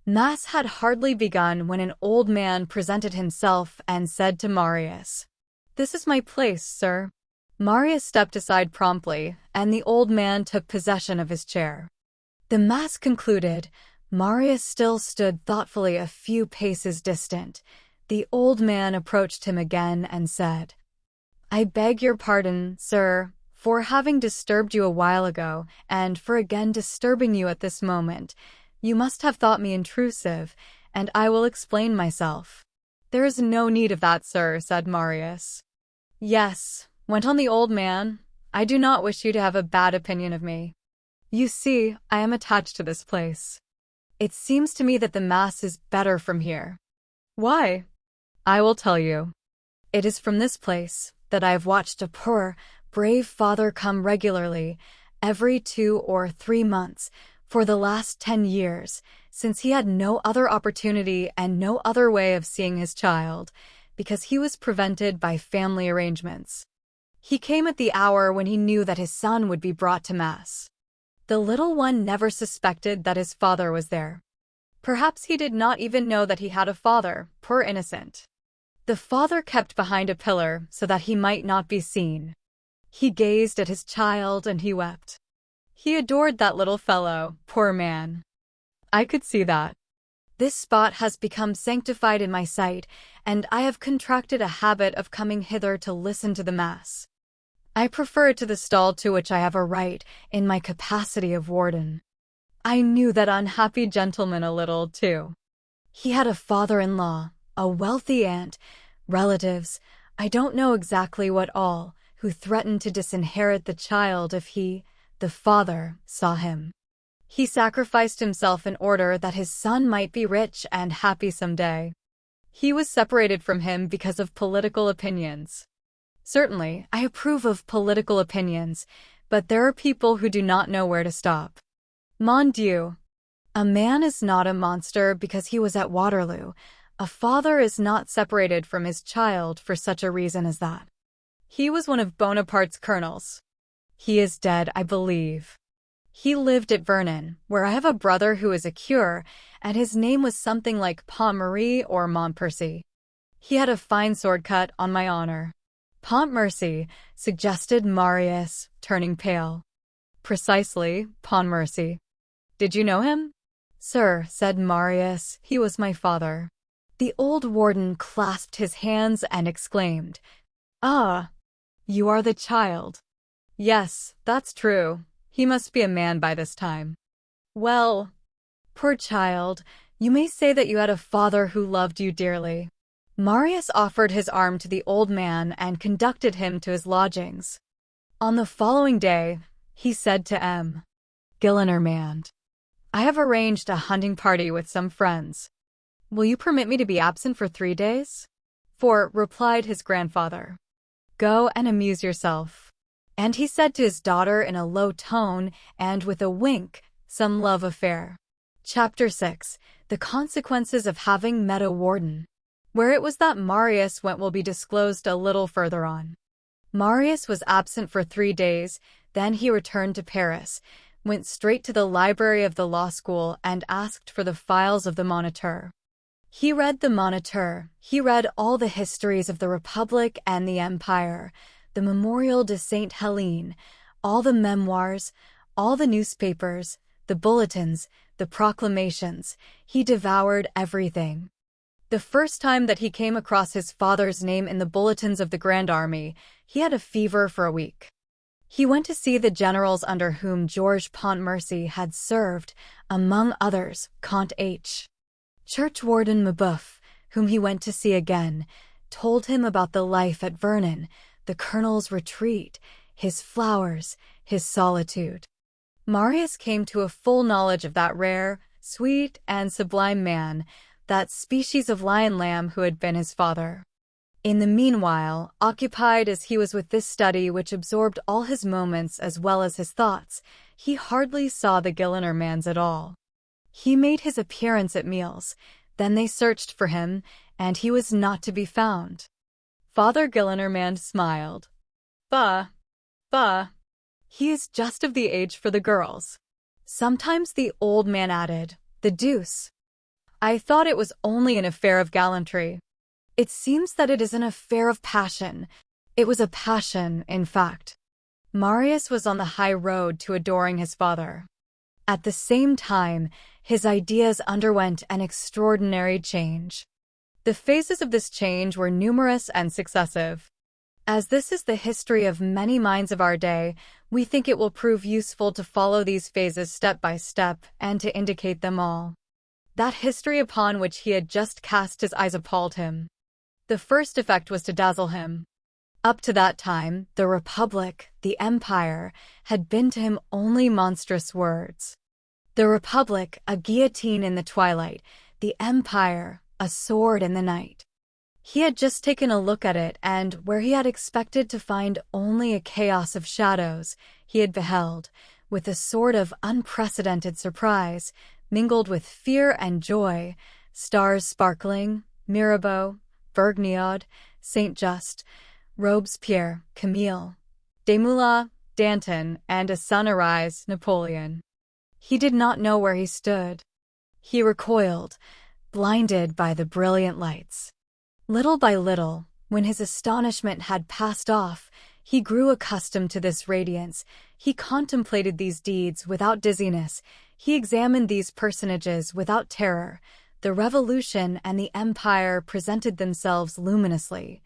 Mass had hardly begun when an old man presented himself and said to Marius, "This is my place, sir." Marius stepped aside promptly, and the old man took possession of his chair. The Mass concluded, Marius still stood thoughtfully a few paces distant. The old man approached him again and said, "I beg your pardon, sir, for having disturbed you a while ago, and for again disturbing you at this moment. You must have thought me intrusive, and I will explain myself." "There is no need of that, sir," said Marius. "Yes," went on the old man, "I do not wish you to have a bad opinion of me. You see, I am attached to this place. It seems to me that the Mass is better from here." "Why?" "I will tell you. It is from this place that I have watched a poor, brave father come regularly, every 2 or 3 months, for the last 10 years, since he had no other opportunity and no other way of seeing his child, because he was prevented by family arrangements. He came at the hour when he knew that his son would be brought to Mass. The little one never suspected that his father was there. Perhaps he did not even know that he had a father, poor innocent. The father kept behind a pillar so that he might not be seen. He gazed at his child and he wept. He adored that little fellow, poor man. I could see that. This spot has become sanctified in my sight, and I have contracted a habit of coming hither to listen to the Mass. I prefer it to the stall to which I have a right in my capacity of warden. I knew that unhappy gentleman a little, too. He had a father-in-law, a wealthy aunt, relatives, I don't know exactly what all, who threatened to disinherit the child if he, the father, saw him. He sacrificed himself in order that his son might be rich and happy someday. He was separated from him because of political opinions. Certainly, I approve of political opinions, but there are people who do not know where to stop. Mon Dieu! A man is not a monster because he was at Waterloo. A father is not separated from his child for such a reason as that. He was one of Bonaparte's colonels. He is dead, I believe. He lived at Vernon, where I have a brother who is a curé, and his name was something like Pontmercy or Montpercy. He had a fine sword cut, on my honor. Pontmercy, suggested Marius, turning pale. Precisely, Pontmercy. Did you know him? Sir, said Marius, he was my father. The old warden clasped his hands and exclaimed, "Ah, you are the child." Yes, that's true. He must be a man by this time. Well, poor child, you may say that you had a father who loved you dearly. Marius offered his arm to the old man and conducted him to his lodgings. On the following day, he said to M. Gillenormand, "I have arranged a hunting party with some friends. Will you permit me to be absent for 3 days? For, replied his grandfather, go and amuse yourself. And he said to his daughter in a low tone and with a wink, some love affair. Chapter 6. The Consequences of Having Met a Warden. Where it was that Marius went will be disclosed a little further on. Marius was absent for 3 days, then he returned to Paris, went straight to the library of the law school and asked for the files of the Moniteur. He read the Moniteur, he read all the histories of the Republic and the Empire, the Memorial de Sainte Helene, all the memoirs, all the newspapers, the bulletins, the proclamations. He devoured everything. The first time that he came across his father's name in the bulletins of the Grand Army, he had a fever for a week. He went to see the generals under whom Georges Pontmercy had served, among others, Comte H. Churchwarden Mabeuf, whom he went to see again, told him about the life at Vernon, the colonel's retreat, his flowers, his solitude. Marius came to a full knowledge of that rare, sweet, and sublime man, that species of lion-lamb who had been his father. In the meanwhile, occupied as he was with this study which absorbed all his moments as well as his thoughts, he hardly saw the Gillenormands at all. He made his appearance at meals, then they searched for him, and he was not to be found. Father Gillenormand smiled. Bah! He is just of the age for the girls. Sometimes the old man added, the deuce. I thought it was only an affair of gallantry. It seems that it is an affair of passion. It was a passion, in fact. Marius was on the high road to adoring his father. At the same time, his ideas underwent an extraordinary change. The phases of this change were numerous and successive. As this is the history of many minds of our day, we think it will prove useful to follow these phases step by step and to indicate them all. That history upon which he had just cast his eyes appalled him. The first effect was to dazzle him. Up to that time, the Republic, the Empire, had been to him only monstrous words. The Republic, a guillotine in the twilight, the Empire, a sword in the night. He had just taken a look at it, and where he had expected to find only a chaos of shadows, he had beheld, with a sort of unprecedented surprise, mingled with fear and joy, stars sparkling, Mirabeau, Vergniaud, Saint-Just, Robespierre, Camille, Desmoulins, Danton, and a sun arise, Napoleon. He did not know where he stood. He recoiled, blinded by the brilliant lights. Little by little, when his astonishment had passed off, he grew accustomed to this radiance. He contemplated these deeds without dizziness. He examined these personages without terror. The revolution and the empire presented themselves luminously.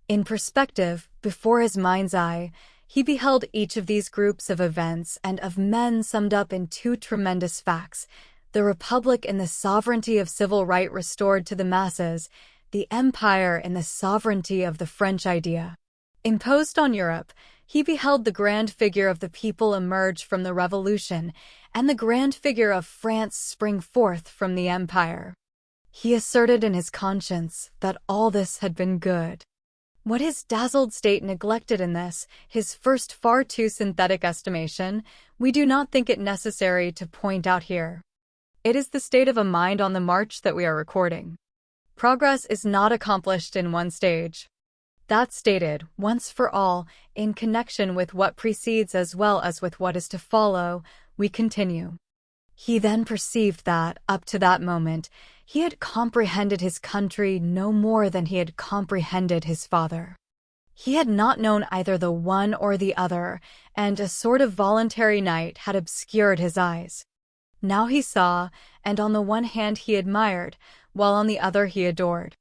In perspective, before his mind's eye, he beheld each of these groups of events and of men summed up in two tremendous facts: the Republic in the sovereignty of civil right restored to the masses, the Empire in the sovereignty of the French idea imposed on Europe. He beheld the grand figure of the people emerge from the Revolution, and the grand figure of France spring forth from the Empire. He asserted in his conscience that all this had been good. What his dazzled state neglected in this, his first far too synthetic estimation, we do not think it necessary to point out here. It is the state of a mind on the march that we are recording. Progress is not accomplished in one stage. That stated, once for all, in connection with what precedes as well as with what is to follow, we continue. He then perceived that, up to that moment, he had comprehended his country no more than he had comprehended his father. He had not known either the one or the other, and a sort of voluntary night had obscured his eyes. Now he saw, and on the one hand he admired, while on the other he adored.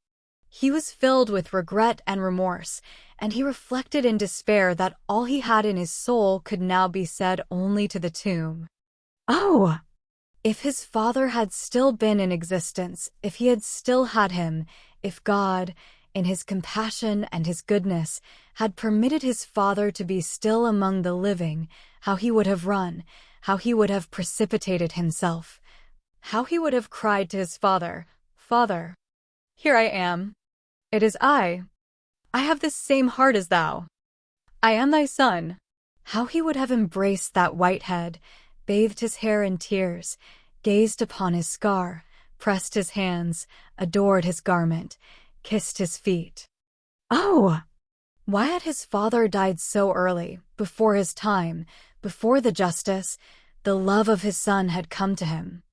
He was filled with regret and remorse, and he reflected in despair that all he had in his soul could now be said only to the tomb. Oh! If his father had still been in existence, if he had still had him, if God, in his compassion and his goodness, had permitted his father to be still among the living, how he would have run, how he would have precipitated himself, how he would have cried to his father, "Father, here I am. It is I. I have this same heart as thou. I am thy son." How he would have embraced that white head, bathed his hair in tears, gazed upon his scar, pressed his hands, adored his garment, kissed his feet. Oh! Why had his father died so early, before his time, before the justice, the love of his son had come to him?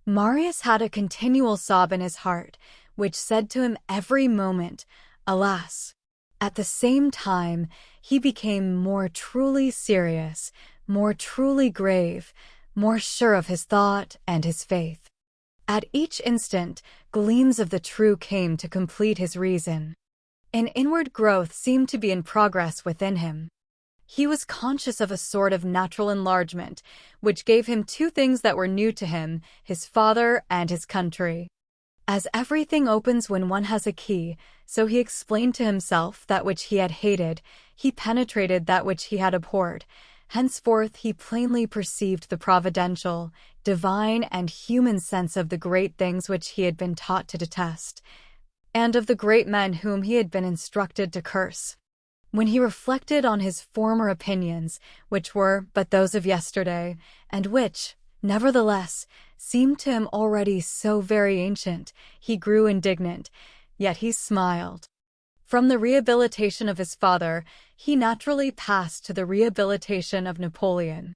Marius had a continual sob in his heart, which said to him every moment, "Alas!" At the same time, he became more truly serious, more truly grave, more sure of his thought and his faith. At each instant, gleams of the true came to complete his reason. An inward growth seemed to be in progress within him. He was conscious of a sort of natural enlargement, which gave him two things that were new to him, his father and his country. As everything opens when one has a key, so he explained to himself that which he had hated, he penetrated that which he had abhorred. Henceforth he plainly perceived the providential, divine, and human sense of the great things which he had been taught to detest, and of the great men whom he had been instructed to curse. When he reflected on his former opinions, which were but those of yesterday, and which, nevertheless, seemed to him already so very ancient, he grew indignant, yet he smiled. From the rehabilitation of his father, he naturally passed to the rehabilitation of Napoleon.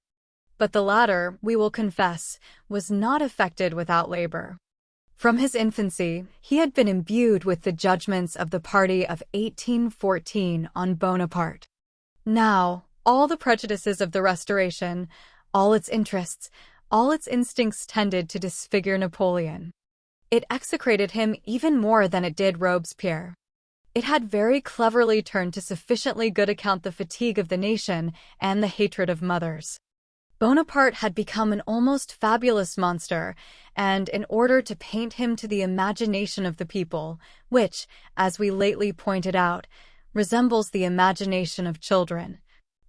But the latter, we will confess, was not effected without labor. From his infancy, he had been imbued with the judgments of the party of 1814 on Bonaparte. Now, all the prejudices of the Restoration, all its interests, all its instincts tended to disfigure Napoleon. It execrated him even more than it did Robespierre. It had very cleverly turned to sufficiently good account the fatigue of the nation and the hatred of mothers. Bonaparte had become an almost fabulous monster, and in order to paint him to the imagination of the people, which, as we lately pointed out, resembles the imagination of children,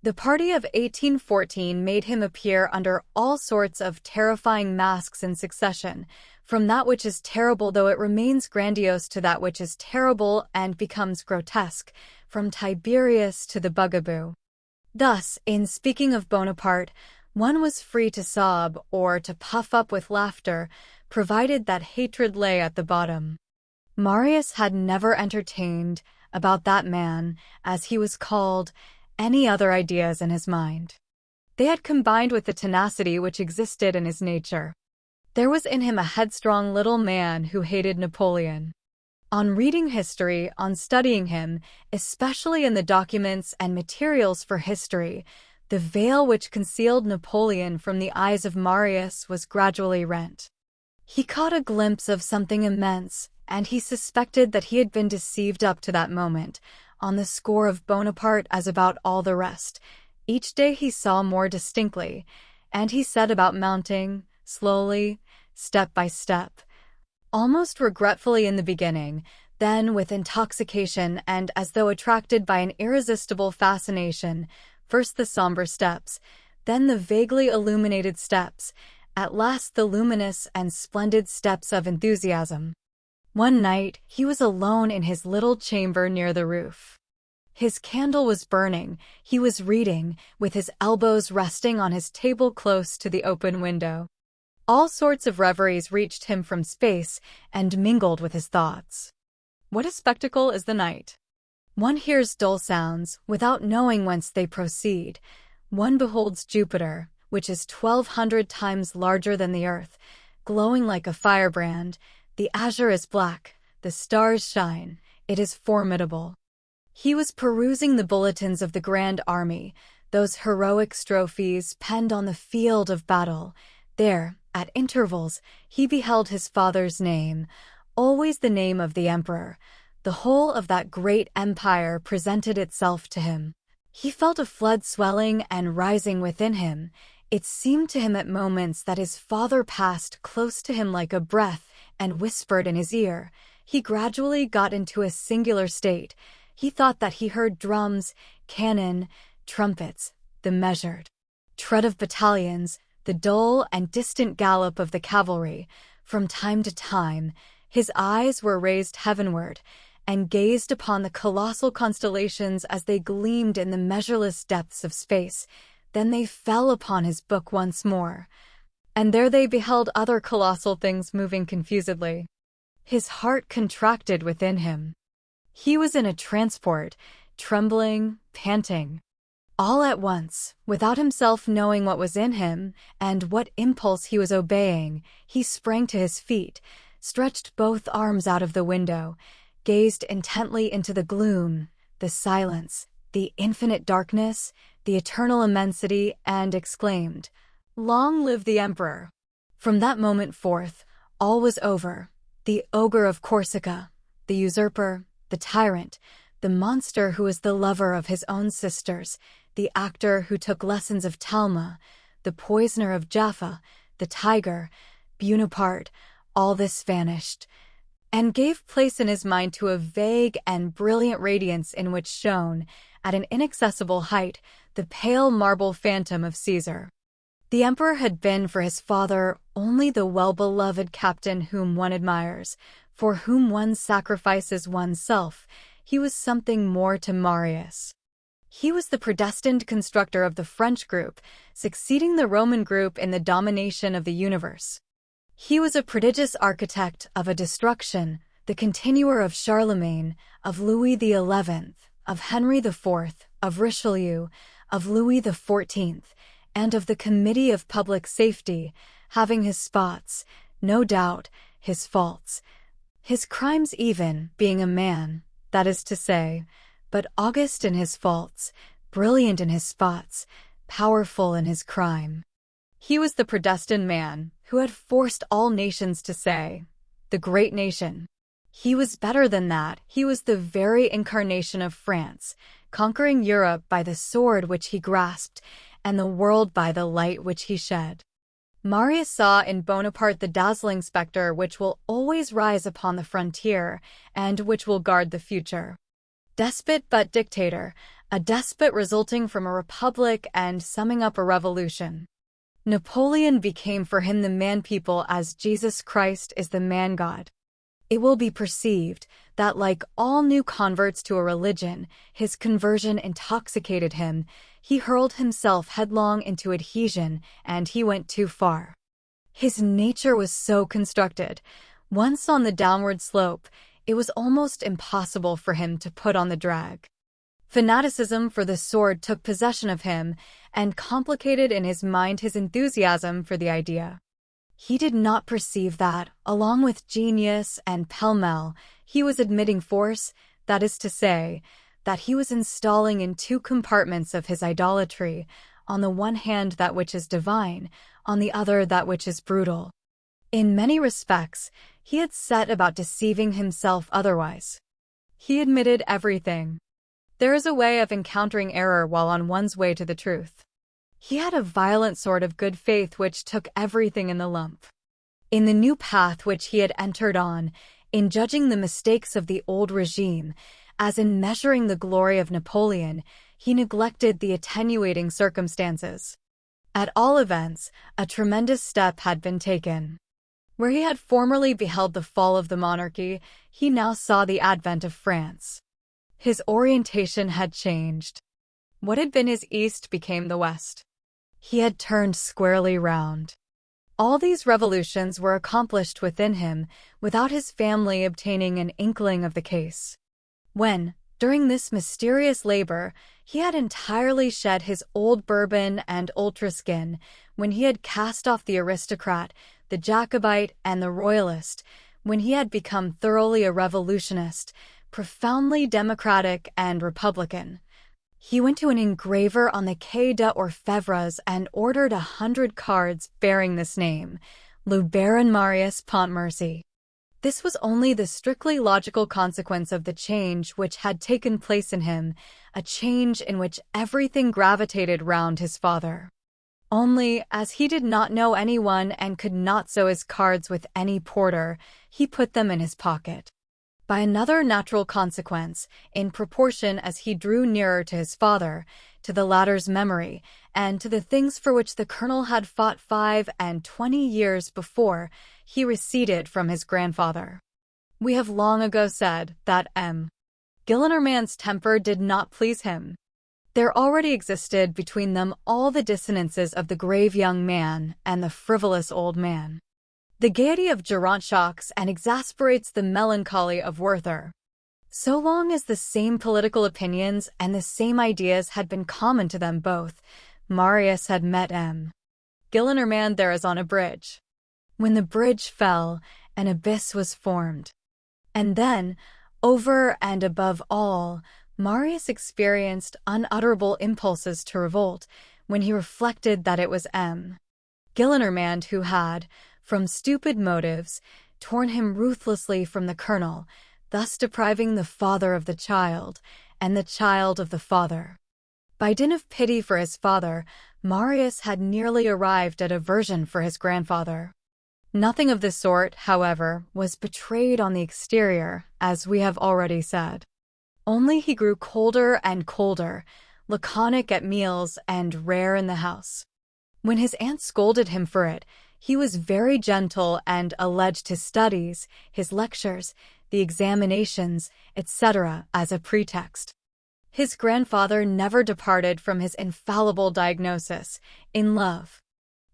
the party of 1814 made him appear under all sorts of terrifying masks in succession, from that which is terrible though it remains grandiose to that which is terrible and becomes grotesque, from Tiberius to the bugaboo. Thus, in speaking of Bonaparte, one was free to sob or to puff up with laughter, provided that hatred lay at the bottom. Marius had never entertained about that man, as he was called, any other ideas in his mind. They had combined with the tenacity which existed in his nature. There was in him a headstrong little man who hated Napoleon. On reading history, on studying him, especially in the documents and materials for history, the veil which concealed Napoleon from the eyes of Marius was gradually rent. He caught a glimpse of something immense, and he suspected that he had been deceived up to that moment, on the score of Bonaparte as about all the rest. Each day he saw more distinctly, and he set about mounting, slowly, step by step, almost regretfully in the beginning, then with intoxication and as though attracted by an irresistible fascination, first the somber steps, then the vaguely illuminated steps, at last the luminous and splendid steps of enthusiasm. One night, he was alone in his little chamber near the roof. His candle was burning, he was reading, with his elbows resting on his table close to the open window. All sorts of reveries reached him from space and mingled with his thoughts. What a spectacle is the night! One hears dull sounds, without knowing whence they proceed. One beholds Jupiter, which is 1,200 times larger than the earth, glowing like a firebrand. The azure is black, the stars shine, it is formidable. He was perusing the bulletins of the Grand Army, those heroic strophes penned on the field of battle. There, at intervals, he beheld his father's name, always the name of the emperor. The whole of that great empire presented itself to him. He felt a flood swelling and rising within him. It seemed to him at moments that his father passed close to him like a breath and whispered in his ear. He gradually got into a singular state. He thought that he heard drums, cannon, trumpets, the measured tread of battalions, the dull and distant gallop of the cavalry. From time to time, his eyes were raised heavenward and gazed upon the colossal constellations as they gleamed in the measureless depths of space. Then they fell upon his book once more, and there they beheld other colossal things moving confusedly. His heart contracted within him. He was in a transport, trembling, panting. All at once, without himself knowing what was in him and what impulse he was obeying, he sprang to his feet, stretched both arms out of the window, gazed intently into the gloom, the silence, the infinite darkness, the eternal immensity, and exclaimed, "Long live the Emperor!" From that moment forth, all was over. The ogre of Corsica, the usurper, the tyrant, the monster who was the lover of his own sisters, the actor who took lessons of Talma, the poisoner of Jaffa, the tiger, Bonaparte, all this vanished, and gave place in his mind to a vague and brilliant radiance in which shone, at an inaccessible height, the pale marble phantom of Caesar. The emperor had been for his father only the well-beloved captain whom one admires, for whom one sacrifices oneself. He was something more to Marius. He was the predestined constructor of the French group, succeeding the Roman group in the domination of the universe. He was a prodigious architect of a destruction, the continuer of Charlemagne, of Louis XI, of Henry IV, of Richelieu, of Louis XIV, and of the Committee of Public Safety, having his spots, no doubt, his faults, his crimes even, being a man, that is to say, but august in his faults, brilliant in his spots, powerful in his crime. He was the predestined man who had forced all nations to say, "The great nation." He was better than that. He was the very incarnation of France, conquering Europe by the sword which he grasped, and the world by the light which he shed. Marius saw in Bonaparte the dazzling spectre which will always rise upon the frontier, and which will guard the future. Despot but dictator, a despot resulting from a republic and summing up a revolution. Napoleon became for him the man-people as Jesus Christ is the man-God. It will be perceived that, like all new converts to a religion, his conversion intoxicated him. He hurled himself headlong into adhesion, and he went too far. His nature was so constructed. Once on the downward slope, it was almost impossible for him to put on the drag. Fanaticism for the sword took possession of him and complicated in his mind his enthusiasm for the idea. He did not perceive that, along with genius and pell-mell, he was admitting force, that is to say, that he was installing in two compartments of his idolatry, on the one hand that which is divine, on the other that which is brutal. In many respects, he had set about deceiving himself otherwise. He admitted everything. There is a way of encountering error while on one's way to the truth. He had a violent sort of good faith which took everything in the lump. In the new path which he had entered on, in judging the mistakes of the old regime, as in measuring the glory of Napoleon, he neglected the attenuating circumstances. At all events, a tremendous step had been taken. Where he had formerly beheld the fall of the monarchy, he now saw the advent of France. His orientation had changed. What had been his east became the west. He had turned squarely round. All these revolutions were accomplished within him, without his family obtaining an inkling of the case. When, during this mysterious labor, he had entirely shed his old Bourbon and ultraskin, when he had cast off the aristocrat, the Jacobite, and the royalist, when he had become thoroughly a revolutionist, profoundly democratic and republican, he went to an engraver on the Quai des Orfèvres and ordered 100 cards bearing this name, Le Baron Marius Pontmercy. This was only the strictly logical consequence of the change which had taken place in him, a change in which everything gravitated round his father. Only, as he did not know anyone and could not sow his cards with any porter, he put them in his pocket. By another natural consequence, in proportion as he drew nearer to his father, to the latter's memory, and to the things for which the colonel had fought 25 years before, he receded from his grandfather. We have long ago said that M. Gillenormand's temper did not please him. There already existed between them all the dissonances of the grave young man and the frivolous old man. The gaiety of Geraint shocks and exasperates the melancholy of Werther. So long as the same political opinions and the same ideas had been common to them both, Marius had met M. Gillenormand there as on a bridge. When the bridge fell, an abyss was formed. And then, over and above all, Marius experienced unutterable impulses to revolt when he reflected that it was M. Gillenormand who had, from stupid motives, torn him ruthlessly from the colonel, thus depriving the father of the child, and the child of the father. By dint of pity for his father, Marius had nearly arrived at aversion for his grandfather. Nothing of the sort, however, was betrayed on the exterior, as we have already said. Only he grew colder and colder, laconic at meals and rare in the house. When his aunt scolded him for it, he was very gentle and alleged his studies, his lectures, the examinations, etc. as a pretext. His grandfather never departed from his infallible diagnosis, in love.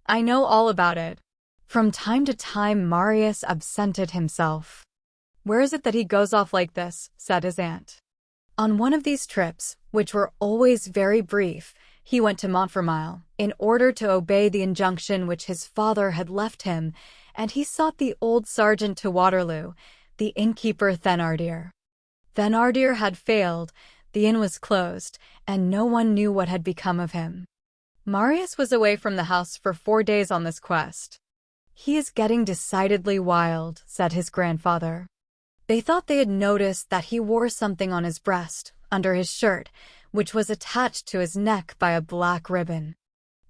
I know all about it. From time to time Marius absented himself. Where is it that he goes off like this? Said his aunt. On one of these trips, which were always very brief, he went to Montfermeil, in order to obey the injunction which his father had left him, and he sought the old sergeant to Waterloo, the innkeeper Thénardier. Thénardier had failed, the inn was closed, and no one knew what had become of him. Marius was away from the house for 4 days on this quest. He is getting decidedly wild, said his grandfather. They thought they had noticed that he wore something on his breast, under his shirt, which was attached to his neck by a black ribbon.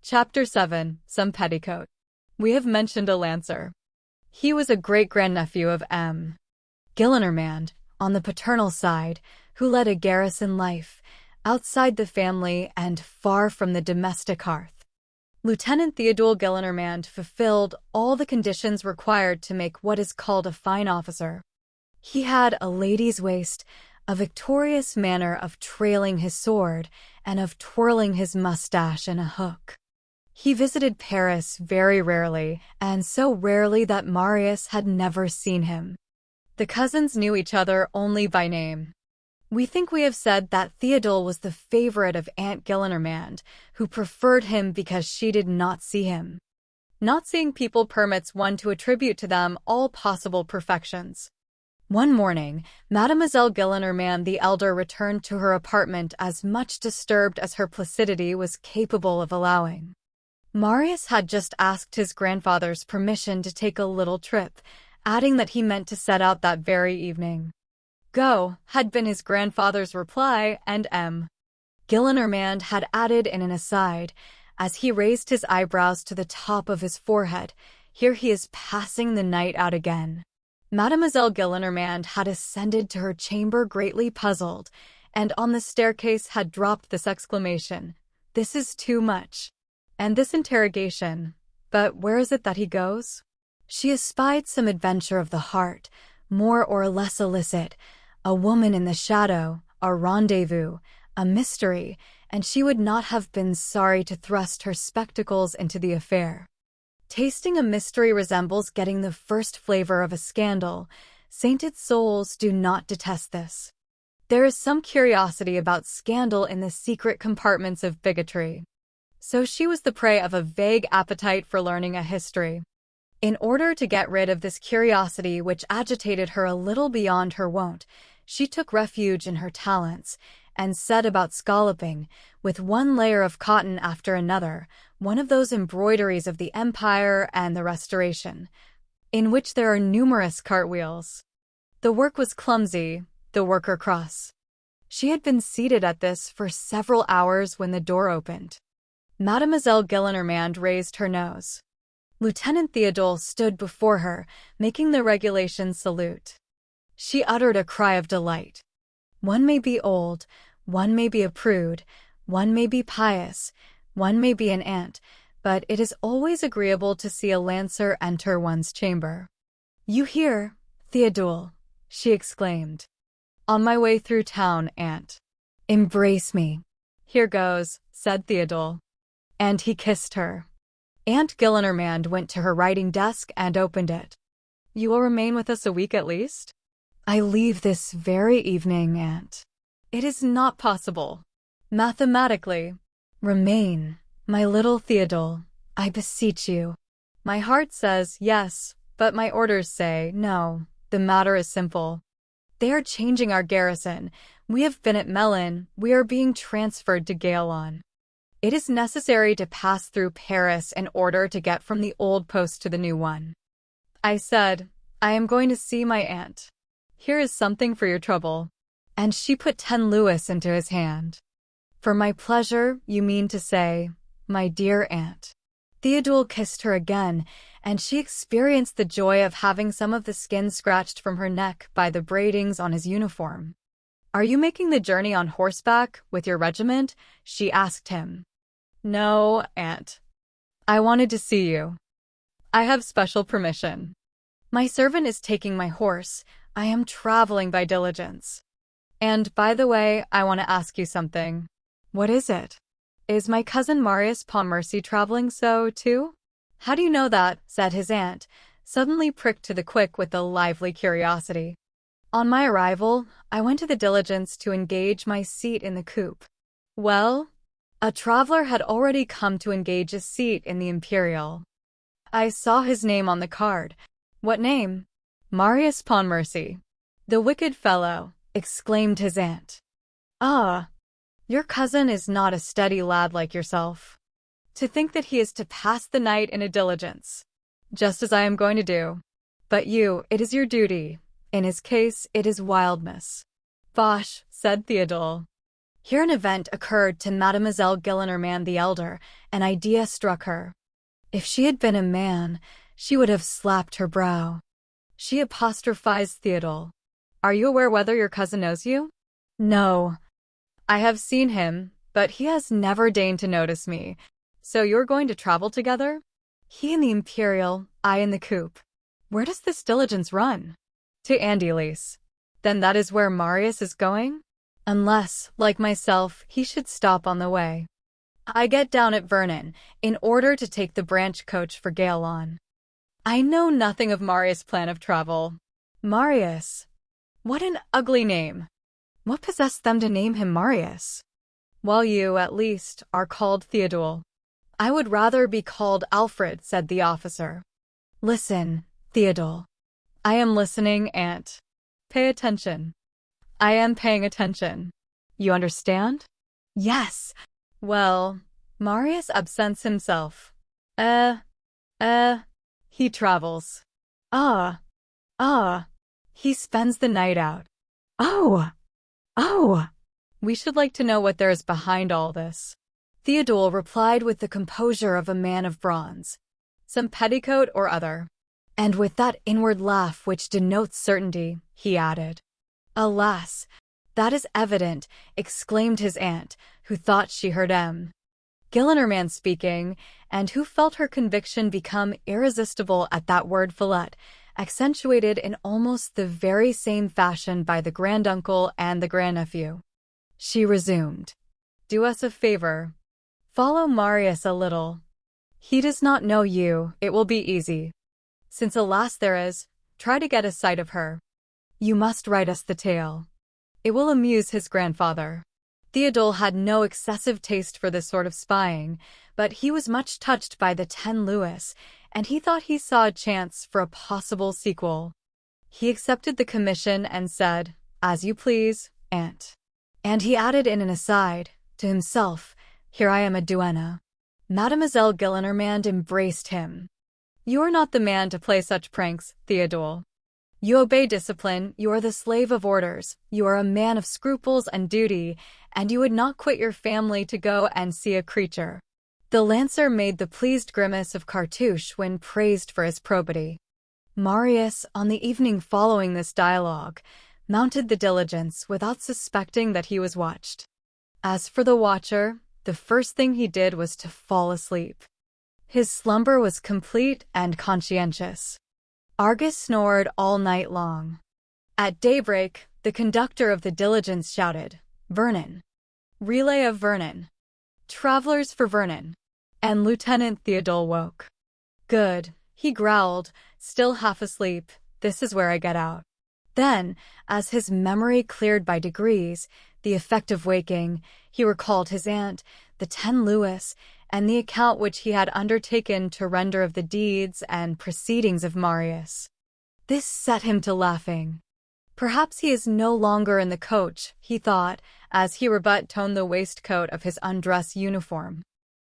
Chapter 7. Some petticoat. We have mentioned a lancer. He was a great-grandnephew of M. Gillenormand, on the paternal side, who led a garrison life, outside the family and far from the domestic hearth. Lieutenant Théodule Gillenormand fulfilled all the conditions required to make what is called a fine officer. He had a lady's waist, a victorious manner of trailing his sword, and of twirling his mustache in a hook. He visited Paris very rarely, and so rarely that Marius had never seen him. The cousins knew each other only by name. We think we have said that Theodule was the favorite of Aunt Gillenormand, who preferred him because she did not see him. Not seeing people permits one to attribute to them all possible perfections. One morning, Mademoiselle Gillenormand the elder returned to her apartment as much disturbed as her placidity was capable of allowing. Marius had just asked his grandfather's permission to take a little trip, adding that he meant to set out that very evening. Go, had been his grandfather's reply, and M. Gillenormand had added in an aside, as he raised his eyebrows to the top of his forehead, here he is passing the night out again. Mademoiselle Gillenormand had ascended to her chamber greatly puzzled, and on the staircase had dropped this exclamation, "This is too much." And this interrogation, "But where is it that he goes?" She espied some adventure of the heart, more or less illicit, a woman in the shadow, a rendezvous, a mystery, and she would not have been sorry to thrust her spectacles into the affair. Tasting a mystery resembles getting the first flavor of a scandal. Sainted souls do not detest this. There is some curiosity about scandal in the secret compartments of bigotry. So she was the prey of a vague appetite for learning a history. In order to get rid of this curiosity which agitated her a little beyond her wont, she took refuge in her talents, and set about scalloping, with one layer of cotton after another, one of those embroideries of the Empire and the Restoration, in which there are numerous cartwheels. The work was clumsy, the worker cross. She had been seated at this for several hours when the door opened. Mademoiselle Gillenormand raised her nose. Lieutenant Theodule stood before her, making the regulation salute. She uttered a cry of delight. One may be old, one may be a prude, one may be pious, one may be an aunt, but it is always agreeable to see a lancer enter one's chamber. "You here, Theodule?" she exclaimed. "On my way through town, aunt." "Embrace me." "Here goes," said Theodule. And he kissed her. Aunt Gillenormand went to her writing desk and opened it. "You will remain with us a week at least?" "I leave this very evening, aunt." "It is not possible. Mathematically." "Remain, my little Theodule, I beseech you." "My heart says yes, but my orders say no. The matter is simple. They are changing our garrison. We have been at Melun, we are being transferred to Gaillon. It is necessary to pass through Paris in order to get from the old post to the new one." I said, "I am going to see my aunt. Here is something for your trouble." And she put 10 louis into his hand. "For my pleasure, you mean to say, my dear aunt." Theodule kissed her again, and she experienced the joy of having some of the skin scratched from her neck by the braidings on his uniform. "Are you making the journey on horseback, with your regiment?" she asked him. "No, aunt. I wanted to see you. I have special permission. My servant is taking my horse. I am traveling by diligence. And, by the way, I want to ask you something." "What is it?" "Is my cousin Marius Pontmercy traveling so, too?" "How do you know that?" said his aunt, suddenly pricked to the quick with a lively curiosity. "On my arrival, I went to the diligence to engage my seat in the coupe." "Well?" "A traveler had already come to engage a seat in the Imperial. I saw his name on the card." "What name?" "Marius Pontmercy." "The wicked fellow!" exclaimed his aunt. "Ah, your cousin is not a steady lad like yourself. To think that he is to pass the night in a diligence, just as I am going to do. But you, it is your duty. In his case, it is wildness." "Bosh," said Theodule. Here an event occurred to Mademoiselle Gillenormand the elder. An idea struck her. If she had been a man, she would have slapped her brow. She apostrophized Theodule. "Are you aware whether your cousin knows you?" "No. I have seen him, but he has never deigned to notice me." "So you're going to travel together?" "He in the Imperial, I in the coupe." "Where does this diligence run?" "To Andelys." "Then that is where Marius is going?" "Unless, like myself, he should stop on the way. I get down at Vernon, in order to take the branch coach for Gaillon." "I know nothing of Marius' plan of travel." Marius. What an ugly name. What possessed them to name him Marius? Well, you, at least, are called Theodule. I would rather be called Alfred, said the officer. Listen, Theodule. I am listening, Aunt. Pay attention. I am paying attention. You understand? Yes. Well, Marius absents himself. He travels. He spends the night out. Oh. We should like to know what there is behind all this. Theodule replied with the composure of a man of bronze. Some petticoat or other. And with that inward laugh which denotes certainty, he added, Alas, that is evident, exclaimed his aunt, who thought she heard Gillenormand speaking, and who felt her conviction become irresistible at that word fillet, accentuated in almost the very same fashion by the granduncle and the grandnephew. She resumed, Do us a favor. Follow Marius a little. He does not know you, it will be easy. Since a lass there is, try to get a sight of her. You must write us the tale. It will amuse his grandfather. Theodule had no excessive taste for this sort of spying, but he was much touched by the 10 louis, and he thought he saw a chance for a possible sequel. He accepted the commission and said, As you please, aunt. And he added in an aside, to himself, Here I am a duenna. Mademoiselle Gillenormand embraced him. You are not the man to play such pranks, Theodule. You obey discipline, you are the slave of orders, you are a man of scruples and duty, and you would not quit your family to go and see a creature. The lancer made the pleased grimace of Cartouche when praised for his probity. Marius, on the evening following this dialogue, mounted the diligence without suspecting that he was watched. As for the watcher, the first thing he did was to fall asleep. His slumber was complete and conscientious. Argus snored all night long. At daybreak, the conductor of the diligence shouted, Vernon. Relay of Vernon. Travelers for Vernon. And Lieutenant Theodule woke. Good, he growled, still half asleep, this is where I get out. Then, as his memory cleared by degrees, the effect of waking, he recalled his aunt, the 10 louis, and the account which he had undertaken to render of the deeds and proceedings of Marius. This set him to laughing. Perhaps he is no longer in the coach, he thought, as he rebut-toned the waistcoat of his undress uniform.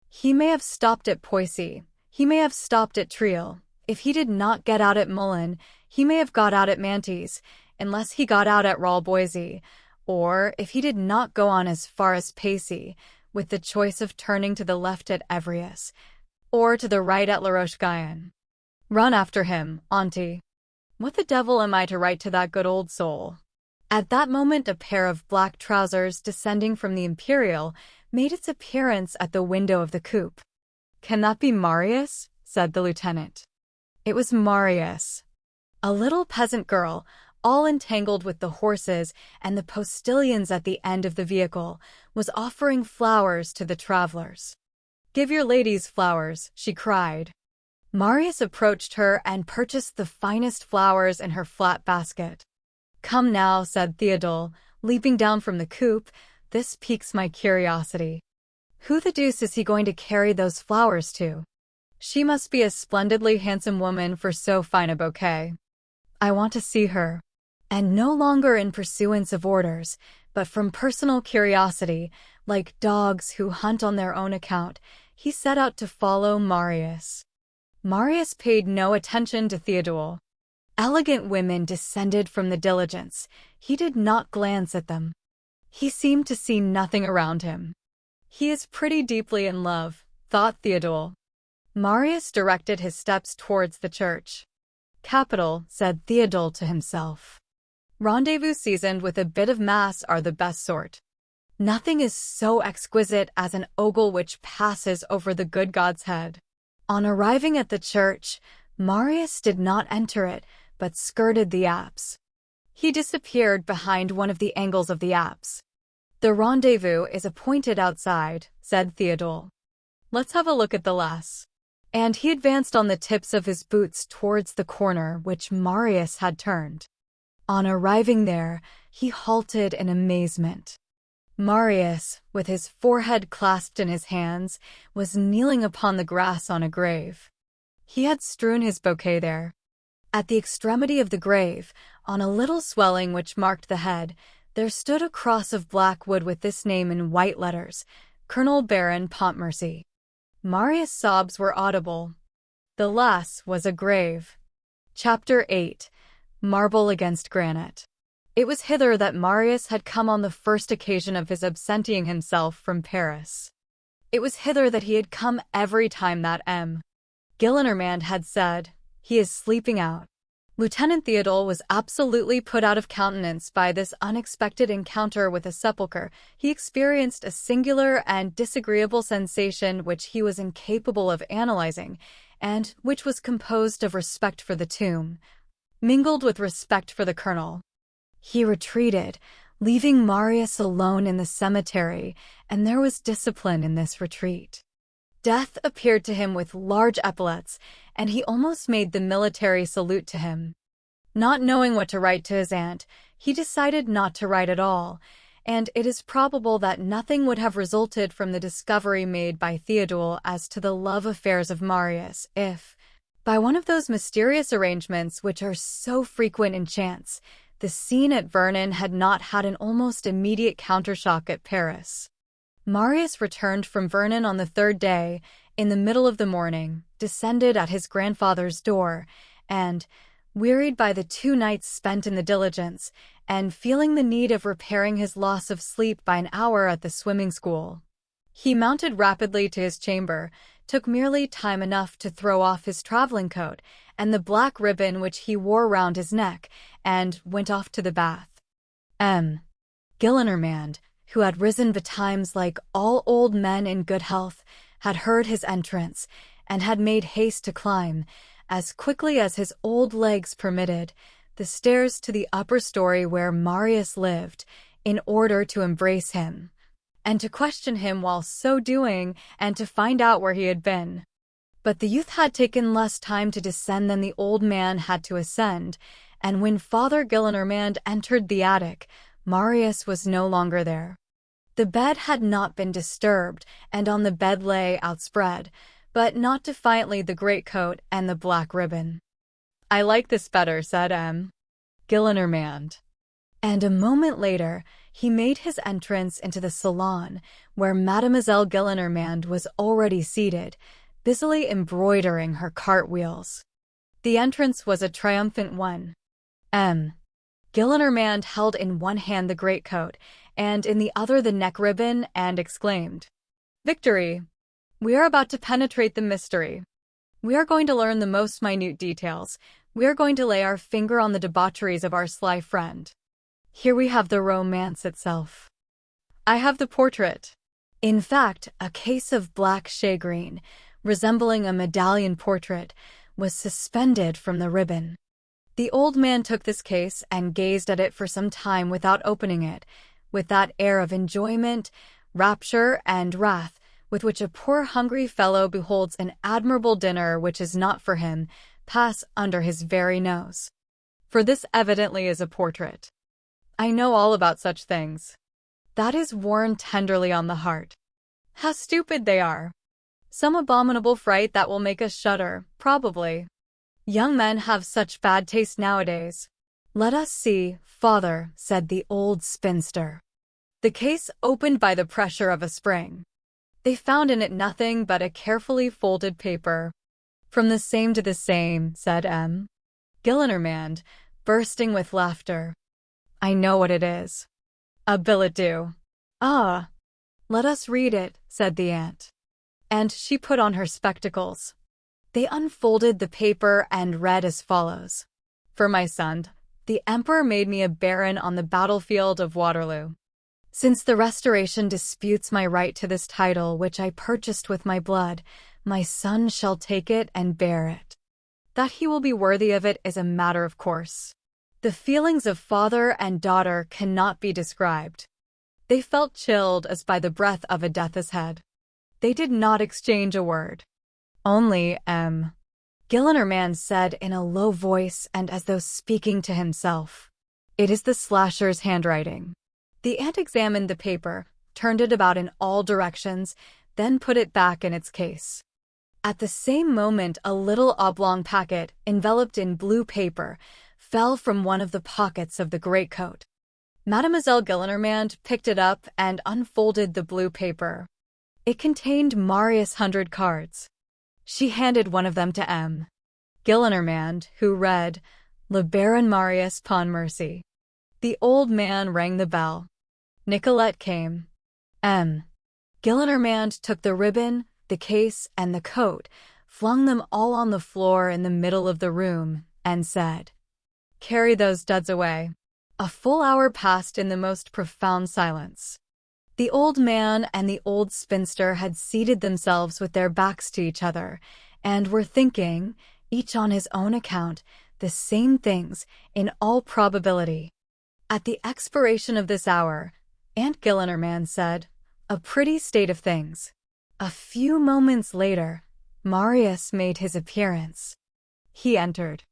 He may have stopped at Poissy, he may have stopped at Triel. If he did not get out at Moulins, he may have got out at Mantes, unless he got out at Ralboisy, or if he did not go on as far as Pacy, with the choice of turning to the left at Evrius, or to the right at La Roche-Guyon. Run after him, auntie. What the devil am I to write to that good old soul? At that moment a pair of black trousers descending from the Imperial made its appearance at the window of the coupe. Can that be Marius? Said the lieutenant. It was Marius. A little peasant girl, all entangled with the horses and the postilions at the end of the vehicle, was offering flowers to the travelers. Give your ladies flowers, she cried. Marius approached her and purchased the finest flowers in her flat basket. Come now, said Theodule, leaping down from the coupe, this piques my curiosity. Who the deuce is he going to carry those flowers to? She must be a splendidly handsome woman for so fine a bouquet. I want to see her. And no longer in pursuance of orders, but from personal curiosity, like dogs who hunt on their own account, he set out to follow Marius. Marius paid no attention to Theodule. Elegant women descended from the diligence. He did not glance at them. He seemed to see nothing around him. He is pretty deeply in love, thought Theodule. Marius directed his steps towards the church. Capital, said Theodule to himself. Rendezvous seasoned with a bit of mass are the best sort. Nothing is so exquisite as an ogle which passes over the good God's head. On arriving at the church, Marius did not enter it, but skirted the apse. He disappeared behind one of the angles of the apse. The rendezvous is appointed outside, said Theodule. Let's have a look at the lass. And he advanced on the tips of his boots towards the corner which Marius had turned. On arriving there, he halted in amazement. Marius, with his forehead clasped in his hands, was kneeling upon the grass on a grave. He had strewn his bouquet there. At the extremity of the grave, on a little swelling which marked the head, there stood a cross of black wood with this name in white letters, Colonel Baron Pontmercy. Marius' sobs were audible. The lass was a grave. Chapter 8. Marble against granite. It was hither that Marius had come on the first occasion of his absenting himself from Paris. It was hither that he had come every time that M. Gillenormand had said, "He is sleeping out." Lieutenant Theodule was absolutely put out of countenance by this unexpected encounter with a sepulchre. He experienced a singular and disagreeable sensation which he was incapable of analyzing, and which was composed of respect for the tomb, mingled with respect for the colonel. He retreated, leaving Marius alone in the cemetery, and there was discipline in this retreat. Death appeared to him with large epaulets, and he almost made the military salute to him. Not knowing what to write to his aunt, he decided not to write at all, and it is probable that nothing would have resulted from the discovery made by Theodule as to the love affairs of Marius if, by one of those mysterious arrangements which are so frequent in chance, the scene at Vernon had not had an almost immediate countershock at Paris. Marius returned from Vernon on the third day, in the middle of the morning, descended at his grandfather's door, and, wearied by the 2 nights spent in the diligence, and feeling the need of repairing his loss of sleep by an hour at the swimming school, he mounted rapidly to his chamber, took merely time enough to throw off his traveling coat and the black ribbon which he wore round his neck, and went off to the bath. M. Gillenormand, who had risen betimes like all old men in good health, had heard his entrance, and had made haste to climb, as quickly as his old legs permitted, the stairs to the upper story where Marius lived, in order to embrace him, and to question him while so doing, and to find out where he had been. But the youth had taken less time to descend than the old man had to ascend, and when Father Gillenormand entered the attic, Marius was no longer there. The bed had not been disturbed, and on the bed lay outspread, but not defiantly, the greatcoat and the black ribbon. "I like this better," said M. Gillenormand. And a moment later, he made his entrance into the salon, where Mademoiselle Gillenormand was already seated, busily embroidering her cartwheels. The entrance was a triumphant one. M. Gillenormand held in one hand the greatcoat, and in the other the neck ribbon, and exclaimed, "Victory! We are about to penetrate the mystery. We are going to learn the most minute details. We are going to lay our finger on the debaucheries of our sly friend. Here we have the romance itself. I have the portrait." In fact, a case of black shagreen, resembling a medallion portrait, was suspended from the ribbon. The old man took this case and gazed at it for some time without opening it, with that air of enjoyment, rapture, and wrath with which a poor hungry fellow beholds an admirable dinner which is not for him pass under his very nose. For this evidently is a portrait. I know all about such things. That is worn tenderly on the heart. How stupid they are! Some abominable fright that will make us shudder, probably. Young men have such bad taste nowadays. "Let us see, father," said the old spinster. The case opened by the pressure of a spring. They found in it nothing but a carefully folded paper. "From the same to the same," said M. Gillenormand, bursting with laughter. "I know what it is. A billet doux." "Ah, let us read it," said the aunt. And she put on her spectacles. They unfolded the paper and read as follows. "For my son, the Emperor made me a baron on the battlefield of Waterloo. Since the Restoration disputes my right to this title, which I purchased with my blood, my son shall take it and bear it. That he will be worthy of it is a matter of course. The feelings of father and daughter cannot be described. They felt chilled as by the breath of a death's head. They did not exchange a word. Only M. Gillenormand said in a low voice and as though speaking to himself, It is the slasher's handwriting. The ant examined the paper, turned it about in all directions, then put it back in its case. At the same moment, a little oblong packet, enveloped in blue paper, fell from one of the pockets of the greatcoat. Mademoiselle Gillenormand picked it up and unfolded the blue paper. It contained Marius' 100 cards. She handed one of them to M. Gillenormand, who read, "Le Baron Marius Pontmercy." The old man rang the bell. Nicolette came. M. Gillenormand took the ribbon, the case, and the coat, flung them all on the floor in the middle of the room, and said, "Carry those duds away." A full hour passed in the most profound silence. The old man and the old spinster had seated themselves with their backs to each other, and were thinking, each on his own account, the same things, in all probability. At the expiration of this hour, Aunt Gillenormand said, "A pretty state of things." A few moments later, Marius made his appearance. He entered.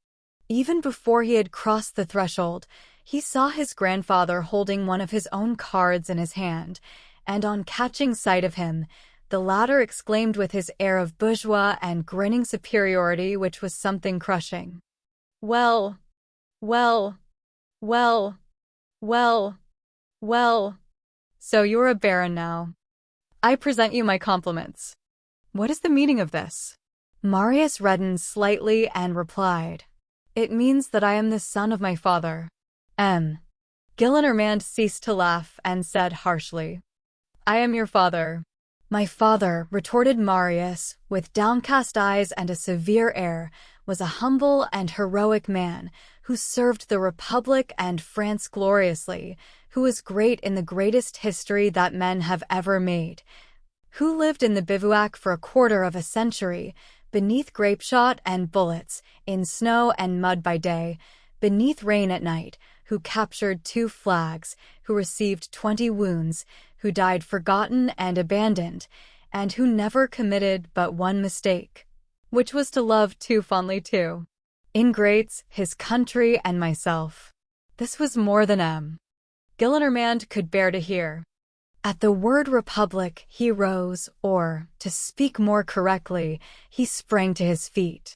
Even before he had crossed the threshold, he saw his grandfather holding one of his own cards in his hand, and on catching sight of him, the latter exclaimed with his air of bourgeois and grinning superiority which was something crushing, "Well, well, well, well, well, so you're a baron now. I present you my compliments. What is the meaning of this?" Marius reddened slightly and replied, "It means that I am the son of my father." M. Gillenormand ceased to laugh and said harshly, "I am your father." "My father," retorted Marius, with downcast eyes and a severe air, "was a humble and heroic man, who served the Republic and France gloriously, who was great in the greatest history that men have ever made, who lived in the bivouac for a quarter of a century, beneath grapeshot and bullets, in snow and mud by day, beneath rain at night, who captured 2 flags, who received 20 wounds, who died forgotten and abandoned, and who never committed but one mistake, which was to love too fondly two ingrates, his country and myself." This was more than M. Gillenormand could bear to hear. At the word republic, he rose, or, to speak more correctly, he sprang to his feet.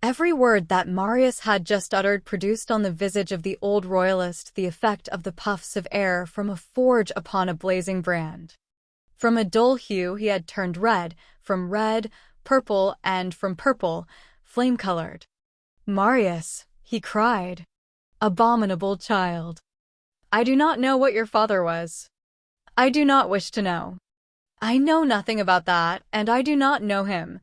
Every word that Marius had just uttered produced on the visage of the old royalist the effect of the puffs of air from a forge upon a blazing brand. From a dull hue he had turned red, from red, purple, and from purple, flame-colored. "Marius," he cried, "abominable child! I do not know what your father was. I do not wish to know. I know nothing about that, and I do not know him.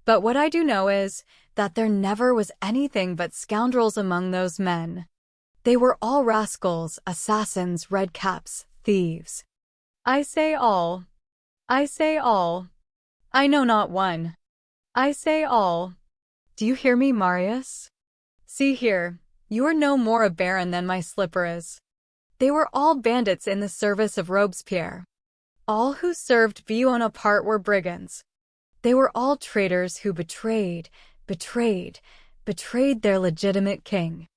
But what I do know is that there never was anything but scoundrels among those men. They were all rascals, assassins, redcaps, thieves. I say all. I say all. I know not one. I say all. Do you hear me, Marius? See here, you are no more a baron than my slipper is. They were all bandits in the service of Robespierre. All who served Bonaparte were brigands. They were all traitors who betrayed their legitimate king.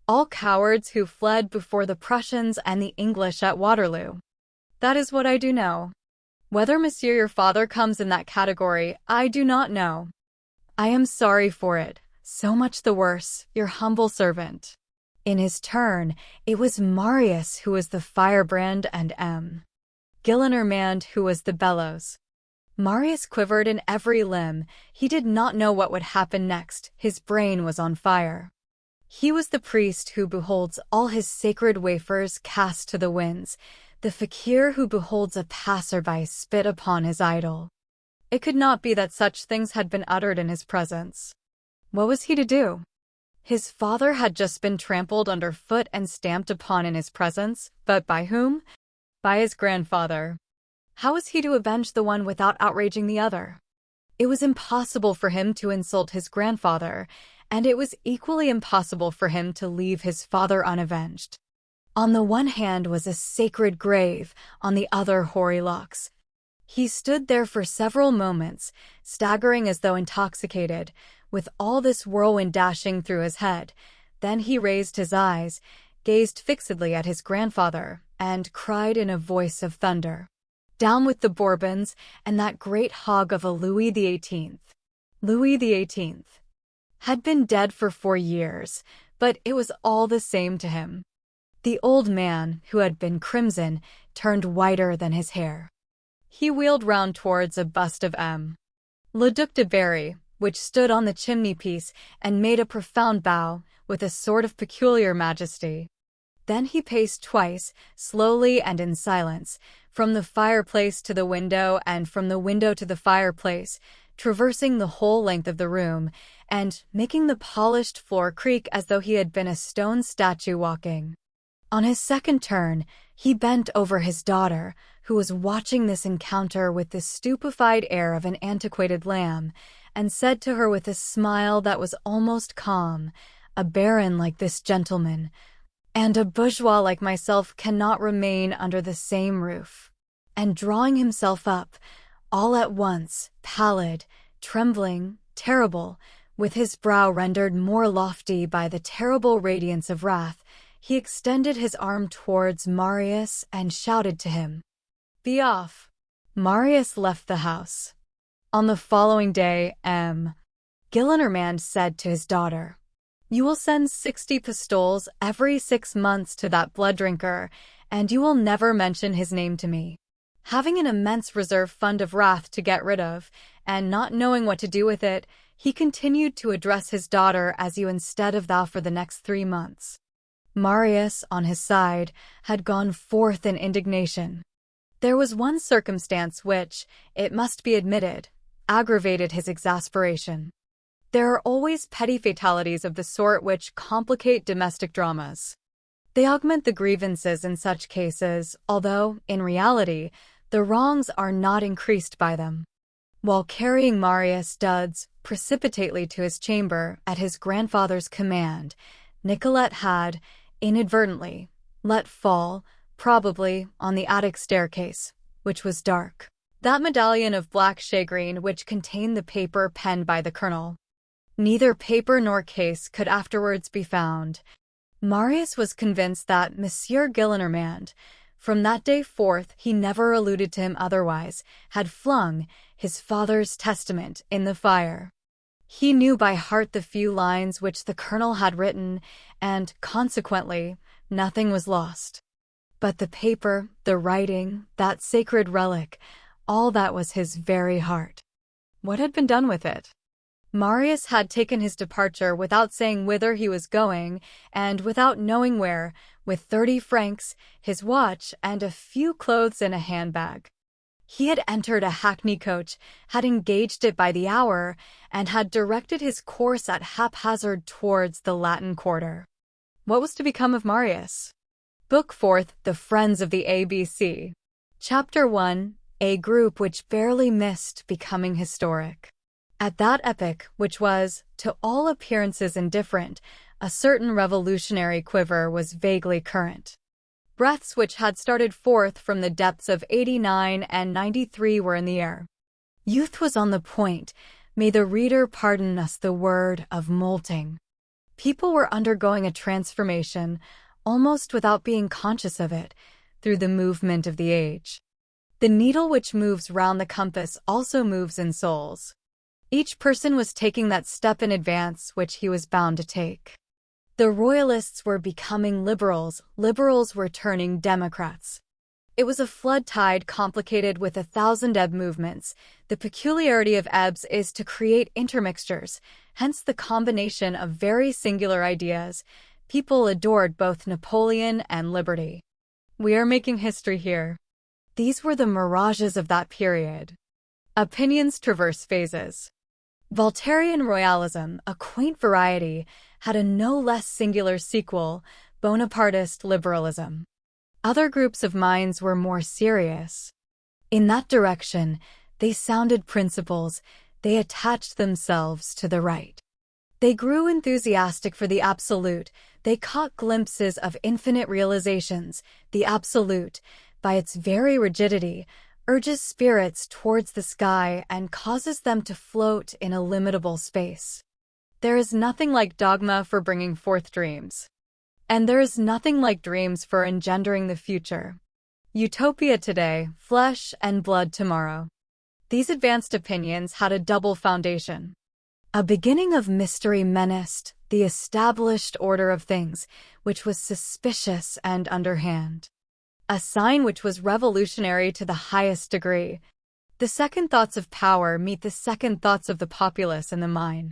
All cowards who fled before the Prussians and the English at Waterloo. That is what I do know. Whether monsieur your father comes in that category, I do not know. I am sorry for it, so much the worse, your humble servant." In his turn, it was Marius who was the firebrand and M. Gillenormand who was the bellows. Marius quivered in every limb. He did not know what would happen next. His brain was on fire. He was the priest who beholds all his sacred wafers cast to the winds, the fakir who beholds a passerby spit upon his idol. It could not be that such things had been uttered in his presence. What was he to do? His father had just been trampled underfoot and stamped upon in his presence, but by whom? By his grandfather. How was he to avenge the one without outraging the other? It was impossible for him to insult his grandfather, and it was equally impossible for him to leave his father unavenged. On the one hand was a sacred grave, on the other hoary locks. He stood there for several moments, staggering as though intoxicated, with all this whirlwind dashing through his head. Then he raised his eyes, gazed fixedly at his grandfather, and cried in a voice of thunder, "Down with the Bourbons and that great hog of a Louis XVIII." Louis XVIII had been dead for 4 years, but it was all the same to him. The old man, who had been crimson, turned whiter than his hair. He wheeled round towards a bust of Le Duc de Berry, which stood on the chimney-piece, and made a profound bow, with a sort of peculiar majesty. Then he paced twice, slowly and in silence, from the fireplace to the window and from the window to the fireplace, traversing the whole length of the room, and making the polished floor creak as though he had been a stone statue walking. On his second turn, he bent over his daughter, who was watching this encounter with the stupefied air of an antiquated lamb, and said to her with a smile that was almost calm, "A baron like this gentleman and a bourgeois like myself cannot remain under the same roof." And drawing himself up, all at once, pallid, trembling, terrible, with his brow rendered more lofty by the terrible radiance of wrath, he extended his arm towards Marius and shouted to him, "Be off." Marius left the house. On the following day, Gillenormand said to his daughter, "You will send 60 pistoles every 6 months to that blood-drinker, and you will never mention his name to me." Having an immense reserve fund of wrath to get rid of, and not knowing what to do with it, he continued to address his daughter as you instead of thou for the next 3 months. Marius, on his side, had gone forth in indignation. There was one circumstance which, it must be admitted, aggravated his exasperation. There are always petty fatalities of the sort which complicate domestic dramas. They augment the grievances in such cases, although, in reality, the wrongs are not increased by them. While carrying Marius Duds precipitately to his chamber at his grandfather's command, Nicolette had, inadvertently, let fall, probably on the attic staircase, which was dark, that medallion of black shagreen which contained the paper penned by the colonel. Neither paper nor case could afterwards be found. Marius was convinced that Monsieur Gillenormand, from that day forth he never alluded to him otherwise, had flung his father's testament in the fire. He knew by heart the few lines which the colonel had written, and, consequently, nothing was lost. But the paper, the writing, that sacred relic, all that was his very heart. What had been done with it? Marius had taken his departure without saying whither he was going, and without knowing where, with 30 francs, his watch, and a few clothes in a handbag. He had entered a hackney coach, had engaged it by the hour, and had directed his course at haphazard towards the Latin Quarter. What was to become of Marius? Book 4th, The Friends of the ABC. Chapter 1, A Group which barely missed becoming historic. At that epoch, which was, to all appearances indifferent, a certain revolutionary quiver was vaguely current. Breaths which had started forth from the depths of 89 and 93 were in the air. Youth was on the point, may the reader pardon us the word, of molting. People were undergoing a transformation, almost without being conscious of it, through the movement of the age. The needle which moves round the compass also moves in souls. Each person was taking that step in advance which he was bound to take. The Royalists were becoming liberals, liberals were turning Democrats. It was a flood tide complicated with 1,000 ebb movements. The peculiarity of ebbs is to create intermixtures, hence the combination of very singular ideas. People adored both Napoleon and liberty. We are making history here. These were the mirages of that period. Opinions traverse phases. Voltairean royalism, a quaint variety, had a no less singular sequel, Bonapartist liberalism. Other groups of minds were more serious. In that direction, they sounded principles, they attached themselves to the right. They grew enthusiastic for the absolute, they caught glimpses of infinite realizations. The absolute, by its very rigidity, urges spirits towards the sky and causes them to float in illimitable space. There is nothing like dogma for bringing forth dreams. And there is nothing like dreams for engendering the future. Utopia today, flesh and blood tomorrow. These advanced opinions had a double foundation. A beginning of mystery menaced the established order of things, which was suspicious and underhand. A sign which was revolutionary to the highest degree. The second thoughts of power meet the second thoughts of the populace in the mind.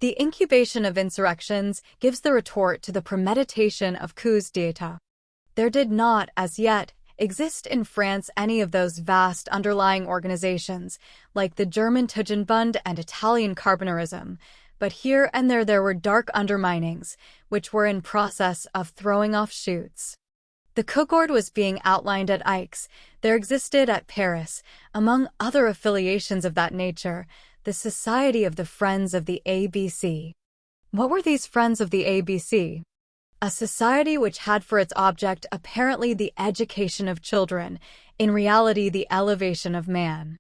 The incubation of insurrections gives the retort to the premeditation of coups d'état. There did not, as yet, exist in France any of those vast underlying organizations, like the German Tugendbund and Italian Carbonarism, but here and there were dark underminings, which were in process of throwing off shoots. The Concorde was being outlined at Aix. There existed at Paris, among other affiliations of that nature, the Society of the Friends of the ABC. What were these Friends of the ABC? A society which had for its object apparently the education of children, in reality the elevation of man.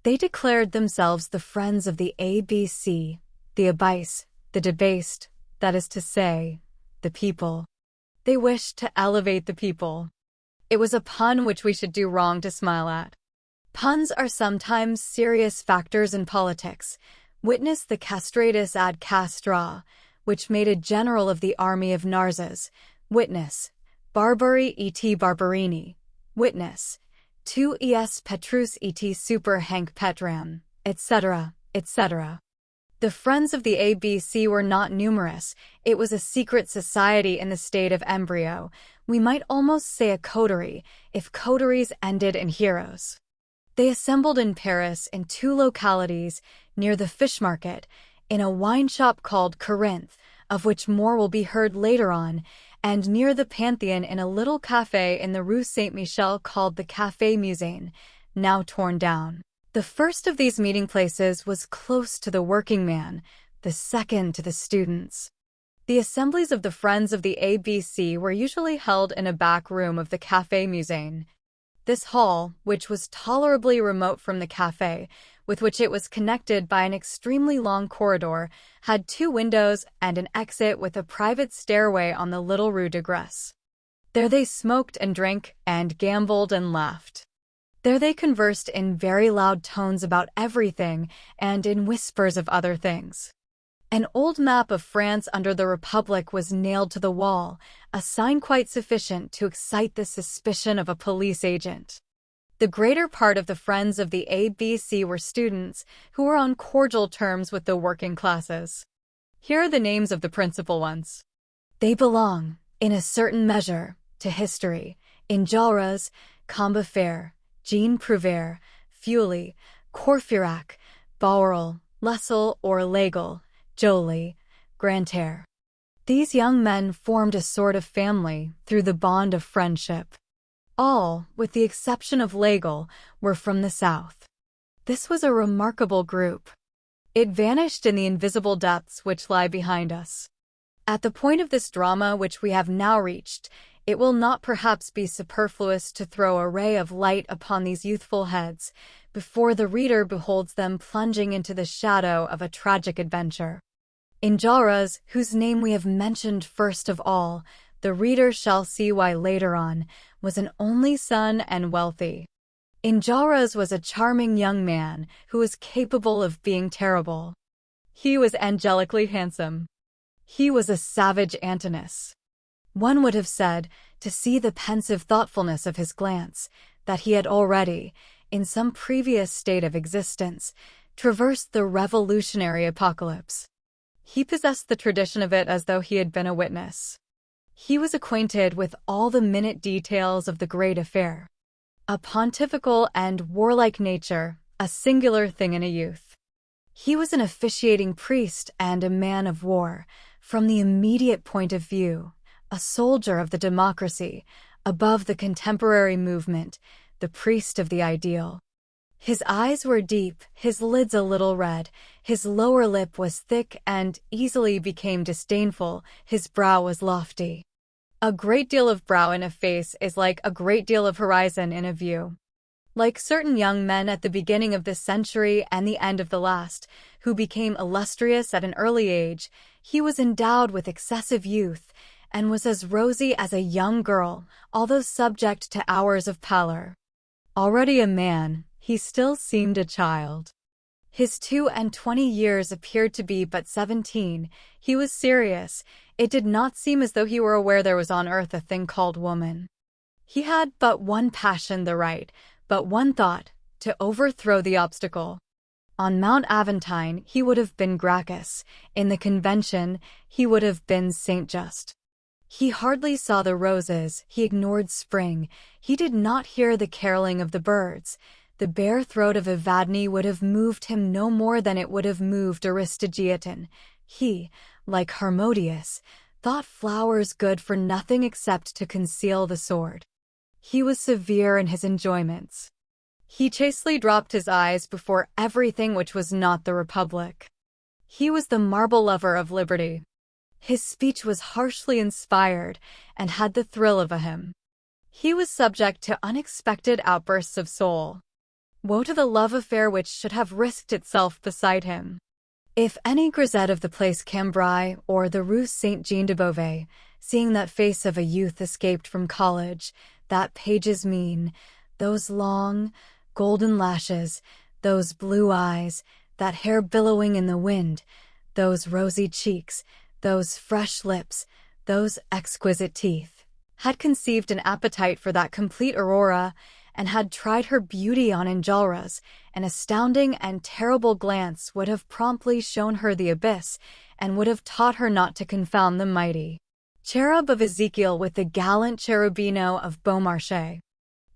They declared themselves the Friends of the ABC, the abase, the debased, that is to say, the people. They wished to elevate the people. It was a pun which we should do wrong to smile at. Puns are sometimes serious factors in politics. Witness the castratus ad castra, which made a general of the army of Narses. Witness, Barbari et Barberini. Witness, tu es Petrus et super Hank Petram, etc., etc. The Friends of the ABC were not numerous. It was a secret society in the state of embryo. We might almost say a coterie, if coteries ended in heroes. They assembled in Paris in two localities, near the fish market, in a wine shop called Corinth, of which more will be heard later on, and near the Pantheon in a little café in the Rue Saint-Michel called the Café Musain, now torn down. The first of these meeting places was close to the working man, the second to the students. The assemblies of the Friends of the ABC were usually held in a back room of the Café Musain. This hall, which was tolerably remote from the café, with which it was connected by an extremely long corridor, had two windows and an exit with a private stairway on the little Rue de Grèce. There they smoked and drank and gambled and laughed. There they conversed in very loud tones about everything and in whispers of other things. An old map of France under the Republic was nailed to the wall, a sign quite sufficient to excite the suspicion of a police agent. The greater part of the Friends of the ABC were students who were on cordial terms with the working classes. Here are the names of the principal ones. They belong, in a certain measure, to history: Enjolras, Combeferre, Jean Prouvaire, Feuilly, Courfeyrac, Bourrel, Lessel or Legel, Joly, Grantaire. These young men formed a sort of family through the bond of friendship. All, with the exception of Legel, were from the south. This was a remarkable group. It vanished in the invisible depths which lie behind us. At the point of this drama which we have now reached, it will not perhaps be superfluous to throw a ray of light upon these youthful heads, before the reader beholds them plunging into the shadow of a tragic adventure. Enjolras, whose name we have mentioned first of all, the reader shall see why later on, was an only son and wealthy. Enjolras was a charming young man who was capable of being terrible. He was angelically handsome. He was a savage Antinous. One would have said, to see the pensive thoughtfulness of his glance, that he had already, in some previous state of existence, traversed the revolutionary apocalypse. He possessed the tradition of it as though he had been a witness. He was acquainted with all the minute details of the great affair. A pontifical and warlike nature, a singular thing in a youth. He was an officiating priest and a man of war, from the immediate point of view, a soldier of the democracy, above the contemporary movement, the priest of the ideal. His eyes were deep, his lids a little red, his lower lip was thick and easily became disdainful, his brow was lofty. A great deal of brow in a face is like a great deal of horizon in a view. Like certain young men at the beginning of this century and the end of the last, who became illustrious at an early age, he was endowed with excessive youth, and was as rosy as a young girl, although subject to hours of pallor. Already a man, he still seemed a child. His 22 years appeared to be but 17. He was serious. It did not seem as though he were aware there was on earth a thing called woman. He had but one passion, the right, but one thought, to overthrow the obstacle. On Mount Aventine, he would have been Gracchus. In the convention, he would have been Saint Just. He hardly saw the roses, he ignored spring, he did not hear the caroling of the birds. The bare throat of Evadne would have moved him no more than it would have moved Aristogiton. He, like Harmodius, thought flowers good for nothing except to conceal the sword. He was severe in his enjoyments. He chastely dropped his eyes before everything which was not the Republic. He was the marble lover of liberty. His speech was harshly inspired and had the thrill of a hymn. He was subject to unexpected outbursts of soul. Woe to the love affair which should have risked itself beside him. If any grisette of the Place Cambrai or the Rue Saint-Jean-de-Beauvais, seeing that face of a youth escaped from college, that page's mien, those long, golden lashes, those blue eyes, that hair billowing in the wind, those rosy cheeks, those fresh lips, those exquisite teeth, had conceived an appetite for that complete Aurora, and had tried her beauty on Enjolras, an astounding and terrible glance would have promptly shown her the abyss, and would have taught her not to confound the mighty cherub of Ezekiel with the gallant cherubino of Beaumarchais.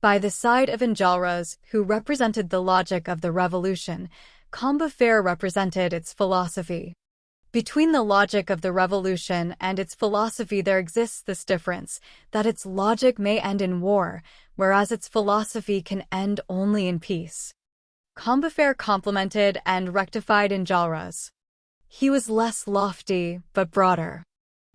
By the side of Enjolras, who represented the logic of the Revolution, Combeferre represented its philosophy. Between the logic of the Revolution and its philosophy there exists this difference, that its logic may end in war, whereas its philosophy can end only in peace. Combeferre complimented and rectified Enjolras. He was less lofty, but broader.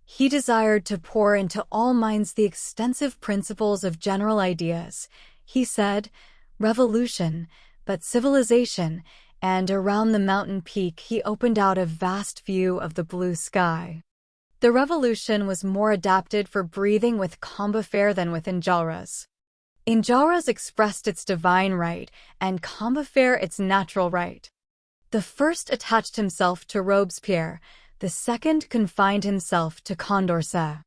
He desired to pour into all minds the extensive principles of general ideas. He said, revolution, but civilization, and around the mountain peak he opened out a vast view of the blue sky. The revolution was more adapted for breathing with Combeferre than with Enjolras. Enjolras expressed its divine right, and Combeferre its natural right. The first attached himself to Robespierre, the second confined himself to Condorcet.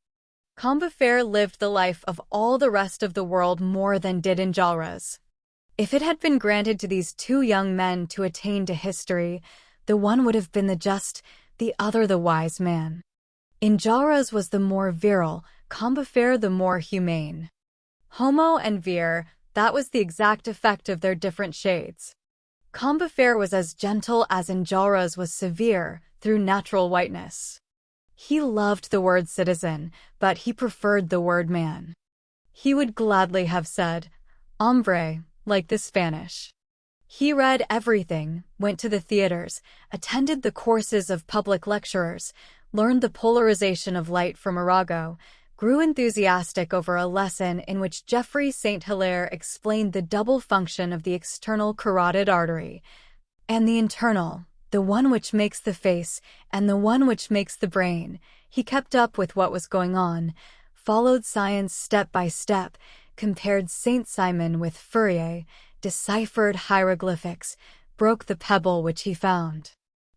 Combeferre lived the life of all the rest of the world more than did Enjolras. If it had been granted to these two young men to attain to history, the one would have been the just, the other the wise man. Enjolras was the more virile, Combeferre the more humane. Homo and vir, that was the exact effect of their different shades. Combeferre was as gentle as Enjolras was severe, through natural whiteness. He loved the word citizen, but he preferred the word man. He would gladly have said, hombre, like the Spanish. He read everything, went to the theaters, attended the courses of public lecturers, learned the polarization of light from Arago, grew enthusiastic over a lesson in which Geoffroy St. Hilaire explained the double function of the external carotid artery, and the internal, the one which makes the face, and the one which makes the brain. He kept up with what was going on, followed science step by step, compared Saint-Simon with Fourier, deciphered hieroglyphics, broke the pebble which he found,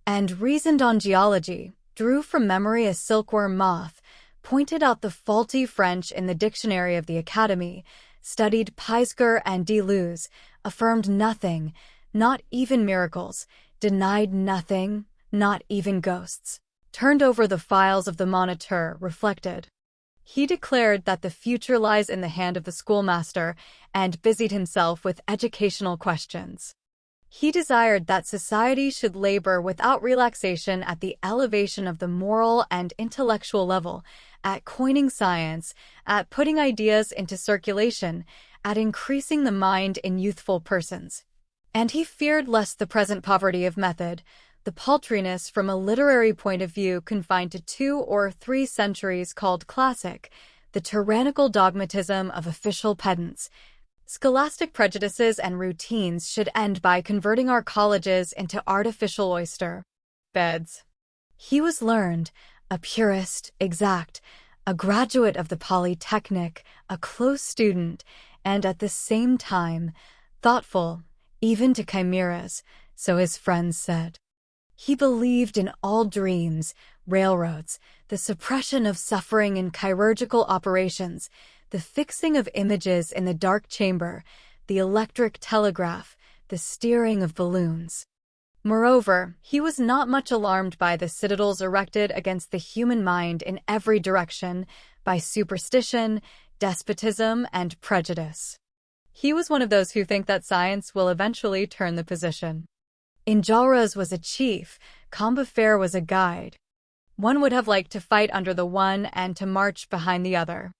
and reasoned on geology, drew from memory a silkworm moth, pointed out the faulty French in the dictionary of the Academy, studied Pisgah and Deleuze, affirmed nothing, not even miracles, denied nothing, not even ghosts, turned over the files of the Moniteur, reflected. He declared that the future lies in the hand of the schoolmaster, and busied himself with educational questions. He desired that society should labor without relaxation at the elevation of the moral and intellectual level, at coining science, at putting ideas into circulation, at increasing the mind in youthful persons. And he feared lest the present poverty of method, the paltriness from a literary point of view confined to 2 or 3 centuries called classic, the tyrannical dogmatism of official pedants, scholastic prejudices and routines should end by converting our colleges into artificial oyster beds. He was learned, a purist, exact, A graduate of the Polytechnic, a close student, and at the same time, thoughtful, even to chimeras, so his friends said. He believed in all dreams, railroads, the suppression of suffering in chirurgical operations, the fixing of images in the dark chamber, the electric telegraph, the steering of balloons. Moreover, he was not much alarmed by the citadels erected against the human mind in every direction, by superstition, despotism, and prejudice. He was one of those who think that science will eventually turn the position. Enjolras was a chief, Combeferre was a guide. One would have liked to fight under the one and to march behind the other.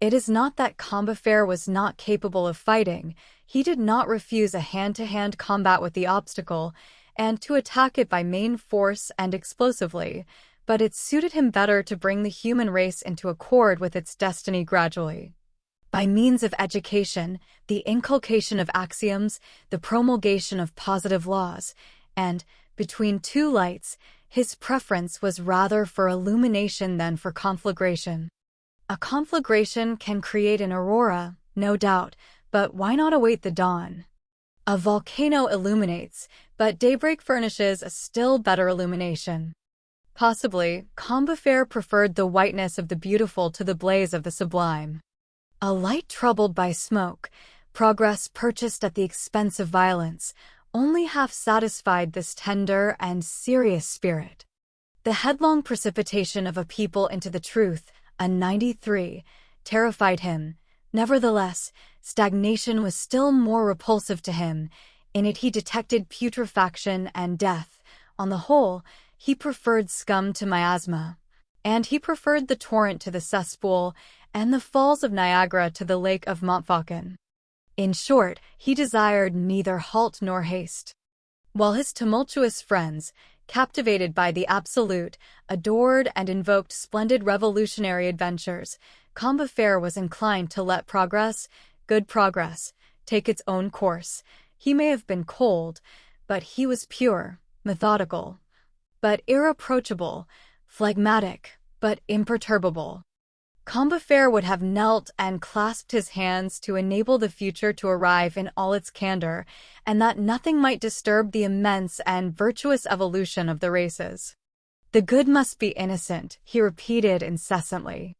It is not that Combeferre was not capable of fighting. He did not refuse a hand-to-hand combat with the obstacle, and to attack it by main force and explosively, but it suited him better to bring the human race into accord with its destiny gradually. By means of education, the inculcation of axioms, the promulgation of positive laws, and, between two lights, his preference was rather for illumination than for conflagration. A conflagration can create an aurora, no doubt, but why not await the dawn? A volcano illuminates, but daybreak furnishes a still better illumination. Possibly, Combeferre preferred the whiteness of the beautiful to the blaze of the sublime. A light troubled by smoke, progress purchased at the expense of violence, only half satisfied this tender and serious spirit. The headlong precipitation of a people into the truth, a 93, terrified him. Nevertheless, stagnation was still more repulsive to him. In it he detected putrefaction and death. On the whole, he preferred scum to miasma. And he preferred the torrent to the cesspool, and the falls of Niagara to the lake of Montfaucon. In short, he desired neither halt nor haste. While his tumultuous friends, captivated by the absolute, adored and invoked splendid revolutionary adventures, Combeferre was inclined to let progress, good progress, take its own course. He may have been cold, but he was pure, methodical, but irreproachable, phlegmatic, but imperturbable. Combeferre would have knelt and clasped his hands to enable the future to arrive in all its candor, and that nothing might disturb the immense and virtuous evolution of the races. The good must be innocent, he repeated incessantly.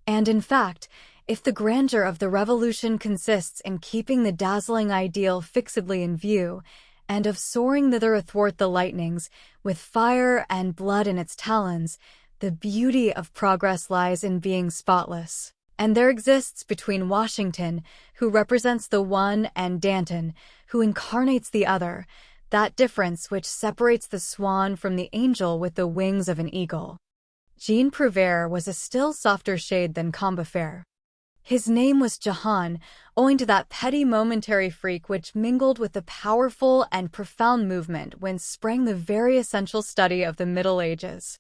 And in fact, if the grandeur of the revolution consists in keeping the dazzling ideal fixedly in view, and of soaring thither athwart the lightnings, with fire and blood in its talons, the beauty of progress lies in being spotless. And there exists between Washington, who represents the one, and Danton, who incarnates the other, that difference which separates the swan from the angel with the wings of an eagle. Jean Prouvaire was a still softer shade than Combeferre. His name was Jahan, owing to that petty momentary freak which mingled with the powerful and profound movement whence sprang the very essential study of the Middle Ages.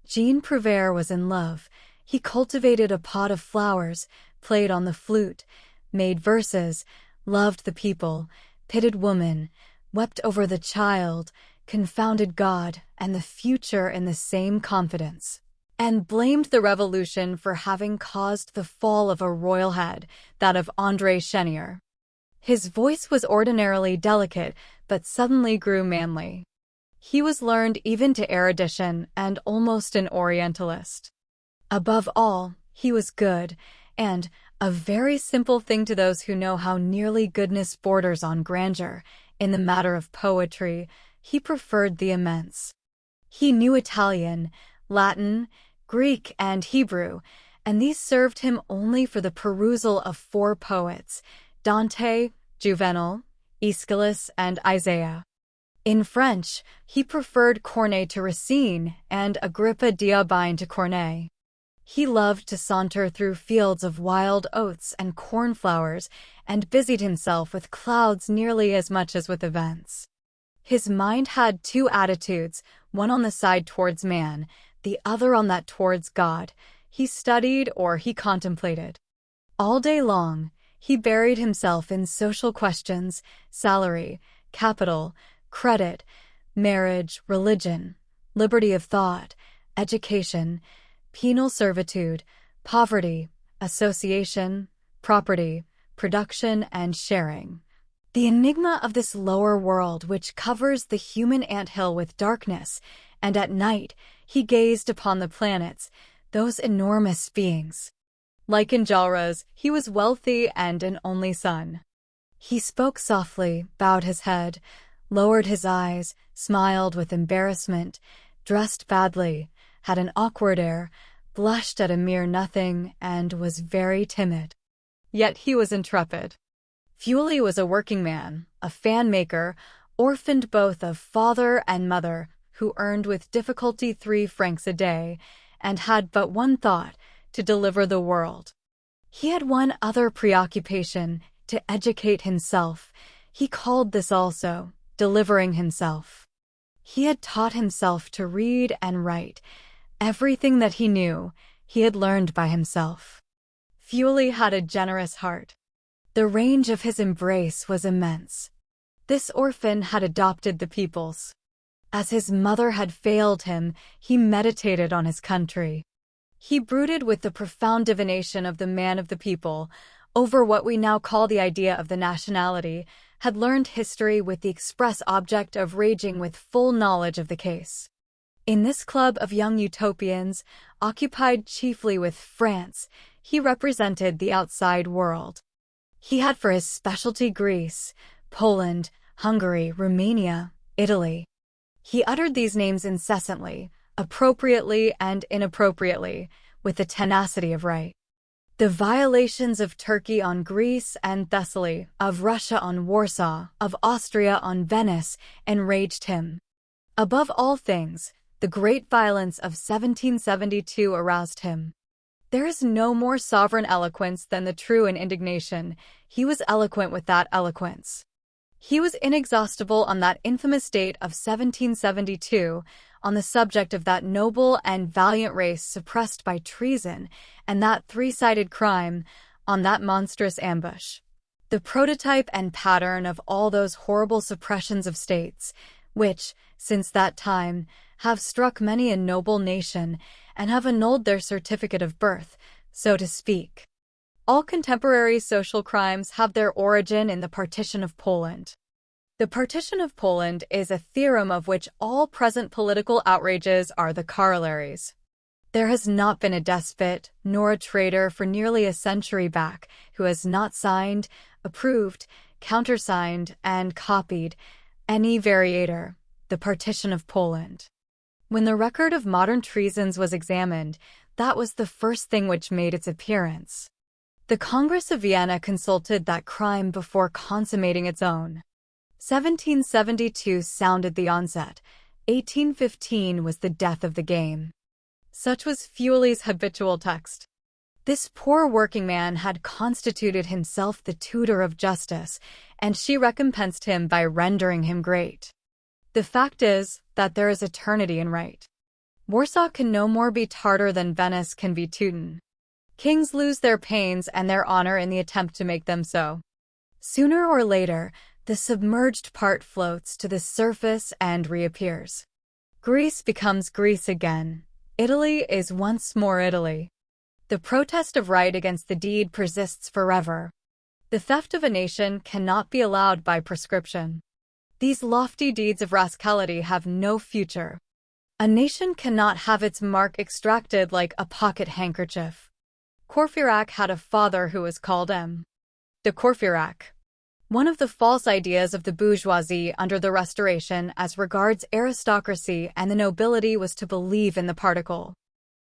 Jean Prouvaire was in love. He cultivated a pot of flowers, played on the flute, made verses, loved the people, pitied woman, wept over the child, confounded God and the future in the same confidence, and blamed the revolution for having caused the fall of a royal head, that of André Chenier. His voice was ordinarily delicate, but suddenly grew manly. He was learned even to erudition and almost an Orientalist. Above all, he was good, and, a very simple thing to those who know how nearly goodness borders on grandeur, in the matter of poetry, he preferred the immense. He knew Italian, Latin, Greek, and Hebrew, and these served him only for the perusal of four poets, Dante, Juvenal, Aeschylus, and Isaiah. In French, he preferred Corneille to Racine and Agrippa d'Aubigné to Corneille. He loved to saunter through fields of wild oats and cornflowers, and busied himself with clouds nearly as much as with events. His mind had two attitudes, one on the side towards man, the other on that towards God. He studied or he contemplated. All day long, he buried himself in social questions, salary, capital, credit, marriage, religion, liberty of thought, education, penal servitude, poverty, association, property, production, and sharing. The enigma of this lower world which covers the human anthill with darkness, and at night he gazed upon the planets, those enormous beings. Like in Jalras, he was wealthy and an only son. He spoke softly, bowed his head, lowered his eyes, smiled with embarrassment, dressed badly, had an awkward air, blushed at a mere nothing, and was very timid. Yet he was intrepid. Fully was a working man, a fan maker, orphaned both of father and mother, who earned with difficulty 3 francs a day, and had but one thought, to deliver the world. He had one other preoccupation, to educate himself. He called this also delivering himself. He had taught himself to read and write. Everything that he knew, he had learned by himself. Fully had a generous heart. The range of his embrace was immense. This orphan had adopted the peoples. As his mother had failed him, he meditated on his country. He brooded with the profound divination of the man of the people, over what we now call the idea of the nationality, had learned history with the express object of raging with full knowledge of the case. In this club of young utopians, occupied chiefly with France, he represented the outside world. He had for his specialty Greece, Poland, Hungary, Romania, Italy. He uttered these names incessantly, appropriately and inappropriately, with the tenacity of right. The violations of Turkey on Greece and Thessaly, of Russia on Warsaw, of Austria on Venice, enraged him. Above all things, the great violence of 1772 aroused him. There is no more sovereign eloquence than the true in indignation. He was eloquent with that eloquence. He was inexhaustible on that infamous date of 1772, on the subject of that noble and valiant race suppressed by treason, and that 3-sided crime, on that monstrous ambush. The prototype and pattern of all those horrible suppressions of states, which, since that time, have struck many a noble nation, and have annulled their certificate of birth, so to speak. All contemporary social crimes have their origin in the partition of Poland. The partition of Poland is a theorem of which all present political outrages are the corollaries. There has not been a despot, nor a traitor for nearly a century back, who has not signed, approved, countersigned, and copied any variator, the partition of Poland. When the record of modern treasons was examined, that was the first thing which made its appearance. The Congress of Vienna consulted that crime before consummating its own. 1772 sounded the onset. 1815 was the death of the game. Such was Fully's habitual text. This poor working man had constituted himself the tutor of justice, and she recompensed him by rendering him great. The fact is that there is eternity in right. Warsaw can no more be Tartar than Venice can be Teuton. Kings lose their pains and their honor in the attempt to make them so. Sooner or later, the submerged part floats to the surface and reappears. Greece becomes Greece again. Italy is once more Italy. The protest of right against the deed persists forever. The theft of a nation cannot be allowed by prescription. These lofty deeds of rascality have no future. A nation cannot have its mark extracted like a pocket handkerchief. Courfeyrac had a father who was called M. de Courfeyrac. One of the false ideas of the bourgeoisie under the Restoration as regards aristocracy and the nobility was to believe in the particle.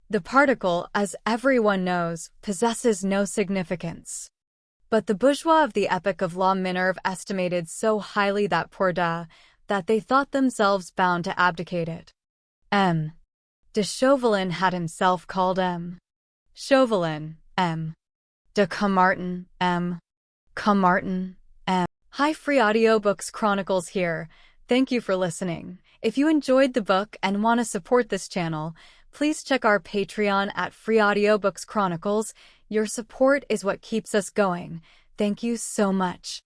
The particle, as everyone knows, possesses no significance. But the bourgeois of the epoch of La Minerve estimated so highly that pour da, that they thought themselves bound to abdicate it. M. de Chauvelin had himself called M. Chauvelin, M. de Camartin, M. Camartin, M. Hi, Free Audiobooks Chronicles here. Thank you for listening. If you enjoyed the book and want to support this channel, please check our Patreon at Free Audiobooks Chronicles. Your support is what keeps us going. Thank you so much.